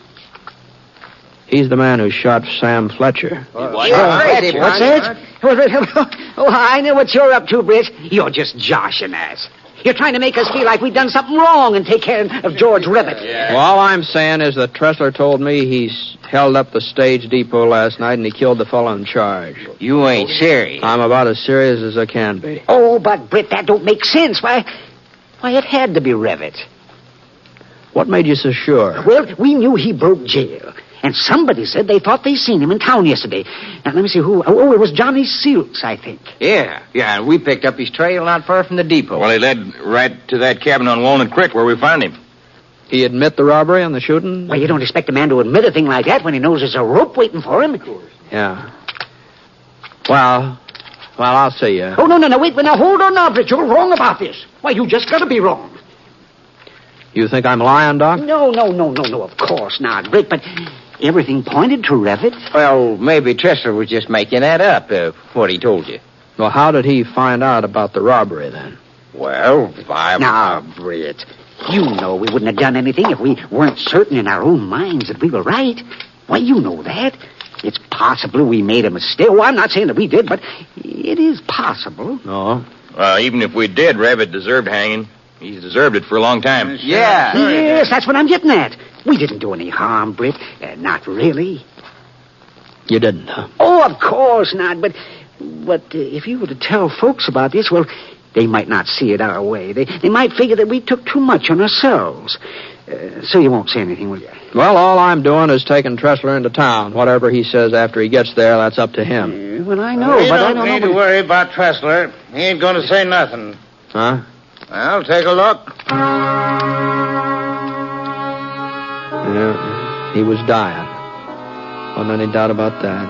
He's the man who shot Sam Fletcher. What's that? Oh, I know what you're up to, Britt. You're just joshing us. You're trying to make us feel like we've done something wrong and take care of George Ribbit. Well, all I'm saying is that Tressler told me he held up the stage depot last night and he killed the fellow in charge. You ain't serious. I'm about as serious as I can be. Oh, but, Britt, that don't make sense. Why, it had to be Ribbit. What made you so sure? Well, we knew he broke jail. And somebody said they thought they seen him in town yesterday. Now, let me see who. Oh, it was Johnny Silks, I think. Yeah, and we picked up his trail not far from the depot. Well, he led right to that cabin on Walnut Creek where we found him. He admit the robbery and the shooting? Well, you don't expect a man to admit a thing like that when he knows there's a rope waiting for him. Of course. Yeah. Well, I'll see you. Oh, no, wait. Now, hold on now, Britt. You're wrong about this. Why, you just gotta be wrong. You think I'm lying, Doc? No, of course not, Britt, but everything pointed to Revitt. Well, maybe Tressler was just making that up, what he told you. Well, how did he find out about the robbery, then? Well, Now, Britt, you know we wouldn't have done anything if we weren't certain in our own minds that we were right. Why, you know that. It's possible we made a mistake. Well, I'm not saying that we did, but it is possible. No. Even if we did, Revitt deserved hanging. He's deserved it for a long time. Yeah. Yes, that's what I'm getting at. We didn't do any harm, Britt. Not really. You didn't, huh? Oh, of course not. But if you were to tell folks about this, well, they might not see it our way. They might figure that we took too much on ourselves. So you won't say anything, will you? Well, all I'm doing is taking Tressler into town. Whatever he says after he gets there, that's up to him. Well, I know, You but I don't don't need know. to worry about Tressler. He ain't going to say nothing. Huh? Well, take a look. Yeah, he was dying. Wasn't any doubt about that.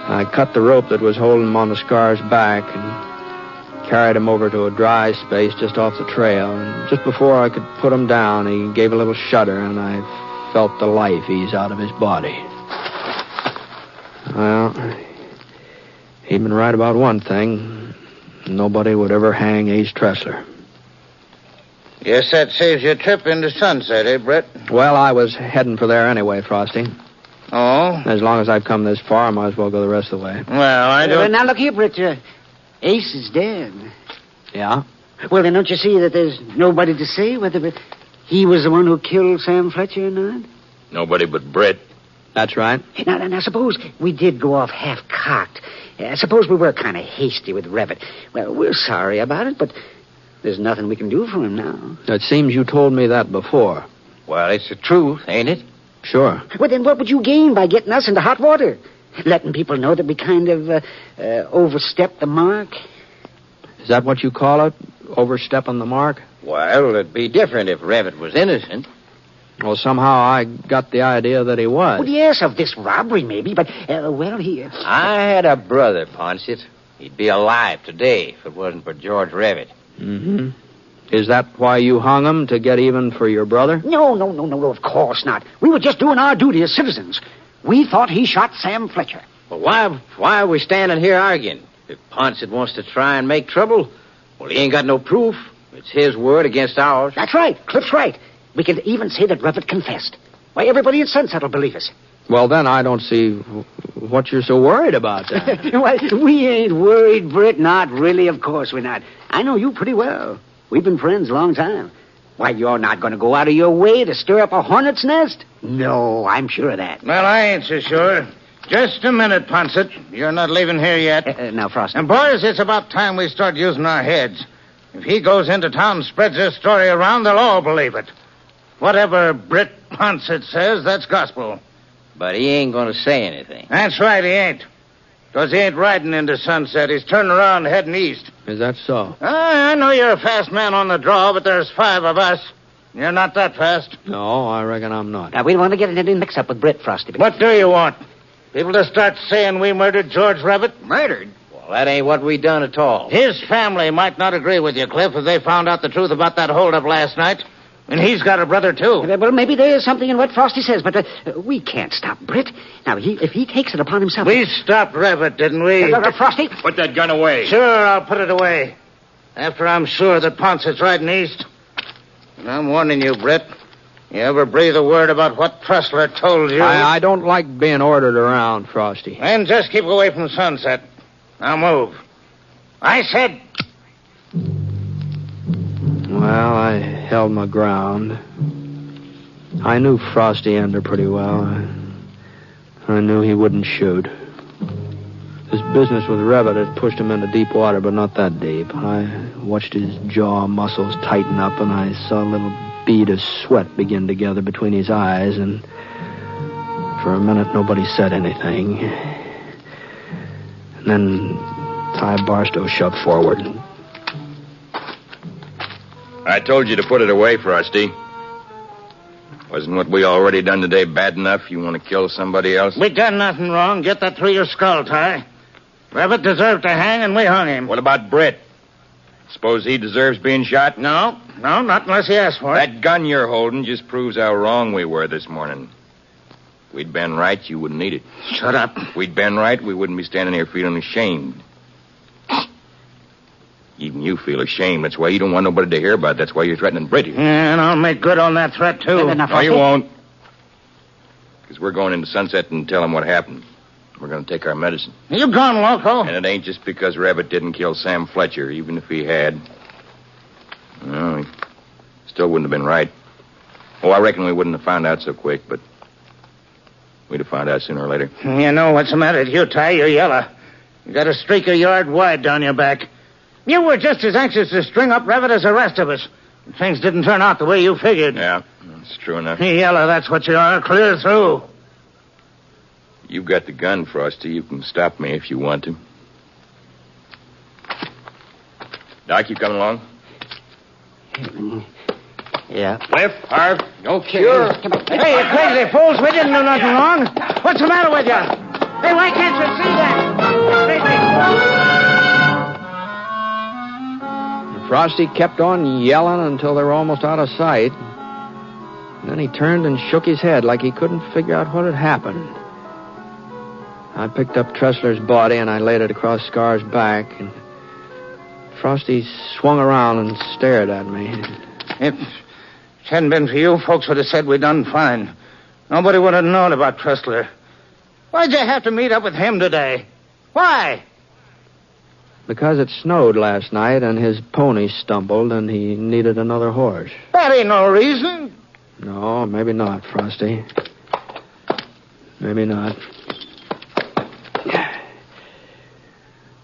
I cut the rope that was holding him on the scar's back and carried him over to a dry space just off the trail. And just before I could put him down, he gave a little shudder, and I felt the life ease out of his body. Well, he'd been right about one thing. Nobody would ever hang Ace Tressler. Guess that saves your trip into Sunset, eh, Britt? Well, I was heading for there anyway, Frosty. Oh? As long as I've come this far, I might as well go the rest of the way. Well, I don't... Now, look here, Britt. Ace is dead. Yeah? Well, then don't you see that there's nobody to say whether he was the one who killed Sam Fletcher or not? Nobody but Britt. That's right. Now, suppose we did go off half-cocked. Suppose we were kind of hasty with Revitt. Well, we're sorry about it, but there's nothing we can do for him now. It seems you told me that before. Well, it's the truth, ain't it? Sure. Well, then what would you gain by getting us into hot water? Letting people know that we kind of overstepped the mark? Is that what you call it? Overstepping the mark? Well, it'd be different if Revitt was innocent. Well, somehow I got the idea that he was. Well, yes, of this robbery, maybe, but, he... I had a brother, Ponset. He'd be alive today if it wasn't for George Revitt. Mm-hmm. Is that why you hung him, to get even for your brother? No, of course not. We were just doing our duty as citizens. We thought he shot Sam Fletcher. Well, why are we standing here arguing? If Ponset wants to try and make trouble, well, he ain't got no proof. It's his word against ours. That's right. Cliff's right. We can even say that Revitt confessed. Why, everybody in Sunset will believe us. Well, then I don't see what you're so worried about then. Well, we ain't worried, Britt. Not really, of course we're not. I know you pretty well. We've been friends a long time. Why, you're not going to go out of your way to stir up a hornet's nest? No, I'm sure of that. Well, I ain't so sure. Just a minute, Ponset. You're not leaving here yet. Now, Frosty. And, boys, it's about time we start using our heads. If he goes into town and spreads this story around, they'll all believe it. Whatever Britt Ponset says, that's gospel. But he ain't going to say anything. That's right, he ain't. Because he ain't riding into Sunset. He's turning around and heading east. Is that so? I know you're a fast man on the draw, but there's 5 of us. You're not that fast. No, I reckon I'm not. Now, we don't want to get into any mix-up with Britt, Frosty. What do you want? People to start saying we murdered George Revitt? Murdered? Well, that ain't what we done at all. His family might not agree with you, Cliff, if they found out the truth about that holdup last night. And he's got a brother, too. Well, maybe there's something in what Frosty says, but we can't stop Britt. Now, if he takes it upon himself... We stopped Rabbit, didn't we? Frosty? Put that gun away. Sure, I'll put it away. After I'm sure that Ponset's riding east. And I'm warning you, Britt. You ever breathe a word about what Tressler told you? I don't like being ordered around, Frosty. And just keep away from Sunset. Now move. I said... Well, I held my ground. I knew Frosty Ender pretty well. I knew he wouldn't shoot. This business with Rabbit had pushed him into deep water, but not that deep. I watched his jaw muscles tighten up, and I saw a little bead of sweat begin to gather between his eyes, and for a minute nobody said anything. And then Ty Barstow shoved forward. I told you to put it away, Frosty. Wasn't what we already done today bad enough? You want to kill somebody else? We done nothing wrong. Get that through your skull, Ty. Rabbit deserved to hang, and we hung him. What about Britt? Suppose he deserves being shot? No, not unless he asks for it. That gun you're holding just proves how wrong we were this morning. If we'd been right, you wouldn't need it. Shut up. If we'd been right, we wouldn't be standing here feeling ashamed. Even you feel ashamed. That's why you don't want nobody to hear about it. That's why you're threatening Britt. Yeah, and I'll make good on that threat, too. No, you won't. Because we're going into Sunset and tell him what happened. We're going to take our medicine. You gone loco? And it ain't just because Rabbit didn't kill Sam Fletcher, even if he had. No, he still wouldn't have been right. Oh, I reckon we wouldn't have found out so quick, but we'd have found out sooner or later. You know what's the matter with you, Ty? You're yellow. You got a streak a yard wide down your back. You were just as anxious to string up Rabbit as the rest of us. Things didn't turn out the way you figured. Yeah, that's true enough. Yellow, that's what you are, clear through. You've got the gun, Frosty. You can stop me if you want to. Doc, you coming along? Yeah. Cliff, Harv. Okay. Sure. Hey, you crazy fools. We didn't do nothing wrong. What's the matter with you? Hey, why can't you see that? Frosty kept on yelling until they were almost out of sight. And then he turned and shook his head like he couldn't figure out what had happened. I picked up Tressler's body and I laid it across Scar's back. And Frosty swung around and stared at me. If it hadn't been for you, folks would have said we'd done fine. Nobody would have known about Tressler. Why'd you have to meet up with him today? Why? Because it snowed last night and his pony stumbled and he needed another horse. That ain't no reason. No, maybe not, Frosty. Maybe not.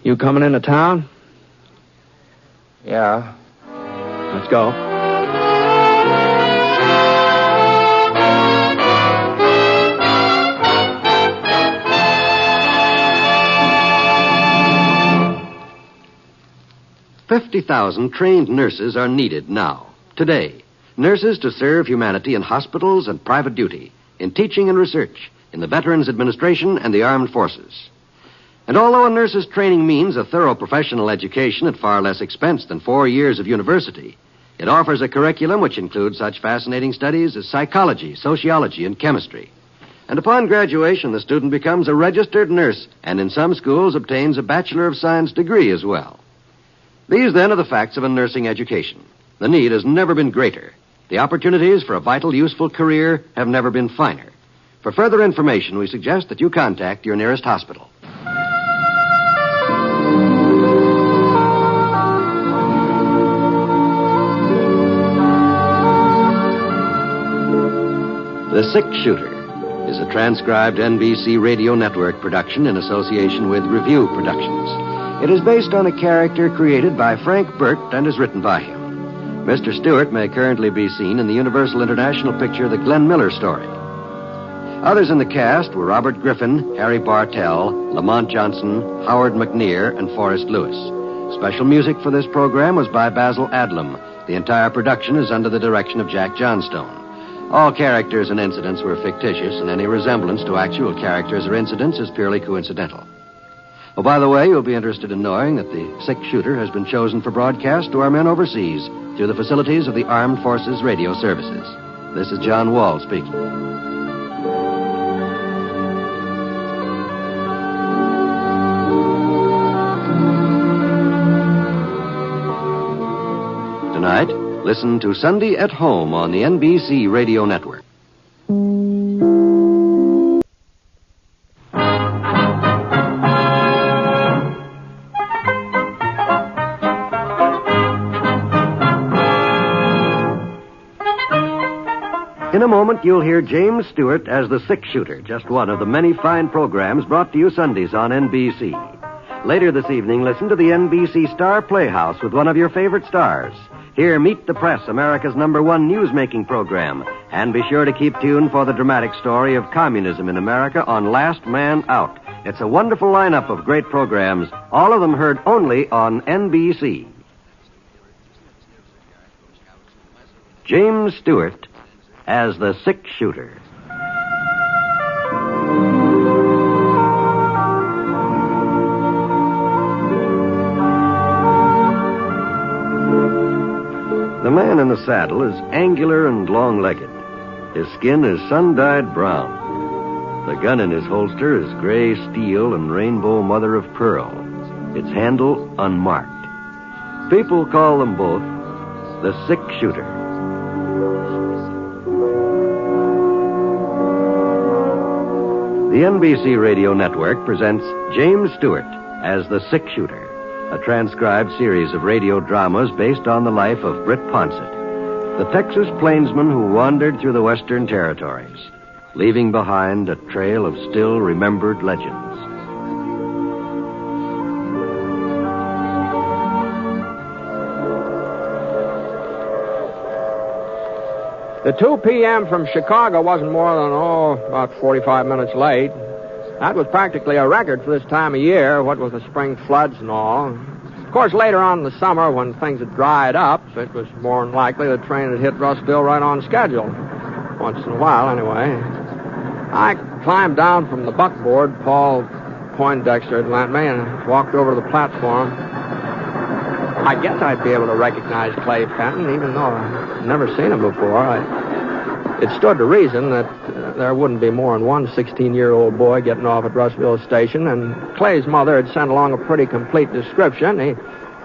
You coming into town? Yeah. Let's go. $50,000 trained nurses are needed now, today. Nurses to serve humanity in hospitals and private duty, in teaching and research, in the Veterans Administration and the Armed Forces. And although a nurse's training means a thorough professional education at far less expense than 4 years of university, it offers a curriculum which includes such fascinating studies as psychology, sociology, and chemistry. And upon graduation, the student becomes a registered nurse and in some schools obtains a Bachelor of Science degree as well. These, then, are the facts of a nursing education. The need has never been greater. The opportunities for a vital, useful career have never been finer. For further information, we suggest that you contact your nearest hospital. The Six Shooter is a transcribed NBC Radio Network production in association with Review Productions. It is based on a character created by Frank Burt and is written by him. Mr. Stewart may currently be seen in the Universal International picture The Glenn Miller Story. Others in the cast were Robert Griffin, Harry Bartell, Lamont Johnson, Howard McNear, and Forrest Lewis. Special music for this program was by Basil Adlam. The entire production is under the direction of Jack Johnstone. All characters and incidents were fictitious, and any resemblance to actual characters or incidents is purely coincidental. Oh, by the way, you'll be interested in knowing that the six-shooter has been chosen for broadcast to our men overseas through the facilities of the Armed Forces Radio Services. This is John Wall speaking. Tonight, listen to Sunday at Home on the NBC Radio Network. In a moment, you'll hear James Stewart as the six-shooter, just one of the many fine programs brought to you Sundays on NBC. Later this evening, listen to the NBC Star Playhouse with one of your favorite stars. Here, Meet the Press, America's #1 news-making program. And be sure to keep tuned for the dramatic story of communism in America on Last Man Out. It's a wonderful lineup of great programs, all of them heard only on NBC. James Stewart as the six-shooter. The man in the saddle is angular and long-legged. His skin is sun-dyed brown. The gun in his holster is gray steel and rainbow mother of pearl. Its handle unmarked. People call them both the six-shooter. The NBC Radio Network presents James Stewart as the six-shooter, a transcribed series of radio dramas based on the life of Britt Ponset, the Texas plainsman who wandered through the Western Territories, leaving behind a trail of still-remembered legends. The 2 p.m. from Chicago wasn't more than, about 45 minutes late. That was practically a record for this time of year, what with the spring floods and all. Of course, later on in the summer, when things had dried up, it was more than likely the train had hit Russville right on schedule. Once in a while, anyway. I climbed down from the buckboard Paul Poindexter had lent me and walked over to the platform. I guess I'd be able to recognize Clay Fenton, even though I'd never seen him before. It stood to reason that there wouldn't be more than one 16-year-old boy getting off at Russville Station, and Clay's mother had sent along a pretty complete description. He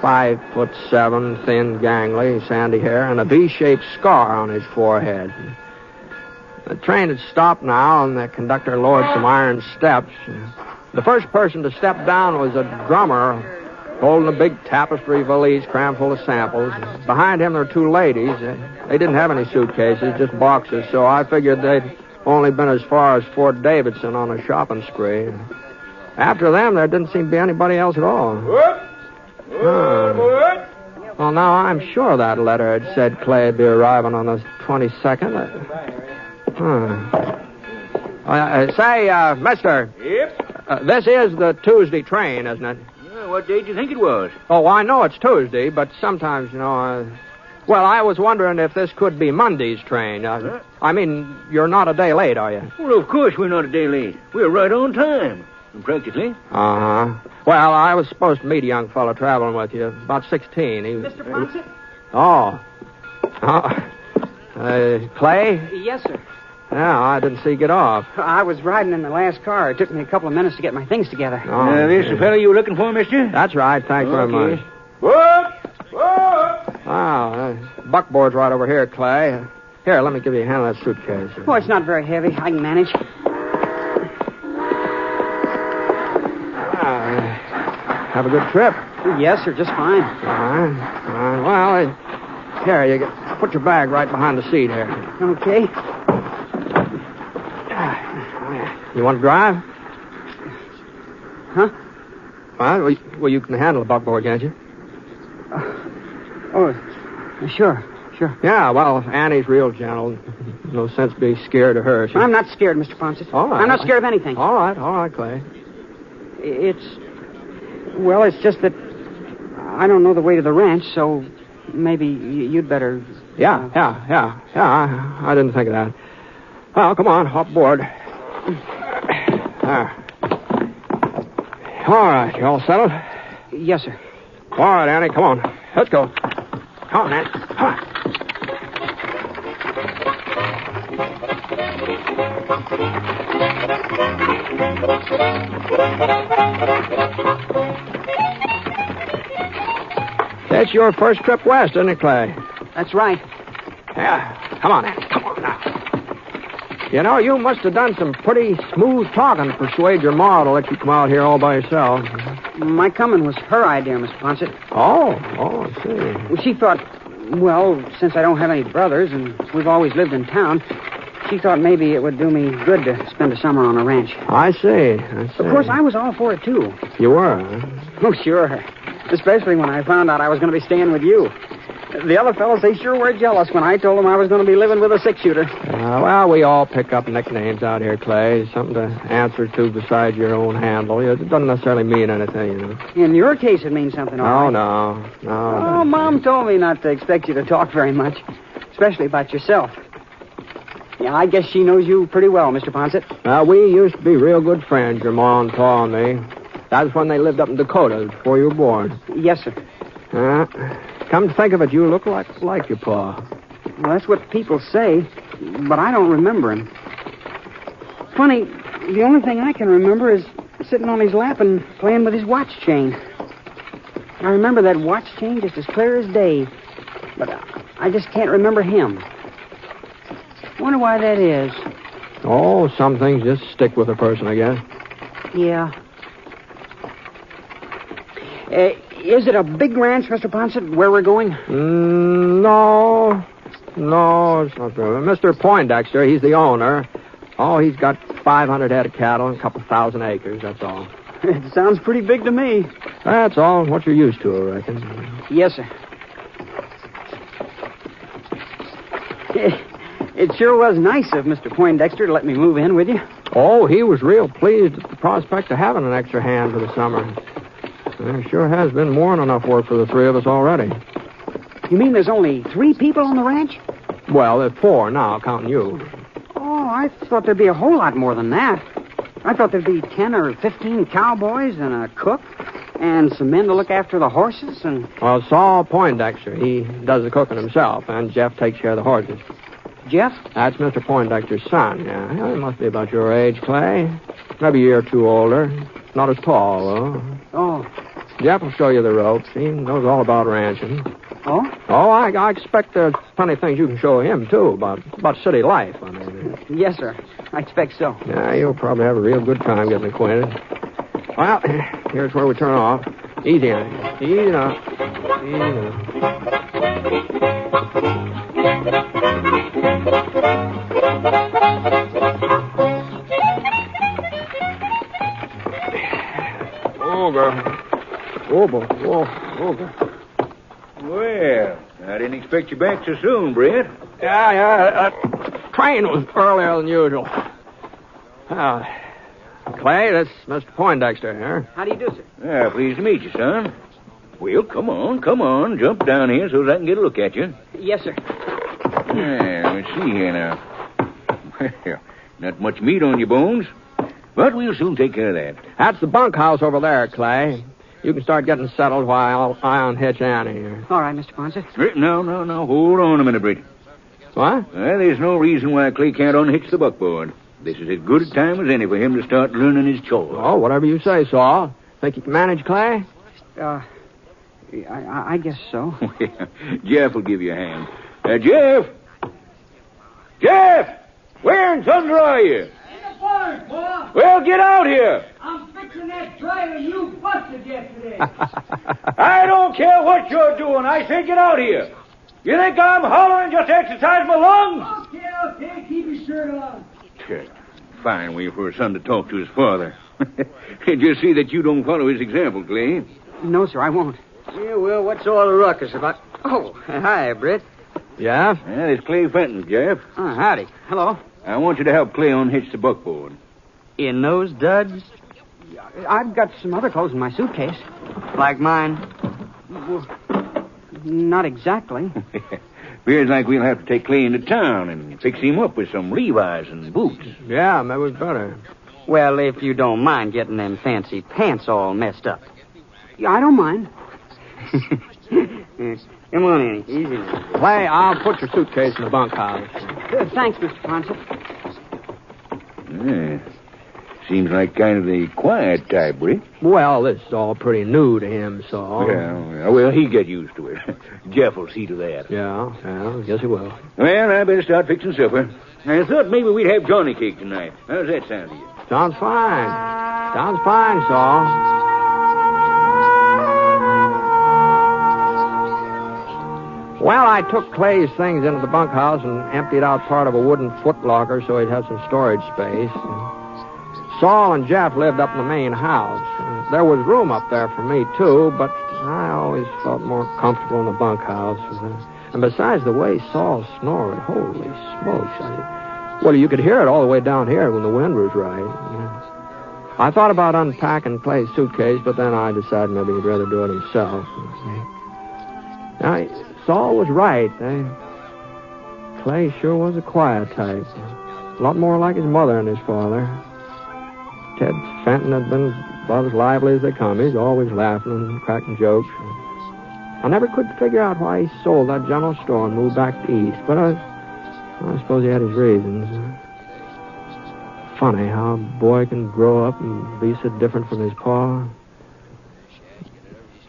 5'7", thin, gangly, sandy hair, and a V-shaped scar on his forehead. The train had stopped now, and the conductor lowered some iron steps. The first person to step down was a drummer holding a big tapestry valise crammed full of samples. Behind him there were 2 ladies. They didn't have any suitcases, just boxes, so I figured they'd only been as far as Fort Davidson on a shopping spree. After them, there didn't seem to be anybody else at all. Well, now, I'm sure that letter had said Clay'd be arriving on the 22nd. Say, mister. Yep? This is the Tuesday train, isn't it? What day do you think it was? Oh, I know it's Tuesday, but sometimes, well, I was wondering if this could be Monday's train. I mean, you're not a day late, are you? Well, of course we're not a day late. We're right on time, practically. Uh-huh. Well, I was supposed to meet a young fellow traveling with you, about 16. Mr. Ponset? Clay? Yes, sir. Yeah, I didn't see you get off. I was riding in the last car. It took me a couple of minutes to get my things together. This the fellow you were looking for, mister? That's right. Thanks very much. What? Buckboard's right over here, Clay. Here, let me give you a hand of that suitcase. Oh, it's not very heavy. I can manage. Have a good trip. Yes, sir. Just fine. Fine. Well, here, put your bag right behind the seat here. Okay. You want to drive? Huh? Well, you can handle a buckboard, can't you? Sure. Yeah, well, Annie's real gentle. No sense being scared of her. I'm not scared, Mr. Ponset. All right. I'm not scared of anything. All right, Clay. It's just that I don't know the way to the ranch, so maybe you'd better... Yeah. I didn't think of that. Well, come on, hop aboard. All right, you all settled? Yes, sir. All right, Annie, come on. Let's go. Come on, Annie. Come on. That's your first trip west, isn't it, Clay? That's right. Yeah. Come on, Annie. Come on now. You know, you must have done some pretty smooth talking to persuade your ma to let you come out here all by yourself. My coming was her idea, Mr. Ponset. Oh, I see. Well, she thought, well, since I don't have any brothers and we've always lived in town, she thought maybe it would do me good to spend a summer on a ranch. I see. Of course, I was all for it, too. You were, huh? Oh, sure. Especially when I found out I was going to be staying with you. The other fellows, they sure were jealous when I told them I was going to be living with a six-shooter. Well, we all pick up nicknames out here, Clay. Something to answer to besides your own handle. It doesn't necessarily mean anything, you know. In your case, it means something, all right. No. Oh, Mom told me not to expect you to talk very much, especially about yourself. Yeah, I guess she knows you pretty well, Mr. Ponset. We used to be real good friends, your ma and pa and me. That was when they lived up in Dakota before you were born. Yes, sir. Come to think of it, you look like your pa. Well, that's what people say, but I don't remember him. Funny, the only thing I can remember is sitting on his lap and playing with his watch chain. I remember that watch chain just as clear as day, but I just can't remember him. Wonder why that is. Oh, some things just stick with a person, I guess. Yeah. Is it a big ranch, Mr. Ponset, where we're going? No, it's not true. Mr. Poindexter, he's the owner. Oh, he's got 500 head of cattle and a couple thousand acres, that's all. It sounds pretty big to me. That's all. What you're used to, I reckon. Yes, sir. It sure was nice of Mr. Poindexter to let me move in with you. Oh, he was real pleased at the prospect of having an extra hand for the summer. There sure has been more than enough work for the three of us already. You mean there's only 3 people on the ranch? Well, there's 4 now, counting you. Oh, I thought there'd be a whole lot more than that. I thought there'd be 10 or 15 cowboys and a cook and some men to look after the horses and... Well, Saul Poindexter, he does the cooking himself, and Jeff takes care of the horses. Jeff? That's Mr. Poindexter's son, yeah. He must be about your age, Clay. Maybe a year or two older. Not as tall, though. Oh. Jeff will show you the ropes. He knows all about ranching. Oh? Oh, I expect there's plenty of things you can show him, too, about city life, I mean. Yes, sir. I expect so. Yeah, you'll probably have a real good time getting acquainted. Well, here's where we turn off. Easy, Annie. Easy now. Oh, girl. Oh, boy. Oh, girl. Well, I didn't expect you back so soon, Britt. Yeah. Train was earlier than usual. Clay, that's Mr. Poindexter here. How do you do, sir? Yeah, pleased to meet you, son. Well, come on. Jump down here so I can get a look at you. Yes, sir. Yeah, let me see here now. Well, not much meat on your bones, but we'll soon take care of that. That's the bunkhouse over there, Clay. You can start getting settled while I unhitch Annie here. All right, Mr. Ponset. No. Hold on a minute, Britt. What? Well, there's no reason why Clay can't unhitch the buckboard. This is as good a time as any for him to start learning his chores. Oh, whatever you say, Saul. Think you can manage, Clay? I guess so. Yeah, Jeff will give you a hand. Jeff! Where in thunder are you? In the barn, boy. Well, get out here. I'm fixing that trailer you busted yesterday. I don't care what you're doing. I say get out here. You think I'm hollering just to exercise my lungs? Okay. Keep your shirt on. Fine way for a son to talk to his father. Just see that you don't follow his example, Clay. No, sir, I won't. Yeah, well, what's all the ruckus about? Oh, hi, Britt. Yeah? Yeah, it's Clay Fenton, Jeff. Oh, howdy. Hello. I want you to help Clay unhitch the buckboard. In those duds? I've got some other clothes in my suitcase. Like mine? Well, not exactly. Appears like we'll have to take Clay into town and fix him up with some Levi's and boots. Yeah, maybe we better. Well, if you don't mind getting them fancy pants all messed up. Yeah, I don't mind. Come on in. Easy now. Clay, I'll put your suitcase in the bunkhouse. Thanks, Mr. Ponset. Yeah. Seems like kind of the quiet type, Britt. Well, this is all pretty new to him, so... Yeah, well, he'll get used to it. Jeff will see to that. Yeah, I guess he will. Well, I better start fixing supper. I thought maybe we'd have Johnny cake tonight. How's that sound to you? Sounds fine. Sounds fine, Saul. Well, I took Clay's things into the bunkhouse and emptied out part of a wooden footlocker so he'd have some storage space. Saul and Jeff lived up in the main house. There was room up there for me, too, but I always felt more comfortable in the bunkhouse. And besides, the way Saul snored, holy smokes. Well, you could hear it all the way down here when the wind was right. I thought about unpacking Clay's suitcase, but then I decided maybe he'd rather do it himself. Now, Saul was right. Clay sure was a quiet type. A lot more like his mother and his father. Ted Fenton had been about as lively as they come. He's always laughing and cracking jokes. I never could figure out why he sold that general store and moved back east, but I suppose he had his reasons. Funny how a boy can grow up and be so different from his pa.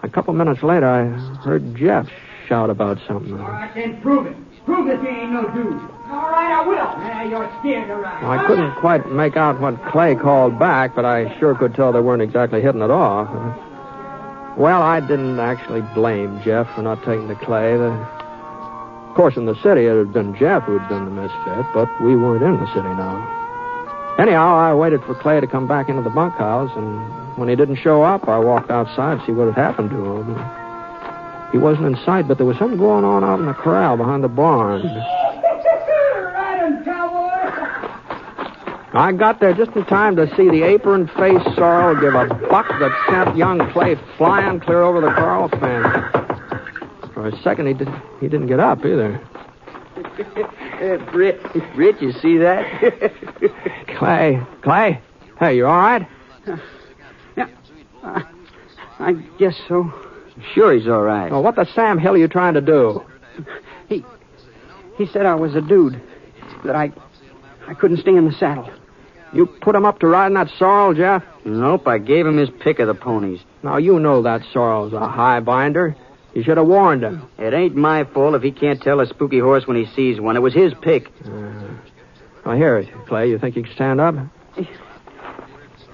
A couple minutes later, I heard Jeff shout about something. All right, then prove it. Prove that you ain't no dude. All right, I will. Yeah, you're scared, all right. Well, I couldn't quite make out what Clay called back, but I sure could tell they weren't exactly hitting it off. Well, I didn't actually blame Jeff for not taking to Clay. Of course, in the city, it had been Jeff who had been the misfit, but we weren't in the city now. Anyhow, I waited for Clay to come back into the bunkhouse, and when he didn't show up, I walked outside to see what had happened to him. He wasn't in sight, but there was something going on out in the corral behind the barn. Right on, cowboy. I got there just in time to see the apron-faced Sorrel give a buck that sent young Clay flying clear over the corral fence. For a second, he didn't get up either. Britt, you see that? Clay, hey, you all right? Yeah, I guess so. Sure he's all right. Well, what the Sam Hill are you trying to do? He said I was a dude, that I couldn't stay in the saddle. You put him up to riding that sorrel, Jeff? Nope, I gave him his pick of the ponies. Now, you know that sorrel's a high binder. You should have warned him. It ain't my fault if he can't tell a spooky horse when he sees one. It was his pick. Well, here, Clay, you think you can stand up?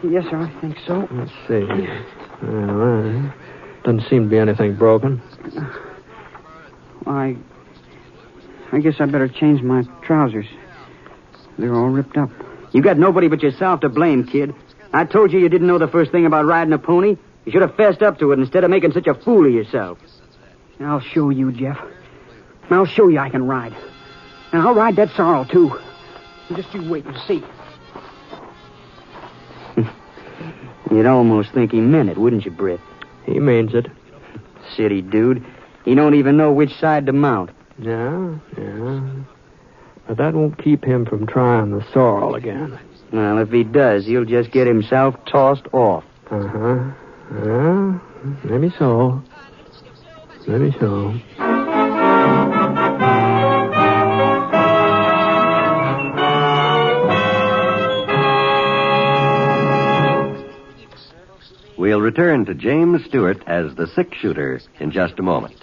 Yes, sir, I think so. Let's see. Doesn't seem to be anything broken. I guess I better change my trousers. They're all ripped up. You got nobody but yourself to blame, kid. I told you didn't know the first thing about riding a pony. You should have fessed up to it instead of making such a fool of yourself. I'll show you, Jeff. I'll show you I can ride. And I'll ride that sorrel, too. Just you wait and see. You'd almost think he meant it, wouldn't you, Britt? He means it. City dude. He don't even know which side to mount. Yeah. But that won't keep him from trying the sorrel again. Well, if he does, he'll just get himself tossed off. Uh-huh. Well, maybe so. We'll return to James Stewart as the six-shooter in just a moment.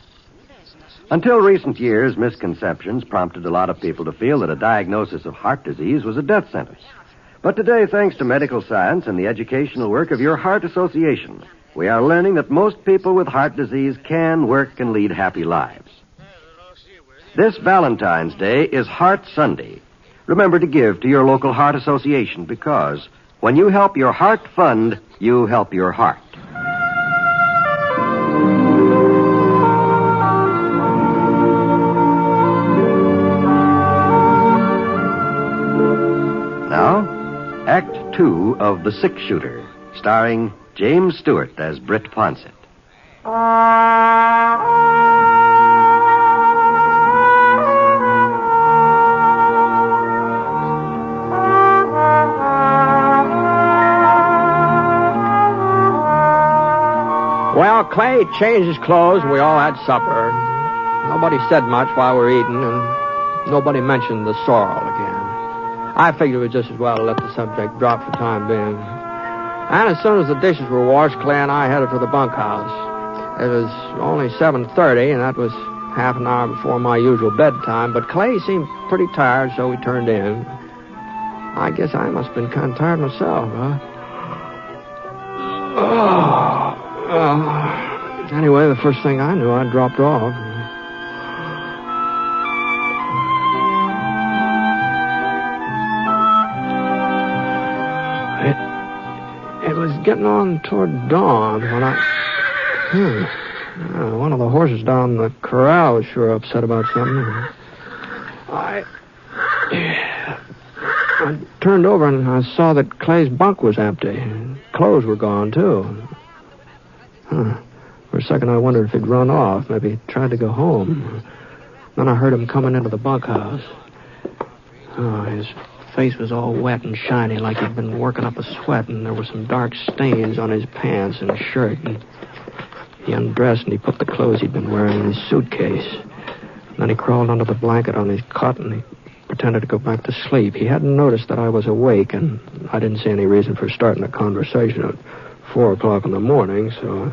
Until recent years, misconceptions prompted a lot of people to feel that a diagnosis of heart disease was a death sentence. But today, thanks to medical science and the educational work of your Heart Association, we are learning that most people with heart disease can work and lead happy lives. This Valentine's Day is Heart Sunday. Remember to give to your local Heart Association because when you help your heart fund, you help your heart. Now, Act 2 of The Six-Shooter, starring James Stewart as Britt Ponset. Well, Clay changed his clothes, and we all had supper. Nobody said much while we were eating, and nobody mentioned the Sorrel again. I figured it was just as well to let the subject drop for the time being. And as soon as the dishes were washed, Clay and I headed for the bunkhouse. It was only 7:30, and that was half an hour before my usual bedtime, but Clay seemed pretty tired, so we turned in. I guess I must have been kind of tired myself, huh? Anyway, the first thing I knew, I dropped off. It was getting on toward dawn when one of the horses down the corral was sure upset about something. I turned over and I saw that Clay's bunk was empty. Clothes were gone, too. For a second, I wondered if he'd run off. Maybe he tried to go home. Then I heard him coming into the bunkhouse. His face was all wet and shiny like he'd been working up a sweat, and there were some dark stains on his pants and shirt. And he undressed and he put the clothes he'd been wearing in his suitcase. And then he crawled under the blanket on his cot and he pretended to go back to sleep. He hadn't noticed that I was awake, and I didn't see any reason for starting a conversation at 4 o'clock in the morning, so...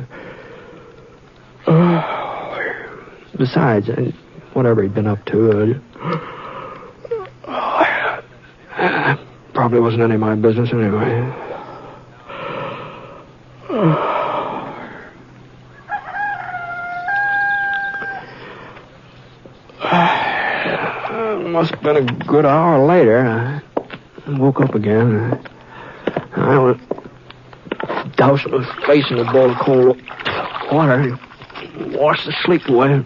Besides, whatever he'd been up to, probably wasn't any of my business anyway. Must have been a good hour later. I woke up again. I was doused my face in a bowl of cold water and washed the sleep away.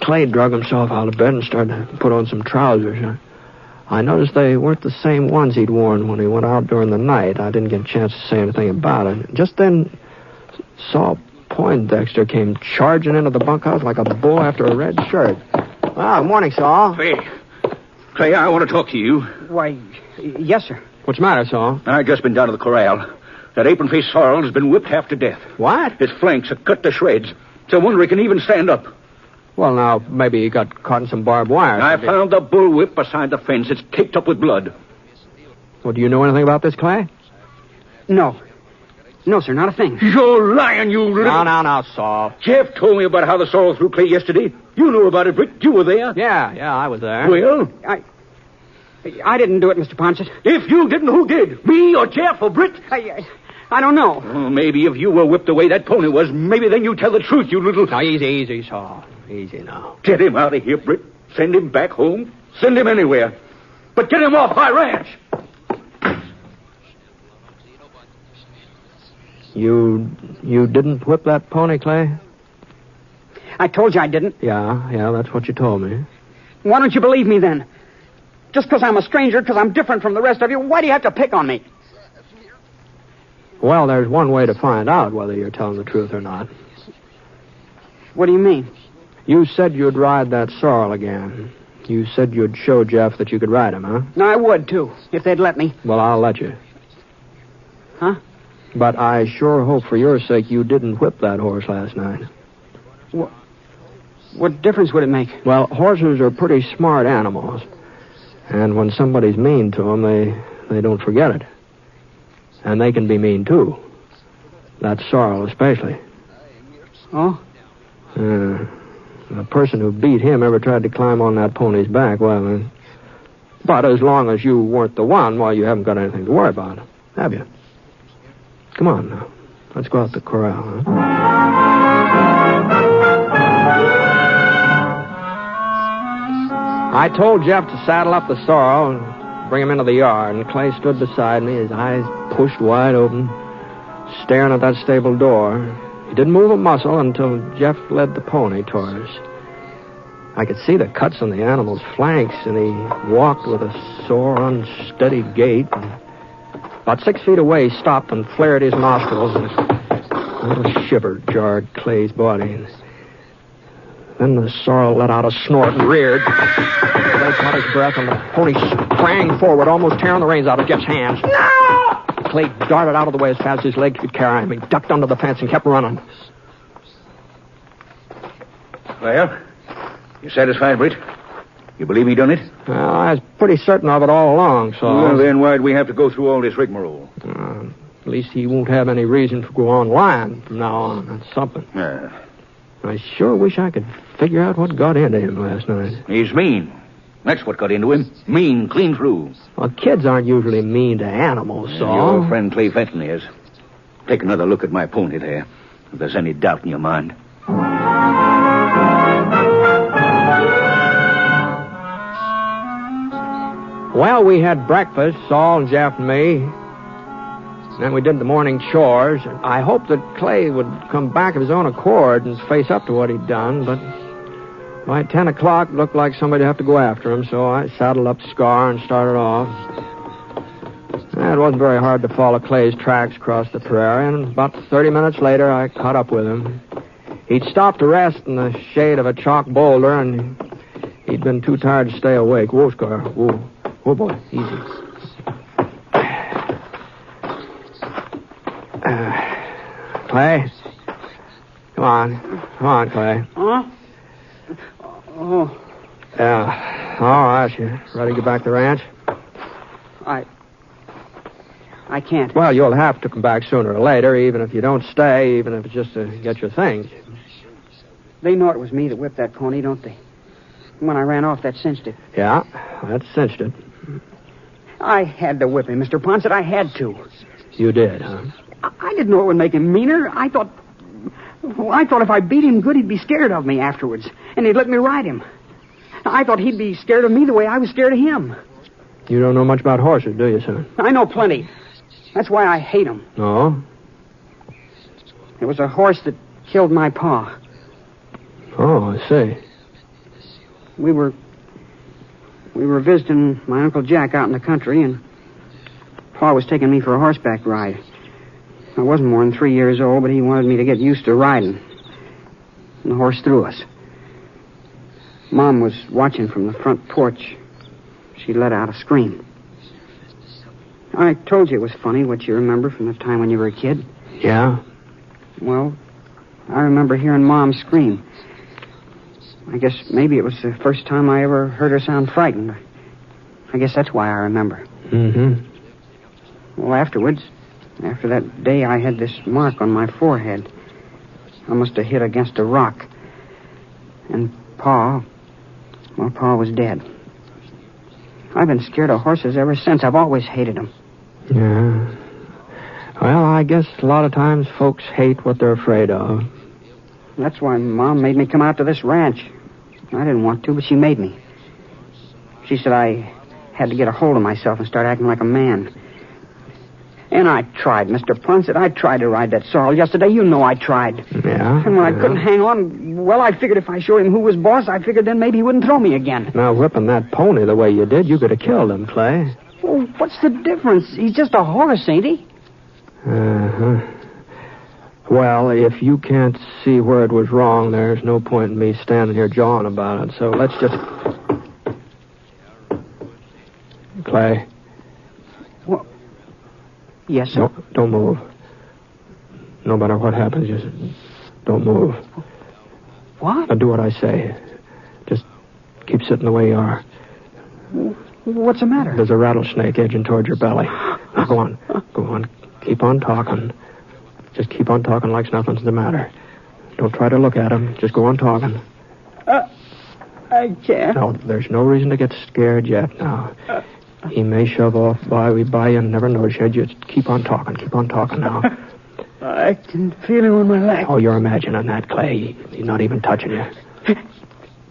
Clay drug himself out of bed and started to put on some trousers. I noticed they weren't the same ones he'd worn when he went out during the night. I didn't get a chance to say anything about it. Just then, saw Poindexter came charging into the bunkhouse like a bull after a red shirt. Good morning, Saul. Clay, I want to talk to you. Why, yes, sir. What's the matter, Saul? I just been down to the corral. That apron-faced Sorrel has been whipped half to death. What? His flanks are cut to shreds. It's a wonder he can even stand up. Well, now, maybe he got caught in some barbed wire. I found the bullwhip beside the fence. It's caked up with blood. Well, do you know anything about this, Clay? No. No, sir, not a thing. You're lying, you little... Now, Saul. Jeff told me about how the Sorrel threw Clay yesterday. You knew about it, Britt. You were there. Yeah, I was there. Well? I didn't do it, Mr. Ponset. If you didn't, who did? Me or Jeff or Britt? I don't know. Oh, maybe if you were whipped the way that pony was, maybe then you tell the truth, you little... Now, easy, Saul. Easy now. Get him out of here, Britt. Send him back home. Send him anywhere. But get him off my ranch. You didn't whip that pony, Clay? I told you I didn't. Yeah, that's what you told me. Why don't you believe me then? Just because I'm a stranger, because I'm different from the rest of you, why do you have to pick on me? Well, there's one way to find out whether you're telling the truth or not. What do you mean? You said you'd ride that Sorrel again. You said you'd show Jeff that you could ride him, huh? No, I would, too, if they'd let me. Well, I'll let you. Huh? But I sure hope for your sake you didn't whip that horse last night. What difference would it make? Well, horses are pretty smart animals. And when somebody's mean to them, they don't forget it. And they can be mean, too. That Sorrel especially. Oh? The person who beat him ever tried to climb on that pony's back. But as long as you weren't the one, well, you haven't got anything to worry about, have you? Come on now. Let's go out to the corral, huh? I told Jeff to saddle up the Sorrel and bring him into the yard, and Clay stood beside me, his eyes pushed wide open, staring at that stable door. He didn't move a muscle until Jeff led the pony toward us. I could see the cuts on the animal's flanks, and he walked with a sore, unsteady gait. About 6 feet away, he stopped and flared his nostrils, and a little shiver jarred Clay's body. And then the Sorrel let out a snort and reared. Clay caught his breath, and the pony sprang forward, almost tearing the reins out of Jeff's hands. No! Clay darted out of the way as fast as his legs could carry him. He ducked under the fence and kept running. Well, you satisfied, Britt? You believe he done it? Well, I was pretty certain of it all along, so... Well, then why'd we have to go through all this rigmarole? At least he won't have any reason to go on lying from now on. That's something. Yeah. I sure wish I could figure out what got into him last night. He's mean. That's what got into him. Mean, clean through. Well, kids aren't usually mean to animals, so... Your friend Clay Fenton is. Take another look at my pony there, if there's any doubt in your mind. Well, we had breakfast, Saul and Jeff and me. Then we did the morning chores. I hoped that Clay would come back of his own accord and face up to what he'd done, but by 10 o'clock, it looked like somebody would have to go after him, so I saddled up Scar and started off. It wasn't very hard to follow Clay's tracks across the prairie, and about 30 minutes later, I caught up with him. He'd stopped to rest in the shade of a chalk boulder, and he'd been too tired to stay awake. Whoa, Scar, whoa. Oh, boy, easy. Clay? Come on, Clay. Huh? Oh. Yeah. All right, you ready to get back to the ranch? I can't. Well, you'll have to come back sooner or later, even if you don't stay, even if it's just to get your things. They know it was me that whipped that pony, don't they? When I ran off, that cinched it. Yeah, that cinched it. I had to whip him, Mr. Ponset. I had to. You did, huh? I didn't know it would make him meaner. I thought if I beat him good, he'd be scared of me afterwards, and he'd let me ride him. I thought he'd be scared of me the way I was scared of him. You don't know much about horses, do you, son? I know plenty. That's why I hate him. Oh? It was a horse that killed my pa. Oh, I see. We were visiting my Uncle Jack out in the country, and Pa was taking me for a horseback ride. I wasn't more than 3 years old, but he wanted me to get used to riding. And the horse threw us. Mom was watching from the front porch. She let out a scream. I told you it was funny what you remember from the time when you were a kid. Yeah? Well, I remember hearing Mom scream. I guess maybe it was the first time I ever heard her sound frightened. I guess that's why I remember. Mm-hmm. Well, afterwards, after that day, I had this mark on my forehead. I must have hit against a rock. And Pa was dead. I've been scared of horses ever since. I've always hated them. Yeah. Well, I guess a lot of times folks hate what they're afraid of. That's why Mom made me come out to this ranch. I didn't want to, but she made me. She said I had to get a hold of myself and start acting like a man. And I tried, Mr. Ponset. I tried to ride that sorrel yesterday. You know I tried. Yeah? And when I couldn't hang on, well, I figured if I showed him who was boss, I figured then maybe he wouldn't throw me again. Now, whipping that pony the way you did, you could have killed him, Clay. Well, what's the difference? He's just a horse, ain't he? Uh-huh. Well, if you can't see where it was wrong, there's no point in me standing here jawing about it. So let's just... Clay. What? Yes, sir. No, don't move. No matter what happens, just don't move. What? Now do what I say. Just keep sitting the way you are. What's the matter? There's a rattlesnake edging toward your belly. Now go on. Go on. Keep on talking. Just keep on talking like nothing's the matter. Don't try to look at him. Just go on talking. I can't. No, there's no reason to get scared yet now. He may shove off by you and never notice you. Just keep on talking. Keep on talking now. I can feel him on my leg. Oh, you're imagining that, Clay. He's not even touching you.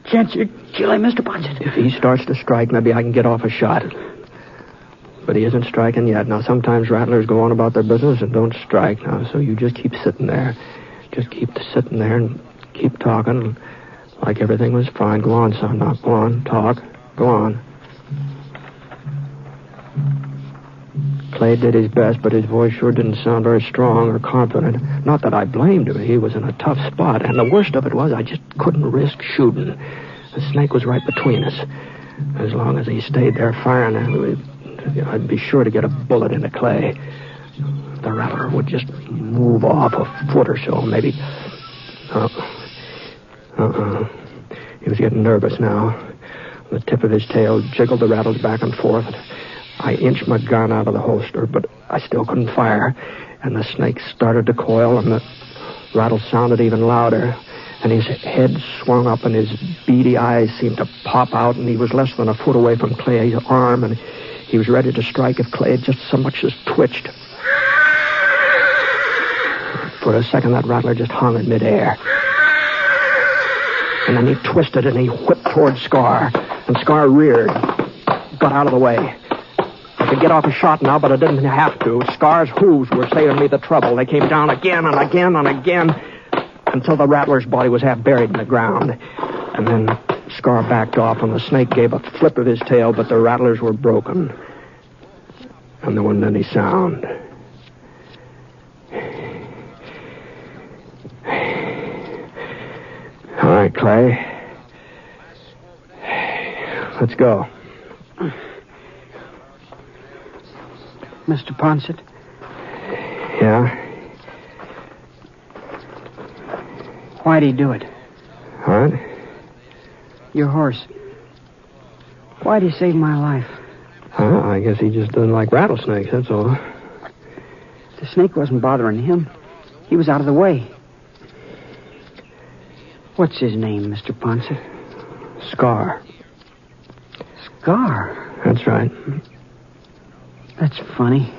Can't you kill him, Mr. Ponset? If he starts to strike, maybe I can get off a shot. But he isn't striking yet. Now, sometimes rattlers go on about their business and don't strike now, so you just keep sitting there. Just keep sitting there and keep talking like everything was fine. Go on, son. Now, go on. Talk. Go on. Clay did his best, but his voice sure didn't sound very strong or confident. Not that I blamed him. He was in a tough spot, and the worst of it was I just couldn't risk shooting. The snake was right between us. As long as he stayed there firing, I'd be sure to get a bullet into Clay. the rattler would just move off a foot or so, maybe. He was getting nervous now. The tip of his tail jiggled the rattles back and forth. I inched my gun out of the holster, but I still couldn't fire. And the snake started to coil, and the rattle sounded even louder. And his head swung up, and his beady eyes seemed to pop out, and he was less than a foot away from Clay's arm, and he was ready to strike if Clay had just so much as twitched. For a second, that rattler just hung in midair. And then he twisted, and he whipped toward Scar. And Scar reared, got out of the way. I could get off a shot now, but I didn't have to. Scar's hooves were saving me the trouble. They came down again and again and again until the rattler's body was half buried in the ground. And then Scar backed off, and the snake gave a flip of his tail, but the rattlers were broken. And there wasn't any sound. All right, Clay. Let's go. Mr. Ponset? Yeah? Why'd he do it? What? Your horse. Why'd he save my life? I guess he just doesn't like rattlesnakes, that's all. The snake wasn't bothering him. He was out of the way. What's his name, Mr. Ponset? Scar. Scar? That's right. That's funny.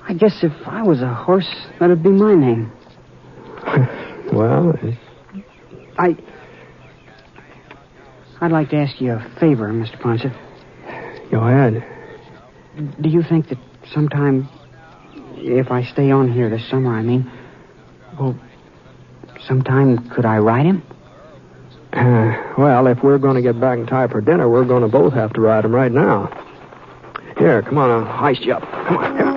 I guess if I was a horse, that'd be my name. Well, I'd like to ask you a favor, Mr. Ponset. Go ahead. Do you think that sometime, if I stay on here this summer, sometime could I ride him? Well, if we're going to get back in time for dinner, we're going to both have to ride him right now. Here, come on, I'll hoist you up. Come on, here.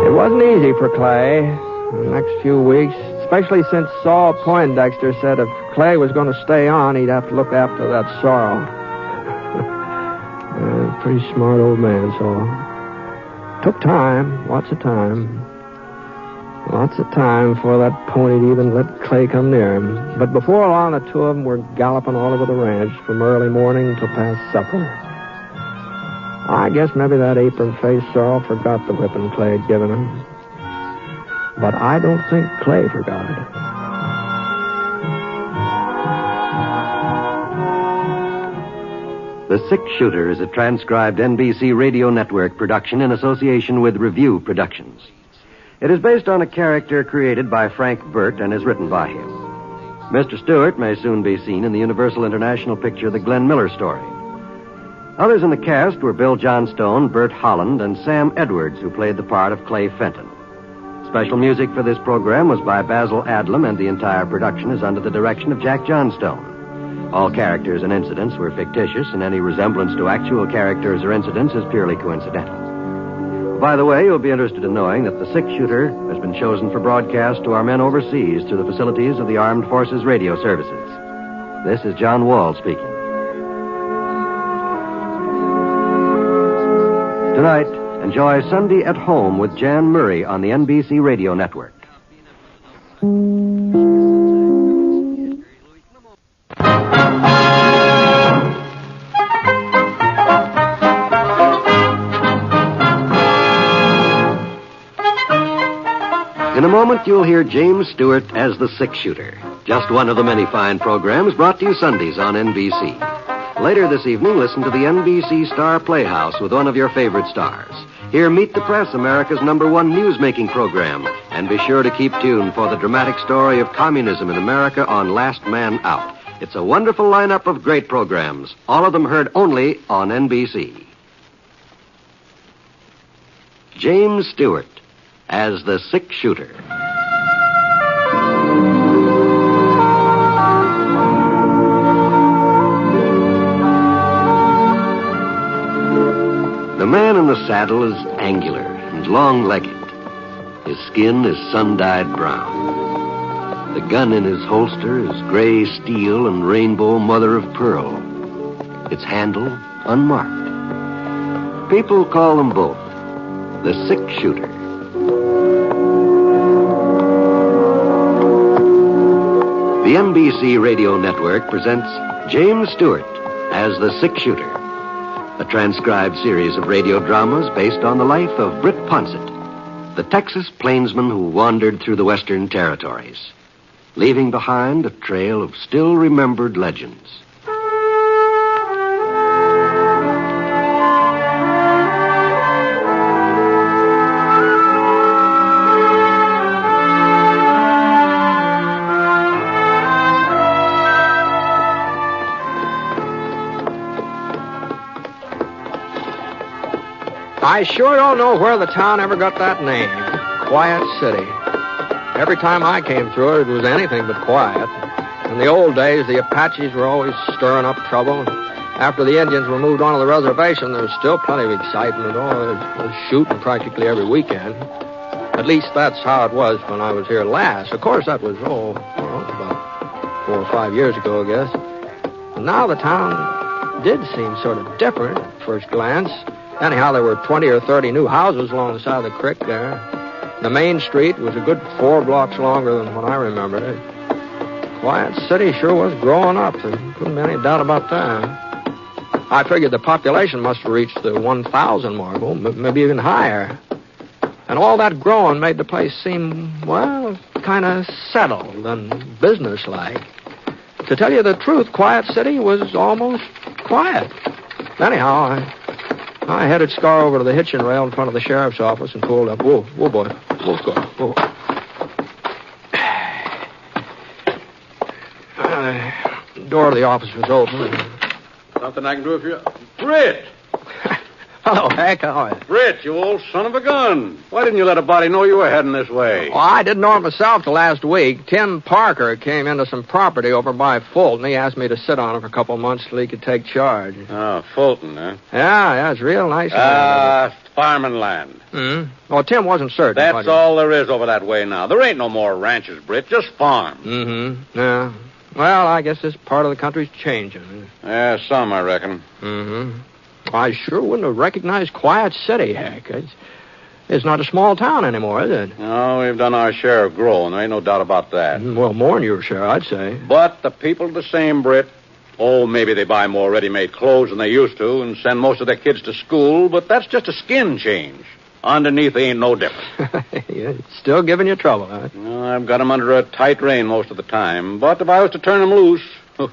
It wasn't easy for Clay the next few weeks, especially since Saul Poindexter said if Clay was going to stay on, he'd have to look after that Sorrel. Pretty smart old man, Saul. Took time, lots of time. Lots of time for that pony to even let Clay come near him. But before long, the two of them were galloping all over the ranch from early morning till past supper. I guess maybe that apron-faced Sorrel forgot the whipping Clay had given him. But I don't think Clay forgot it. The Six Shooter is a transcribed NBC Radio Network production in association with Review Productions. It is based on a character created by Frank Burt and is written by him. Mr. Stewart may soon be seen in the Universal International picture The Glenn Miller Story. Others in the cast were Bill Johnstone, Bert Holland, and Sam Edwards, who played the part of Clay Fenton. Special music for this program was by Basil Adlam, and the entire production is under the direction of Jack Johnstone. All characters and incidents were fictitious, and any resemblance to actual characters or incidents is purely coincidental. By the way, you'll be interested in knowing that the Six Shooter has been chosen for broadcast to our men overseas through the facilities of the Armed Forces Radio Services. This is John Wall speaking. Tonight, enjoy Sunday at Home with Jan Murray on the NBC Radio Network. In a moment, you'll hear James Stewart as the Six Shooter, just one of the many fine programs brought to you Sundays on NBC. Later this evening, listen to the NBC Star Playhouse with one of your favorite stars. Hear Meet the Press, America's #1 news-making program, and be sure to keep tuned for the dramatic story of communism in America on Last Man Out. It's a wonderful lineup of great programs, all of them heard only on NBC. James Stewart as the Six Shooter. The man in the saddle is angular and long-legged. His skin is sun-dyed brown. The gun in his holster is gray steel and rainbow mother of pearl. Its handle unmarked. People call them both the six-shooter. The NBC Radio Network presents James Stewart as the six-shooter, a transcribed series of radio dramas based on the life of Britt Ponset, the Texas plainsman who wandered through the Western Territories, leaving behind a trail of still-remembered legends. I sure don't know where the town ever got that name, Quiet City. Every time I came through it was anything but quiet. In the old days, the Apaches were always stirring up trouble. After the Indians were moved onto the reservation, there was still plenty of excitement. There was shooting practically every weekend. At least that's how it was when I was here last. Of course, that was, about 4 or 5 years ago, I guess. And now the town did seem sort of different at first glance. Anyhow, there were 20 or 30 new houses along the side of the creek there. The main street was a good 4 blocks longer than when I remembered it. Quiet City sure was growing up. There couldn't be any doubt about that. I figured the population must have reached the 1,000 mark, maybe even higher. And all that growing made the place seem, well, kind of settled and businesslike. To tell you the truth, Quiet City was almost quiet. Anyhow, I headed Scar over to the hitching rail in front of the sheriff's office and pulled up. Whoa, boy. Whoa, Scar. Whoa. The door of the office was open. Nothing I can do if you... Britt! Hello, Hank. How are you? Britt, you old son of a gun. Why didn't you let a body know you were heading this way? Well, I didn't know it myself till last week. Tim Parker came into some property over by Fulton. He asked me to sit on it for a couple of months till he could take charge. Oh, Fulton, huh? Yeah, it's real nice. Farming land. Hmm? Well, Tim wasn't certain. That's all there is over that way now. There ain't no more ranches, Britt, just farms. Mm-hmm. Yeah. Well, I guess this part of the country's changing. Yeah, some, I reckon. Mm-hmm. I sure wouldn't have recognized Quiet City, heck. It's not a small town anymore, is it? No, we've done our share of growing. There ain't no doubt about that. Well, more than your share, I'd say. But the people are the same, Britt. Oh, maybe they buy more ready-made clothes than they used to and send most of their kids to school, but that's just a skin change. Underneath, they ain't no different. Yeah, still giving you trouble, huh? No, I've got them under a tight rein most of the time. But if I was to turn them loose,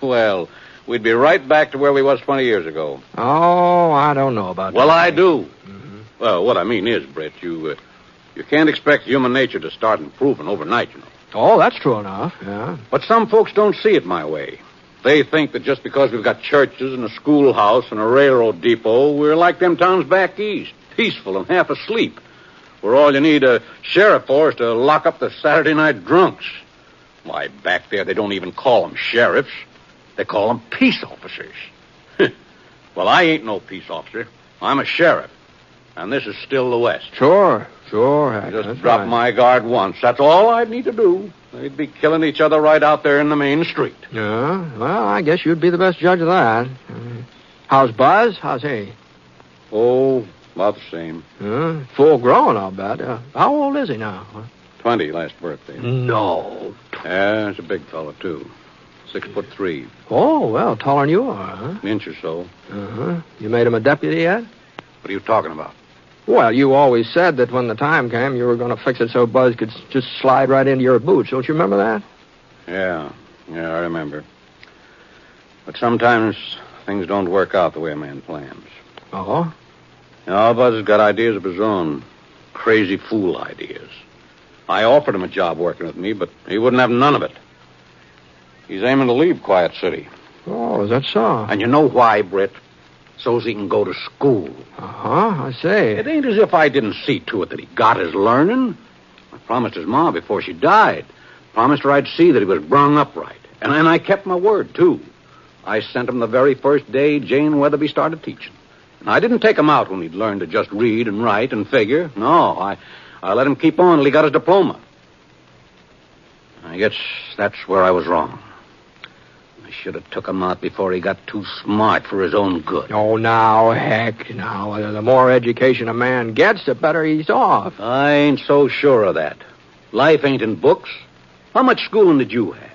well, we'd be right back to where we was 20 years ago. Oh, I don't know about that. Well, I do. Mm-hmm. Well, what I mean is, Britt, you can't expect human nature to start improving overnight, you know. Oh, that's true enough, yeah. But some folks don't see it my way. They think that just because we've got churches and a schoolhouse and a railroad depot, we're like them towns back east, peaceful and half asleep, where all you need a sheriff for is to lock up the Saturday night drunks. Why, back there, they don't even call them sheriffs. They call them peace officers. Well, I ain't no peace officer. I'm a sheriff. And this is still the West. Sure. I just dropped my guard once. That's all I'd need to do. They'd be killing each other right out there in the main street. Yeah, well, I guess you'd be the best judge of that. How's Buzz? How's he? Oh, about the same. Full grown, I'll bet. How old is he now? 20, last birthday. No. Yeah, he's a big fellow, too. 6'3". Oh, well, taller than you are, huh? An inch or so. Uh-huh. You made him a deputy yet? What are you talking about? Well, you always said that when the time came, you were going to fix it so Buzz could just slide right into your boots. Don't you remember that? Yeah, I remember. But sometimes things don't work out the way a man plans. Oh? No, Buzz has got ideas of his own. Crazy fool ideas. I offered him a job working with me, but he wouldn't have none of it. He's aiming to leave Quiet City. Oh, is that so? And you know why, Britt? So's he can go to school. Uh-huh, I say. It ain't as if I didn't see to it that he got his learning. I promised his ma before she died. Promised her I'd see that he was brung up right. And I kept my word, too. I sent him the very first day Jane Weatherby started teaching. And I didn't take him out when he'd learned to just read and write and figure. No, I let him keep on till he got his diploma. I guess that's where I was wrong. I should have took him out before he got too smart for his own good. Oh, now, heck, now. The more education a man gets, the better he's off. I ain't so sure of that. Life ain't in books. How much schooling did you have?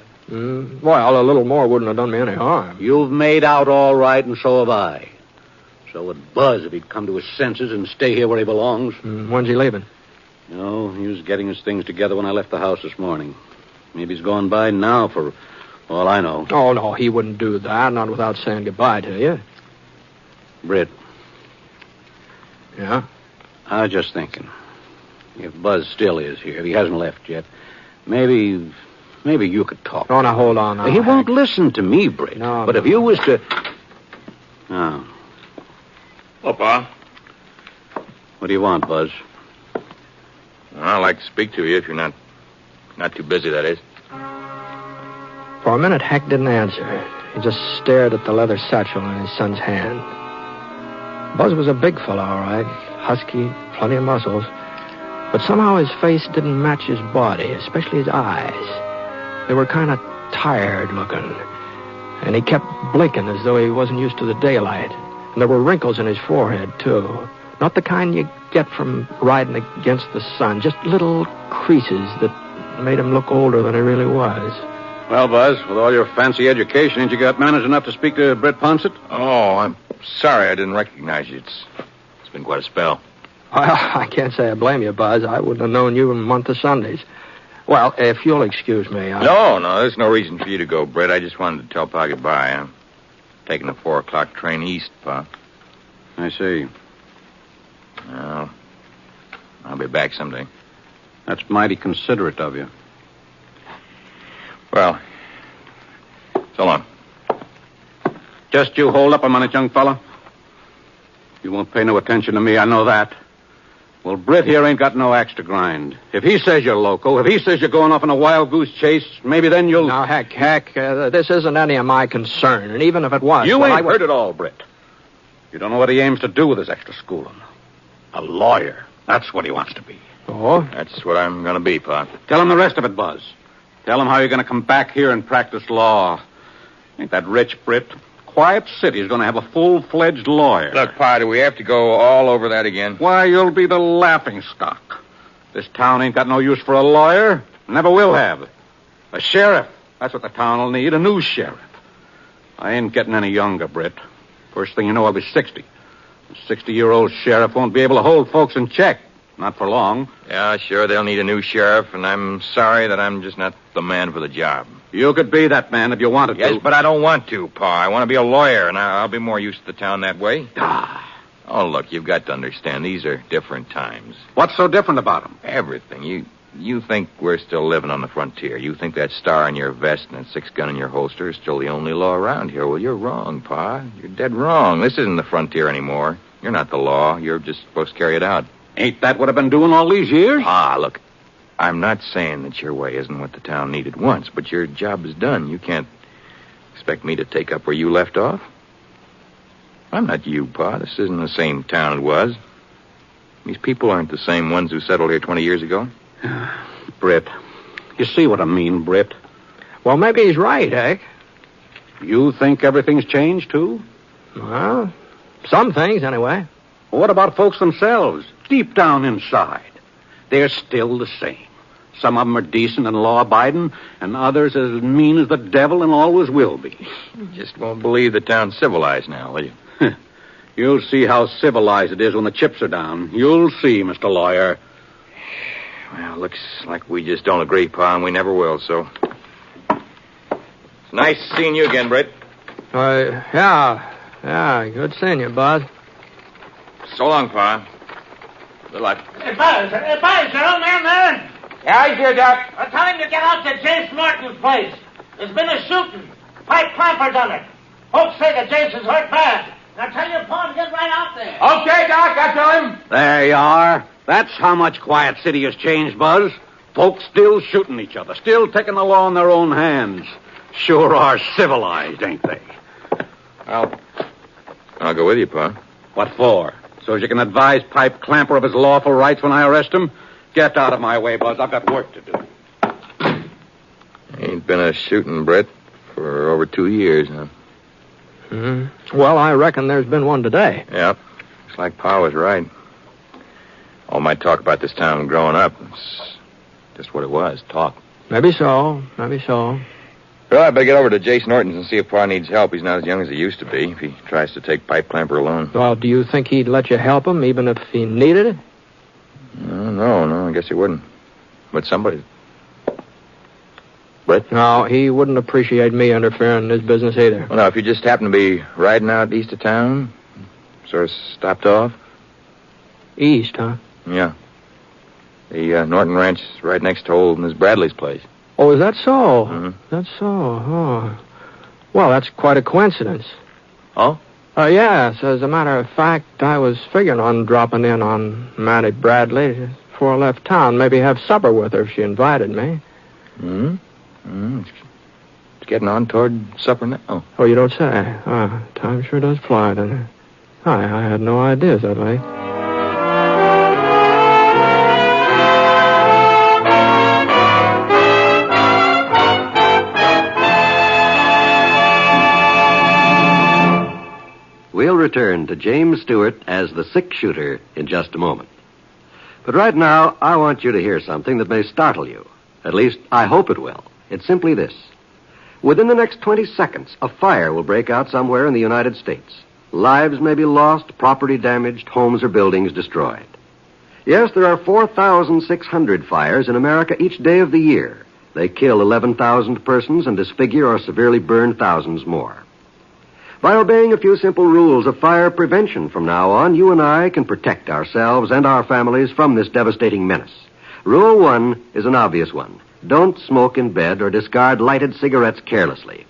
Well, a little more wouldn't have done me any harm. You've made out all right, and so have I. So would Buzz if he'd come to his senses and stay here where he belongs. When's he leaving? No, he was getting his things together when I left the house this morning. Maybe he's gone by now for all I know. Oh, no, he wouldn't do that, not without saying goodbye to you. Britt. Yeah? I was just thinking. If Buzz still is here, if he hasn't left yet, maybe you could talk. Oh, now, hold on. Now, he won't listen to me, Britt. No, but if you was to... Oh. Hello, Pa. What do you want, Buzz? Well, I'd like to speak to you if you're not too busy, that is. For a minute, Hack didn't answer. He just stared at the leather satchel in his son's hand. Buzz was a big fellow, all right. Husky, plenty of muscles. But somehow his face didn't match his body, especially his eyes. They were kind of tired looking. And he kept blinking as though he wasn't used to the daylight. And there were wrinkles in his forehead, too. Not the kind you get from riding against the sun. Just little creases that made him look older than he really was. Well, Buzz, with all your fancy education, ain't you got manners enough to speak to Britt Ponset? Oh, I'm sorry I didn't recognize you. It's been quite a spell. Well, I can't say I blame you, Buzz. I wouldn't have known you in a month of Sundays. Well, if you'll excuse me, No, there's no reason for you to go, Britt. I just wanted to tell Pa goodbye. I'm taking the 4 o'clock train east, Pa. I see. Well, I'll be back someday. That's mighty considerate of you. Well, so long. Just you hold up a minute, young fella. You won't pay no attention to me, I know that. Well, Britt here ain't got no axe to grind. If he says you're loco, if he says you're going off on a wild goose chase, maybe then you'll... Now, heck, this isn't any of my concern, and even if it was... You ain't heard it all, Britt. You don't know what he aims to do with his extra schooling. A lawyer. That's what he wants to be. Oh? That's what I'm going to be, Pa. Tell him the rest of it, Buzz. Tell him how you're going to come back here and practice law. Ain't that rich, Britt? Quiet City's going to have a full-fledged lawyer. Look, Pa, do we have to go all over that again? Why, you'll be the laughing stock. This town ain't got no use for a lawyer. Never will have. A sheriff. That's what the town will need, a new sheriff. I ain't getting any younger, Britt. First thing you know, I'll be 60. A 60-year-old sheriff won't be able to hold folks in check. Not for long. Yeah, sure, they'll need a new sheriff, and I'm sorry that I'm just not the man for the job. You could be that man if you wanted to. Yes, but I don't want to, Pa. I want to be a lawyer, and I'll be more used to the town that way. Oh, look, you've got to understand, these are different times. What's so different about them? Everything. You think we're still living on the frontier. You think that star on your vest and that 6-gun in your holster is still the only law around here. Well, you're wrong, Pa. You're dead wrong. This isn't the frontier anymore. You're not the law. You're just supposed to carry it out. Ain't that what I've been doing all these years? Pa, look, I'm not saying that your way isn't what the town needed once, but your job is done. You can't expect me to take up where you left off. I'm not you, Pa. This isn't the same town it was. These people aren't the same ones who settled here 20 years ago. Britt, you see what I mean, Britt? Well, maybe he's right, Hank. You think everything's changed, too? Well, some things, anyway. Well, what about folks themselves, deep down inside? They're still the same. Some of them are decent and law-abiding, and others as mean as the devil and always will be. You just won't believe the town's civilized now, will you? You'll see how civilized it is when the chips are down. You'll see, Mr. Lawyer. Well, looks like we just don't agree, Pa, and we never will, so... It's nice seeing you again, Britt. Yeah, good seeing you, Buzz. So long, Pa. Good luck. Hey, Buzz, your old man there? Yeah, he's here, Doc. Well, tell him to get out to Jace Martin's place. There's been a shooting. Pipe Clamper done it. Folks say that Jace is hurt bad. Now tell your pa to get right out there. Okay, Doc, I tell him. There you are. That's how much Quiet City has changed, Buzz. Folks still shooting each other, still taking the law in their own hands. Sure are civilized, ain't they? I'll go with you, Pa. What for? So as you can advise Pipe Clamper of his lawful rights when I arrest him? Get out of my way, Buzz. I've got work to do. been a shooting, Britt, for over 2 years, huh? Well, I reckon there's been one today. Yep. Looks like Pa was right. All my talk about this town growing up, it's just what it was, talk. Maybe so. Well, I better get over to Jace Norton's and see if Pa needs help. He's not as young as he used to be if he tries to take pipe clamper alone. Well, do you think he'd let you help him even if he needed it? No, I guess he wouldn't. But somebody... Britt? No, he wouldn't appreciate me interfering in his business either. Well, now, if you just happen to be riding out east of town, sort of stopped off... East, huh? Yeah. The Norton Ranch is right next to old Miss Bradley's place. Oh, is that so? Mm-hmm. That's so, oh. Well, that's quite a coincidence. Oh? Yes. As a matter of fact, I was figuring on dropping in on Mattie Bradley before I left town. Maybe have supper with her if she invited me. It's getting on toward supper now. Oh, you don't say? Time sure does fly, doesn't it? I had no idea that late. We'll return to James Stewart as the 6-shooter in just a moment. But right now, I want you to hear something that may startle you. At least, I hope it will. It's simply this. Within the next 20 seconds, a fire will break out somewhere in the United States. Lives may be lost, property damaged, homes or buildings destroyed. Yes, there are 4,600 fires in America each day of the year. They kill 11,000 persons and disfigure or severely burn thousands more. By obeying a few simple rules of fire prevention from now on, you and I can protect ourselves and our families from this devastating menace. Rule 1 is an obvious one. Don't smoke in bed or discard lighted cigarettes carelessly.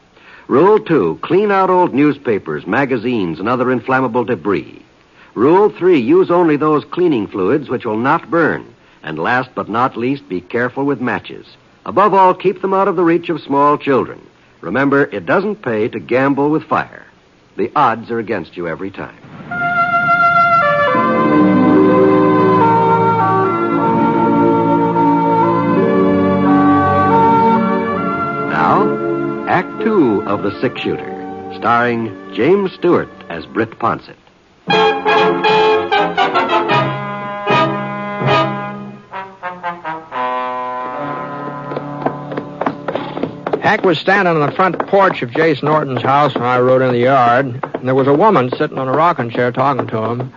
Rule 2, clean out old newspapers, magazines, and other inflammable debris. Rule 3, use only those cleaning fluids which will not burn. And last but not least, be careful with matches. Above all, keep them out of the reach of small children. Remember, it doesn't pay to gamble with fire. The odds are against you every time. Now, Act 2 of The 6-Shooter, starring James Stewart as Britt Ponset. Hack was standing on the front porch of Jace Norton's house when I rode in the yard, and there was a woman sitting on a rocking chair talking to him.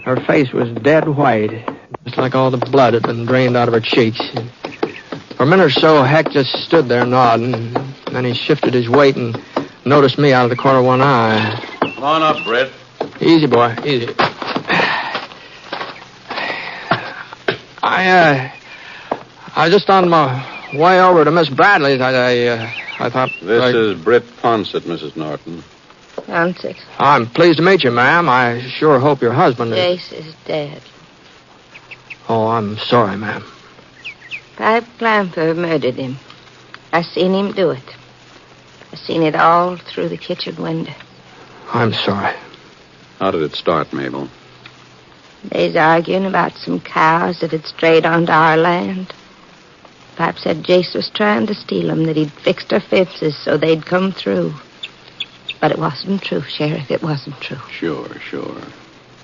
Her face was dead white, just like all the blood had been drained out of her cheeks. For a minute or so, Hack just stood there nodding, and then he shifted his weight and noticed me out of the corner of one eye. Come on up, Britt. Easy, boy, easy. I was just on my way over to Miss Bradley's. I thought... This is Britt Ponset, Mrs. Norton. Ponset. I'm pleased to meet you, ma'am. I sure hope your husband is... Jace is dead. Oh, I'm sorry, ma'am. Pipe Clamper murdered him. I seen him do it. I seen it all through the kitchen window. I'm sorry. How did it start, Mabel? They's arguing about some cows that had strayed onto our land. Pipe said Jace was trying to steal them, that he'd fixed our fences so they'd come through. But it wasn't true, Sheriff. It wasn't true. Sure.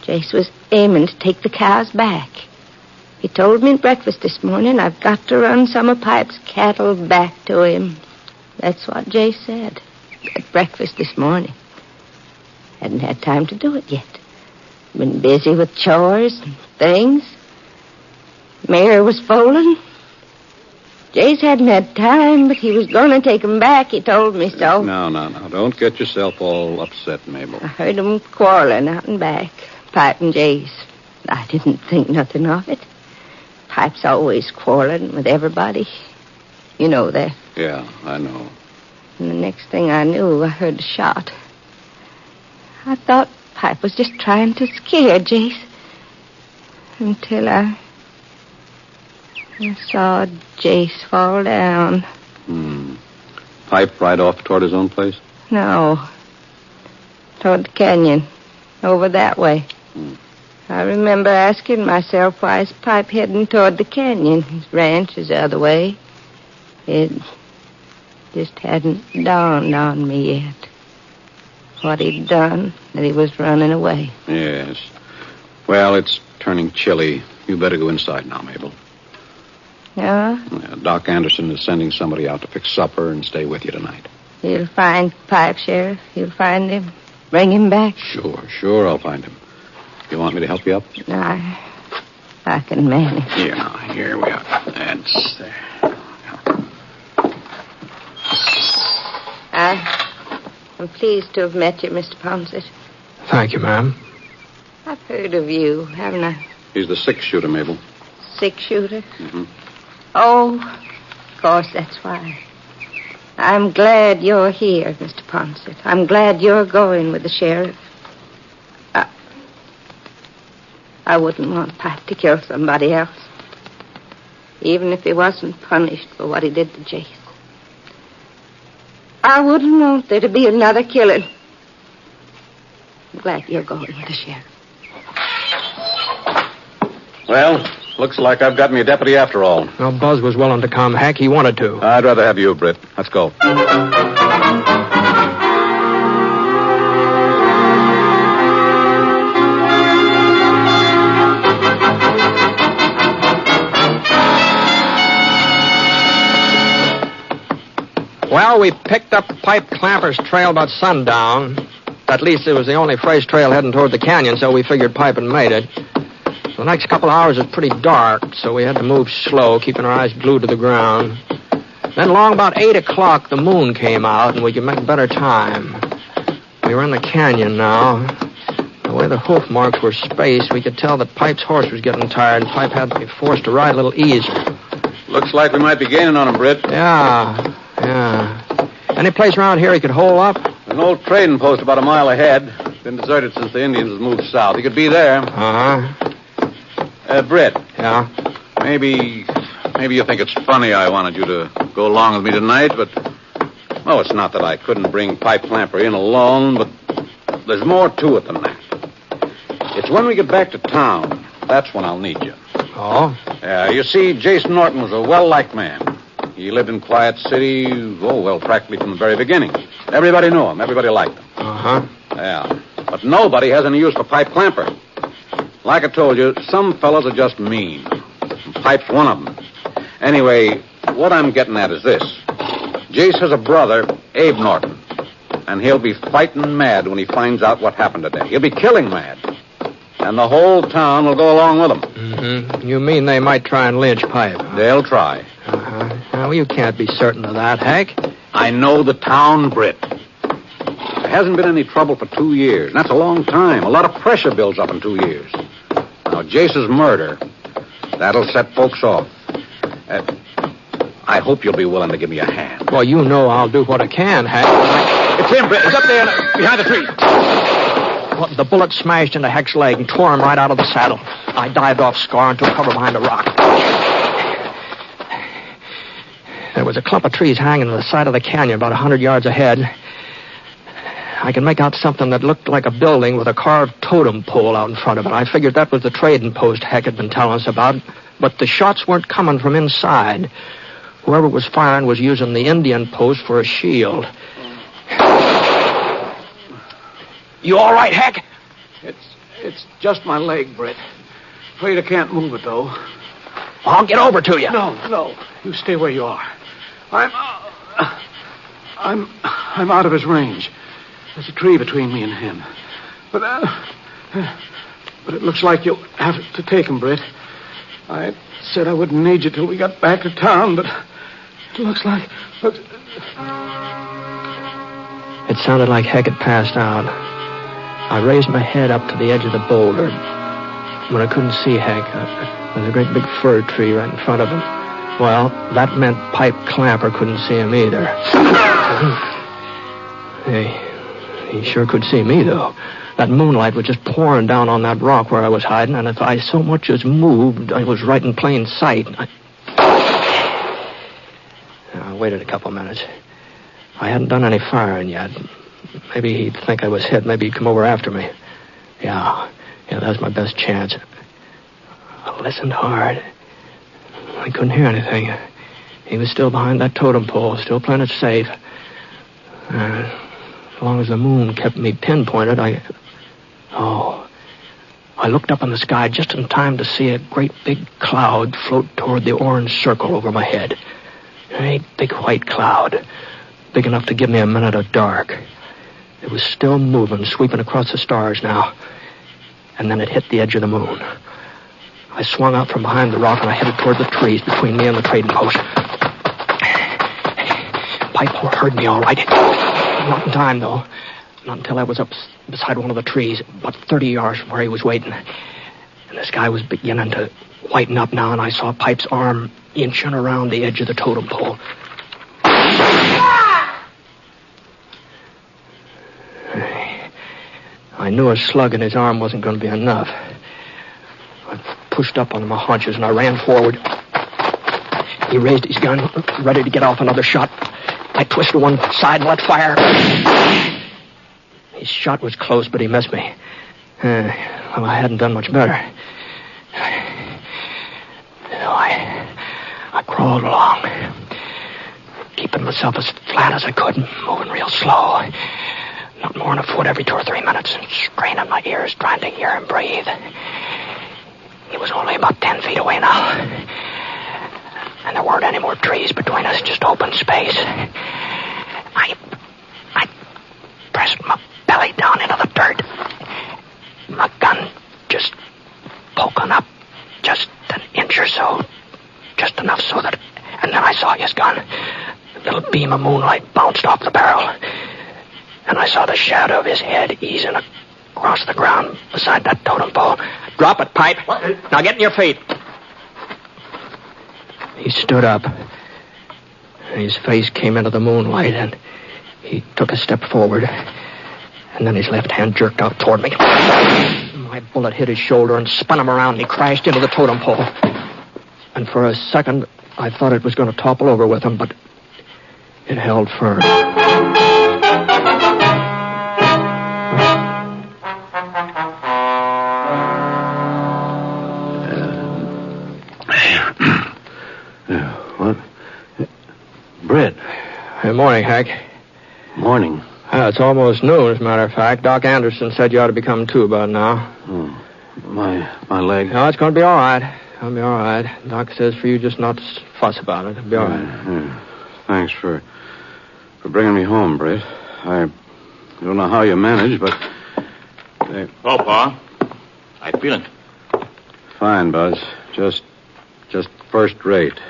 Jace was aiming to take the cows back. He told me at breakfast this morning I've got to run some of Pipe's cattle back to him. That's what Jace said at breakfast this morning. Hadn't had time to do it yet. Been busy with chores and things. Mare was foaling. Jace hadn't had time, but he was going to take 'em back. He told me so. No. Don't get yourself all upset, Mabel. I heard 'em quarreling out and back, Pipe and Jace. I didn't think nothing of it. Pipe's always quarreling with everybody. You know that. Yeah, I know. And the next thing I knew, I heard a shot. I thought Pipe was just trying to scare Jace. Until I saw Jace fall down. Pipe right off toward his own place? No. Toward the canyon. Over that way. I remember asking myself, why is Pipe heading toward the canyon? His ranch is the other way. It Just hadn't dawned on me yet. What he'd done, that he was running away. Yes. Well, it's turning chilly. You better go inside now, Mabel. Yeah? Doc Anderson is sending somebody out to fix supper and stay with you tonight. You'll find Pipe, Sheriff. You'll find him. Bring him back. Sure, I'll find him. You want me to help you up? I can manage. Here we are. That's there. I'm pleased to have met you, Mr. Ponset. Thank you, ma'am. I've heard of you, haven't I? He's the six-shooter, Mabel. Six-shooter? Mm-hmm. Oh, of course, that's why. I'm glad you're here, Mr. Ponset. I'm glad you're going with the sheriff. I wouldn't want Pipe to kill somebody else, even if he wasn't punished for what he did to Jason. I wouldn't want there to be another killing. I'm glad you're going with the sheriff. Well, looks like I've got me a deputy after all. Well, Buzz was willing to come. Heck, he wanted to. I'd rather have you, Britt. Let's go. Well, we picked up Pipe Clamper's trail about sundown. At least it was the only fresh trail heading toward the canyon, so we figured Pipe had made it. The next couple of hours was pretty dark, so we had to move slow, keeping our eyes glued to the ground. Then along about 8 o'clock, the moon came out, and we could make better time. We were in the canyon now. The way the hoof marks were spaced, we could tell that Pipe's horse was getting tired, and Pipe had to be forced to ride a little easier. Looks like we might be gaining on him, Britt. Yeah. Any place around here he could hole up? An old trading post about a mile ahead. Been deserted since the Indians moved south. He could be there. Britt. Yeah? Maybe you think it's funny I wanted you to go along with me tonight, but... Oh, it's not that I couldn't bring Pipe Clamper in alone, but there's more to it than that. It's when we get back to town. That's when I'll need you. Oh? Yeah, you see, Jason Norton was a well-liked man. He lived in Quiet City, practically from the very beginning. Everybody knew him. Everybody liked him. Yeah. But nobody has any use for Pipe Clamper. Like I told you, some fellows are just mean. And Pipe's one of them. Anyway, what I'm getting at is this. Jace has a brother, Abe Norton. And he'll be fighting mad when he finds out what happened today. He'll be killing mad. And the whole town will go along with him. Mm-hmm. You mean they might try and lynch Pipe? Huh? They'll try. Well, you can't be certain of that, Hank. I know the town, Britt. There hasn't been any trouble for 2 years. And that's a long time. A lot of pressure builds up in 2 years. Now, Jace's murder, that'll set folks off. I hope you'll be willing to give me a hand. Well, you know I'll do what I can, Hank. It's him, Britt. He's up there behind the tree. Well, the bullet smashed into Heck's leg and tore him right out of the saddle. I dived off Scar and took cover behind a rock. There was a clump of trees hanging to the side of the canyon about 100 yards ahead. I could make out something that looked like a building with a carved totem pole out in front of it. I figured that was the trading post Heck had been telling us about. But the shots weren't coming from inside. Whoever was firing was using the Indian post for a shield. You all right, Heck? It's just my leg, Britt. Afraid I can't move it, though. I'll get over to you. No. You stay where you are. I'm out of his range. There's a tree between me and him. But it looks like you'll have to take him, Britt. I said I wouldn't need you till we got back to town, but it looks like... It sounded like Heck had passed out. I raised my head up to the edge of the boulder. When I couldn't see Heck, there was a great big fir tree right in front of him. Well, that meant Pipe Clamper couldn't see him either. He sure could see me, though. That moonlight was just pouring down on that rock where I was hiding, and if I so much as moved, I was right in plain sight. I waited a couple minutes. I hadn't done any firing yet. Maybe he'd think I was hit. Maybe he'd come over after me. Yeah, that was my best chance. I listened hard. I couldn't hear anything. He was still behind that totem pole, still playing it safe. As long as the moon kept me pinpointed, I looked up in the sky just in time to see a great big cloud float toward the orange circle over my head. A great big white cloud, big enough to give me a minute of dark. It was still moving, sweeping across the stars now. And then it hit the edge of the moon. I swung out from behind the rock and I headed toward the trees between me and the trading post. Pipe heard me all right. Not in time, though. Not until I was up beside one of the trees, about 30 yards from where he was waiting. And the sky was beginning to whiten up now, and I saw Pipe's arm inching around the edge of the totem pole. I knew a slug in his arm wasn't going to be enough. I pushed up on my haunches, and I ran forward. He raised his gun, ready to get off another shot. I twisted to one side and let fire. His shot was close, but he missed me. Well, I hadn't done much better. I crawled along, keeping myself as flat as I could, moving real slow. Not more than a foot every 2 or 3 minutes, and straining my ears, trying to hear him breathe. He was only about 10 feet away now. And there weren't any more trees between us, just open space. I pressed my belly down into the dirt. My gun just poking up just an inch or so. Just enough so that... And then I saw his gun. A little beam of moonlight bounced off the barrel. And I saw the shadow of his head easing across the ground beside that totem pole. Drop it, Pipe. What? Now get in your feet. He stood up. His face came into the moonlight, and he took a step forward. And then his left hand jerked out toward me. My bullet hit his shoulder and spun him around, and he crashed into the totem pole. And for a second, I thought it was going to topple over with him, but it held firm. What? Britt. Hey, morning, Hank. Morning. It's almost noon, as a matter of fact. Doc Anderson said you ought to be coming to about now. My leg? No, it's going to be all right. It'll be all right. Doc says for you just not to fuss about it. It'll be all right. Yeah. Thanks for bringing me home, Britt. I don't know how you managed, but... Oh, Pa. How you feeling? Fine, Buzz. Just first rate.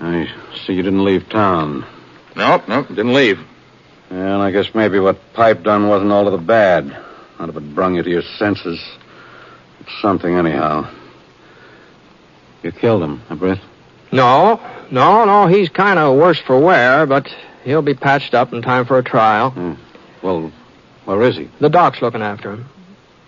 I see you didn't leave town. Nope, didn't leave. Well, I guess maybe what Pipe done wasn't all of the bad. Not if it brung you to your senses. It's something, anyhow. You killed him, huh, Britt? No. He's kind of worse for wear, but he'll be patched up in time for a trial. Well, where is he? The doc's looking after him.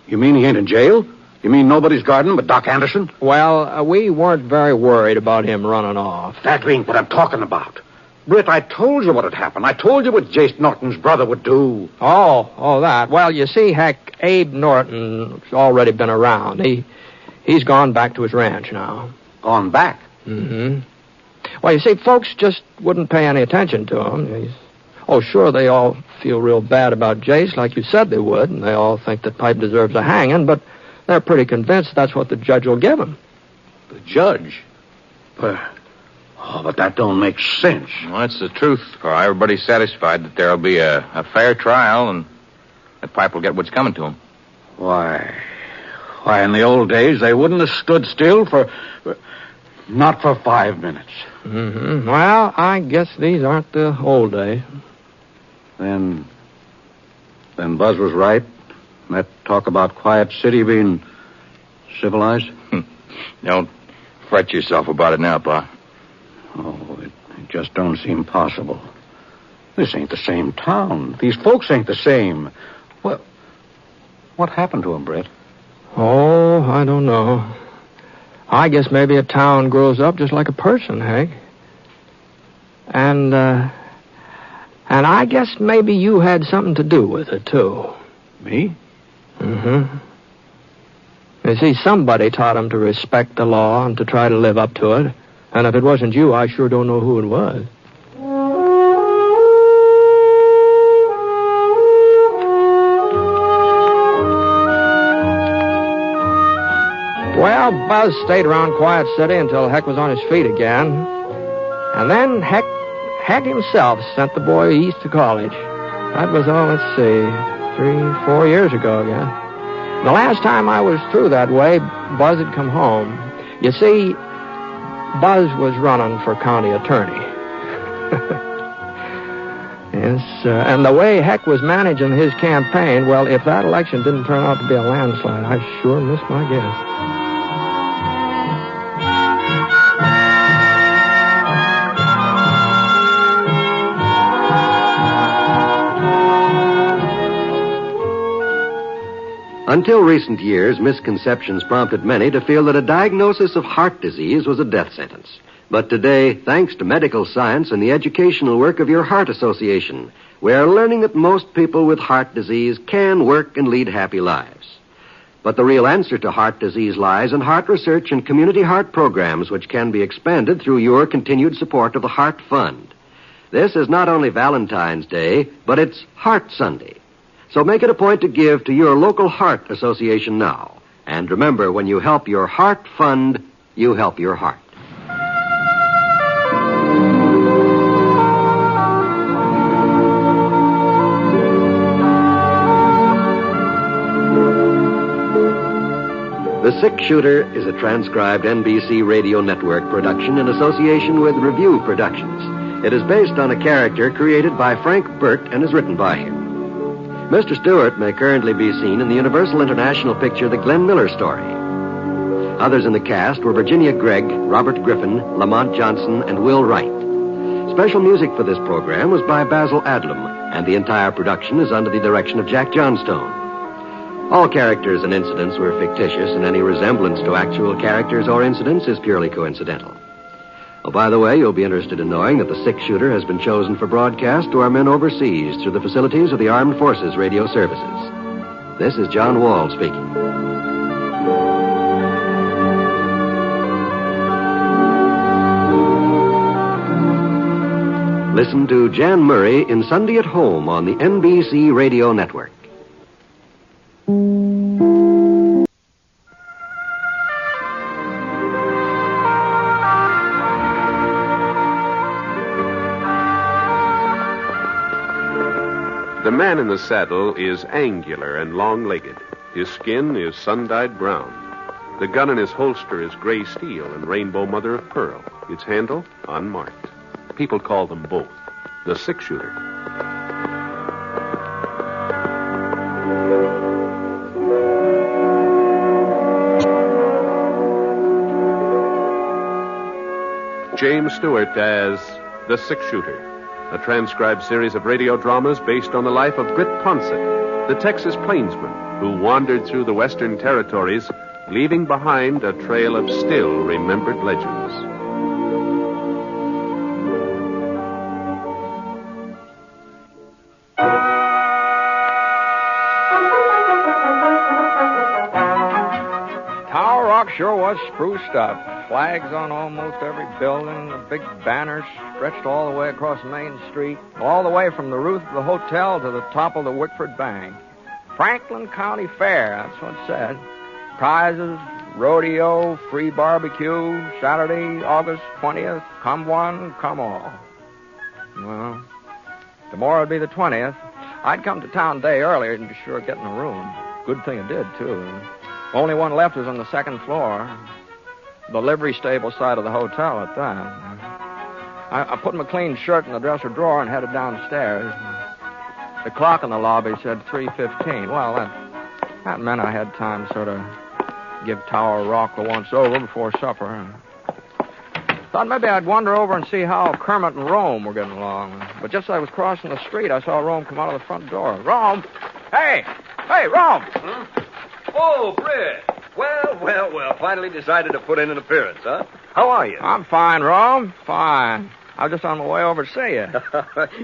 You mean he ain't in jail? You mean nobody's guarding him but Doc Anderson? Well, we weren't very worried about him running off. That ain't what I'm talking about. Britt, I told you what had happened. I told you what Jace Norton's brother would do. Oh, that. Well, you see, Heck, Abe Norton's already been around. He's gone back to his ranch now. Gone back? Mm-hmm. Well, you see, folks just wouldn't pay any attention to him. Sure, they all feel real bad about Jace, like you said they would, and they all think that Pipe deserves a hanging, but they're pretty convinced that's what the judge will give him. The judge? But that don't make sense. Well, that's the truth, Pa. Everybody's satisfied that there'll be a fair trial and that Pipe will get what's coming to him. Why, in the old days, they wouldn't have stood still not for 5 minutes. Mm-hmm. Well, I guess these aren't the old days. Then Buzz was right? That talk about Quiet City being civilized? Don't fret yourself about it now, Pa. Oh, it just don't seem possible. This ain't the same town. These folks ain't the same. What happened to him, Britt? Oh, I don't know. I guess maybe a town grows up just like a person, Hank. And I guess maybe you had something to do with it, too. Me? Mm-hmm. You see, somebody taught him to respect the law and to try to live up to it. And if it wasn't you, I sure don't know who it was. Well, Buzz stayed around Quiet City until Heck was on his feet again. And then Heck himself sent the boy east to college. That was, 3-4 years ago again. The last time I was through that way, Buzz had come home. You see, Buzz was running for county attorney. Yes, and the way Heck was managing his campaign, well, if that election didn't turn out to be a landslide, I sure missed my guess. Until recent years, misconceptions prompted many to feel that a diagnosis of heart disease was a death sentence. But today, thanks to medical science and the educational work of your Heart Association, we are learning that most people with heart disease can work and lead happy lives. But the real answer to heart disease lies in heart research and community heart programs, which can be expanded through your continued support of the Heart Fund. This is not only Valentine's Day, but it's Heart Sunday. So make it a point to give to your local Heart Association now. And remember, when you help your Heart Fund, you help your heart. The Six Shooter is a transcribed NBC Radio Network production in association with Review Productions. It is based on a character created by Frank Burt and is written by him. Mr. Stewart may currently be seen in the Universal International picture The Glenn Miller Story. Others in the cast were Virginia Gregg, Robert Griffin, Lamont Johnson, and Will Wright. Special music for this program was by Basil Adlam, and the entire production is under the direction of Jack Johnstone. All characters and incidents were fictitious, and any resemblance to actual characters or incidents is purely coincidental. Oh, by the way, you'll be interested in knowing that the Six Shooter has been chosen for broadcast to our men overseas through the facilities of the Armed Forces Radio Services. This is John Wall speaking. Listen to Jan Murray in Sunday at Home on the NBC Radio Network. The man in the saddle is angular and long-legged. His skin is sun-dyed brown. The gun in his holster is gray steel and rainbow mother of pearl. Its handle, unmarked. People call them both the Six Shooter. James Stewart as the Six Shooter, a transcribed series of radio dramas based on the life of Britt Ponset, the Texas plainsman who wandered through the western territories, leaving behind a trail of still remembered legends. Tower Rock sure was spruced up. Flags on almost every building, the big banners stretched all the way across Main Street, all the way from the roof of the hotel to the top of the Wickford Bank. Franklin County Fair, that's what it said. Prizes, rodeo, free barbecue, Saturday, August 20th, come one, come all. Well, tomorrow would be the 20th. I'd come to town a day earlier and be sure of getting a room. Good thing I did, too. Only one left was on the second floor. The livery stable side of the hotel at that. I put my clean shirt in the dresser drawer and headed downstairs. The clock in the lobby said 3:15. Well, that meant I had time to sort of give Tower Rock a once-over before supper. Thought maybe I'd wander over and see how Kermit and Rome were getting along. But just as I was crossing the street, I saw Rome come out of the front door. Rome! Hey! Hey, Rome! Huh? Oh, Britt. Well. Finally decided to put in an appearance, huh? How are you? I'm fine, Rome. Fine. I was just on my way over to see you.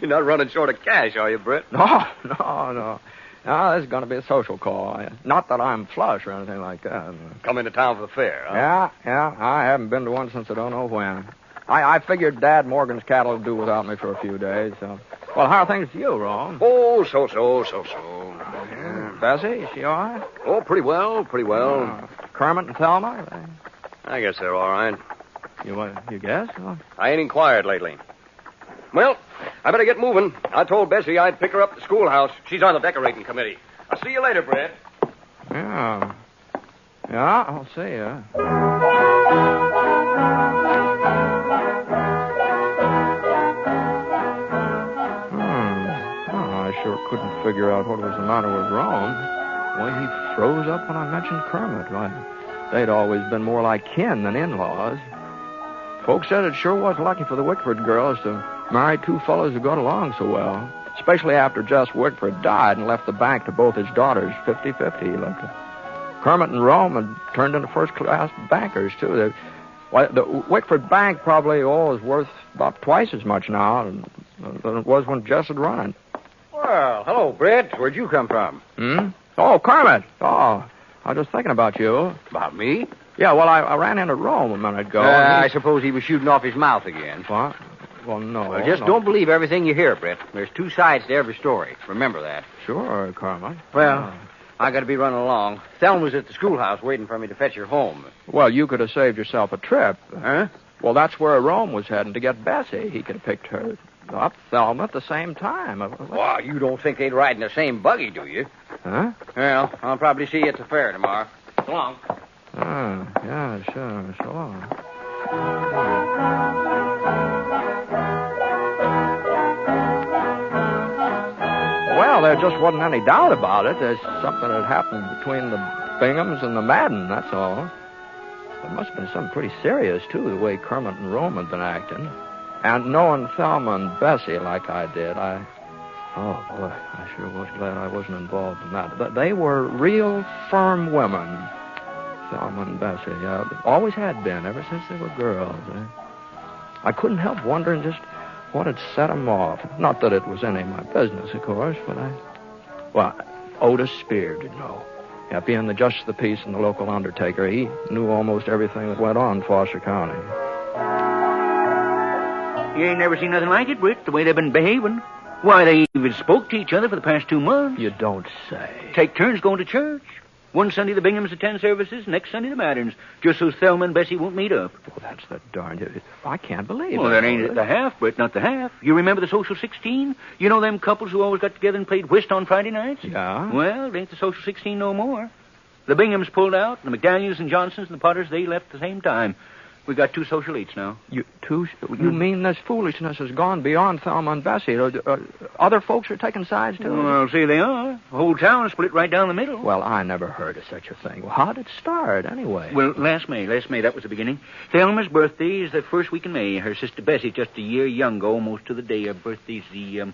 You're not running short of cash, are you, Britt? No. No, this is going to be a social call. Not that I'm flush or anything like that. Come into town for the fair, huh? Yeah. I haven't been to one since I don't know when. I figured Dad Morgan's cattle would do without me for a few days. So. Well, how are things to you, Ron? Oh, so. Bessie, is she all right? Oh, pretty well. Kermit and Thelma? I guess they're all right. You guess? Oh. I ain't inquired lately. Well, I better get moving. I told Bessie I'd pick her up at the schoolhouse. She's on the decorating committee. I'll see you later, Brett. Yeah, I'll see you. I sure couldn't figure out what was the matter with Rome. Well, he froze up when I mentioned Kermit. Why, they'd always been more like kin than in-laws. Folks said it sure was lucky for the Wickford girls to marry two fellows who got along so well, especially after Jess Wickford died and left the bank to both his daughters 50-50. Kermit and Rome had turned into first-class bankers, too. The Wickford Bank probably is worth about twice as much now than it was when Jess had run it. Well, hello, Britt. Where'd you come from? Oh, Kermit. Oh, I was just thinking about you. About me? Yeah, well, I ran into Rome a minute ago. I suppose he was shooting off his mouth again. What? Well, no. Well, just don't believe everything you hear, Britt. There's two sides to every story. Remember that. Sure, Kermit. Well, I got to be running along. Thelma was at the schoolhouse waiting for me to fetch her home. Well, you could have saved yourself a trip. Huh? Well, that's where Rome was heading to get Bessie. He could have picked her up, Thelma, at the same time. Well, you don't think they'd ride in the same buggy, do you? Huh? Well, I'll probably see you at the fair tomorrow. So long. Yeah, sure. So long. Well, there just wasn't any doubt about it. There's something that happened between the Binghams and the Madden, that's all. It must have been something pretty serious, too, the way Kermit and Rome had been acting. And knowing Thelma and Bessie like I did, oh, boy, I sure was glad I wasn't involved in that. But they were real firm women, Thelma and Bessie. Yeah, always had been, ever since they were girls. I couldn't help wondering just what had set them off. Not that it was any of my business, of course, but Otis Spear did know. Yeah, being the justice of the peace and the local undertaker, he knew almost everything that went on in Foster County. You ain't never seen nothing like it, Britt, the way they've been behaving. Why, they even spoke to each other for the past 2 months. You don't say. Take turns going to church. One Sunday the Binghams attend services, next Sunday the Maddens, just so Thelma and Bessie won't meet up. Well, that's the darn... I can't believe it. Well, that ain't the half, Britt, not the half. You remember the Social 16? You know them couples who always got together and played whist on Friday nights? Yeah. Well, it ain't the Social 16 no more. The Binghams pulled out, and the McDaniels and Johnsons and the Potters, they left at the same time. We got 2 social eats now. You mean this foolishness has gone beyond Thelma and Bessie? Other folks are taking sides, too? Well, see, they are. The whole town is split right down the middle. Well, I never heard of such a thing. Well, how did it start, anyway? Well, last May, that was the beginning. Thelma's birthday is the first week in May. Her sister Bessie, just a year younger, almost to the day. Her birthday's the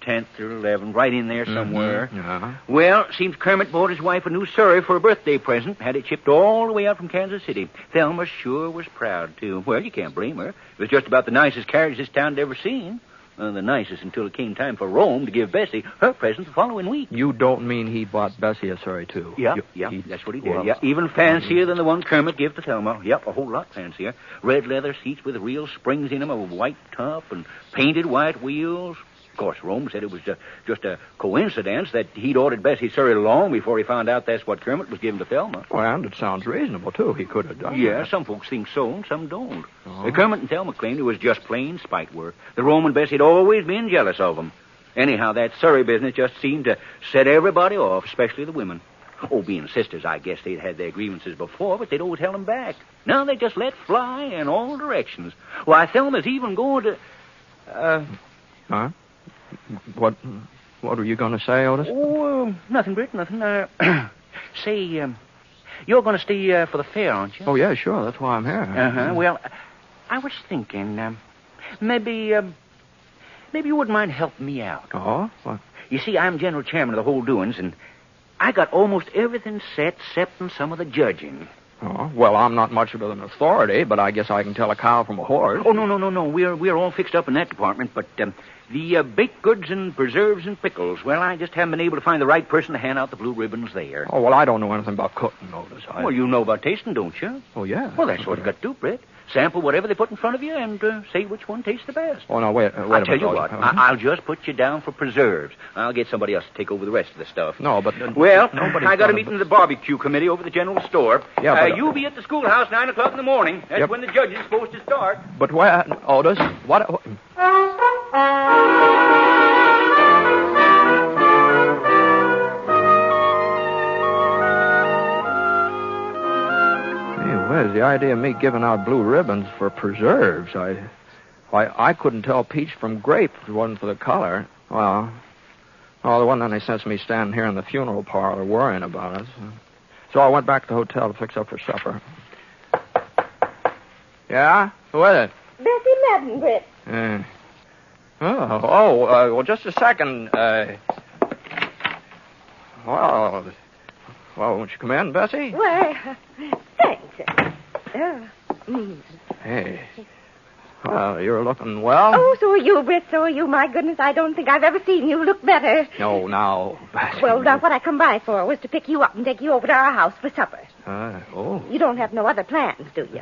10th or 11th, right in there somewhere. Mm-hmm. Uh-huh. Well, seems Kermit bought his wife a new Surrey for a birthday present. Had it shipped all the way out from Kansas City. Thelma sure was proud, too. Well, you can't blame her. It was just about the nicest carriage this town had ever seen. The nicest until it came time for Rome to give Bessie her present the following week. You don't mean he bought Bessie a Surrey, too? Yeah, that's what he did. Yeah, even fancier than the one Kermit gave to Thelma. Yep, a whole lot fancier. Red leather seats with real springs in them, a white top, and painted white wheels. Of course, Rome said it was just a coincidence that he'd ordered Bessie Surrey long before he found out that's what Kermit was giving to Thelma. Well, and it sounds reasonable, too. He could have done Yeah, that. some folks think so, and some don't. Oh. Kermit and Thelma claimed it was just plain spite work. The Rome and Bessie had always been jealous of them. Anyhow, that Surrey business just seemed to set everybody off, especially the women. Oh, being sisters, I guess they'd had their grievances before, but they'd always held them back. Now they just let fly in all directions. Why, Thelma's even going to... Huh? What were you going to say, Otis? Oh, nothing, Britt, nothing. Say, you're going to stay for the fair, aren't you? Oh, yeah, sure. That's why I'm here. Uh-huh. Well, I was thinking, maybe you wouldn't mind helping me out. Oh? What? You see, I'm general chairman of the whole doings, and I got almost everything set, excepting some of the judging. Oh, well, I'm not much of an authority, but I guess I can tell a cow from a horse. Oh, no. We're all fixed up in that department, but The baked goods and preserves and pickles. Well, I just haven't been able to find the right person to hand out the blue ribbons there. Oh, well, I don't know anything about cooking, Otis. Well, you know about tasting, don't you? Oh, yeah. Well, that's what you got to do, Britt. Sample whatever they put in front of you and say which one tastes the best. Oh, no, wait a minute. I'll tell you what. I'll just put you down for preserves. I'll get somebody else to take over the rest of the stuff. No, but... well, I got a meeting of the barbecue committee over at the general store. Yeah, but... you'll be at the schoolhouse 9 o'clock in the morning. That's when the judge is supposed to start. But where... Otis, what... Where's the idea of me giving out blue ribbons for preserves? I couldn't tell peach from grape if it wasn't for the color. Well, the one that they sent me standing here in the funeral parlor worrying about us. So I went back to the hotel to fix up for supper. Yeah? Who is it? Bessie Madden, Britt. Well, just a second. Well, won't you come in, Bessie? Why, thanks. Hey. Well, you're looking well. Oh, so are you, Britt, so are you. My goodness, I don't think I've ever seen you look better. No, now, Bessie. Well, now, what I come by for was to pick you up and take you over to our house for supper. Oh. You don't have no other plans, do you?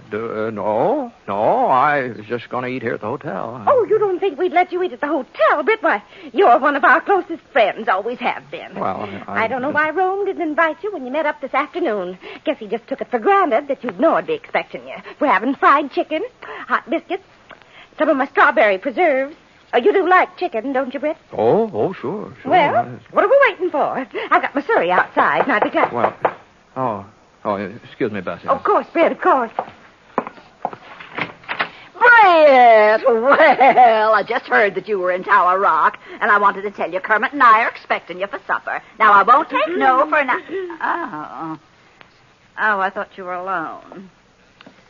No. I was just going to eat here at the hotel. Oh, you don't think we'd let you eat at the hotel, Britt? Why, you're one of our closest friends, always have been. Well, I don't know why Rome didn't invite you when you met up this afternoon. Guess he just took it for granted that you'd know I'd be expecting you. We're having fried chicken, hot biscuits, some of my strawberry preserves. Oh, you do like chicken, don't you, Britt? Oh, sure. Well, what are we waiting for? I've got my surrey outside, and I'd be glad... Well, excuse me, Bessie. Of course, Britt, of course. Britt! Well, I just heard that you were in Tower Rock, and I wanted to tell you Kermit and I are expecting you for supper. Now, I won't take no for nothing. Oh, I thought you were alone.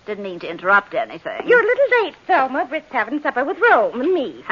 Didn't mean to interrupt anything. You're a little late, Thelma. Britt's having supper with Rome and me.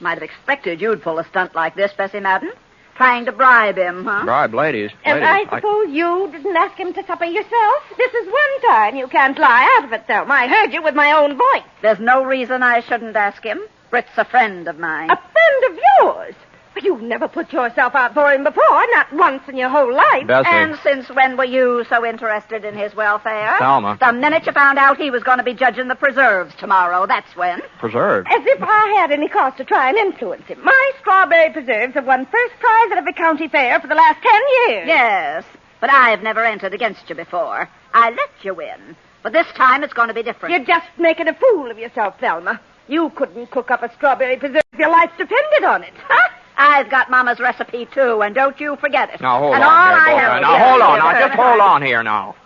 Might have expected you'd pull a stunt like this, Bessie Madden. Trying to bribe him, huh? Bribe ladies. And I suppose you didn't ask him to supper yourself? This is one time you can't lie out of it, Thelma. I heard you with my own voice. There's no reason I shouldn't ask him. Britt's a friend of mine. A friend of yours? You've never put yourself out for him before, not once in your whole life. Bessie. And since when were you so interested in his welfare? Thelma. The minute you found out he was going to be judging the preserves tomorrow, that's when. Preserves? As if I had any cause to try and influence him. My strawberry preserves have won first prize at every county fair for the last 10 years. Yes, but I've never entered against you before. I let you win. But this time it's going to be different. You're just making a fool of yourself, Thelma. You couldn't cook up a strawberry preserve if your life depended on it. Huh? I've got Mama's recipe, too, and don't you forget it. Now, hold on. Just hold on here now.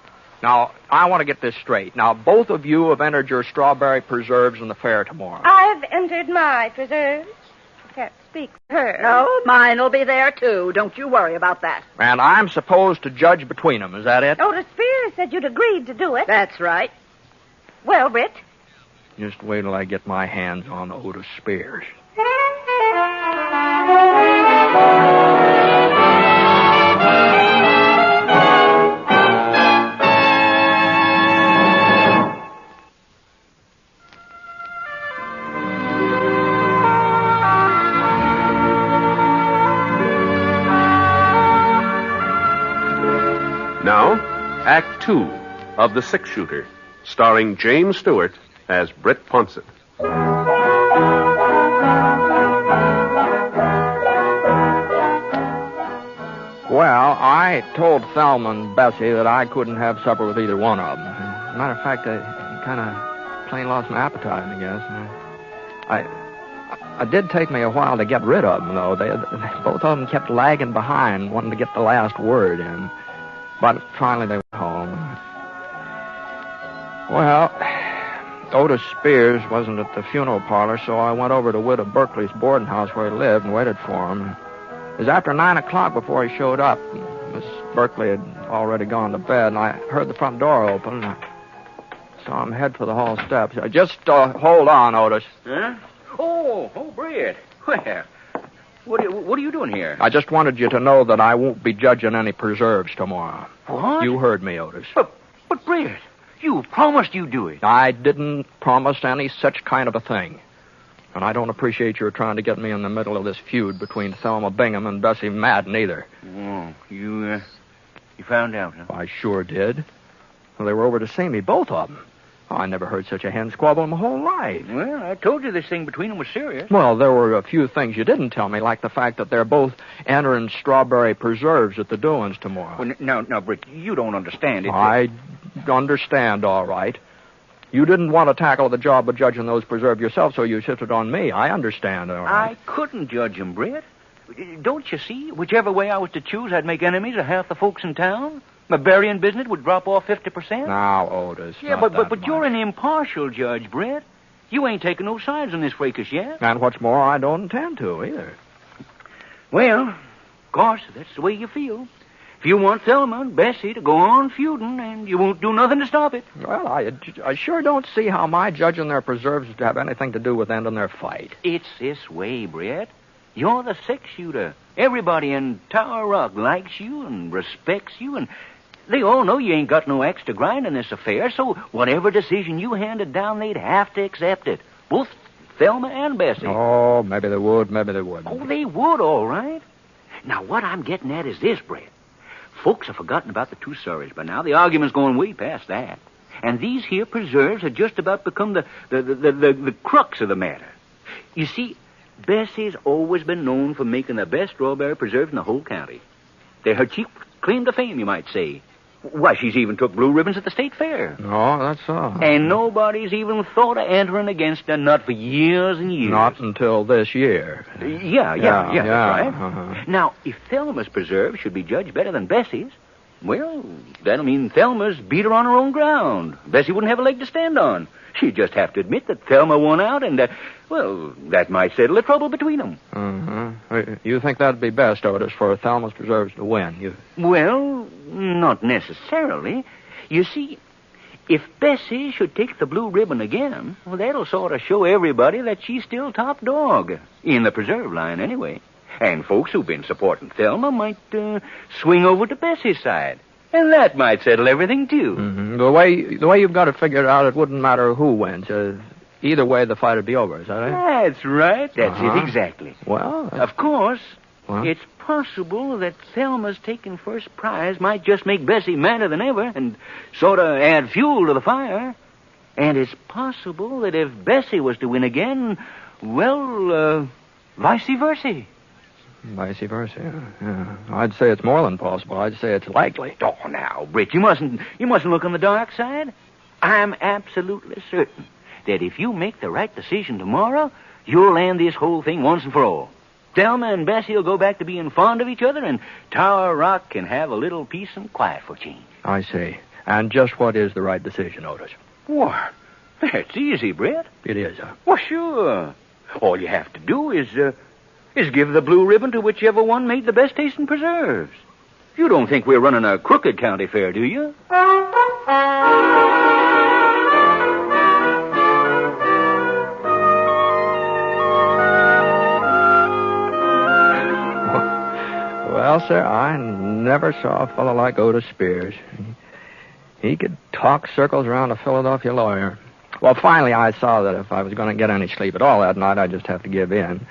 Now, I want to get this straight. Now, both of you have entered your strawberry preserves in the fair tomorrow. I've entered my preserves. I can't speak for her. No, mine will be there, too. Don't you worry about that. And I'm supposed to judge between them. Is that it? Otis Spears said you'd agreed to do it. That's right. Well, Britt? Just wait till I get my hands on Otis Spears. Now, Act 2 of The Six Shooter, starring James Stewart as Britt Ponset. Well, I told Thelma and Bessie that I couldn't have supper with either one of them. As a matter of fact, I kind of plain lost my appetite, I guess. It did take me a while to get rid of them, though. Both of them kept lagging behind, wanting to get the last word in. But finally they went home. Well, Otis Spears wasn't at the funeral parlor, so I went over to Widow Berkeley's boarding house where he lived and waited for him. It was after 9 o'clock before he showed up. Miss Berkeley had already gone to bed, and I heard the front door open. And I saw him head for the hall steps. Just hold on, Otis. Huh? Oh, Britt. Well, what are you doing here? I just wanted you to know that I won't be judging any preserves tomorrow. What? You heard me, Otis. But Britt, you promised you'd do it. I didn't promise any such kind of a thing. And I don't appreciate your trying to get me in the middle of this feud between Thelma Bingham and Bessie Madden either. Oh, you found out, huh? I sure did. Well, they were over to see me, both of them. Oh, I never heard such a hen squabble in my whole life. Well, I told you this thing between them was serious. Well, there were a few things you didn't tell me, like the fact that they're both entering strawberry preserves at the doings tomorrow. Well, now, Britt, you don't understand it. I understand, all right. You didn't want to tackle the job of judging those preserves yourself, so you shifted on me. I understand, all right. I couldn't judge him, Britt. Don't you see? Whichever way I was to choose, I'd make enemies of half the folks in town. My burying business would drop off 50%. Now, Otis. Yeah, but you're an impartial judge, Britt. You ain't taking no sides on this fracas yet. And what's more, I don't intend to, either. Well, of course, that's the way you feel. If you want Thelma and Bessie to go on feuding, and you won't do nothing to stop it. Well, I sure don't see how my judging their preserves would have anything to do with ending their fight. It's this way, Britt. You're the six-shooter. Everybody in Tower Rock likes you and respects you, and they all know you ain't got no axe to grind in this affair, so whatever decision you handed down, they'd have to accept it. Both Thelma and Bessie. Oh, maybe they would, maybe they wouldn't. Oh, they would, all right. Now, what I'm getting at is this, Britt. Folks have forgotten about the two Sorrels by now. The argument's going way past that. And these here preserves have just about become the crux of the matter. You see, Bessie's always been known for making the best strawberry preserves in the whole county. They're her chief claim to fame, you might say. Why, she's even took blue ribbons at the state fair. Oh, that's all. And nobody's even thought of entering against her, not for years and years. Not until this year. Yeah, that's right. Uh-huh. Now, if Thelma's preserve should be judged better than Bessie's, well, that'll mean Thelma's beat her on her own ground. Bessie wouldn't have a leg to stand on. She'd just have to admit that Thelma won out, and, well, that might settle the trouble between them. You think that'd be best, Otis, for Thelma's preserves to win? Well, not necessarily. You see, if Bessie should take the blue ribbon again, well, that'll sort of show everybody that she's still top dog. In the preserve line, anyway. And folks who've been supporting Thelma might swing over to Bessie's side. And that might settle everything, too. Mm-hmm. The way you've got it figured out, it wouldn't matter who wins. Either way, the fight would be over, is that it? That's right. That's it, exactly. Well... Of course, it's possible that Thelma's taking first prize might just make Bessie madder than ever and sort of add fuel to the fire. And it's possible that if Bessie was to win again, well, vice versa. Vice versa, yeah. I'd say it's more than possible. I'd say it's likely. Oh, now, Britt, you mustn't look on the dark side. I'm absolutely certain that if you make the right decision tomorrow, you'll end this whole thing once and for all. Thelma and Bessie will go back to being fond of each other, and Tower Rock can have a little peace and quiet for change. I see. And just what is the right decision, Otis? What? That's easy, Britt. It is, huh? Well, sure. All you have to do is give the blue ribbon to whichever one made the best tasting preserves. You don't think we're running a crooked county fair, do you? Well, sir, I never saw a fellow like Otis Spears. He could talk circles around a Philadelphia lawyer. Well, finally, I saw that if I was going to get any sleep at all that night, I'd just have to give in.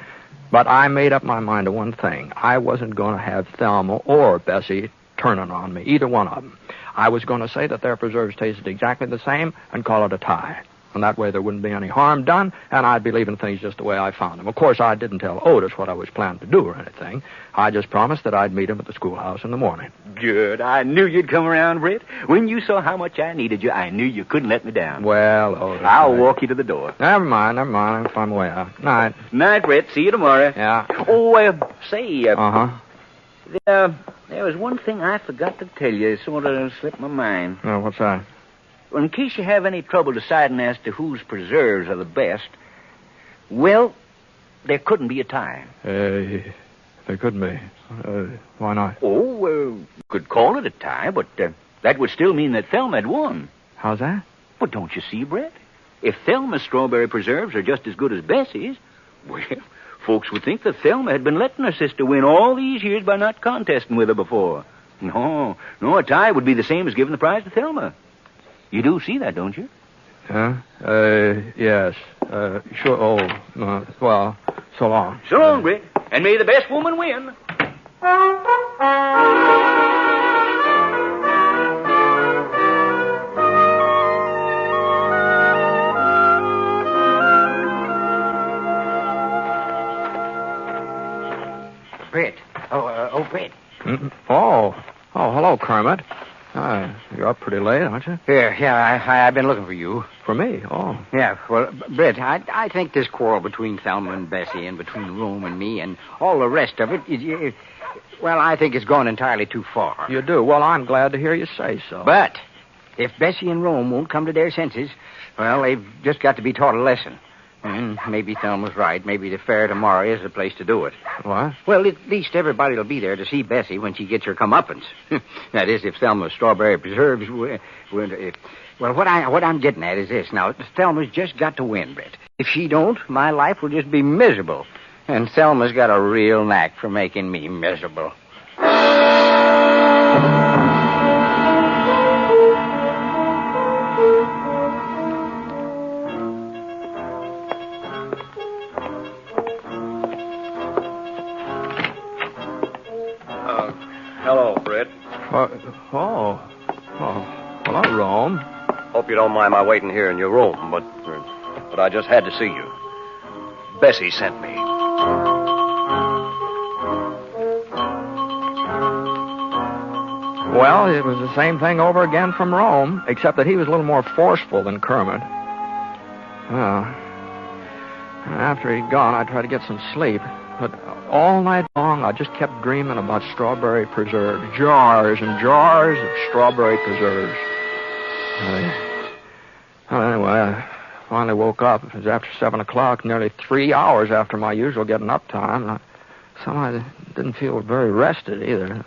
But I made up my mind to one thing. I wasn't going to have Thelma or Bessie turning on me, either one of them. I was going to say that their preserves tasted exactly the same and call it a tie. And that way there wouldn't be any harm done, and I'd be leaving things just the way I found them. Of course, I didn't tell Otis what I was planning to do or anything. I just promised that I'd meet him at the schoolhouse in the morning. Good. I knew you'd come around, Britt. When you saw how much I needed you, I knew you couldn't let me down. Well, Otis... I'll walk you to the door. Never mind. I'll find my way out. Night. Night, Britt. See you tomorrow. Yeah. Oh, say... Uh-huh. There was one thing I forgot to tell you. It sort of slipped my mind. Oh, what's that? Well, in case you have any trouble deciding as to whose preserves are the best, well, there couldn't be a tie. There couldn't be. Why not? Oh, you could call it a tie, but that would still mean that Thelma had won. How's that? Well, don't you see, Britt? If Thelma's strawberry preserves are just as good as Bessie's, well, folks would think that Thelma had been letting her sister win all these years by not contesting with her before. No, a tie would be the same as giving the prize to Thelma. You do see that, don't you? Huh? Yes. Sure. Oh, well, so long. So long, Britt. And may the best woman win. Britt. Britt. Oh, hello, Kermit. You're up pretty late, aren't you? I've been looking for you. For me? Oh. Yeah, well, Britt, I think this quarrel between Thelma and Bessie and between Rome and me and all the rest of it, I think it's gone entirely too far. You do? Well, I'm glad to hear you say so. But if Bessie and Rome won't come to their senses, well, they've just got to be taught a lesson. And maybe Thelma's right. Maybe the fair tomorrow is the place to do it. What? Well, at least everybody will be there to see Bessie when she gets her comeuppance. That is, if Thelma's strawberry preserves... Well, what I'm getting at is this. Now, Thelma's just got to win, Britt. If she don't, my life will just be miserable. And Thelma's got a real knack for making me miserable. Hello, Britt. Hello, Rome. Hope you don't mind my waiting here in your room, but I just had to see you. Bessie sent me. Well, it was the same thing over again from Rome, except that he was a little more forceful than Kermit. Well, after he'd gone, I tried to get some sleep, but all night long, I just kept dreaming about strawberry preserves. Jars and jars of strawberry preserves. Anyway, I finally woke up. It was after 7 o'clock, nearly 3 hours after my usual getting up time. Somehow I didn't feel very rested either.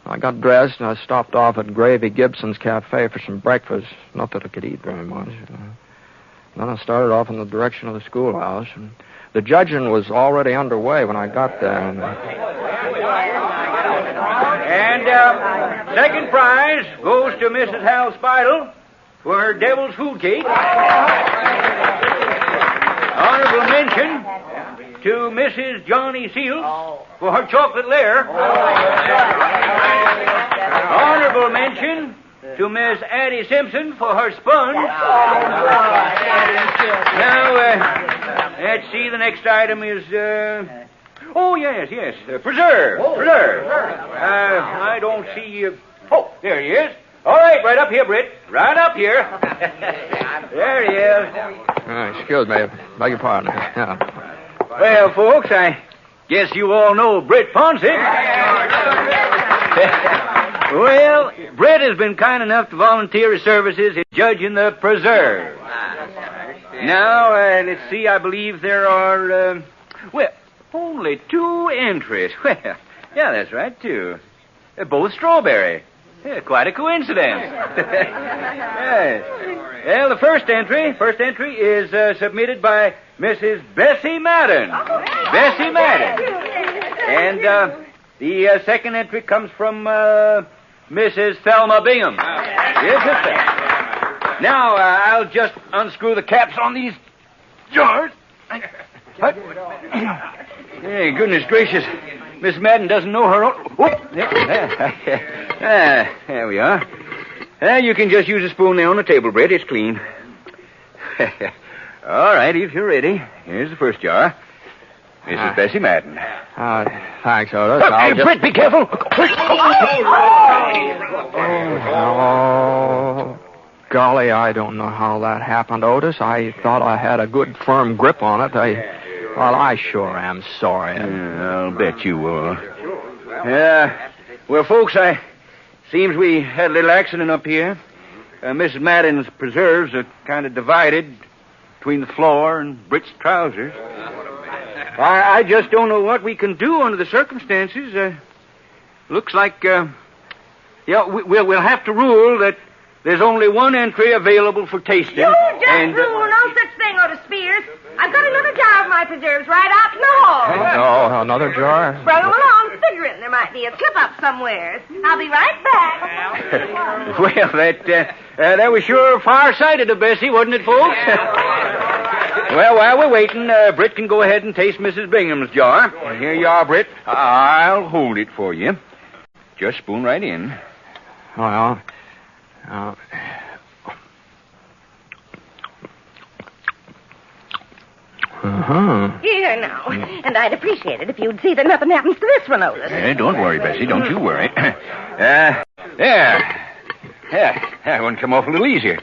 I got dressed and I stopped off at Gravy Gibson's Cafe for some breakfast. Not that I could eat very much. Then I started off in the direction of the schoolhouse. And the judging was already underway when I got there. And second prize goes to Mrs. Hal Spidle for her devil's food cake. Honorable mention to Mrs. Johnny Seals for her chocolate lair. Honorable mention to Miss Addie Simpson for her sponge. Now, let's see, the next item is, yes, preserve. Preserve. I don't see, there he is. All right, right up here, Britt. Right up here. There he is. Excuse me. Beg your pardon. Yeah. Well, folks, I guess you all know Britt Ponset. Well, Britt has been kind enough to volunteer his services in judging the preserve. Now, let's see, I believe there are, only 2 entries. Well, yeah, that's right, 2. Both strawberry. Yeah, quite a coincidence. Yes. Well, the first entry is submitted by Mrs. Bessie Madden. Bessie Madden. And the second entry comes from Mrs. Thelma Bingham. Yes, sister. Now, I'll just unscrew the caps on these jars. What? Hey, goodness gracious. Miss Madden doesn't know her own... there we are. You can just use a spoon there on the table, Britt. It's clean. All right, if you're ready. Here's the first jar. Mrs. Bessie Madden. Thanks, Otis. Britt, be careful. Oh, golly, I don't know how that happened, Otis. I thought I had a good, firm grip on it. I sure am sorry. I'll bet you will. Well, folks, seems we had a little accident up here. Mrs. Madden's preserves are kind of divided between the floor and Britt's trousers. I just don't know what we can do under the circumstances. Looks like, we'll have to rule that there's only one entry available for tasting. You just rule no such thing, Otis Spears. I've got another jar of my preserves right out in the hall. Oh, another jar? Bring them along, figuring there might be a slip-up somewhere. I'll be right back. Well, that was sure far-sighted of Bessie, wasn't it, folks? Well, while we're waiting, Britt can go ahead and taste Mrs. Bingham's jar. Here you are, Britt. I'll hold it for you. Just spoon right in. Well, Here now. And I'd appreciate it if you'd see that nothing happens to this one, Otis. Don't worry, Bessie. Don't you worry. There. That one come off a little easier.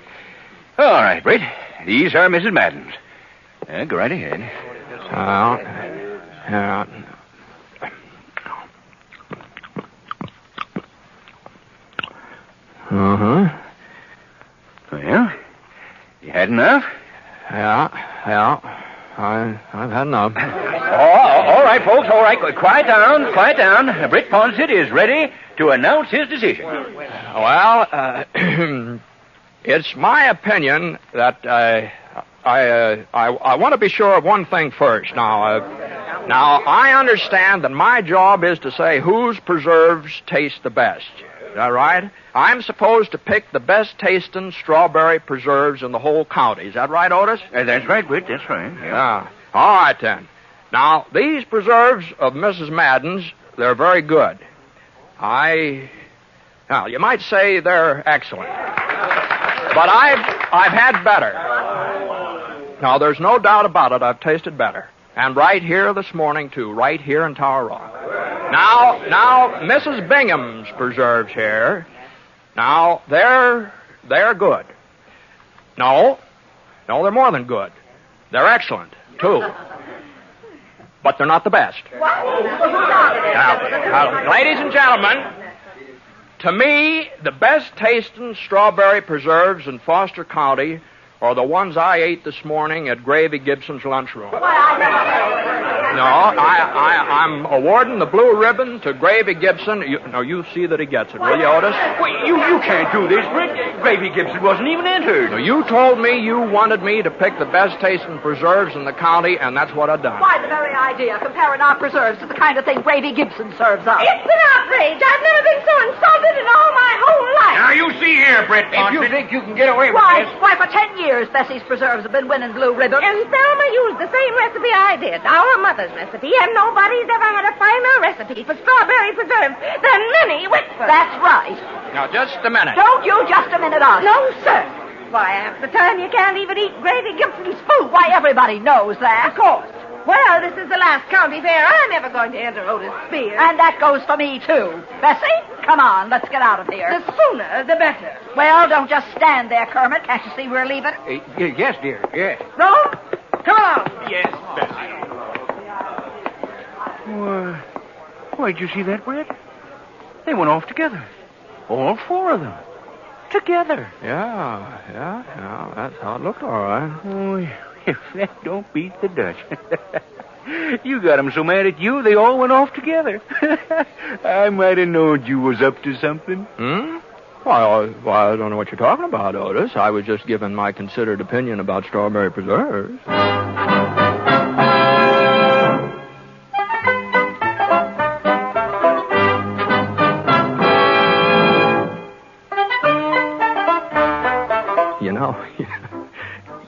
All right, Britt. These are Mrs. Madden's. Go right ahead. Yeah. Well, you had enough? Yeah. I've had enough. All right, folks. All right. Quiet down. Britt Ponset is ready to announce his decision. Well, it's my opinion that I want to be sure of one thing first. Now, I understand that my job is to say whose preserves taste the best. Is that right? I'm supposed to pick the best tasting strawberry preserves in the whole county. Is that right, Otis? That's right, Britt. That's right. Yeah. All right, then. Now, these preserves of Mrs. Madden's, they're very good. Now, you might say they're excellent. But I've had better. Now, there's no doubt about it. I've tasted better. And right here this morning, too. Right here in Tower Rock. Now, Mrs. Bingham's preserves here. Now, they're good. No, they're more than good. They're excellent, too. But they're not the best. Now, ladies and gentlemen, to me, the best tasting strawberry preserves in Foster County are the ones I ate this morning at Gravy Gibson's lunchroom. No, I'm awarding the blue ribbon to Gravy Gibson. You see that he gets it, will you, Otis? Wait, you can't do this, Britt. Gravy Gibson wasn't even entered. No, you told me you wanted me to pick the best tasting preserves in the county, and that's what I've done. Why, the very idea, comparing our preserves to the kind of thing Gravy Gibson serves us. It's an outrage. I've never been so insulted in all my whole life. Now, you see here, Britt Ponset. If you think you can get away with Why, this... for 10 years, Bessie's preserves have been winning blue ribbons. And Thelma used the same recipe I did, our mother's recipe, and nobody's ever had a finer recipe for strawberry preserves than Minnie Whitford. That's right. Now, just a minute. Don't you just a minute us. No, sir. Why, half the time you can't even eat Gravy Gibson's food. Why, everybody knows that. Of course. Well, this is the last county fair I'm ever going to enter Otis Spears. And that goes for me, too. Bessie, come on, let's get out of here. The sooner, the better. Well, don't just stand there, Kermit. Can't you see we're leaving? Yes, dear, yes. Rome, come along. Yes, Bessie. Why'd you see that, Britt? They went off together. All four of them. Together. Yeah. That's how it looked, all right. Oh, if that don't beat the Dutch. You got them so mad at you, they all went off together. I might have known you was up to something. Well, I don't know what you're talking about, Otis. I was just giving my considered opinion about strawberry preserves.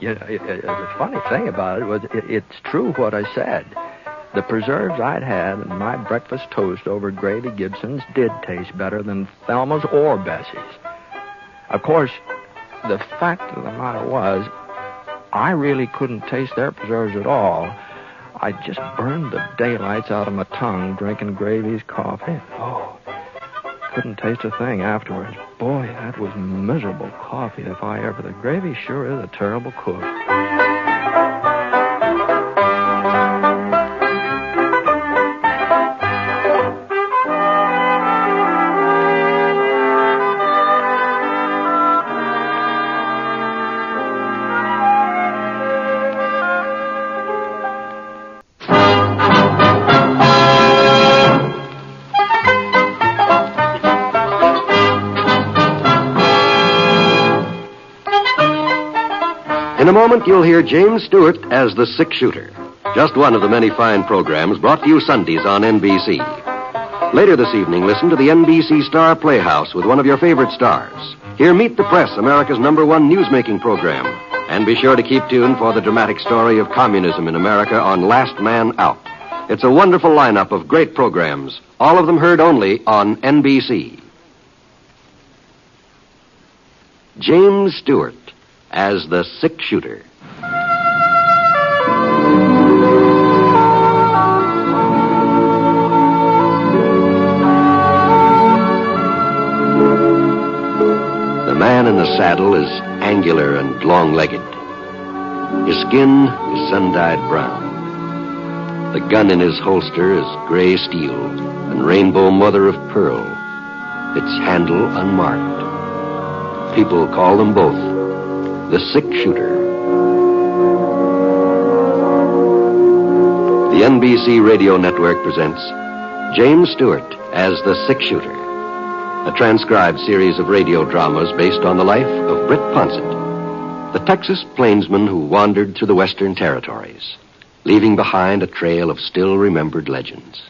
The funny thing about it was it's true what I said. The preserves I'd had in my breakfast toast over at Gravy Gibson's did taste better than Thelma's or Bessie's. Of course, the fact of the matter was, I really couldn't taste their preserves at all. I just burned the daylights out of my tongue drinking Gravy's coffee. Oh, couldn't taste a thing afterwards. Boy, that was miserable coffee if I ever... The Gravy sure is a terrible cook. In a moment, you'll hear James Stewart as the six-shooter. Just one of the many fine programs brought to you Sundays on NBC. Later this evening, listen to the NBC Star Playhouse with one of your favorite stars. Hear Meet the Press, America's #1 newsmaking program. And be sure to keep tuned for the dramatic story of communism in America on Last Man Out. It's a wonderful lineup of great programs, all of them heard only on NBC. James Stewart as the six-shooter. The man in the saddle is angular and long-legged. His skin is sun-dyed brown. The gun in his holster is gray steel and rainbow mother of pearl, its handle unmarked. People call them both the six-shooter. The NBC Radio Network presents James Stewart as the six-shooter, a transcribed series of radio dramas based on the life of Britt Ponset, the Texas plainsman who wandered through the Western Territories, leaving behind a trail of still-remembered legends.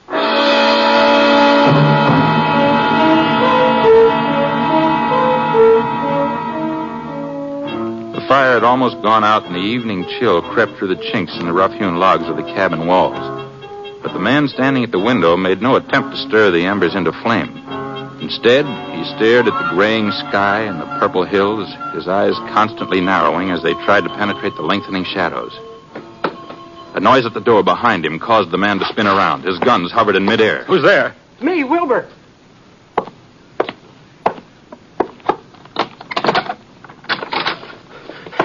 The fire had almost gone out, and the evening chill crept through the chinks in the rough-hewn logs of the cabin walls. But the man standing at the window made no attempt to stir the embers into flame. Instead, he stared at the graying sky and the purple hills, his eyes constantly narrowing as they tried to penetrate the lengthening shadows. A noise at the door behind him caused the man to spin around. His guns hovered in midair. Who's there? Me, Wilbur.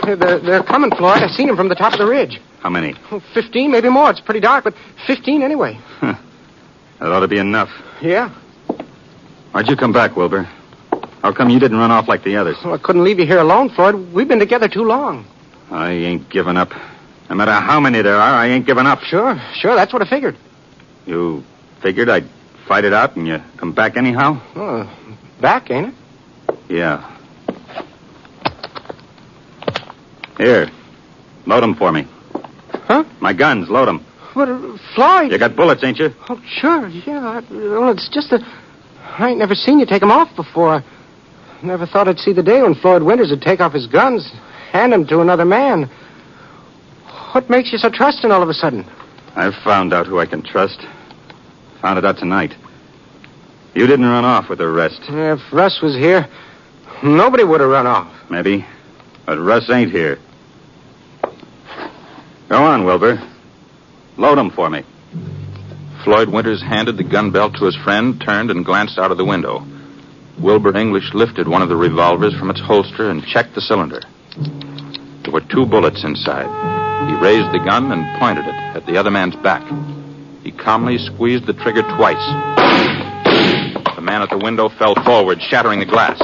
They're coming, Floyd. I've seen them from the top of the ridge. How many? 15, maybe more. It's pretty dark, but 15 anyway. That ought to be enough. Yeah? Why'd you come back, Wilbur? How come you didn't run off like the others? Well, I couldn't leave you here alone, Floyd. We've been together too long. I ain't giving up. No matter how many there are, I ain't giving up. Sure. That's what I figured. You figured I'd fight it out and you come back anyhow? Back, ain't it? Yeah. Here. Load 'em for me. Huh? My guns, load 'em. What, Floyd? You got bullets, ain't you? Oh, sure, yeah. Well, it's just that I ain't never seen you take 'em off before. I never thought I'd see the day when Floyd Winters would take off his guns, hand them to another man. What makes you so trusting all of a sudden? I've found out who I can trust. Found it out tonight. You didn't run off with the rest. If Russ was here, nobody would have run off. Maybe. But Russ ain't here. Go on, Wilbur. Load 'em for me. Floyd Winters handed the gun belt to his friend, turned and glanced out of the window. Wilbur English lifted one of the revolvers from its holster and checked the cylinder. There were 2 bullets inside. He raised the gun and pointed it at the other man's back. He calmly squeezed the trigger twice. The man at the window fell forward, shattering the glass.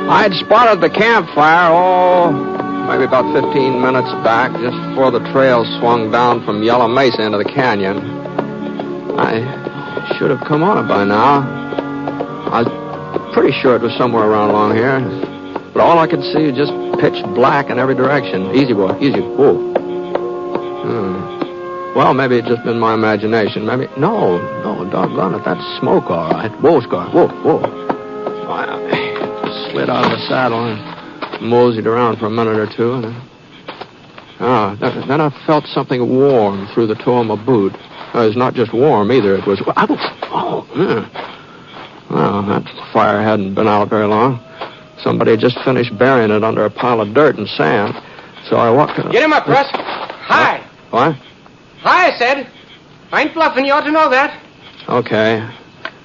I'd spotted the campfire, maybe about 15 minutes back, just before the trail swung down from Yellow Mesa into the canyon. I should have come on it by now. I was pretty sure it was somewhere around along here. But all I could see was just pitch black in every direction. Easy, boy, easy. Whoa. Well, maybe it's just been my imagination. Maybe... No, doggone it. That's smoke, all right. Whoa, Scar. Whoa. I slid out of the saddle and moseyed around for a minute or two, and then I felt something warm through the toe of my boot. It was not just warm either. It was... Well, that fire hadn't been out very long. Somebody had just finished burying it under a pile of dirt and sand. So I walked... Get him up, Russ. Hi. What? Hi, I said. I ain't bluffing. You ought to know that. Okay.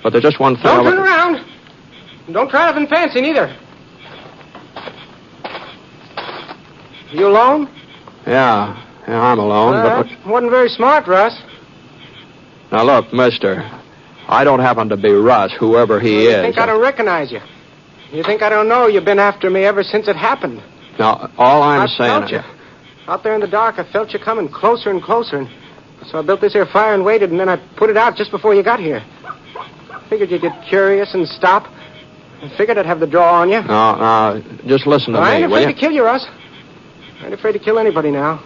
But there's just one thing... Don't turn around. Don't try nothing fancy, neither. You alone? Yeah, I'm alone. But wasn't very smart, Russ. Now, look, mister, I don't happen to be Russ, whoever he is. You think I don't recognize you? You think I don't know you've been after me ever since it happened? Now, all I'm saying... I felt you. Out there in the dark, I felt you coming closer and closer, and so I built this here fire and waited, and then I put it out just before you got here. Figured you'd get curious and stop. I figured I'd have the draw on you. No, just listen to me, I ain't will afraid you? to kill you, Russ. I ain't afraid to kill anybody now.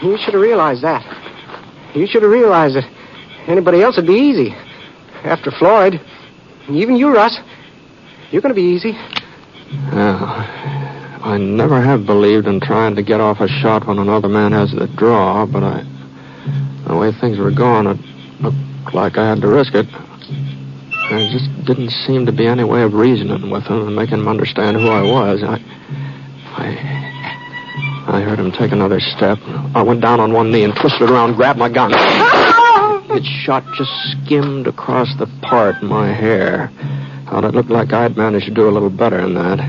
You should have realized that. You should have realized that anybody else would be easy. After Floyd, even you, Russ, you're going to be easy. Yeah. I never have believed in trying to get off a shot when another man has the draw, but the way things were going, it looked like I had to risk it. There just didn't seem to be any way of reasoning with him and making him understand who I was. I heard him take another step. I went down on one knee and twisted around, grabbed my gun. Its shot just skimmed across the part in my hair. Thought it looked like I'd managed to do a little better than that.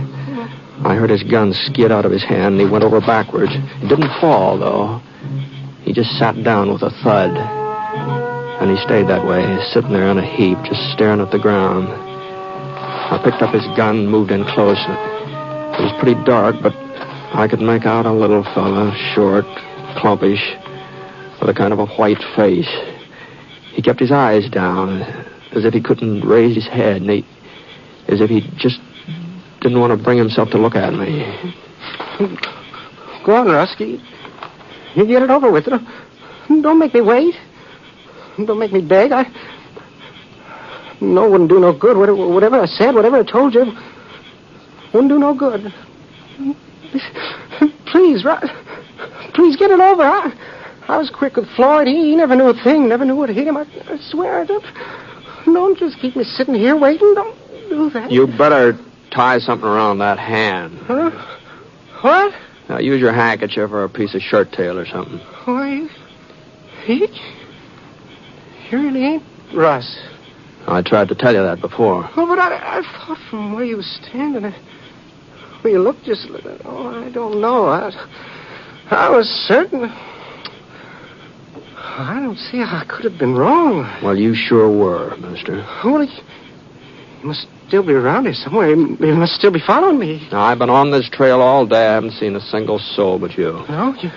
I heard his gun skid out of his hand, and he went over backwards. He didn't fall, though. He just sat down with a thud. And he stayed that way, sitting there in a heap, just staring at the ground. I picked up his gun and moved in close. It was pretty dark, but I could make out a little fella, short, clumpish, with a kind of a white face. He kept his eyes down, as if he couldn't raise his head, and as if he just didn't want to bring himself to look at me. Go on, Russ. You get it over with. Don't make me wait. Don't make me beg. No, wouldn't do no good. Whatever I said, whatever I told you, wouldn't do no good. Please, Russ. Please get it over. I was quick with Floyd. He never knew a thing. Never knew what hit him. I swear. Don't just keep me sitting here waiting. Don't do that. You better tie something around that hand. Huh? What? Now, use your handkerchief or a piece of shirt tail or something. Why, you really ain't Russ. I tried to tell you that before. Oh, but I thought from where you was standing, where you looked just... Oh, I don't know. I was certain... I don't see how I could have been wrong. Well, you sure were, mister. Well, he must still be around here somewhere. He must still be following me. Now, I've been on this trail all day. I haven't seen a single soul but you. No, you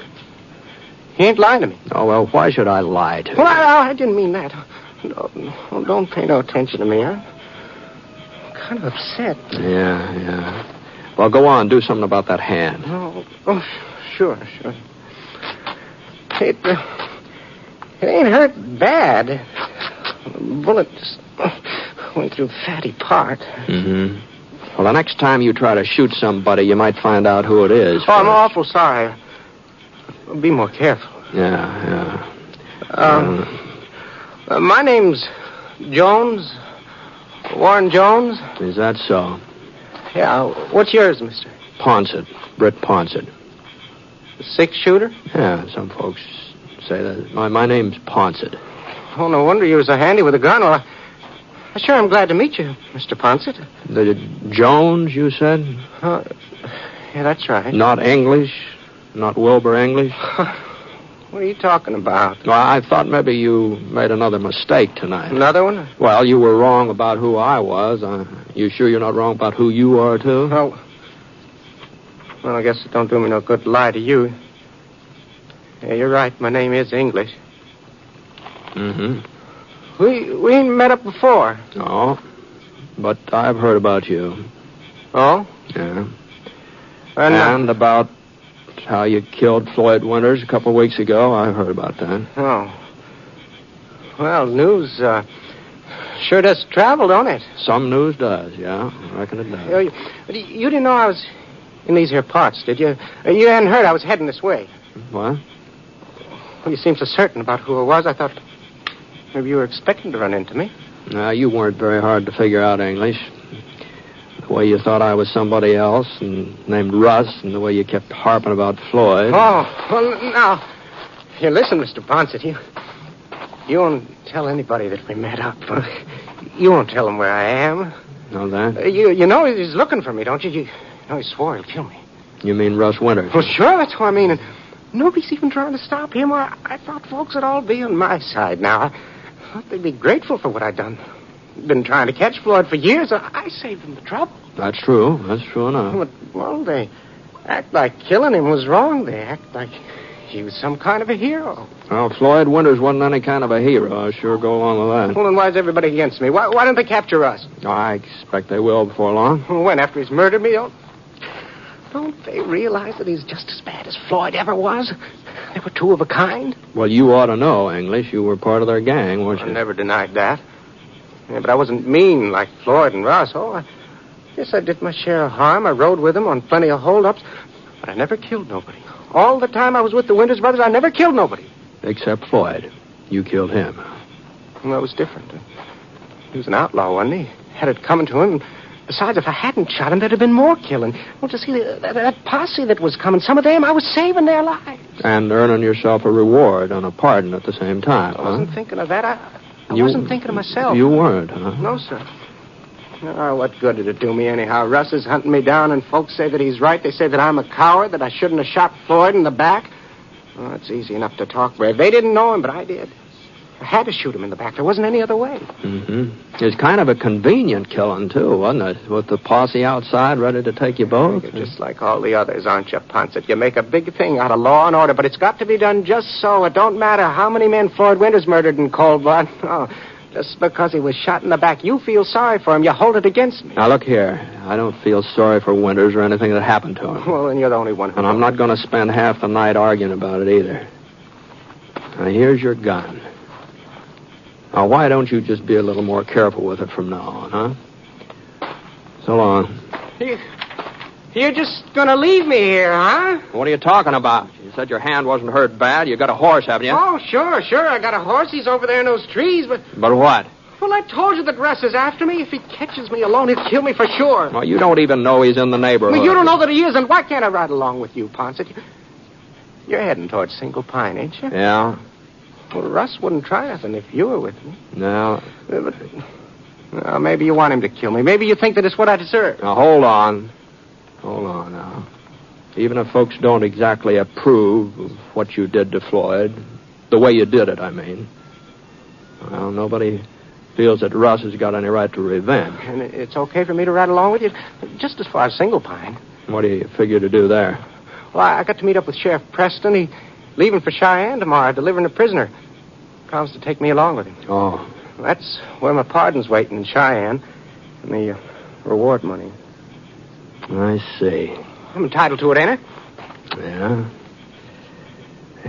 ain't lying to me. Oh, well, why should I lie to you? Well, I didn't mean that. No, don't pay no attention to me. I'm kind of upset. Yeah. Well, go on. Do something about that hand. Oh, sure. It ain't hurt bad. The bullet just went through a fatty part. Mm-hmm. Well, the next time you try to shoot somebody, you might find out who it is. Oh, I'm awful sorry. I'll be more careful. Yeah. My name's Jones. Warren Jones. Is that so? Yeah. What's yours, mister? Ponset. Britt Ponset. The six-shooter? Yeah, some folks say that. My name's Ponset. Oh, no wonder you was so handy with a gun. Well, I sure am glad to meet you, Mr. Ponset. The Jones, you said? Yeah, that's right. Not English? Not Wilbur English? What are you talking about? Well, I thought maybe you made another mistake tonight. Another one? Well, you were wrong about who I was. You sure you're not wrong about who you are, too? Oh. Well, I guess it don't do me no good to lie to you. Yeah, you're right. My name is English. Mm-hmm. We ain't met up before. No, but I've heard about you. Oh? Yeah. And about how you killed Floyd Winters a couple of weeks ago. I heard about that. Oh. Well, news sure does travel, don't it? Some news does, yeah. I reckon it does. You didn't know I was in these here parts, did you? You hadn't heard I was heading this way. What? Well, you seemed so certain about who I was, I thought maybe you were expecting to run into me. No, you weren't very hard to figure out, English. The way you thought I was somebody else and named Russ, and the way you kept harping about Floyd. Oh, well, now, here, listen, Mr. Ponset, you won't tell anybody that we met up. You won't tell them where I am. Know that? You know he's looking for me, don't you? You know he swore he'll kill me. You mean Russ Winters? Well, sure, that's what I mean. And nobody's even trying to stop him. I thought folks would all be on my side now. I thought they'd be grateful for what I'd done. Been trying to catch Floyd for years. I saved them the trouble. That's true. That's true enough. Well, they act like killing him was wrong. They act like He was some kind of a hero. Well, Floyd Winters wasn't any kind of a hero. I'll sure go along with that. Well, then why is everybody against me? Why don't they capture us? I expect they will before long. When? After he's murdered me? Don't they realize that he's just as bad as Floyd ever was? They were two of a kind. Well, you ought to know, English. You were part of their gang, weren't you? I never denied that. Yeah, but I wasn't mean like Floyd and Russ. I guess I did my share of harm. I rode with them on plenty of holdups, but I never killed nobody. All the time I was with the Winters brothers, I never killed nobody. Except Floyd. You killed him. Well, that was different. He was an outlaw, wasn't he? Had it coming to him. Besides, if I hadn't shot him, there'd have been more killing. Well, to see that posse that was coming, some of them, I was saving their lives. And earning yourself a reward and a pardon at the same time, I wasn't thinking of that. I wasn't thinking of myself. You weren't, huh? No, sir. Oh, what good did it do me anyhow? Russ is hunting me down, and folks say that he's right. They say that I'm a coward, that I shouldn't have shot Floyd in the back. Oh, it's easy enough to talk brave. They didn't know him, but I did. I had to shoot him in the back. There wasn't any other way. Mm-hmm. It's kind of a convenient killing, too, wasn't it? With the posse outside ready to take you both. You're just like all the others, aren't you, Ponset? You make a big thing out of law and order, but it's got to be done just so. It don't matter how many men Floyd Winters murdered in cold blood. Oh, just because he was shot in the back, you feel sorry for him. You hold it against me. Now, look here. I don't feel sorry for Winters or anything that happened to him. Well, then you're the only one who... And I'm not going to spend half the night arguing about it either. Now, here's your gun. Now, why don't you just be a little more careful with it from now on, huh? So long. You're just going to leave me here, huh? What are you talking about? You said your hand wasn't hurt bad. You got a horse, haven't you? Oh, sure. I got a horse. He's over there in those trees, but... But what? Well, I told you that Russ is after me. If he catches me alone, he'll kill me for sure. Well, you don't even know he's in the neighborhood. Well, you don't know that he is, and why can't I ride along with you, Ponset? You're heading towards Single Pine, ain't you? Yeah. Well, Russ wouldn't try nothing if you were with me. No. But, maybe you want him to kill me. Maybe you think that it's what I deserve. Now, hold on. Hold on now. Even if folks don't exactly approve of what you did to Floyd, the way you did it, I mean, well, nobody feels that Russ has got any right to revenge. And it's okay for me to ride along with you? Just as far as Single Pine. What do you figure to do there? Well, I got to meet up with Sheriff Preston. He's leaving for Cheyenne tomorrow, delivering a prisoner. Promised to take me along with him. Oh. That's where my pardon's waiting in Cheyenne. And the reward money. I see. I'm entitled to it, ain't I? Yeah.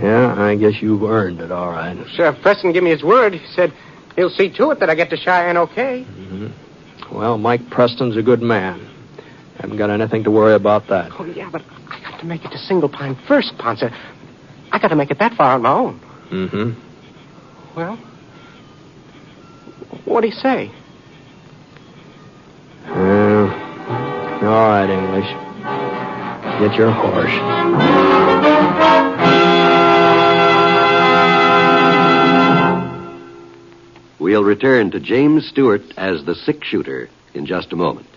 Yeah, I guess you've earned it, all right. Sheriff Preston gave me his word. He said he'll see to it that I get to Cheyenne okay. Mm-hmm. Well, Mike Preston's a good man. Haven't got anything to worry about that. Oh, yeah, but I got to make it to Single Pine first, Ponset. I got to make it that far on my own. Mm-hmm. Well, what'd he say? All right, English. Get your horse. We'll return to James Stewart as the six-shooter in just a moment.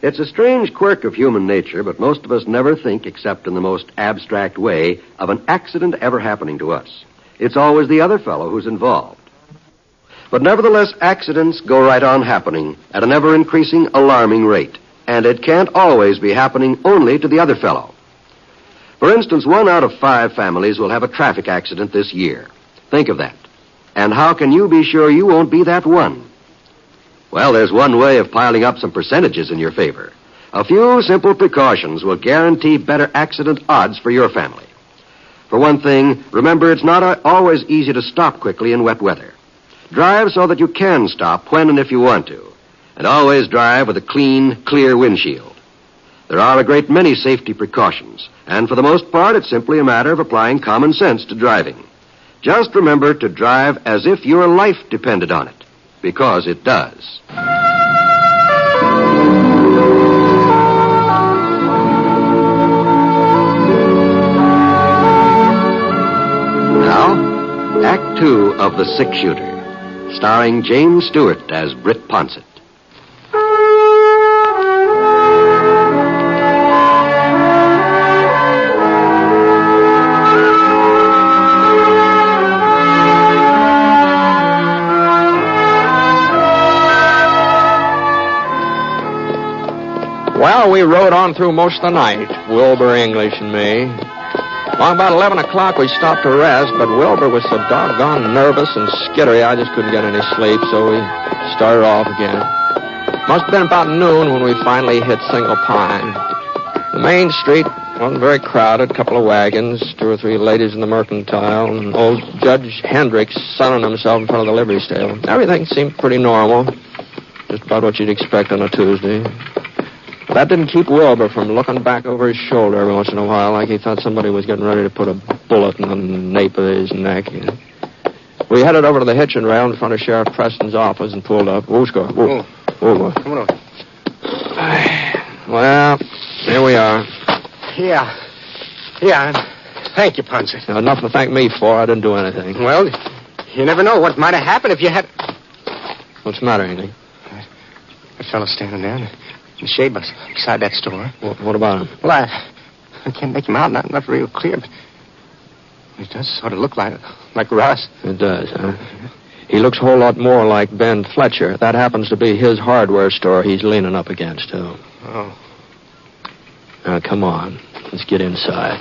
It's a strange quirk of human nature, but most of us never think, except in the most abstract way, of an accident ever happening to us. It's always the other fellow who's involved. But nevertheless, accidents go right on happening at an ever-increasing, alarming rate. And it can't always be happening only to the other fellow. For instance, 1 out of 5 families will have a traffic accident this year. Think of that. And how can you be sure you won't be that one? Well, there's one way of piling up some percentages in your favor. A few simple precautions will guarantee better accident odds for your family. For one thing, remember it's not always easy to stop quickly in wet weather. Drive so that you can stop when and if you want to. And always drive with a clean, clear windshield. There are a great many safety precautions, and for the most part, it's simply a matter of applying common sense to driving. Just remember to drive as if your life depended on it, because it does. Now, Act 2 of The Six-Shooter, starring James Stewart as Britt Ponset. Well, we rode on through most of the night, Wilbur, English, and me. Well, about 11 o'clock, we stopped to rest, but Wilbur was so doggone nervous and skittery, I just couldn't get any sleep, so we started off again. Must have been about noon when we finally hit Single Pine. The main street wasn't very crowded, a couple of wagons, 2 or 3 ladies in the mercantile, and old Judge Hendricks sunning himself in front of the livery stable. Everything seemed pretty normal, just about what you'd expect on a Tuesday. But that didn't keep Wilbur from looking back over his shoulder every once in a while like he thought somebody was getting ready to put a bullet in the nape of his neck. We headed over to the hitching rail in front of Sheriff Preston's office and pulled up. Come on over. Well, here we are. Yeah. Thank you, Ponset. Nothing to thank me for. I didn't do anything. Well, you never know what might have happened if you had... What's the matter, anything? That fellow standing there in the shade beside that store. What about him? Well, I can't make him out. Not real clear, but it does sort of look like Russ. It does, huh? He looks a whole lot more like Ben Fletcher. That happens to be his hardware store he's leaning up against, too. Oh. Now, come on. Let's get inside.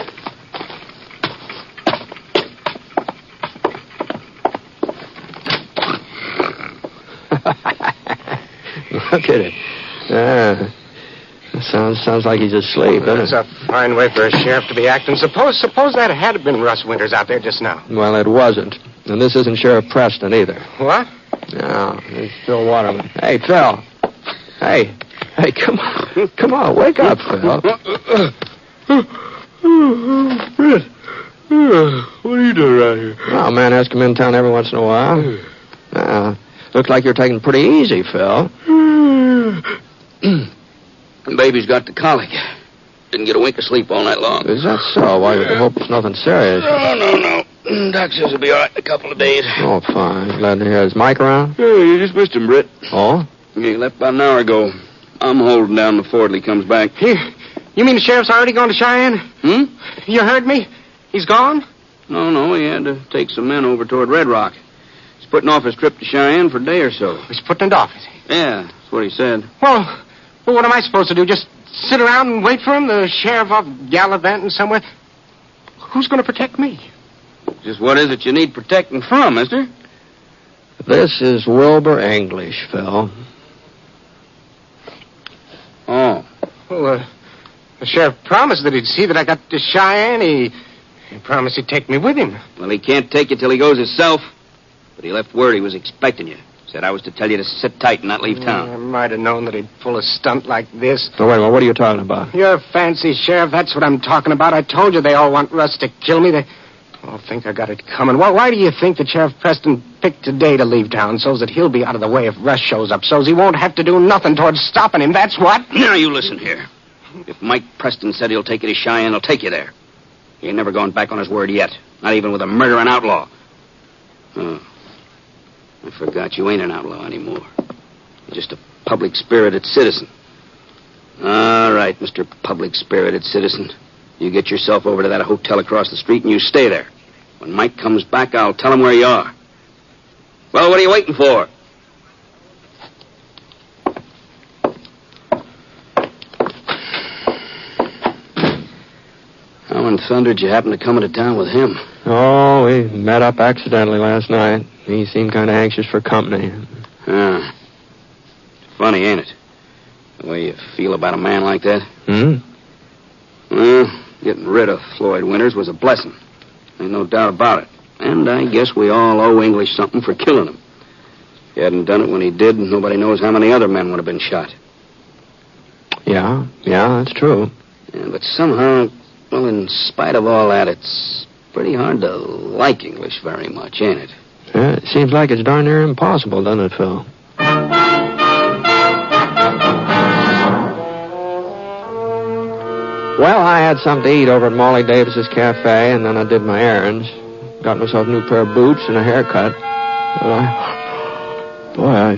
Look at it. Sounds like he's asleep, doesn't it? That's a fine way for a sheriff to be acting. Suppose that had been Russ Winters out there just now. Well, it wasn't. And this isn't Sheriff Preston either. What? No, it's Phil Waterman. Hey, Phil. Hey, come on. Come on, wake up, Phil. Britt. What are you doing around here? Well, a man has to come in town every once in a while. Looks like you're taking it pretty easy, Phil. The baby's got the colic. Didn't get a wink of sleep all night long. Is that so? Well, I hope it's nothing serious. No. Doc says he'll be all right in a couple of days. Oh, fine. Glad to hear. Is Mike around? Yeah, you just missed him, Britt. Oh? Yeah, he left about an hour ago. I'm holding down the fort till he comes back. You mean the sheriff's already gone to Cheyenne? You heard me? He's gone? No. He had to take some men over toward Red Rock. He's putting off his trip to Cheyenne for a day or so. He's putting it off, is he? Yeah, that's what he said. Well, what am I supposed to do? Just sit around and wait for him? The sheriff off gallivanting somewhere? Who's going to protect me? Just what is it you need protecting from, mister? This is Wilbur English, Phil. Oh. Well, the sheriff promised that he'd see that I got to Cheyenne. He promised he'd take me with him. Well, he can't take you till he goes himself. But he left word he was expecting you. Said I was to tell you to sit tight and not leave town. I might have known that he'd pull a stunt like this. Oh, wait a minute. What are you talking about? You're fancy, Sheriff. That's what I'm talking about. I told you they all want Russ to kill me. They all think I got it coming. Well, why do you think that Sheriff Preston picked today to leave town so that he'll be out of the way if Russ shows up, so he won't have to do nothing towards stopping him? That's what? Now, you listen here. If Mike Preston said he'll take you to Cheyenne, he'll take you there. He ain't never gone back on his word yet. Not even with a murdering outlaw. Oh. I forgot you ain't an outlaw anymore. You're just a public-spirited citizen. All right, Mr. Public-spirited citizen. You get yourself over to that hotel across the street and you stay there. When Mike comes back, I'll tell him where you are. Well, what are you waiting for? How in thunder did you happen to come into town with him? Oh, we met up accidentally last night. He seemed kind of anxious for company. Funny, ain't it? The way you feel about a man like that. Well, getting rid of Floyd Winters was a blessing. Ain't no doubt about it. And I guess we all owe English something for killing him. If he hadn't done it when he did, nobody knows how many other men would have been shot. Yeah, that's true. Yeah, but somehow, well, in spite of all that, it's pretty hard to like English very much, ain't it? Yeah, it seems like it's darn near impossible, doesn't it, Phil? Well, I had something to eat over at Molly Davis's cafe, and then I did my errands. Got myself a new pair of boots and a haircut. And I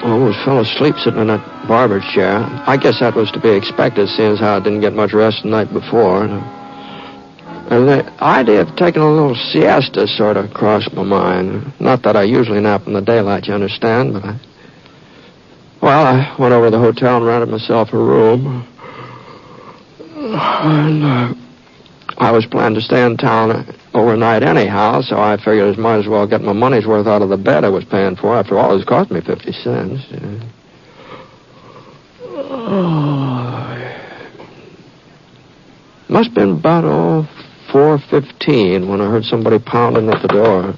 almost fell asleep sitting in that barber's chair. I guess that was to be expected, seeing as how I didn't get much rest the night before. And the idea of taking a little siesta sort of crossed my mind. Not that I usually nap in the daylight, you understand, but I went over to the hotel and rented myself a room. And I was planning to stay in town overnight anyhow, so I figured I might as well get my money's worth out of the bed I was paying for. After all, it's cost me 50 cents. Must have been about 4:15 when I heard somebody pounding at the door.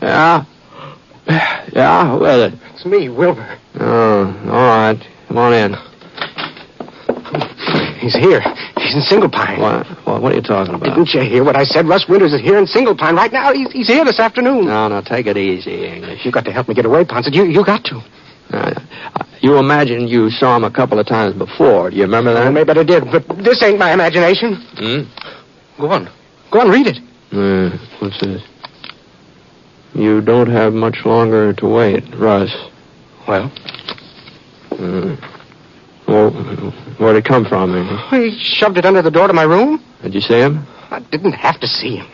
Yeah? Yeah, who is it? It's me, Wilbur. Oh, all right. Come on in. He's here. He's in Single Pine. What are you talking about? Didn't you hear what I said? Russ Winters is here in Single Pine right now. He's here this afternoon. No, take it easy, English. You got to help me get away, Ponset. You got to. You imagine you saw him a couple of times before. Do you remember that? Well, maybe I did, but this ain't my imagination. Go on, read it. What's this? You don't have much longer to wait, Russ. Well? Well, where'd it come from, English? He shoved it under the door to my room. Did you see him? I didn't have to see him.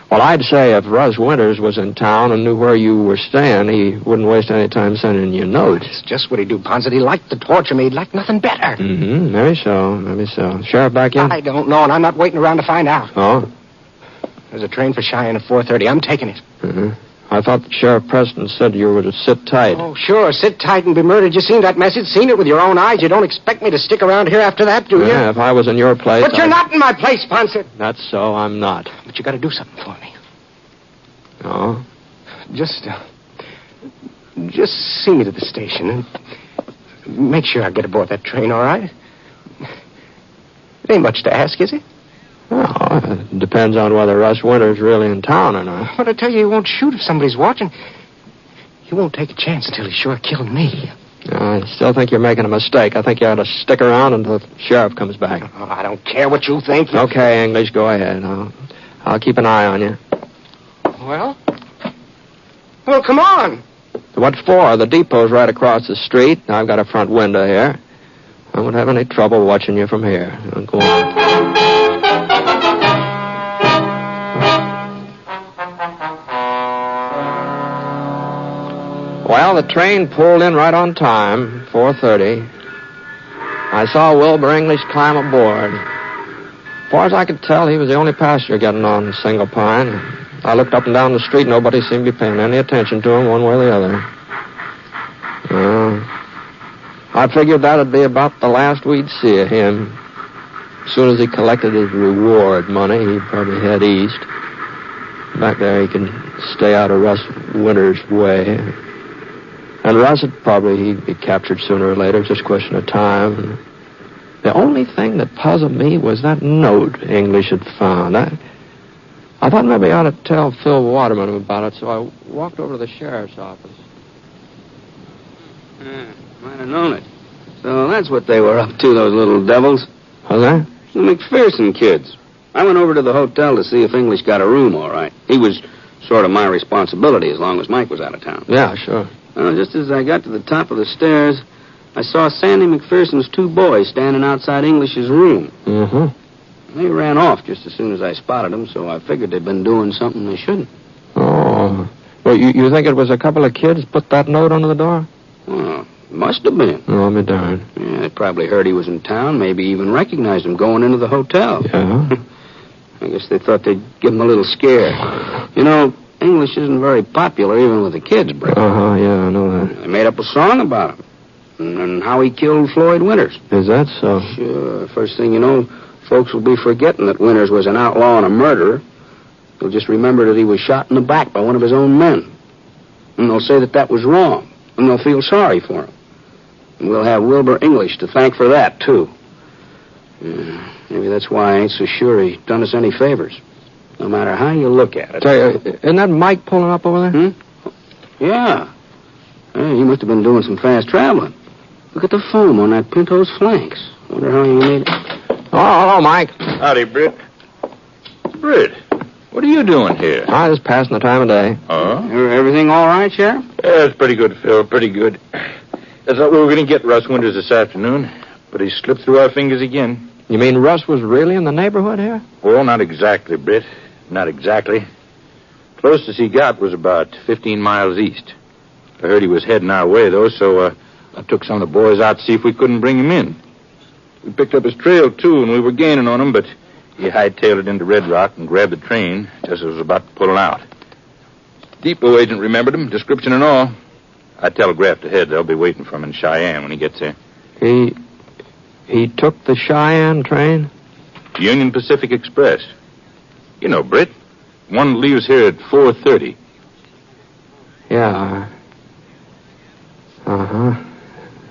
Well, I'd say if Russ Winters was in town and knew where you were staying, he wouldn't waste any time sending you notes. It's just what he'd do, Ponset. He liked to torture me. He'd like nothing better. Maybe so. Sheriff back in? I don't know, and I'm not waiting around to find out. Oh? There's a train for Cheyenne at 4:30. I'm taking it. I thought Sheriff Preston said you were to sit tight. Oh, sure. Sit tight and be murdered. You seen that message? Seen it with your own eyes. You don't expect me to stick around here after that, do you? Yeah, if I was in your place... But you're not in my place, Ponset. That's so. I'm not. But you got to do something for me. Oh? Just see me to the station and make sure I get aboard that train, all right? It ain't much to ask, is it? Well, it depends on whether Russ Winter's really in town or not. But I tell you, he won't shoot if somebody's watching. He won't take a chance until he's sure killed me. I still think you're making a mistake. I think you ought to stick around until the sheriff comes back. Oh, I don't care what you think. Okay, English, go ahead. I'll keep an eye on you. Well, come on. What for? The depot's right across the street. I've got a front window here. I won't have any trouble watching you from here. Go on. Well, the train pulled in right on time, 4:30. I saw Wilbur English climb aboard. As far as I could tell, he was the only passenger getting on Single Pine. I looked up and down the street. Nobody seemed to be paying any attention to him one way or the other. I figured that'd be about the last we'd see of him. As soon as he collected his reward money, he'd probably head east. Back there, he can stay out of Russ Winter's way. And Russ he'd be captured sooner or later. It's just a question of time. The only thing that puzzled me was that note English had found. I thought maybe I ought to tell Phil Waterman about it, so I walked over to the sheriff's office. Might have known it. So that's what they were up to, those little devils. What's that? The McPherson kids. I went over to the hotel to see if English got a room all right. He was sort of my responsibility as long as Mike was out of town. Yeah, sure. Just as I got to the top of the stairs, I saw Sandy McPherson's two boys standing outside English's room. They ran off just as soon as I spotted them, so I figured they'd been doing something they shouldn't. Oh. Well, you think it was a couple of kids put that note under the door? Well, must have been. Oh, I'll be darned. Yeah, they probably heard he was in town, maybe even recognized him going into the hotel. Yeah? I guess they thought they'd give him a little scare. You know, English isn't very popular even with the kids, Britt. Yeah, I know that. They made up a song about him. And how he killed Floyd Winters. Is that so? Sure. First thing you know, folks will be forgetting that Winters was an outlaw and a murderer. They'll just remember that he was shot in the back by one of his own men. And they'll say that was wrong. And they'll feel sorry for him. And we'll have Wilbur English to thank for that, too. Maybe that's why I ain't so sure he's done us any favors. No matter how you look at it. Say, isn't that Mike pulling up over there? Yeah. Hey, he must have been doing some fast traveling. Look at the foam on that Pinto's flanks. Wonder how he made it. Oh, hello, Mike. Howdy, Britt. Britt, what are you doing here? I was passing the time of day. Oh? Everything all right, Sheriff? Yeah, it's pretty good, Phil. Pretty good. I thought we were going to get Russ Winters this afternoon, but he slipped through our fingers again. You mean Russ was really in the neighborhood here? Well, not exactly, Britt. Not exactly. Closest he got was about 15 miles east. I heard he was heading our way, though, so I took some of the boys out to see if we couldn't bring him in. We picked up his trail, too, and we were gaining on him, but he hightailed it into Red Rock and grabbed the train just as it was about to pull out. Depot agent remembered him, description and all. I telegraphed ahead they'll be waiting for him in Cheyenne when he gets there. He took the Cheyenne train? Union Pacific Express. You know, Britt. One leaves here at 4:30. Yeah. Uh-huh.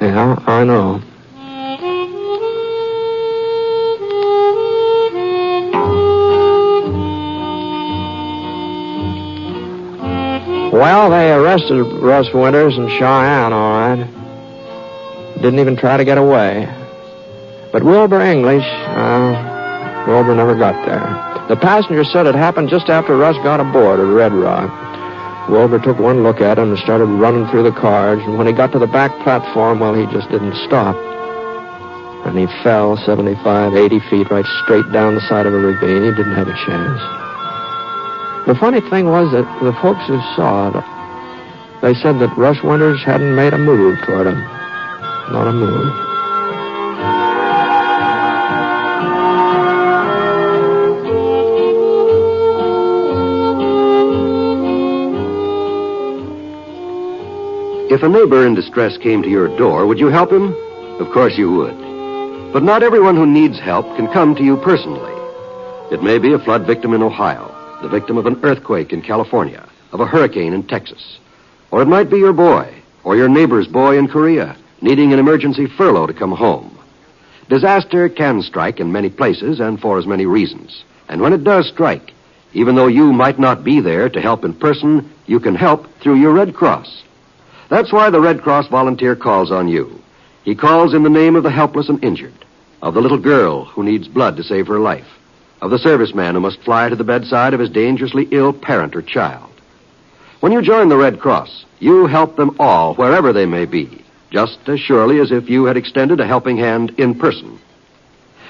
Yeah, I know. Well, they arrested Russ Winters in Cheyenne, all right. Didn't even try to get away. But Wilbur English, Wilbur never got there. The passenger said it happened just after Russ got aboard at Red Rock. Wilbur took one look at him and started running through the cars, and when he got to the back platform, well, he just didn't stop. And he fell 75, 80 feet right straight down the side of a ravine. He didn't have a chance. The funny thing was that the folks who saw it, they said that Russ Winters hadn't made a move toward him. Not a move. If a neighbor in distress came to your door, would you help him? Of course you would. But not everyone who needs help can come to you personally. It may be a flood victim in Ohio, the victim of an earthquake in California, of a hurricane in Texas. Or it might be your boy, or your neighbor's boy in Korea, needing an emergency furlough to come home. Disaster can strike in many places and for as many reasons. And when it does strike, even though you might not be there to help in person, you can help through your Red Cross. That's why the Red Cross volunteer calls on you. He calls in the name of the helpless and injured, of the little girl who needs blood to save her life, of the serviceman who must fly to the bedside of his dangerously ill parent or child. When you join the Red Cross, you help them all, wherever they may be, just as surely as if you had extended a helping hand in person.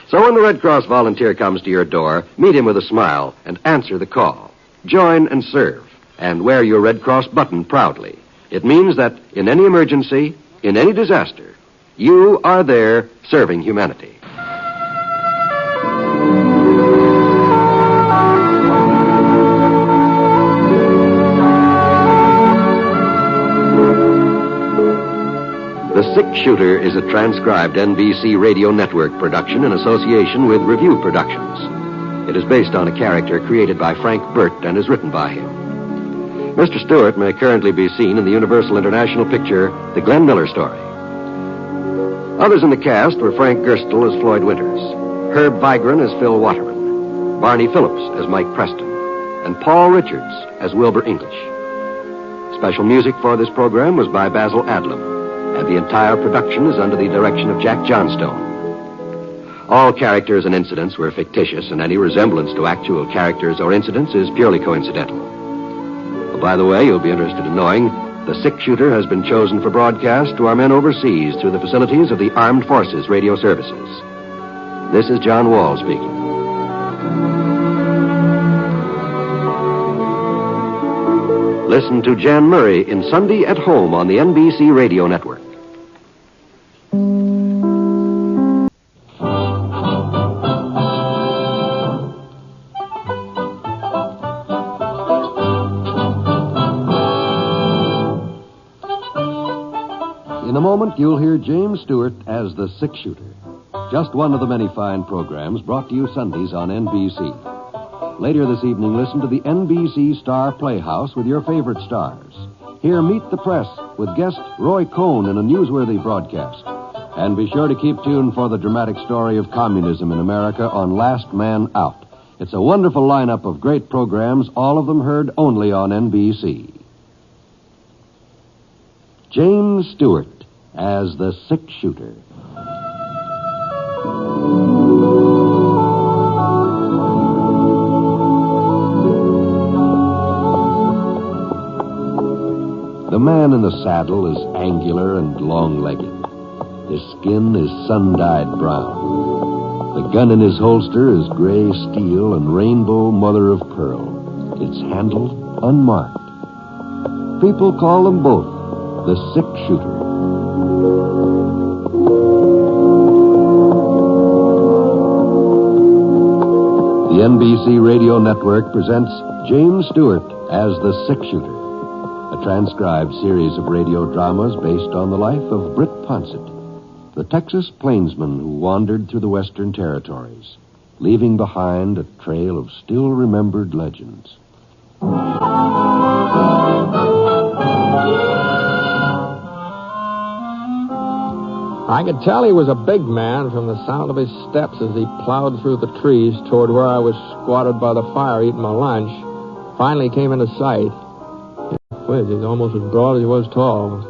So when the Red Cross volunteer comes to your door, meet him with a smile and answer the call. Join and serve, and wear your Red Cross button proudly. It means that in any emergency, in any disaster, you are there serving humanity. The Six Shooter is a transcribed NBC Radio Network production in association with Review Productions. It is based on a character created by Frank Burt and is written by him. Mr. Stewart may currently be seen in the Universal International picture, The Glenn Miller Story. Others in the cast were Frank Gerstle as Floyd Winters, Herb Vigran as Phil Waterman, Barney Phillips as Mike Preston, and Paul Richards as Wilbur English. Special music for this program was by Basil Adlam, and the entire production is under the direction of Jack Johnstone. All characters and incidents were fictitious, and any resemblance to actual characters or incidents is purely coincidental. By the way, you'll be interested in knowing the Six Shooter has been chosen for broadcast to our men overseas through the facilities of the Armed Forces Radio Services. This is John Wall speaking. Listen to Jan Murray in Sunday at Home on the NBC Radio Network. In a moment, you'll hear James Stewart as the Six Shooter. Just one of the many fine programs brought to you Sundays on NBC. Later this evening, listen to the NBC Star Playhouse with your favorite stars. Hear Meet the Press with guest Roy Cohn in a newsworthy broadcast. And be sure to keep tuned for the dramatic story of communism in America on Last Man Out. It's a wonderful lineup of great programs, all of them heard only on NBC. James Stewart as the Six Shooter. The man in the saddle is angular and long-legged. His skin is sun-dyed brown. The gun in his holster is gray steel and rainbow mother of pearl. It's handled unmarked. People call them both the Six Shooter. NBC Radio Network presents James Stewart as the Six-Shooter, a transcribed series of radio dramas based on the life of Britt Ponset, the Texas plainsman who wandered through the Western Territories, leaving behind a trail of still-remembered legends. I could tell he was a big man from the sound of his steps as he plowed through the trees toward where I was squatted by the fire eating my lunch. Finally came into sight. He's almost as broad as he was tall,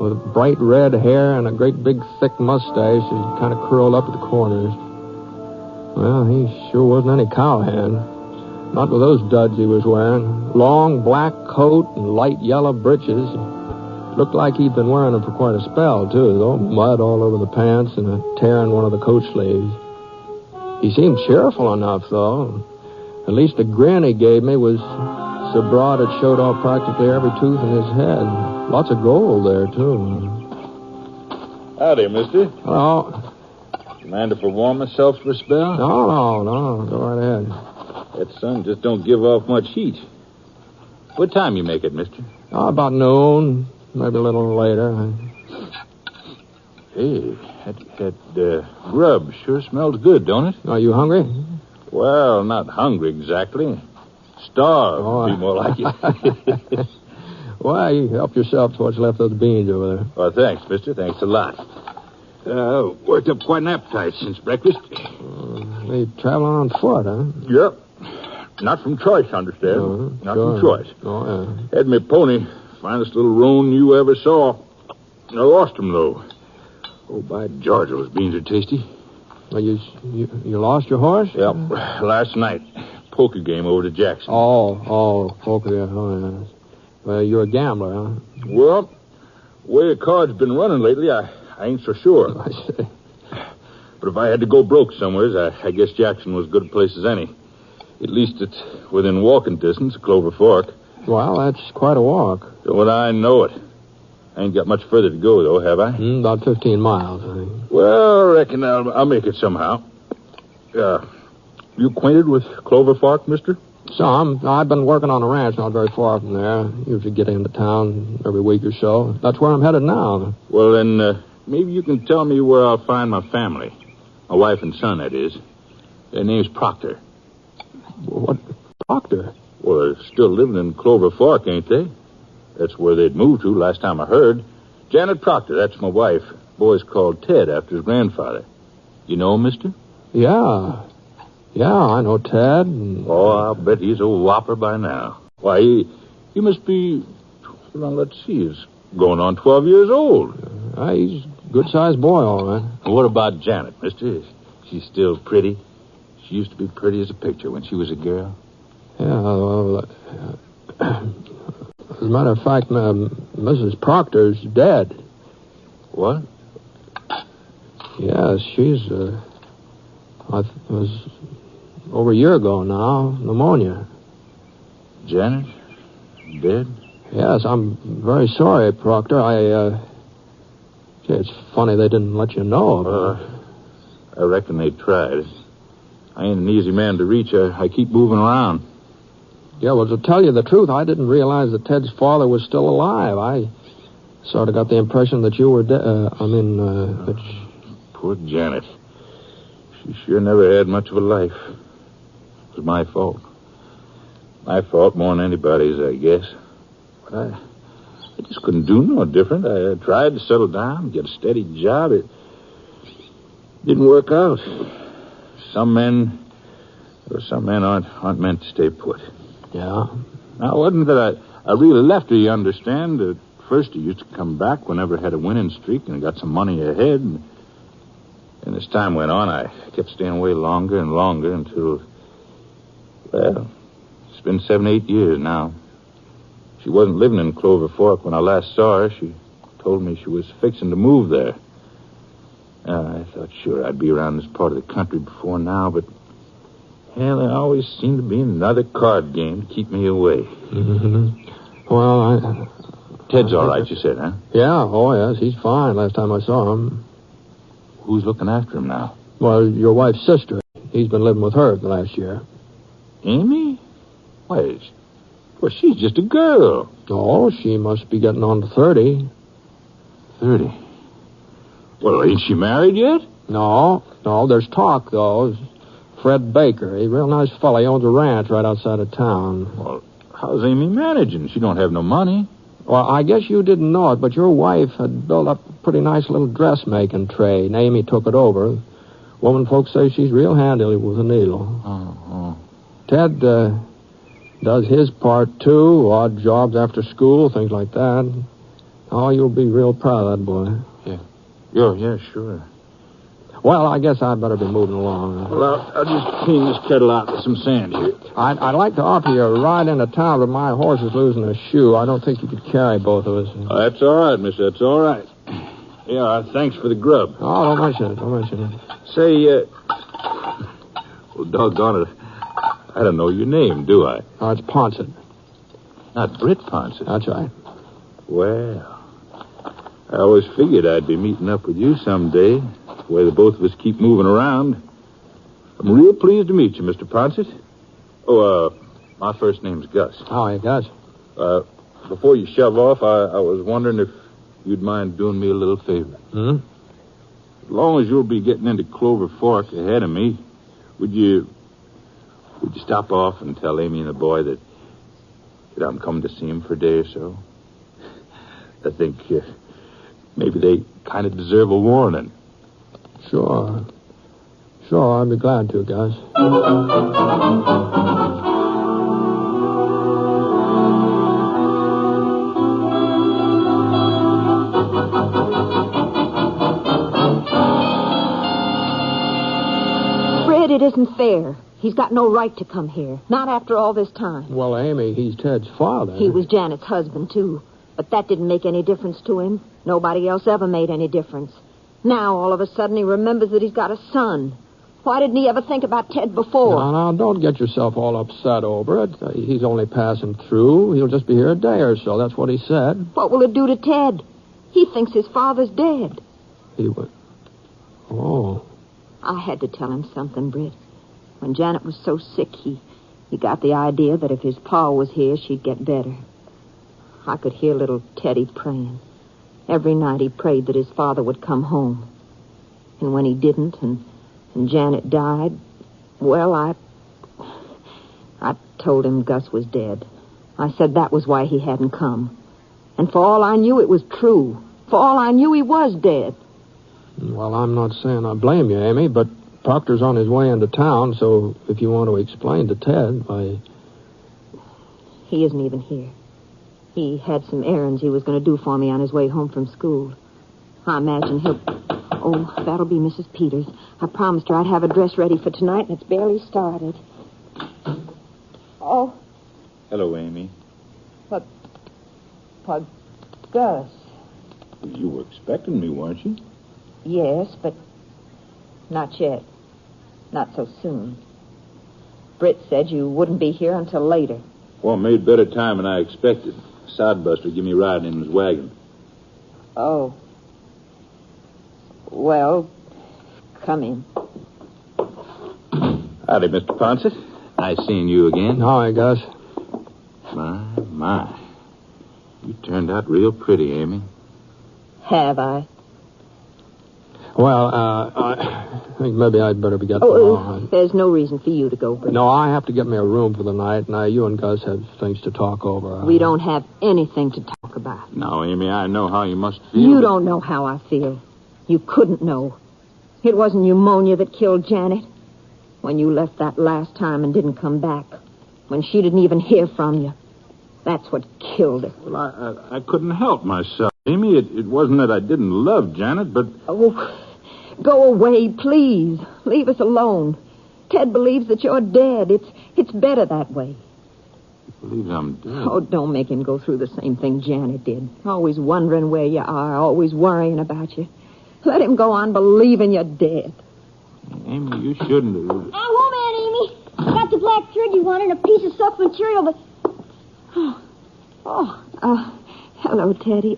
with bright red hair and a great big thick mustache that kind of curled up at the corners. Well, he sure wasn't any cowhand. Not with those duds he was wearing. Long black coat and light yellow breeches. Looked like he'd been wearing them for quite a spell, too, though. Mud all over the pants and a tear in one of the coat sleeves. He seemed cheerful enough, though. At least the grin he gave me was so broad it showed off practically every tooth in his head. Lots of gold there, too. Howdy, mister. Hello. Mind if I warm myself for a spell? No. Go right ahead. That sun just don't give off much heat. What time you make it, mister? About noon. Maybe a little later. Hey, that grub sure smells good, don't it? Are you hungry? Well, not hungry exactly. Starved would be more like it. Why, you help yourself to what's left of the beans over there. Well, thanks, mister. Thanks a lot. Worked up quite an appetite since breakfast. You traveling on foot, huh? Yep. Not from choice, understand? Not sure. from choice. Oh, yeah. Had me pony. Finest little roan you ever saw. I lost him, though. Oh, by George, those beans are tasty. Well, you lost your horse? Yep. Last night. Poker game over to Jackson. Poker. Oh, yes. Well, you're a gambler, huh? Well, the way the card's been running lately, I ain't so sure. I see. But if I had to go broke somewhere, I guess Jackson was as good a place as any. At least it's within walking distance of Clover Fork. Well, that's quite a walk. So would I know it. I ain't got much further to go, though, have I? About 15 miles, I think. Well, I reckon I'll make it somehow. You acquainted with Clover Fork, mister? Some. I've been working on a ranch not very far from there. Usually get into town every week or so. That's where I'm headed now. Well, then, maybe you can tell me where I'll find my family. My wife and son, that is. Their name's Proctor. What? Proctor? Well, they're still living in Clover Fork, ain't they? That's where they'd moved to last time I heard. Janet Proctor, that's my wife. Boy's called Ted after his grandfather. You know him, mister? Yeah, I know Ted. Oh, I'll bet he's a whopper by now. Why, he must be, well, let's see, he's going on 12 years old. He's a good-sized boy, all right. And what about Janet, mister? She's still pretty? She used to be pretty as a picture when she was a girl. Yeah, well, as a matter of fact, Mrs. Proctor's dead. What? Yes, she's, it was over a year ago now, pneumonia. Janet? Dead? Yes, I'm very sorry, Proctor. It's funny they didn't let you know about it. I reckon they tried. I ain't an easy man to reach. I keep moving around. Yeah, well, to tell you the truth, I didn't realize that Ted's father was still alive. I sort of got the impression that you were dead. Poor Janet. She sure never had much of a life. It was my fault. My fault more than anybody's, I guess. But I just couldn't do no different. I tried to settle down, get a steady job. It didn't work out. Some men aren't meant to stay put. Yeah? Now, it wasn't that I really left her, you understand. At first, he used to come back whenever I had a winning streak and got some money ahead. And as time went on, I kept staying away longer and longer until, well, it's been 7-8 years now. She wasn't living in Clover Fork when I last saw her. She told me she was fixing to move there. I thought sure I'd be around this part of the country before now, but hell, there always seemed to be another card game to keep me away. Mm-hmm. Well, Ted's all right, you said, huh? Yeah, oh, yes, he's fine. Last time I saw him. Who's looking after him now? Well, your wife's sister. He's been living with her the last year. Amy? Why, she's just a girl. Oh, she must be getting on to 30. 30? Well, ain't she married yet? No, there's talk, though. Fred Baker, a real nice fella. He owns a ranch right outside of town. Well, how's Amy managing? She don't have no money. Well, I guess you didn't know it, but your wife had built up a pretty nice little dressmaking trade, and Amy took it over. Woman folks say she's real handy with a needle. Oh. Ted does his part, too. Odd jobs after school, things like that. Oh, you'll be real proud of that boy. Yeah, sure. Well, I guess I'd better be moving along. Well, I'll just clean this kettle out with some sand here. I'd like to offer you a ride into town, but my horse is losing a shoe. I don't think you could carry both of us. Oh, that's all right, mister. That's all right. Yeah, thanks for the grub. Oh, don't mention it. Say, well, doggone it. I don't know your name, do I? Oh, it's Ponset. Not Britt Ponset. That's right. Well, I always figured I'd be meeting up with you someday, the way the both of us keep moving around. I'm real pleased to meet you, Mr. Ponset. Oh, my first name's Gus. Oh, hey, Gus. Before you shove off, I was wondering if you'd mind doing me a little favor. As long as you'll be getting into Clover Fork ahead of me, would you stop off and tell Amy and the boy that I'm coming to see him for a day or so? I think maybe they kind of deserve a warning. Sure, I'd be glad to, Gus. Fred, it isn't fair. He's got no right to come here. Not after all this time. Well, Amy, he's Ted's father. He was Janet's husband, too. But that didn't make any difference to him. Nobody else ever made any difference. Now, all of a sudden, he remembers that he's got a son. Why didn't he ever think about Ted before? No, don't get yourself all upset over it. He's only passing through. He'll just be here a day or so. That's what he said. What will it do to Ted? He thinks his father's dead. He would. Oh. I had to tell him something, Britt. When Janet was so sick, he got the idea that if his pa was here, she'd get better. I could hear little Teddy praying. Every night he prayed that his father would come home. And when he didn't, and Janet died, well, I told him Gus was dead. I said that was why he hadn't come. And for all I knew, it was true. For all I knew, he was dead. Well, I'm not saying I blame you, Amy, but Proctor's on his way into town, so if you want to explain to Ted, He isn't even here. He had some errands he was going to do for me on his way home from school. I imagine he'll... Oh, that'll be Mrs. Peters. I promised her I'd have a dress ready for tonight, and it's barely started. Oh. Hello, Amy. But Gus. You were expecting me, weren't you? Yes, but not yet. Not so soon. Britt said you wouldn't be here until later. Well, made better time than I expected. Sodebuster give me riding in his wagon. Oh. Well, come in. Howdy, Mr. Ponset. Nice seeing you again. Hi, Gus. My. You turned out real pretty, Amy. Have I? Well, I think maybe I'd better be getting along. There's no reason for you to go, Britt. No, I have to get me a room for the night. Now, you and Gus have things to talk over. We don't have anything to talk about. No, Amy, I know how you must feel. You don't know how I feel. You couldn't know. It wasn't pneumonia that killed Janet. When you left that last time and didn't come back. When she didn't even hear from you. That's what killed her. Well, I couldn't help myself, Amy. It wasn't that I didn't love Janet, but... Oh, go away, please. Leave us alone. Ted believes that you're dead. It's better that way. He believes I'm dead? Oh, don't make him go through the same thing Janet did. Always wondering where you are, always worrying about you. Let him go on believing you're dead. Amy, you shouldn't have... I won't, Aunt Amy. Got the black thread you wanted, a piece of soft material, but... Hello, Teddy.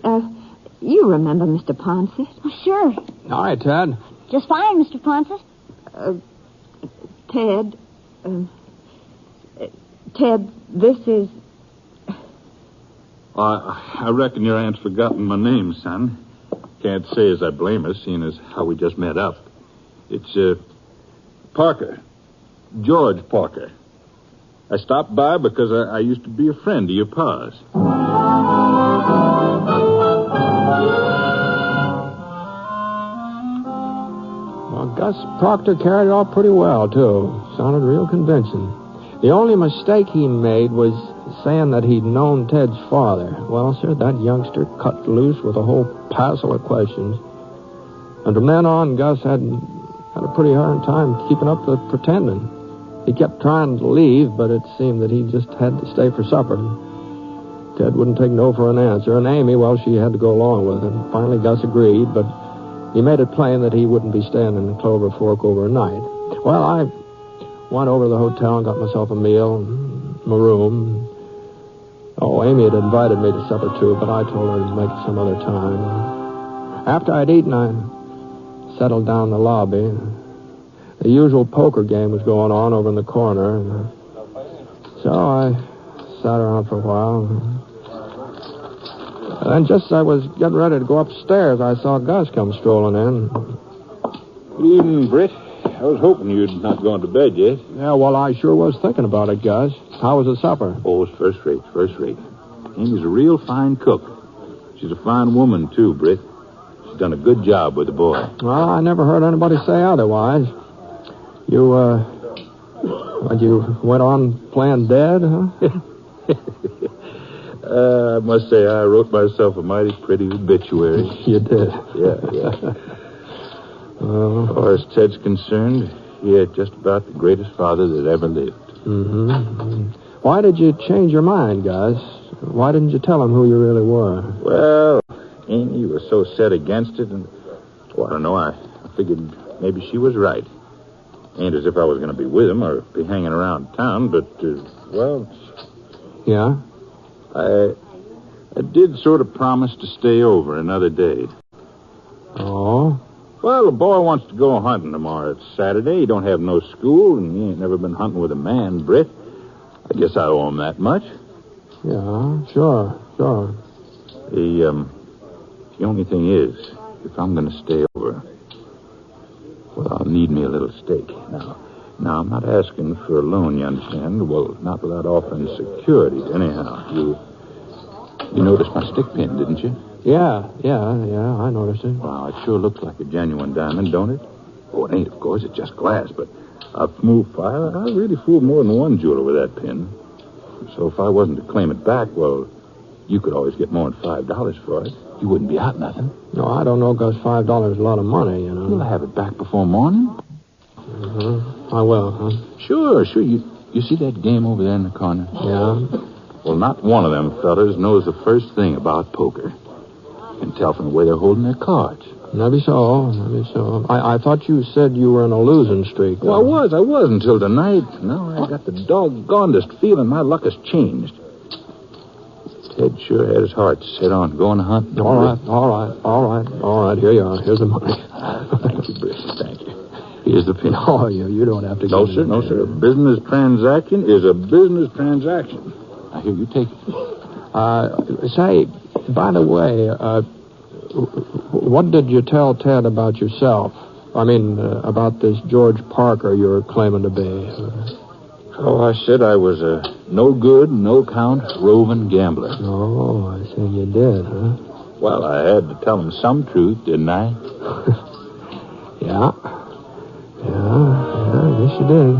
You remember Mr. Ponset? Oh, sure. Hi, Ted. Just fine, Mr. Ponset. Ted, Ted, this is... I reckon your aunt's forgotten my name, son. Can't say as I blame her, seeing as how we just met up. It's, Parker. George Parker. I stopped by because I used to be a friend of your pa's. Well, Gus Proctor carried it off pretty well, too. Sounded real convincing. The only mistake he made was saying that he'd known Ted's father. Well, sir, that youngster cut loose with a whole passel of questions. And from then on, Gus had a pretty hard time keeping up the pretending. He kept trying to leave, but it seemed that he just had to stay for supper. Ted wouldn't take no for an answer, and Amy, well, she had to go along with him. Finally, Gus agreed, but he made it plain that he wouldn't be staying in Clover Fork overnight. Well, I went over to the hotel and got myself a meal, my room. Oh, Amy had invited me to supper, too, but I told her to make it some other time. After I'd eaten, I settled down in the lobby. The usual poker game was going on over in the corner. So I sat around for a while. And then just as I was getting ready to go upstairs, I saw Gus come strolling in. Good evening, Britt. I was hoping you'd not gone to bed yet. Yeah, well, I sure was thinking about it, Gus. How was the supper? Oh, it's first rate, first rate. Amy's a real fine cook. She's a fine woman, too, Britt. She's done a good job with the boy. Well, I never heard anybody say otherwise. You went on playing dead, huh? I must say I wrote myself a mighty pretty obituary. You did? Yeah. As far as Ted's concerned, he had just about the greatest father that ever lived. Mm-hmm. Why did you change your mind, Gus? Why didn't you tell him who you really were? Well, Amy was so set against it, and, I don't know, I figured maybe she was right. Ain't as if I was going to be with him or be hanging around town, but, Yeah? I did sort of promise to stay over another day. Oh? Well, the boy wants to go hunting tomorrow. It's Saturday. He don't have no school, and he ain't never been hunting with a man, Britt. I guess I owe him that much. Yeah, sure. The only thing is, if I'm going to stay over, well, I'll need me a little stake. Now, I'm not asking for a loan, you understand? Well, not without offering securities, anyhow. You noticed my stick pin, didn't you? Yeah, I noticed it. Wow, it sure looks like a genuine diamond, don't it? Oh, it ain't, of course. It's just glass, but I've moved fire. I really fooled more than one jeweler with that pin. So if I wasn't to claim it back, well, you could always get more than $5 for it. You wouldn't be out nothing. No, I don't know, Gus. $5 is a lot of money, you know. You'll have it back before morning. I will, huh? Sure. You see that game over there in the corner? Yeah. Well, not one of them fellas knows the first thing about poker. You can tell from the way they're holding their cards. Maybe so. I thought you said you were in a losing streak. Well, I was until tonight. Now I got the doggonedest feeling my luck has changed. Ted sure had his heart set on going to hunt. All right. Here you are. Here's the money. Thank you, Britt. Thank you. Here's the pin. Oh, you don't have to No, sir. A business transaction is a business transaction. Now, here, you take it. Say, by the way, what did you tell Ted about yourself? I mean, about this George Parker you're claiming to be. Oh, I said I was a no-good, no-count, roving gambler. Oh, I see you did, huh? Well, I had to tell him some truth, didn't I? Yeah, I guess you did.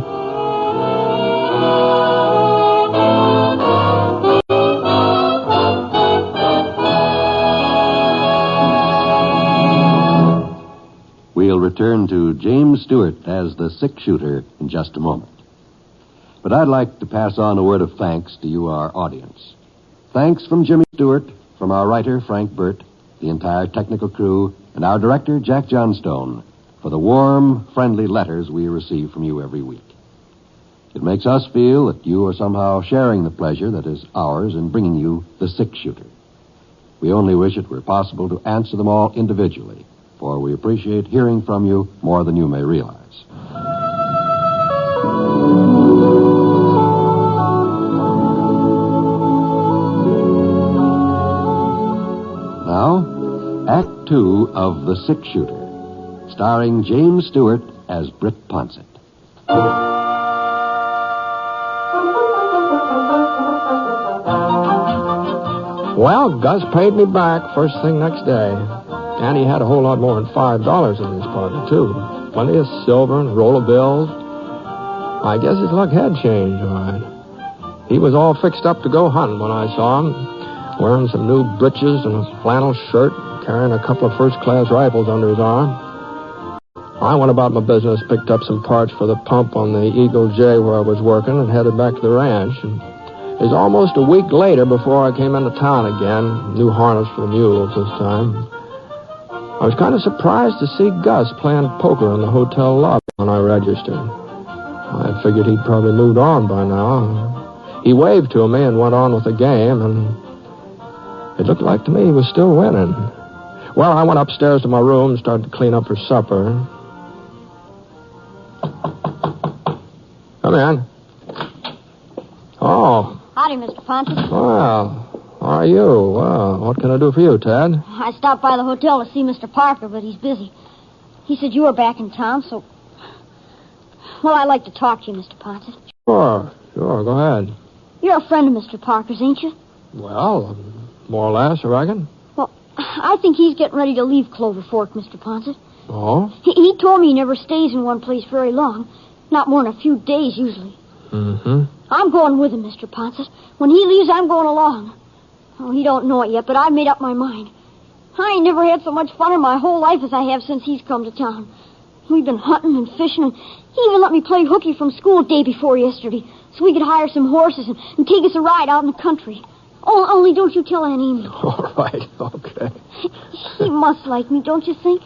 We'll return to James Stewart as the six-shooter in just a moment. But I'd like to pass on a word of thanks to you, our audience. Thanks from Jimmy Stewart, from our writer, Frank Burt, the entire technical crew, and our director, Jack Johnstone, for the warm, friendly letters we receive from you every week. It makes us feel that you are somehow sharing the pleasure that is ours in bringing you the six-shooter. We only wish it were possible to answer them all individually, for we appreciate hearing from you more than you may realize. 2 of The Six Shooter, starring James Stewart as Britt Ponset. Well, Gus paid me back first thing next day. And he had a whole lot more than $5 in his pocket, too. Plenty of silver and a roll of bills. I guess his luck had changed, all right. He was all fixed up to go hunting when I saw him, wearing some new breeches and a flannel shirt, carrying a couple of first-class rifles under his arm. I went about my business, picked up some parts for the pump on the Eagle J where I was working, and headed back to the ranch. And it was almost a week later before I came into town again. New harness for the mules this time. I was kind of surprised to see Gus playing poker in the hotel lobby when I registered. I figured he'd probably moved on by now. He waved to me and went on with the game, and it looked like to me he was still winning. Well, I went upstairs to my room and started to clean up for supper. Come in. Oh. Howdy, Mr. Ponset. Well, how are you? Well, what can I do for you, Ted? I stopped by the hotel to see Mr. Parker, but he's busy. He said you were back in town, so... Well, I'd like to talk to you, Mr. Ponset. Sure, go ahead. You're a friend of Mr. Parker's, ain't you? Well, more or less, I reckon. Well, I think he's getting ready to leave Clover Fork, Mr. Ponset. Oh? He told me he never stays in one place very long. Not more than a few days, usually. Mm-hmm. I'm going with him, Mr. Ponset. When he leaves, I'm going along. Oh, he don't know it yet, but I've made up my mind. I ain't never had so much fun in my whole life as I have since he's come to town. We've been hunting and fishing, and he even let me play hooky from school day before yesterday, so we could hire some horses and take us a ride out in the country. Oh, only don't you tell Aunt Amy. All right, okay. He must like me, don't you think?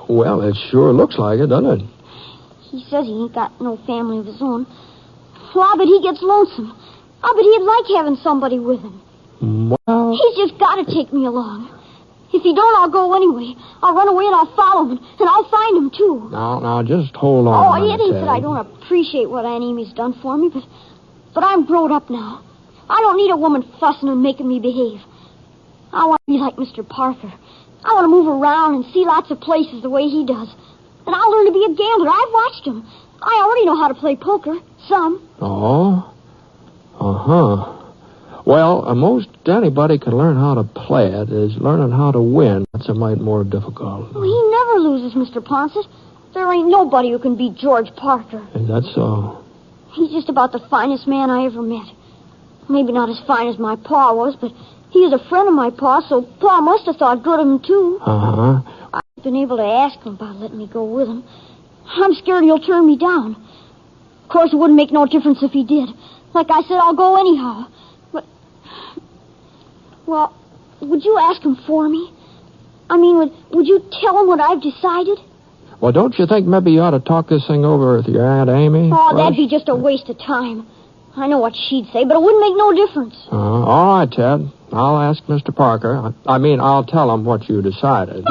Well, it sure looks like it, doesn't it? He says he ain't got no family of his own. Well, I bet he gets lonesome. I bet he'd like having somebody with him. Well... He's just got to take me along. If he don't, I'll go anyway. I'll run away and I'll follow him, and I'll find him, too. Now, just hold on. Oh, it ain't that I don't appreciate what Aunt Amy's done for me, but I'm grown up now. I don't need a woman fussing and making me behave. I want to be like Mr. Parker. I want to move around and see lots of places the way he does. And I'll learn to be a gambler. I've watched him. I already know how to play poker. Some. Oh? Uh-huh. Well, most anybody can learn how to play it. Is learning how to win. That's a mite more difficult. Well, he never loses, Mr. Ponset. There ain't nobody who can beat George Parker. Is that so? He's just about the finest man I ever met. Maybe not as fine as my pa was, but he was a friend of my pa, so Pa must have thought good of him, too. Uh-huh. I've been able to ask him about letting me go with him. I'm scared he'll turn me down. Of course, it wouldn't make no difference if he did. Like I said, I'll go anyhow. But, well, would you ask him for me? I mean, would you tell him what I've decided? Well, don't you think maybe you ought to talk this thing over with your Aunt Amy? Oh, that'd be just a waste of time. I know what she'd say, but it wouldn't make no difference. All right, Ted. I'll ask Mr. Parker. I'll tell him what you decided.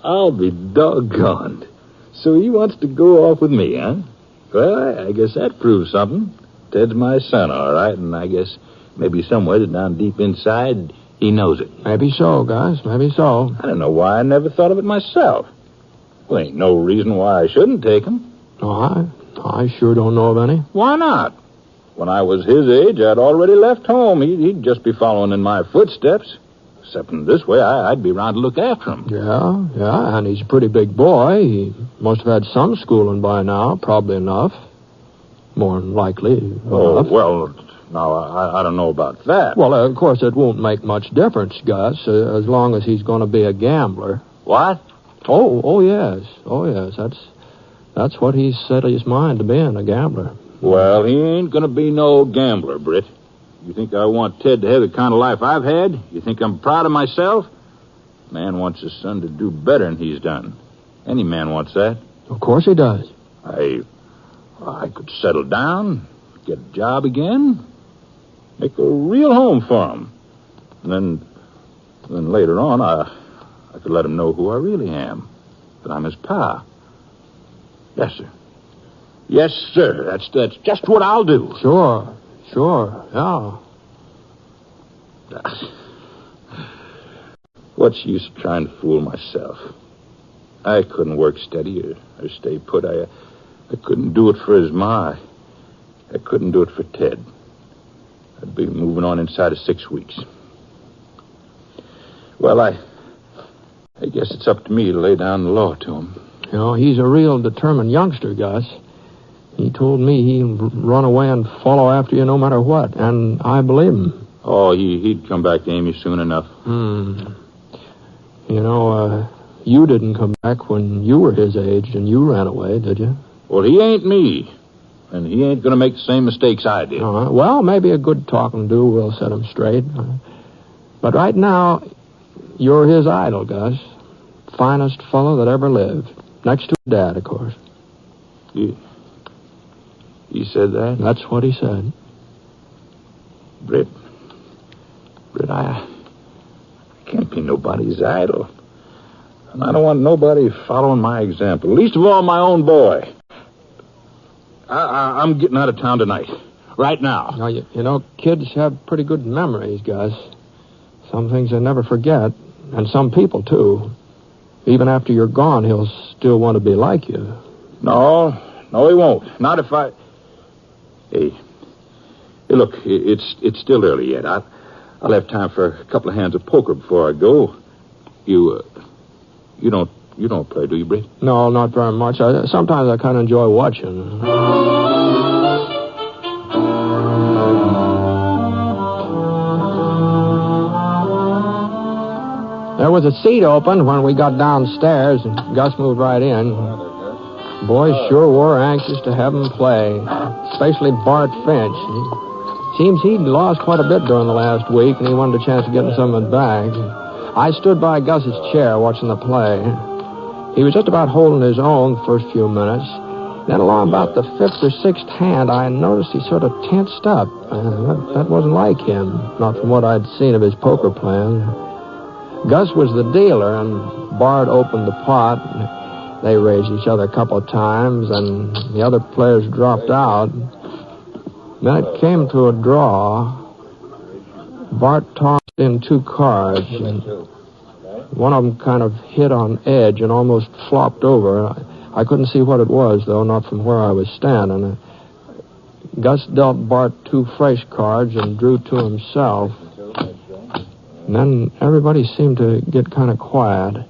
I'll be doggone. So he wants to go off with me, huh? Well, I guess that proves something. Ted's my son, all right, and I guess maybe somewhere down deep inside, he knows it. Maybe so, Gus, maybe so. I don't know why I never thought of it myself. Well, ain't no reason why I shouldn't take him. Oh, I sure don't know of any. Why not? When I was his age, I'd already left home. He'd just be following in my footsteps. Except in this way, I'd be around to look after him. Yeah, and he's a pretty big boy. He must have had some schooling by now, probably enough. More than likely enough. Well, now, I don't know about that. Well, of course, it won't make much difference, Gus, as long as he's going to be a gambler. What? Oh, yes. That's what he's set his mind to being, a gambler. Well, he ain't going to be no gambler, Britt. You think I want Ted to have the kind of life I've had? You think I'm proud of myself? Man wants his son to do better than he's done. Any man wants that. Of course he does. I could settle down, get a job again, make a real home for him. And then later on, I could let him know who I really am. That I'm his pa. Yes, sir. Yes, sir. That's just what I'll do. Sure, yeah. What's the use of trying to fool myself? I couldn't work steady or stay put. I couldn't do it for his ma. I couldn't do it for Ted. I'd be moving on inside of 6 weeks. Well, I guess it's up to me to lay down the law to him. You know, he's a real determined youngster, Gus. He told me he'd run away and follow after you no matter what, and I believe him. Oh, he'd come back to Amy soon enough. You know, you didn't come back when you were his age and you ran away, did you? Well, he ain't me. And he ain't going to make the same mistakes I did. Well, maybe a good talking to will set him straight. But right now, you're his idol, Gus. Finest fellow that ever lived. Next to his dad, of course. He said that? That's what he said. Britt, I can't be nobody's idol. And I don't want nobody following my example. Least of all, my own boy. I'm getting out of town tonight. Right now. Now, you know, kids have pretty good memories, Gus. Some things they never forget. And some people, too. Even after you're gone, he'll still want to be like you. No, he won't. Not if I... Hey, look, it's still early yet. I'll have time for a couple of hands of poker before I go. You don't play, do you, Britt? No, not very much. Sometimes I kind of enjoy watching. There was a seat open when we got downstairs, and Gus moved right in. Boys sure were anxious to have him play, especially Bart Finch. Seems he'd lost quite a bit during the last week, and he wanted a chance of getting some of it back. I stood by Gus's chair watching the play. He was just about holding his own the first few minutes. Then along about the fifth or sixth hand, I noticed he sort of tensed up. That wasn't like him, not from what I'd seen of his poker playing. Gus was the dealer, and Bart opened the pot. They raised each other a couple of times, and the other players dropped out. Then it came to a draw. Bart tossed in 2 cards, and one of them kind of hit on edge and almost flopped over. I couldn't see what it was, though, not from where I was standing. Gus dealt Bart 2 fresh cards and drew to himself. And then everybody seemed to get kind of quiet.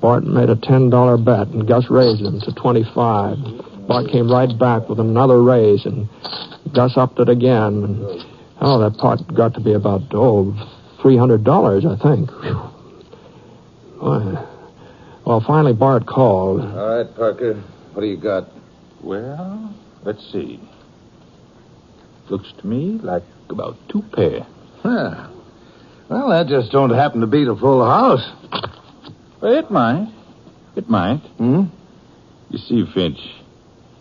Bart made a $10 bet, and Gus raised him to 25. Bart came right back with another raise, and Gus upped it again. And, that pot got to be about, $300, I think. Well, finally Bart called. All right, Parker. What do you got? Well, let's see. Looks to me like about 2 pair. Huh. Well, that just don't happen to beat a full house. Well, it might. You see, Finch,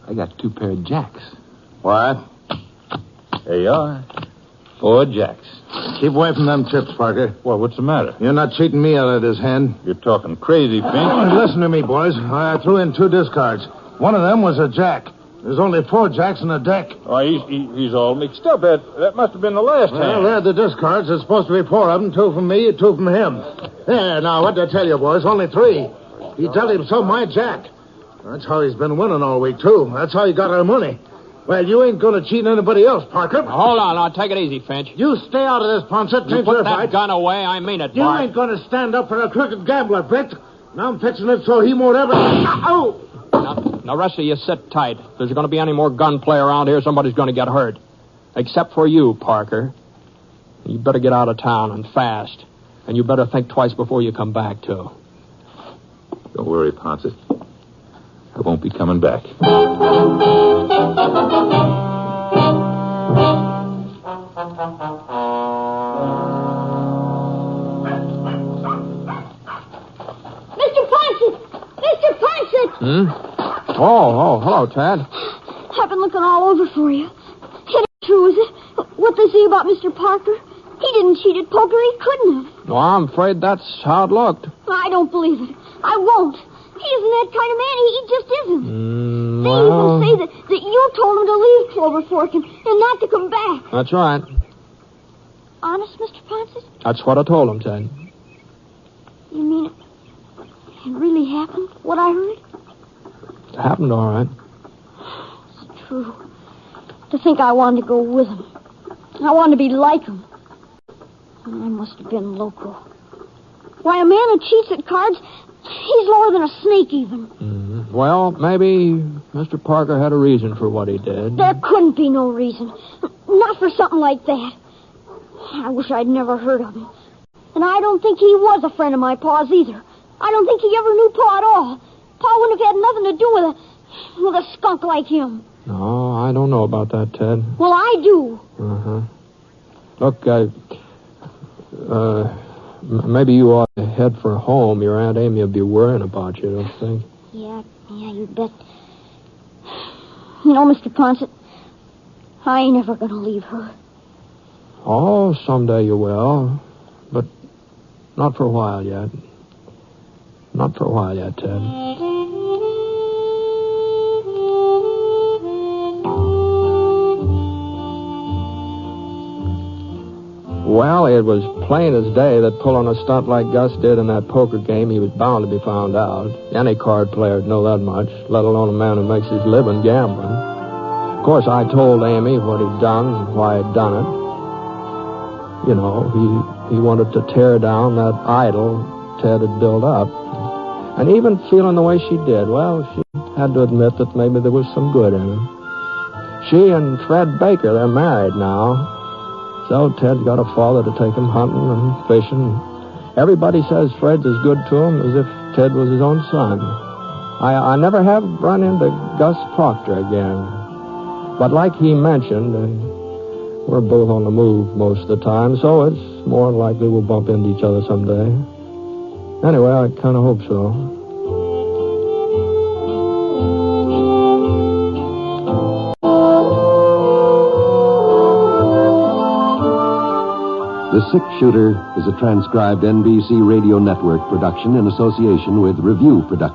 I got 2 pair of jacks. What? There you are. 4 jacks. Keep away from them chips, Parker. Well, what's the matter? You're not cheating me out of this hand. You're talking crazy, Finch. Listen to me, boys. I threw in 2 discards. One of them was a jack. There's only 4 jacks in the deck. Oh, he's all mixed up. That must have been the last hand. Well, they're the discards. There's supposed to be 4 of them. 2 from me, 2 from him. There, now, what did I tell you, boys? Only 3. He dealt himself my jack. That's how he's been winning all week, too. That's how he got our money. Well, you ain't going to cheat anybody else, Parker. Hold on, now, take it easy, Finch. You stay out of this, Ponset. You put that gun away, I mean it, You Bart. ain't going to stand up for a crooked gambler, Britt. Now I'm fixing it so he won't ever... Oh! Now, rest of you sit tight. If there's going to be any more gunplay around here, somebody's going to get hurt. Except for you, Parker. You better get out of town, and fast. And you better think twice before you come back, too. Don't worry, Ponset. I won't be coming back. Mr. Ponset! Oh, hello, Tad. I've been looking all over for you. It ain't true, is it? What they say about Mr. Parker? He didn't cheat at poker. He couldn't have. No, I'm afraid that's how it looked. I don't believe it. I won't. He isn't that kind of man. He just isn't. They Well, even say that you told him to leave Clover Fork and not to come back. that's right. Honest, Mr. Ponset? That's what I told him, Ted. You mean it really happened, what I heard? It happened all right. It's true. To think I wanted to go with him. I wanted to be like him. I must have been loco. Why, a man who cheats at cards, he's lower than a snake even. Well, maybe Mr. Parker had a reason for what he did. There couldn't be no reason. Not for something like that. I wish I'd never heard of him. And I don't think he was a friend of my Pa's either. I don't think he ever knew Pa at all. Pa wouldn't have had nothing to do with a skunk like him. No, I don't know about that, Ted. Well, I do. Look, maybe you ought to head for home. Your Aunt Amy will be worrying about you, don't you think? Yeah, you bet. You know, Mr. Ponset, I ain't ever gonna leave her. Oh, someday you will. But not for a while yet. Not for a while yet, Ted. Well, it was plain as day that pulling a stunt like Gus did in that poker game, he was bound to be found out. Any card player would know that much, let alone a man who makes his living gambling. Of course, I told Amy what he'd done and why he'd done it. You know, he wanted to tear down that idol Ted had built up. And even feeling the way she did, well, she had to admit that maybe there was some good in him. She and Fred Baker, they're married now. So Ted's got a father to take him hunting and fishing. Everybody says Fred's as good to him as if Ted was his own son. I never have run into Gus Proctor again. But like he mentioned, we're both on the move most of the time, so it's more than likely we'll bump into each other someday. Anyway, I kind of hope so. The Six Shooter is a transcribed NBC Radio Network production in association with Review Production.